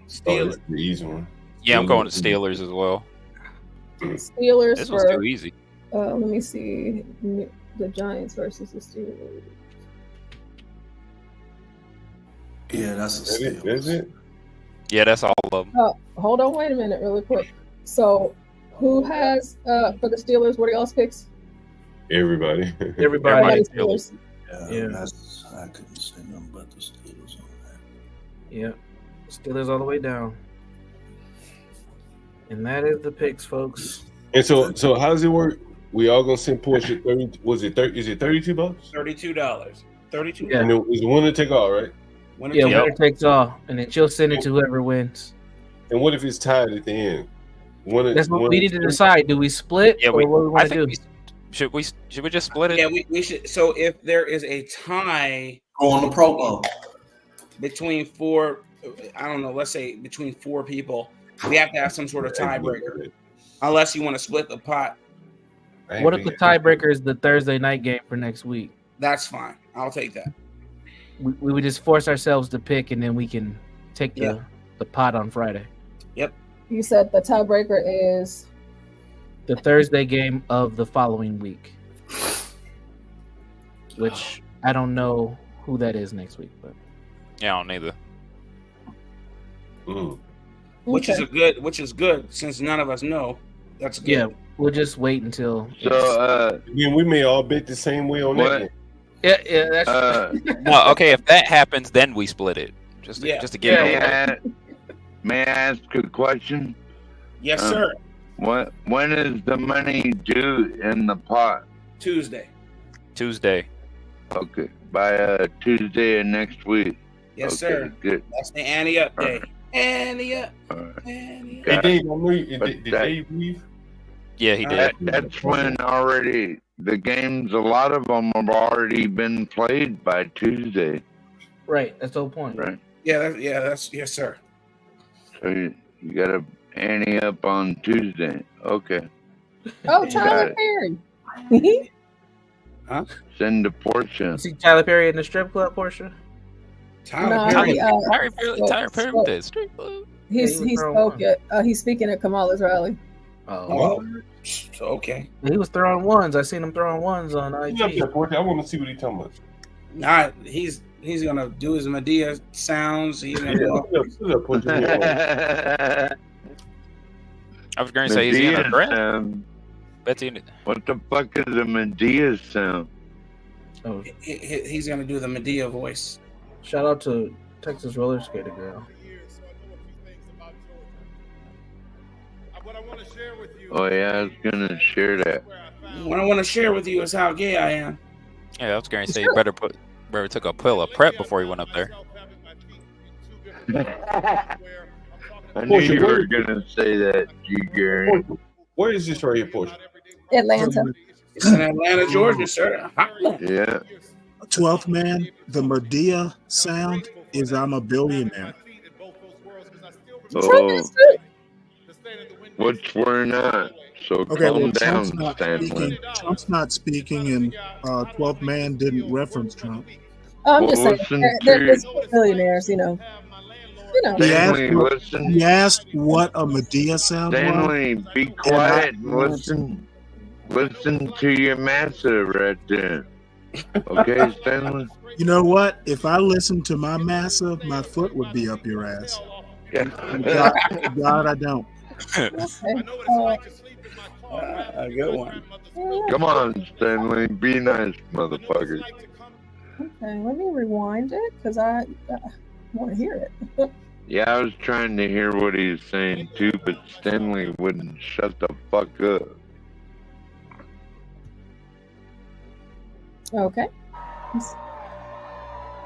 Steelers. this is the easy one. Yeah, I'm going to Steelers as well. Steelers This one's for too easy. let me see the Giants versus the Steelers. Yeah, that's a That's it. steal. That's it. Yeah, that's all of them. Oh, hold on, wait a minute, really quick. So, who has for the Steelers? What are y'all's picks? Everybody. Everybody. Steelers. Yeah. That's, I couldn't say nothing but the Steelers on that. Yeah. Steelers all the way down. And that is the picks, folks. And so how does it work? We all gonna send Portia 30. Was it 30? Is it $32? $32. $32. Yeah. And it was the winner take all, right? Winner takes all, and then she'll send it to whoever wins. And what if it's tied at the end? That's what we need to decide. Do we split? Yeah, or what we want to do? Should we just split it? Yeah, we should. So if there is a tie, Go on the Pro Bowl. between four, I don't know, let's say between four people, we have to have some sort of tiebreaker, unless you want to split the pot. What if the tiebreaker is the Thursday night game for next week? That's fine. I'll take that. We would just force ourselves to pick, and then we can take the pot on Friday. Yep. You said the tiebreaker is The Thursday game of the following week, which I don't know who that is next week, but Yeah, I don't either. Which is good since none of us know. That's good. yeah, we'll just wait until. So then we may all bet the same way on that. Yeah, that's No, okay. If that happens, then we split it. Just to get it over. May I ask a question? Yes, sir. When is the money due in the pot? Tuesday. Okay, by Tuesday of next week. Yes, Okay, sir. Good. That's the Annie up day. Annie up. Hey, Dave, did Dave leave? Yeah, he did. That's when already the games. A lot of them have already been played by Tuesday. right. That's the whole point. Right. That's yes, sir. So you got to ante up on Tuesday. Okay. oh Got Tyler it. Perry. Huh? Send to Portia. See Tyler Perry in the strip club, Portia? No, Tyler he, Perry with that straight club. He's speaking at Kamala's rally. Oh, Okay. he was throwing ones. I seen him throwing ones on IG. I want to see what he's talking about. Nah, he's gonna do his Medea sounds. He's gonna I was going to say, is he in a Medea draft? sound. Bet's in it. What the fuck is a Medea sound? Oh, he's gonna do the Medea voice. shout out to Texas roller skater girl. Oh yeah, I was gonna share that. What I want to share with you is how gay I am. Yeah, I was going to say, you better took a pill of prep before you went up there. I knew you were gonna say that, G. Gary. Where is this right here, Portia? Atlanta. It's in Atlanta, Georgia, sir. Yeah. 12th man, the Medea sound is I'm a billionaire. Oh, which we're not. So Okay, calm well, down, Trump's not Stanley. speaking. Trump's not speaking, and 12th man didn't reference Trump. Oh, I'm just Well, saying, listen they're to- just billionaires, you know. He asked what a Medea sound Stanley, was. be quiet and listen. Listen to your master right there. Okay, Stanley? You know what? If I listened to my massa, my foot would be up your ass. God, I don't. A good one. Come on, Stanley. Be nice, motherfucker. Okay, let me rewind it because I want to hear it. Yeah, I was trying to hear what he was saying too, but Stanley wouldn't shut the fuck up. Okay.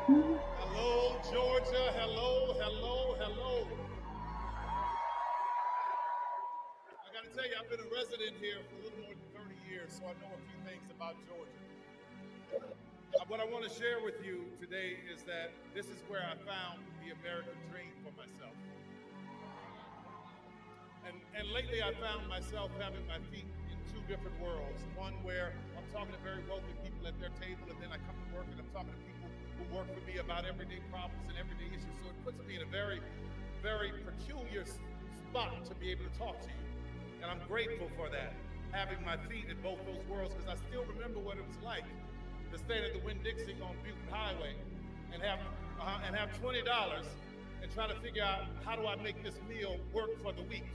Hello, Georgia. Hello. I got to tell you, I've been a resident here for a little more than 30 years, so I know a few things about Georgia. What I want to share with you today is that this is where I found the American dream for myself. And lately I found myself having my feet in two different worlds. One where I'm talking to very wealthy people at their table, and then I come to work and I'm talking to people who work for me about everyday problems and everyday issues. So it puts me in a very, very peculiar spot to be able to talk to you. And I'm grateful for that, having my feet in both those worlds, because I still remember what it was like to stand at the Winn-Dixie on Butte Highway and have $20 and try to figure out, how do I make this meal work for the week?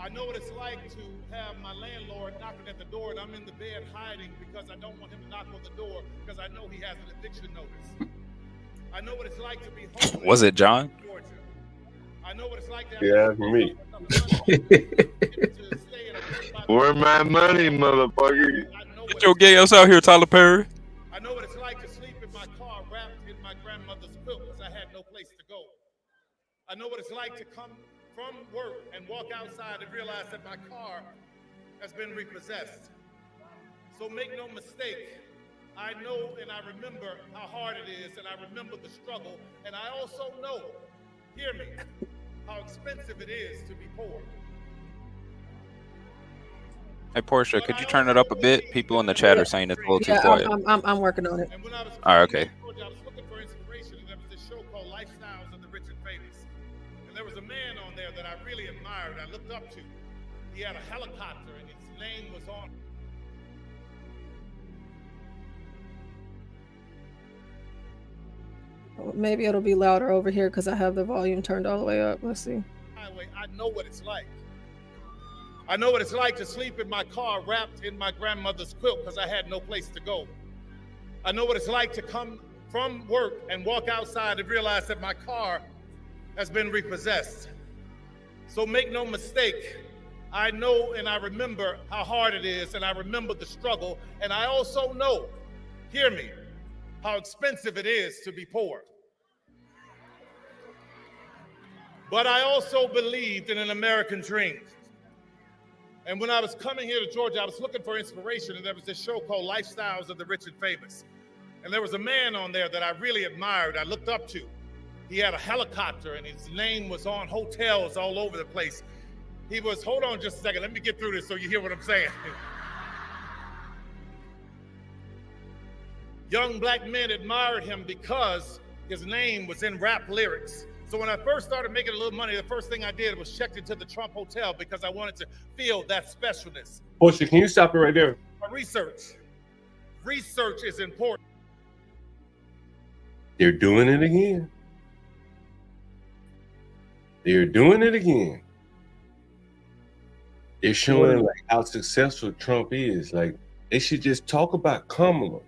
I know what it's like to have my landlord knocking at the door and I'm in the bed hiding because I don't want him to knock on the door because I know he has an eviction notice. I know what it's like to be homeless. Was it John? I know what it's like to have Yeah, me. to stay Where my money, motherfucker? Get your gay ass out here, Tyler Perry. I know what it's like to sleep in my car wrapped in my grandmother's quilt because I had no place to go. I know what it's like to come from work and walk outside and realize that my car has been repossessed. So make no mistake, I know and I remember how hard it is, and I remember the struggle, and I also know, hear me, how expensive it is to be poor. Hey, Portia, could you turn it up a bit? People in the chat are saying it's a little too Yeah, quiet. I'm working on it. All right, okay. I was looking for inspiration, and there was this show called Lifestyles of the Rich and Famous. And there was a man on there that I really admired, I looked up to. He had a helicopter, and his name was on. Maybe it'll be louder over here because I have the volume turned all the way up. Let's see. Highway. I know what it's like. I know what it's like to sleep in my car wrapped in my grandmother's quilt because I had no place to go. I know what it's like to come from work and walk outside and realize that my car has been repossessed. So make no mistake, I know and I remember how hard it is, and I remember the struggle, and I also know, hear me, how expensive it is to be poor. But I also believed in an American dream. And when I was coming here to Georgia, I was looking for inspiration, and there was this show called Lifestyles of the Rich and Famous. And there was a man on there that I really admired, I looked up to. He had a helicopter, and his name was on hotels all over the place. He was, hold on just a second, let me get through this so you hear what I'm saying. Young black men admired him because his name was in rap lyrics. So when I first started making a little money, the first thing I did was checked into the Trump Hotel because I wanted to feel that specialness. Portia, can you stop it right there? Research is important. They're doing it again. They're doing it again. They're showing like how successful Trump is. Like, they should just talk about Kamala.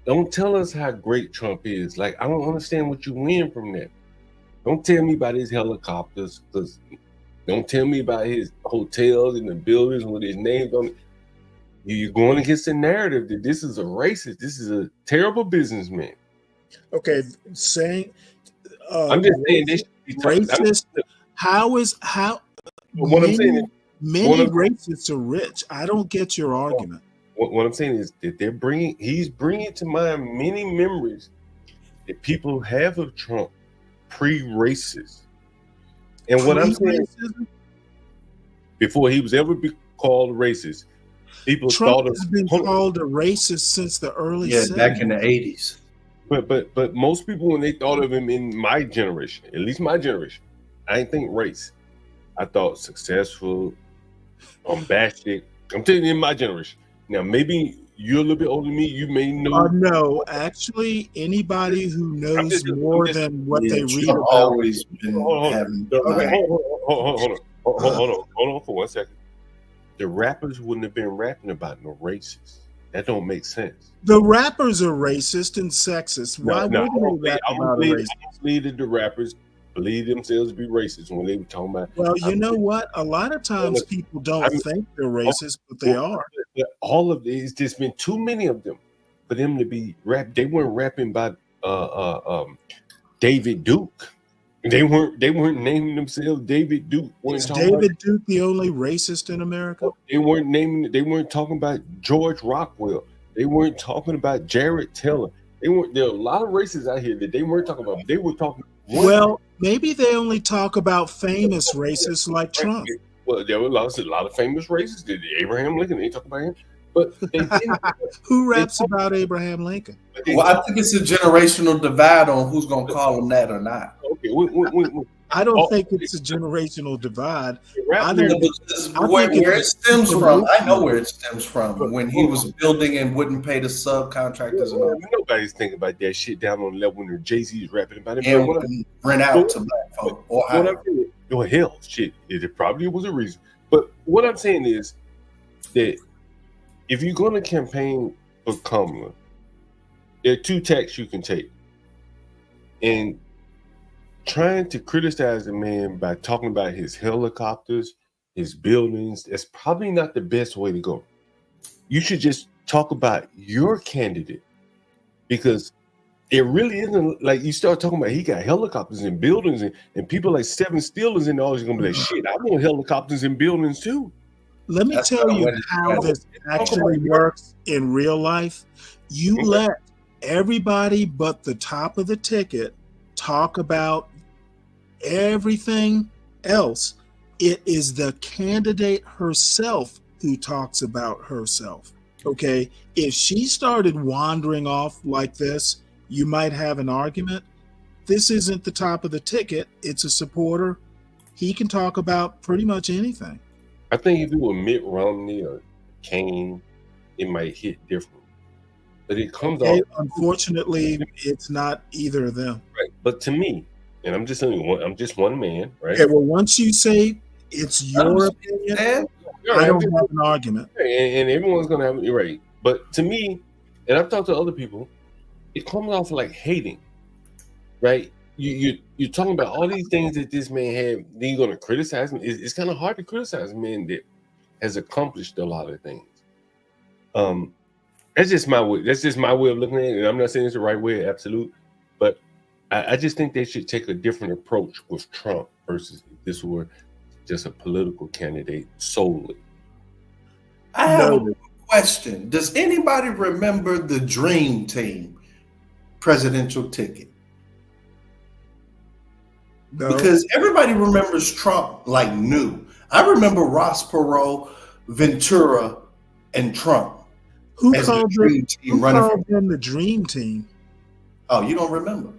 Don't tell us how great Trump is. Like, I don't understand what you win from that. Don't tell me about his helicopters. Don't tell me about his hotels and the buildings with his names on it. You're going against the narrative that this is a racist. This is a terrible businessman. Okay, saying I'm just saying this should be racist. What I'm saying is, many racists are rich. I don't get your argument. What I'm saying is that he's bringing to mind many memories that people have of Trump pre-racist. And what I'm saying is, before he was ever called racist, people Trump thought has been called a racist since the early 70s. back in the 80s. But most people, when they thought of him in my generation, at least my generation, I didn't think race. I thought successful, bombastic. I'm telling you, in my generation. Now, maybe you're a little bit older than me. You may know. No, actually, anybody who knows more than what they read about. Always been having. Hold on for 1 second. The rappers wouldn't have been rapping about no racist. That don't make sense. The rappers are racist and sexist. Why wouldn't they rap about race? I don't believe that the rappers believe themselves to be racist when they were talking about. Well, you know what? A lot of times people don't think they're racist, but they are. All of these, there's been too many of them for them to be rap. They weren't rapping about David Duke. They weren't naming themselves David Duke. Is David Duke the only racist in America? They weren't talking about George Rockwell. They weren't talking about Jared Taylor. There are a lot of racists out here that they weren't talking about. They were talking. Well, maybe they only talk about famous racists like Trump. Well, there were a lot of famous racists. Did Abraham Lincoln? They talk about him. But they didn't. Who raps about Abraham Lincoln? Well, I think it's a generational divide on who's going to call him that or not. Okay, I don't think it's a generational divide. Where it stems from, I know where it stems from. When he was building and wouldn't pay the subcontractors and all. Nobody's thinking about that shit down on the level when Jay-Z's rapping about it. And rent out to black folk. Well, hell, shit, it probably was a reason. But what I'm saying is that if you're going to campaign for Kamala, there are two tacks you can take. And trying to criticize the man by talking about his helicopters, his buildings. That's probably not the best way to go. You should just talk about your candidate, because it really isn't like you start talking about he got helicopters and buildings and people like Seven Steelers and all. You're gonna be like, shit, I want helicopters and buildings too. Let me tell you how this actually works in real life. You let everybody but the top of the ticket talk about everything else. It is the candidate herself who talks about herself. Okay, if she started wandering off like this, you might have an argument. This isn't the top of the ticket. It's a supporter. He can talk about pretty much anything. I think if it were Mitt Romney or Kane, it might hit different. But it comes off. Unfortunately, it's not either of them. Right. But to me, and I'm just telling you, I'm just one man, right? Okay, well, once you say it's your opinion, I don't have an argument. And everyone's going to have it right. But to me, and I've talked to other people, it comes off like hating, right? You're talking about all these things that this man had, then you're going to criticize him. It's kind of hard to criticize a man that has accomplished a lot of things. That's just my way. That's just my way of looking at it. And I'm not saying it's the right way, absolute, but I just think they should take a different approach with Trump versus if this were just a political candidate solely. I have a question. Does anybody remember the Dream Team presidential ticket? No. Because everybody remembers Trump like new. I remember Ross Perot, Ventura, and Trump. Who called them the Dream Team? Oh, you don't remember?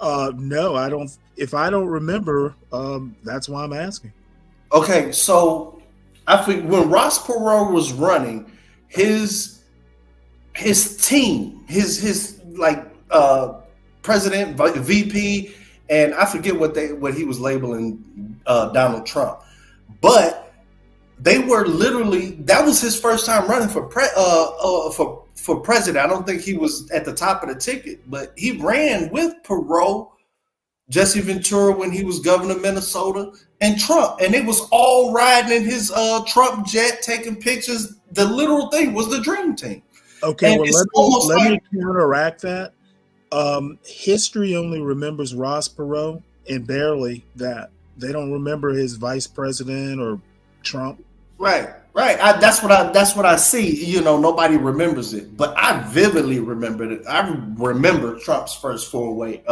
No, I don't. If I don't remember, that's why I'm asking. Okay, so I think when Ross Perot was running, his team, his president, VP, and I forget what he was labeling Donald Trump, but they were literally, that was his first time running for president. I don't think he was at the top of the ticket, but he ran with Perot, Jesse Ventura when he was governor of Minnesota, and Trump, and it was all riding in his Trump jet, taking pictures. The literal thing was the Dream Team. Okay, well, let me counteract that. History only remembers Ross Perot and barely that. They don't remember his vice president or Trump. Right. That's what I see. You know, nobody remembers it, but I vividly remembered it. I remember Trump's first foray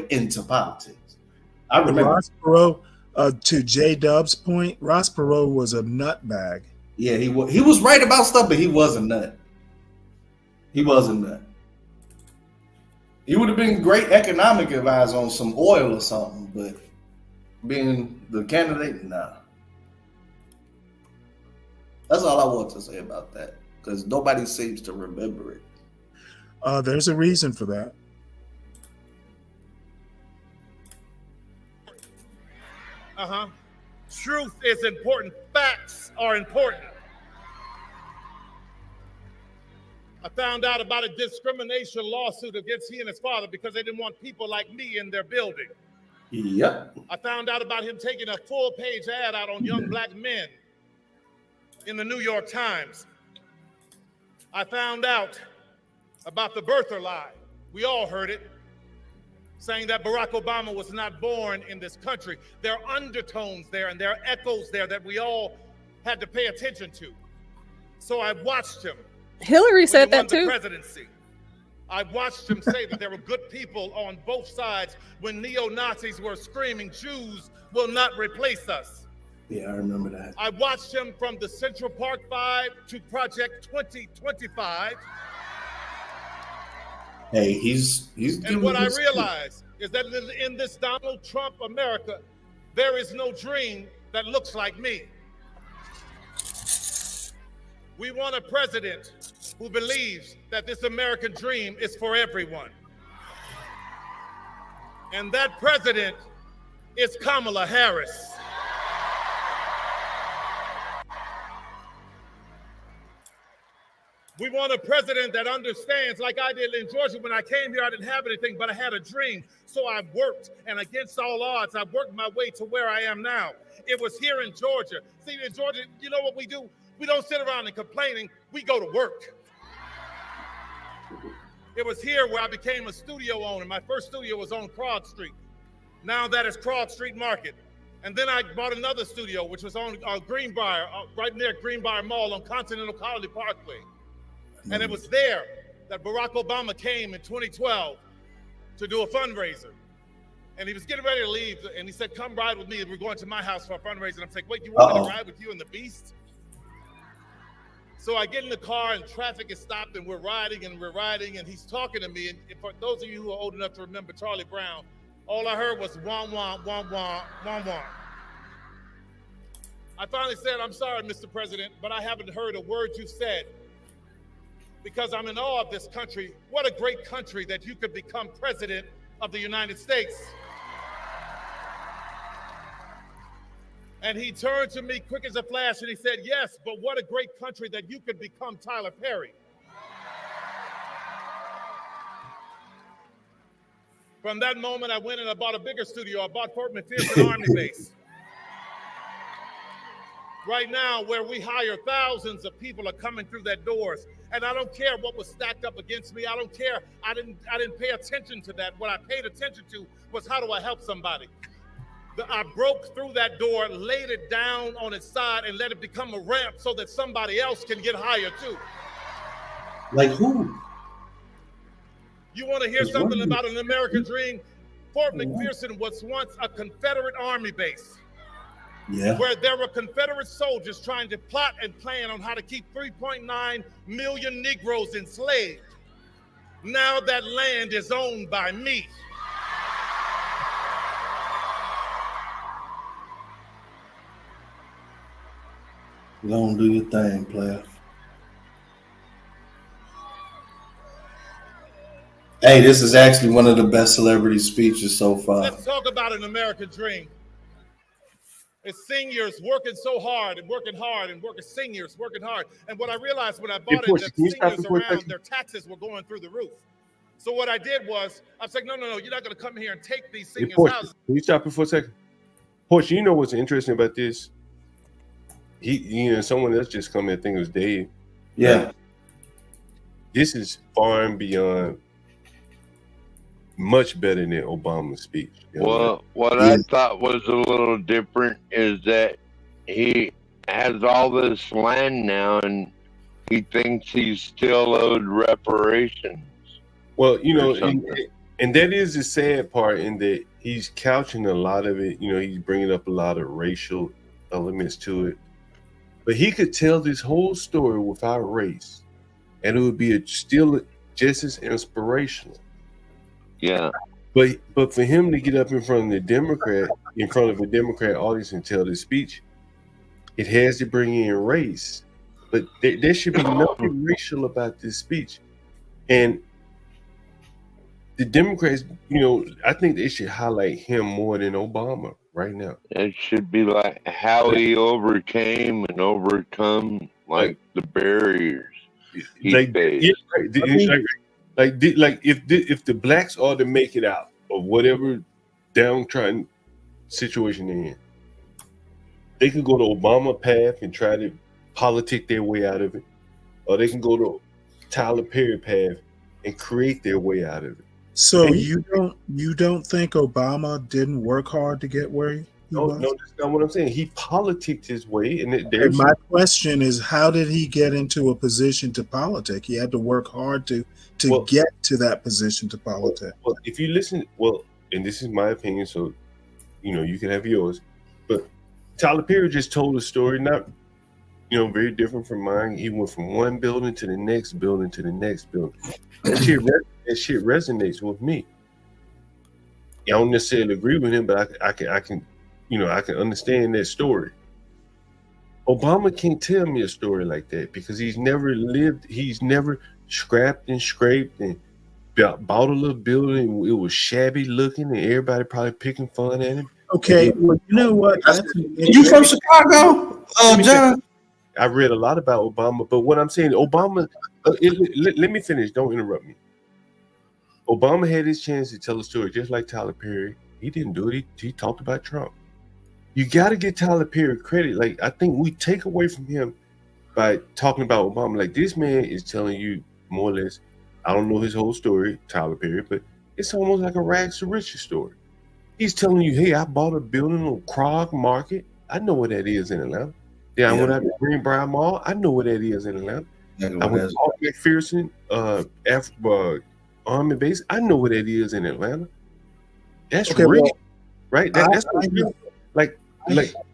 into politics. I remember Ross Perot. To J Dub's point, Ross Perot was a nutbag. Yeah, he was right about stuff, but he wasn't nut. He wasn't nut. He would have been great economic advisor on some oil or something, but being the candidate, nah. That's all I want to say about that, because nobody seems to remember it. There's a reason for that. Truth is important. Facts are important. I found out about a discrimination lawsuit against he and his father because they didn't want people like me in their building. Yep. I found out about him taking a full-page ad out on young black men in the New York Times. I found out about the birther lie. We all heard it, saying that Barack Obama was not born in this country. There are undertones there and there are echoes there that we all had to pay attention to. So I watched him. Hillary said that too. Presidency. I watched him say that there were good people on both sides when neo-Nazis were screaming, Jews will not replace us. Yeah, I remember that. I watched him from the Central Park 5 to Project 2025. Hey, he's and what I realized is that in this Donald Trump America, there is no dream that looks like me. We want a president who believes that this American dream is for everyone. And that president is Kamala Harris. We want a president that understands, like I did in Georgia. When I came here, I didn't have anything, but I had a dream. So I worked, and against all odds, I worked my way to where I am now. It was here in Georgia. See, in Georgia, you know what we do? We don't sit around and complaining. We go to work. It was here where I became a studio owner. My first studio was on Krog Street. Now that is Krog Street Market. And then I bought another studio, which was on Greenbrier, right near Greenbrier Mall on Continental Colony Parkway. And it was there that Barack Obama came in 2012 to do a fundraiser. And he was getting ready to leave, and he said, come ride with me. We're going to my house for a fundraiser. And I'm like, wait, you want me to ride with you and the Beast? So I get in the car, and traffic is stopped, and we're riding, and he's talking to me. And for those of you who are old enough to remember Charlie Brown, all I heard was wah, wah, wah, wah, wah, wah. I finally said, I'm sorry, Mr. President, but I haven't heard a word you said, because I'm in awe of this country. What a great country that you could become president of the United States. And he turned to me quick as a flash and he said, yes, but what a great country that you could become Tyler Perry. From that moment, I went and I bought a bigger studio. I bought Fort McPherson Army Base. Right now, where we hire thousands of people are coming through that doors. And I don't care what was stacked up against me. I don't care. I didn't pay attention to that. What I paid attention to was, how do I help somebody? I broke through that door, laid it down on its side, and let it become a ramp so that somebody else can get higher too. Like who? You want to hear something about an American dream? Fort McPherson was once a Confederate Army base. Yeah. Where there were Confederate soldiers trying to plot and plan on how to keep 3.9 million Negroes enslaved. Now that land is owned by me. Go on, do your thing, player. Hey, this is actually one of the best celebrity speeches so far. Let's talk about an American dream. It's seniors working so hard and working seniors working hard. And what I realized when I bought it, that seniors around, their taxes were going through the roof. So what I did was, I was like, no, you're not going to come here and take these seniors' houses. Can you stop it for a second? Porsche, you know what's interesting about this? Someone else just come in, I think it was Dave. Yeah. This is far and beyond much better than Obama's speech. Well, what I thought was a little different is that he has all this land now and he thinks he's still owed reparations. Well, and that is the sad part, in that he's couching a lot of it. He's bringing up a lot of racial elements to it. But he could tell this whole story without race, and it would be still just as inspirational. Yeah. But for him to get up in front of a Democrat audience and tell this speech, it has to bring in race. But there should be nothing racial about this speech. And the Democrats, I think they should highlight him more than Obama right now. It should be like how he overcame and overcome the barriers he faced. Yeah, right. If the blacks are to make it out of whatever downtrodden situation they're in, they can go to Obama path and try to politic their way out of it, or they can go to Tyler Perry path and create their way out of it. So you don't think Obama didn't work hard to get where he was? No, that's not what I'm saying. He politicked his way, and my question is, how did he get into a position to politic? He had to work hard to get to that position to politic. Well, if you listen, and this is my opinion, so you can have yours. But Tyler Perry just told a story, not very different from mine. He went from one building to the next building to the next building. That shit resonates with me. I don't necessarily agree with him, but I can understand that story. Obama can't tell me a story like that because he's never scrapped and scraped and bought a little building. It was shabby looking and everybody probably picking fun at him. Okay, well, you know what? You from Chicago, John? I read a lot about Obama, but what I'm saying, Obama. Let me finish. Don't interrupt me. Obama had his chance to tell a story, just like Tyler Perry. He didn't do it. He talked about Trump. You got to get Tyler Perry credit. Like, I think we take away from him by talking about Obama. Like, this man is telling you more or less. I don't know his whole story, Tyler Perry, but it's almost like a rags to riches story. He's telling you, hey, I bought a building on Krog Market. I know where that is in Atlanta. I went out to Greenbrier Mall. I know where that is in Atlanta. I went to Paul McPherson Army Base. I know where that is in Atlanta. That's real, right? That's real. Like,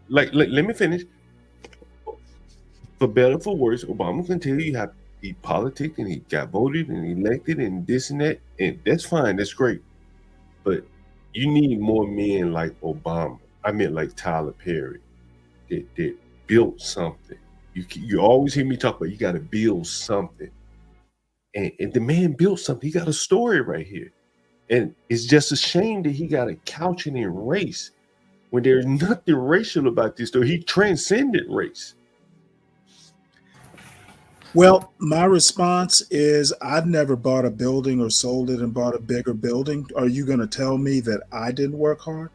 let me finish. For better or for worse, Obama can tell you how he politicked and he got voted and elected and this and that, and that's fine. That's great. But you need more men like Obama. I mean, like Tyler Perry, that built something. You always hear me talk about you got to build something. And the man built something. He got a story right here. And it's just a shame that he got to couch it in race when there's nothing racial about this story. He transcended race. Well, my response is I've never bought a building or sold it and bought a bigger building. Are you going to tell me that I didn't work hard?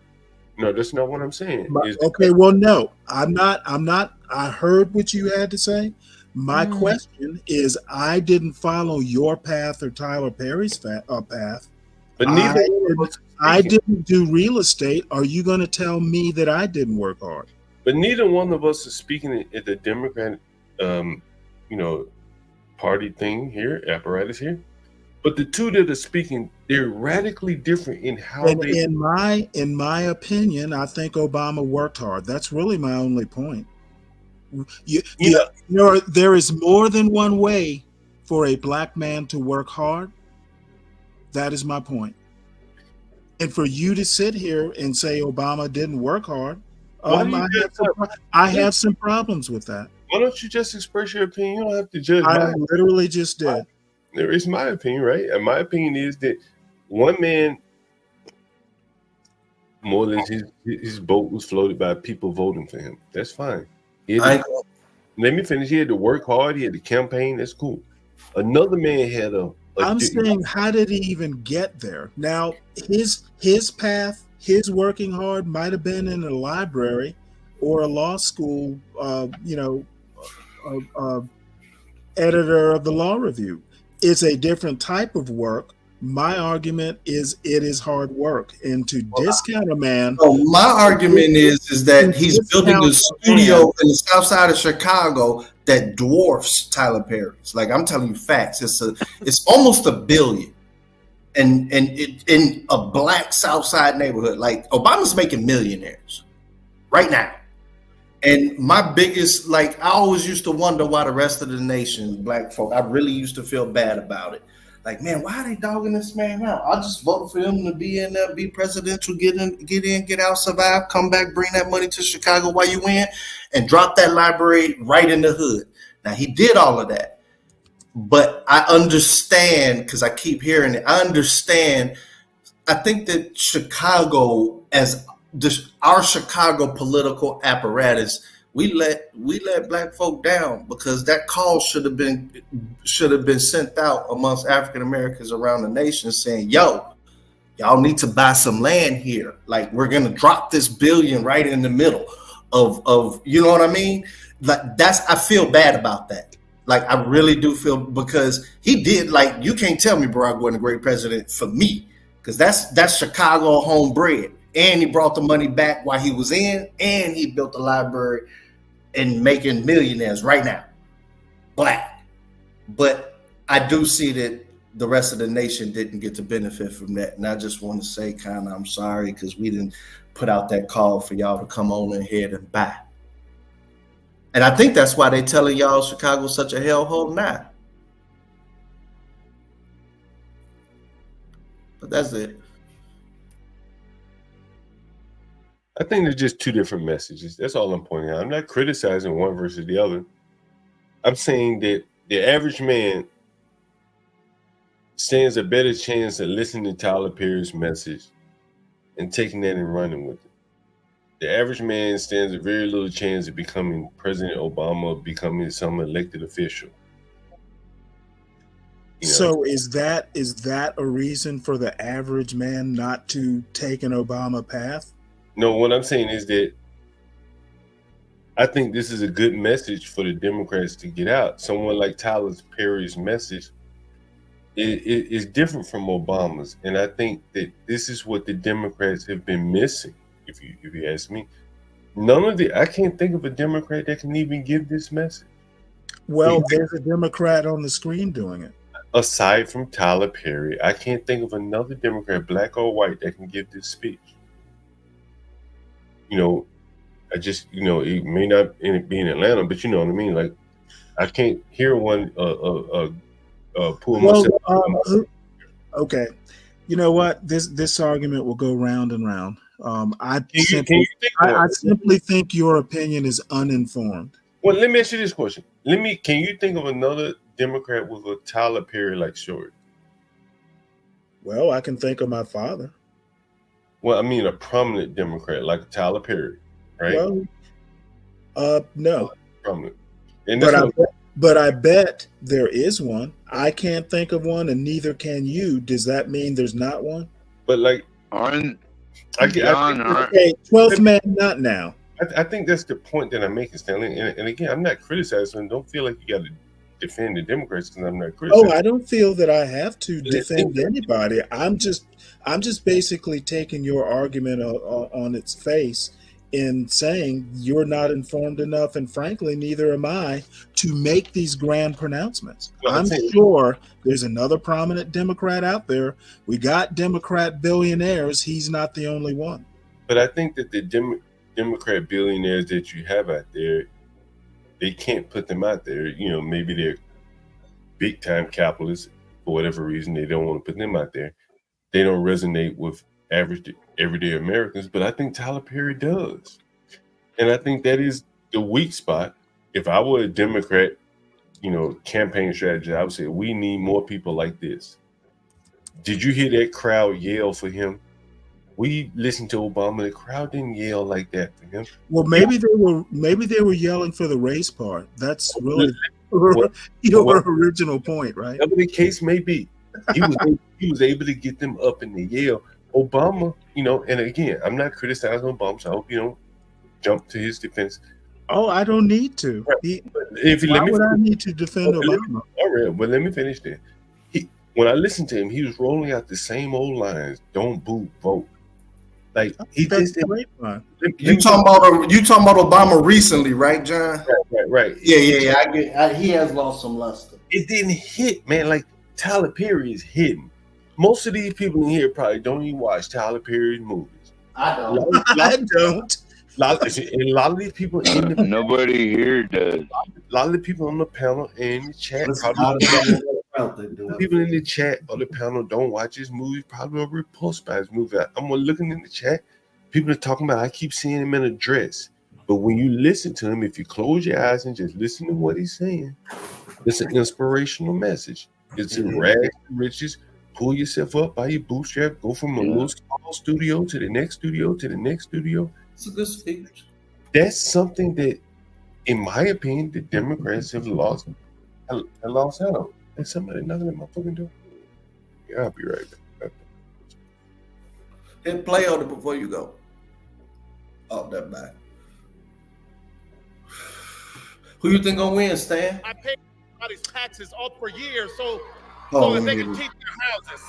No, that's not what I'm saying. Okay, well, no, I'm not. I heard what you had to say. My question is, I didn't follow your path or Tyler Perry's path. But I didn't do real estate. Are you going to tell me that I didn't work hard? But neither one of us is speaking at the Democratic, party thing here, apparatus here. But the two that are speaking, they're radically different in how they. In my opinion, I think Obama worked hard. That's really my only point. There is more than one way for a black man to work hard. That is my point. And for you to sit here and say Obama didn't work hard, I have some problems with that. Why don't you just express your opinion? You don't have to judge. I literally just did. There is my opinion, right? And my opinion is that one man, more than his vote was floated by people voting for him. That's fine. Let me finish. He had to work hard. He had to campaign. That's cool. Another man had I'm saying, how did he even get there? Now, his path, his working hard might have been in a library or a law school, editor of the Law Review. It's a different type of work. My argument is it is hard work, and to discount a man. So my argument is that he's building a studio in the south side of Chicago that dwarfs Tyler Perry's. Like, I'm telling you facts. It's almost $1 billion, and in a black south side neighborhood. Like, Obama's making millionaires right now. And my biggest, I always used to wonder why the rest of the nation, black folk, I really used to feel bad about it. Like, man, why are they dogging this man out? I just voted for him to be in there, be presidential, get in, get out, survive, come back, bring that money to Chicago while you win, and drop that library right in the hood. Now, he did all of that. But I understand, because I keep hearing it, I understand. I think that Chicago, as our Chicago political apparatus, we let black folk down, because that call should have been sent out amongst African Americans around the nation saying, yo, y'all need to buy some land here. Like, we're gonna drop this $1 billion right in the middle of you know what I mean? Like, I feel bad about that. Like, I really do feel, because he did, you can't tell me Barack wasn't a great president for me, because that's Chicago homebred. And he brought the money back while he was in, and he built a library and making millionaires right now, black. But I do see that the rest of the nation didn't get to benefit from that. And I just want to say I'm sorry, because we didn't put out that call for y'all to come on ahead and buy. And I think that's why they telling y'all Chicago's such a hellhole now. But that's it. I think they're just two different messages. That's all I'm pointing out. I'm not criticizing one versus the other. I'm saying that the average man stands a better chance of listening to Tyler Perry's message and taking that and running with it. the average man stands a very little chance of becoming President Obama or becoming some elected official. So is that a reason for the average man not to take an Obama path? No, what I'm saying is that I think this is a good message for the Democrats to get out. Someone like Tyler Perry's message is different from Obama's, and I think that this is what the Democrats have been missing. If you ask me, I can't think of a Democrat that can even give this message. Well, there's a Democrat on the screen doing it. Aside from Tyler Perry, I can't think of another Democrat, black or white, that can give this speech. I just, it may not be in Atlanta, but you know what I mean? Like, I can't hear one pull myself. Okay. You know what? This argument will go round and round. I simply think your opinion is uninformed. Well, let me ask you this question. Can you think of another Democrat with a Tyler Perry like short? Well, I can think of my father. Well, I mean a prominent Democrat like Tyler Perry, right? Well, no. Prominent. But I bet there is one. I can't think of one, and neither can you. Does that mean there's not one? But like, okay, 12th man, not now. I think that's the point that I'm making, Stanley. And again, I'm not criticizing. Don't feel like you got to defend the Democrats because I'm not criticizing. Oh, I don't feel that I have to defend anybody. I'm just basically taking your argument on its face in saying you're not informed enough, and frankly, neither am I, to make these grand pronouncements. Well, I'm sure there's another prominent Democrat out there. We got Democrat billionaires. He's not the only one. But I think that the Democrat billionaires that you have out there, they can't put them out there. Maybe they're big time capitalists for whatever reason. They don't want to put them out there. They don't resonate with average everyday Americans, but I think Tyler Perry does. And I think that is the weak spot. If I were a Democrat, campaign strategy, I would say we need more people like this. Did you hear that crowd yell for him? We listened to Obama. The crowd didn't yell like that for him. Well, maybe they were yelling for the race part. That's really your original point, right? Whatever the case may be, he was able to get them up in the yell. Obama, and again, I'm not criticizing Obama, so I hope you don't jump to his defense. Oh, I don't need to. Why would I need to defend Obama? All right, but let me finish there. When I listened to him, he was rolling out the same old lines: "Don't boo, vote." Like he just great line. You talking about Obama recently, right, John? Right. Yeah. He has lost some luster. It didn't hit, man. Like Tyler Perry is hidden. Most of these people in here probably don't even watch Tyler Perry's movies. I don't. I don't. And a lot of these people in the nobody here does. A lot of the people on the panel and the chat, people in the chat or the panel don't watch his movies. Probably are repulsed by his movie. I'm looking in the chat. People are talking about. I keep seeing him in a dress, but when you listen to him, if you close your eyes and just listen to what he's saying, it's an inspirational message. It's in rags to riches. Pull yourself up by your bootstrap. Go from a little small studio to the next studio to the next studio. It's a good speech. That's something that, in my opinion, the Democrats have lost out on. And somebody knocking at my fucking door. Yeah, I'll be right back. Hit play on it before you go. Oh, that back. Who you think gonna win, Stan? I paid everybody's taxes all for years, so that they can keep their houses.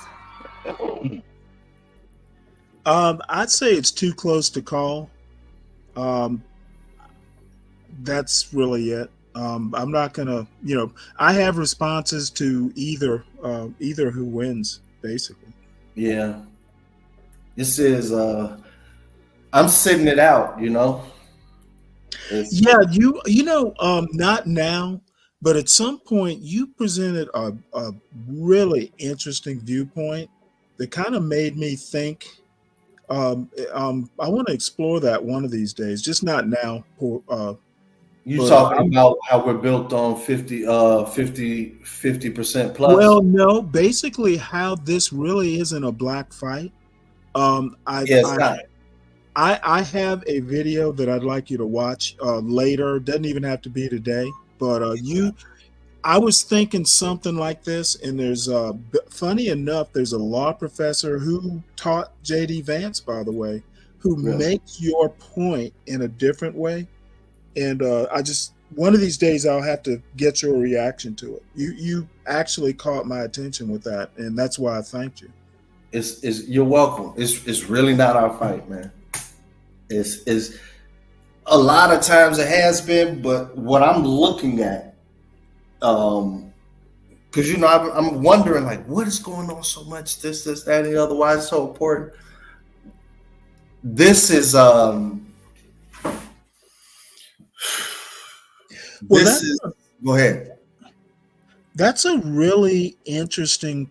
I'd say it's too close to call. That's really it. I'm not gonna, I have responses to either who wins, basically. Yeah. This is I'm sitting it out, Yeah, not now, but at some point you presented a really interesting viewpoint that kind of made me think. I want to explore that one of these days, just not now. You talking about how we're built on 50% plus? Well, no, basically how this really isn't a black fight. It's not. I have a video that I'd like you to watch later. Doesn't even have to be today, but I was thinking something like this, and there's funny enough, there's a law professor who taught J.D. Vance, by the way, who makes your point in a different way. And one of these days I'll have to get your reaction to it. You actually caught my attention with that, and that's why I thanked you. You're welcome. It's really not our fight, man. It's a lot of times it has been, but what I'm looking at, because I'm wondering like what is going on so much, this, that, and the other, why it's so important. This is go ahead. That's a really interesting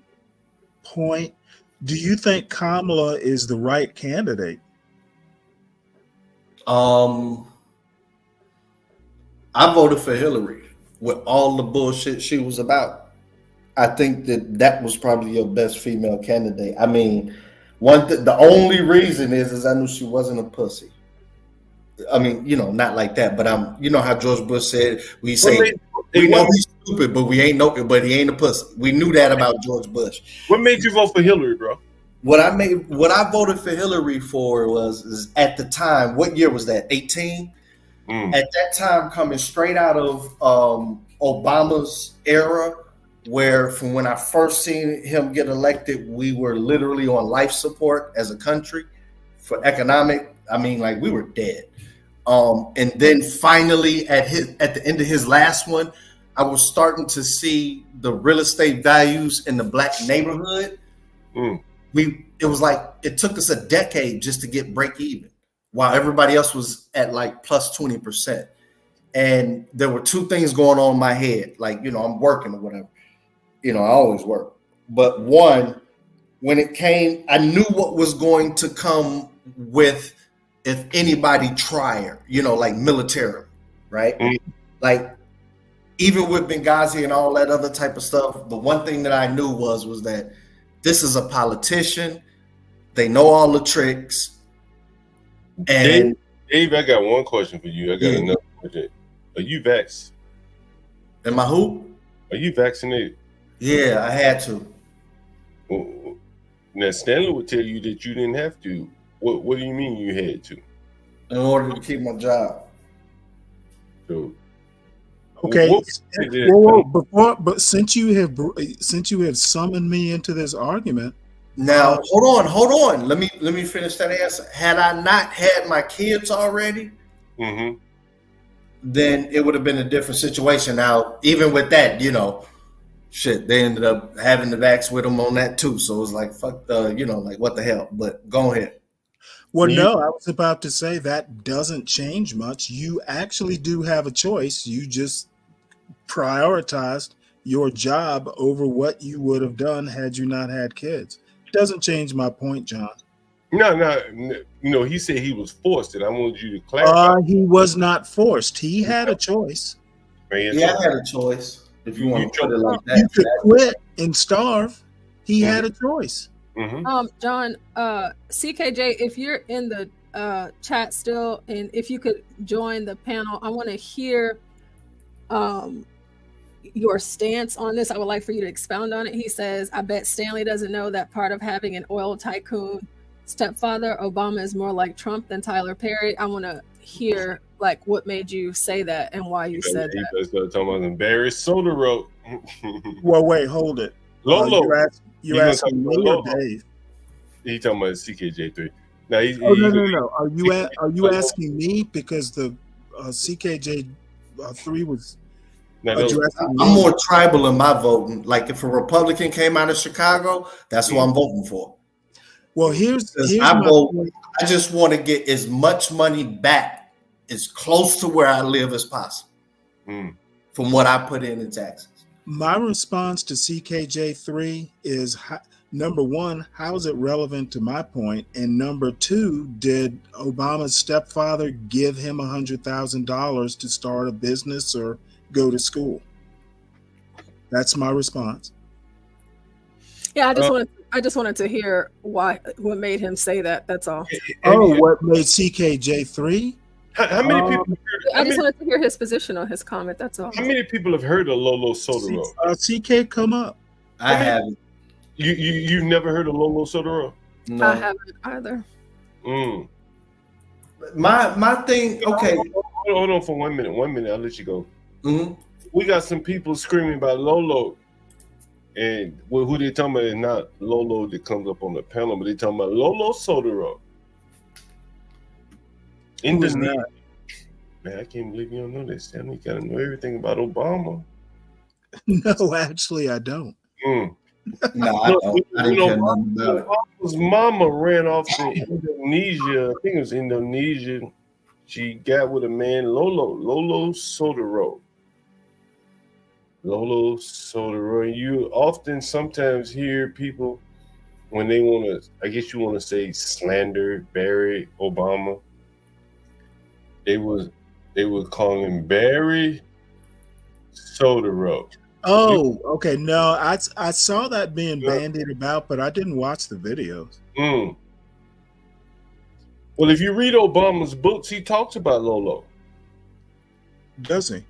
point. Do you think Kamala is the right candidate? I voted for Hillary with all the bullshit she was about. I think that was probably your best female candidate. I mean, the only reason is I knew she wasn't a pussy. I mean, not like that, but you know how George Bush said, we say we know he's stupid, but he ain't a pussy. We knew that about George Bush. What made you vote for Hillary, bro? What I voted for Hillary for was at the time, what year was that? 18? At that time, coming straight out of Obama's era, where from when I first seen him get elected, we were literally on life support as a country for economic. I mean, like we were dead. And then finally at the end of his last one, I was starting to see the real estate values in the Black neighborhood. It was like it took us a decade just to get break even, while everybody else was at like plus 20%. And there were two things going on in my head. Like, I'm working or whatever. I always work. But one, when it came, I knew what was going to come with if anybody tried, like military, right? Like even with Benghazi and all that other type of stuff, the one thing that I knew was that this is a politician. They know all the tricks. And Dave, I got one question for you. I got another question. Are you vaxxed? Am I who? Are you vaccinated? Yeah, I had to. Well, now Stanley would tell you that you didn't have to. What do you mean you had to? In order to keep my job. So, okay. But since you have summoned me into this argument. Now hold on. Let me finish that answer. Had I not had my kids already, then it would have been a different situation. Now, even with that, they ended up having the vax with them on that too. So it was like, fuck like what the hell? But go ahead. Well, no, I was about to say that doesn't change much. You actually do have a choice. You just prioritized your job over what you would have done had you not had kids. Doesn't change my point, John. No. He said he was forced, and I wanted you to clarify. He was not forced. He had a choice. Yeah, I had a choice. If you want to put it like that, you could quit and starve. He had a choice. John, CKJ, if you're in the chat still, and if you could join the panel, I want to hear your stance on this. I would like for you to expound on it. He says, I bet Stanley doesn't know that part of having an oil tycoon stepfather, Obama is more like Trump than Tyler Perry. I want to hear like what made you say that and why you said that. He started talking about Barry Soda wrote. Well, wait, hold it. Lolo. You're asking me or Dave? He talking about CKJ3. Now no. Are you asking me because the CKJ3 was? I'm more tribal in my voting. Like if a Republican came out of Chicago, that's who I'm voting for. Well, here's I just want to get as much money back as close to where I live as possible from what I put in taxes. My response to CKJ3 is, number one, how is it relevant to my point? And number two, did Obama's stepfather give him $100,000 to start a business or go to school? That's my response. Yeah, I just wanted to hear what made him say that. That's all. Oh, what made CKJ3? How many people? I just wanted to hear his position on his comment. That's all. How many people have heard of Lolo Sodero? CK, come up. I haven't. You've never heard of Lolo Sodero? No. I haven't either. My thing. Okay. Hold on for 1 minute. 1 minute. I'll let you go. Mm-hmm. We got some people screaming about Lolo, and who they talking about is not Lolo that comes up on the panel, but they talking about Lolo Sodero. Indonesia. Man, I can't believe you don't know this. Stanley, you gotta know everything about Obama. No, actually, I don't. No, I don't. I didn't care nothing about it. Obama's mama ran off to Indonesia. I think it was Indonesia. She got with a man, Lolo Sodero. Lolo Sodero. You often sometimes hear people when they want to, I guess you want to say slander Barry Obama. They would call him Barry Sodero. Oh, okay. No, I saw that being bandied about, but I didn't watch the videos. Well, if you read Obama's books, he talks about Lolo. Does he?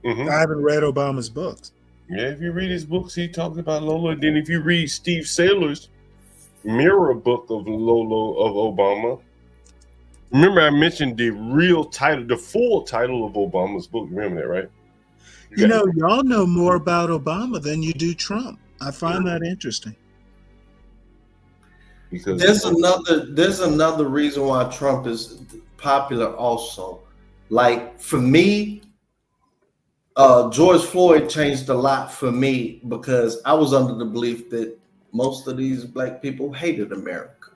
I haven't read Obama's books. Yeah, if you read his books, he talks about Lolo. And then if you read Steve Saylor's mirror book of Lolo of Obama, remember I mentioned the real title, the full title of Obama's book. Remember that, right? You know, y'all know more about Obama than you do Trump. I find that interesting. Because there's another reason why Trump is popular also. Like for me, George Floyd changed a lot for me because I was under the belief that most of these black people hated America.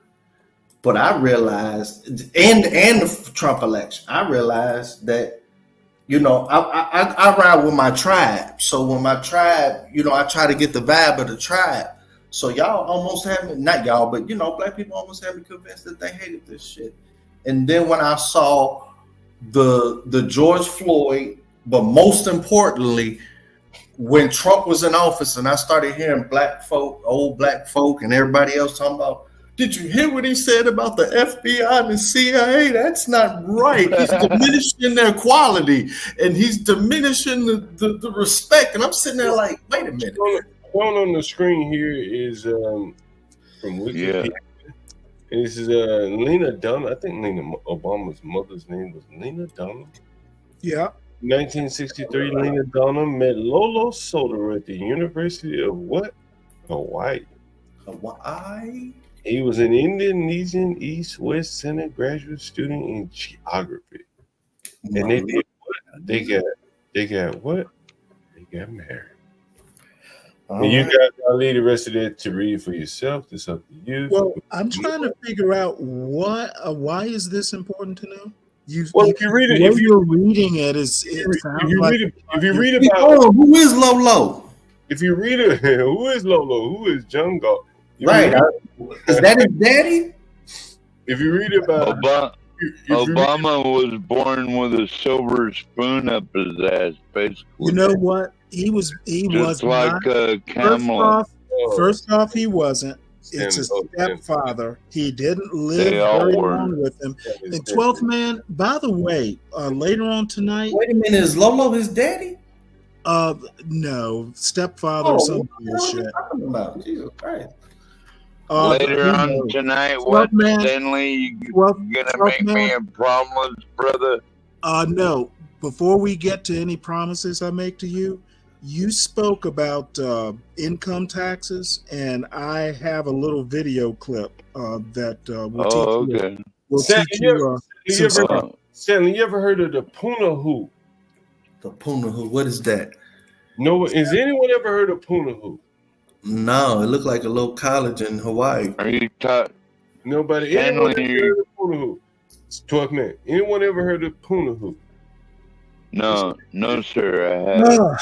But I realized, and the Trump election, I realized that, you know, I ride with my tribe. So when my tribe, you know, I try to get the vibe of the tribe. So y'all almost had me, not y'all, but, you know, black people almost had me convinced that they hated this shit. And then when I saw the George Floyd, but most importantly, when Trump was in office and I started hearing black folk, old black folk and everybody else talking about, did you hear what he said about the FBI and the CIA? That's not right. He's diminishing their quality and he's diminishing the respect. And I'm sitting there like, wait a minute. Shown on the screen here is from Wikipedia. And this is Lena Dunham. I think Obama's mother's name was Lena Dunham. Yeah. 1963, Lena Dunham met Lolo Sodero at the University of what? Hawaii. Hawaii? He was an Indonesian East-West Center graduate student in geography. And they did what? They got what? They got married. And you guys, I'll leave the rest of that to read for yourself. It's up to you. Well, I'm trying to figure out why is this important to know? If you read it, if you're reading it, if you read about who is Lolo? If you read it, who is Lolo? Who is Jungle? Right. Is that his daddy? If you read about Obama was born with a silver spoon up his ass, basically. You know what? He was like Kamala. First off, he wasn't. It's a stepfather. He didn't live very long with him. And 12th man, by the way, later on tonight. Wait a minute, is Lolo his daddy? No, stepfather or some bullshit. Jesus Christ. Later on tonight, what, Stanley? You gonna make me a promise, brother? No. Before we get to any promises I make to you, you spoke about income taxes, and I have a little video clip that will teach you. Stanley, you ever heard of the Punahou? The Punahou, what is that? No, is anyone ever heard of Punahou? No, it looked like a little college in Hawaii. Are you taught? Nobody. Anyone ever heard of Punahou? 12 men. Anyone ever heard of Punahou? No, sir. I haven't.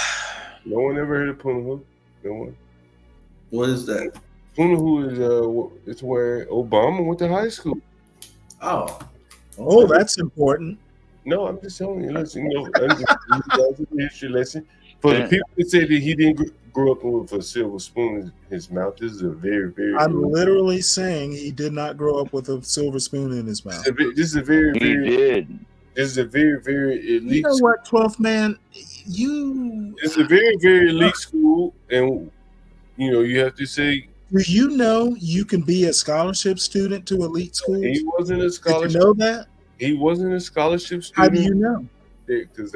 No one ever heard of Punahou? No one. What is that? Punahou is it's where Obama went to high school. Oh, that's important. No, I'm just telling you. Listen, that's a history lesson. For the people that say that he didn't grew up with a silver spoon in his mouth. This is a very, very. I'm literally saying he did not grow up with a silver spoon in his mouth. This is a very, He very. did. This is a very, very elite. You know school. what, 12th man? You. It's a very, very elite school, and you know you have to say. Do you know you can be a scholarship student to elite schools? He wasn't a scholarship. Did you know that? He wasn't a scholarship student. How do you know? Because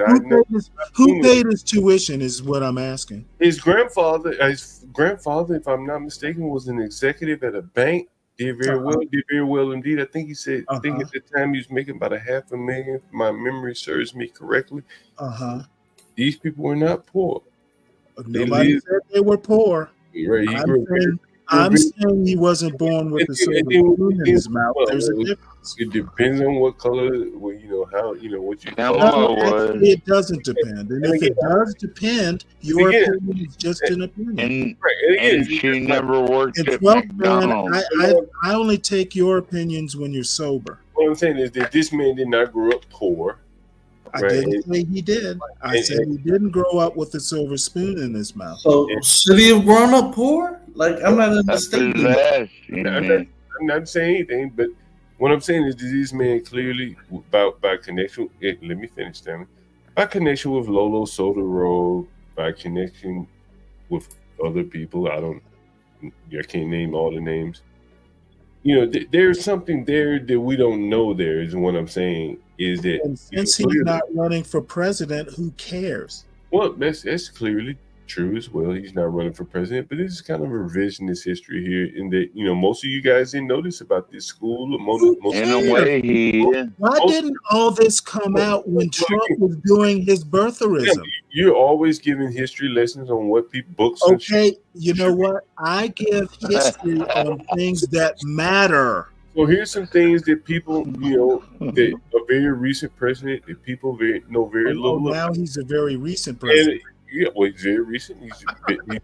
Who paid his tuition is what I'm asking. His grandfather, if I'm not mistaken, was an executive at a bank. Did very well indeed. I think he said. I think at the time he was making about $500,000. If my memory serves me correctly. These people were not poor. Nobody said they were poor. Right. I'm saying he wasn't born with a silver spoon in his mouth. There's a difference. It depends on what color, well, you know, how, you know, what you actually, it doesn't depend. And if it does depend, your opinion is just an opinion. And she never worked at McDonald's. I only take your opinions when you're sober. What I'm saying is that this man did not grow up poor. I didn't say he did. I said he didn't grow up with a silver spoon in his mouth. So should he have grown up poor? Like, I'm not understanding. I'm not saying anything, but what I'm saying is this man clearly, by connection, let me finish, Stanley. By connection with Lolo Soderbergh, by connection with other people, I can't name all the names. You know, there's something there that we don't know. There is what I'm saying is that, and since he's not running for president, who cares? Well, that's clearly true as well. He's not running for president, but this is kind of revisionist history here. In that, you know, most of you guys didn't notice about this school. In a way, he is. Why didn't all this come out when Trump was doing his birtherism? Yeah, you're always giving history lessons on what people books. Okay, you know what? I give history on things that matter. So here's some things that people, you know, that a very recent president that people know very little. Now he's a very recent president. Yeah, well, he's very recent. He's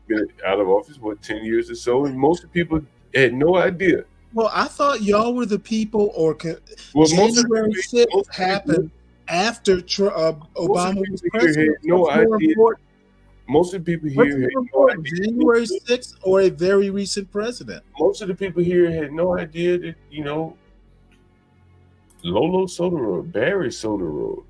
been out of office, 10 years or so, and most of the people had no idea. Well, I thought y'all were the people, January 6th happened after Obama was president. No idea. Most of the people here had no idea. January 6th or a very recent president? Most of the people here had no idea that, you know, Lolo Soderbergh, Barry Soderbergh,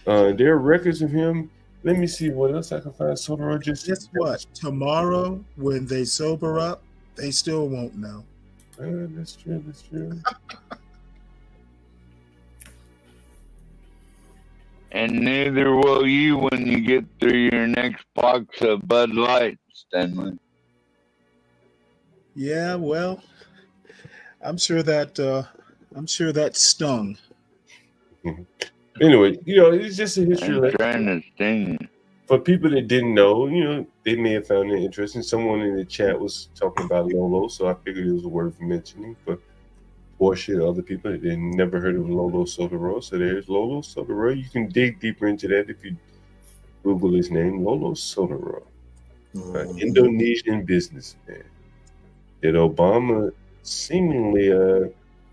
there are records of him. Let me see what else I can find. Soderbergh just. Guess what? Tomorrow, when they sober up, they still won't know. That's true. That's true. And neither will you when you get through your next box of Bud Light, Stanley. Yeah, well, I'm sure that stung. Anyway, you know, it's just a history lesson. Trying to sting. For people that didn't know, you know, they may have found it interesting. Someone in the chat was talking about Lolo, so I figured it was worth mentioning. For Portia, other people that had never heard of Lolo Soderbergh, so there's Lolo Soderbergh. You can dig deeper into that if you Google his name, Lolo Soderbergh, an Indonesian businessman that Obama seemingly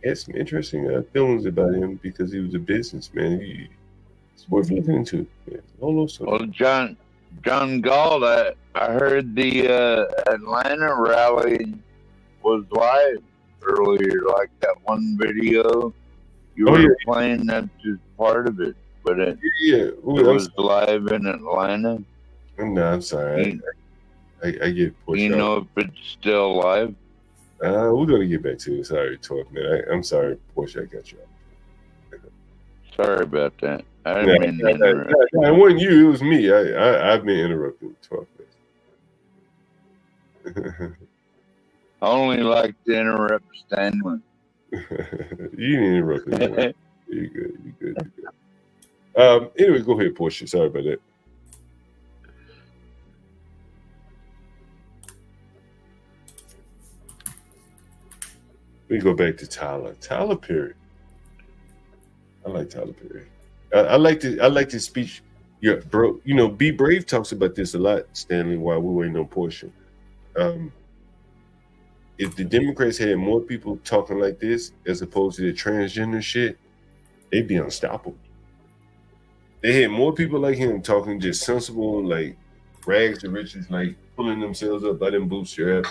had some interesting feelings about him because he was a businessman. It's worth looking into. Yeah. Lolo Soderbergh. Well, John Gall, I heard the Atlanta rally was live earlier, like that one video you were playing. That's just part of it, but it was live in Atlanta. No, I'm sorry. I get pushed. You know if it's still live? We're gonna get back to it. Sorry, 12 man. I'm sorry, Portia. I got you off. Sorry about that. I didn't mean to interrupt. It wasn't you. It was me. I've been interrupting 12 minutes. I only like to interrupt Stanley. You didn't interrupt me. You're good. Anyway, go ahead, Portia. Sorry about that. We go back to Tyler. Tyler Perry. I like Tyler Perry. I like this speech. Yeah, bro. You know, Be Brave talks about this a lot, Stanley, while we're waiting on Portia. If the Democrats had more people talking like this as opposed to the transgender shit, they'd be unstoppable. They had more people like him talking just sensible and like rags to riches, like pulling themselves up by them bootstraps.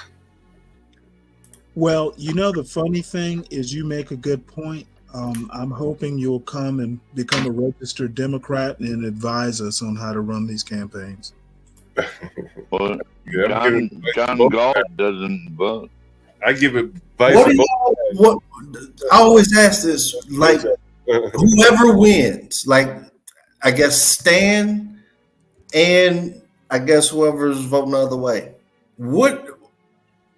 Well, the funny thing is you make a good point. I'm hoping you'll come and become a registered Democrat and advise us on how to run these campaigns. Well, Yeah, John Galt doesn't vote. I give advice. What do y'all? I always ask this, like, whoever wins, like, I guess Stan and I guess whoever's voting the other way. What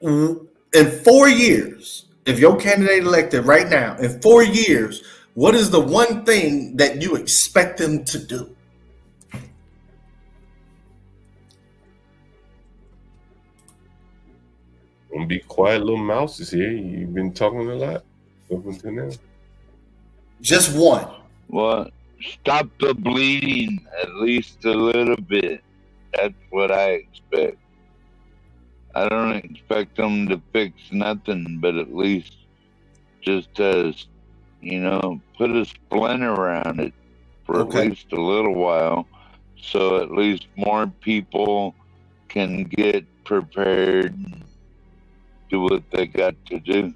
in 4 years, if your candidate elected right now, in 4 years, what is the one thing that you expect them to do? Don't be quiet, little mouses here. You've been talking a lot up until now. Just one. Well, stop the bleeding at least a little bit. That's what I expect. I don't expect them to fix nothing, but at least just as, put a splint around it for at least a little while, so at least more people can get prepared and do what they got to do.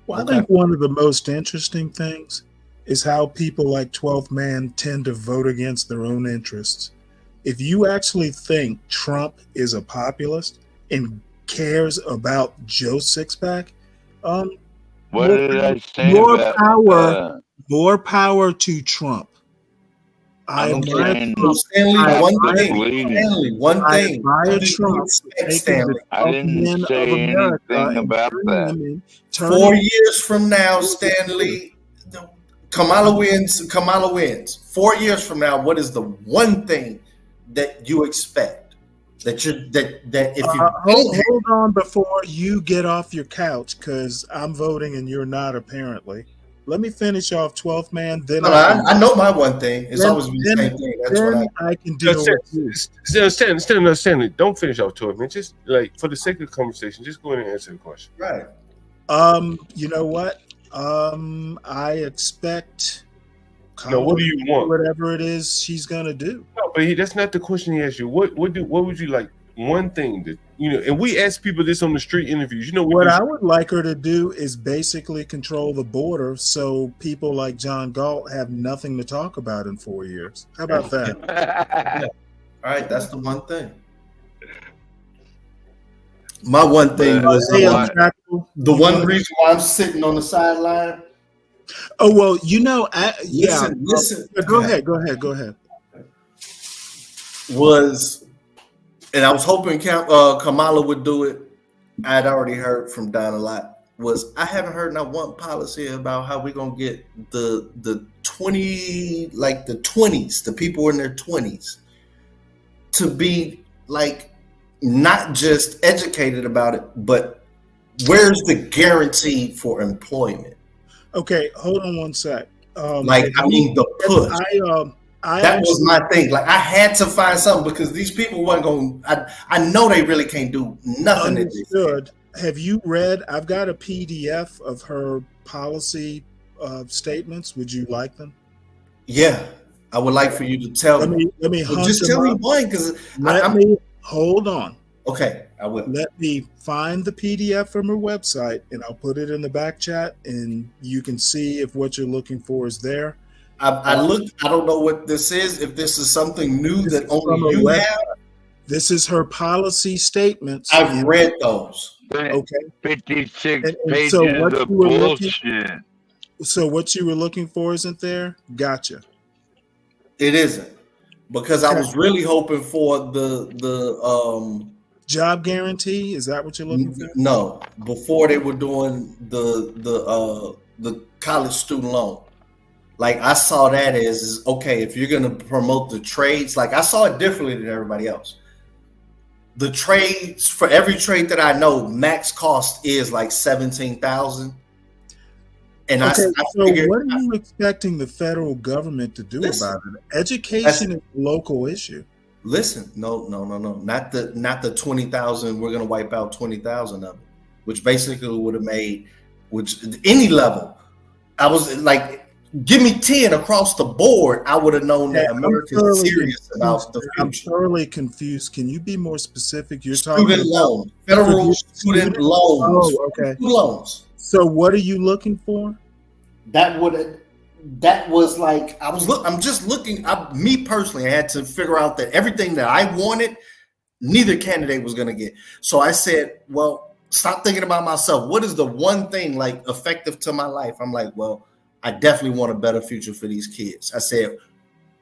Well, I think one of the most interesting things is how people like 12th Man tend to vote against their own interests. If you actually think Trump is a populist and cares about Joe Sixpack, what did I say more about power, more power to Trump. Stanley, Stanley. I didn't say anything about that. 4 years from now, Stanley, Kamala wins. 4 years from now, what is the one thing that you expect that if you hold on before you get off your couch, because I'm voting and you're not apparently. Let me finish off 12th Man. Then I know my one thing. It's always been the same thing. That's what I can deal with. Stanley, don't finish off 12 Man. Just like for the sake of the conversation, just go ahead and answer the question. Right. You know what? I expect. No, what do you want? Whatever it is she's gonna do. No, but that's not the question he asked you. What would you like? One thing that and we ask people this on the street interviews. What I would like her to do is basically control the border, so people like John Galt have nothing to talk about in 4 years. How about that? Yeah. All right, that's the one thing. My one thing was the one reason why I'm sitting on the sideline. Oh well, Listen. Go ahead. And I was hoping Kamala would do it. I had already heard from Don a lot. I haven't heard not one policy about how we're gonna get the 20s, the people in their 20s, to be like not just educated about it, but where's the guarantee for employment? Okay, hold on one sec. The push. That was my thing. Like, I had to find something because these people weren't going. I know they really can't do nothing. Understood. Have you read? I've got a PDF of her policy statements. Would you like them? Yeah, I would like for you to tell me. Let me just tell me one, because hold on. Okay, I will. Let me find the PDF from her website, and I'll put it in the back chat, and you can see if what you're looking for is there. I looked. I don't know what this is. If this is something new that only you have. This is her policy statements. I've read those. Okay. 56 pages of bullshit. So what you were looking for isn't there? Gotcha. It isn't, because I was really hoping for the job guarantee. Is that what you're looking for? No, before they were doing the college student loan. Like, I saw that as, okay, if you're going to promote the trades, like, I saw it differently than everybody else. The trades, for every trade that I know, max cost is like $17,000. And okay, so what are you expecting the federal government to do about it? Education is a local issue. Listen, no, not the 20,000. We're going to wipe out 20,000 of it, which basically would have made, which any level. I was like, give me 10 across the board, I would have known that America is serious about the future. I'm thoroughly confused. Can you be more specific? You're Student talking loan, federal student loans. Oh, okay. Student loans. So what are you looking for? That was like I'm just looking. Me personally, I had to figure out that everything that I wanted, neither candidate was going to get. So I said, well, stop thinking about myself. What is the one thing like effective to my life? I'm like, well, I definitely want a better future for these kids. I said,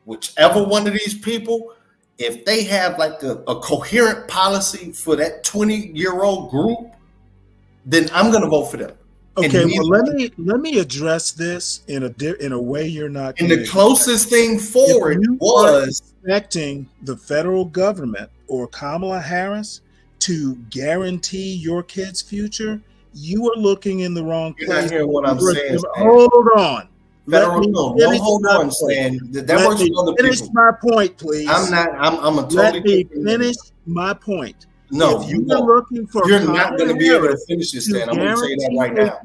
whichever one of these people, if they have like a coherent policy for that 20-year-old group, then I'm going to vote for them. Okay, well, let me address this in a way you're not. And the closest thing forward was expecting the federal government or Kamala Harris to guarantee your kid's future. You are looking in the wrong place. You're not hearing what I'm saying. Hold on. Hold on, Stan. That works for other people. Finish my point, please. I'm a totally. Let me finish my point. No, if you are looking for, you're not going to be able to finish this, Stan. I'm going to say that right now.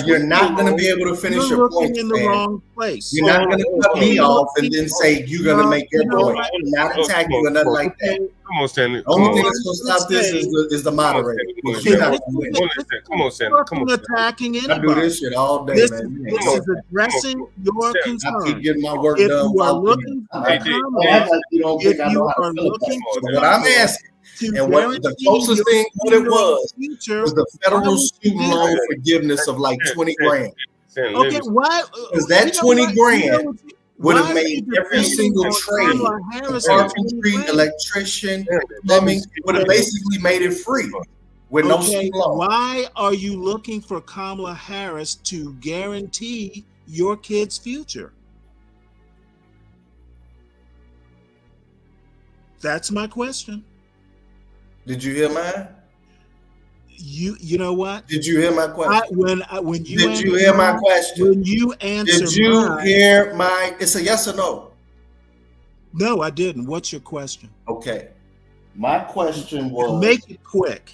You're not going to be able to finish your point, in the wrong place. You're not going to cut me off and then say you're going to make your point. I'm not attacking you or nothing like that. Come on, Stanley. The only thing that's going to stop this is the moderator. Come on, Stanley. Come on, attacking anybody. I do this shit all day, man. This is addressing your concern. I keep getting my work if done. You are looking for what I'm asking. And what the closest thing what it was the federal student loan forgiveness of like 20 grand. Okay, why? Because that 20 grand would have made every single trade, carpentry, electrician, plumbing, would have basically made it free with no student loan. Why are you looking for Kamala Harris to guarantee your kid's future? That's my question. Did you hear mine? You know what? Did you hear my question? When you did you hear my question? When you answer, did you hear my? It's a yes or no. No, I didn't. What's your question? Okay, my question was. Make it quick.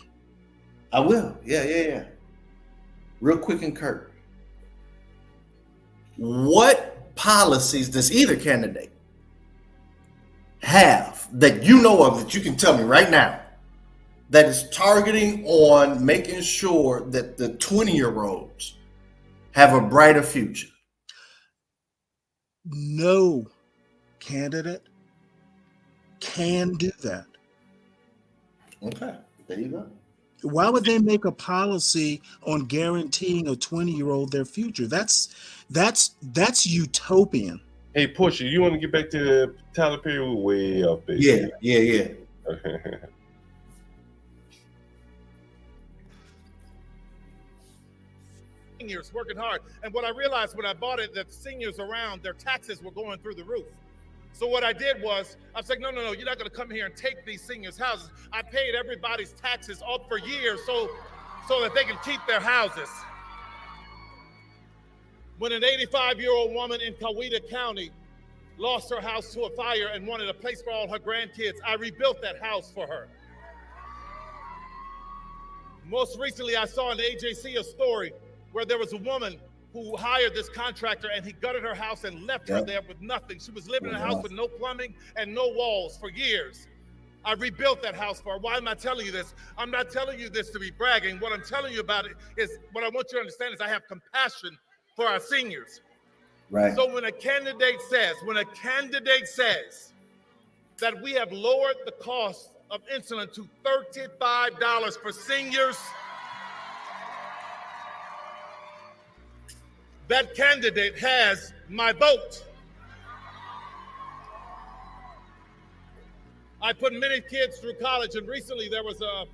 I will. Yeah. Real quick and curt. What policies does either candidate have that you know of that you can tell me right now that is targeting on making sure that the 20-year-olds have a brighter future? No candidate can do that. Okay, there you go. Why would they make a policy on guaranteeing a 20-year-old their future? That's utopian. Hey, Portia, you want to get back to Tyler Perry? We're way off base. Yeah. Seniors working hard, and what I realized when I bought it, that seniors around, their taxes were going through the roof. So what I did was, I was like, no, you're not going to come here and take these seniors' houses. I paid everybody's taxes up for years so that they can keep their houses. When an 85-year-old woman in Coweta County lost her house to a fire and wanted a place for all her grandkids, I rebuilt that house for her. Most recently, I saw in the AJC a story where there was a woman who hired this contractor and he gutted her house and left her there with nothing. She was living in a house with no plumbing and no walls for years. I rebuilt that house for her. Why am I telling you this? I'm not telling you this to be bragging. What I'm telling you about it is, what I want you to understand is I have compassion for our seniors. Right. So when a candidate says that we have lowered the cost of insulin to $35 for seniors, that candidate has my vote. I put many kids through college, and recently there was a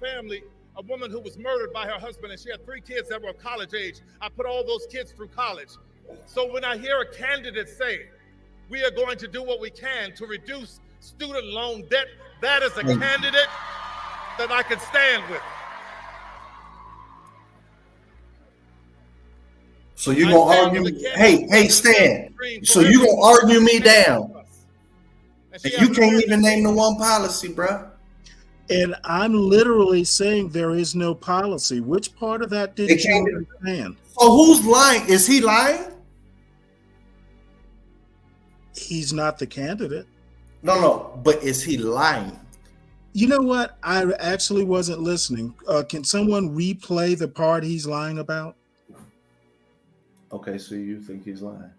woman who was murdered by her husband, and she had 3 kids that were college age. I put all those kids through college. So when I hear a candidate say, we are going to do what we can to reduce student loan debt, that is a candidate that I can stand with. So you're gonna argue? Hey, Stan. So you gonna argue me down? And you can't even name the one policy, bro. And I'm literally saying there is no policy. Which part of that did you understand? So who's lying? Is he lying? He's not the candidate. No, but is he lying? You know what? I actually wasn't listening. Can someone replay the part he's lying about? Okay, so you think he's lying?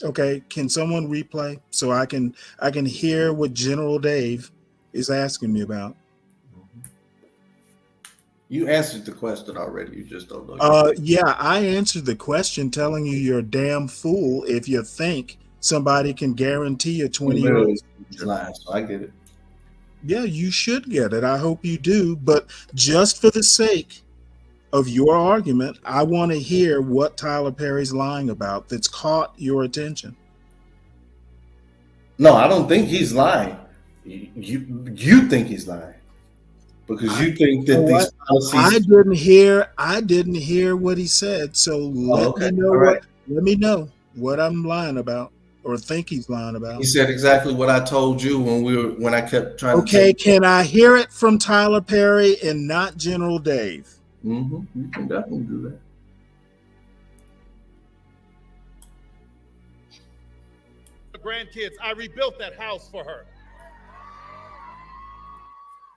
Okay, can someone replay so I can hear what General Dave is asking me about? You answered the question already. You just don't know. Yeah, I answered the question telling you you're a damn fool if you think somebody can guarantee a 20-year-old. He's lying, so I get it. Yeah, you should get it. I hope you do. But just for the sake of your argument, I want to hear what Tyler Perry's lying about that's caught your attention. No, I don't think he's lying. You think he's lying because you think that these policies. I didn't hear what he said. So let me know what I'm lying about or think he's lying about. He said exactly what I told you when I kept trying. Okay, can I hear it from Tyler Perry and not General Dave? You can definitely do that. Grandkids, I rebuilt that house for her.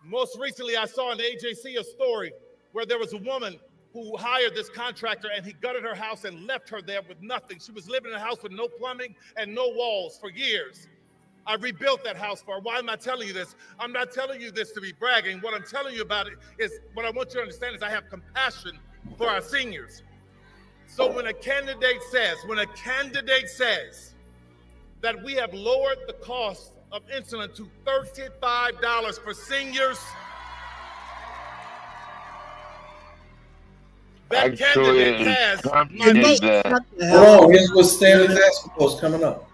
Most recently, I saw in the AJC a story where there was a woman who hired this contractor and he gutted her house and left her there with nothing. She was living in a house with no plumbing and no walls for years. I rebuilt that house for her. Why am I telling you this? I'm not telling you this to be bragging. What I'm telling you about it is, what I want you to understand is I have compassion for our seniors. So when a candidate says that we have lowered the cost of insulin to $35 for seniors, that candidate has my vote. Oh, here's what Stanley's asking for is coming up.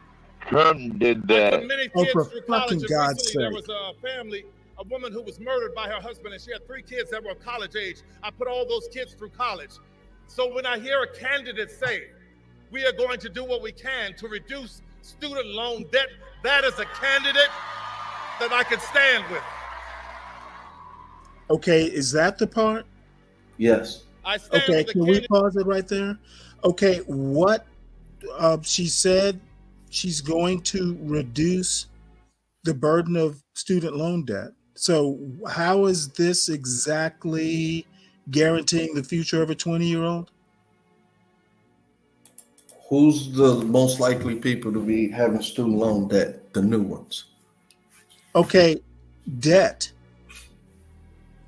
Trump did that. Many kids through college, and recently there was a family, a woman who was murdered by her husband, and she had 3 kids that were college age. I put all those kids through college. So when I hear a candidate say, we are going to do what we can to reduce student loan debt, that is a candidate that I can stand with. Okay, is that the part? Yes. Okay, can we pause it right there? Okay, what she said, she's going to reduce the burden of student loan debt. So how is this exactly guaranteeing the future of a 20-year-old? Who's the most likely people to be having student loan debt? The new ones. Okay, debt.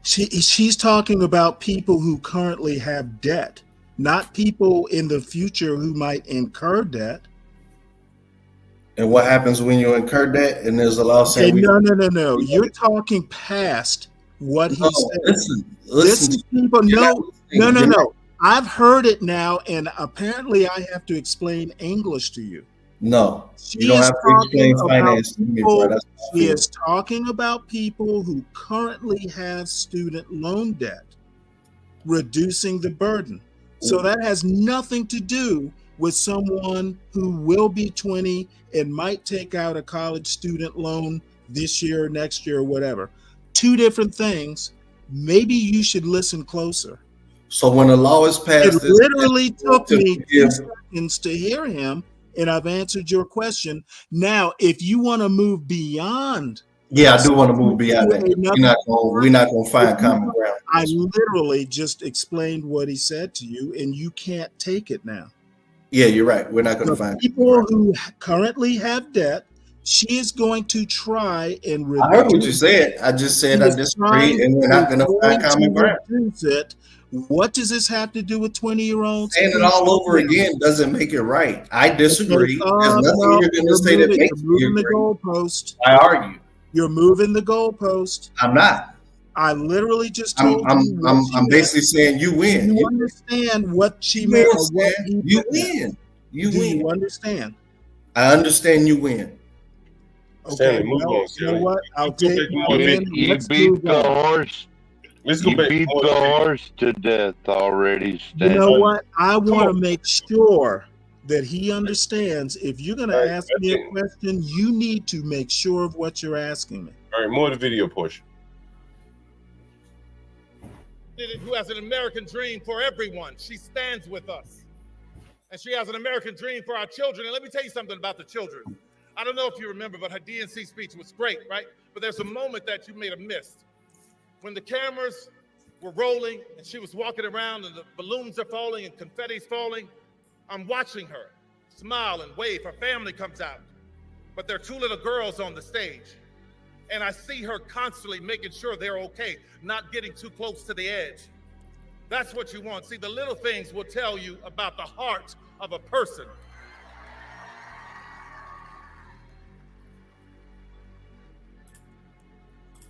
She's talking about people who currently have debt, not people in the future who might incur debt. And what happens when you incur debt and there's a law saying no. You're talking past what he said. Listen. People, no. I've heard it now, and apparently I have to explain English to you. No, you don't have to explain finance to me, bro. She is talking about people who currently have student loan debt, reducing the burden. So that has nothing to do with someone who will be 20 and might take out a college student loan this year, next year, or whatever. 2 different things. Maybe you should listen closer. So when the law is passed, it literally took me 2 seconds to hear him, and I've answered your question. Now, if you want to move beyond, I do want to move beyond that. We're not going to find common ground. I literally just explained what he said to you, and you can't take it now. Yeah, you're right. We're not going to find people who currently have debt. She is going to try and reduce. I heard what you said. I just said I disagree, and we're not going to find common ground. What does this have to do with 20-year-olds? Saying it all over again doesn't make it right. I disagree. There's nothing you're going to say that makes me agree. The goalpost. I argue. You're moving the goalpost. I'm not. I literally just told you. I'm basically saying you win. You understand what she meant? You win. You win. You understand? I understand you win. Okay, well, you know what? I'll take it. You beat the horse. You beat the horse to death already, Stanley. You know what? I want to make sure that he understands. If you're going to ask me a question, you need to make sure of what you're asking me. All right, more of the video portion. Who has an American dream for everyone. She stands with us. And she has an American dream for our children. And let me tell you something about the children. I don't know if you remember, but her DNC speech was great, right? But there's a moment that you may have missed. When the cameras were rolling and she was walking around and the balloons are falling and confetti's falling, I'm watching her smile and wave. Her family comes out, but there are two little girls on the stage. And I see her constantly making sure they're okay, not getting too close to the edge. That's what you want. See, the little things will tell you about the heart of a person.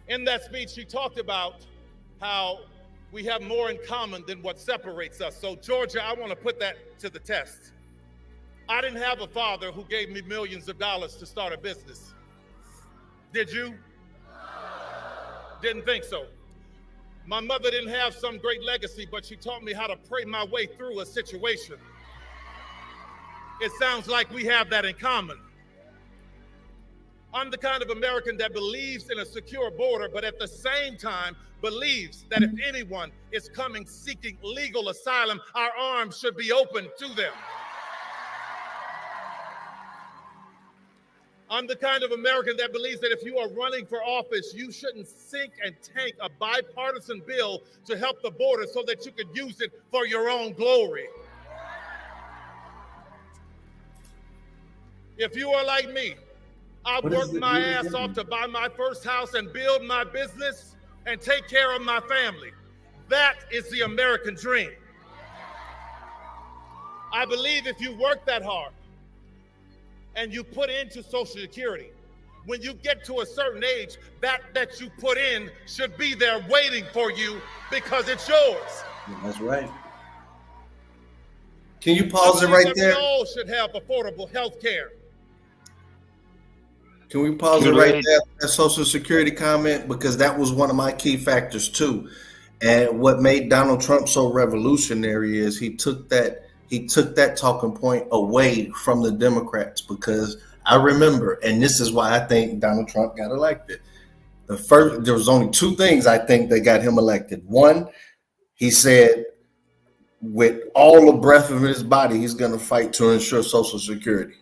In that speech, she talked about how we have more in common than what separates us. So, Georgia, I want to put that to the test. I didn't have a father who gave me millions of dollars to start a business. Did you? Didn't think so. My mother didn't have some great legacy, but she taught me how to pray my way through a situation. It sounds like we have that in common. I'm the kind of American that believes in a secure border, but at the same time believes that if anyone is coming seeking legal asylum, our arms should be open to them. I'm the kind of American that believes that if you are running for office, you shouldn't sink and tank a bipartisan bill to help the border so that you could use it for your own glory. If you are like me, I worked my ass off to buy my first house and build my business and take care of my family. That is the American dream. I believe if you work that hard and you put into Social Security, when you get to a certain age, that you put in should be there waiting for you because it's yours. That's right. Can you pause it right there? We all should have affordable health care. Can we pause it right there, that Social Security comment? Because that was one of my key factors too. And what made Donald Trump so revolutionary is he took that talking point away from the Democrats, because I remember, and this is why I think Donald Trump got elected. There was only two things I think that got him elected. One, he said with all the breath of his body, he's going to fight to ensure Social Security.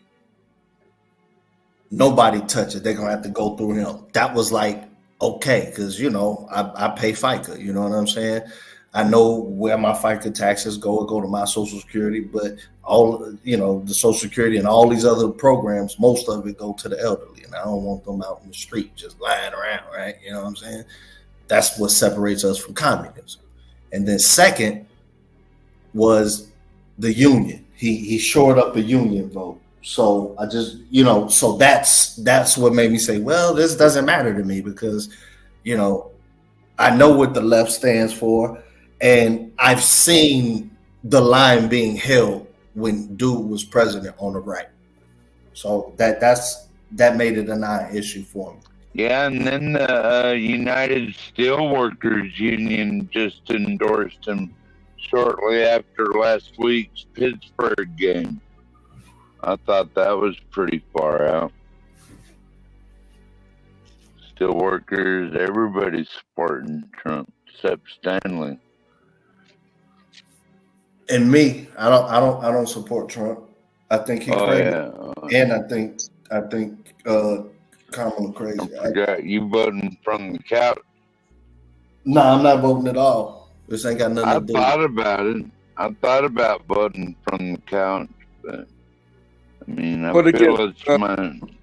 Nobody touch it. They're going to have to go through him. That was like, okay, because, I pay FICA, you know what I'm saying? I know where my FICA taxes go to my Social Security, but all, the Social Security and all these other programs, most of it go to the elderly, and I don't want them out in the street just lying around, right? You know what I'm saying? That's what separates us from communism. And then second was the union. He shored up the union vote. So I just, so that's what made me say, well, this doesn't matter to me because, I know what the left stands for. And I've seen the line being held when dude was president on the right. So that made it a non-issue for me. Yeah, and then the United Steelworkers Union just endorsed him shortly after last week's Pittsburgh game. I thought that was pretty far out. Steelworkers, everybody's supporting Trump except Stanley. And me, I don't support Trump. I think he's crazy, and I think Kamala crazy. I forgot you voting from the couch. No, I'm not voting at all. This ain't got nothing to do. I thought about it. I thought about voting from the couch, but I mean, I feel it's mine.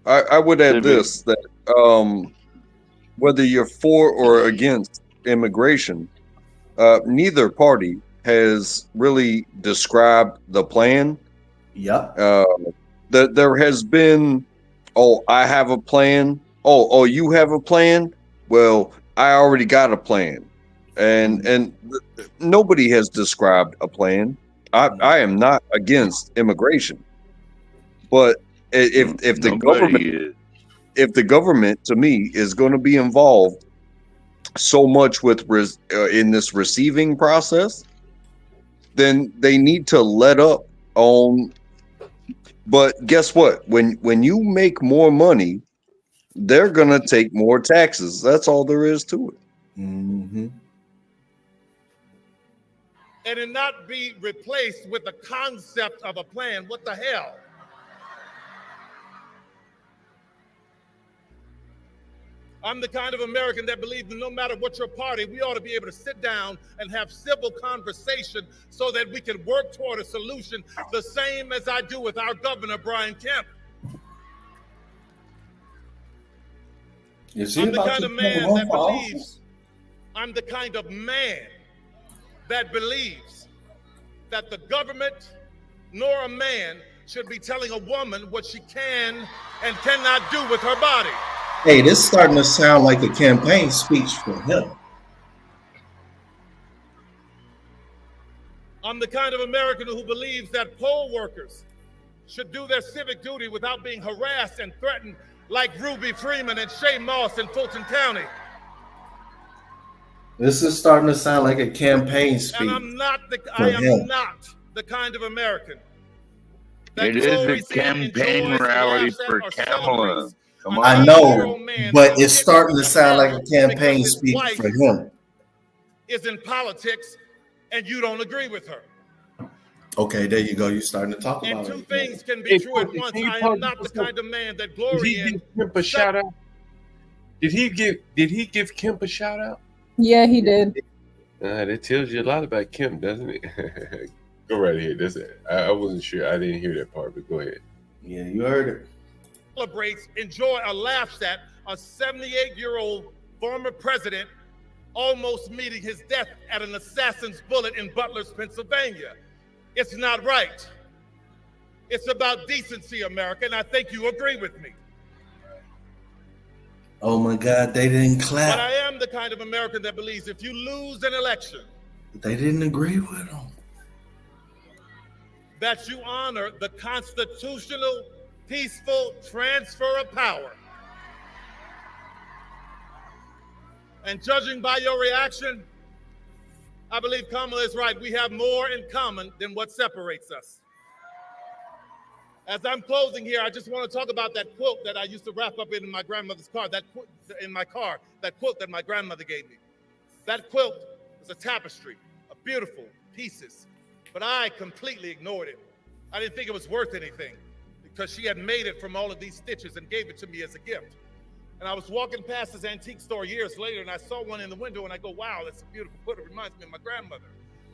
I would add this, that whether you're for or against immigration, neither party has really described the plan. Yep. That there has been, I have a plan. Oh, you have a plan? Well, I already got a plan. And nobody has described a plan. I am not against immigration. But if the government to me is going to be involved so much with in this receiving process, then they need to let up on. But guess what? When you make more money, they're gonna take more taxes. That's all there is to it. Mm-hmm. And it not be replaced with the concept of a plan. What the hell? I'm the kind of American that believes that no matter what your party, we ought to be able to sit down and have civil conversation so that we can work toward a solution, the same as I do with our governor, Brian Kemp. I'm the kind of man that believes, I'm the kind of man that believes that the government nor a man should be telling a woman what she can and cannot do with her body. Hey, this is starting to sound like a campaign speech for him. I'm the kind of American who believes that poll workers should do their civic duty without being harassed and threatened like Ruby Freeman and Shay Moss in Fulton County. This is starting to sound like a campaign speech. And I am not the kind of American that it is a campaign rally for Kamala. I know, but it's starting to sound like a campaign speech for him. Is in politics, and you don't agree with her. Okay, there you go. You're starting to talk And about two it. things can be true at once. I am not the kind of man that glory in. Did he give Kemp a shout out? Did he give Kemp a shout out? Yeah, he did. That tells you a lot about Kemp, doesn't it? Go right ahead. That's it. I wasn't sure. I didn't hear that part, but go ahead. Yeah, you heard it. Celebrates, enjoy, or laughs at a 78-year-old former president almost meeting his death at an assassin's bullet in Butler's, Pennsylvania. It's not right. It's about decency, America, and I think you agree with me. Oh my God, they didn't clap. But I am the kind of American that believes if you lose an election, They didn't agree with him. that you honor the constitutional, peaceful transfer of power. And judging by your reaction, I believe Kamala is right. We have more in common than what separates us. As I'm closing here, I just want to talk about that quilt that I used to wrap up in my grandmother's car, that quilt that my grandmother gave me. That quilt was a tapestry of beautiful pieces, but I completely ignored it. I didn't think it was worth anything because she had made it from all of these stitches and gave it to me as a gift. And I was walking past this antique store years later and I saw one in the window and I go, wow, that's a beautiful quilt. It reminds me of my grandmother.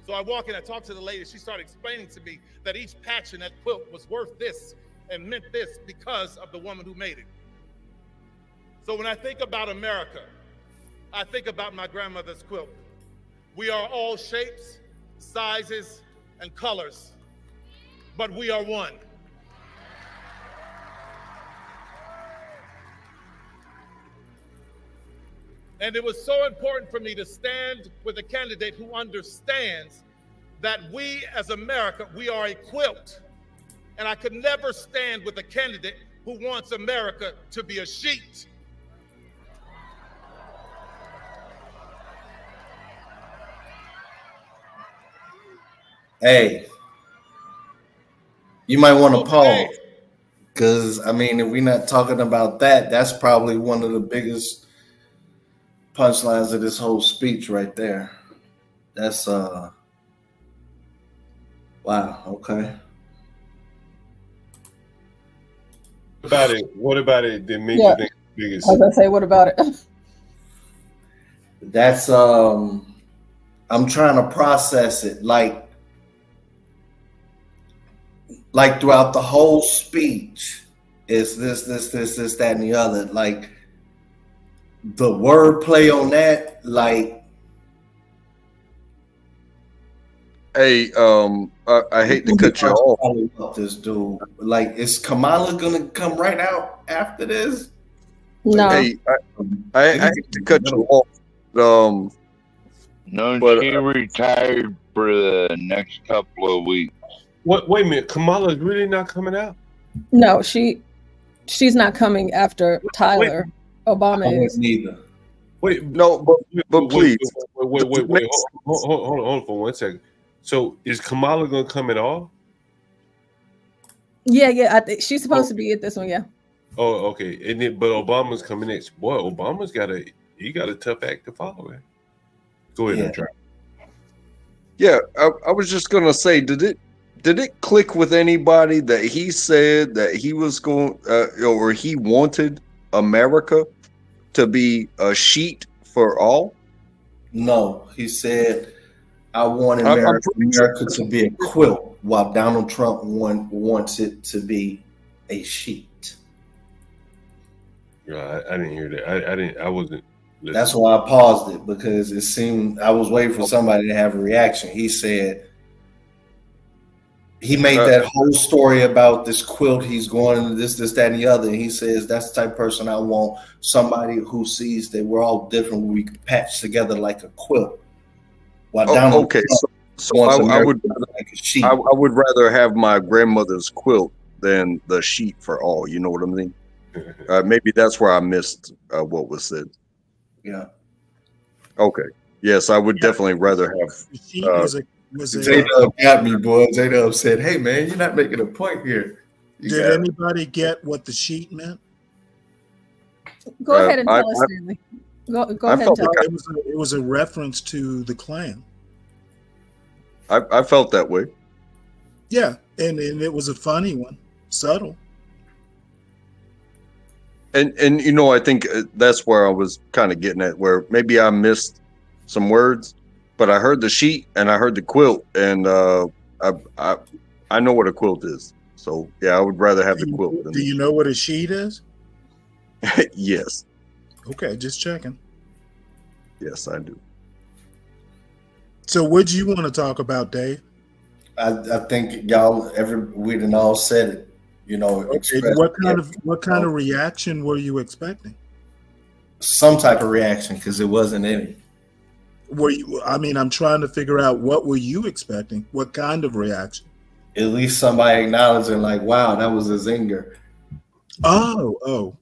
So I walk in, I talk to the lady. She started explaining to me that each patch in that quilt was worth this and meant this because of the woman who made it. So when I think about America, I think about my grandmother's quilt. We are all shapes, sizes, and colors, but we are one. And it was so important for me to stand with a candidate who understands that we as America, we are a quilt. And I could never stand with a candidate who wants America to be a sheet. Hey, you might want to pause. Because, I mean, if we're not talking about that, that's probably one of the biggest punchlines of this whole speech right there. That's wow, okay. What about it that made Yeah. you think the biggest? I was gonna say, what about it? That's I'm trying to process it. Like throughout the whole speech, it's this, that, and the other. Like the wordplay on that, like. Hey, I hate to cut you off. This dude, like, is Kamala gonna come right out after this? No. Hey, I hate to cut you off. No, but, she retired for the next couple of weeks. What? Wait a minute, Kamala's really not coming out? No, she's not coming after Tyler. Obama is. Neither. Wait, no, but please. Wait. Hold on for 1 second. So is Kamala gonna come at all? Yeah. I think she's supposed to be at this one. Yeah. Oh, okay. And then, but Obama's coming next. Boy, Obama's got a tough act to follow. Man. Go ahead and try. Yeah, I was just gonna say, did it click with anybody that he said that he was going or he wanted America to be a sheet for all? No, he said, I want I'm America to be a quilt, while Donald Trump wants it to be a sheet. Yeah, I didn't hear that. I wasn't listening. That's why I paused it, because it seemed I was waiting for somebody to have a reaction. He said he made that whole story about this quilt. He's going into this, that, and the other. And he says that's the type of person I want. Somebody who sees that we're all different. We can patch together like a quilt. While Donald Trump so I would rather have my grandmother's quilt than the sheet for all. You know what I mean? Maybe that's where I missed what was said. Yeah. Okay. Yes, I would definitely rather have. J-Dub got me, boy. J-Dub said, "Hey, man, you're not making a point here." Did anybody get what the sheet meant? Go ahead and tell us, Stanley. Go ahead and tell us. It was a reference to the Klan. I felt that way. Yeah, and it was a funny one, subtle. And you know, I think that's where I was kind of getting at, where maybe I missed some words, but I heard the sheet and I heard the quilt, and I know what a quilt is. So yeah, I would rather have the quilt. Do you know what a sheet is? Yes. Okay, just checking. Yes, I do. So what do you want to talk about, Dave? I think y'all we done all said it. You know, okay, what kind of reaction were you expecting? Some type of reaction, because it wasn't any. I'm trying to figure out, what were you expecting? What kind of reaction? At least somebody acknowledging, like, wow, that was a zinger. Oh.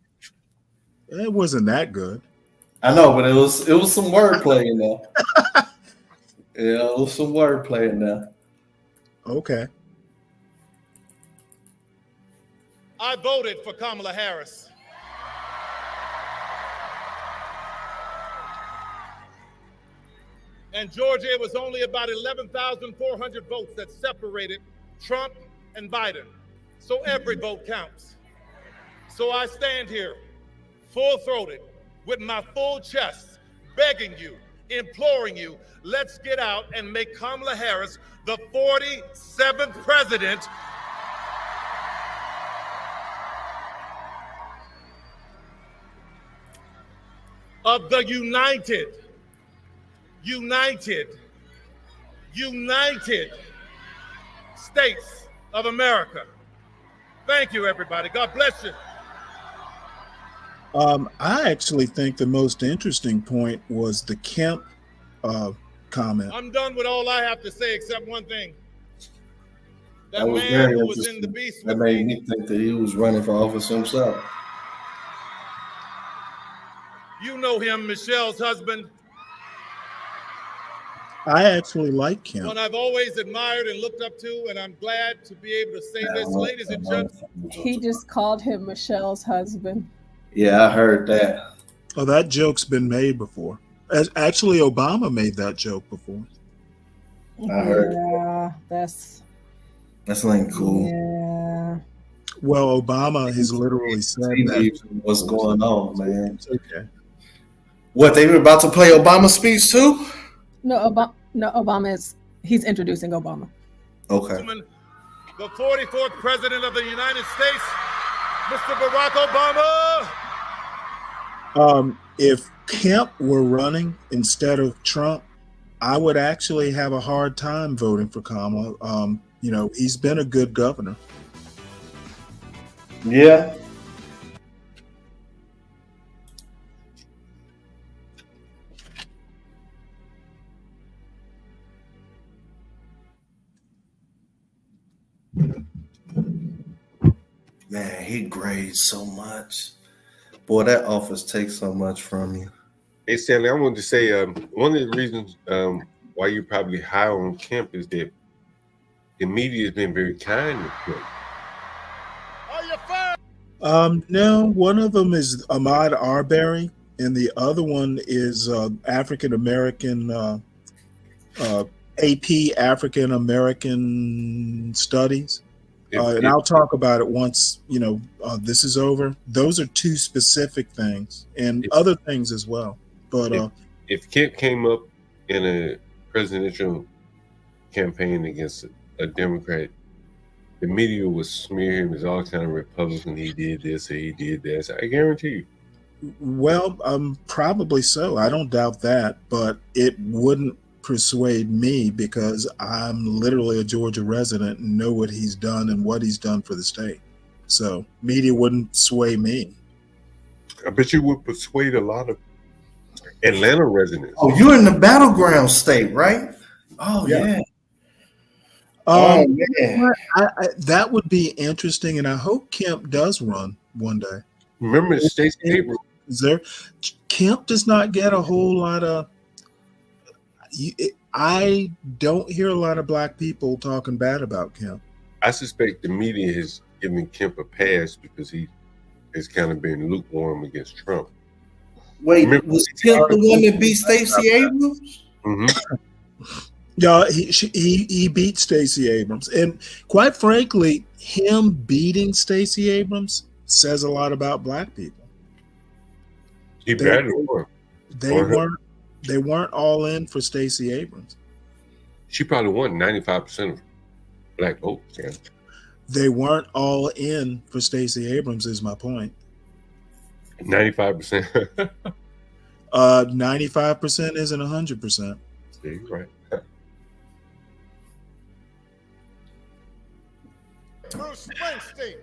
It wasn't that good. I know, but it was some wordplay in there. Yeah, it was some wordplay in there. Okay. I voted for Kamala Harris. And Georgia, it was only about 11,400 votes that separated Trump and Biden. So every vote counts. So I stand here full-throated with my full chest, begging you, imploring you, let's get out and make Kamala Harris the 47th president of the United States of America. Thank you, everybody. God bless you. I actually think the most interesting point was the Kemp comment. I'm done with all I have to say except one thing. That was man very who was in the interesting. beast That with made me, me think that he was running for office himself. you know him, Michelle's husband. I actually like Kemp. One I've always admired and looked up to, and I'm glad to be able to say this, ladies and gentlemen. He just called him Michelle's husband. Yeah, I heard that. Oh, that joke's been made before. Actually, Obama made that joke before. I heard. Yeah, that's not cool. Yeah. Well, Obama has literally said that. What's going on, man? Okay. What, they were about to play Obama's speech too? No, Obama he's introducing Obama. Okay. The 44th president of the United States, Mr. Barack Obama. If Kemp were running instead of Trump, I would actually have a hard time voting for Kamala. He's been a good governor. Yeah. Man, he grades so much. Boy, that office takes so much from you. Hey, Stanley, I wanted to say one of the reasons why you're probably high on Kemp is that the media has been very kind to Kemp. No, one of them is Ahmaud Arbery, and the other one is African American AP African American Studies. And I'll talk about it once this is over. Those are two specific things, and other things as well. But if Kemp came up in a presidential campaign against a Democrat, the media would smear him as all kind of Republican. He did this or he did that. So I guarantee you. Well, probably so. I don't doubt that, but it wouldn't persuade me because I'm literally a Georgia resident and know what he's done and what he's done for the state. So media wouldn't sway me. I bet you would persuade a lot of Atlanta residents. Oh, you're in the battleground state, right? Oh, yeah. Man. That would be interesting, and I hope Kemp does run one day. Remember Stacey Abrams? Kemp does not get a whole lot of. I don't hear a lot of black people talking bad about Kemp. I suspect the media has given Kemp a pass because he has kind of been lukewarm against Trump. Wait, was Kemp the one that beat Stacey Abrams? Mm-hmm. Yeah, he beat Stacey Abrams, and quite frankly, him beating Stacey Abrams says a lot about black people. They weren't all in for Stacey Abrams. She probably won 95% of black votes. Yeah. They weren't all in for Stacey Abrams. Is my point. 95%. 95% isn't 100%. See, right. Bruce Springsteen.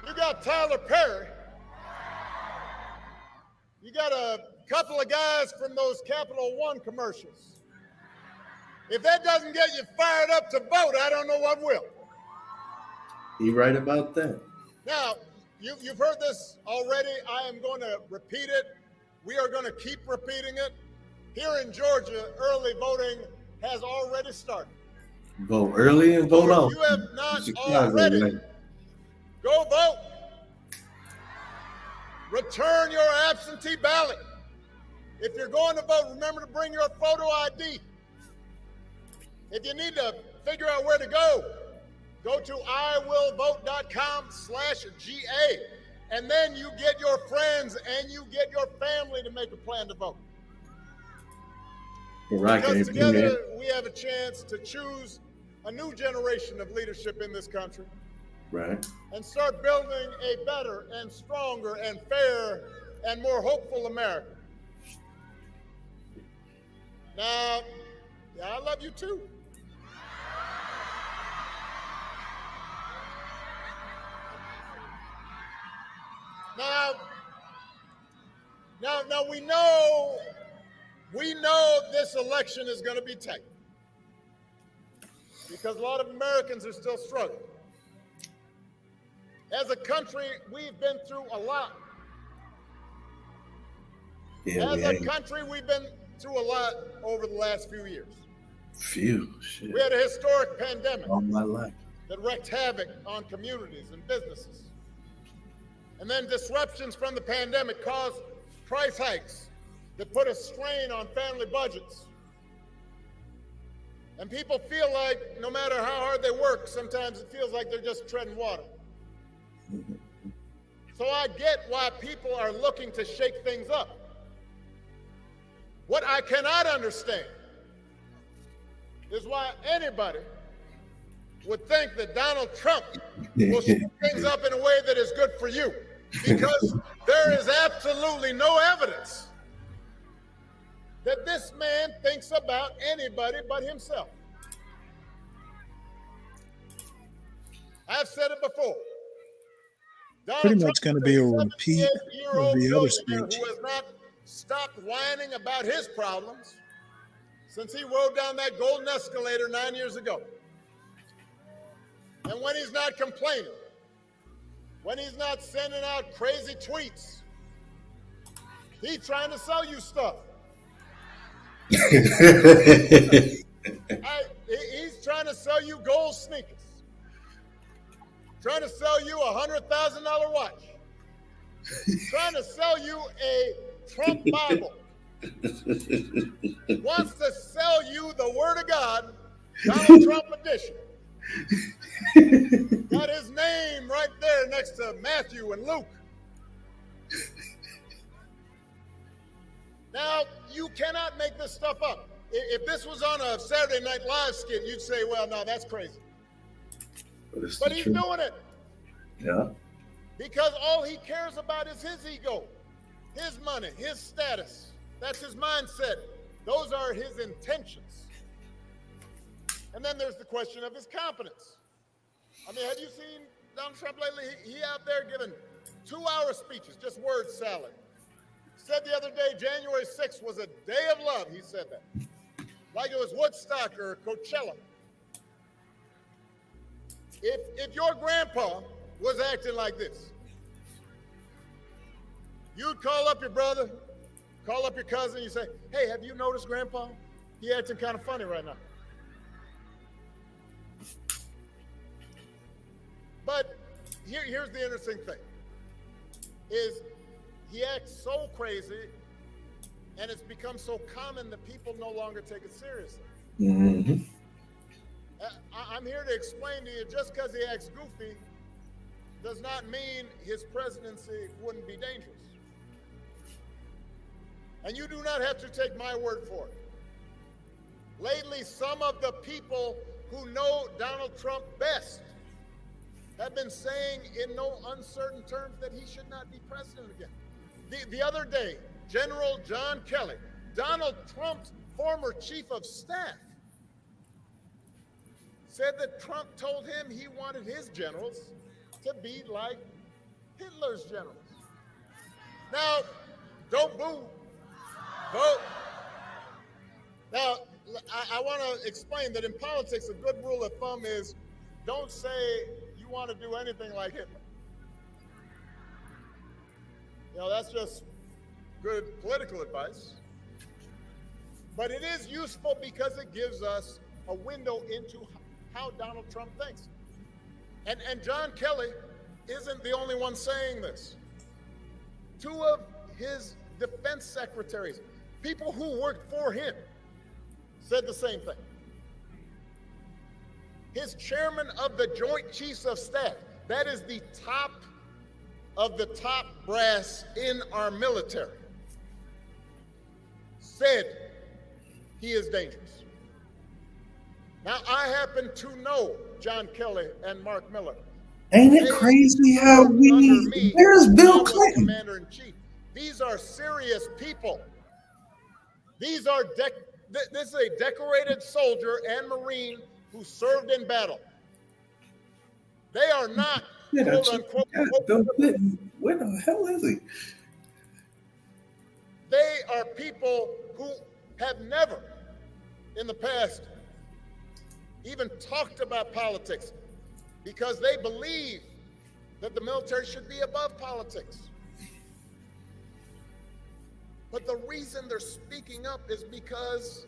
You got Tyler Perry. You got a couple of guys from those Capital One commercials. If that doesn't get you fired up to vote, I don't know what will. You right about that. Now, you've heard this already. I am going to repeat it. We are going to keep repeating it. Here in Georgia, early voting has already started. Vote early and vote on. If you have not already, go vote. Return your absentee ballot. If you're going to vote, remember to bring your photo ID. If you need to figure out where to go to iwillvote.com/GA, and then you get your friends and you get your family to make a plan to vote. Because together we have a chance to choose a new generation of leadership in this country. Right. And start building a better and stronger and fair and more hopeful America. Now, I love you too. Now we know this election is going to be tight because a lot of Americans are still struggling. As a country, we've been through a lot. As a country, we've been through a lot over the last few years. Shit. We had a historic pandemic all my life that wreaked havoc on communities and businesses. And then disruptions from the pandemic caused price hikes that put a strain on family budgets. And people feel like no matter how hard they work, sometimes it feels like they're just treading water. So I get why people are looking to shake things up. What I cannot understand is why anybody would think that Donald Trump will shake things up in a way that is good for you, because there is absolutely no evidence that this man thinks about anybody but himself. I've said it before. Pretty much going to be a repeat of the other speech. Who has not stopped whining about his problems since he rode down that golden escalator 9 years ago. And when he's not complaining, when he's not sending out crazy tweets, he's trying to sell you stuff. He's trying to sell you gold sneakers. Trying to sell you a $100,000 watch. Trying to sell you a Trump Bible. Wants to sell you the Word of God, Donald Trump edition. Got his name right there next to Matthew and Luke. Now, you cannot make this stuff up. If this was on a Saturday Night Live skit, you'd say, well, no, that's crazy. But he's doing it. Yeah. Because all he cares about is his ego, his money, his status. That's his mindset. Those are his intentions. And then there's the question of his competence. I mean, have you seen Donald Trump lately? He out there giving 2-hour speeches, just word salad. Said the other day, January 6th was a day of love. He said that. Like it was Woodstock or Coachella. If your grandpa was acting like this, you'd call up your brother, call up your cousin, you say, hey, have you noticed Grandpa? He acting kind of funny right now. But here's the interesting thing, is he acts so crazy and it's become so common that people no longer take it seriously. Mm-hmm. I'm here to explain to you, just because he acts goofy does not mean his presidency wouldn't be dangerous. And you do not have to take my word for it. Lately, some of the people who know Donald Trump best have been saying in no uncertain terms that he should not be president again. The other day, General John Kelly, Donald Trump's former chief of staff, said that Trump told him he wanted his generals to be like Hitler's generals. Now, don't boo. Vote. Now, I want to explain that in politics, a good rule of thumb is don't say you want to do anything like Hitler. You know, that's just good political advice. But it is useful because it gives us a window into how Donald Trump thinks. And John Kelly isn't the only one saying this. 2 of his defense secretaries, people who worked for him, said the same thing. His chairman of the Joint Chiefs of Staff, that is the top of the top brass in our military, said he is dangerous. Now, I happen to know John Kelly and Mark Miller. Ain't it crazy how where's Bill Clinton? Commander-in-Chief. These are serious people. These are this is a decorated soldier and Marine who served in battle. They are not quote unquote. Bill Clinton. Where the hell is he? They are people who have never in the past even talked about politics because they believe that the military should be above politics. But the reason they're speaking up is because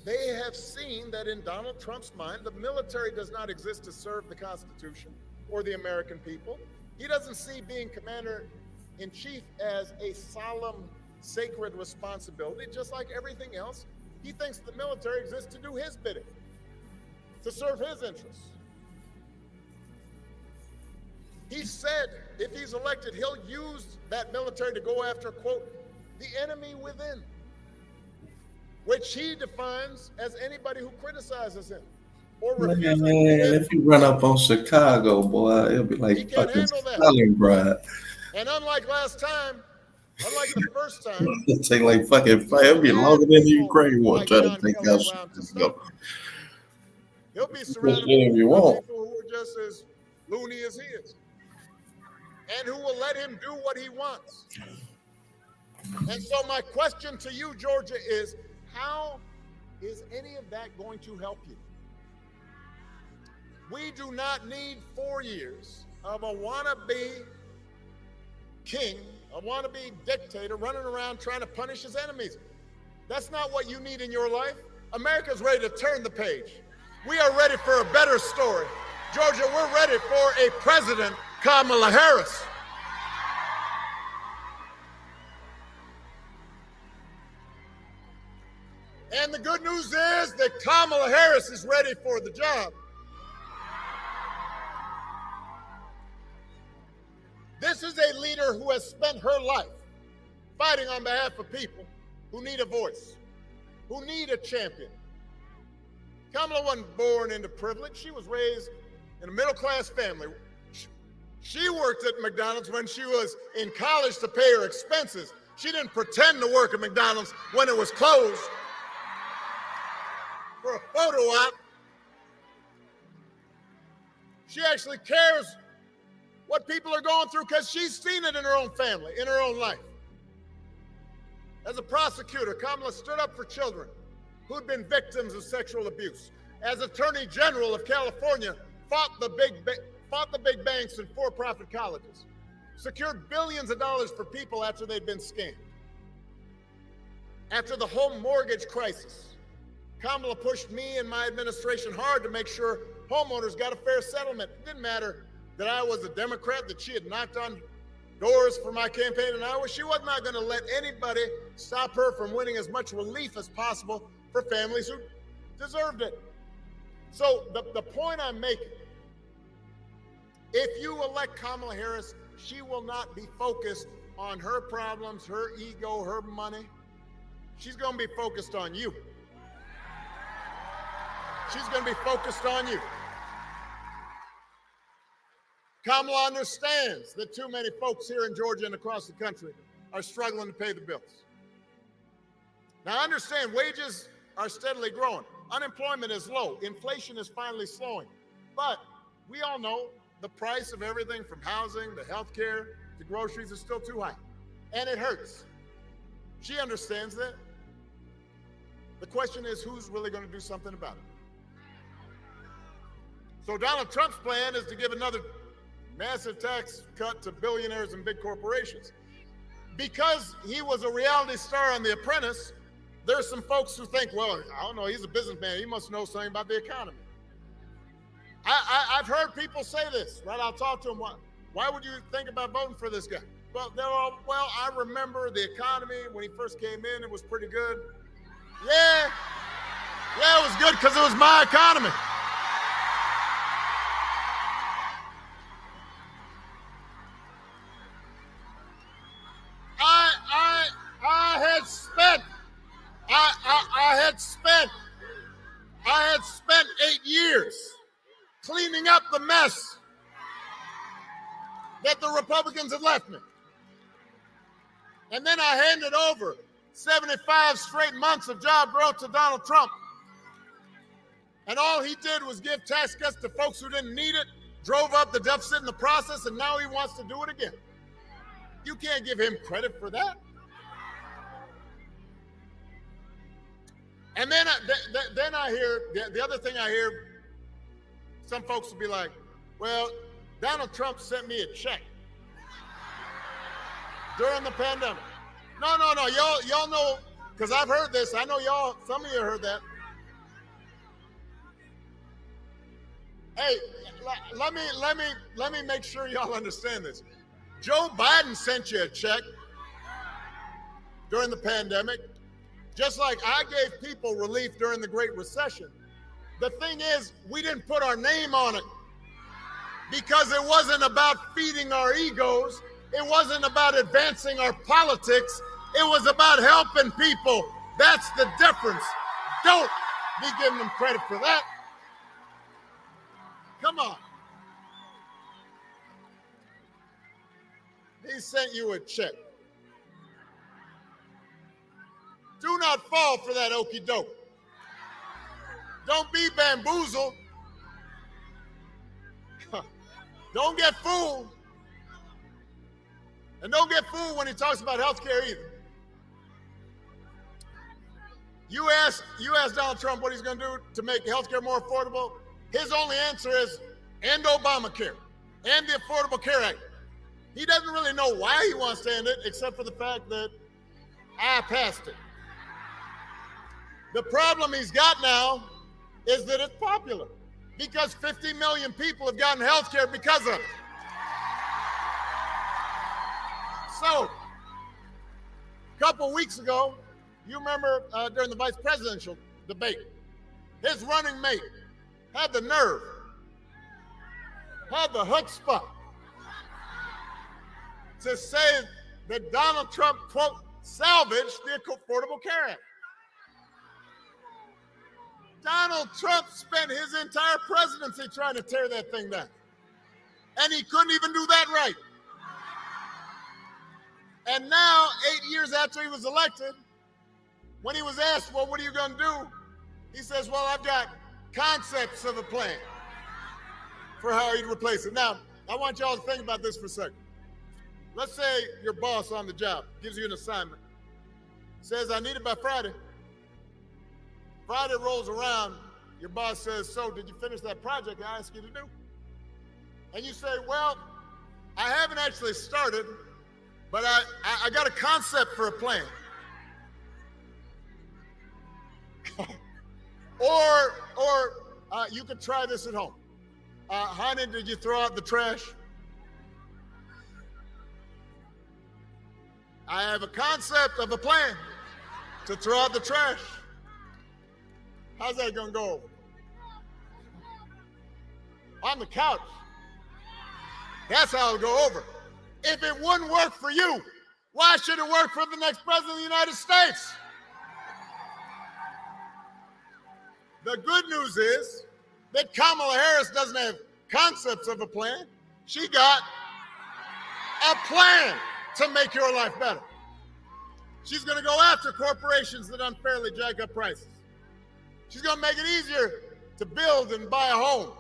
they have seen that in Donald Trump's mind, the military does not exist to serve the Constitution or the American people. He doesn't see being commander-in-chief as a solemn, sacred responsibility, just like everything else. He thinks the military exists to do his bidding, to serve his interests. He said if he's elected, he'll use that military to go after, quote, the enemy within, which he defines as anybody who criticizes him or refuses. Man, if you run up on Chicago, boy, it'll be like fucking Stalingrad. And unlike last time, unlike the first time, It'll take like fucking fire. It'll be longer than the Ukraine war trying to take out Chicago. He'll be surrounded by people who are just as loony as he is, and who will let him do what he wants. And so my question to you, Georgia, is how is any of that going to help you? We do not need 4 years of a wannabe king, a wannabe dictator running around trying to punish his enemies. That's not what you need in your life. America's ready to turn the page. We are ready for a better story. Georgia, we're ready for a president, Kamala Harris. And the good news is that Kamala Harris is ready for the job. This is a leader who has spent her life fighting on behalf of people who need a voice, who need a champion. Kamala wasn't born into privilege. She was raised in a middle-class family. She worked at McDonald's when she was in college to pay her expenses. She didn't pretend to work at McDonald's when it was closed for a photo op. She actually cares what people are going through because she's seen it in her own family, in her own life. As a prosecutor, Kamala stood up for children who'd been victims of sexual abuse. As Attorney General of California, fought the big banks and for-profit colleges, secured billions of dollars for people after they'd been scammed. After the home mortgage crisis, Kamala pushed me and my administration hard to make sure homeowners got a fair settlement. It didn't matter that I was a Democrat, that she had knocked on doors for my campaign in Iowa. She was not going to let anybody stop her from winning as much relief as possible for families who deserved it. So the point I'm making, if you elect Kamala Harris, she will not be focused on her problems, her ego, her money. She's going to be focused on you. She's going to be focused on you. Kamala understands that too many folks here in Georgia and across the country are struggling to pay the bills. Now, understand, wages are steadily growing. Unemployment is low. Inflation is finally slowing. But we all know the price of everything from housing to healthcare to groceries is still too high. And it hurts. She understands that. The question is, who's really going to do something about it? So Donald Trump's plan is to give another massive tax cut to billionaires and big corporations. Because he was a reality star on The Apprentice, there's some folks who think, well, I don't know, he's a businessman. He must know something about the economy. I've heard people say this, right? I'll talk to them. Why would you think about voting for this guy? Well, I remember the economy when he first came in, it was pretty good. Yeah, it was good because it was my economy. I had spent 8 years cleaning up the mess that the Republicans had left me. And then I handed over 75 straight months of job growth to Donald Trump. And all he did was give tax cuts to folks who didn't need it, drove up the deficit in the process, and now he wants to do it again. You can't give him credit for that. And then I hear, the other thing I hear, some folks will be like, well, Donald Trump sent me a check during the pandemic. No, y'all know, because I've heard this. I know y'all, some of you heard that. Hey, let me make sure y'all understand this. Joe Biden sent you a check during the pandemic, just like I gave people relief during the Great Recession. The thing is, we didn't put our name on it because it wasn't about feeding our egos. It wasn't about advancing our politics. It was about helping people. That's the difference. Don't be giving them credit for that. Come on. He sent you a check. Do not fall for that okie doke. Don't be bamboozled. Don't get fooled. And don't get fooled when he talks about health care either. You ask Donald Trump what he's going to do to make health care more affordable. His only answer is, end Obamacare, and the Affordable Care Act. He doesn't really know why he wants to end it, except for the fact that I passed it. The problem he's got now is that it's popular, because 50 million people have gotten health care because of it. So, a couple weeks ago, you remember during the vice presidential debate, his running mate had the nerve, had the chutzpah to say that Donald Trump, quote, salvaged the Affordable Care Act. Donald Trump spent his entire presidency trying to tear that thing down. And he couldn't even do that right. And now, 8 years after he was elected, when he was asked, well, what are you going to do? He says, well, I've got concepts of a plan for how he'd replace it. Now, I want y'all to think about this for a second. Let's say your boss on the job gives you an assignment, says, I need it by Friday. Friday rolls around, your boss says, so did you finish that project I asked you to do? And you say, well, I haven't actually started, but I got a concept for a plan. or you could try this at home. Honey, did you throw out the trash? I have a concept of a plan to throw out the trash. How's that gonna go over? On the couch. That's how it'll go over. If it wouldn't work for you, why should it work for the next president of the United States? The good news is that Kamala Harris doesn't have concepts of a plan. She got a plan to make your life better. She's going to go after corporations that unfairly jack up prices. She's going to make it easier to build and buy a home.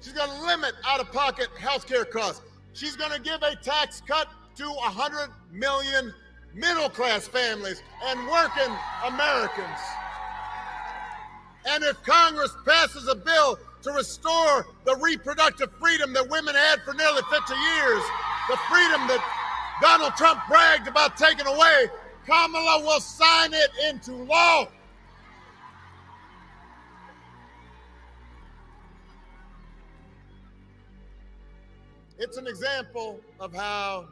She's going to limit out-of-pocket health care costs. She's going to give a tax cut to 100 million middle-class families and working Americans. And if Congress passes a bill to restore the reproductive freedom that women had for nearly 50 years, the freedom that Donald Trump bragged about taking away, Kamala will sign it into law. It's an example of how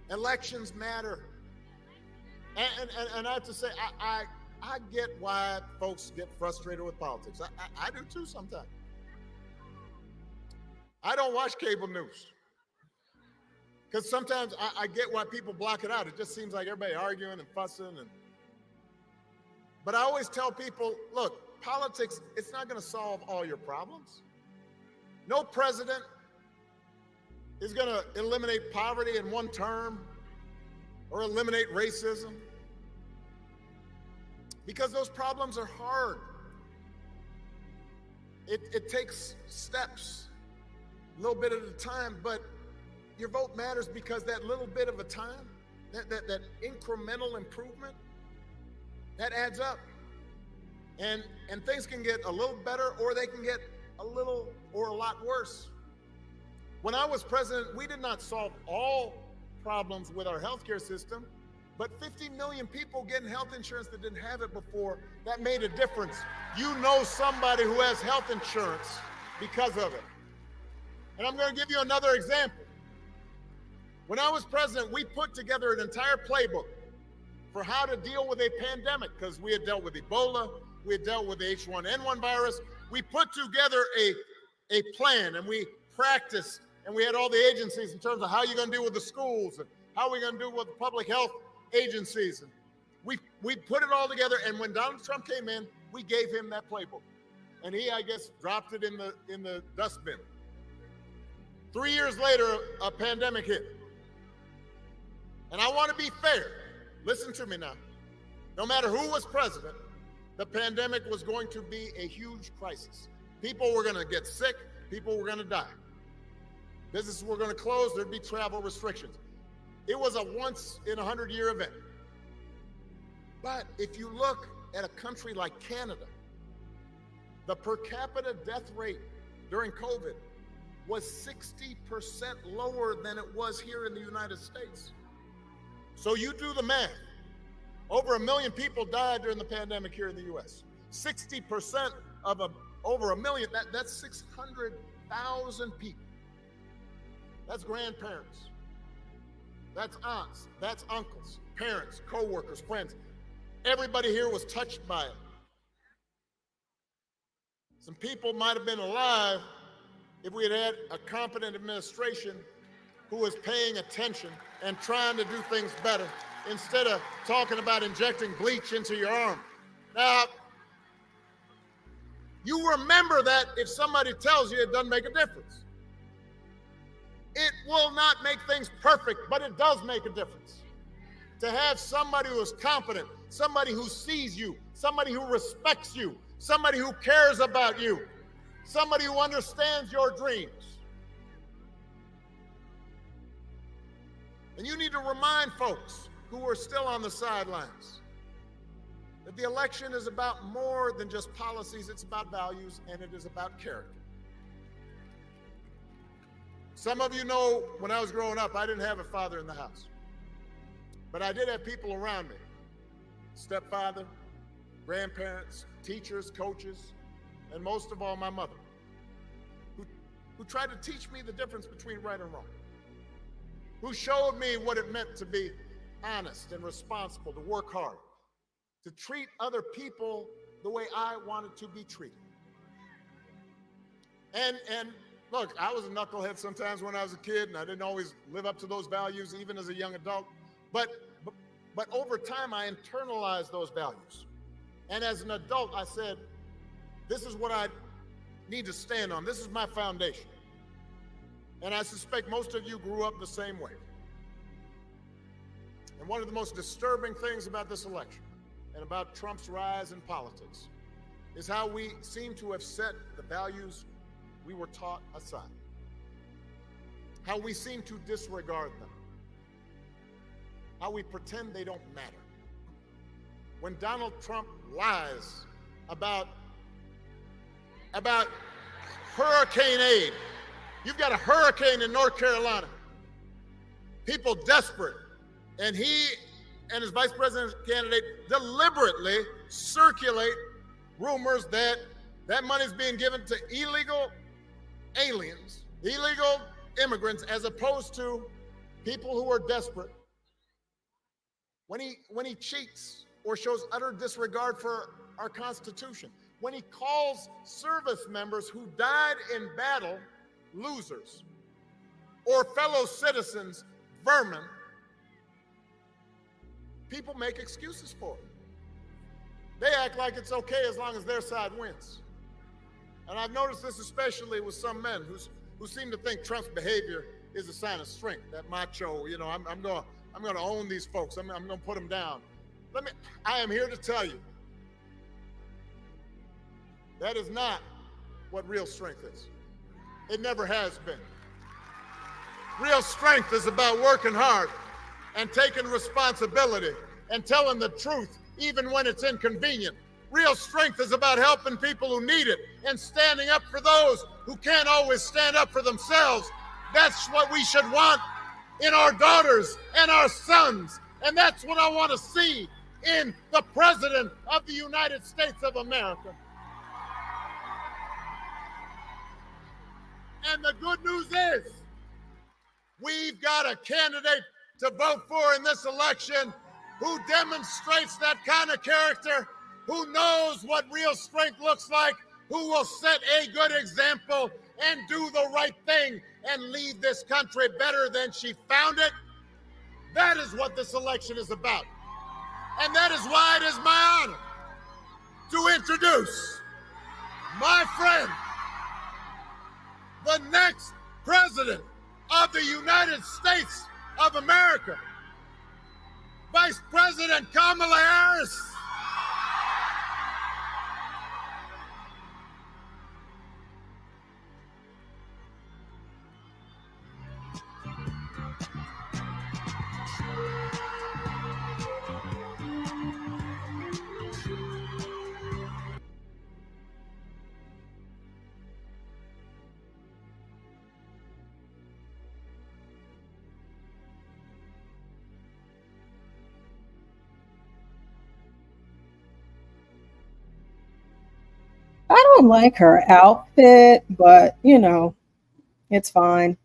elections matter. And I have to say, I get why folks get frustrated with politics. I do too sometimes. I don't watch cable news because sometimes I get why people block it out. It just seems like everybody arguing and fussing. But I always tell people, look, politics, it's not going to solve all your problems. No president is going to eliminate poverty in one term or eliminate racism, because those problems are hard. It takes steps, a little bit at a time, but your vote matters because that little bit of a time, that incremental improvement, that adds up. And things can get a little better, or they can get a little or a lot worse. When I was president, we did not solve all problems with our healthcare system, but 50 million people getting health insurance that didn't have it before, that made a difference. You know somebody who has health insurance because of it. And I'm going to give you another example. When I was president, we put together an entire playbook for how to deal with a pandemic, because we had dealt with Ebola, we had dealt with the H1N1 virus. We put together a plan, and we practiced, and we had all the agencies in terms of how you're going to deal with the schools and how we're going to do with the public health agencies. And we put it all together, and when Donald Trump came in, we gave him that playbook, and he, I guess, dropped it in the dustbin. 3 years later, a pandemic hit. And I want to be fair. Listen to me now. No matter who was president, the pandemic was going to be a huge crisis. People were going to get sick. People were going to die. Businesses were going to close. There'd be travel restrictions. It was a once-in-a-100-year event. But if you look at a country like Canada, the per capita death rate during COVID was 60% lower than it was here in the United States. So you do the math. Over 1 million people died during the pandemic here in the U.S. 60% of over 1 million, that's 600,000 people. That's grandparents. That's aunts. That's uncles, parents, co-workers, friends. Everybody here was touched by it. Some people might have been alive if we had had a competent administration who is paying attention and trying to do things better instead of talking about injecting bleach into your arm. Now, you remember that if somebody tells you, it doesn't make a difference. It will not make things perfect, but it does make a difference. To have somebody who is competent, somebody who sees you, somebody who respects you, somebody who cares about you, somebody who understands your dreams. And you need to remind folks who are still on the sidelines that the election is about more than just policies. It's about values, and it is about character. Some of you know, when I was growing up, I didn't have a father in the house, but I did have people around me: stepfather, grandparents, teachers, coaches, and most of all, my mother, who tried to teach me the difference between right and wrong, who showed me what it meant to be honest and responsible, to work hard, to treat other people the way I wanted to be treated. And look, I was a knucklehead sometimes when I was a kid, and I didn't always live up to those values, even as a young adult. But over time, I internalized those values. And as an adult, I said, this is what I need to stand on. This is my foundation. And I suspect most of you grew up the same way. And one of the most disturbing things about this election and about Trump's rise in politics is how we seem to have set the values we were taught aside, how we seem to disregard them, how we pretend they don't matter. When Donald Trump lies about hurricane aid, you've got a hurricane in North Carolina, people desperate, and he and his vice president candidate deliberately circulate rumors that that money is being given to illegal aliens, illegal immigrants, as opposed to people who are desperate. When he cheats or shows utter disregard for our Constitution, when he calls service members who died in battle losers, or fellow citizens vermin, people make excuses for it. They act like it's okay as long as their side wins. And I've noticed this especially with some men who seem to think Trump's behavior is a sign of strength. That macho, you know, I'm going to own these folks. I'm going to put them down. I am here to tell you, that is not what real strength is. It never has been. Real strength is about working hard and taking responsibility and telling the truth even when it's inconvenient. Real strength is about helping people who need it and standing up for those who can't always stand up for themselves. That's what we should want in our daughters and our sons. And that's what I want to see in the President of the United States of America. And the good news is, we've got a candidate to vote for in this election who demonstrates that kind of character, who knows what real strength looks like, who will set a good example and do the right thing and leave this country better than she found it. That is what this election is about. And that is why it is my honor to introduce my friend, the next President of the United States of America, Vice President Kamala Harris. I don't like her outfit, but you know, it's fine.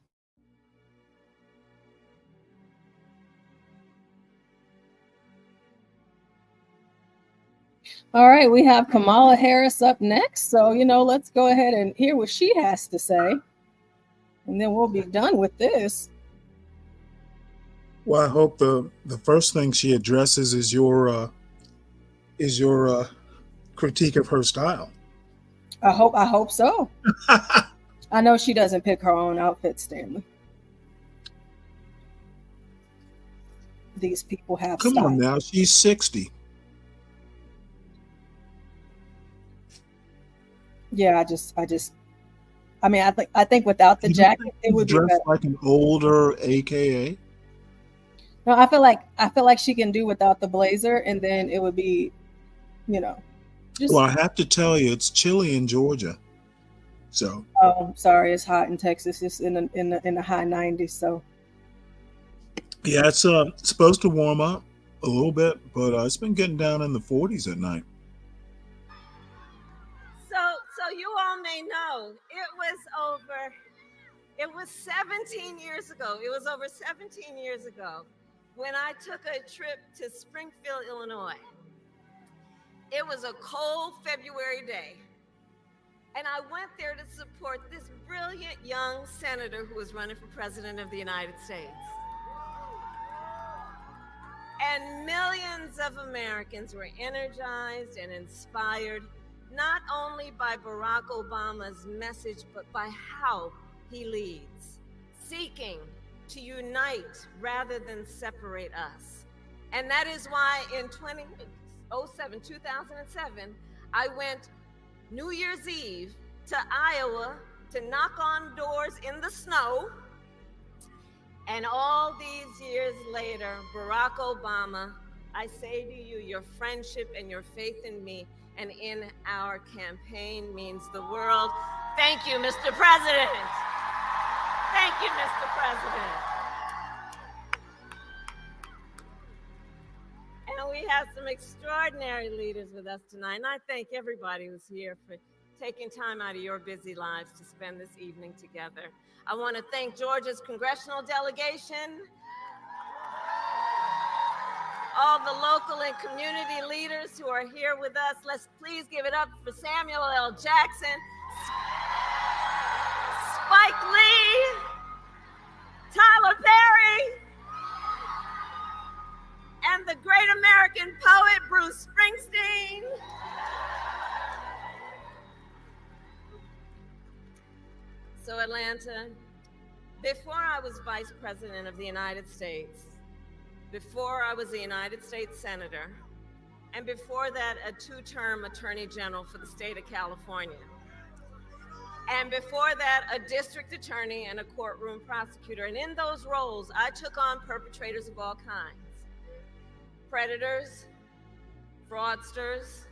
All right, we have Kamala Harris up next. So, you know, let's go ahead and hear what she has to say. And then we'll be done with this. Well, I hope the first thing she addresses is your critique of her style. I hope so. I know she doesn't pick her own outfit, Stanley. These people have Come style. on now, she's 60. Yeah, I mean, I think without the jacket, it would be dressed better. like an older AKA. No, I feel like she can do without the blazer, and then it would be, just. Well, I have to tell you, it's chilly in Georgia, so. Oh, sorry, it's hot in Texas. It's in the high 90s. So. Yeah, it's supposed to warm up a little bit, but it's been getting down in the 40s at night. So you all may know it was 17 years ago. It was over 17 years ago when I took a trip to Springfield, Illinois. It was a cold February day, and I went there to support this brilliant young senator who was running for president of the United States. And millions of Americans were energized and inspired, not only by Barack Obama's message, but by how he leads, seeking to unite rather than separate us. And that is why in 2007, I went New Year's Eve to Iowa to knock on doors in the snow. And all these years later, Barack Obama, I say to you, your friendship and your faith in me and in our campaign means the world. Thank you, Mr. President. Thank you, Mr. President. And we have some extraordinary leaders with us tonight. And I thank everybody who's here for taking time out of your busy lives to spend this evening together. I want to thank Georgia's congressional delegation, all the local and community leaders who are here with us. Let's please give it up for Samuel L. Jackson, Spike Lee, Tyler Perry, and the great American poet, Bruce Springsteen. So Atlanta, before I was Vice President of the United States, before I was a United States Senator, and before that, a two-term Attorney General for the state of California, and before that, a district attorney and a courtroom prosecutor. And in those roles, I took on perpetrators of all kinds, predators, fraudsters,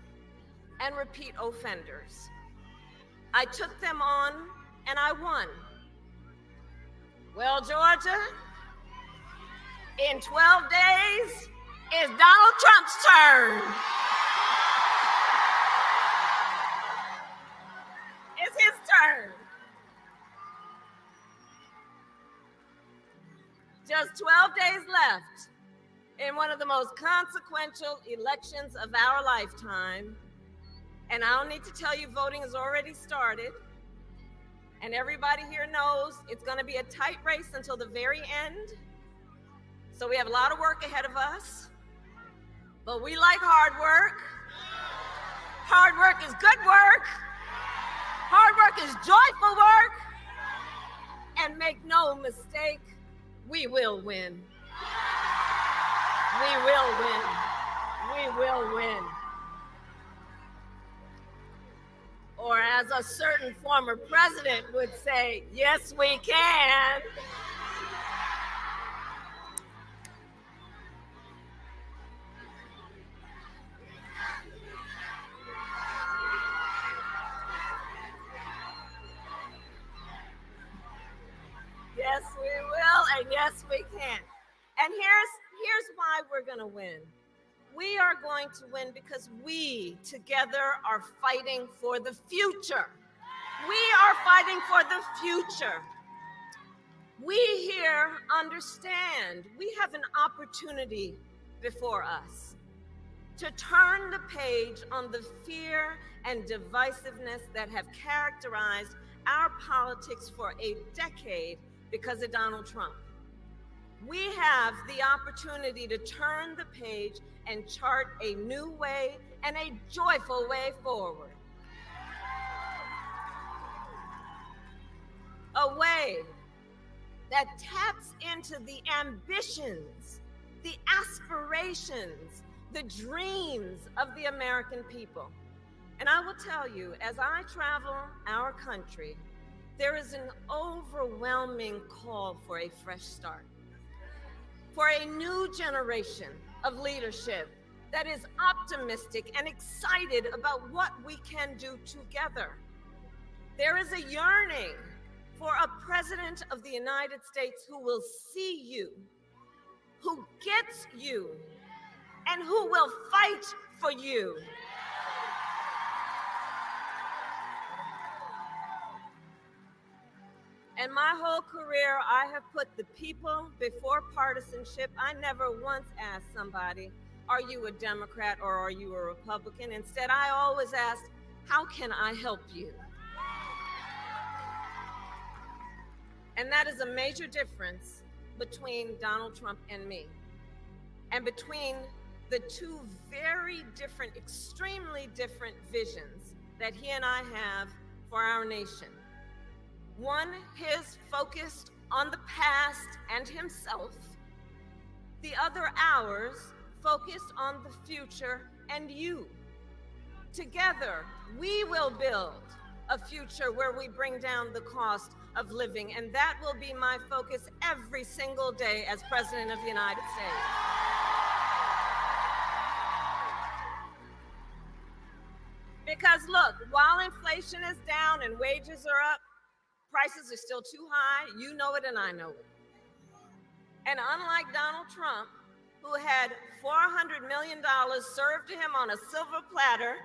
and repeat offenders. I took them on and I won. Well, Georgia, in 12 days, it's Donald Trump's turn. It's his turn. Just 12 days left in one of the most consequential elections of our lifetime. And I don't need to tell you, voting has already started. And everybody here knows it's going to be a tight race until the very end. So we have a lot of work ahead of us. But we like hard work. Hard work is good work. Hard work is joyful work. And make no mistake, we will win. We will win. We will win. Or as a certain former president would say, yes, we can. Yes, we will, and yes, we can. And here's why we're going to win. We are going to win because we together are fighting for the future. We are fighting for the future. We here understand we have an opportunity before us to turn the page on the fear and divisiveness that have characterized our politics for a decade because of Donald Trump. We have the opportunity to turn the page and chart a new way and a joyful way forward. A way that taps into the ambitions, the aspirations, the dreams of the American people. And I will tell you, as I travel our country, there is an overwhelming call for a fresh start, for a new generation of leadership that is optimistic and excited about what we can do together. There is a yearning for a president of the United States who will see you, who gets you, and who will fight for you. In my whole career, I have put the people before partisanship. I never once asked somebody, are you a Democrat or are you a Republican? Instead, I always asked, how can I help you? And that is a major difference between Donald Trump and me, and between the two very different, extremely different visions that he and I have for our nation. One, his focused on the past and himself. The other, ours, focused on the future and you. Together, we will build a future where we bring down the cost of living, and that will be my focus every single day as President of the United States. Because look, while inflation is down and wages are up, prices are still too high. You know it and I know it. And unlike Donald Trump, who had $400 million served to him on a silver platter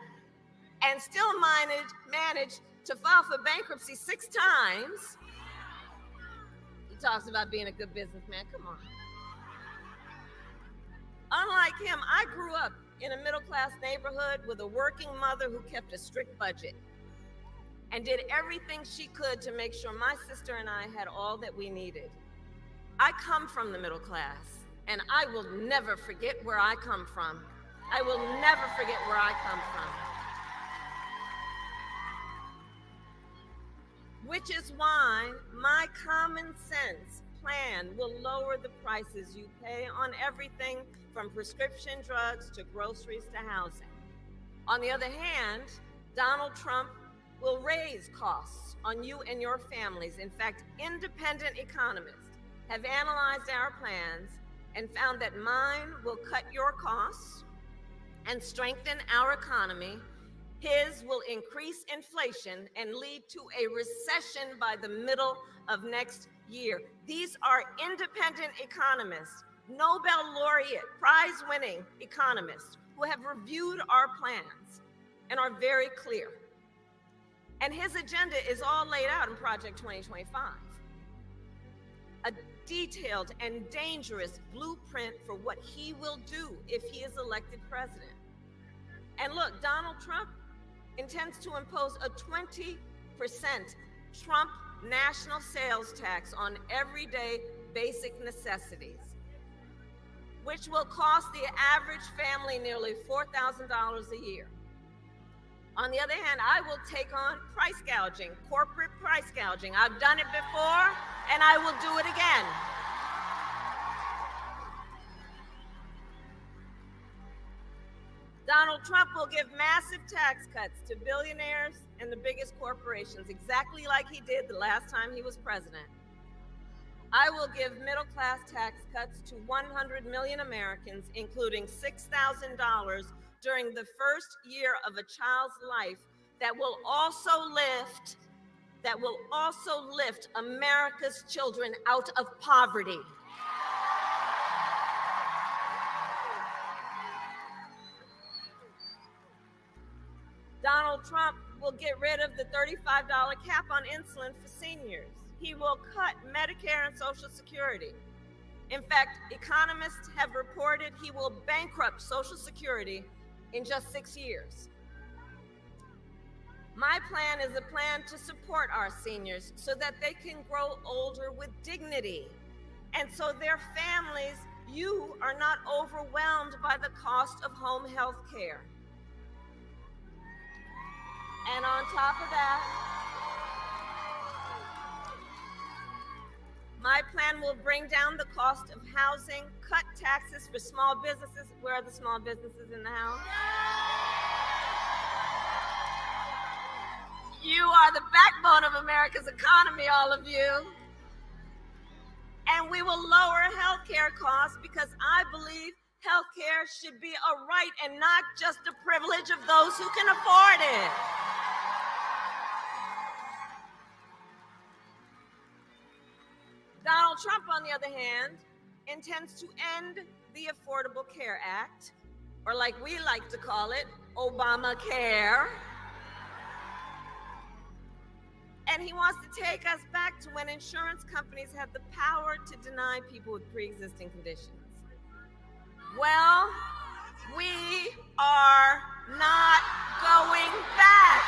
and still managed to file for bankruptcy 6 times, he talks about being a good businessman. Come on. Unlike him, I grew up in a middle-class neighborhood with a working mother who kept a strict budget and did everything she could to make sure my sister and I had all that we needed. I come from the middle class, and I will never forget where I come from. I will never forget where I come from. Which is why my common sense plan will lower the prices you pay on everything from prescription drugs to groceries to housing. On the other hand, Donald Trump will raise costs on you and your families. In fact, independent economists have analyzed our plans and found that mine will cut your costs and strengthen our economy. His will increase inflation and lead to a recession by the middle of next year. These are independent economists, Nobel laureate, prize-winning economists who have reviewed our plans and are very clear. And his agenda is all laid out in Project 2025. A detailed and dangerous blueprint for what he will do if he is elected president. And look, Donald Trump intends to impose a 20% Trump national sales tax on everyday basic necessities, which will cost the average family nearly $4,000 a year. On the other hand, I will take on price gouging, corporate price gouging. I've done it before, and I will do it again. Donald Trump will give massive tax cuts to billionaires and the biggest corporations, exactly like he did the last time he was president. I will give middle-class tax cuts to 100 million Americans, including $6,000 during the first year of a child's life, that will also lift America's children out of poverty. Donald Trump will get rid of the $35 cap on insulin for seniors. He will cut Medicare and Social Security. In fact, economists have reported he will bankrupt Social Security in just 6 years. My plan is a plan to support our seniors so that they can grow older with dignity And so their families, you are not overwhelmed by the cost of home health care. And on top of that, my plan will bring down the cost of housing, cut taxes for small businesses. Where are the small businesses in the house? You are the backbone of America's economy, all of you. And we will lower healthcare costs because I believe healthcare should be a right and not just a privilege of those who can afford it. Donald Trump, on the other hand, intends to end the Affordable Care Act, or like we like to call it, Obamacare. And he wants to take us back to when insurance companies had the power to deny people with pre-existing conditions. Well, we are not going back.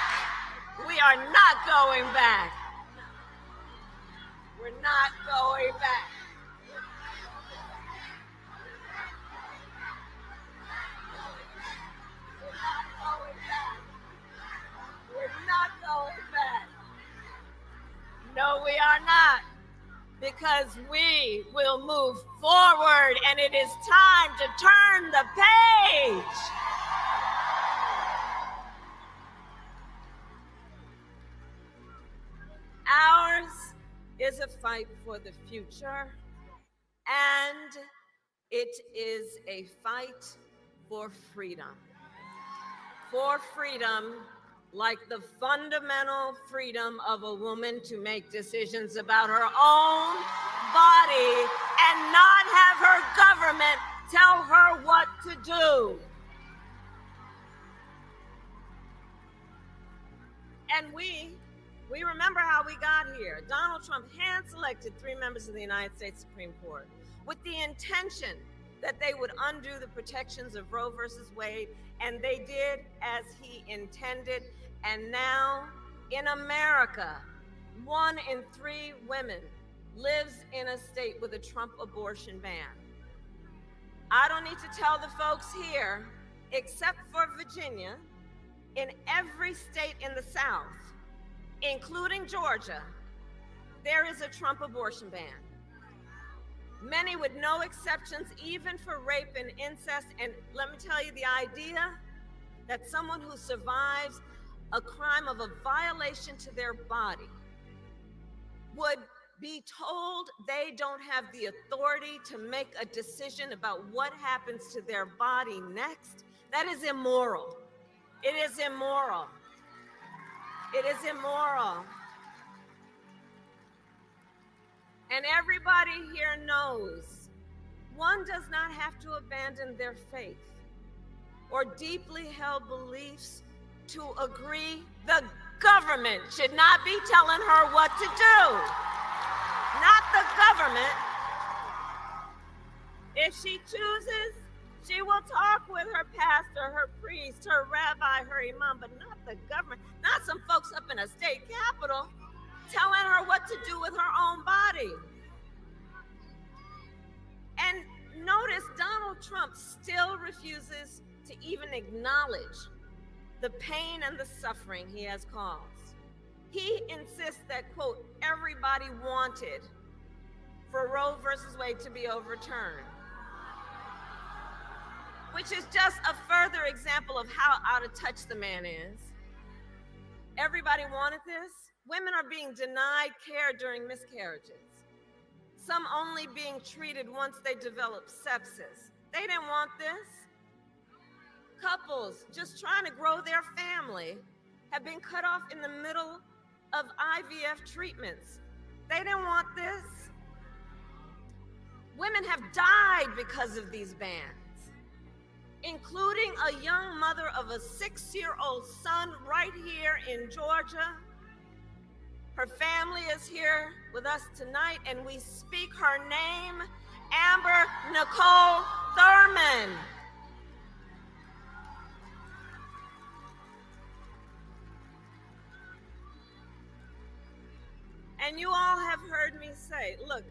We are not going back. We're not going back. We're not going back. No, we are not. Because we will move forward, and it is time to turn the page. Ours is a fight for the future, and it is a fight for freedom. For freedom, like the fundamental freedom of a woman to make decisions about her own body and not have her government tell her what to do. And we remember how we got here. Donald Trump hand-selected 3 members of the United States Supreme Court with the intention that they would undo the protections of Roe versus Wade, and they did as he intended. And now in America, 1 in 3 women lives in a state with a Trump abortion ban. I don't need to tell the folks here, except for Virginia, in every state in the South, including Georgia, there is a Trump abortion ban. Many with no exceptions, even for rape and incest. And let me tell you, the idea that someone who survives a crime of a violation to their body would be told they don't have the authority to make a decision about what happens to their body next, that is immoral. It is immoral. It is immoral. And everybody here knows one does not have to abandon their faith or deeply held beliefs to agree the government should not be telling her what to do. Not the government. If she chooses, she will talk with her pastor, her priest, her rabbi, her imam, but not the government, not some folks up in a state capitol telling her what to do with her own body. And notice Donald Trump still refuses to even acknowledge the pain and the suffering he has caused. He insists that, quote, everybody wanted for Roe versus Wade to be overturned, which is just a further example of how out of touch the man is. Everybody wanted this. Women are being denied care during miscarriages. Some only being treated once they develop sepsis. They didn't want this. Couples just trying to grow their family have been cut off in the middle of IVF treatments. They didn't want this. Women have died because of these bans, including a young mother of a 6-year-old son right here in Georgia. Her family is here with us tonight, and we speak her name, Amber Nicole Thurman. And you all have heard me say, look,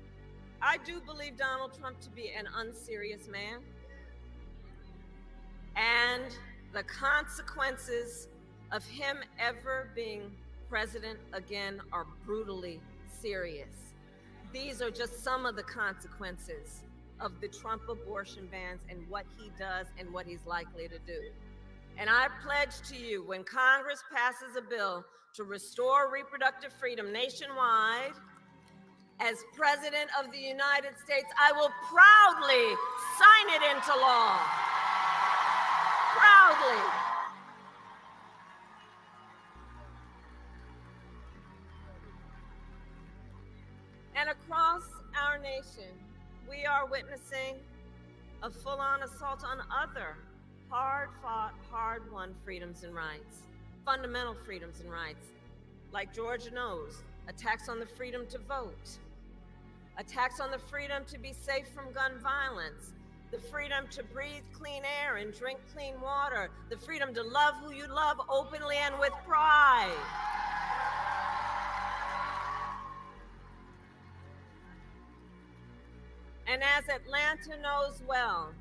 I do believe Donald Trump to be an unserious man. And the consequences of him ever being president again are brutally serious. These are just some of the consequences of the Trump abortion bans and what he does and what he's likely to do. And I pledge to you, when Congress passes a bill to restore reproductive freedom nationwide, as President of the United States, I will proudly sign it into law. Proudly. And across our nation, we are witnessing a full-on assault on other hard-fought, hard-won freedoms and rights, fundamental freedoms and rights, like Georgia knows, attacks on the freedom to vote, attacks on the freedom to be safe from gun violence, the freedom to breathe clean air and drink clean water, the freedom to love who you love openly and with pride. And as Atlanta knows well,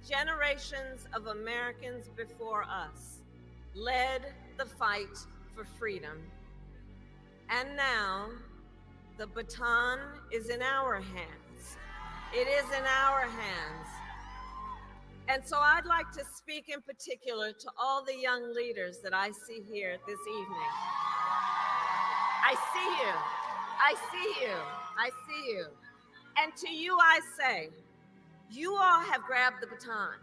generations of Americans before us led the fight for freedom. And now the baton is in our hands. It is in our hands. And so I'd like to speak in particular to all the young leaders that I see here this evening. I see you. I see you. I see you. And to you I say, you all have grabbed the baton.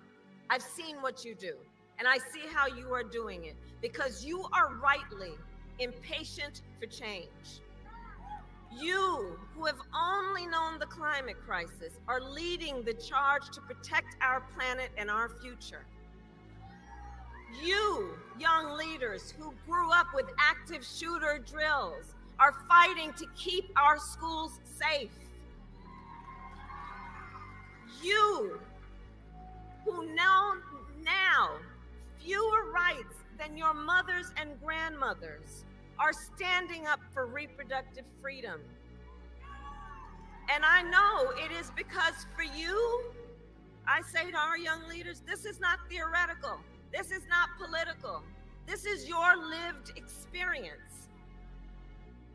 I've seen what you do, and I see how you are doing it, because you are rightly impatient for change. You, who have only known the climate crisis, are leading the charge to protect our planet and our future. You, young leaders who grew up with active shooter drills, are fighting to keep our schools safe. You, who know now fewer rights than your mothers and grandmothers, are standing up for reproductive freedom. And I know it is because for you, I say to our young leaders, this is not theoretical. This is not political. This is your lived experience.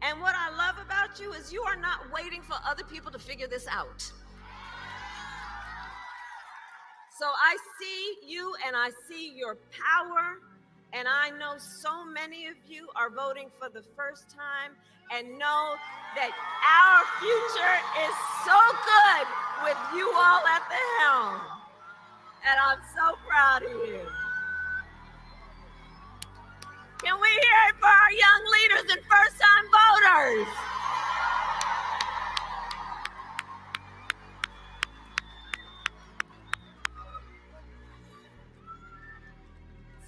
And what I love about you is you are not waiting for other people to figure this out. So I see you and I see your power, and I know so many of you are voting for the first time and know that our future is so good with you all at the helm. And I'm so proud of you. Can we hear it for our young leaders and first-time voters?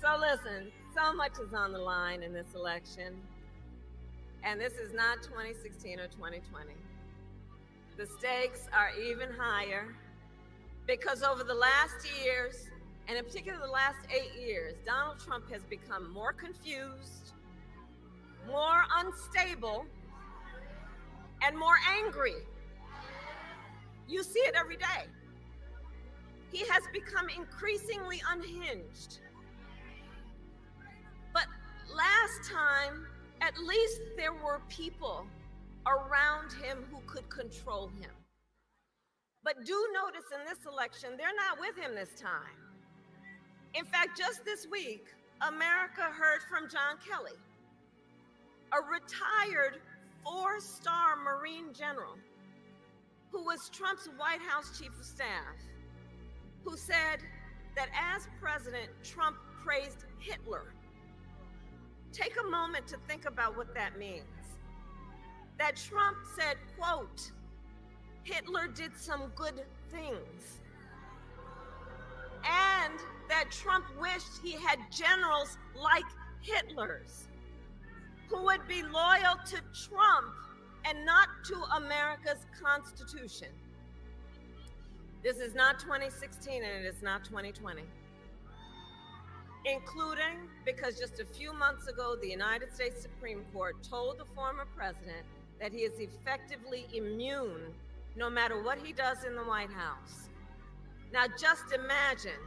So listen, so much is on the line in this election, and this is not 2016 or 2020. The stakes are even higher because over the last years, and in particular the last 8 years, Donald Trump has become more confused, more unstable, and more angry. You see it every day. He has become increasingly unhinged. But last time, at least there were people around him who could control him. But do notice in this election, they're not with him this time. In fact, just this week, America heard from John Kelly, a retired 4-star Marine general who was Trump's White House chief of staff, who said that as president, Trump praised Hitler. Take a moment to think about what that means. That Trump said, quote, Hitler did some good things. And that Trump wished he had generals like Hitler's, who would be loyal to Trump and not to America's Constitution. This is not 2016 and it is not 2020. Including because just a few months ago, the United States Supreme Court told the former president that he is effectively immune no matter what he does in the White House. Now just imagine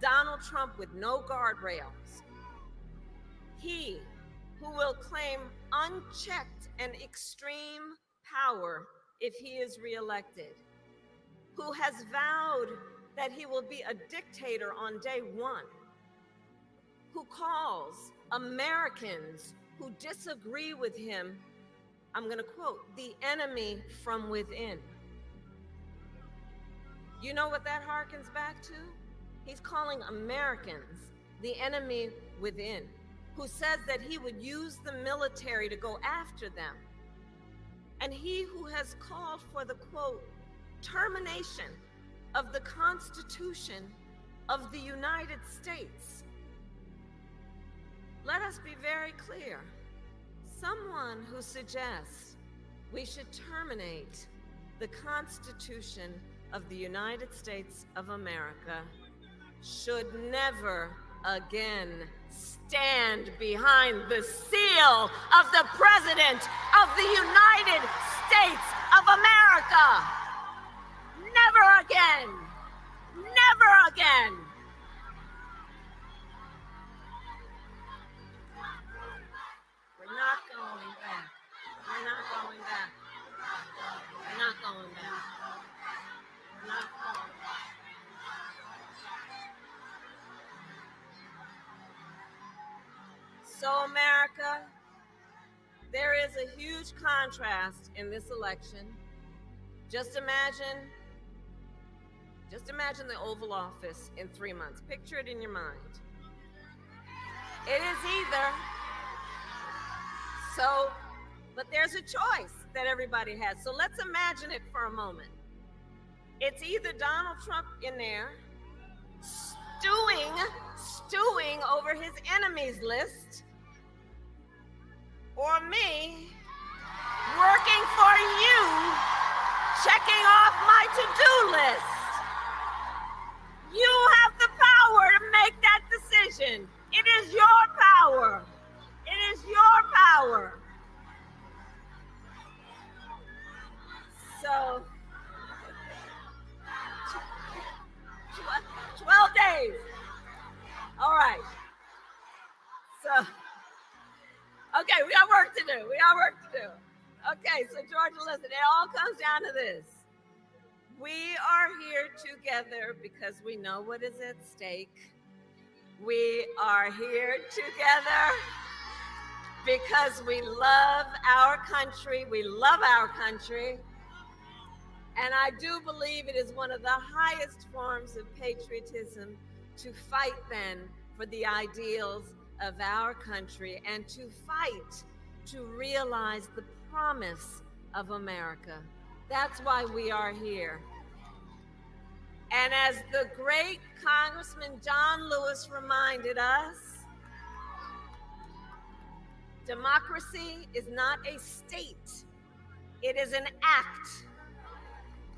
Donald Trump with no guardrails. He who will claim unchecked and extreme power if he is reelected, who has vowed that he will be a dictator on day one, who calls Americans who disagree with him, I'm going to quote, the enemy from within. You know what that harkens back to? He's calling Americans the enemy within, who says that he would use the military to go after them. And he who has called for the, quote, termination of the Constitution of the United States. Let us be very clear. Someone who suggests we should terminate the Constitution of the United States of America should never again stand behind the seal of the President of the United States of America. Never again. Never again. We're not going back. We're not going back. We're not going back. We're not going back. So, America, there is a huge contrast in this election. Just imagine the Oval Office in 3 months. Picture it in your mind. It is either, but there's a choice that everybody has. So let's imagine it for a moment. It's either Donald Trump in there stewing over his enemies list, or me working for you, checking off my to-do list. You have the power to make that decision. It is your power. It is your power. So, 12 days. All right. So, okay, we got work to do. Okay, so Georgia, listen, it all comes down to this. We are here together because we know what is at stake. We are here together because we love our country. We love our country. And I do believe it is one of the highest forms of patriotism to fight then for the ideals of our country and to fight to realize the promise of America. That's why we are here. And as the great Congressman John Lewis reminded us, democracy is not a state, it is an act.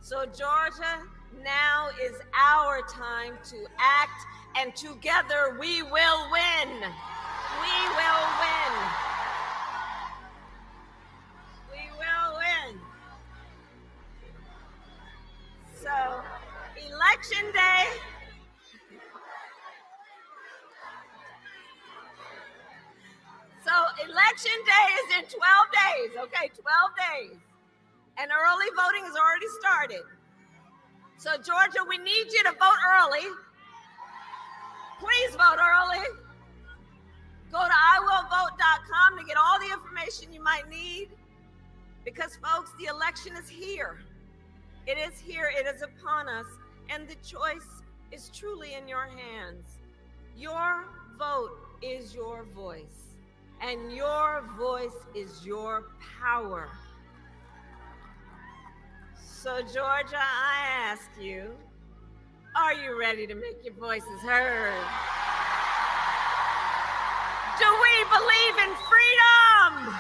So Georgia, now is our time to act, and together we will win. We will win. We will win. So, Election Day. Election Day is in 12 days, okay, 12 days. And early voting has already started. So Georgia, we need you to vote early. Please vote early. Go to iwillvote.com to get all the information you might need. Because folks, the election is here. It is here, it is upon us, and the choice is truly in your hands. Your vote is your voice, and your voice is your power. So Georgia, I ask you, are you ready to make your voices heard? Do we believe in freedom?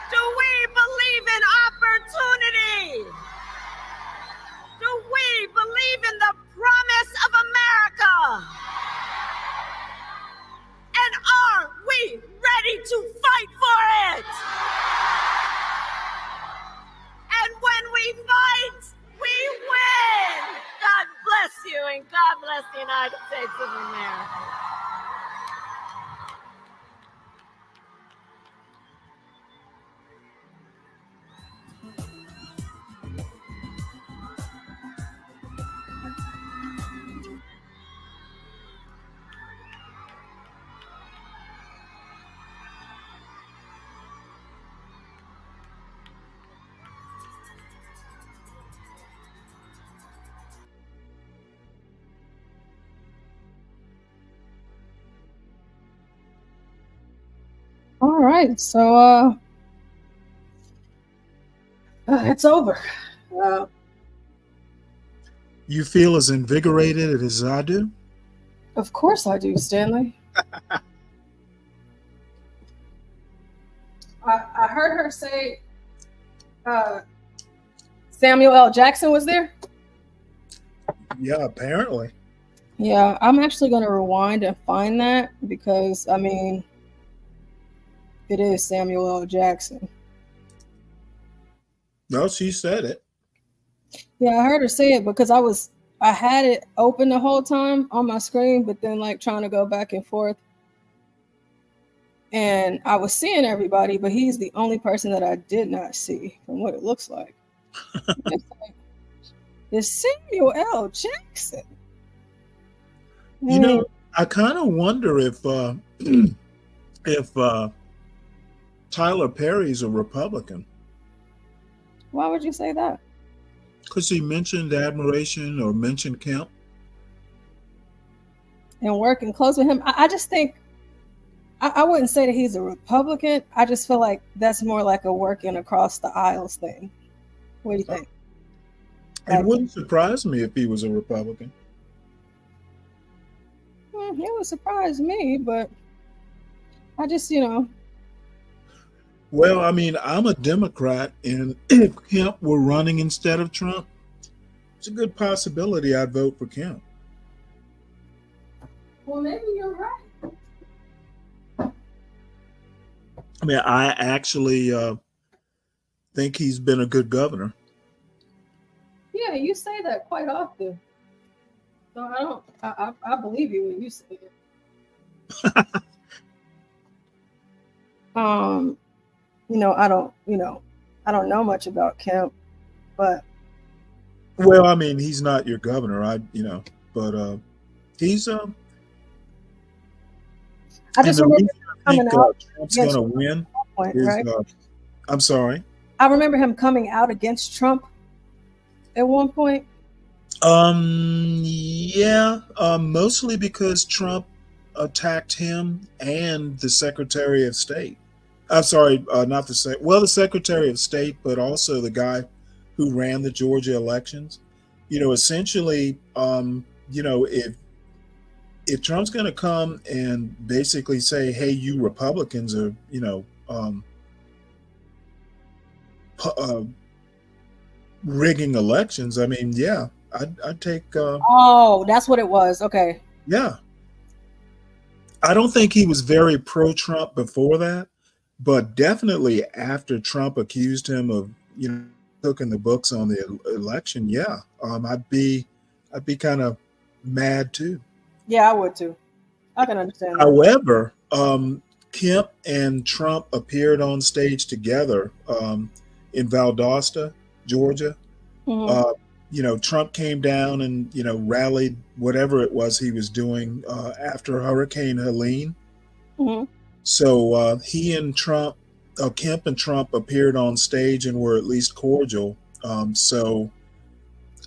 Do we believe in opportunity? Do we believe in the promise of America? And are we ready to fight for it? And when right, so it's over. You feel as invigorated as I do? Of course I do, Stanley. I heard her say Samuel L. Jackson was there. Yeah, apparently. Yeah, I'm actually going to rewind and find that because, I mean, it is Samuel L. Jackson. No, she said it. Yeah, I heard her say it because I had it open the whole time on my screen, but then like trying to go back and forth. And I was seeing everybody, but he's the only person that I did not see from what it looks like. It's Samuel L. Jackson. You know, I kind of wonder if Tyler Perry's a Republican. Why would you say that? Because he mentioned admiration or mentioned Kemp. And working close with him. I just think, I wouldn't say that he's a Republican. I just feel like that's more like a working across the aisles thing. What do you think? It wouldn't surprise me if he was a Republican. It would surprise me, but I just, Well, I mean, I'm a Democrat, and if Kemp were running instead of Trump, it's a good possibility I'd vote for Kemp. Well, maybe you're right. I mean, I actually think he's been a good governor. Yeah, you say that quite often. So I believe you when you say it. I don't know much about Kemp, but well, I mean, he's not your governor, but he's I just remember coming out Trump's going to win. Right? I'm sorry. I remember him coming out against Trump at one point. Mostly because Trump attacked him and the Secretary of State. I'm sorry, not the Secretary of State, but also the guy who ran the Georgia elections. Essentially, if Trump's going to come and basically say, "Hey, you Republicans are, rigging elections," I mean, yeah, I'd take. Oh, that's what it was. Okay. Yeah. I don't think he was very pro-Trump before that, but definitely after Trump accused him of, cooking the books on the election, yeah, I'd be kind of mad too. Yeah, I would too. I can understand that. However, Kemp and Trump appeared on stage together in Valdosta, Georgia. Mm-hmm. Trump came down and, rallied whatever it was he was doing after Hurricane Helene. Mm-hmm. So Kemp and Trump appeared on stage and were at least cordial. So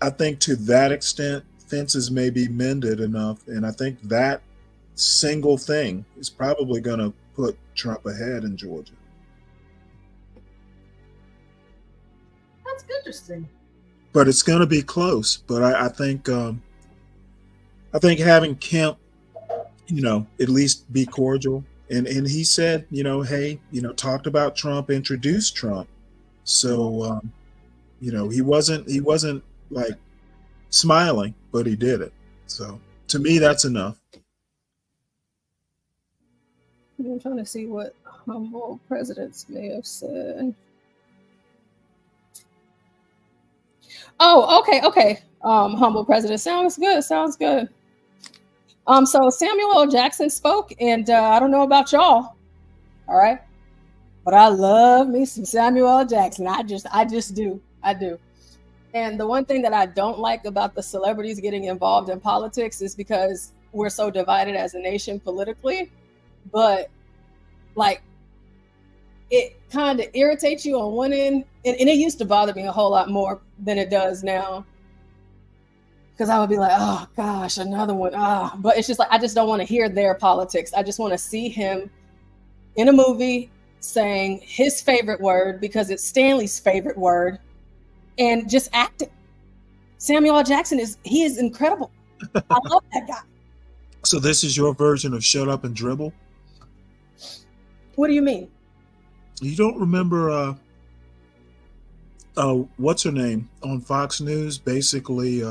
I think to that extent, fences may be mended enough. And I think that single thing is probably going to put Trump ahead in Georgia. That's interesting. But it's going to be close. But I think having Kemp, at least be cordial. And he said, hey, talked about Trump, introduced Trump. So, he wasn't like smiling, but he did it. So to me, that's enough. I'm trying to see what humble presidents may have said. Oh, okay. Humble president sounds good. So Samuel L. Jackson spoke, and I don't know about y'all, all right, but I love me some Samuel L. Jackson. I just do. I do. And the one thing that I don't like about the celebrities getting involved in politics is because we're so divided as a nation politically, but like it kind of irritates you on one end, and it used to bother me a whole lot more than it does now. Because I would be like, oh gosh, another one. But it's just like, I just don't want to hear their politics. I just want to see him in a movie saying his favorite word because it's Stanley's favorite word, and just acting. Samuel L. Jackson is incredible. I love that guy. So this is your version of shut up and dribble? What do you mean? You don't remember what's her name on Fox News basically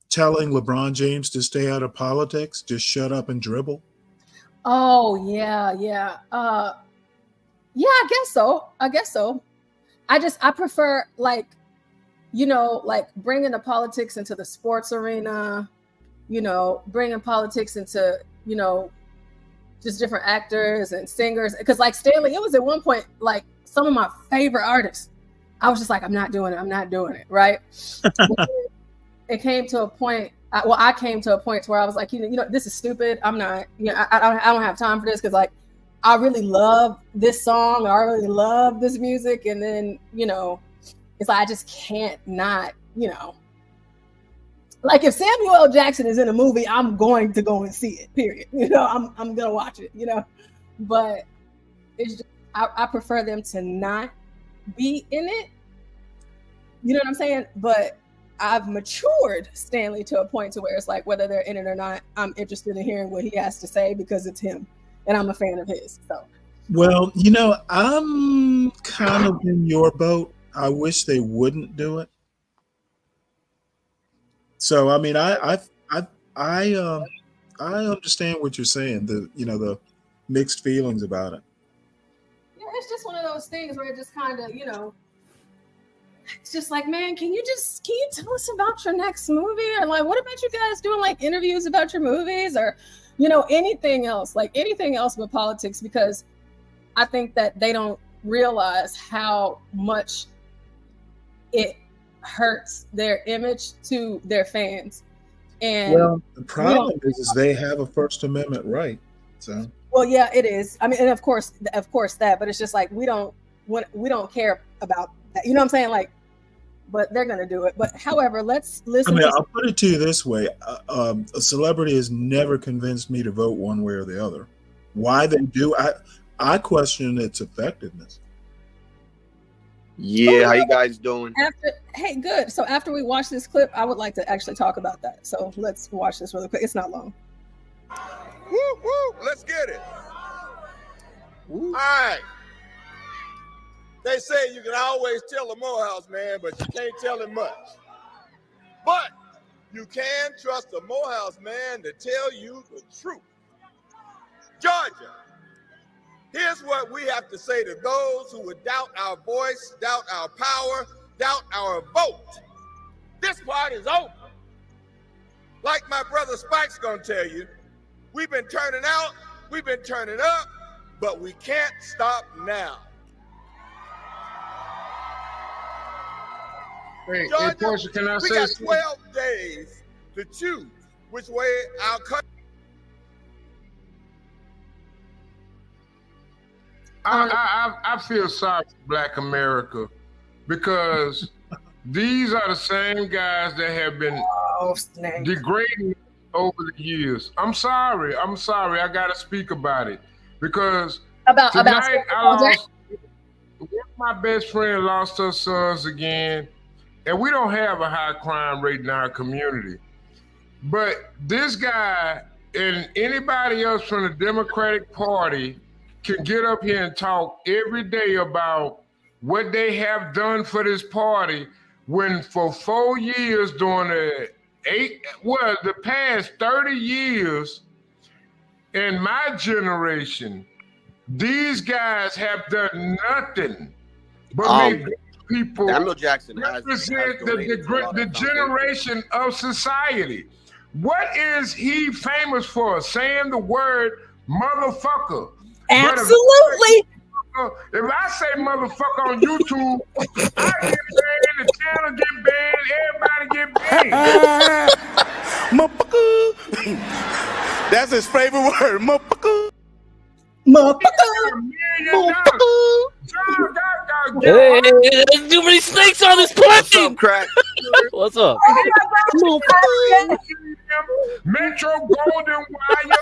telling LeBron James to stay out of politics, just shut up and dribble? Oh, yeah. Yeah, I guess so. I prefer, like, like bringing the politics into the sports arena, bringing politics into, just different actors and singers. Because like Stanley, it was at one point, like some of my favorite artists, I was just like, I'm not doing it, right? It came to a point, I came to a point where I was like, this is stupid. I'm not, I don't have time for this, because like, I really love this song, I really love this music, and then, it's like I just can't not, like if Samuel L. Jackson is in a movie, I'm going to go and see it, period. I'm gonna watch it, but it's just, I prefer them to not be in it. You know what I'm saying? But I've matured Stanley to a point to where it's like, whether they're in it or not, I'm interested in hearing what he has to say because it's him and I'm a fan of his. So, well, I'm kind of in your boat. I wish they wouldn't do it. So, I mean, I understand what you're saying. The mixed feelings about it. Yeah, it's just one of those things where it just kind of, it's just like, man, can you tell us about your next movie? Or like, what about you guys doing like interviews about your movies, or, anything else but politics? Because I think that they don't realize how much it hurts their image to their fans. And well, the problem is they have a First Amendment right. So well, yeah, it is. I mean, and of course that, but it's just like we don't care about that. You know what I'm saying? Like, but they're gonna do it. But however, let's listen. I mean, I'll put it to you this way: a celebrity has never convinced me to vote one way or the other. Why they do? I question its effectiveness. Yeah, how you guys doing? Hey, good. So after we watch this clip, I would like to actually talk about that. So let's watch this really quick. It's not long. Woo, woo, let's get it. All right. They say you can always tell a Morehouse man, but you can't tell him much. But you can trust a Morehouse man to tell you the truth. Georgia, here's what we have to say to those who would doubt our voice, doubt our power, doubt our vote. This part is over. Like my brother Spike's gonna tell you, we've been turning out, we've been turning up, but we can't stop now. Hey, Georgia, Portia, can I we say got something? 12 days to choose which way our country. I feel sorry for Black America, because these are the same guys that have been degrading over the years. I'm sorry. I got to speak about it, because tonight I lost. One of my best friend lost her sons again, and we don't have a high crime rate in our community. But this guy and anybody else from the Democratic Party can get up here and talk every day about what they have done for this party, when for 4 years during the past 30 years in my generation, these guys have done nothing but make people Samuel Jackson represent the generation of society. What is he famous for? Saying the word motherfucker. Absolutely. If I say motherfucker on YouTube, I get banned, the channel get banned, everybody get banned. Motherfucker. That's his favorite word, motherfucker. Hey, there's too many snakes on this plane. What's up, crack? What's up? Metro Golden Wire.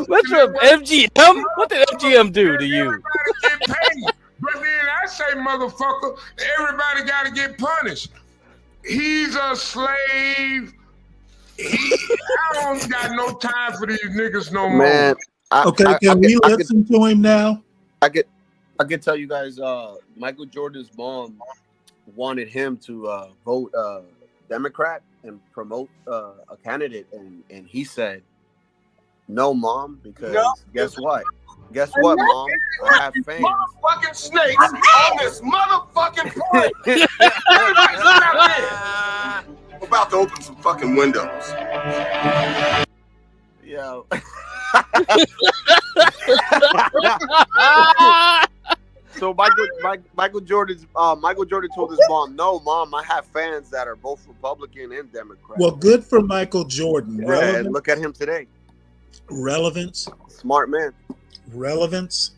What's from MGM? What did MGM do to you? Everybody get paid. But then I say, motherfucker, everybody got to get punished. He's a slave. I don't got no time for these niggas no more. Man, Can we listen to him now? I could tell you guys, Michael Jordan's mom wanted him to vote Democrat and promote a candidate, and he said, "No, mom, because guess what? Guess what, mom? I have fans. Motherfucking snakes on this motherfucking plane. Everybody sit out there. I'm about to open some fucking windows. Yo." So Michael Jordan told his mom, "No, mom, I have fans that are both Republican and Democrat." Well, good for Michael Jordan. Yeah, and look at him today. Relevance. Smart man. Relevance.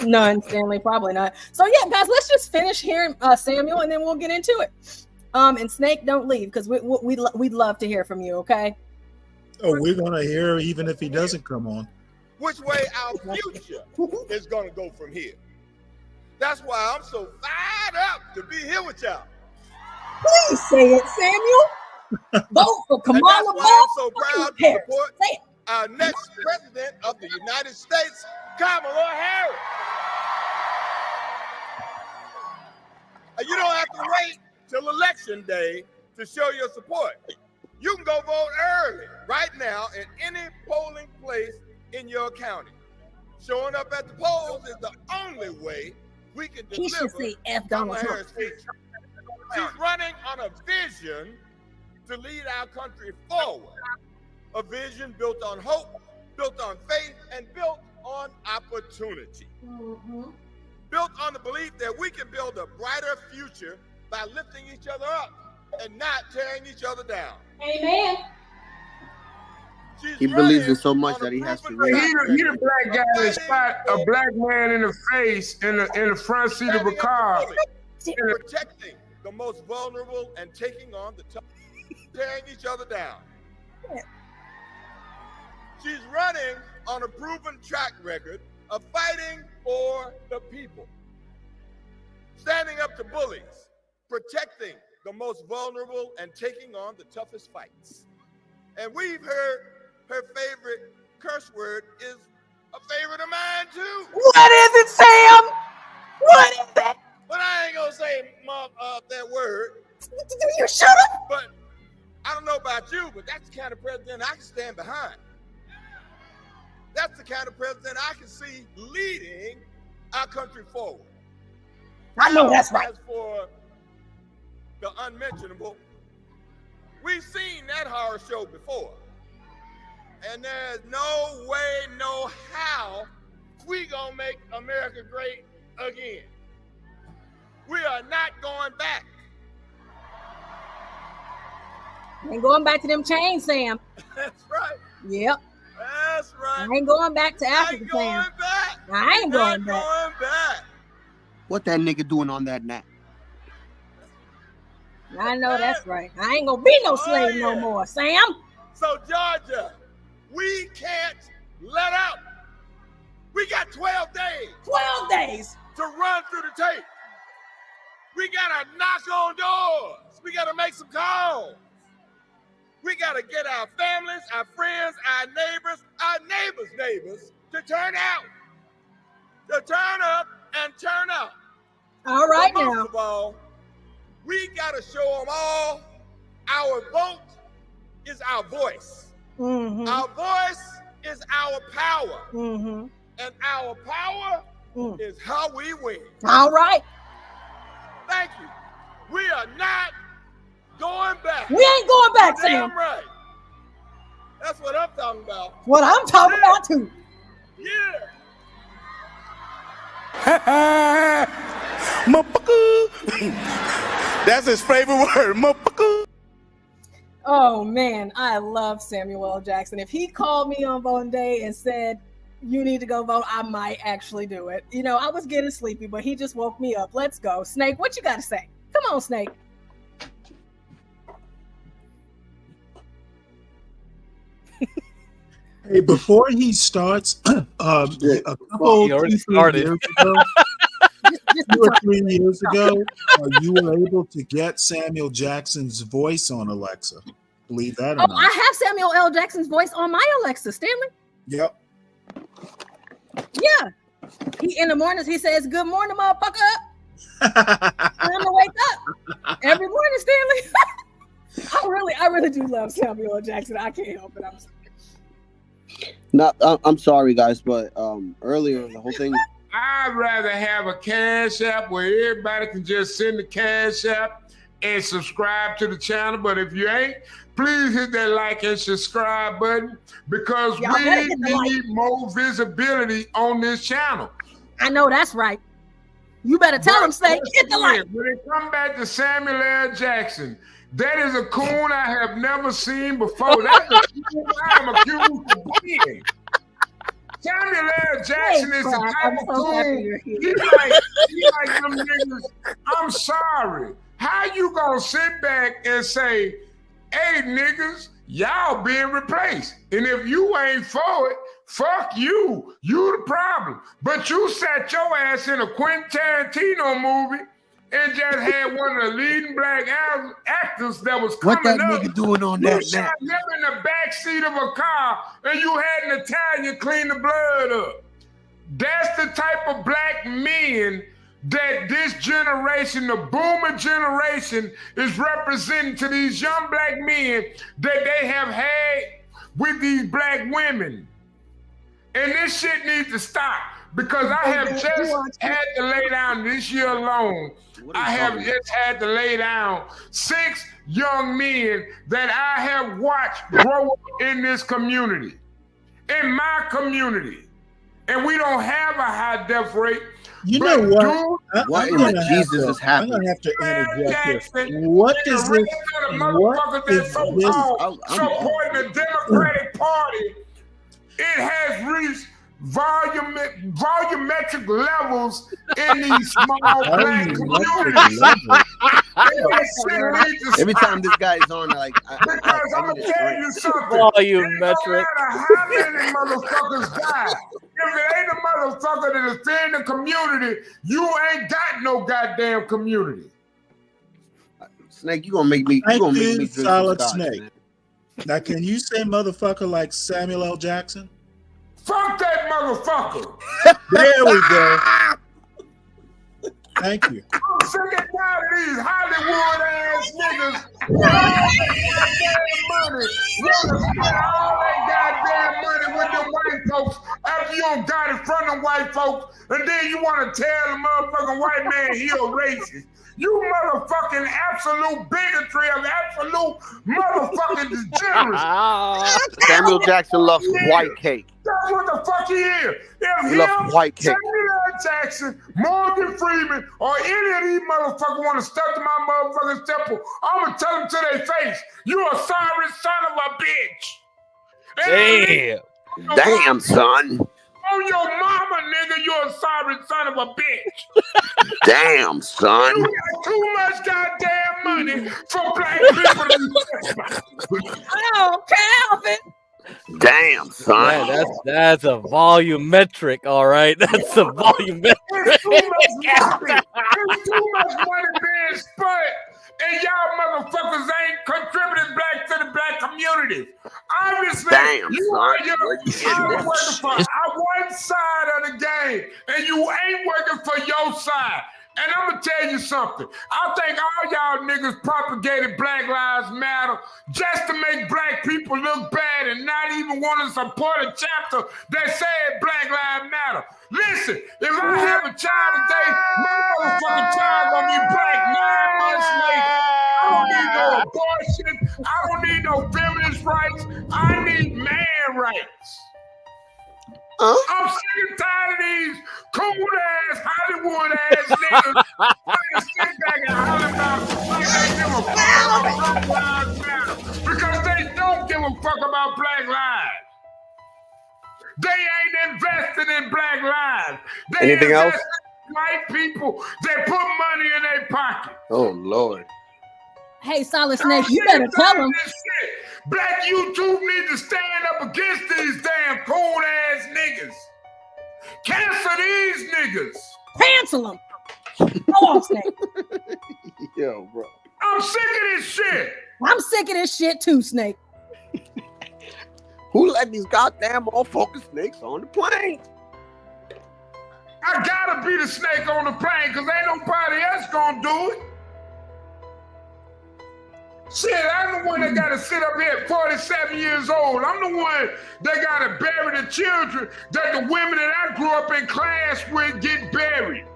None, Stanley, probably not. So yeah, guys, let's just finish hearing Samuel, and then we'll get into it. And Snake, don't leave because we'd love to hear from you. Okay. Oh, we're gonna hear even if he doesn't come on. Which way our future is going to go from here. That's why I'm so fired up to be here with y'all. Please say it, Samuel. Vote for Kamala. And that's why I'm so proud to support our next president of the United States, Kamala Harris. You don't have to wait till election day to show your support. You can go vote early right now in any polling place in your county. Showing up at the polls is the only way we can deliver. He should say F Donald Trump. She's running on a vision to lead our country forward. A vision built on hope, built on faith, and built on opportunity. Built on the belief that we can build a brighter future by lifting each other up and not tearing each other down. Amen. He believes in so much that he has to raise. He the black guy that shot a black man in the face in the front seat of a car. Protecting the most vulnerable and taking on the tough, tearing each other down. She's running on a proven track record of fighting for the people. Standing up to bullies, protecting the most vulnerable and taking on the toughest fights. And we've heard her favorite curse word is a favorite of mine too. What is it, Sam? What is it? But I ain't gonna say that word. You shut up. But I don't know about you, but that's the kind of president I can stand behind. That's the kind of president I can see leading our country forward. I know that's right. As for the unmentionable, we've seen that horror show before. And there's no way, no how we gonna make America great again. We are not going back. Ain't going back to them chains, Sam. That's right. Yep. That's right. I ain't going back to Africa, Sam. I ain't going back. What that nigga doing on that nap? I know that's right. I ain't gonna be no slave no more, Sam. So Georgia, we can't let up. We got 12 days. 12 days to run through the tape. We gotta knock on doors. We gotta make some calls. We gotta get our families, our friends, our neighbors' neighbors to turn out. To turn up and turn out. All right but most now. Of all, we gotta show them all our vote is our voice. Mm-hmm. Our voice is our power. Mm-hmm. And our power is how we win. All right. Thank you. We are not going back. We ain't going back, Sam. Damn right. That's what I'm talking about. What I'm talking about too. Yeah. That's his favorite word. Oh man, I love Samuel L. Jackson. If he called me on voting day and said, you need to go vote, I might actually do it. You know, I was getting sleepy, but he just woke me up. Let's go. Snake, what you got to say? Come on, Snake. Hey, before he starts, a couple, He already 2-3 started. years ago, 2 or 3 years ago, you were able to get Samuel Jackson's voice on Alexa. Believe that or Oh, not. I have Samuel L. Jackson's voice on my Alexa, Stanley. Yep. Yeah. He in the mornings he says, "Good morning, motherfucker." Time to wake up every morning, Stanley. I really do love Samuel L. Jackson. I can't help it. I'm sorry. I'm sorry, guys, but earlier the whole thing. I'd rather have a cash app where everybody can just send the cash app and subscribe to the channel. But if you ain't, please hit that like and subscribe button because Y'all better we hit the like. need more visibility on this channel. I know that's right. You better tell him, say, hit the like. When it come back to Samuel L. Jackson, that is a coon I have never seen before. That's a coon I'm accused of being. Samuel L. Jackson is the type of coon. He like them niggas. I'm sorry. How you gonna sit back and say, "Hey niggas, y'all being replaced," and if you ain't for it, fuck you. You the problem. But you sat your ass in a Quentin Tarantino movie and just had one of the leading black actors that was coming What that up. nigga doing on You that shot net? him in the back seat of a car and you had an Italian clean the blood up. That's the type of black men that this generation, the boomer generation, is representing to these young black men that they have had with these black women. And this shit needs to stop because I have just had to lay down this year alone. I have just had to lay down 6 young men that I have watched grow up in this community, in my community. And we don't have a high death rate. You know what? What in the Jesus is I'm happening? gonna have to interject here. What is this? What is this? Supporting the Democratic Party, it has reached volumetric levels in these small black communities. Every time this guy is on, like, Because I'm gonna tell you something. Volumetric. No matter how many motherfuckers die, if it ain't a motherfucker that is in the community, you ain't got no goddamn community. Snake, you gonna make me Thank drink you, some Solid scotch, Snake. man. Now, can you say motherfucker like Samuel L. Jackson? Fuck that motherfucker. There we go. Thank you. I'm sick and tired of these Hollywood ass niggas with all that goddamn money. Want to spend all that goddamn money with them white folks after you don't got it from them white folks, and then you want to tell the motherfucking white man he a racist. You motherfucking absolute bigotry of absolute motherfucking degeneracy. Samuel Jackson loves white cake. That's what the fuck he is. If He loves white cake. Samuel L. Jackson, Morgan Freeman, or any of these motherfuckers want to step to my motherfucking temple, I'm going to tell them to their face, you a sorry son of a bitch. Damn. Damn, son. On your mama, nigga, you a sorry son of a bitch. Damn, son. You got too much goddamn money for black people to Oh, Calvin. Damn, son. Man, that's a volumetric, all right. That's a volumetric. There's too much money. There's too much money being spent, and y'all motherfuckers ain't contributing back to the black community. Obviously, Damn, you son. are Where you getting I'm that working for one side of the game, and you ain't working for your side. And I'm gonna tell you something. I think all y'all niggas propagated Black Lives Matter just to make black people look bad and not even want to support a chapter that said Black Lives Matter. Listen, if I have a child today, my motherfucking child gonna be black 9 months later. I don't need no abortion. I don't need no feminist rights. I need man rights. I'm sick and tired of these cool-ass, Hollywood-ass niggas trying to sit back and holler about like they give a fuck about Black Lives Matter because they don't give a fuck about black lives. They ain't invested in black lives. They Anything else? invest in white people that put money in their pocket. Oh, Lord. Hey, Solid Snake, you better tell them. Black YouTube need to stand up against these damn cold ass niggas. Cancel these niggas. Cancel them. Go on, Snake. Yo, bro. I'm sick of this shit. I'm sick of this shit too, Snake. Who let these goddamn motherfucking snakes on the plane? I gotta be the snake on the plane because ain't nobody else gonna do it. Shit, I'm the one that gotta sit up here at 47 years old. I'm the one that gotta bury the children that the women that I grew up in class with get buried.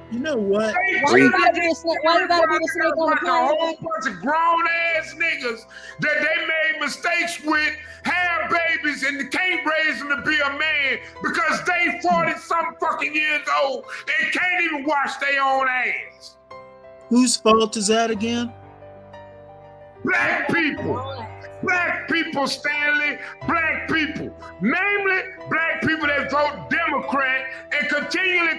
You know what? Why you gotta be the snake on the plane? A whole bunch of grown ass niggas that they made mistakes with, have babies, and they can't raise them to be a man because they 40-some fucking years old and can't even wash their own ass. Whose fault is that again? Black people. Black people, Stanley. Black people. Namely, black people that vote Democrat and continue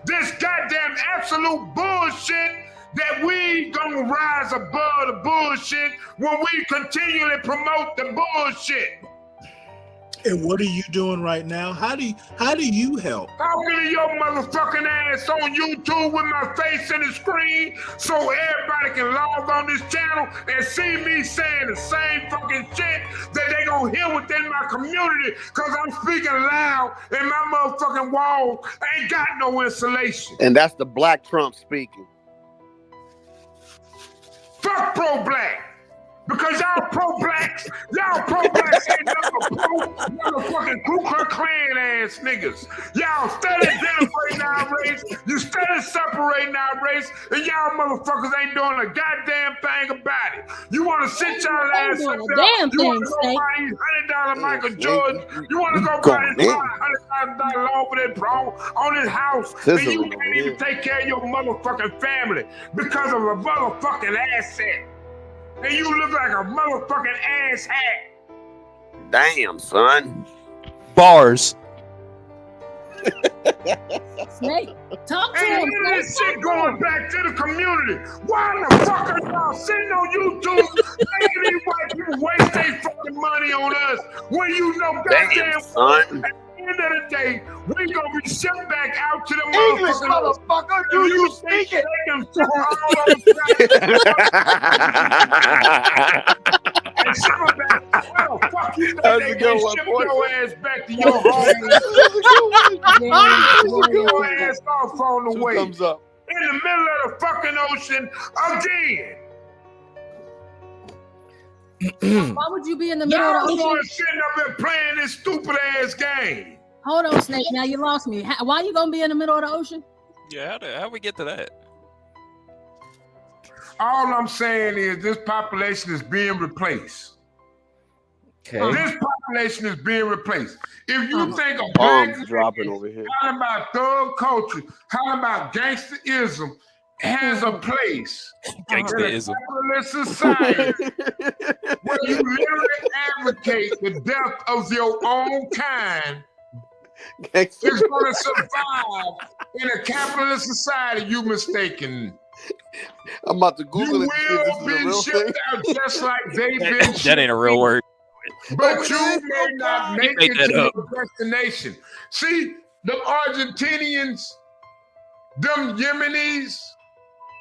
this goddamn absolute bullshit that we gonna rise above the bullshit when we continually promote the bullshit. And what are you doing right now? How do you help? Talking to your motherfucking ass on YouTube with my face in the screen so everybody can log on this channel and see me saying the same fucking shit that they gonna hear within my community because I'm speaking loud and my motherfucking walls ain't got no insulation. And that's the Black Trump speaking. Fuck pro-black. Because y'all pro-blacks ain't never pro-motherfucking Ku Klux Klan ass niggas. Y'all steady denigrating our race, you steady separating our race, and y'all motherfuckers ain't doing a goddamn thing about it. You want to sit y'all ass up there, you want to go buy these $100 Michael Jordan, you want to go buy this $100,000 over that bro on his house, and you can't even take care of your motherfucking family because of a motherfucking asset. And you look like a motherfucking ass hat. Damn, son. Bars. Snake, talk to and him. And this shit going back to the community. Why the fuck are y'all sitting on YouTube making these white people waste their fucking money on us when you know goddamn son. At the end of the day, we gonna be shipped back out to the English, motherfucker. Do you speak it? And ship them back. How the fuck you think they gonna ship your ass back to your home? Ship your ass off on the way. Thumbs up. In the middle of the fucking ocean again. Why would you be in the middle of the ocean? Y'all sitting up here playing this stupid ass game. Hold on, Snake. Now you lost me. Why you gonna be in the middle of the ocean? Yeah, how we get to that? All I'm saying is this population is being replaced. Okay. This population is being replaced. If you think of black dropping over here, how about thug culture, how about gangsterism has a place in a capitalist society where you literally advocate the death of your own kind. It's going to survive in a capitalist society. You mistaken. I'm about to Google it. You will be shipped out just like they've been shipped. That ain't a real word. But you may not make it to your destination. See, them Argentinians, them Yemenis,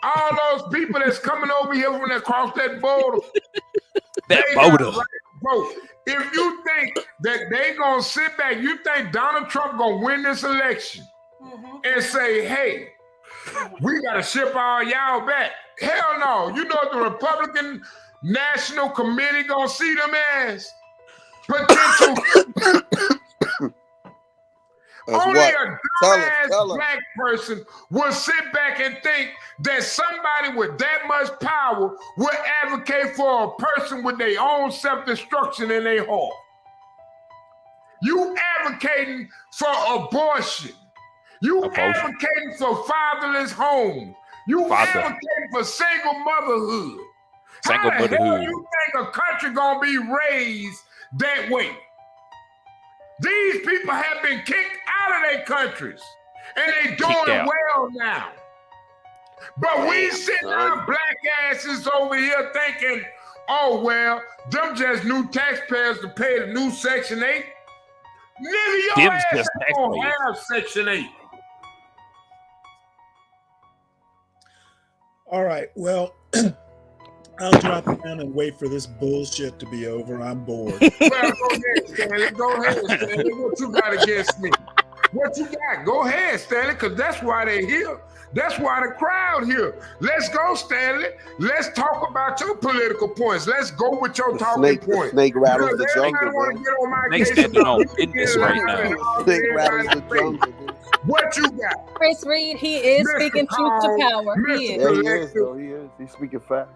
all those people that's coming over here when they cross that border. That border. Bro, if you think that they gonna sit back, you think Donald Trump gonna win this election and say, hey, we gotta ship all y'all back. Hell no. You know what the Republican National Committee gonna see them as? Potential. Only a dumbass black person will sit back and think that somebody with that much power will advocate for a person with their own self-destruction in their heart. You advocating for abortion. You advocating for fatherless homes. You advocating for single motherhood. How the hell you think a country gonna be raised that way? These people have been kicked out of their countries, and they doing well now. But we sitting our black asses over here thinking, oh, well, them just new taxpayers to pay the new Section 8. Nigga, your Them's ass just ain't gonna taxpayers. have Section 8. All right. Well, I'll drop down and wait for this bullshit to be over. I'm bored. Well, go ahead, Stanley. Go ahead, Stanley. What you got against me? What you got? Go ahead, Stanley, because that's why they're here. That's why the crowd here. Let's go, Stanley. Let's talk about your political points. Let's go with your talking points. Snake rattles the Because jungle, everybody want to get on my Snake's case. standing on about business right now. Snake rattles the jungle. What you got? Chris Reed, he is Mr. speaking truth to Calm, power. He Mr. is. Yeah, he is, though. He is. He's speaking fast.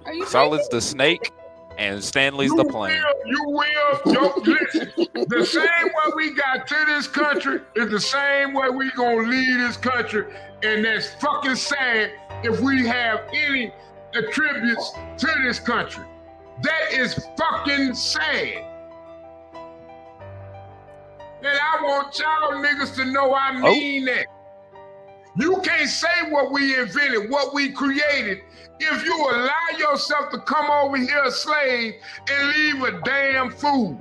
Are you Solid's the snake, and Stanley's the plane. You will. Yo, listen, the same way we got to this country is the same way we gonna leave this country, and that's fucking sad if we have any attributes to this country. That is fucking sad. And I want y'all niggas to know I mean that. You can't say what we invented, what we created, if you allow yourself to come over here a slave and leave a damn fool.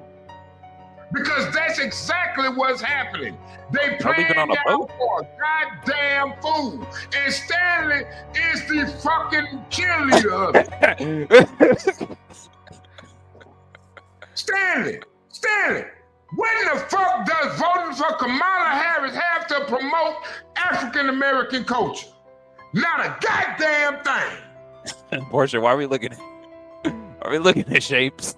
Because that's exactly what's happening. They playing on a y'all boat? for a goddamn fool. And Stanley is the fucking cheerleader of it. Stanley, when the fuck does voting for Kamala Harris have to promote African American culture? Not a goddamn thing. Portia, why are we looking at shapes?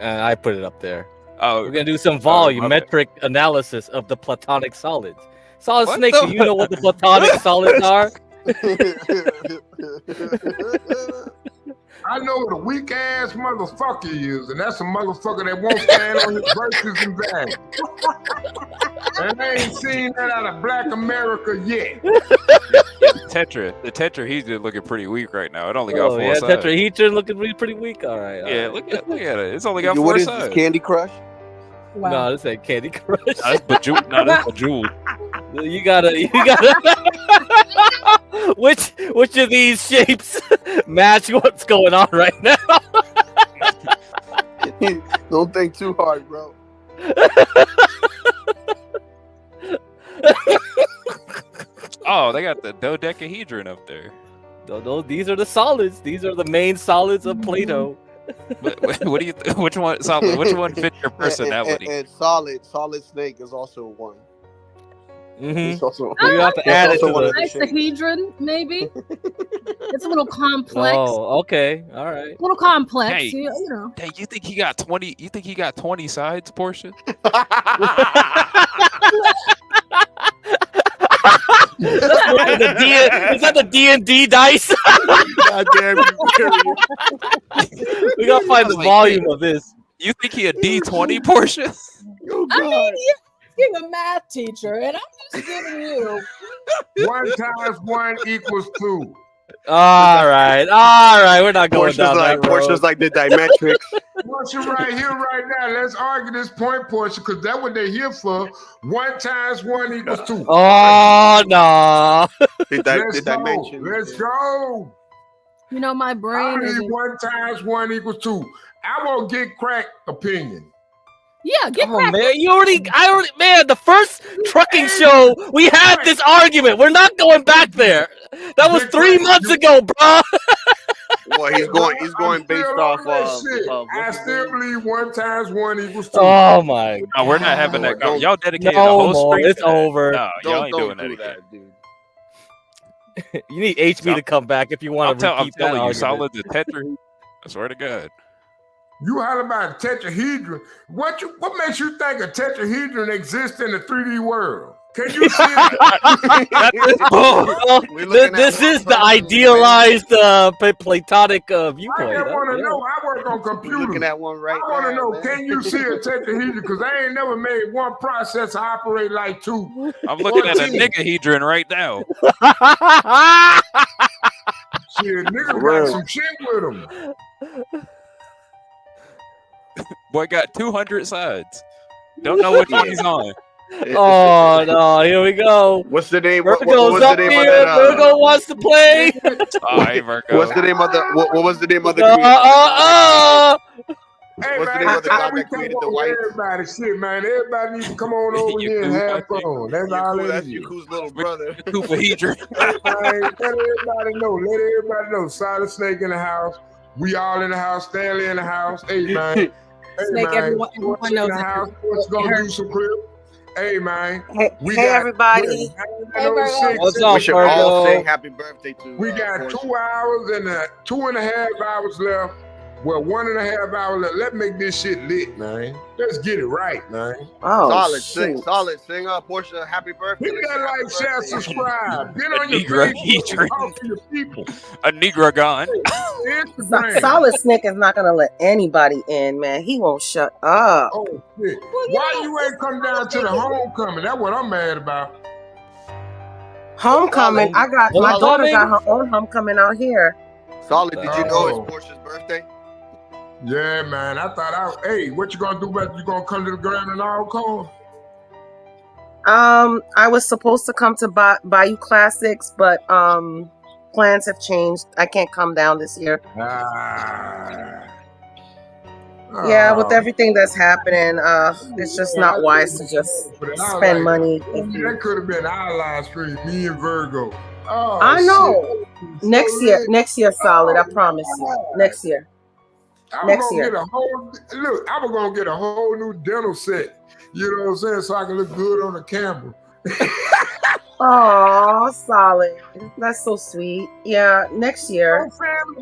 I put it up there. Oh, We're gonna do some volumetric analysis of the platonic solids. Solid What Snake, the- do you know what the platonic solids are? I know what a weak ass motherfucker is, and that's a motherfucker that won't stand on his virtues and values. And I ain't seen that out of Black America yet. The tetrahedron looking pretty weak right now. It only got four sides. Tetrahedron looking pretty weak. All right. all Yeah, right. look at it. It's only got What four is sides. this, Candy Crush? Wow. No, this ain't Candy Crush. That's Bejeweled. No, that's Bejeweled. You gotta. Which of these shapes match what's going on right now? Don't think too hard, bro. Oh, they got the dodecahedron up there. No, these are the solids. These are the main solids of Plato. What do you? Which one? Solid. Which one fits your personality? And Solid Snake is also one. He's also, You have to add it to the Icehedron, maybe. It's a little complex. Oh, okay, all right. A little complex, Hey, you know. Hey, you think he got 20? You think he got 20 sides, Portia? Is that the D&D dice? God damn you. We gotta find the volume of this. You think he a D20, Portia? I mean, you're asking a math teacher, and I'm just giving you. 1 times 1 equals 2. All right. We're not going down that road. Portia's like the dimetrics. Portia right here, right now. Let's argue this point, Portia, because that's what they're here for. 1 times 1 equals 2. Oh no! Let's go. Let's go. You know, my brain is. 1 times 1 equals 2. I won't get crack opinion. Yeah, get Oh back. man, man, the first trucking show we had this argument. We're not going back there. That was 3 months ago, bro. Well, he's going based off of I still believe 1 times 1 equals 2. Oh my god. No, we're not having that. Don't- Y'all dedicated No the whole more. stream. It's to that. over. No, y'all ain't doing do that again. that, dude. You need HB to come back if you want to I'm repeat that telling you, argument. Solid the tetrahedron. I swear to God. You holler about a tetrahedron. What makes you think a tetrahedron exists in the 3D world? Can you see it? Well, this is the idealized Platonic I viewpoint. just want to Yeah. know. I work on We're computers. looking at one right I want to now, know, man. can you see a tetrahedron? Because I ain't never made one processor operate like 2. I'm looking at a 14. nigahedron right now. Shit, niggas got some shit with them. Boy got 200 sides. Don't know which one he's on. Oh no, here we go. What's the name? Virgo's what's up the name here. of that? Virgo wants to play. Hi, Virgo. What's the name of the? What was the name of the? Hey, What's the man, name of the guy we that come created the over white? everybody shit, man. Everybody needs to come on over here and have fun. That's all it That's is. Yaku's little brother. Cooperhedron. Hey, man, let everybody know. Let everybody know. Solid Snake in the house. We all in the house. Stanley in the house. Hey, man. Hey, Snake, man. everyone What's knows in the that. house? What's gonna do some clip? Hey, man. Hey, everybody. What's up, We should all Virgo? sing happy birthday to. We got Portia. 2 hours and 2.5 hours left. Well, 1.5 hours left. Let's make this shit lit, man. Let's get it right, man. Oh, solid, shoot. solid. Sing Portia, happy birthday. Hit that like, share, subscribe. Get on your Negro Facebook and talk to your people. A Negro gone. Instagram. Solid Snake is not gonna let anybody in, man. He won't shut up. Oh shit! Why you ain't come down to the homecoming? That's what I'm mad about. Homecoming. I got my daughter got her own homecoming out here. Solid. Did you know it's Portia's birthday? Yeah, man. I thought, hey, what you gonna do about it? You gonna come to the ground and all call? I was supposed to come to Bayou Classics, but plans have changed. I can't come down this year. Yeah, with everything that's happening, it's just not wise to just spend money. That could have been our live stream, me and Virgo. Oh, I know. shit. Next year, Solid. I promise you. Next year. Next year. I was gonna get a whole new dental set. You know what I'm saying? So I can look good on the camera. Oh, Solid. That's so sweet. Yeah, next year.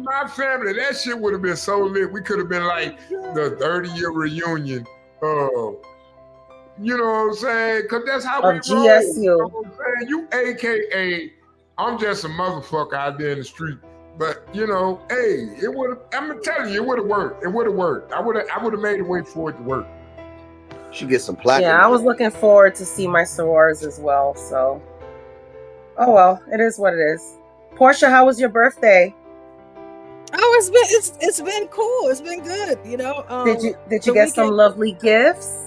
My family, that shit would have been so lit. We could have been like the 30-year reunion. You know what I'm saying? Because that's how we roll. GSU. You know what I'm saying? You AKA, I'm just a motherfucker out there in the street. But you know, hey, it would have. I'm telling you, it would have worked. It would have worked. I would have made a way for it to work. Should get some platinum. Yeah, I was looking forward to see my sorors as well. So, oh well, it is what it is. Portia, how was your birthday? Oh, it's been cool. It's been good. You know. Did you get some lovely gifts?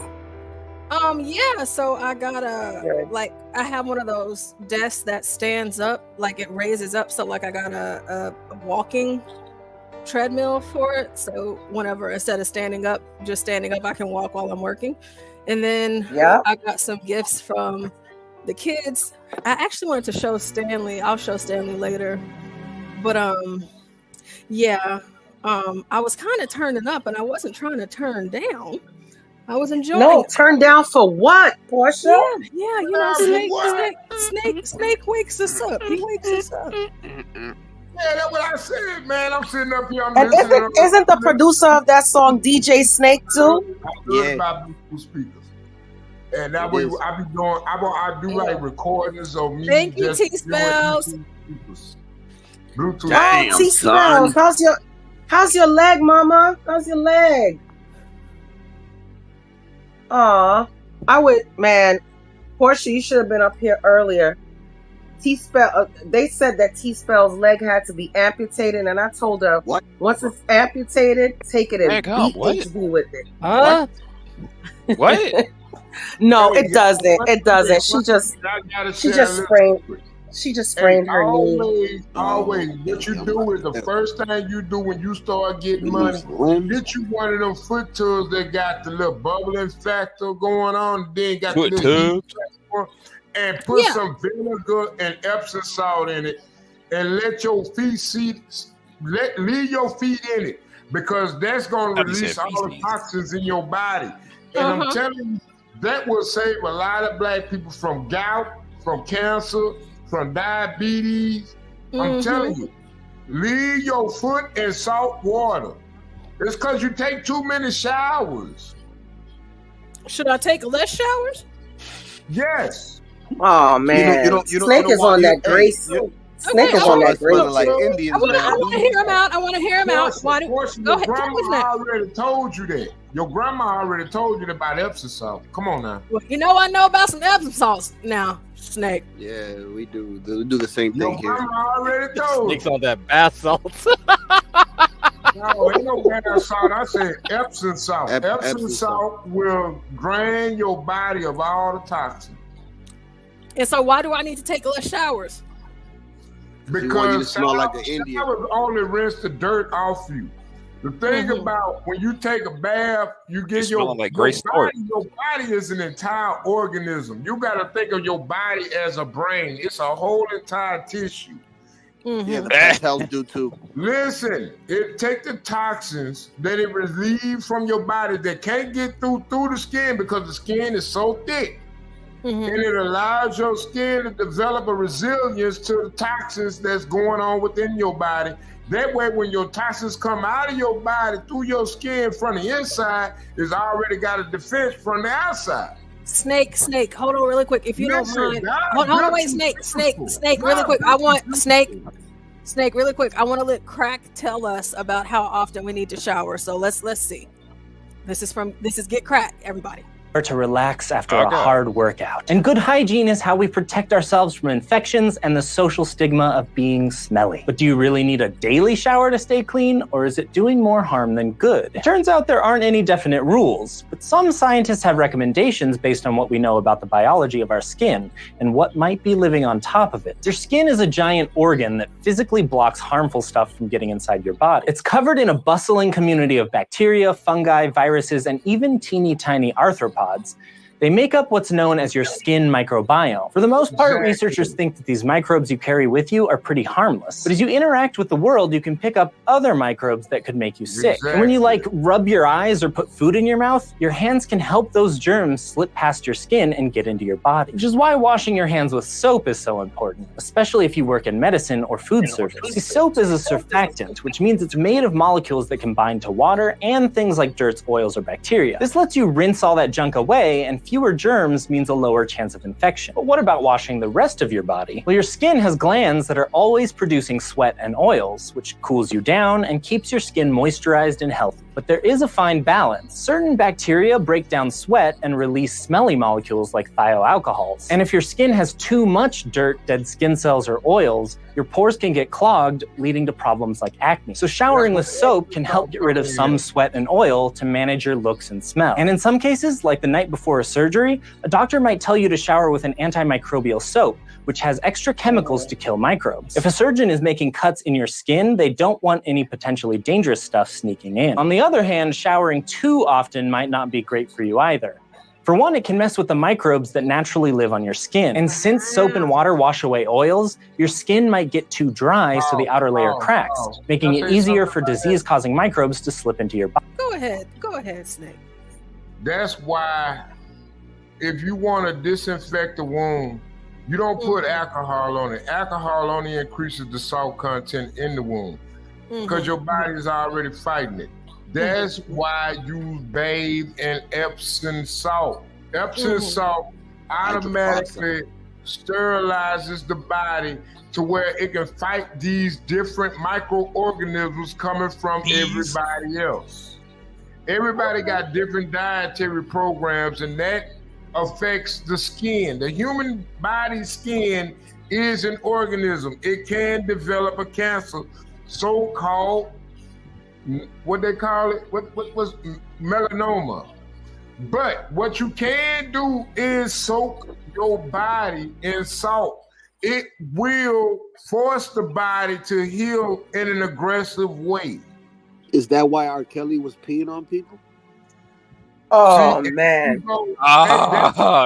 Yeah. So I got I have one of those desks that stands up, like it raises up. So like I got a walking treadmill for it. So whenever instead of standing up, I can walk while I'm working. And then I got some gifts from the kids. I actually wanted to show Stanley. I'll show Stanley later. But I was kind of turning up, and I wasn't trying to turn down. I was enjoying. No, turn down for what, Portia? Yeah, you know, Snake wakes us up. He wakes us up. Yeah, that's what I said, man. I'm sitting up here. And isn't the producer of that song DJ Snake too? Yeah. About Bluetooth speakers. And that way I be doing. I do like recordings of me. Thank you, T-Spells. Bluetooth. Oh, T-Spells. How's your leg, Mama? How's your leg? Aw, Portia, you should have been up here earlier. They said that T-Spell's leg had to be amputated, and I told her, once it's amputated, take it and BHB with it. Huh? What? No, it doesn't. It doesn't. She just sprained her knee. Always, what you do is the first thing you do when you start getting money, get you one of them foot tubs that got the little bubbling factor going on, then got the little heat and put some vinegar and Epsom salt in it, and let your feet leave your feet in it, because that's gonna release all the toxins in your body. And I'm telling you, that will save a lot of black people from gout, from cancer, from diabetes. I'm telling you, leave your foot in salt water. It's because you take too many showers. Should I take less showers? Yes. Oh man, Snake is on that grace. Snake is on that grace. Like Indians. I want to hear him out. Go ahead. Grandma already told you that. Your grandma already told you about Epsom salt. Come on now. Well, you know I know about some Epsom salts now, Snake. Yeah, we do the same thing here. Grandma already told. Snake's on that bath salts. No, ain't no bath salt. I said Epsom salt. Epsom salt will drain your body of all the toxins. And so why do I need to take less showers? Because want you to smell like an Indian. showers only rinse the dirt off you. The thing about when you take a bath, you get your like Gray Sport. Your body is an entire organism. You got to think of your body as a brain. It's a whole entire tissue. Yeah, the pet cells do too. Listen, it take the toxins that it relieves from your body that can't get through the skin because the skin is so thick. And it allows your skin to develop a resilience to the toxins that's going on within your body. That way, when your toxins come out of your body through your skin from the inside, it's already got a defense from the outside. Snake, hold on really quick. If you don't mind. Hold on, wait, Snake, really quick. I want Snake, really quick. I want to let Crack tell us about how often we need to shower. So let's see. This is Get Crack, everybody. To relax after a hard workout. And good hygiene is how we protect ourselves from infections and the social stigma of being smelly. But do you really need a daily shower to stay clean, or is it doing more harm than good? It turns out there aren't any definite rules, but some scientists have recommendations based on what we know about the biology of our skin and what might be living on top of it. Your skin is a giant organ that physically blocks harmful stuff from getting inside your body. It's covered in a bustling community of bacteria, fungi, viruses, and even teeny tiny arthropods. They make up what's known as your skin microbiome. For the most part, researchers think that these microbes you carry with you are pretty harmless. But as you interact with the world, you can pick up other microbes that could make you sick. And when you rub your eyes or put food in your mouth, your hands can help those germs slip past your skin and get into your body. Which is why washing your hands with soap is so important, especially if you work in medicine or food service. See, soap is a surfactant, which means it's made of molecules that can bind to water and things like dirt, oils, or bacteria. This lets you rinse all that junk away, and fewer germs means a lower chance of infection. But what about washing the rest of your body? Well, your skin has glands that are always producing sweat and oils, which cools you down and keeps your skin moisturized and healthy. But there is a fine balance. Certain bacteria break down sweat and release smelly molecules like thioalcohols. And if your skin has too much dirt, dead skin cells, or oils, your pores can get clogged, leading to problems like acne. So showering with soap can help get rid of some sweat and oil to manage your looks and smell. And in some cases, like the night before a surgery, a doctor might tell you to shower with an antimicrobial soap, which has extra chemicals to kill microbes. If a surgeon is making cuts in your skin, they don't want any potentially dangerous stuff sneaking in. On the other hand, showering too often might not be great for you either. For one, it can mess with the microbes that naturally live on your skin. And since soap and water wash away oils, your skin might get too dry so the outer layer cracks, making it easier for disease-causing microbes to slip into your body. Go ahead, Snake. That's why if you want to disinfect the wound, you don't put alcohol on it. Alcohol only increases the salt content in the wound because your body is already fighting it. That's why you bathe in Epsom salt. Epsom salt automatically sterilizes the body to where it can fight these different microorganisms coming from everybody else. Everybody got different dietary programs, and that affects the skin. The human body skin is an organism. It can develop a cancer, so-called, what they call it, what was melanoma. But what you can do is soak your body in salt. It will force the body to heal in an aggressive way. Is that why R. Kelly was peeing on people? Oh, man.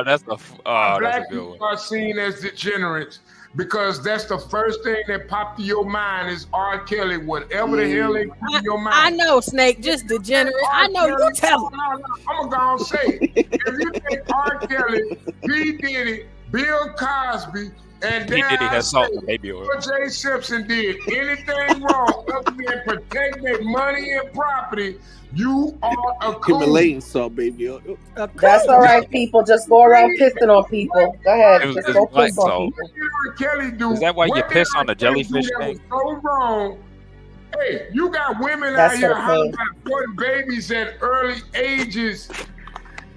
That's a black good one. people are seen as degenerates because that's the first thing that popped to your mind is R. Kelly, whatever the hell they put in your mind. I know, Snake, just degenerate. I know, you tell him. I'm going to say, if you think R. Kelly, P. Diddy, Bill Cosby, and P. Diddy has salt in baby oil. J. Simpson did anything wrong other than protect their money and property, you are accumulating salt, baby. That's all right, people. Just go around pissing on people. Go ahead. Just go piss on people. Kelly do? Is that why you piss on the jellyfish thing? So wrong. Hey, you got women That's out here okay. having babies at early ages,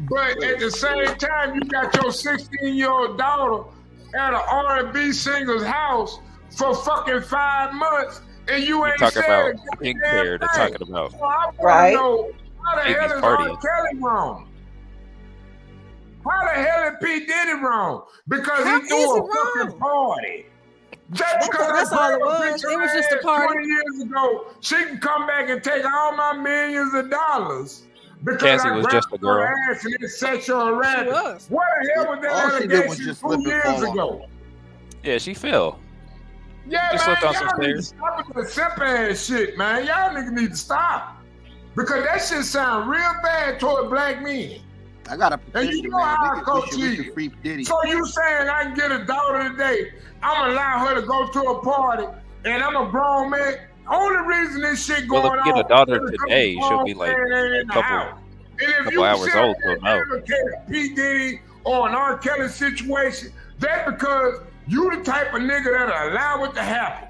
but at the same time, you got your 16-year-old daughter at an R&B singer's house for fucking 5 months, And you ain't talk about saying pink hair. They're talking about So I want Right. to know how the baby's hell is party. R. Kelly wrong? How the hell is P. Diddy wrong? Because How he is threw it a fucking party. Just because That's I all it grabbed a was. picture It was of just a her ass party. 20 years ago, she can come back and take all my millions of dollars because Cassie I was grabbed just a her girl. ass and it's sexual harassment. was. What the hell was All that she did was allegation just 2 slip and years fall on ago? Yeah, she fell. Yeah, She man, slipped on some y'all need to stairs. stop with the simp ass shit, man. Y'all niggas need to stop. Because that shit sound real bad toward black men. I got a And you petition, know man. how We I coach should you. free Diddy. So you saying I can get a daughter today, I'm gonna allow her to go to a party, and I'm a grown man. Only reason this shit going Well, if you get a on daughter is because today, the she'll be grown like man ain't in a the couple house. And if you hours sit old, there so no. and advocate P. Diddy or an R. Kelly situation, that's because you the type of nigga that'll allow it to happen.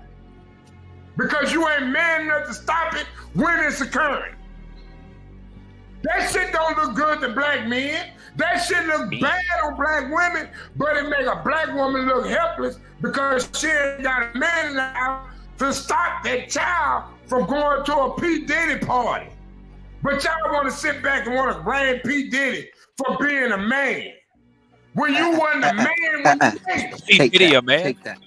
Because you ain't man enough to stop it when it's occurring. That shit don't look good to black men. That shit look bad on black women, but it make a black woman look helpless because she ain't got a man in the house to stop that child from going to a P. Diddy party. But y'all want to sit back and want to blame P. Diddy for being a man. When you wasn't a man when you made it. P. Diddy a man. Take that.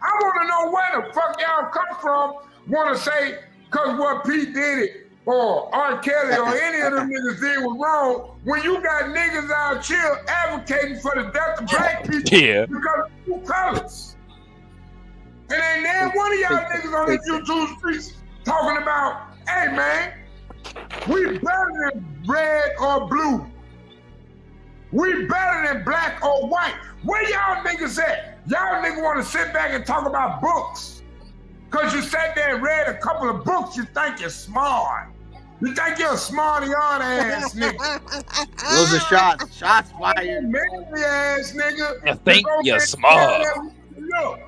I want to know where the fuck y'all come from. Want to say because what P. Diddy or R. Kelly or any of them niggas did was wrong when you got niggas out here advocating for the death of black people Yeah. because of two colors. And ain't there one of y'all niggas on these YouTube streets talking about, hey man, we better than red or blue. We better than black or white. Where y'all niggas at? Y'all niggas want to sit back and talk about books. Cause you sat there and read a couple of books, you think you're smart. You think you're a smarty on ass nigga. Those are shots. Shots fired. Manly ass nigga. You think go you're back smart. and look.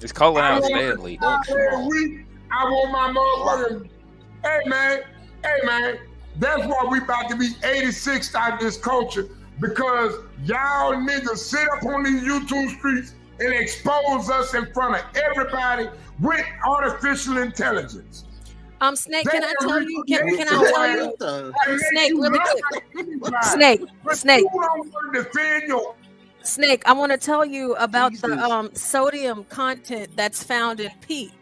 It's calling I out want Stanley. I want my motherfucking. Hey man, that's why we about to be 86 out of this culture because y'all niggas sit up on these YouTube streets and expose us in front of everybody with artificial intelligence. Snake, can I tell you? Can I tell you? Snake, really quick. Snake. You don't want to defend your. Snake, I want to tell you about the sodium content that's found in pee.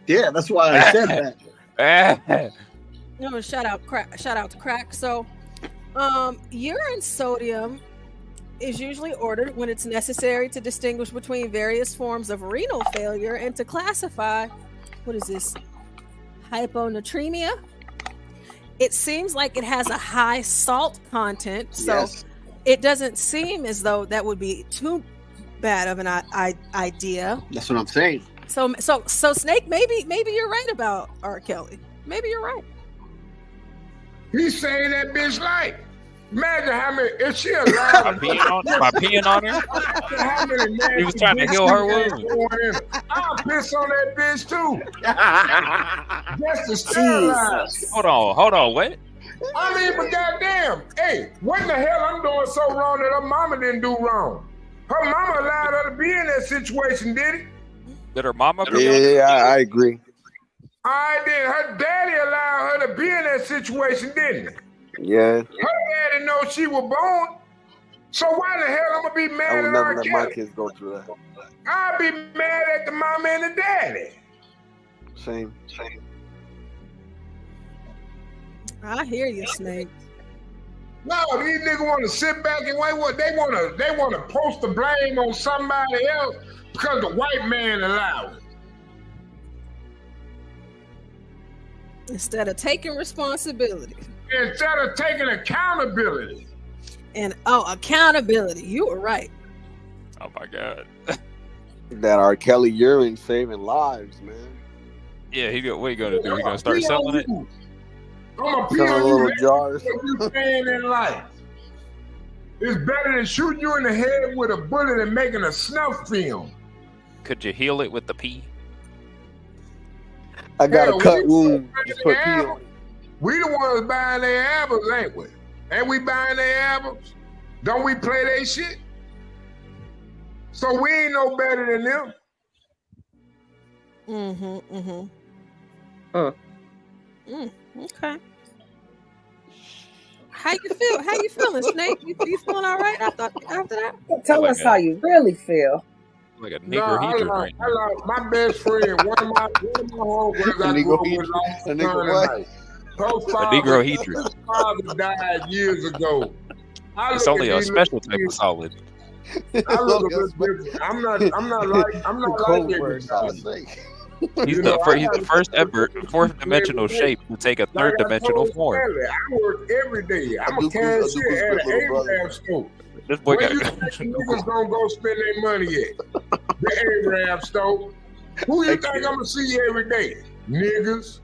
Yeah, that's why I said that. No, shout out to Crack. So, urine sodium is usually ordered when it's necessary to distinguish between various forms of renal failure and to classify, what is this, hyponatremia? It seems like it has a high salt content, so it doesn't seem as though that would be too bad of an idea. That's what I'm saying. So Snake, maybe you're right about R. Kelly. Maybe you're right. He's saying that bitch like. Imagine how many. If she allowed by peeing on her, he was trying to heal her wound. I'll piss on that bitch too. Just to sterilize. Hold on, what? I mean, but goddamn, hey, what in the hell I'm doing so wrong that her mama didn't do wrong? Her mama allowed her to be in that situation, did it? Did her mama? Yeah, I agree. All right, then her daddy allowed her to be in that situation, didn't he? Yeah. Her daddy know she was born. So why the hell I'm gonna be I mad would at never R. let Kelly? my kids go through that. I'll be mad at the mama and the daddy. Same. I hear you, Snake. No, these niggas want to sit back and wait. What they want to post the blame on somebody else because the white man allowed it. Instead of taking responsibility. Instead of taking accountability. And accountability. You were right. Oh my God. That R. Kelly urine saving lives, man. Yeah, what he gonna do? He gonna start selling it? I'm gonna pee Selling on little you. jars. What you saying in life? It's better than shooting you in the head with a bullet and making a snuff film. Could you heal it with the pee? I got Hell, a cut we wound. Just put pee album. on it. We the ones buying their albums, ain't we? Ain't we buying their albums? Don't we play their shit? So we ain't no better than them. Okay. How you feel? How you feeling, Snake? You feeling all right after that? Tell us how you really feel. Like a No, Negro I Hedron like, right I like my best friend. One of my homeboys I grew up with lost his son tonight. Her Negro Hedron. his father died years ago. It's only a special type of solid. I look a bit different. I'm not like everybody. He's You know, he's the first ever fourth dimensional shape to take a third dimensional form. Stanley, I work every day. I'm a cashier at an Arab store. This boy Where got you think niggas gonna go spend their money at? The Arab store. Who you think I'm gonna see every day? Niggas.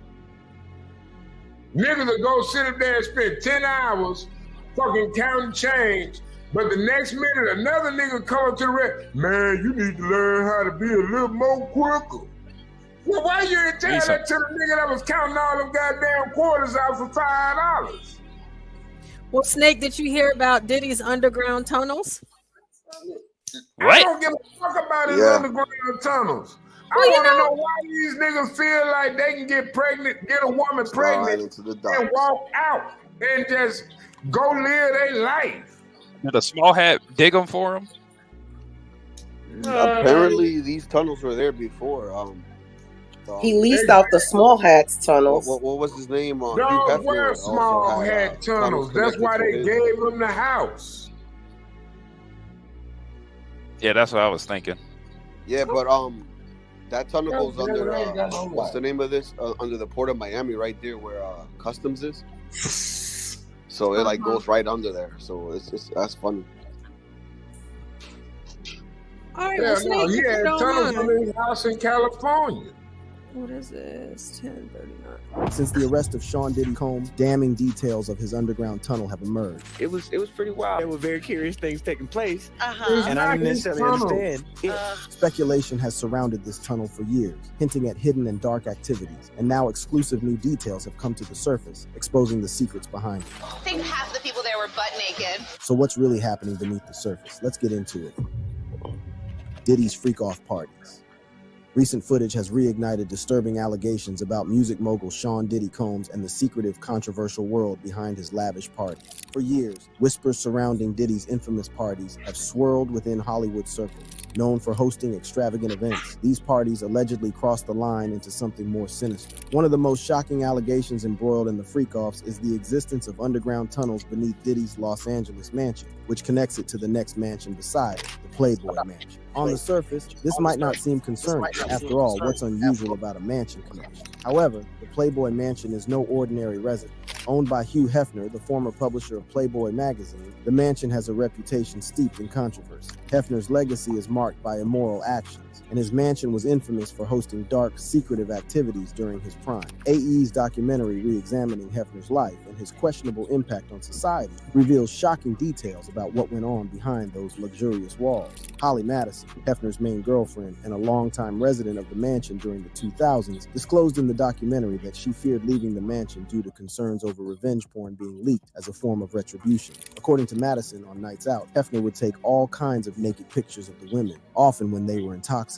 Niggas will go sit up there and spend 10 hours fucking counting change. But the next minute, another nigga come up to the red. Man, you need to learn how to be a little more quicker. Well, why you didn't tell that to the nigga that was counting all them goddamn quarters out for $5? Well, Snake, did you hear about Diddy's underground tunnels? I don't give a fuck about his underground tunnels. I want to know why these niggas feel like they can get pregnant, get a woman pregnant, and walk out and just go live their life. Did a small hat dig them for him? Apparently, these tunnels were there before. He leased out the Small Hats tunnels. What was his name? Don't wear small hat tunnels. That's why they gave him the house. Yeah, that's what I was thinking. Yeah, but that tunnel goes under. What's the name of this? Under the port of Miami, right there where customs is. So it like goes right under there. So that's funny. All right, Yeah, no, he had tunnels in his house in California. What is this? 1039. Since the arrest of Sean Diddy Combs, damning details of his underground tunnel have emerged. It was pretty wild. There were very curious things taking place, Uh-huh. and I didn't necessarily understand. Speculation has surrounded this tunnel for years, hinting at hidden and dark activities, and now exclusive new details have come to the surface, exposing the secrets behind it. I think half the people there were butt naked. So what's really happening beneath the surface? Let's get into it. Diddy's freak-off parties. Recent footage has reignited disturbing allegations about music mogul Sean Diddy Combs and the secretive, controversial world behind his lavish parties. For years, whispers surrounding Diddy's infamous parties have swirled within Hollywood circles. Known for hosting extravagant events, these parties allegedly crossed the line into something more sinister. One of the most shocking allegations embroiled in the freak-offs is the existence of underground tunnels beneath Diddy's Los Angeles mansion, which connects it to the next mansion beside it, the Playboy Mansion. On the surface, this might not seem concerning. After all, what's unusual about a mansion connection? However, the Playboy Mansion is no ordinary residence. Owned by Hugh Hefner, the former publisher of Playboy magazine, the mansion has a reputation steeped in controversy. Hefner's legacy is marked by immoral actions, and his mansion was infamous for hosting dark, secretive activities during his prime. AE's documentary re-examining Hefner's life and his questionable impact on society reveals shocking details about what went on behind those luxurious walls. Holly Madison, Hefner's main girlfriend and a longtime resident of the mansion during the 2000s, disclosed in the documentary that she feared leaving the mansion due to concerns over revenge porn being leaked as a form of retribution. According to Madison, on nights out, Hefner would take all kinds of naked pictures of the women, often when they were intoxicated.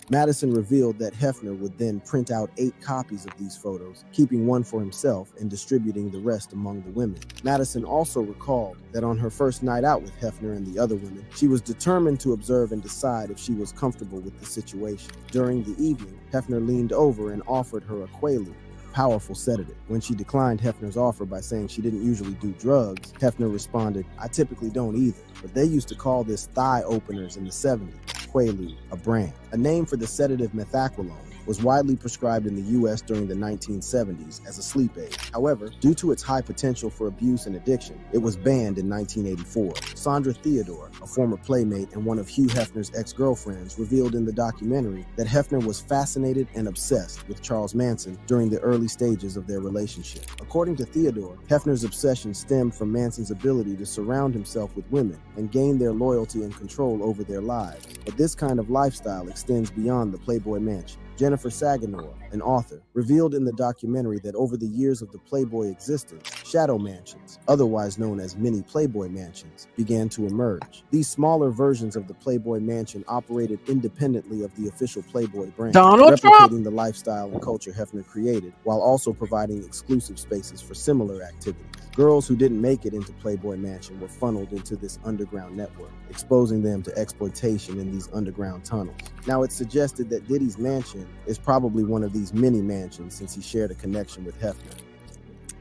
Madison revealed that Hefner would then print out 8 copies of these photos, keeping one for himself and distributing the rest among the women. Madison also recalled that on her first night out with Hefner and the other women, she was determined to observe and decide if she was comfortable with the situation. During the evening, Hefner leaned over and offered her a Quaalude, powerful sedative. When she declined Hefner's offer by saying she didn't usually do drugs, Hefner responded, "I typically don't either, but they used to call this thigh openers in the 70s. Quaalude, a brand. A name for the sedative methaqualone, was widely prescribed in the U.S. during the 1970s as a sleep aid. However, due to its high potential for abuse and addiction, it was banned in 1984. Sandra Theodore, a former playmate and one of Hugh Hefner's ex-girlfriends, revealed in the documentary that Hefner was fascinated and obsessed with Charles Manson during the early stages of their relationship. According to Theodore, Hefner's obsession stemmed from Manson's ability to surround himself with women and gain their loyalty and control over their lives. But this kind of lifestyle extends beyond the Playboy Mansion. Jennifer Saginaw, an author, revealed in the documentary that over the years of the Playboy existence, shadow mansions, otherwise known as mini Playboy mansions, began to emerge. These smaller versions of the Playboy mansion operated independently of the official Playboy brand, Donald Trump. replicating the lifestyle and culture Hefner created, while also providing exclusive spaces for similar activities. Girls who didn't make it into Playboy Mansion were funneled into this underground network, exposing them to exploitation in these underground tunnels. Now, it's suggested that Diddy's mansion is probably one of these mini mansions since he shared a connection with Hefner.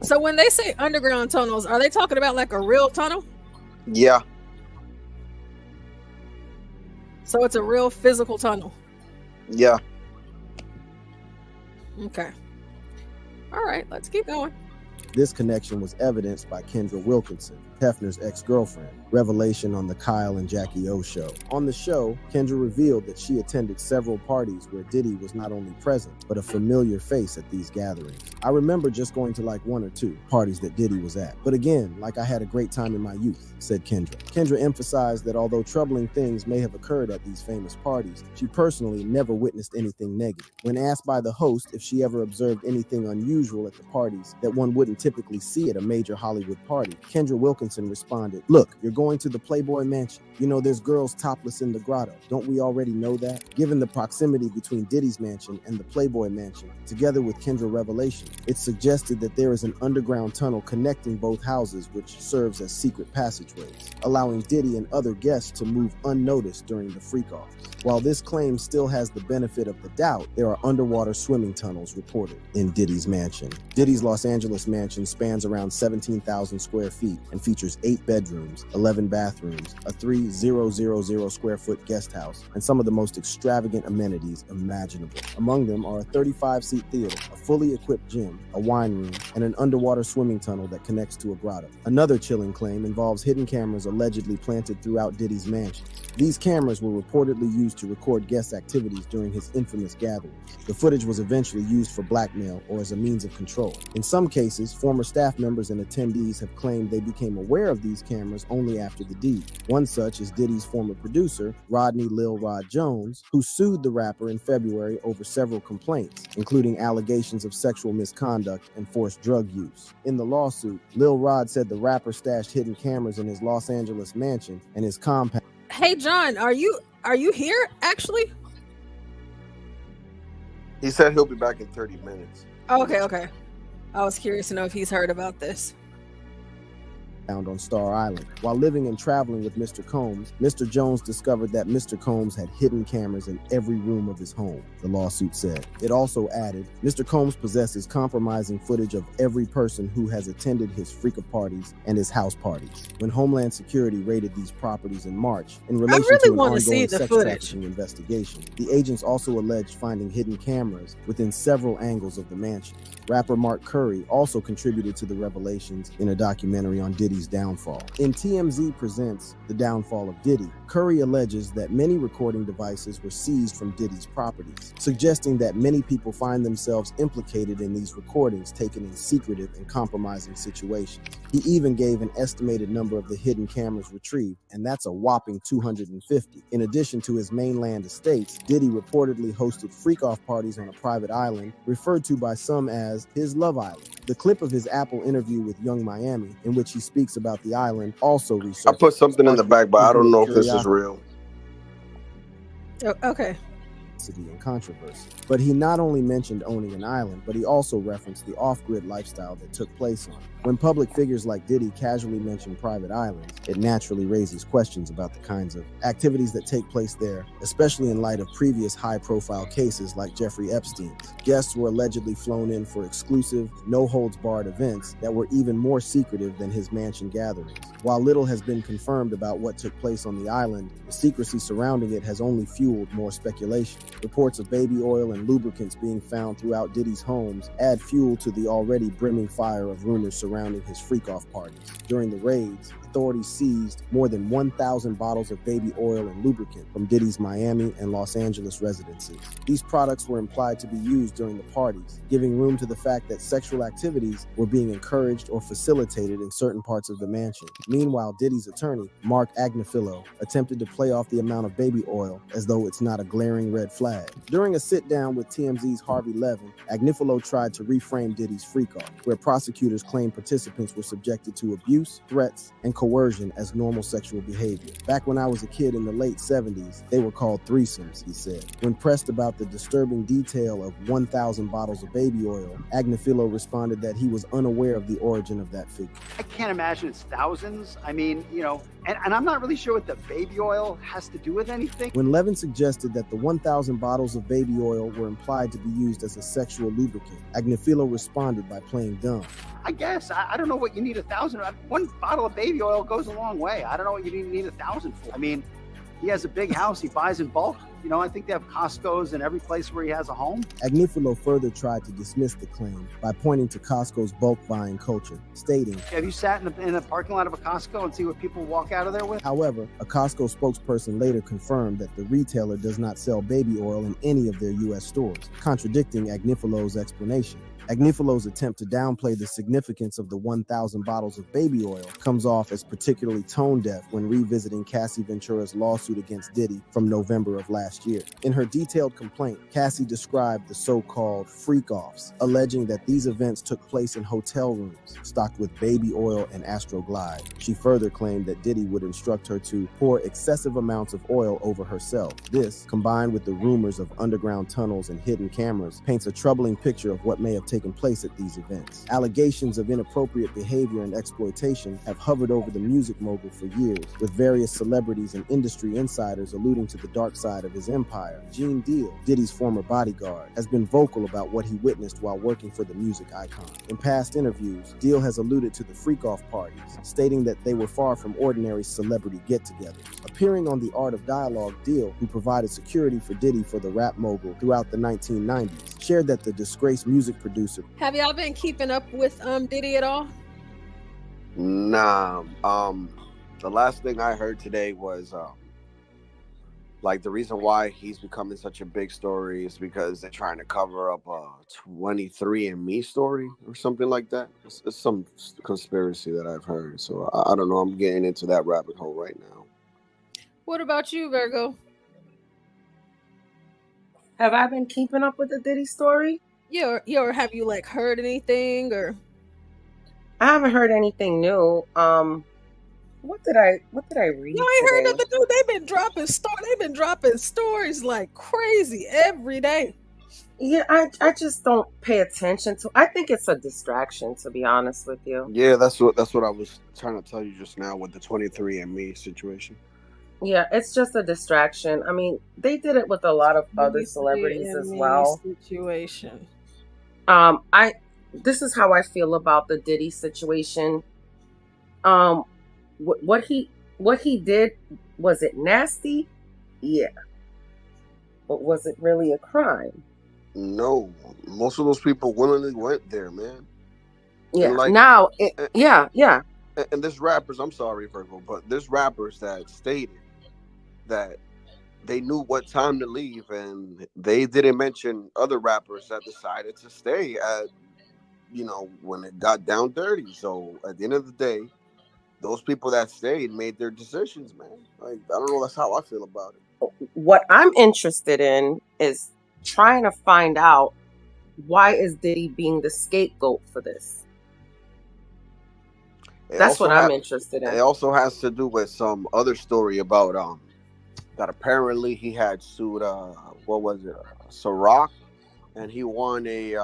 So when they say underground tunnels, are they talking about like a real tunnel? Yeah. So it's a real physical tunnel. Yeah. Okay. All right, let's keep going. This connection was evidenced by Kendra Wilkinson, Hefner's ex-girlfriend, revelation on the Kyle and Jackie O show. On the show, Kendra revealed that she attended several parties where Diddy was not only present, but a familiar face at these gatherings. I remember just going to like one or two parties that Diddy was at. But again, like I had a great time in my youth, said Kendra. Kendra emphasized that although troubling things may have occurred at these famous parties, she personally never witnessed anything negative. When asked by the host if she ever observed anything unusual at the parties that one wouldn't typically see at a major Hollywood party, Kendra Wilkinson responded, "Look, you're going to the Playboy Mansion. You know there's girls topless in the grotto. Don't we already know that?" Given the proximity between Diddy's mansion and the Playboy Mansion, together with Kendra revelation, it suggested that there is an underground tunnel connecting both houses which serves as secret passageways, allowing Diddy and other guests to move unnoticed during the freak-offs. While this claim still has the benefit of the doubt, there are underwater swimming tunnels reported in Diddy's mansion. Diddy's Los Angeles mansion spans around 17,000 square feet and features 8 bedrooms, 11 bathrooms, a 3,000 square foot guest house, and some of the most extravagant amenities imaginable. Among them are a 35-seat theater, a fully equipped gym, a wine room, and an underwater swimming tunnel that connects to a grotto. Another chilling claim involves hidden cameras allegedly planted throughout Diddy's mansion. These cameras were reportedly used to record guest activities during his infamous gatherings. The footage was eventually used for blackmail or as a means of control. In some cases, former staff members and attendees have claimed they became aware of these cameras only after the deed. One such is Diddy's former producer, Rodney Lil Rod Jones, who sued the rapper in February over several complaints, including allegations of sexual misconduct and forced drug use. In the lawsuit, Lil Rod said the rapper stashed hidden cameras in his Los Angeles mansion and his compound. Hey John, are you here actually? He said he'll be back in 30 minutes. Okay. I was curious to know if he's heard about this. Found on Star Island. While living and traveling with Mr. Combs, Mr. Jones discovered that Mr. Combs had hidden cameras in every room of his home, the lawsuit said. It also added, Mr. Combs possesses compromising footage of every person who has attended his freak of parties and his house parties. When Homeland Security raided these properties in March, in relation to an ongoing sex trafficking investigation, the agents also alleged finding hidden cameras within several angles of the mansion. Rapper Mark Curry also contributed to the revelations in a documentary on Diddy's downfall. In TMZ Presents The Downfall of Diddy, Curry alleges that many recording devices were seized from Diddy's properties, suggesting that many people find themselves implicated in these recordings taken in secretive and compromising situations. He even gave an estimated number of the hidden cameras retrieved, and that's a whopping 250. In addition to his mainland estates, Diddy reportedly hosted freak-off parties on a private island, referred to by some as his Love Island. The clip of his Apple interview with Young Miami, in which he speaks about the island, also resurfaced. I put something in the back, but I don't know if this is real. Okay. And controversy. But he not only mentioned owning an island, but he also referenced the off-grid lifestyle that took place on it. When public figures like Diddy casually mention private islands, it naturally raises questions about the kinds of activities that take place there, especially in light of previous high-profile cases like Jeffrey Epstein's. Guests were allegedly flown in for exclusive, no-holds-barred events that were even more secretive than his mansion gatherings. While little has been confirmed about what took place on the island, the secrecy surrounding it has only fueled more speculation. Reports of baby oil and lubricants being found throughout Diddy's homes add fuel to the already brimming fire of rumors surrounding his freak-off parties. During the raids, authorities seized more than 1,000 bottles of baby oil and lubricant from Diddy's Miami and Los Angeles residences. These products were implied to be used during the parties, giving room to the fact that sexual activities were being encouraged or facilitated in certain parts of the mansion. Meanwhile, Diddy's attorney, Mark Agnifilo, attempted to play off the amount of baby oil as though it's not a glaring red flag. During a sit-down with TMZ's Harvey Levin, Agnifilo tried to reframe Diddy's freak-off, where prosecutors claimed participants were subjected to abuse, threats, and coercion as normal sexual behavior. Back when I was a kid in the late 70s, they were called threesomes, he said. When pressed about the disturbing detail of 1,000 bottles of baby oil, Agnifilo responded that he was unaware of the origin of that figure. I can't imagine it's thousands. I mean, you know, and I'm not really sure what the baby oil has to do with anything. When Levin suggested that the 1,000 bottles of baby oil were implied to be used as a sexual lubricant, Agnifilo responded by playing dumb. I guess. I don't know what you need 1,000. One bottle of baby oil goes a long way. I don't know what you need 1,000 for. I mean, he has a big house. He buys in bulk. You know, I think they have Costco's in every place where he has a home. Agnifilo further tried to dismiss the claim by pointing to Costco's bulk buying culture, stating, Have you sat in a parking lot of a Costco and see what people walk out of there with? However, a Costco spokesperson later confirmed that the retailer does not sell baby oil in any of their U.S. stores, contradicting Agnifilo's explanation. Agnifilo's attempt to downplay the significance of the 1,000 bottles of baby oil comes off as particularly tone-deaf when revisiting Cassie Ventura's lawsuit against Diddy from November of last year. In her detailed complaint, Cassie described the so-called freak-offs, alleging that these events took place in hotel rooms stocked with baby oil and Astroglide. She further claimed that Diddy would instruct her to pour excessive amounts of oil over herself. This, combined with the rumors of underground tunnels and hidden cameras, paints a troubling picture of what may have taken place at these events. Allegations of inappropriate behavior and exploitation have hovered over the music mogul for years, with various celebrities and industry insiders alluding to the dark side of his empire. Gene Deal, Diddy's former bodyguard, has been vocal about what he witnessed while working for the music icon. In past interviews, Deal has alluded to the freak-off parties, stating that they were far from ordinary celebrity get-togethers. Appearing on The Art of Dialogue, Deal, who provided security for Diddy for the rap mogul throughout the 1990s, shared that the disgraced music producer. Have y'all been keeping up with Diddy at all? Nah. The last thing I heard today was like the reason why he's becoming such a big story is because they're trying to cover up a 23andMe story or something like that. It's some conspiracy that I've heard. So I don't know. I'm getting into that rabbit hole right now. What about you, Virgo? Have I been keeping up with the Diddy story? Yeah, or have you like heard anything or? I haven't heard anything new. What did I read? No, I ain't heard nothing new. They've been dropping stories like crazy every day. Yeah, I just don't pay attention to. I think it's a distraction, to be honest with you. Yeah, that's what I was trying to tell you just now with the 23andMe situation. Yeah, it's just a distraction. I mean, they did it with a lot of other celebrities as well. Situation. This is how I feel about the Diddy situation. What he did, was it nasty? Yeah. But was it really a crime? No, most of those people willingly went there, man. Yeah. And yeah. And there's rappers, I'm sorry, Virgo, but there's rappers that stated that they knew what time to leave, and they didn't mention other rappers that decided to stay at, when it got down dirty. So at the end of the day, those people that stayed made their decisions, man. Like, I don't know, that's how I feel about it. What I'm interested in is trying to find out, why is Diddy being the scapegoat for this? That's what I'm interested in. It also has to do with some other story about that apparently he had sued Ciroc, and he won a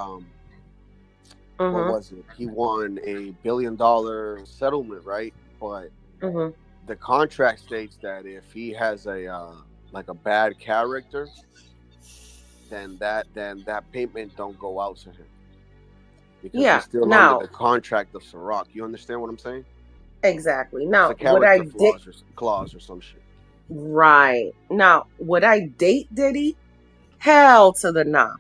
what was it? He won $1 billion settlement, right? But the contract states that if he has a bad character, then that payment don't go out to him. Because he's still under the contract of Ciroc. You understand what I'm saying? Exactly. Now, would I date clause or some shit? Right. Now, would I date Diddy? Hell to the nah.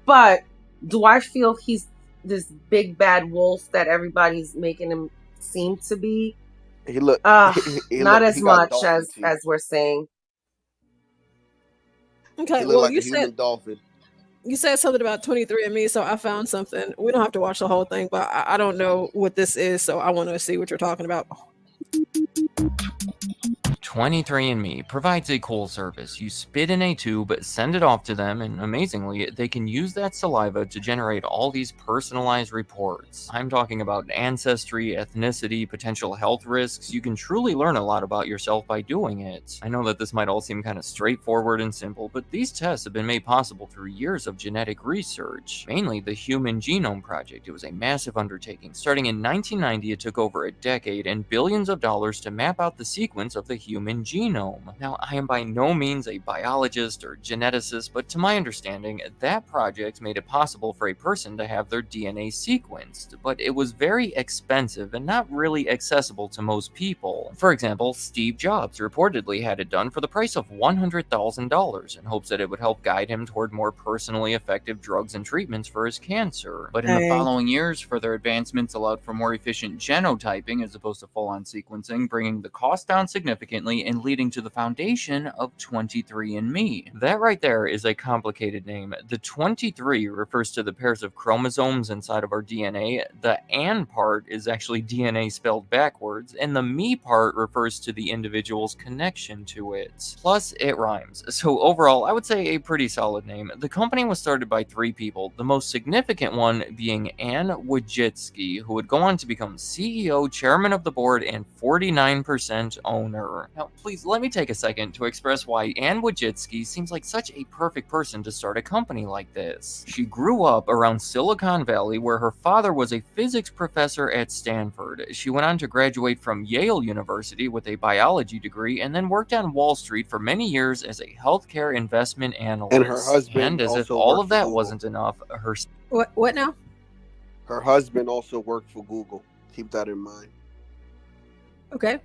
But do I feel he's this big bad wolf that everybody's making him seem to be He look, not as he got much dolphin teeth. as we're saying. Okay, He look well, like a human dolphin. You said something about 23andMe, so I found something. We don't have to watch the whole thing, but I don't know what this is, so I want to see what you're talking about. 23andMe provides a cool service. You spit in a tube, send it off to them, and amazingly, they can use that saliva to generate all these personalized reports. I'm talking about ancestry, ethnicity, potential health risks. You can truly learn a lot about yourself by doing it. I know that this might all seem kind of straightforward and simple, but these tests have been made possible through years of genetic research, mainly the Human Genome Project. It was a massive undertaking. Starting in 1990, it took over a decade and billions of dollars to map out the sequence of the human genome. Now, I am by no means a biologist or geneticist, but to my understanding, that project made it possible for a person to have their DNA sequenced, but it was very expensive and not really accessible to most people. For example, Steve Jobs reportedly had it done for the price of $100,000 in hopes that it would help guide him toward more personally effective drugs and treatments for his cancer. But in the following years, further advancements allowed for more efficient genotyping as opposed to full-on sequencing, bringing the cost down significantly and leading to the foundation of 23andMe. That right there is a complicated name. The 23 refers to the pairs of chromosomes inside of our DNA. The "and" part is actually DNA spelled backwards, and the "me" part refers to the individual's connection to it. Plus, it rhymes. So overall, I would say a pretty solid name. The company was started by 3 people, the most significant one being Ann Wojcicki, who would go on to become CEO, chairman of the board, and 49% owner. Now, please let me take a second to express why Ann Wojcicki seems like such a perfect person to start a company like this. She grew up around Silicon Valley, where her father was a physics professor at Stanford. She went on to graduate from Yale University with a biology degree and then worked on Wall Street for many years as a healthcare investment analyst. And her husband And as if also all worked of that for Google. wasn't enough, her What now? Her husband also worked for Google. Keep that in mind. Okay.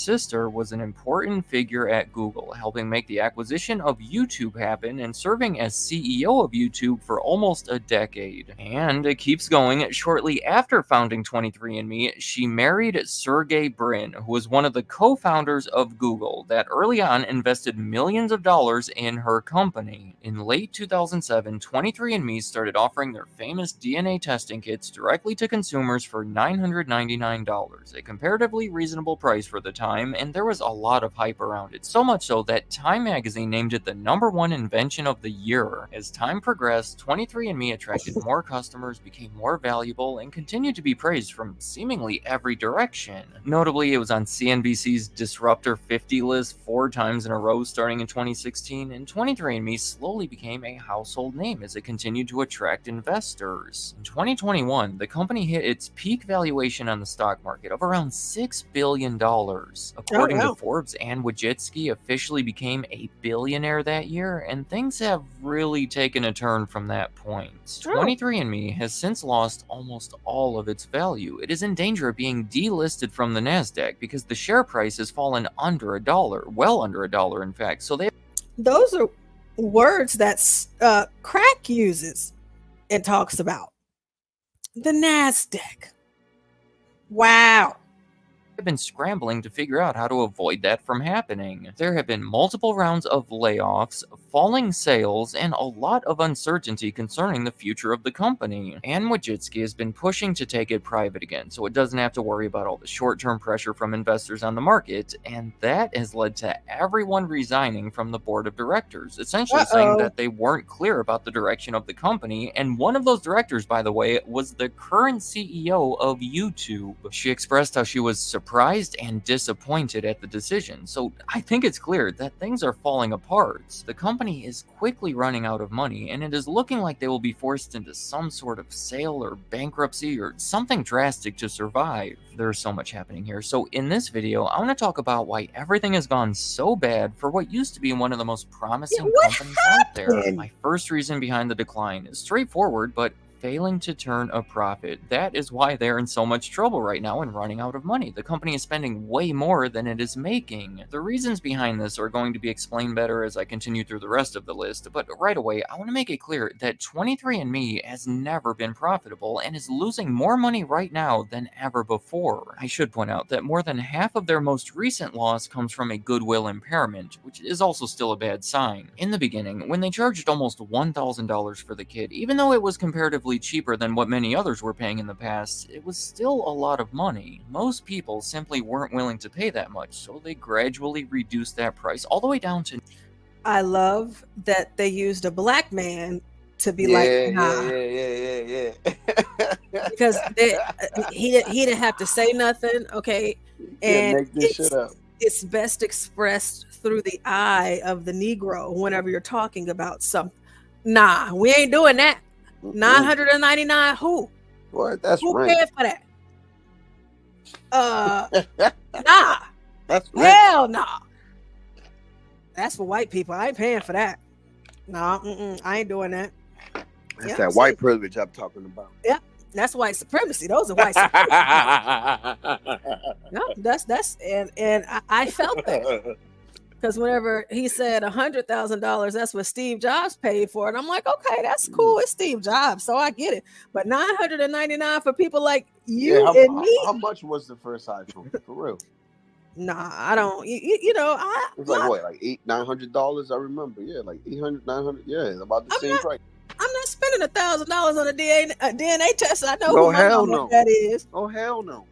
sister was an important figure at Google, helping make the acquisition of YouTube happen and serving as CEO of YouTube for almost a decade. And it keeps going. Shortly after founding 23andMe, she married Sergey Brin, who was one of the co-founders of Google that early on invested millions of dollars in her company. In late 2007, 23andMe started offering their famous DNA testing kits directly to consumers for $999, a comparatively reasonable price for the time, and there was a lot of hype around it, so much so that Time magazine named it the #1 invention of the year. As time progressed, 23andMe attracted more customers, became more valuable, and continued to be praised from seemingly every direction. Notably, it was on CNBC's Disruptor 50 list 4 times in a row starting in 2016, and 23andMe slowly became a household name as it continued to attract investors. In 2021, the company hit its peak valuation on the stock market of around $6 billion. According to Forbes, Ann Wojcicki officially became a billionaire that year, and things have really taken a turn from that point. 23andMe has since lost almost all of its value. It is in danger of being delisted from the NASDAQ because the share price has fallen under $1, well under $1 in fact. So those are words that Crack uses and talks about. The NASDAQ. Wow. have been scrambling to figure out how to avoid that from happening. There have been multiple rounds of layoffs, falling sales, and a lot of uncertainty concerning the future of the company. Ann Wojcicki has been pushing to take it private again, so it doesn't have to worry about all the short-term pressure from investors on the market, and that has led to everyone resigning from the board of directors, essentially saying that they weren't clear about the direction of the company, and one of those directors, by the way, was the current CEO of YouTube. She expressed how she was surprised and disappointed at the decision, so I think it's clear that things are falling apart. The company is quickly running out of money, and it is looking like they will be forced into some sort of sale or bankruptcy or something drastic to survive. There's so much happening here. So in this video, I want to talk about why everything has gone so bad for what used to be one of the most promising companies out there. My first reason behind the decline is straightforward, but failing to turn a profit. That is why they're in so much trouble right now and running out of money. The company is spending way more than it is making. The reasons behind this are going to be explained better as I continue through the rest of the list, but right away, I want to make it clear that 23andMe has never been profitable and is losing more money right now than ever before. I should point out that more than half of their most recent loss comes from a goodwill impairment, which is also still a bad sign. In the beginning, when they charged almost $1,000 for the kit, even though it was comparatively cheaper than what many others were paying in the past, it was still a lot of money. Most people simply weren't willing to pay that much, so they gradually reduced that price all the way down to... I love that they used a black man to be yeah. because he didn't have to say nothing, okay, and make this shit up. It's best expressed through the eye of the Negro whenever you're talking about something. Nah, we ain't doing that. 999 who? What? That's who right. paid for that? Nah. That's right. Hell nah. That's for white people. I ain't paying for that. Nah, I ain't doing that. That's that white privilege I'm talking about. Yep, that's white supremacy. Those are white supremacy. No, that's and I felt that. Because whenever he said $100,000, that's what Steve Jobs paid for. And I'm like, okay, that's cool. It's Steve Jobs, so I get it. But $999 for people like you and me. How much was the first iPhone? For real? Nah, I don't. You know, it was like what, like $900? I remember. Yeah, like 800, 900. Yeah, about the same price. I'm not spending $1,000 on a DNA test. I know no, who my mama that is. Oh hell no.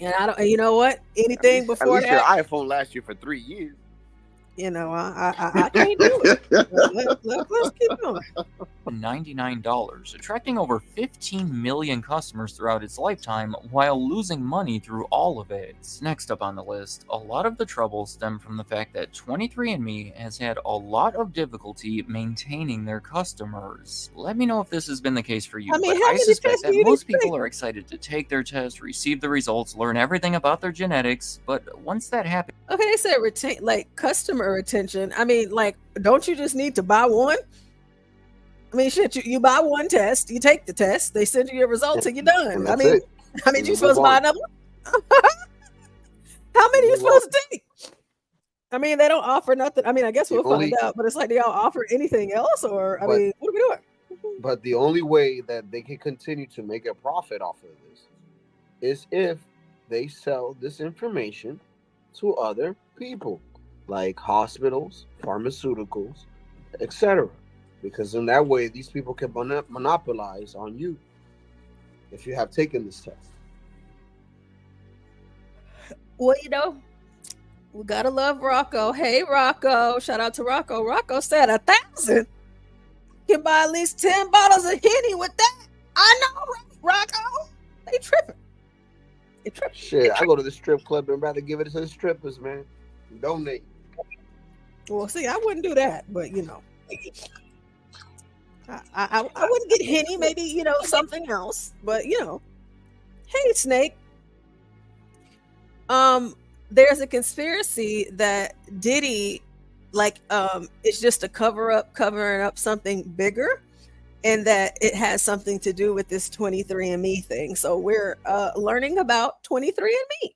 And I don't. You know what? Anything before that. Your iPhone lasts you for 3 years. You know, I can't do it. Let's keep going. $99, attracting over 15 million customers throughout its lifetime while losing money through all of it. Next up on the list, a lot of the trouble stem from the fact that 23andMe has had a lot of difficulty maintaining their customers. Let me know if this has been the case for you, but I suspect that most people are excited to take their test, receive the results, learn everything about their genetics, but once that happens... Okay, they said retain, like customer retention. I mean, like, don't you just need to buy one? I mean, shit, you buy one test, you take the test, they send you your results, and you're done. I mean, you supposed to buy another one? How many are you supposed to take? I mean, they don't offer nothing. I mean, I guess we'll find out, but it's like, they don't offer anything else, or, I mean, what are we doing? But the only way that they can continue to make a profit off of this is if they sell this information to other people, like hospitals, pharmaceuticals, etc. Because in that way, these people can monopolize on you if you have taken this test. Well, you know, we gotta love Rocco. Hey, Rocco. Shout out to Rocco. Rocco said 1,000. You can buy at least 10 bottles of Henny with that. I know, Rocco. They tripping. Shit, I go to the strip club and rather give it to the strippers, man. Donate. Well, see, I wouldn't do that, but you know, I wouldn't get Henny. Maybe, you know, something else. But you know, hey, Snake. There's a conspiracy that Diddy, like, it's just a covering up something bigger, and that it has something to do with this 23andMe thing. So we're learning about 23andMe.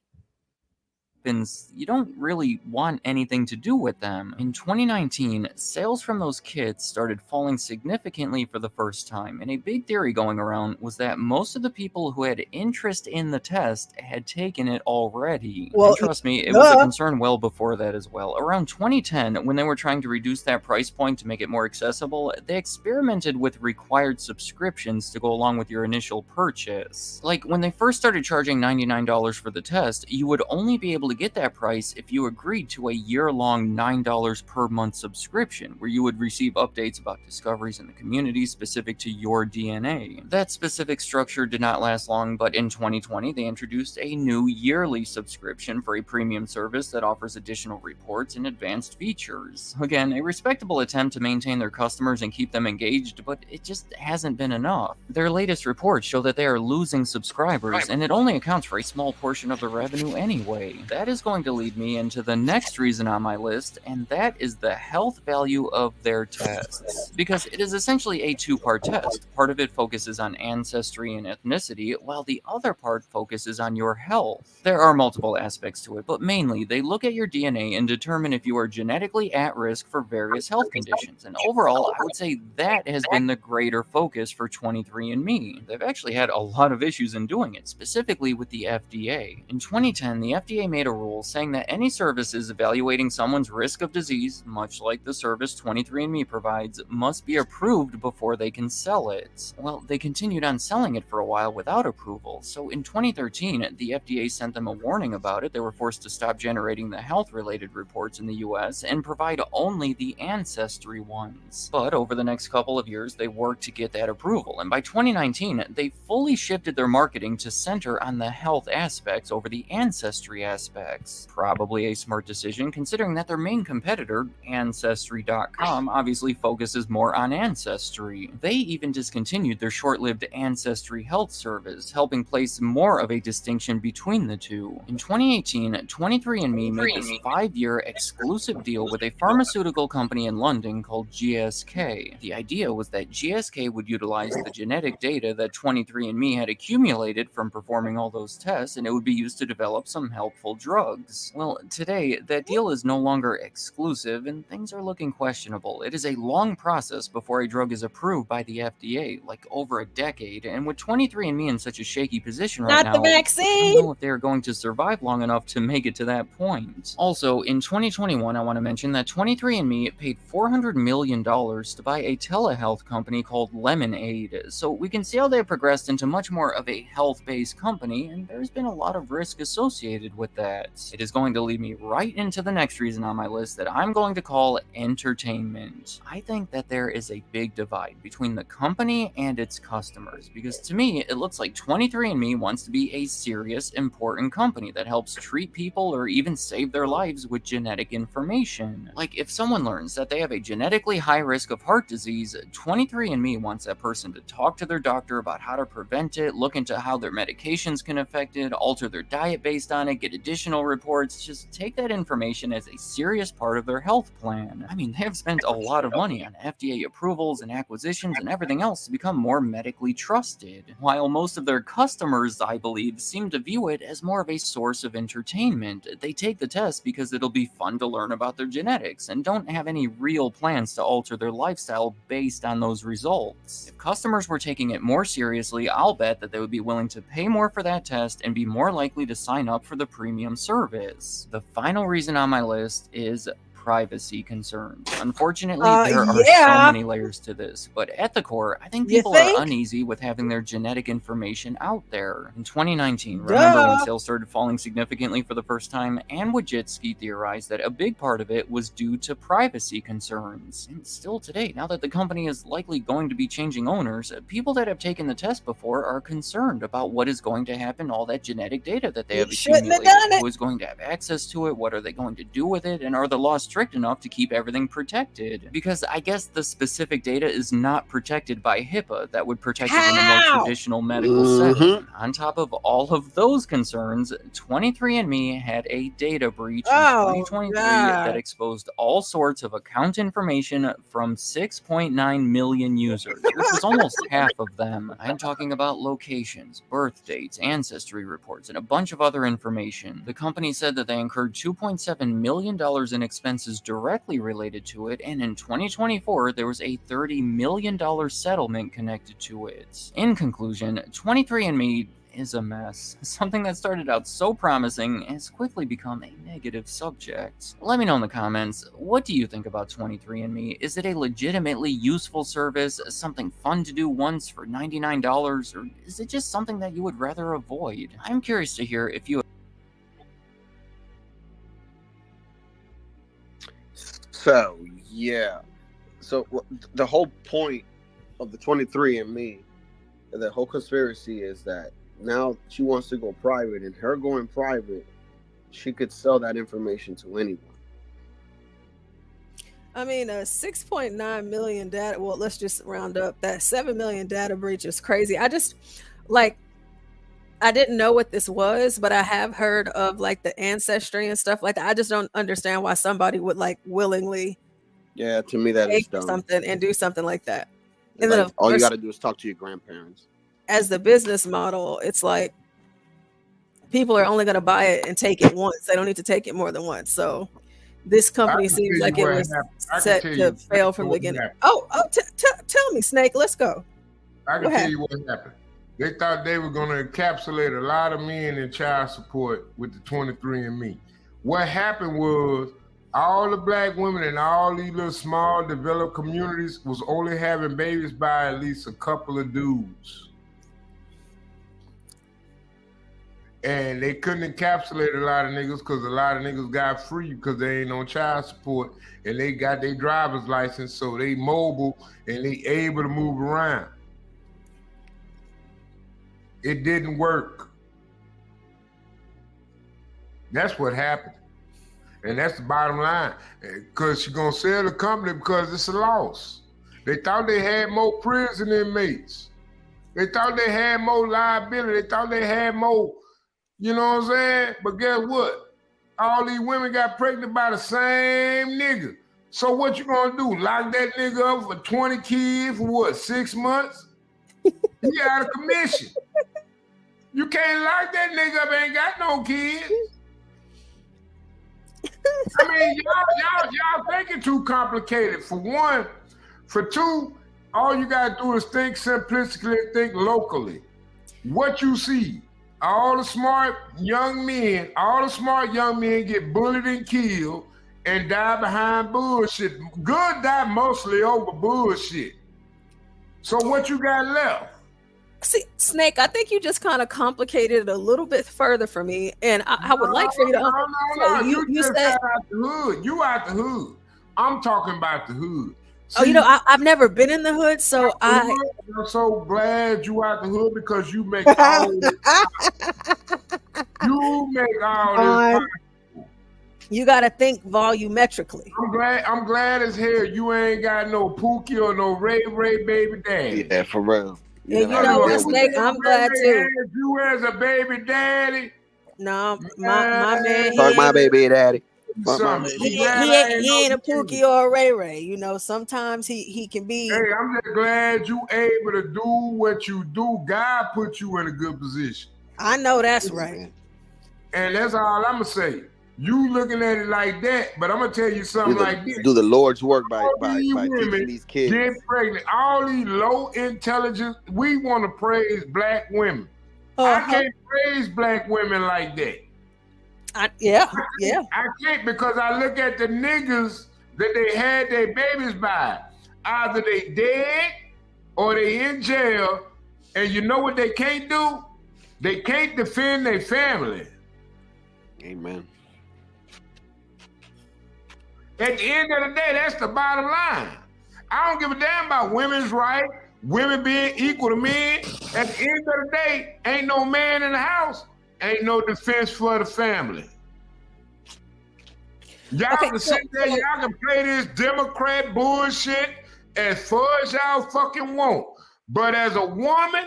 You don't really want anything to do with them. In 2019, sales from those kits started falling significantly for the first time, and a big theory going around was that most of the people who had interest in the test had taken it already. Well, and trust me, it was a concern well before that as well. Around 2010, when they were trying to reduce that price point to make it more accessible, they experimented with required subscriptions to go along with your initial purchase. Like, when they first started charging $99 for the test, you would only be able to get that price if you agreed to a year-long $9 per month subscription, where you would receive updates about discoveries in the community specific to your DNA. That specific structure did not last long, but in 2020 they introduced a new yearly subscription for a premium service that offers additional reports and advanced features. Again, a respectable attempt to maintain their customers and keep them engaged, but it just hasn't been enough. Their latest reports show that they are losing subscribers, and it only accounts for a small portion of the revenue anyway. that is going to lead me into the next reason on my list, and that is the health value of their tests. Because it is essentially a two-part test. Part of it focuses on ancestry and ethnicity, while the other part focuses on your health. There are multiple aspects to it, but mainly they look at your DNA and determine if you are genetically at risk for various health conditions. And overall, I would say that has been the greater focus for 23andMe. They've actually had a lot of issues in doing it, specifically with the FDA. In 2010, the FDA made a rule saying that any services evaluating someone's risk of disease, much like the service 23andMe provides, must be approved before they can sell it. Well, they continued on selling it for a while without approval, so in 2013, the FDA sent them a warning about it. They were forced to stop generating the health-related reports in the US and provide only the ancestry ones. But over the next couple of years, they worked to get that approval, and by 2019, they fully shifted their marketing to center on the health aspects over the ancestry aspects. Probably a smart decision, considering that their main competitor, Ancestry.com, obviously focuses more on ancestry. They even discontinued their short-lived Ancestry Health service, helping place more of a distinction between the two. In 2018, 23andMe made this 5-year exclusive deal with a pharmaceutical company in London called GSK. The idea was that GSK would utilize the genetic data that 23andMe had accumulated from performing all those tests, and it would be used to develop some helpful drugs. Well, today, that deal is no longer exclusive, and things are looking questionable. It is a long process before a drug is approved by the FDA, like over a decade, and with 23andMe in such a shaky position right now, Not the I vaccine! don't know if they're going to survive long enough to make it to that point. Also, in 2021, I want to mention that 23andMe paid $400 million to buy a telehealth company called Lemonade, so we can see how they have progressed into much more of a health-based company, and there's been a lot of risk associated with that. It is going to lead me right into the next reason on my list that I'm going to call entertainment. I think that there is a big divide between the company and its customers, because to me, it looks like 23andMe wants to be a serious, important company that helps treat people or even save their lives with genetic information. Like, if someone learns that they have a genetically high risk of heart disease, 23andMe wants that person to talk to their doctor about how to prevent it, look into how their medications can affect it, alter their diet based on it, get additional reports, just take that information as a serious part of their health plan. I mean, they have spent a lot of money on FDA approvals and acquisitions and everything else to become more medically trusted, while most of their customers, I believe, seem to view it as more of a source of entertainment. They take the test because it'll be fun to learn about their genetics and don't have any real plans to alter their lifestyle based on those results. If customers were taking it more seriously, I'll bet that they would be willing to pay more for that test and be more likely to sign up for the premium service. The final reason on my list is privacy concerns. Unfortunately, there are so many layers to this, but at the core, I think people are uneasy with having their genetic information out there. In 2019, remember when sales started falling significantly for the first time, and Wojcicki theorized that a big part of it was due to privacy concerns. And still today, now that the company is likely going to be changing owners, people that have taken the test before are concerned about what is going to happen to all that genetic data that they have accumulated. Who is going to have access to it? What are they going to do with it? And are the laws strict enough to keep everything protected? Because I guess the specific data is not protected by HIPAA that would protect it in a more traditional medical setting. On top of all of those concerns, 23andMe had a data breach in 2023 that exposed all sorts of account information from 6.9 million users, which is almost half of them. I'm talking about locations, birth dates, ancestry reports, and a bunch of other information. The company said that they incurred $2.7 million in expenses directly related to it, and in 2024, there was a $30 million settlement connected to it. In conclusion, 23andMe is a mess. Something that started out so promising has quickly become a negative subject. Let me know in the comments, what do you think about 23andMe? Is it a legitimately useful service, something fun to do once for $99, or is it just something that you would rather avoid? I'm curious to hear if you... So, yeah. So, the whole point of the 23andMe, the whole conspiracy is that now she wants to go private, and her going private, she could sell that information to anyone. I mean, a 6.9 million data, well, let's just round up that 7 million data breach is crazy. I just, like, I didn't know what this was, but I have heard of like the ancestry and stuff like that. I just don't understand why somebody would like willingly Yeah, to me that pay is for dumb. something and do something like that. And Like, then of all you course, got to do is talk to your grandparents. as the business model, it's like people are only going to buy it and take it once. They don't need to take it more than once. So this company seems like it was set to fail from the beginning. Tell me, Snake. Let's go. I can tell you what happened. They thought they were going to encapsulate a lot of men in child support with the 23andMe. What happened was all the black women in all these little small developed communities was only having babies by at least a couple of dudes. And they couldn't encapsulate a lot of niggas because a lot of niggas got free because they ain't on child support and they got their driver's license, so they mobile and they able to move around. It didn't work. That's what happened. And that's the bottom line. Because you're going to sell the company because it's a loss. They thought they had more prison inmates. They thought they had more liability. They thought they had more, you know what I'm saying? But guess what? All these women got pregnant by the same nigga. So what you going to do? Lock that nigga up for 20 kids for what, 6 months? He out of commission. You can't lock that nigga up, ain't got no kids. I mean, y'all thinking too complicated. For one, for two, all you gotta do is think simplistically, think locally. What you see, all the smart young men get bullied and killed and die behind bullshit. Good die mostly over bullshit. So what you got left? See, Snake, I think you just kind of complicated it a little bit further for me, and I would like for you to. No. You just said out the hood. You out the hood. I'm talking about the hood. See, you know, I've never been in the hood, so I'm so glad you out the hood because you make all this. You make all this. You got to think volumetrically. I'm glad as hell you ain't got no Pookie or no Ray baby daddy. Yeah, for real. And you know what, Snake? I'm glad too. You as a baby daddy. No, my man. Fuck my baby daddy. He ain't a Pookie or a Ray. You know, sometimes he can be. Hey, I'm just glad you able to do what you do. God put you in a good position. I know that's right. And that's all I'm gonna say. You looking at it like that, but I'm gonna tell you something like this. Do the Lord's work by teaching these kids. Get pregnant. All these low intelligence, we want to praise black women. I can't praise black women like that. Yeah. I can't because I look at the niggas that they had their babies by. Either they dead or they in jail. And you know what they can't do? They can't defend their family. Amen. At the end of the day, that's the bottom line. I don't give a damn about women's rights, women being equal to men. At the end of the day, ain't no man in the house, ain't no defense for the family. Y'all can sit there, y'all can play this Democrat bullshit as far as y'all fucking want. But as a woman,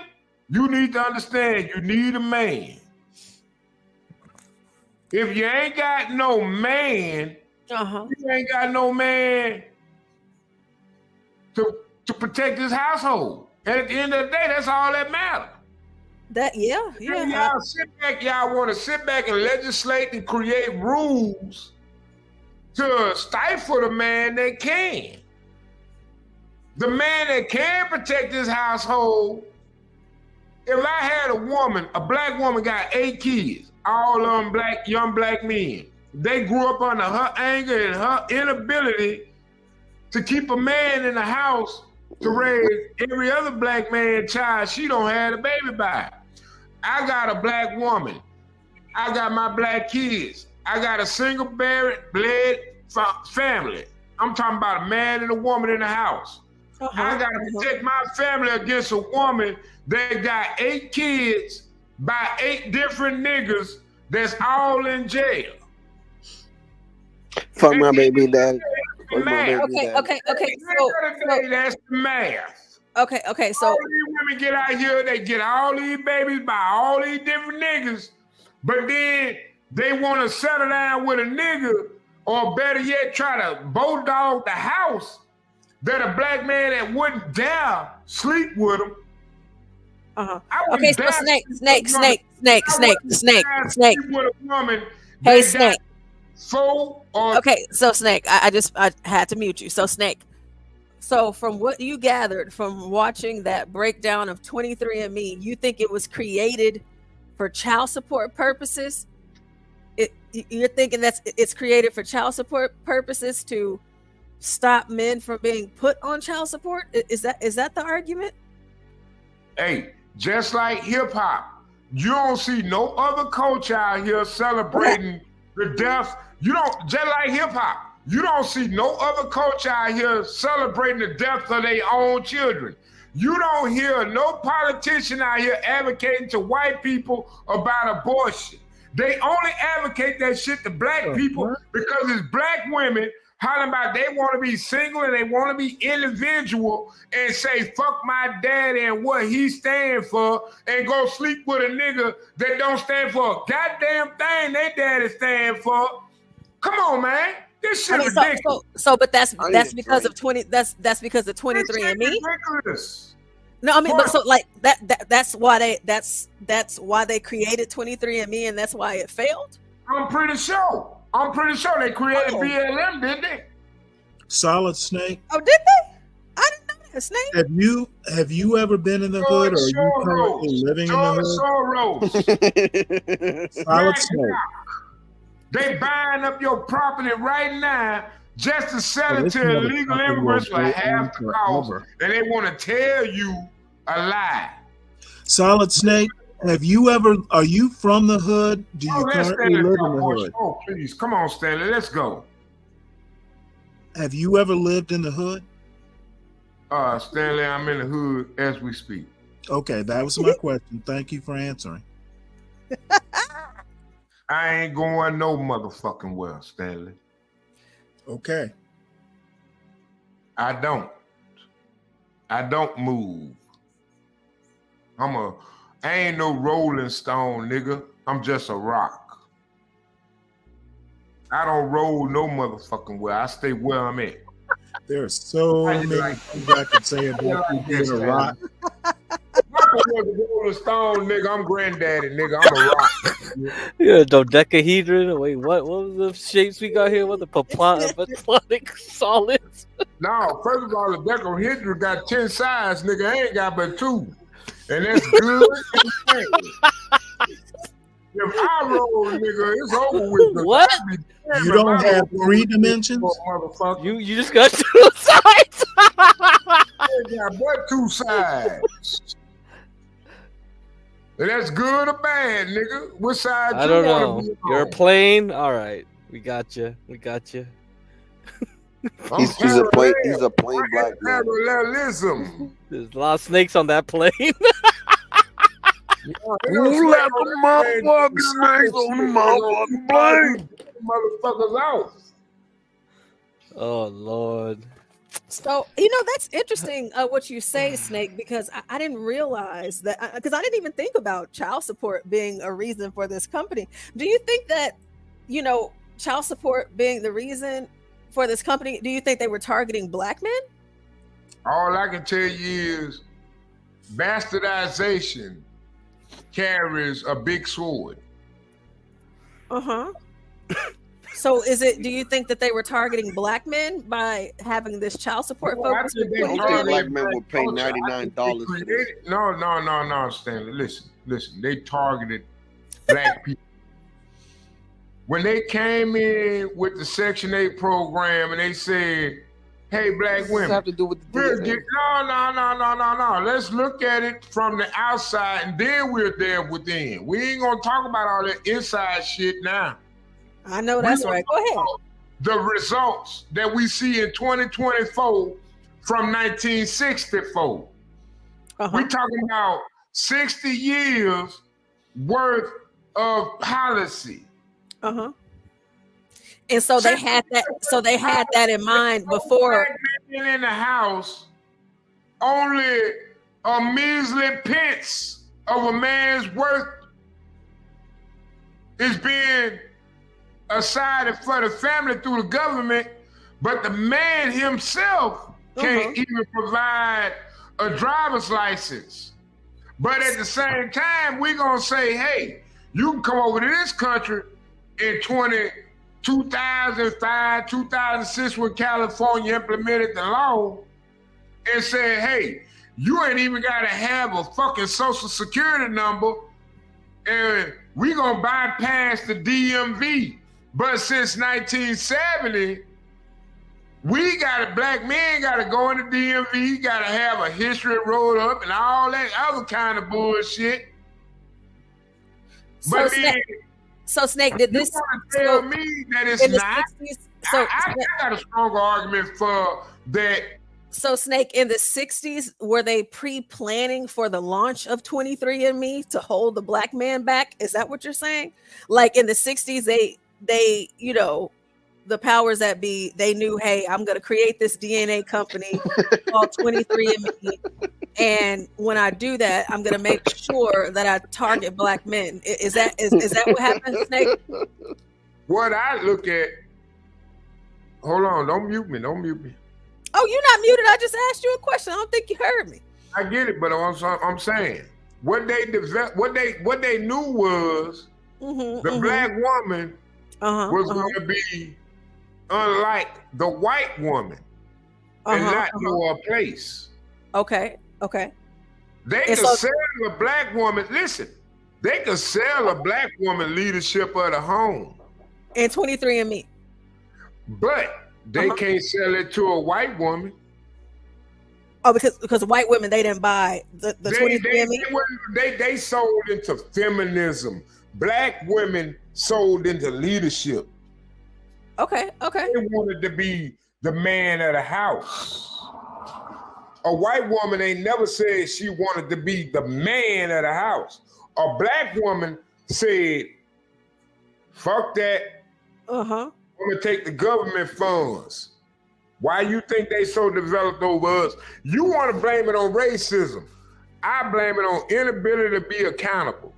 you need to understand you need a man. If you ain't got no man, you ain't got no man to protect his household. And at the end of the day, that's all that matters. Y'all sit back, y'all want to sit back and legislate and create rules to stifle the man that can. The man that can protect his household. If I had a woman, a black woman got 8 kids, all of them young black men. They grew up under her anger and her inability to keep a man in the house to raise every other black man child she don't have a baby by. I got a black woman. I got my black kids. I got a single bled family. I'm talking about a man and a woman in the house. I got to protect my family against a woman that got 8 kids by 8 different niggas that's all in jail. Fuck my baby daddy. Okay. That's the math. Okay. So all these women get out here, they get all these babies by all these different niggas, but then they want to settle down with a nigga, or better yet, try to bulldog the house that a black man that wouldn't dare sleep with him. Okay, so snake. With a woman. Hey, Snake. Okay, so Snake, I had to mute you. So Snake. So from what you gathered from watching that breakdown of 23andMe, you think it was created for child support purposes? You're thinking it's created for child support purposes to stop men from being put on child support? Is that the argument? Hey, just like hip hop, you don't see no other culture out here celebrating the death. You don't, just like hip hop, you don't see no other culture out here celebrating the death of their own children. You don't hear no politician out here advocating to white people about abortion. They only advocate that shit to black people because it's black women hollering about they want to be single and they want to be individual and say, fuck my daddy and what he stand for, and go sleep with a nigga that don't stand for a goddamn thing they daddy stand for. Come on, man. This shit ridiculous. But that's because of 23andMe. Ridiculous. No, I mean, but so like that's why they created 23andMe, and that's why it failed. I'm pretty sure they created BLM, didn't they? Solid Snake. Oh, did they? I didn't know that. Snake. Have you ever been in the hood, or are you currently living in the hood? Solid Snake. They buying up your property right now just to sell it to illegal immigrants for half the cost, and they want to tell you a lie. Solid Snake. Are you from the hood? Do you currently live in the hood? Oh, please. Come on, Stanley. Let's go. Have you ever lived in the hood? Stanley, I'm in the hood as we speak. Okay, that was my question. Thank you for answering. I ain't going no motherfucking well, Stanley. Okay. I don't move. I ain't no Rolling Stone, nigga. I'm just a rock. I don't roll no motherfucking well. I stay where I'm at. There are so many things I could say about you being a rock. I'm a Rolling Stone, nigga. I'm granddaddy, nigga. I'm a rock. Yeah, dodecahedron. Wait, what was the shapes we got here? What the platonic solids? No, first of all, the dodecahedron got 10 sides, nigga. I ain't got but 2. And that's good. If I roll, nigga, it's over with. What? You don't have 3 dimensions? You just got 2 sides. I got but 2 sides. And that's good or bad, nigga. Which side I don't know. You're a plane. All right, we got you. He's a plain black man. Parallelism. There's a lot of snakes on that plane. Who let the motherfucking snakes on the motherfucking plane? Motherfuckers out. Oh Lord. So that's interesting what you say, Snake, because I didn't realize that, because I didn't even think about child support being a reason for this company. Do you think that child support being the reason for this company? Do you think they were targeting black men? All I can tell you is bastardization carries a big sword. So do you think that they were targeting black men by having this child support focus? Black men will pay $99 for this. No, Stanley. Listen. They targeted black people. When they came in with the Section 8 program and they said, hey, black women. Have to do with the No. Let's look at it from the outside and then we're there within. We ain't gonna talk about all that inside shit now. I know that's right. Go ahead. The results that we see in 2024 from 1964. We're talking about 60 years worth of policy. And so they had that. So they had that in mind before. In the house, only a measly pence of a man's worth is being aside for the family through the government, but the man himself can't even provide a driver's license. But at the same time, we're gonna say, hey, you can come over to this country in 2005, 2006, when California implemented the law and said, hey, you ain't even gotta have a fucking social security number, and we gonna bypass the DMV. But since 1970, black men gotta go in the DMV, gotta have a history rolled up and all that other kind of bullshit. So, Snake, did this tell me that it's not? 60s, I got a stronger argument for that. So, Snake, in the 60s, were they pre-planning for the launch of 23andMe to hold the black man back? Is that what you're saying? Like in the 60s, they, you know, the powers that be, they knew, hey, I'm going to create this DNA company called 23andMe. And when I do that, I'm going to make sure that I target black men. Is that what happened, Snake? What I look at, hold on, don't mute me. Oh, you're not muted. I just asked you a question. I don't think you heard me. I get it, but I'm saying what they knew was the black woman was going to be unlike the white woman and not know her place. Okay. They could sell a black woman. Listen, they could sell a black woman leadership of the home and 23andMe, but they can't sell it to a white woman. Oh, because white women, they didn't buy the 23andMe. They sold into feminism. Black women sold into leadership. Okay. They wanted to be the man of the house. A white woman ain't never said she wanted to be the man of the house. A black woman said, fuck that. I'm gonna take the government funds. Why you think they so developed over us? You want to blame it on racism. I blame it on inability to be accountable.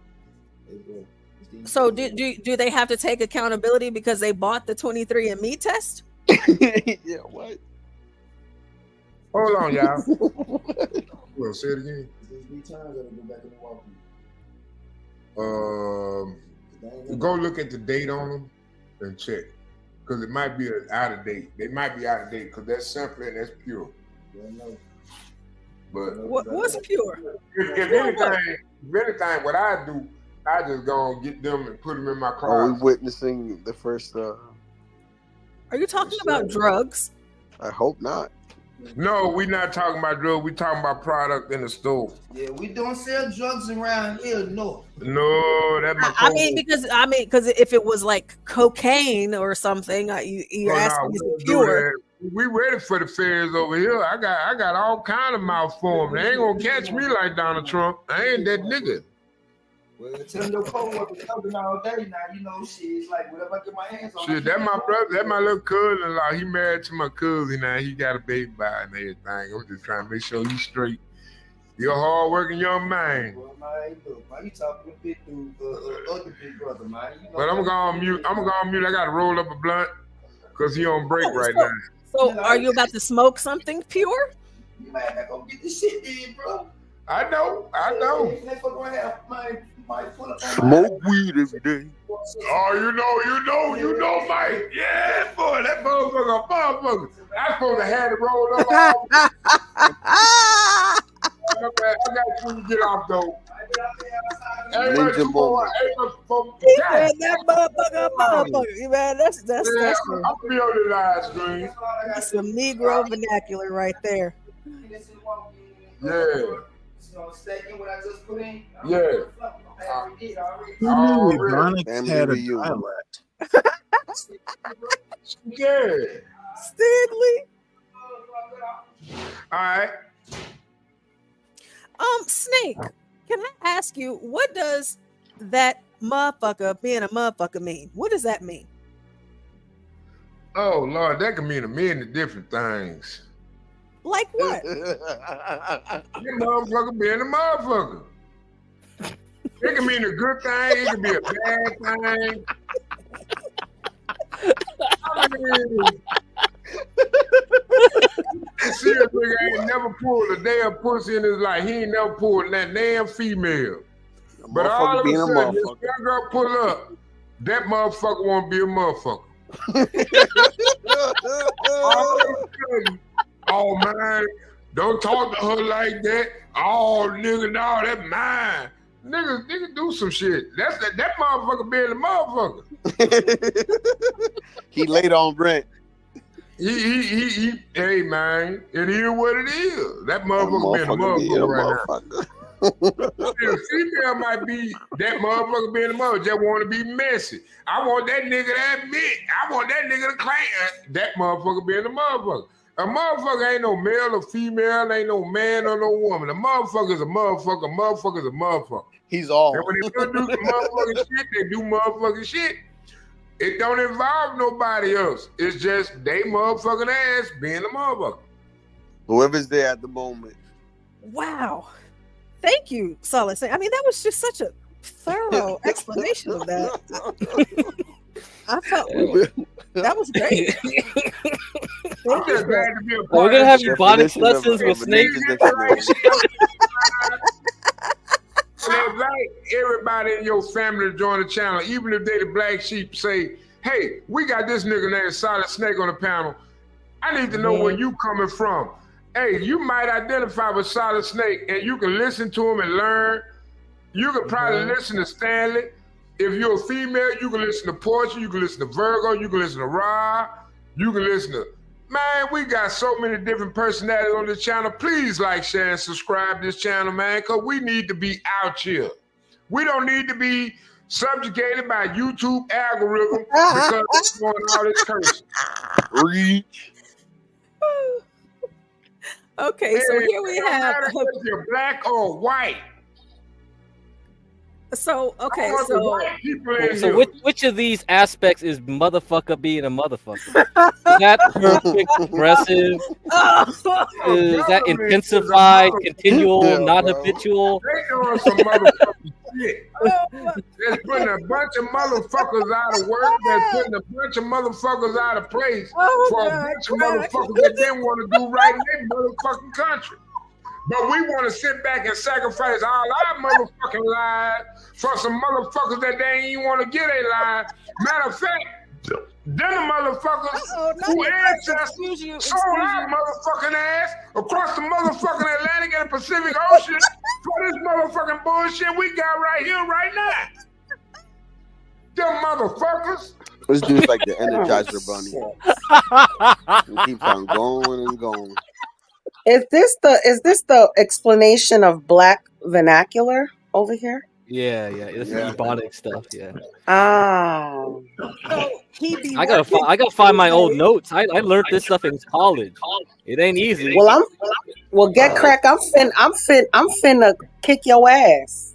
So do they have to take accountability because they bought the 23andMe test? Yeah, what? Hold on, y'all. Well, say it again. Go look at the date on them and check, because it might be out of date. They might be out of date because that's simply and that's pure. But what's pure? If anything, what I do, I just go and get them and put them in my car. Are we witnessing the first? Are you talking about drugs? I hope not. No, we're not talking about drugs. We're talking about product in the store. Yeah, we don't sell drugs around here. No, that's my. I mean, because if it was like cocaine or something, you're asking is it pure? We ready for the fairs over here. I got all kind of mouth form. They ain't gonna catch me like Donald Trump. I ain't that nigga. Well, tell them your co-workers coming all day now. You know, shit. It's like whatever I get my hands on. Shit, that my brother. That my little cousin-in-law. He married to my cousin now. He got a baby by and everything. I'm just trying to make sure he's straight. You're a hard-working young man. Well, man, look, man, you talking to big dude, other big brother, man. You know, but I'm gonna mute. I gotta roll up a blunt because he on break right now. So, are you about to smoke something pure? You might not go get this shit in, bro. I know. Smoke weed every day. Oh, you know, Mike. Yeah, boy, that motherfucker. I'm supposed to have it rolled up. I got to get off though. Ninja bomber. That motherfucker. Man, that's I'll be on the live stream. That's some Negro vernacular right there. Yeah. Who knew Warnock had a dialect? Yeah. Stanley. All right. Snake, can I ask you, what does that motherfucker being a motherfucker mean? What does that mean? Oh Lord, that can mean a million different things. Like what? That motherfucker being a motherfucker. It can mean a good thing. It can be a bad thing. I mean, see a nigga ain't never pulled a damn pussy in his life. He ain't never pulled that damn female. But all of a sudden, this girl pull up, that motherfucker won't be a motherfucker. All of a sudden, oh man, don't talk to her like that. Oh nigga, no, that's mine. Nigga do some shit. That motherfucker being a motherfucker. He laid on Brent. He hey man, it is what it is. That motherfucker being a motherfucker right now. The female might be that motherfucker being a mother, just want to be messy. I want that nigga to admit. I want that nigga to claim that motherfucker being a motherfucker. A motherfucker ain't no male or female, ain't no man or no woman. A motherfucker is a motherfucker. A motherfucker is a motherfucker. He's all. And when they do some motherfucking shit, they do motherfucking shit. It don't involve nobody else. It's just they motherfucking ass being a motherfucker. Whoever's there at the moment. Wow. Thank you, Solace. I mean, that was just such a thorough explanation of that. I felt that was great. We're gonna have Ebonics lessons with Snake. And invite everybody in your family to join the channel, even if they the black sheep. Say, hey, we got this nigga named Solid Snake on the panel. I need to know where you coming from. Hey, you might identify with Solid Snake, and you can listen to him and learn. You could probably listen to Stanley. If you're a female, you can listen to Portia, you can listen to Virgo, you can listen to Ra, you can listen to, man, we got so many different personalities on this channel. Please like, share, and subscribe to this channel, man, because we need to be out here. We don't need to be subjugated by YouTube algorithm because it's going all this cursing. Reach. Okay, so here we have. If you're black or white. So okay, so which of these aspects is motherfucker being a motherfucker? Is that perfect, progressive? Is that intensified, continual, not habitual? They doing some motherfucking shit. They're putting a bunch of motherfuckers out of work. They're putting a bunch of motherfuckers out of place for a bunch of motherfuckers that didn't want to do right in their motherfucking country. But we want to sit back and sacrifice all our motherfucking lives for some motherfuckers that they ain't even want to get a line. Matter of fact, them motherfuckers who ancestors sold our motherfucking ass across the motherfucking Atlantic and the Pacific Ocean for this motherfucking bullshit we got right here, right now. Them motherfuckers. This dude's like the Energizer Bunny. He keeps on going and going. Is this the explanation of black vernacular over here? Yeah. This is Ebonic stuff. Yeah. Oh. I gotta find my old notes. I learned this stuff in college. It ain't easy. Well, get crack. I'm finna kick your ass.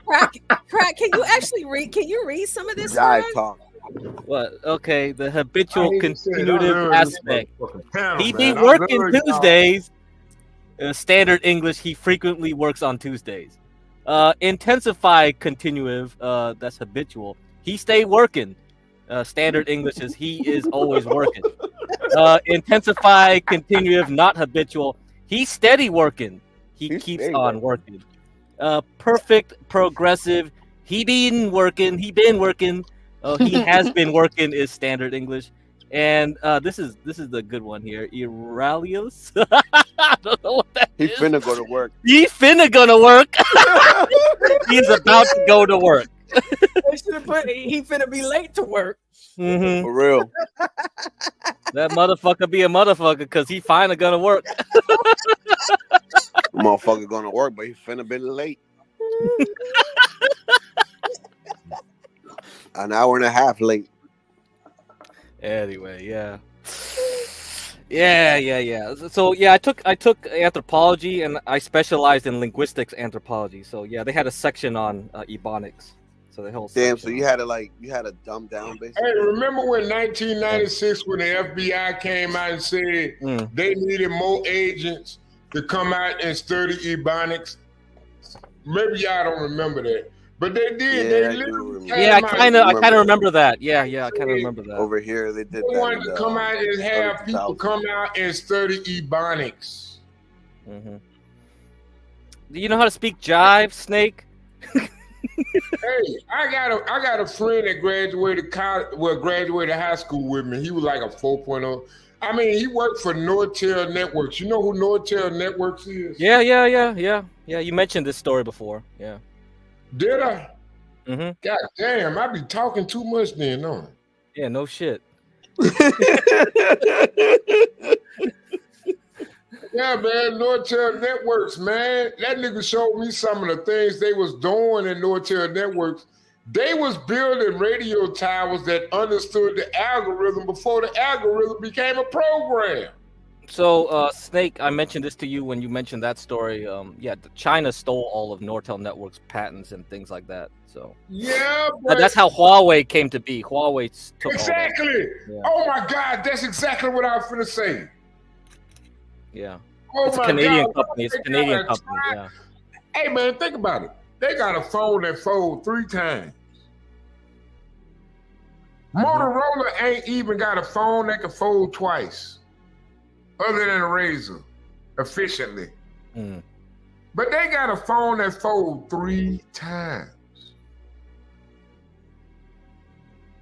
Crack, can you actually read? Can you read some of this? Talk. What? Okay, the habitual continuative aspect. He be working Tuesdays. Standard English, he frequently works on Tuesdays. Intensified continuative, that's habitual. He stay working. Standard English is he is always working. Intensified continuative, not habitual. He's steady working. He keeps on working. Perfect progressive. He been working. He has been working is Standard English. And this is the good one here. Eralius. I don't know what that is. He finna go to work. He finna go to work. He's about to go to work. They should have put he finna be late to work. Mm-hmm. For real. That motherfucker be a motherfucker because he finna gonna work. Motherfucker gonna work, but he finna been late. An hour and a half late. Anyway, yeah. So yeah, I took anthropology and I specialized in linguistics anthropology. So yeah, they had a section on Ebonics. So the whole damn. So you had to dumb down basically. Hey, remember when 1996 when the FBI came out and said they needed more agents to come out and study Ebonics? Maybe y'all don't remember that, but they did. I kind of remember that. Yeah, I kind of remember that. Over here, they did They that. wanted to come out and have people come out and study Ebonics. Mm-hmm. Do you know how to speak jive, Snake? Hey, I got a friend that graduated high school with me. He was like a 4.0. I mean, he worked for Nortel Networks. You know who Nortel Networks is? Yeah. You mentioned this story before. Yeah. Did I? Mm-hmm. God damn, I be talking too much then, don't I? Yeah, no shit. Yeah, man, Nortel Networks, man. That nigga showed me some of the things they was doing in Nortel Networks. They was building radio towers that understood the algorithm before the algorithm became a program. So, Snake, I mentioned this to you when you mentioned that story. China stole all of Nortel Networks patents and things like that. So yeah, but that's how Huawei came to be. Huawei took exactly. All that. Yeah. Oh my God, that's exactly what I was finna say. Yeah. Oh It's a my Canadian God, company. It's a they Canadian got company. Yeah. Hey man, think about it. They got a phone that folds 3 times. Motorola ain't even got a phone that can fold twice, other than a Razor, efficiently. But they got a phone that folds 3 times.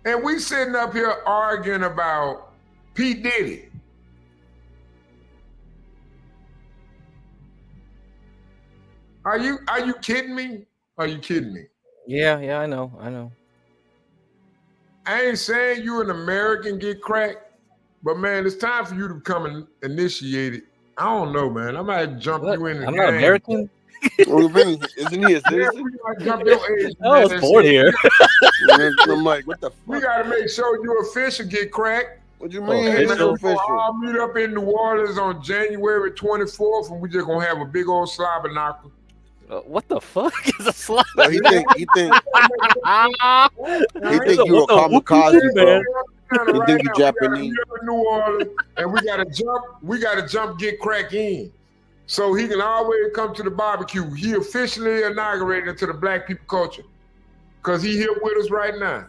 And we sitting up here arguing about P. Diddy. Are you kidding me? Are you kidding me? Yeah, I know. I ain't saying you an American get cracked, but man, it's time for you to become initiated. I don't know, man. I might jump you in the I'm game. not American. Isn't he a citizen? Jump your age, I was man. born here. I'm like, what the fuck? We gotta make sure you official get cracked. What you mean? We'll all meet up in New Orleans on January 24th, and we just gonna have a big old slobber knocker. What the fuck is a slobber? Well, he think you a kamikaze, bro. He think you Japanese. New Orleans, and we gotta jump, get crack in. So he can always come to the barbecue. He officially inaugurated into the black people culture. Cause he here with us right now.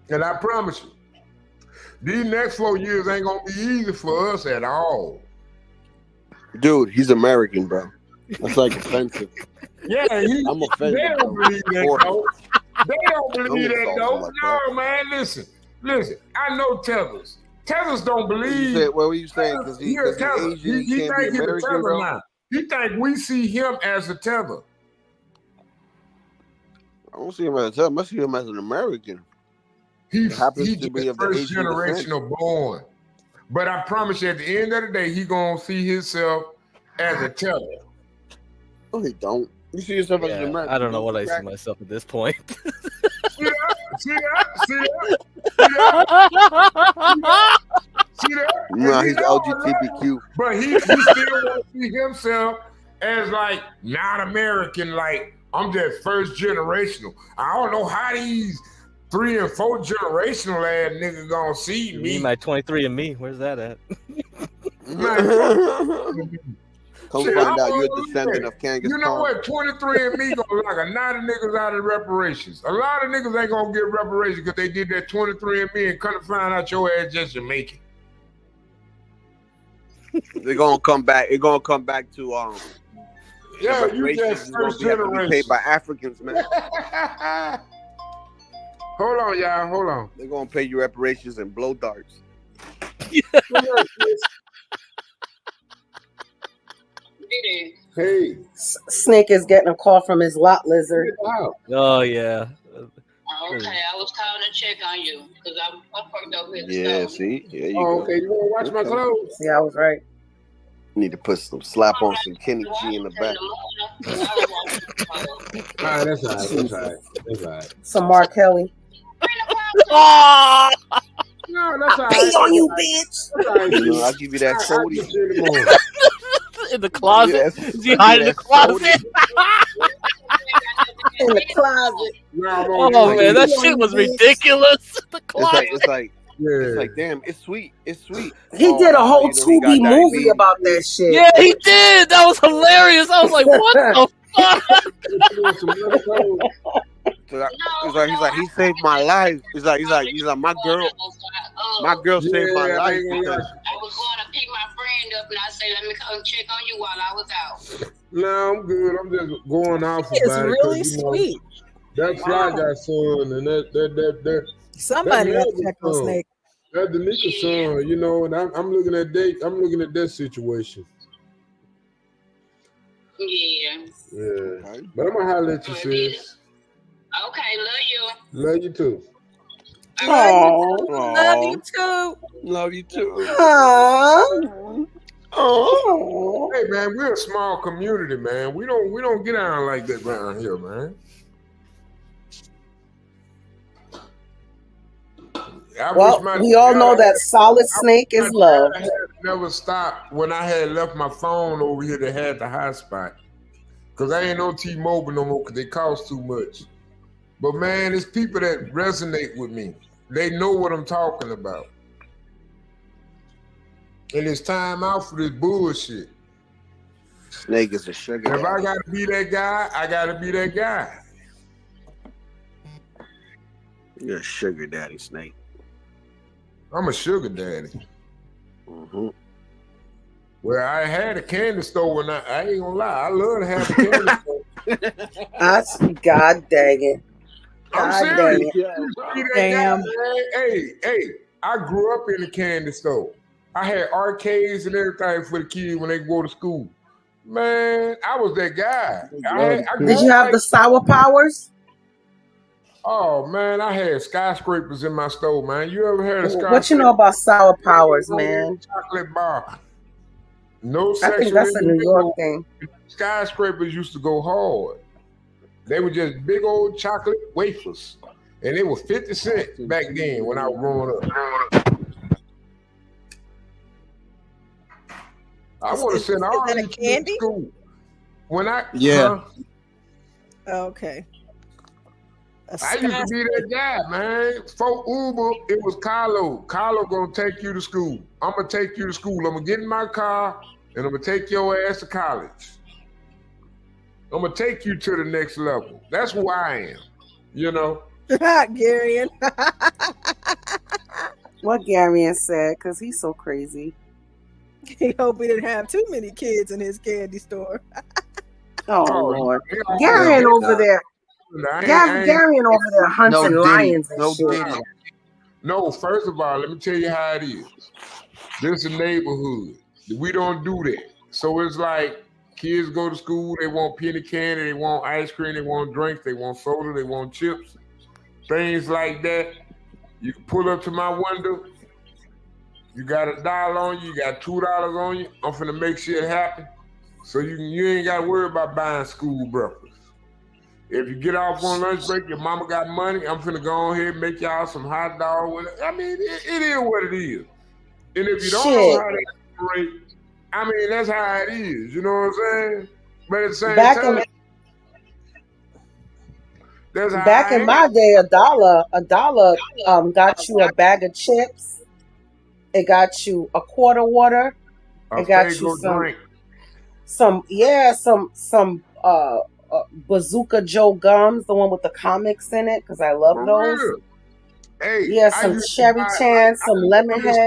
And I promise you, these next 4 years ain't gonna be easy for us at all. Dude, he's American, bro. That's like offensive. Yeah, I'm offended. They don't believe that, though. They don't believe that, though. Like no, that. man, listen. I know tethers. Tethers don't believe. What were you saying? Because he's Asian, he can't be American, bro? Now. He think we see him as a tether. I don't see him as a tether. I see him as an American. He happens to be just of the first Asian generational born. But I promise you, at the end of the day, he gonna see himself as a tether. No, he don't. You see yourself as an American. I don't know what I see myself at this point. See that? No, he's LGBTQ. But he still want to see himself as like not American, like I'm just first generational. I don't know how these 3 and 4 generational ass niggas gonna see me. My 23andMe, where's that at? Come find out you're a descendant of Kangas. You know what? 23andMe gonna lock a lot of niggas out of reparations. A lot of niggas ain't gonna get reparations because they did that 23andMe and couldn't find out your ass just Jamaican. They're gonna come back. It's gonna come back to Yeah, you reparations just is gonna first be, have to be generation. paid by Africans, man. Hold on, y'all. Hold on. They're gonna pay you reparations and blow darts. Hey, Snake is getting a call from his lot lizard. Oh yeah. Okay, I was calling to check on you because I'm fucked up with Yeah, stuff. see? Yeah, you Oh, go. okay, you wanna watch my clothes? See, I was right. Need to put slap on some Kenny G in the back. Alright, that's all right. That's all right. That's all right. Some Mark Kelly. No, that's all right. Pee on you, bitch. That's all right. You know, I'll give you that sodium. In the closet? Yes. Is he hiding in the closet? In the closet. Oh man, that shit was ridiculous. The closet. It's like, damn, it's sweet. It's sweet. He did a whole Tubi movie about that shit. Yeah, he did. That was hilarious. I was like, what the fuck? He's like, he saved my life. He's like, my girl saved my life. I was going to pick my friend up, and I said, let me come check on you while I was out. No, I'm good. I'm just going off It's about really it. sweet. That Fly Guy son and that Somebody got to Melvin check on son, Snake. that Danica son, you know, and I'm looking at that situation. Yeah. Yeah. But I'm gonna holler at you, sis. Okay, love you. Love you too. Love you too. Love you too. Oh. Hey man, we're a small community, man. We don't get out like that around here, man. Well, we all know that Solid Snake is love. I had never stopped when I had left my phone over here that had the hotspot. Because I ain't on T-Mobile no more because they cost too much. But man, it's people that resonate with me. They know what I'm talking about. And it's time out for this bullshit. Snake is a sugar If I gotta be that guy, I gotta be that guy. You're a sugar daddy, Snake. I'm a sugar daddy. Mm-hmm. Well, I had a candy store and I ain't gonna lie, I love to have a candy store. God dang it. I'm God serious. dang it. Damn. Hey, I grew up in the candy store. I had arcades and everything for the kids when they go to school. Man, I was that guy. Did you have the sour powers? Oh man, I had skyscrapers in my store, man. You ever heard of skyscrapers? What you know about sour powers, man? Chocolate bar. No I sexual think that's a New York thing. Skyscrapers used to go hard. They were just big old chocolate wafers. And they were 50 cents back then when I was growing up. I want to send all these kids to school. When I Okay. I used to be that guy, man. For Uber, it was Carlo. Carlo gonna take you to school. I'm gonna take you to school. I'm gonna get in my car and I'm gonna take your ass to college. I'm gonna take you to the next level. That's who I am, you know. Garion. What Garion said, because he's so crazy. He hope he didn't have too many kids in his candy store. Oh Lord. Garion over there. Garion over there hunting lions and shit. No, first of all, let me tell you how it is. This is a neighborhood. We don't do that. So it's like kids go to school, they want penny candy, they want ice cream, they want drinks, they want soda, they want chips, things like that. You can pull up to my window. You got $1 on you, you got $2 on you. I'm finna make shit happen. So you ain't gotta worry about buying school breakfast. If you get off on lunch break, your mama got money, I'm finna go on here and make y'all some hot dog with it. I mean, it is what it is. And if you don't know how to operate, I mean, that's how it is. You know what I'm saying? But at the same time, that's how Back in my day, $1 got you a bag of chips. It got you a quart of water. It got you some Bazooka Joe gums, the one with the comics in it, because I love those. Hey, yeah, some cherry chans, some lemon heads.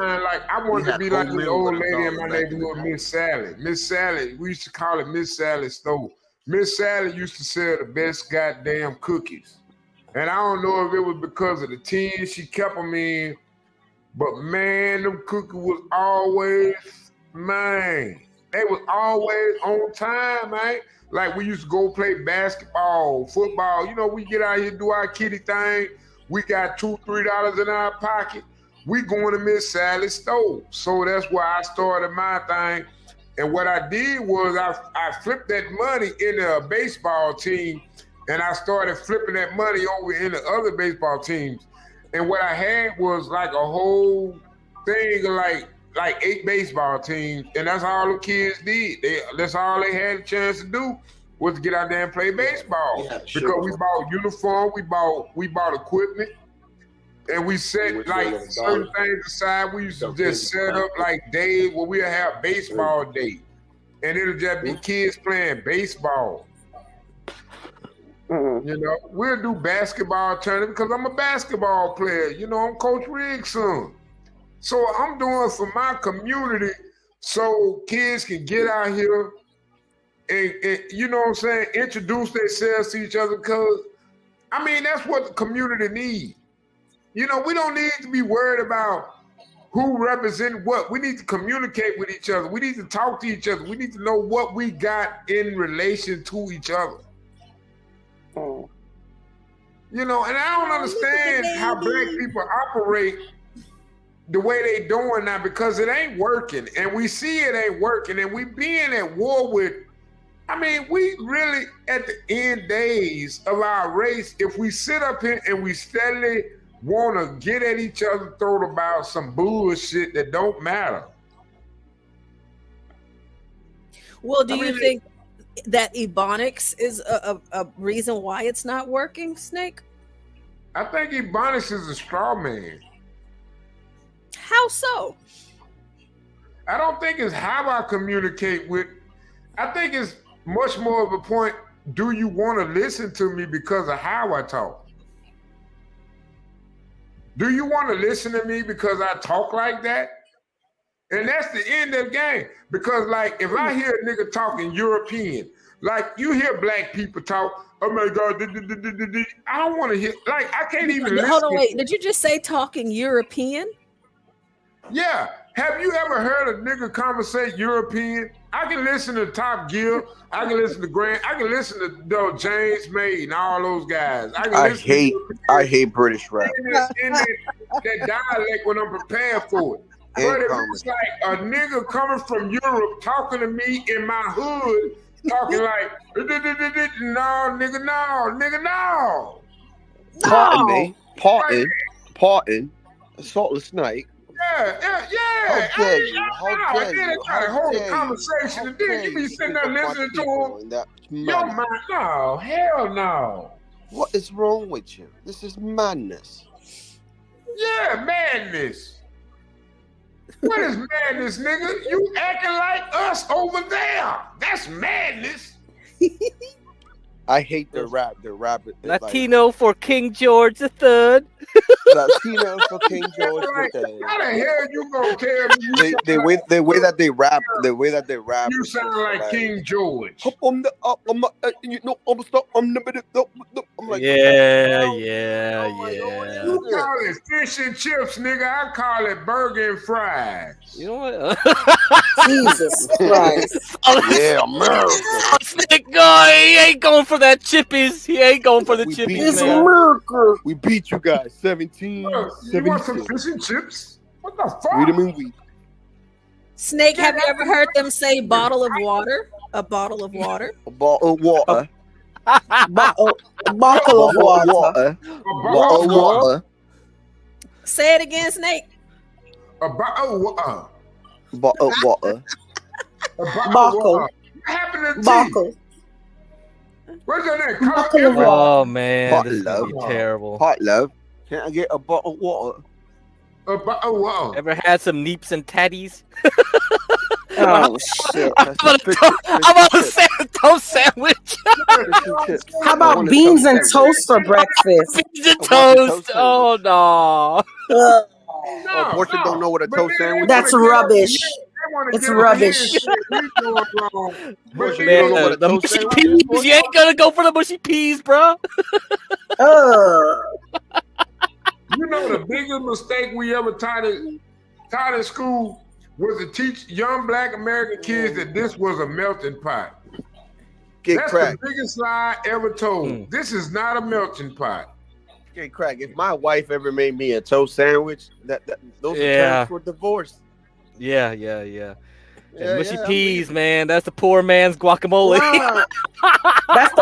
I wanted to be like the old lady in my neighborhood, Miss Sally. Miss Sally, we used to call it Miss Sally's store. Miss Sally used to sell the best goddamn cookies. And I don't know if it was because of the tin she kept them in, but man, them cookies was always, man, they was always on time, man. Like we used to go play basketball, football. You know, we get out here, do our kitty thing. We got $2, $3 in our pocket. We going to Miss Sally's store. So that's where I started my thing. And what I did was I flipped that money into a baseball team, and I started flipping that money over into other baseball teams. And what I had was like a whole thing of like 8 baseball teams, and that's all the kids did. That's all they had a chance to do was to get out there and play baseball because we bought uniform, we bought equipment, and we set like certain things aside. We used to just set up like days where we'll have baseball day, and it'll just be kids playing baseball. You know, we'll do basketball tournament because I'm a basketball player. You know, I'm Coach Riggs' son. So I'm doing for my community so kids can get out here and you know what I'm saying, introduce themselves to each other because, I mean, that's what the community needs. You know, we don't need to be worried about who represents what. We need to communicate with each other. We need to talk to each other. We need to know what we got in relation to each other. You know, and I don't understand how black people operate the way they doing now because it ain't working, and we see it ain't working, and we being at war with. I mean, we really at the end days of our race, if we sit up here and we steadily want to get at each other's throat about some bullshit that don't matter. Well, do you think that Ebonics is a reason why it's not working, Snake? I think Ebonics is a straw man. How so? I don't think it's how I communicate with. I think it's much more of a point, do you want to listen to me because of how I talk? Do you want to listen to me because I talk like that? And that's the end of the game. Because like, if I hear a nigga talking European, like you hear black people talk, oh my God, I don't want to hear, like, I can't even listen. Hold on, wait, did you just say talking European? Yeah. Have you ever heard a nigga conversate European? I can listen to Top Gear. I can listen to Grant. I can listen to James May and all those guys. I hate British rap. In that dialect when I'm prepared for it. But if it's like a nigga coming from Europe talking to me in my hood, talking like, no, nigga, no. Parting, saltless snake. Yeah. How dare you? How dare you? Try to hold a conversation and then you be sitting there listening to him. Yo, man, no, hell no. What is wrong with you? This is madness. Yeah, madness. What is madness, nigga? You acting like us over there. That's madness. I hate the rap. Latino for King George III. Latino for King George III. How the hell you gonna tell me? The way that they rap. You sound like King George. I'm like, yeah. You call it fish and chips, nigga. I call it burger and fries. You know what? Jesus Christ. Yeah, America. Snake guy, he ain't going for that chippies. He ain't going for the chippies. It's America. We beat you guys 17. You want some fish and chips? What the fuck? Vitamin week. Snake, have you ever heard them say bottle of water? A bottle of water? A bottle of water. Bottle of water. Bottle of water. Say it again, Snake. A bottle of water. Bottle of water. What happened to tea? What's your name? Oh man, Hot this is love. gonna be terrible. Hot love. Can I get a bottle of water? A bottle of water. Ever had some neeps and tatties? Oh shit! I'm about to say a toast sandwich. How about beans and toast for breakfast? Beans and toast. Oh no. Portia don't know what a toast sandwich is. That's rubbish. It's rubbish. Man, the mushy peas. You ain't gonna go for the mushy peas, bro. You know the biggest mistake we ever taught in school was to teach young black American kids that this was a melting pot. That's the biggest lie ever told. This is not a melting pot. Get crack. If my wife ever made me a toast sandwich, those are terms for divorce. Yeah. And mushy peas, man. That's the poor man's guacamole. That's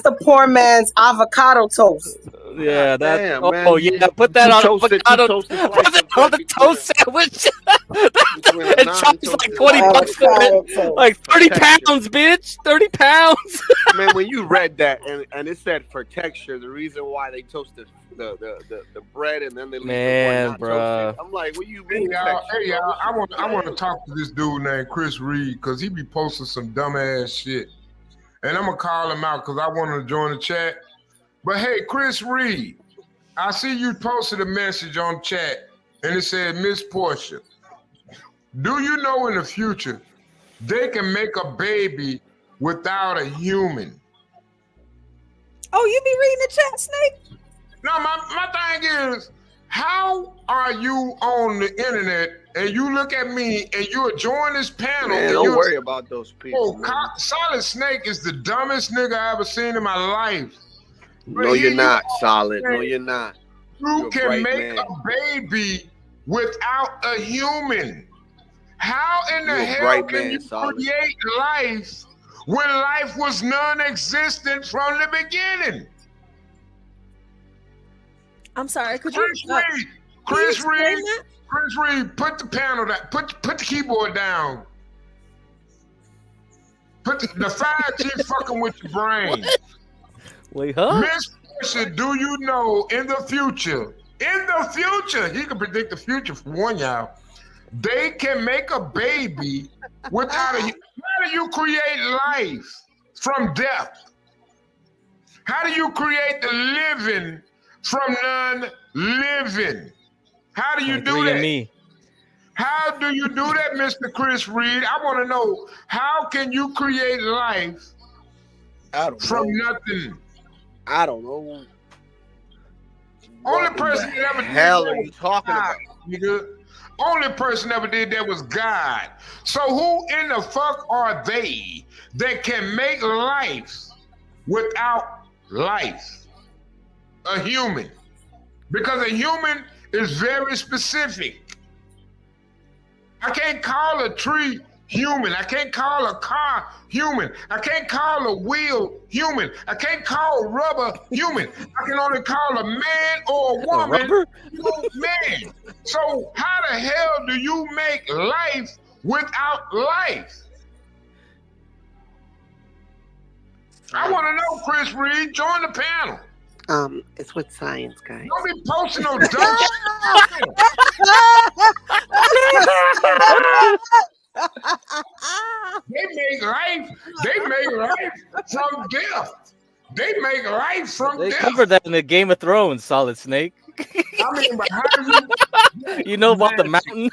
the poor man's avocado toast. Yeah, that. Damn, Oh, man, yeah, put that on. Put that on the toast sandwich. It charges like $20 for it. Like 30 pounds, bitch. 30 pounds. Man, when you read that and it said for texture, the reason why they toasted the bread and then they leave the one not toasted. I'm like, what you mean? Hey y'all, I want to talk to this dude named Chris Reed because he be posting some dumbass shit, and I'm gonna call him out because I want to join the chat. But hey, Chris Reed, I see you posted a message on chat and it said, Miss Portia, do you know in the future they can make a baby without a human? Oh, you be reading the chat, Snake? No, my thing is, how are you on the internet and you look at me and you join this panel? Man, and don't worry about those people. Solid Snake is the dumbest nigga I ever seen in my life. No, you're not, Solid. No, you're not. You can make a baby without a human. How in the hell can you create life when life was non-existent from the beginning? I'm sorry, could Chris you Reed, Chris Reed, put the panel down, put the keyboard down. Put the 5G fucking with your brain. Wait, huh? Miss Portia, do you know in the future, he can predict the future for one, y'all. They can make a baby without a. How do you create life from death? How do you create the living from non-living? How do you do that? Me. How do you do that, Mr. Chris Reed? I want to know, how can you create life from nothing? I don't know. Only person that ever did hell that are you was talking God, about? nigga. Only person that ever did that was God. So who in the fuck are they that can make life without life? A human. Because a human is very specific. I can't call a tree human. I can't call a car human. I can't call a wheel human. I can't call rubber human. I can only call a man or a woman man. So how the hell do you make life without life? I want to know, Chris Reed. Join the panel. It's with science, guys. Don't be posting no dumb They make life from death. They make life from They death. covered that in the Game of Thrones, Solid Snake. I mean, but how do you know about the mountain?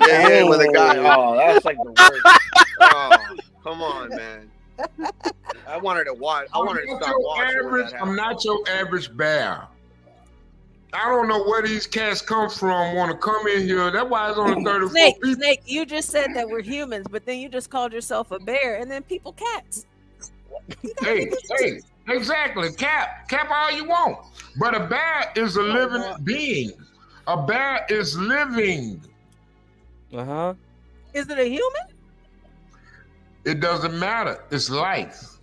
Yeah, with a guy. Oh, that's like the worst. Oh, come on, man. I wanted to watch. I wanted to stop watching. I'm not your average bear. I don't know where these cats come from. Want to come in here? That's why it's only 34 people. Snake, you just said that we're humans, but then you just called yourself a bear, and then people cats. Hey, exactly. Cap all you want. But a bear is a living being. A bear is living. Uh-huh. Is it a human? It doesn't matter. It's life.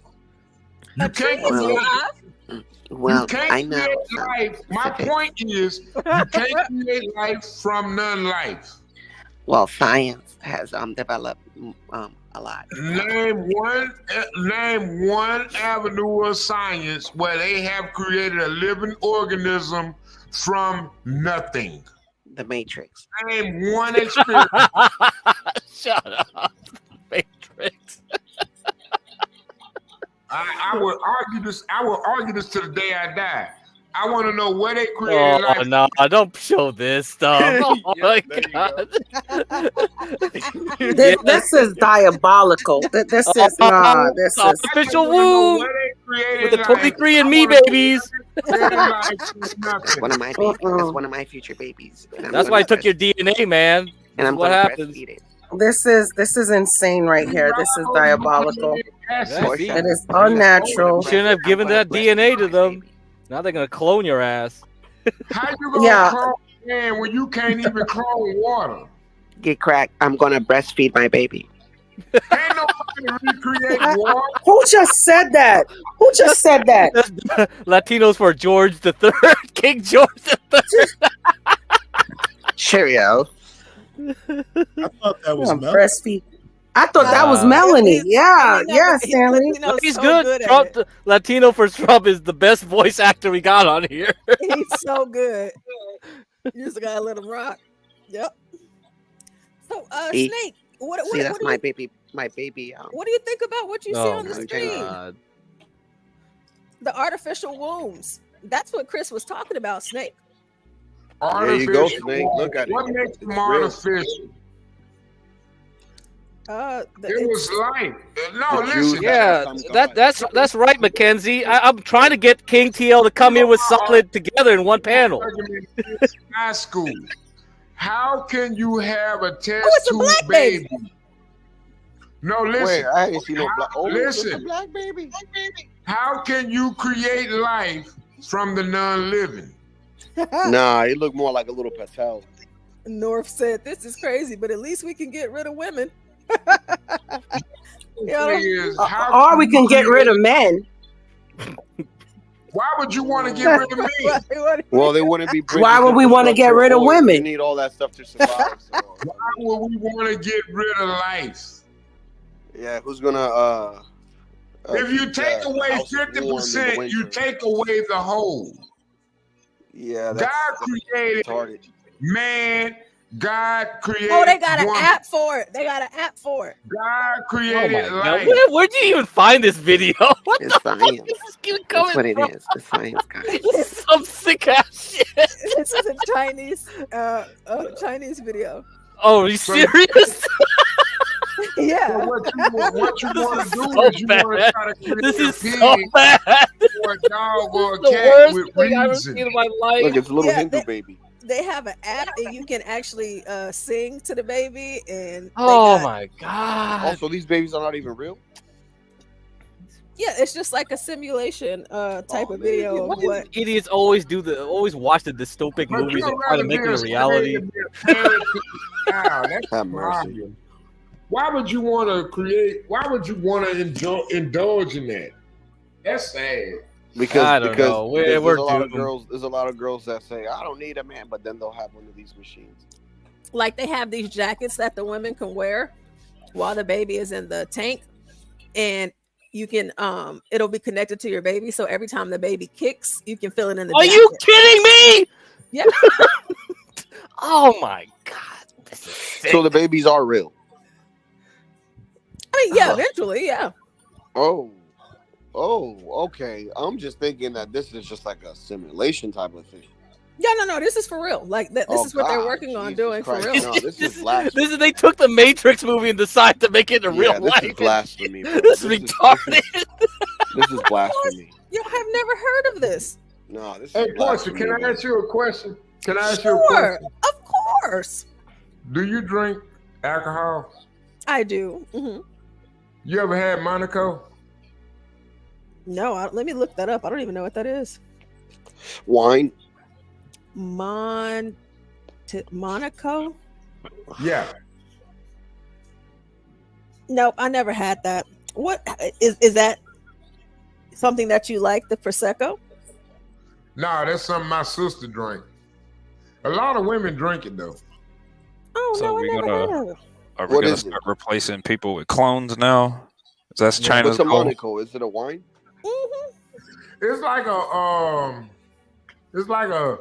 You A tree can't is create, alive. Well, you can't I know. create life. My point is, you can't create life from non-life. Well, science has developed a lot. Name one avenue of science where they have created a living organism from nothing. The Matrix. Name one experience. Shut up. Matrix. I will argue this. I will argue this to the day I die. I want to know where they created life. Oh no! Don't show this stuff. Oh my god! This is diabolical. This is This is artificial womb with the 23andMe babies. That's one of my babies. That's one of my future babies. That's why I took your DNA, man. And I'm what happens. This is insane right here. This is diabolical. It is unnatural. You shouldn't have given that DNA to them. Now they're gonna clone your ass. How you gonna clone man when you can't even clone water? Get cracked. I'm gonna breastfeed my baby. Ain't nobody recreate war? Who just said that? Who just said that? Latinos for George the Third, King George the Third. Cheerio. I thought that was Melanie. Breastfeed. I thought that was Melanie. Yeah, yeah, Stanley. He's so good. good at Trump, it. Latino for Trump is the best voice actor we got on here. He's so good. You just gotta let him rock. Yep. So, Snake, what See, that's do my you, baby. My baby. what do you think about what you see on the my screen? God. The artificial wombs. That's what Chris was talking about, Snake. There you go, Snake. Look at it. What makes them Real. artificial? It was life. No, listen. Yeah, that's right, Mackenzie. I'm trying to get King TL to come in with Solid together in one panel. High school. How can you have a test it's a tube black baby? No, listen. Wait, I ain't seen no black. Oh, Listen. it's a black baby. How can you create life from the non-living? Nah, it looked more like a little Patel. North said, "This is crazy, but at least we can get rid of women." Or we can get rid of men. Why would you want to get rid of me? Well, they wouldn't be. Why would we want to get rid of You women? need all that stuff to survive. So. Why would we want to get rid of life? Yeah, who's gonna? If you take away house warm in the 50%, you winter. take away the whole. Yeah, God created retarded. man. God created. Oh, they got an woman. app for it. They got an app for it. God Oh created my God. life. Where'd you even find this video? What It's the fuck science. is this That's what it from? is. It's science, guys. This is some sick ass shit. This is a Chinese video. Oh, are you serious? Yeah. So what you want to do so is you want to bad. try to create This a is pig so bad. or a dog or a This is the cat worst with thing I've ever reason. seen in my life. Look, it's a little Yeah, Hindu baby. They have an app and you can actually sing to the baby and Oh my God. Also, these babies are not even real. yeah, it's just like a simulation type of video Why of do what idiots always watch the dystopic But movies you and don't try to rather make be it a a reality. slave than be a parent to a child. That's the Have mercy. problem. Why would you want to create? Why would you want to indulge in that? That's sad. Because I don't know. there's a We're lot of doomed. girls. There's a lot of girls that say, "I don't need a man," but then they'll have one of these machines. like they have these jackets that the women can wear while the baby is in the tank, and you can it'll be connected to your baby, so every time the baby kicks you can feel it in the Are jacket. you kidding me? Yeah. Oh my God. This is sick. So the babies are real. I mean, yeah, eventually, yeah. Oh, okay. I'm just thinking that this is just like a simulation type of thing. Yeah, no, this is for real. Like this Oh, is what they're God, working on Jesus doing Christ. for real. No, this is blasphemy. This is they took the Matrix movie and decided to make it in real Yeah, this life. is blasphemy. Bro. This is retarded. This is blasphemy. You have never heard of this. No, this Hey, is Portia, blasphemy. can I man. ask you a question? Can I ask you a Sure, question? of course. Do you drink alcohol? I do. Hmm. You ever had Monaco? No, let me look that up. I don't even know what that is. Wine? Monaco? Yeah. No, I never had that. What is that? Something that you like, the prosecco? Nah, that's something my sister drank. A lot of women drink it though. Oh So no, I we never gonna- heard of it. Are we What gonna is it? start replacing people with clones now? That's China's What's a goal. Monaco? Is it a wine? It's like a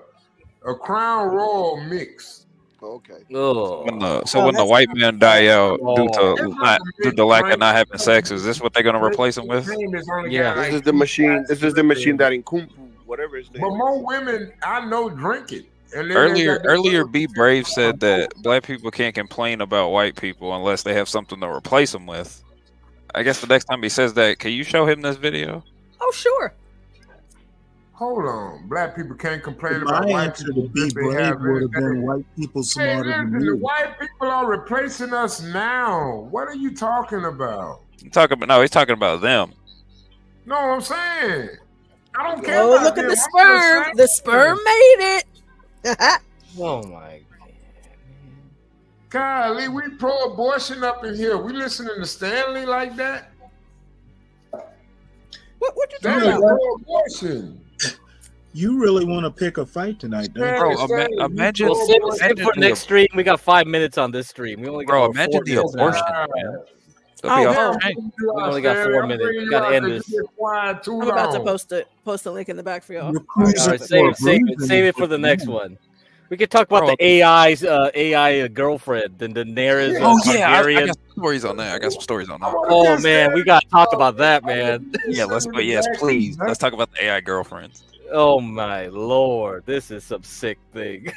Crown Royal mix. Okay. Oh. When the that's white men die out due It's to like a due mix, to lack right? of not having sex, is this what they're gonna replace them with? His name is only Yeah. got This like is the machine. This is the machine that in Kung Fu, whatever his name. But is. more women I know drink it. And then they Earlier, got the earlier, little- Be Brave said that black people can't complain about white people unless they have something to replace them with. I guess the next time he says that, can you show him this video? Oh, sure. Hold on, black people can't complain My about white answer people. to be because they brave have would have everything. been white people Hey, smarter listen, than the you. white people are replacing us now. What are you talking about? He's talking about them. No, I'm saying I don't care. Oh, about look at them. the I'm just sperm. saying. The sperm made it. Oh my God. Golly, we pro-abortion up in here. We listening to Stanley like that? What you That talking is about? pro-abortion. You really want to pick a fight tonight, don't you? Bro, imagine. We'll save for the- next stream. We got 5 minutes on this stream. We only got Bro, about imagine 4 the minutes now. abortion. Man. That'd be off the chain. We only got 4 minutes. Got to end this. I'm about to post a link in the back for y'all. All right, save it for the next one. We could talk about the AI girlfriend and Daenerys. Oh yeah, I Targaryen. got some stories on that. Oh man, we gotta talk about that, man. Yeah, yes, please. Let's talk about the AI girlfriends. Oh my lord, this is some sick thing.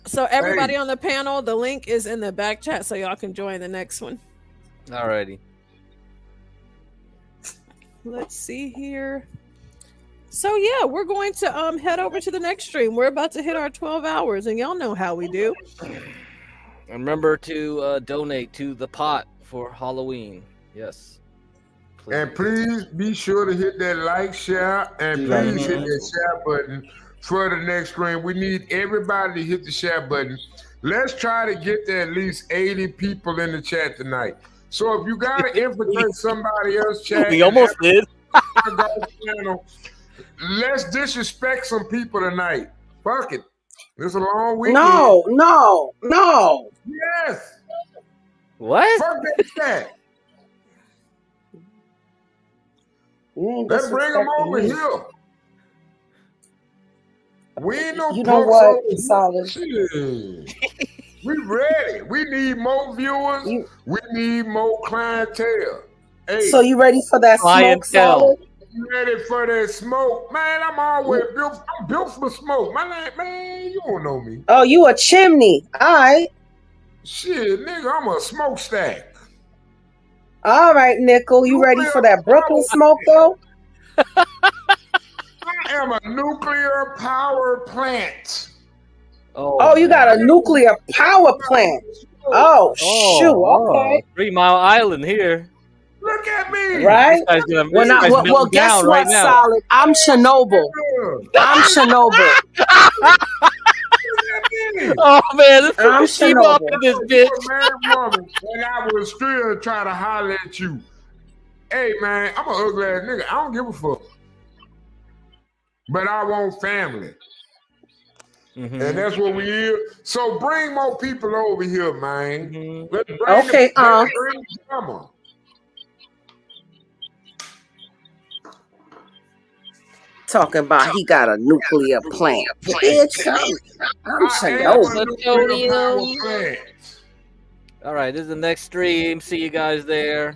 So everybody on the panel, the link is in the back chat, so y'all can join the next one. Alrighty. Let's see here. So yeah, we're going to head over to the next stream. We're about to hit our 12 hours, and y'all know how we do. Remember to donate to the pot for Halloween. Yes. Please. And please be sure to hit that like, share, and please hit that share button for the next stream. We need everybody to hit the share button. Let's try to get to at least 80 people in the chat tonight. So if you gotta infiltrate somebody else's chat, We almost did. Let's disrespect some people tonight. Fuck it. It's a long weekend. No. Yes. What? Fuck that chat. Let's bring them over here. We ain't no You know what, Solid? We ready. We need more viewers. We need more clientele. Hey, So you ready for that smoke, Clientele. Solid? you ready for that smoke? Man, I'm always built. I'm built for smoke. My name, man, you don't know me. Oh, you a chimney. All right. Shit, nigga, I'm a smokestack. All right, Nickel. You ready for that Brooklyn smoke, though? I am a nuclear power plant. Oh, you got a nuclear power plant. Oh, shoot. Okay. 3 Mile Island here. Look at me. Right? This guy's gonna- Well, this now, guy's well, melting guess down what, right now. Solid? I'm Chernobyl. Oh man, this I'm Fukushima up in this bitch. Man, woman, and I was still trying to holler at you. Hey, man, I'm an ugly ass nigga. I don't give a fuck. But I want family. And that's what we hear. So bring more people over here, man. Let's bring Okay, let's bring drama. Talking about he got a nuclear plant. Bitch, I'm Chernobyl. All right, this is the next stream. See you guys there.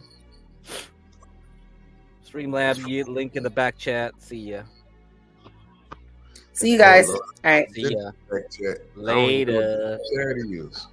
Streamlabs, link in the back chat. See ya. See you guys. All right. See ya. Later. There it is.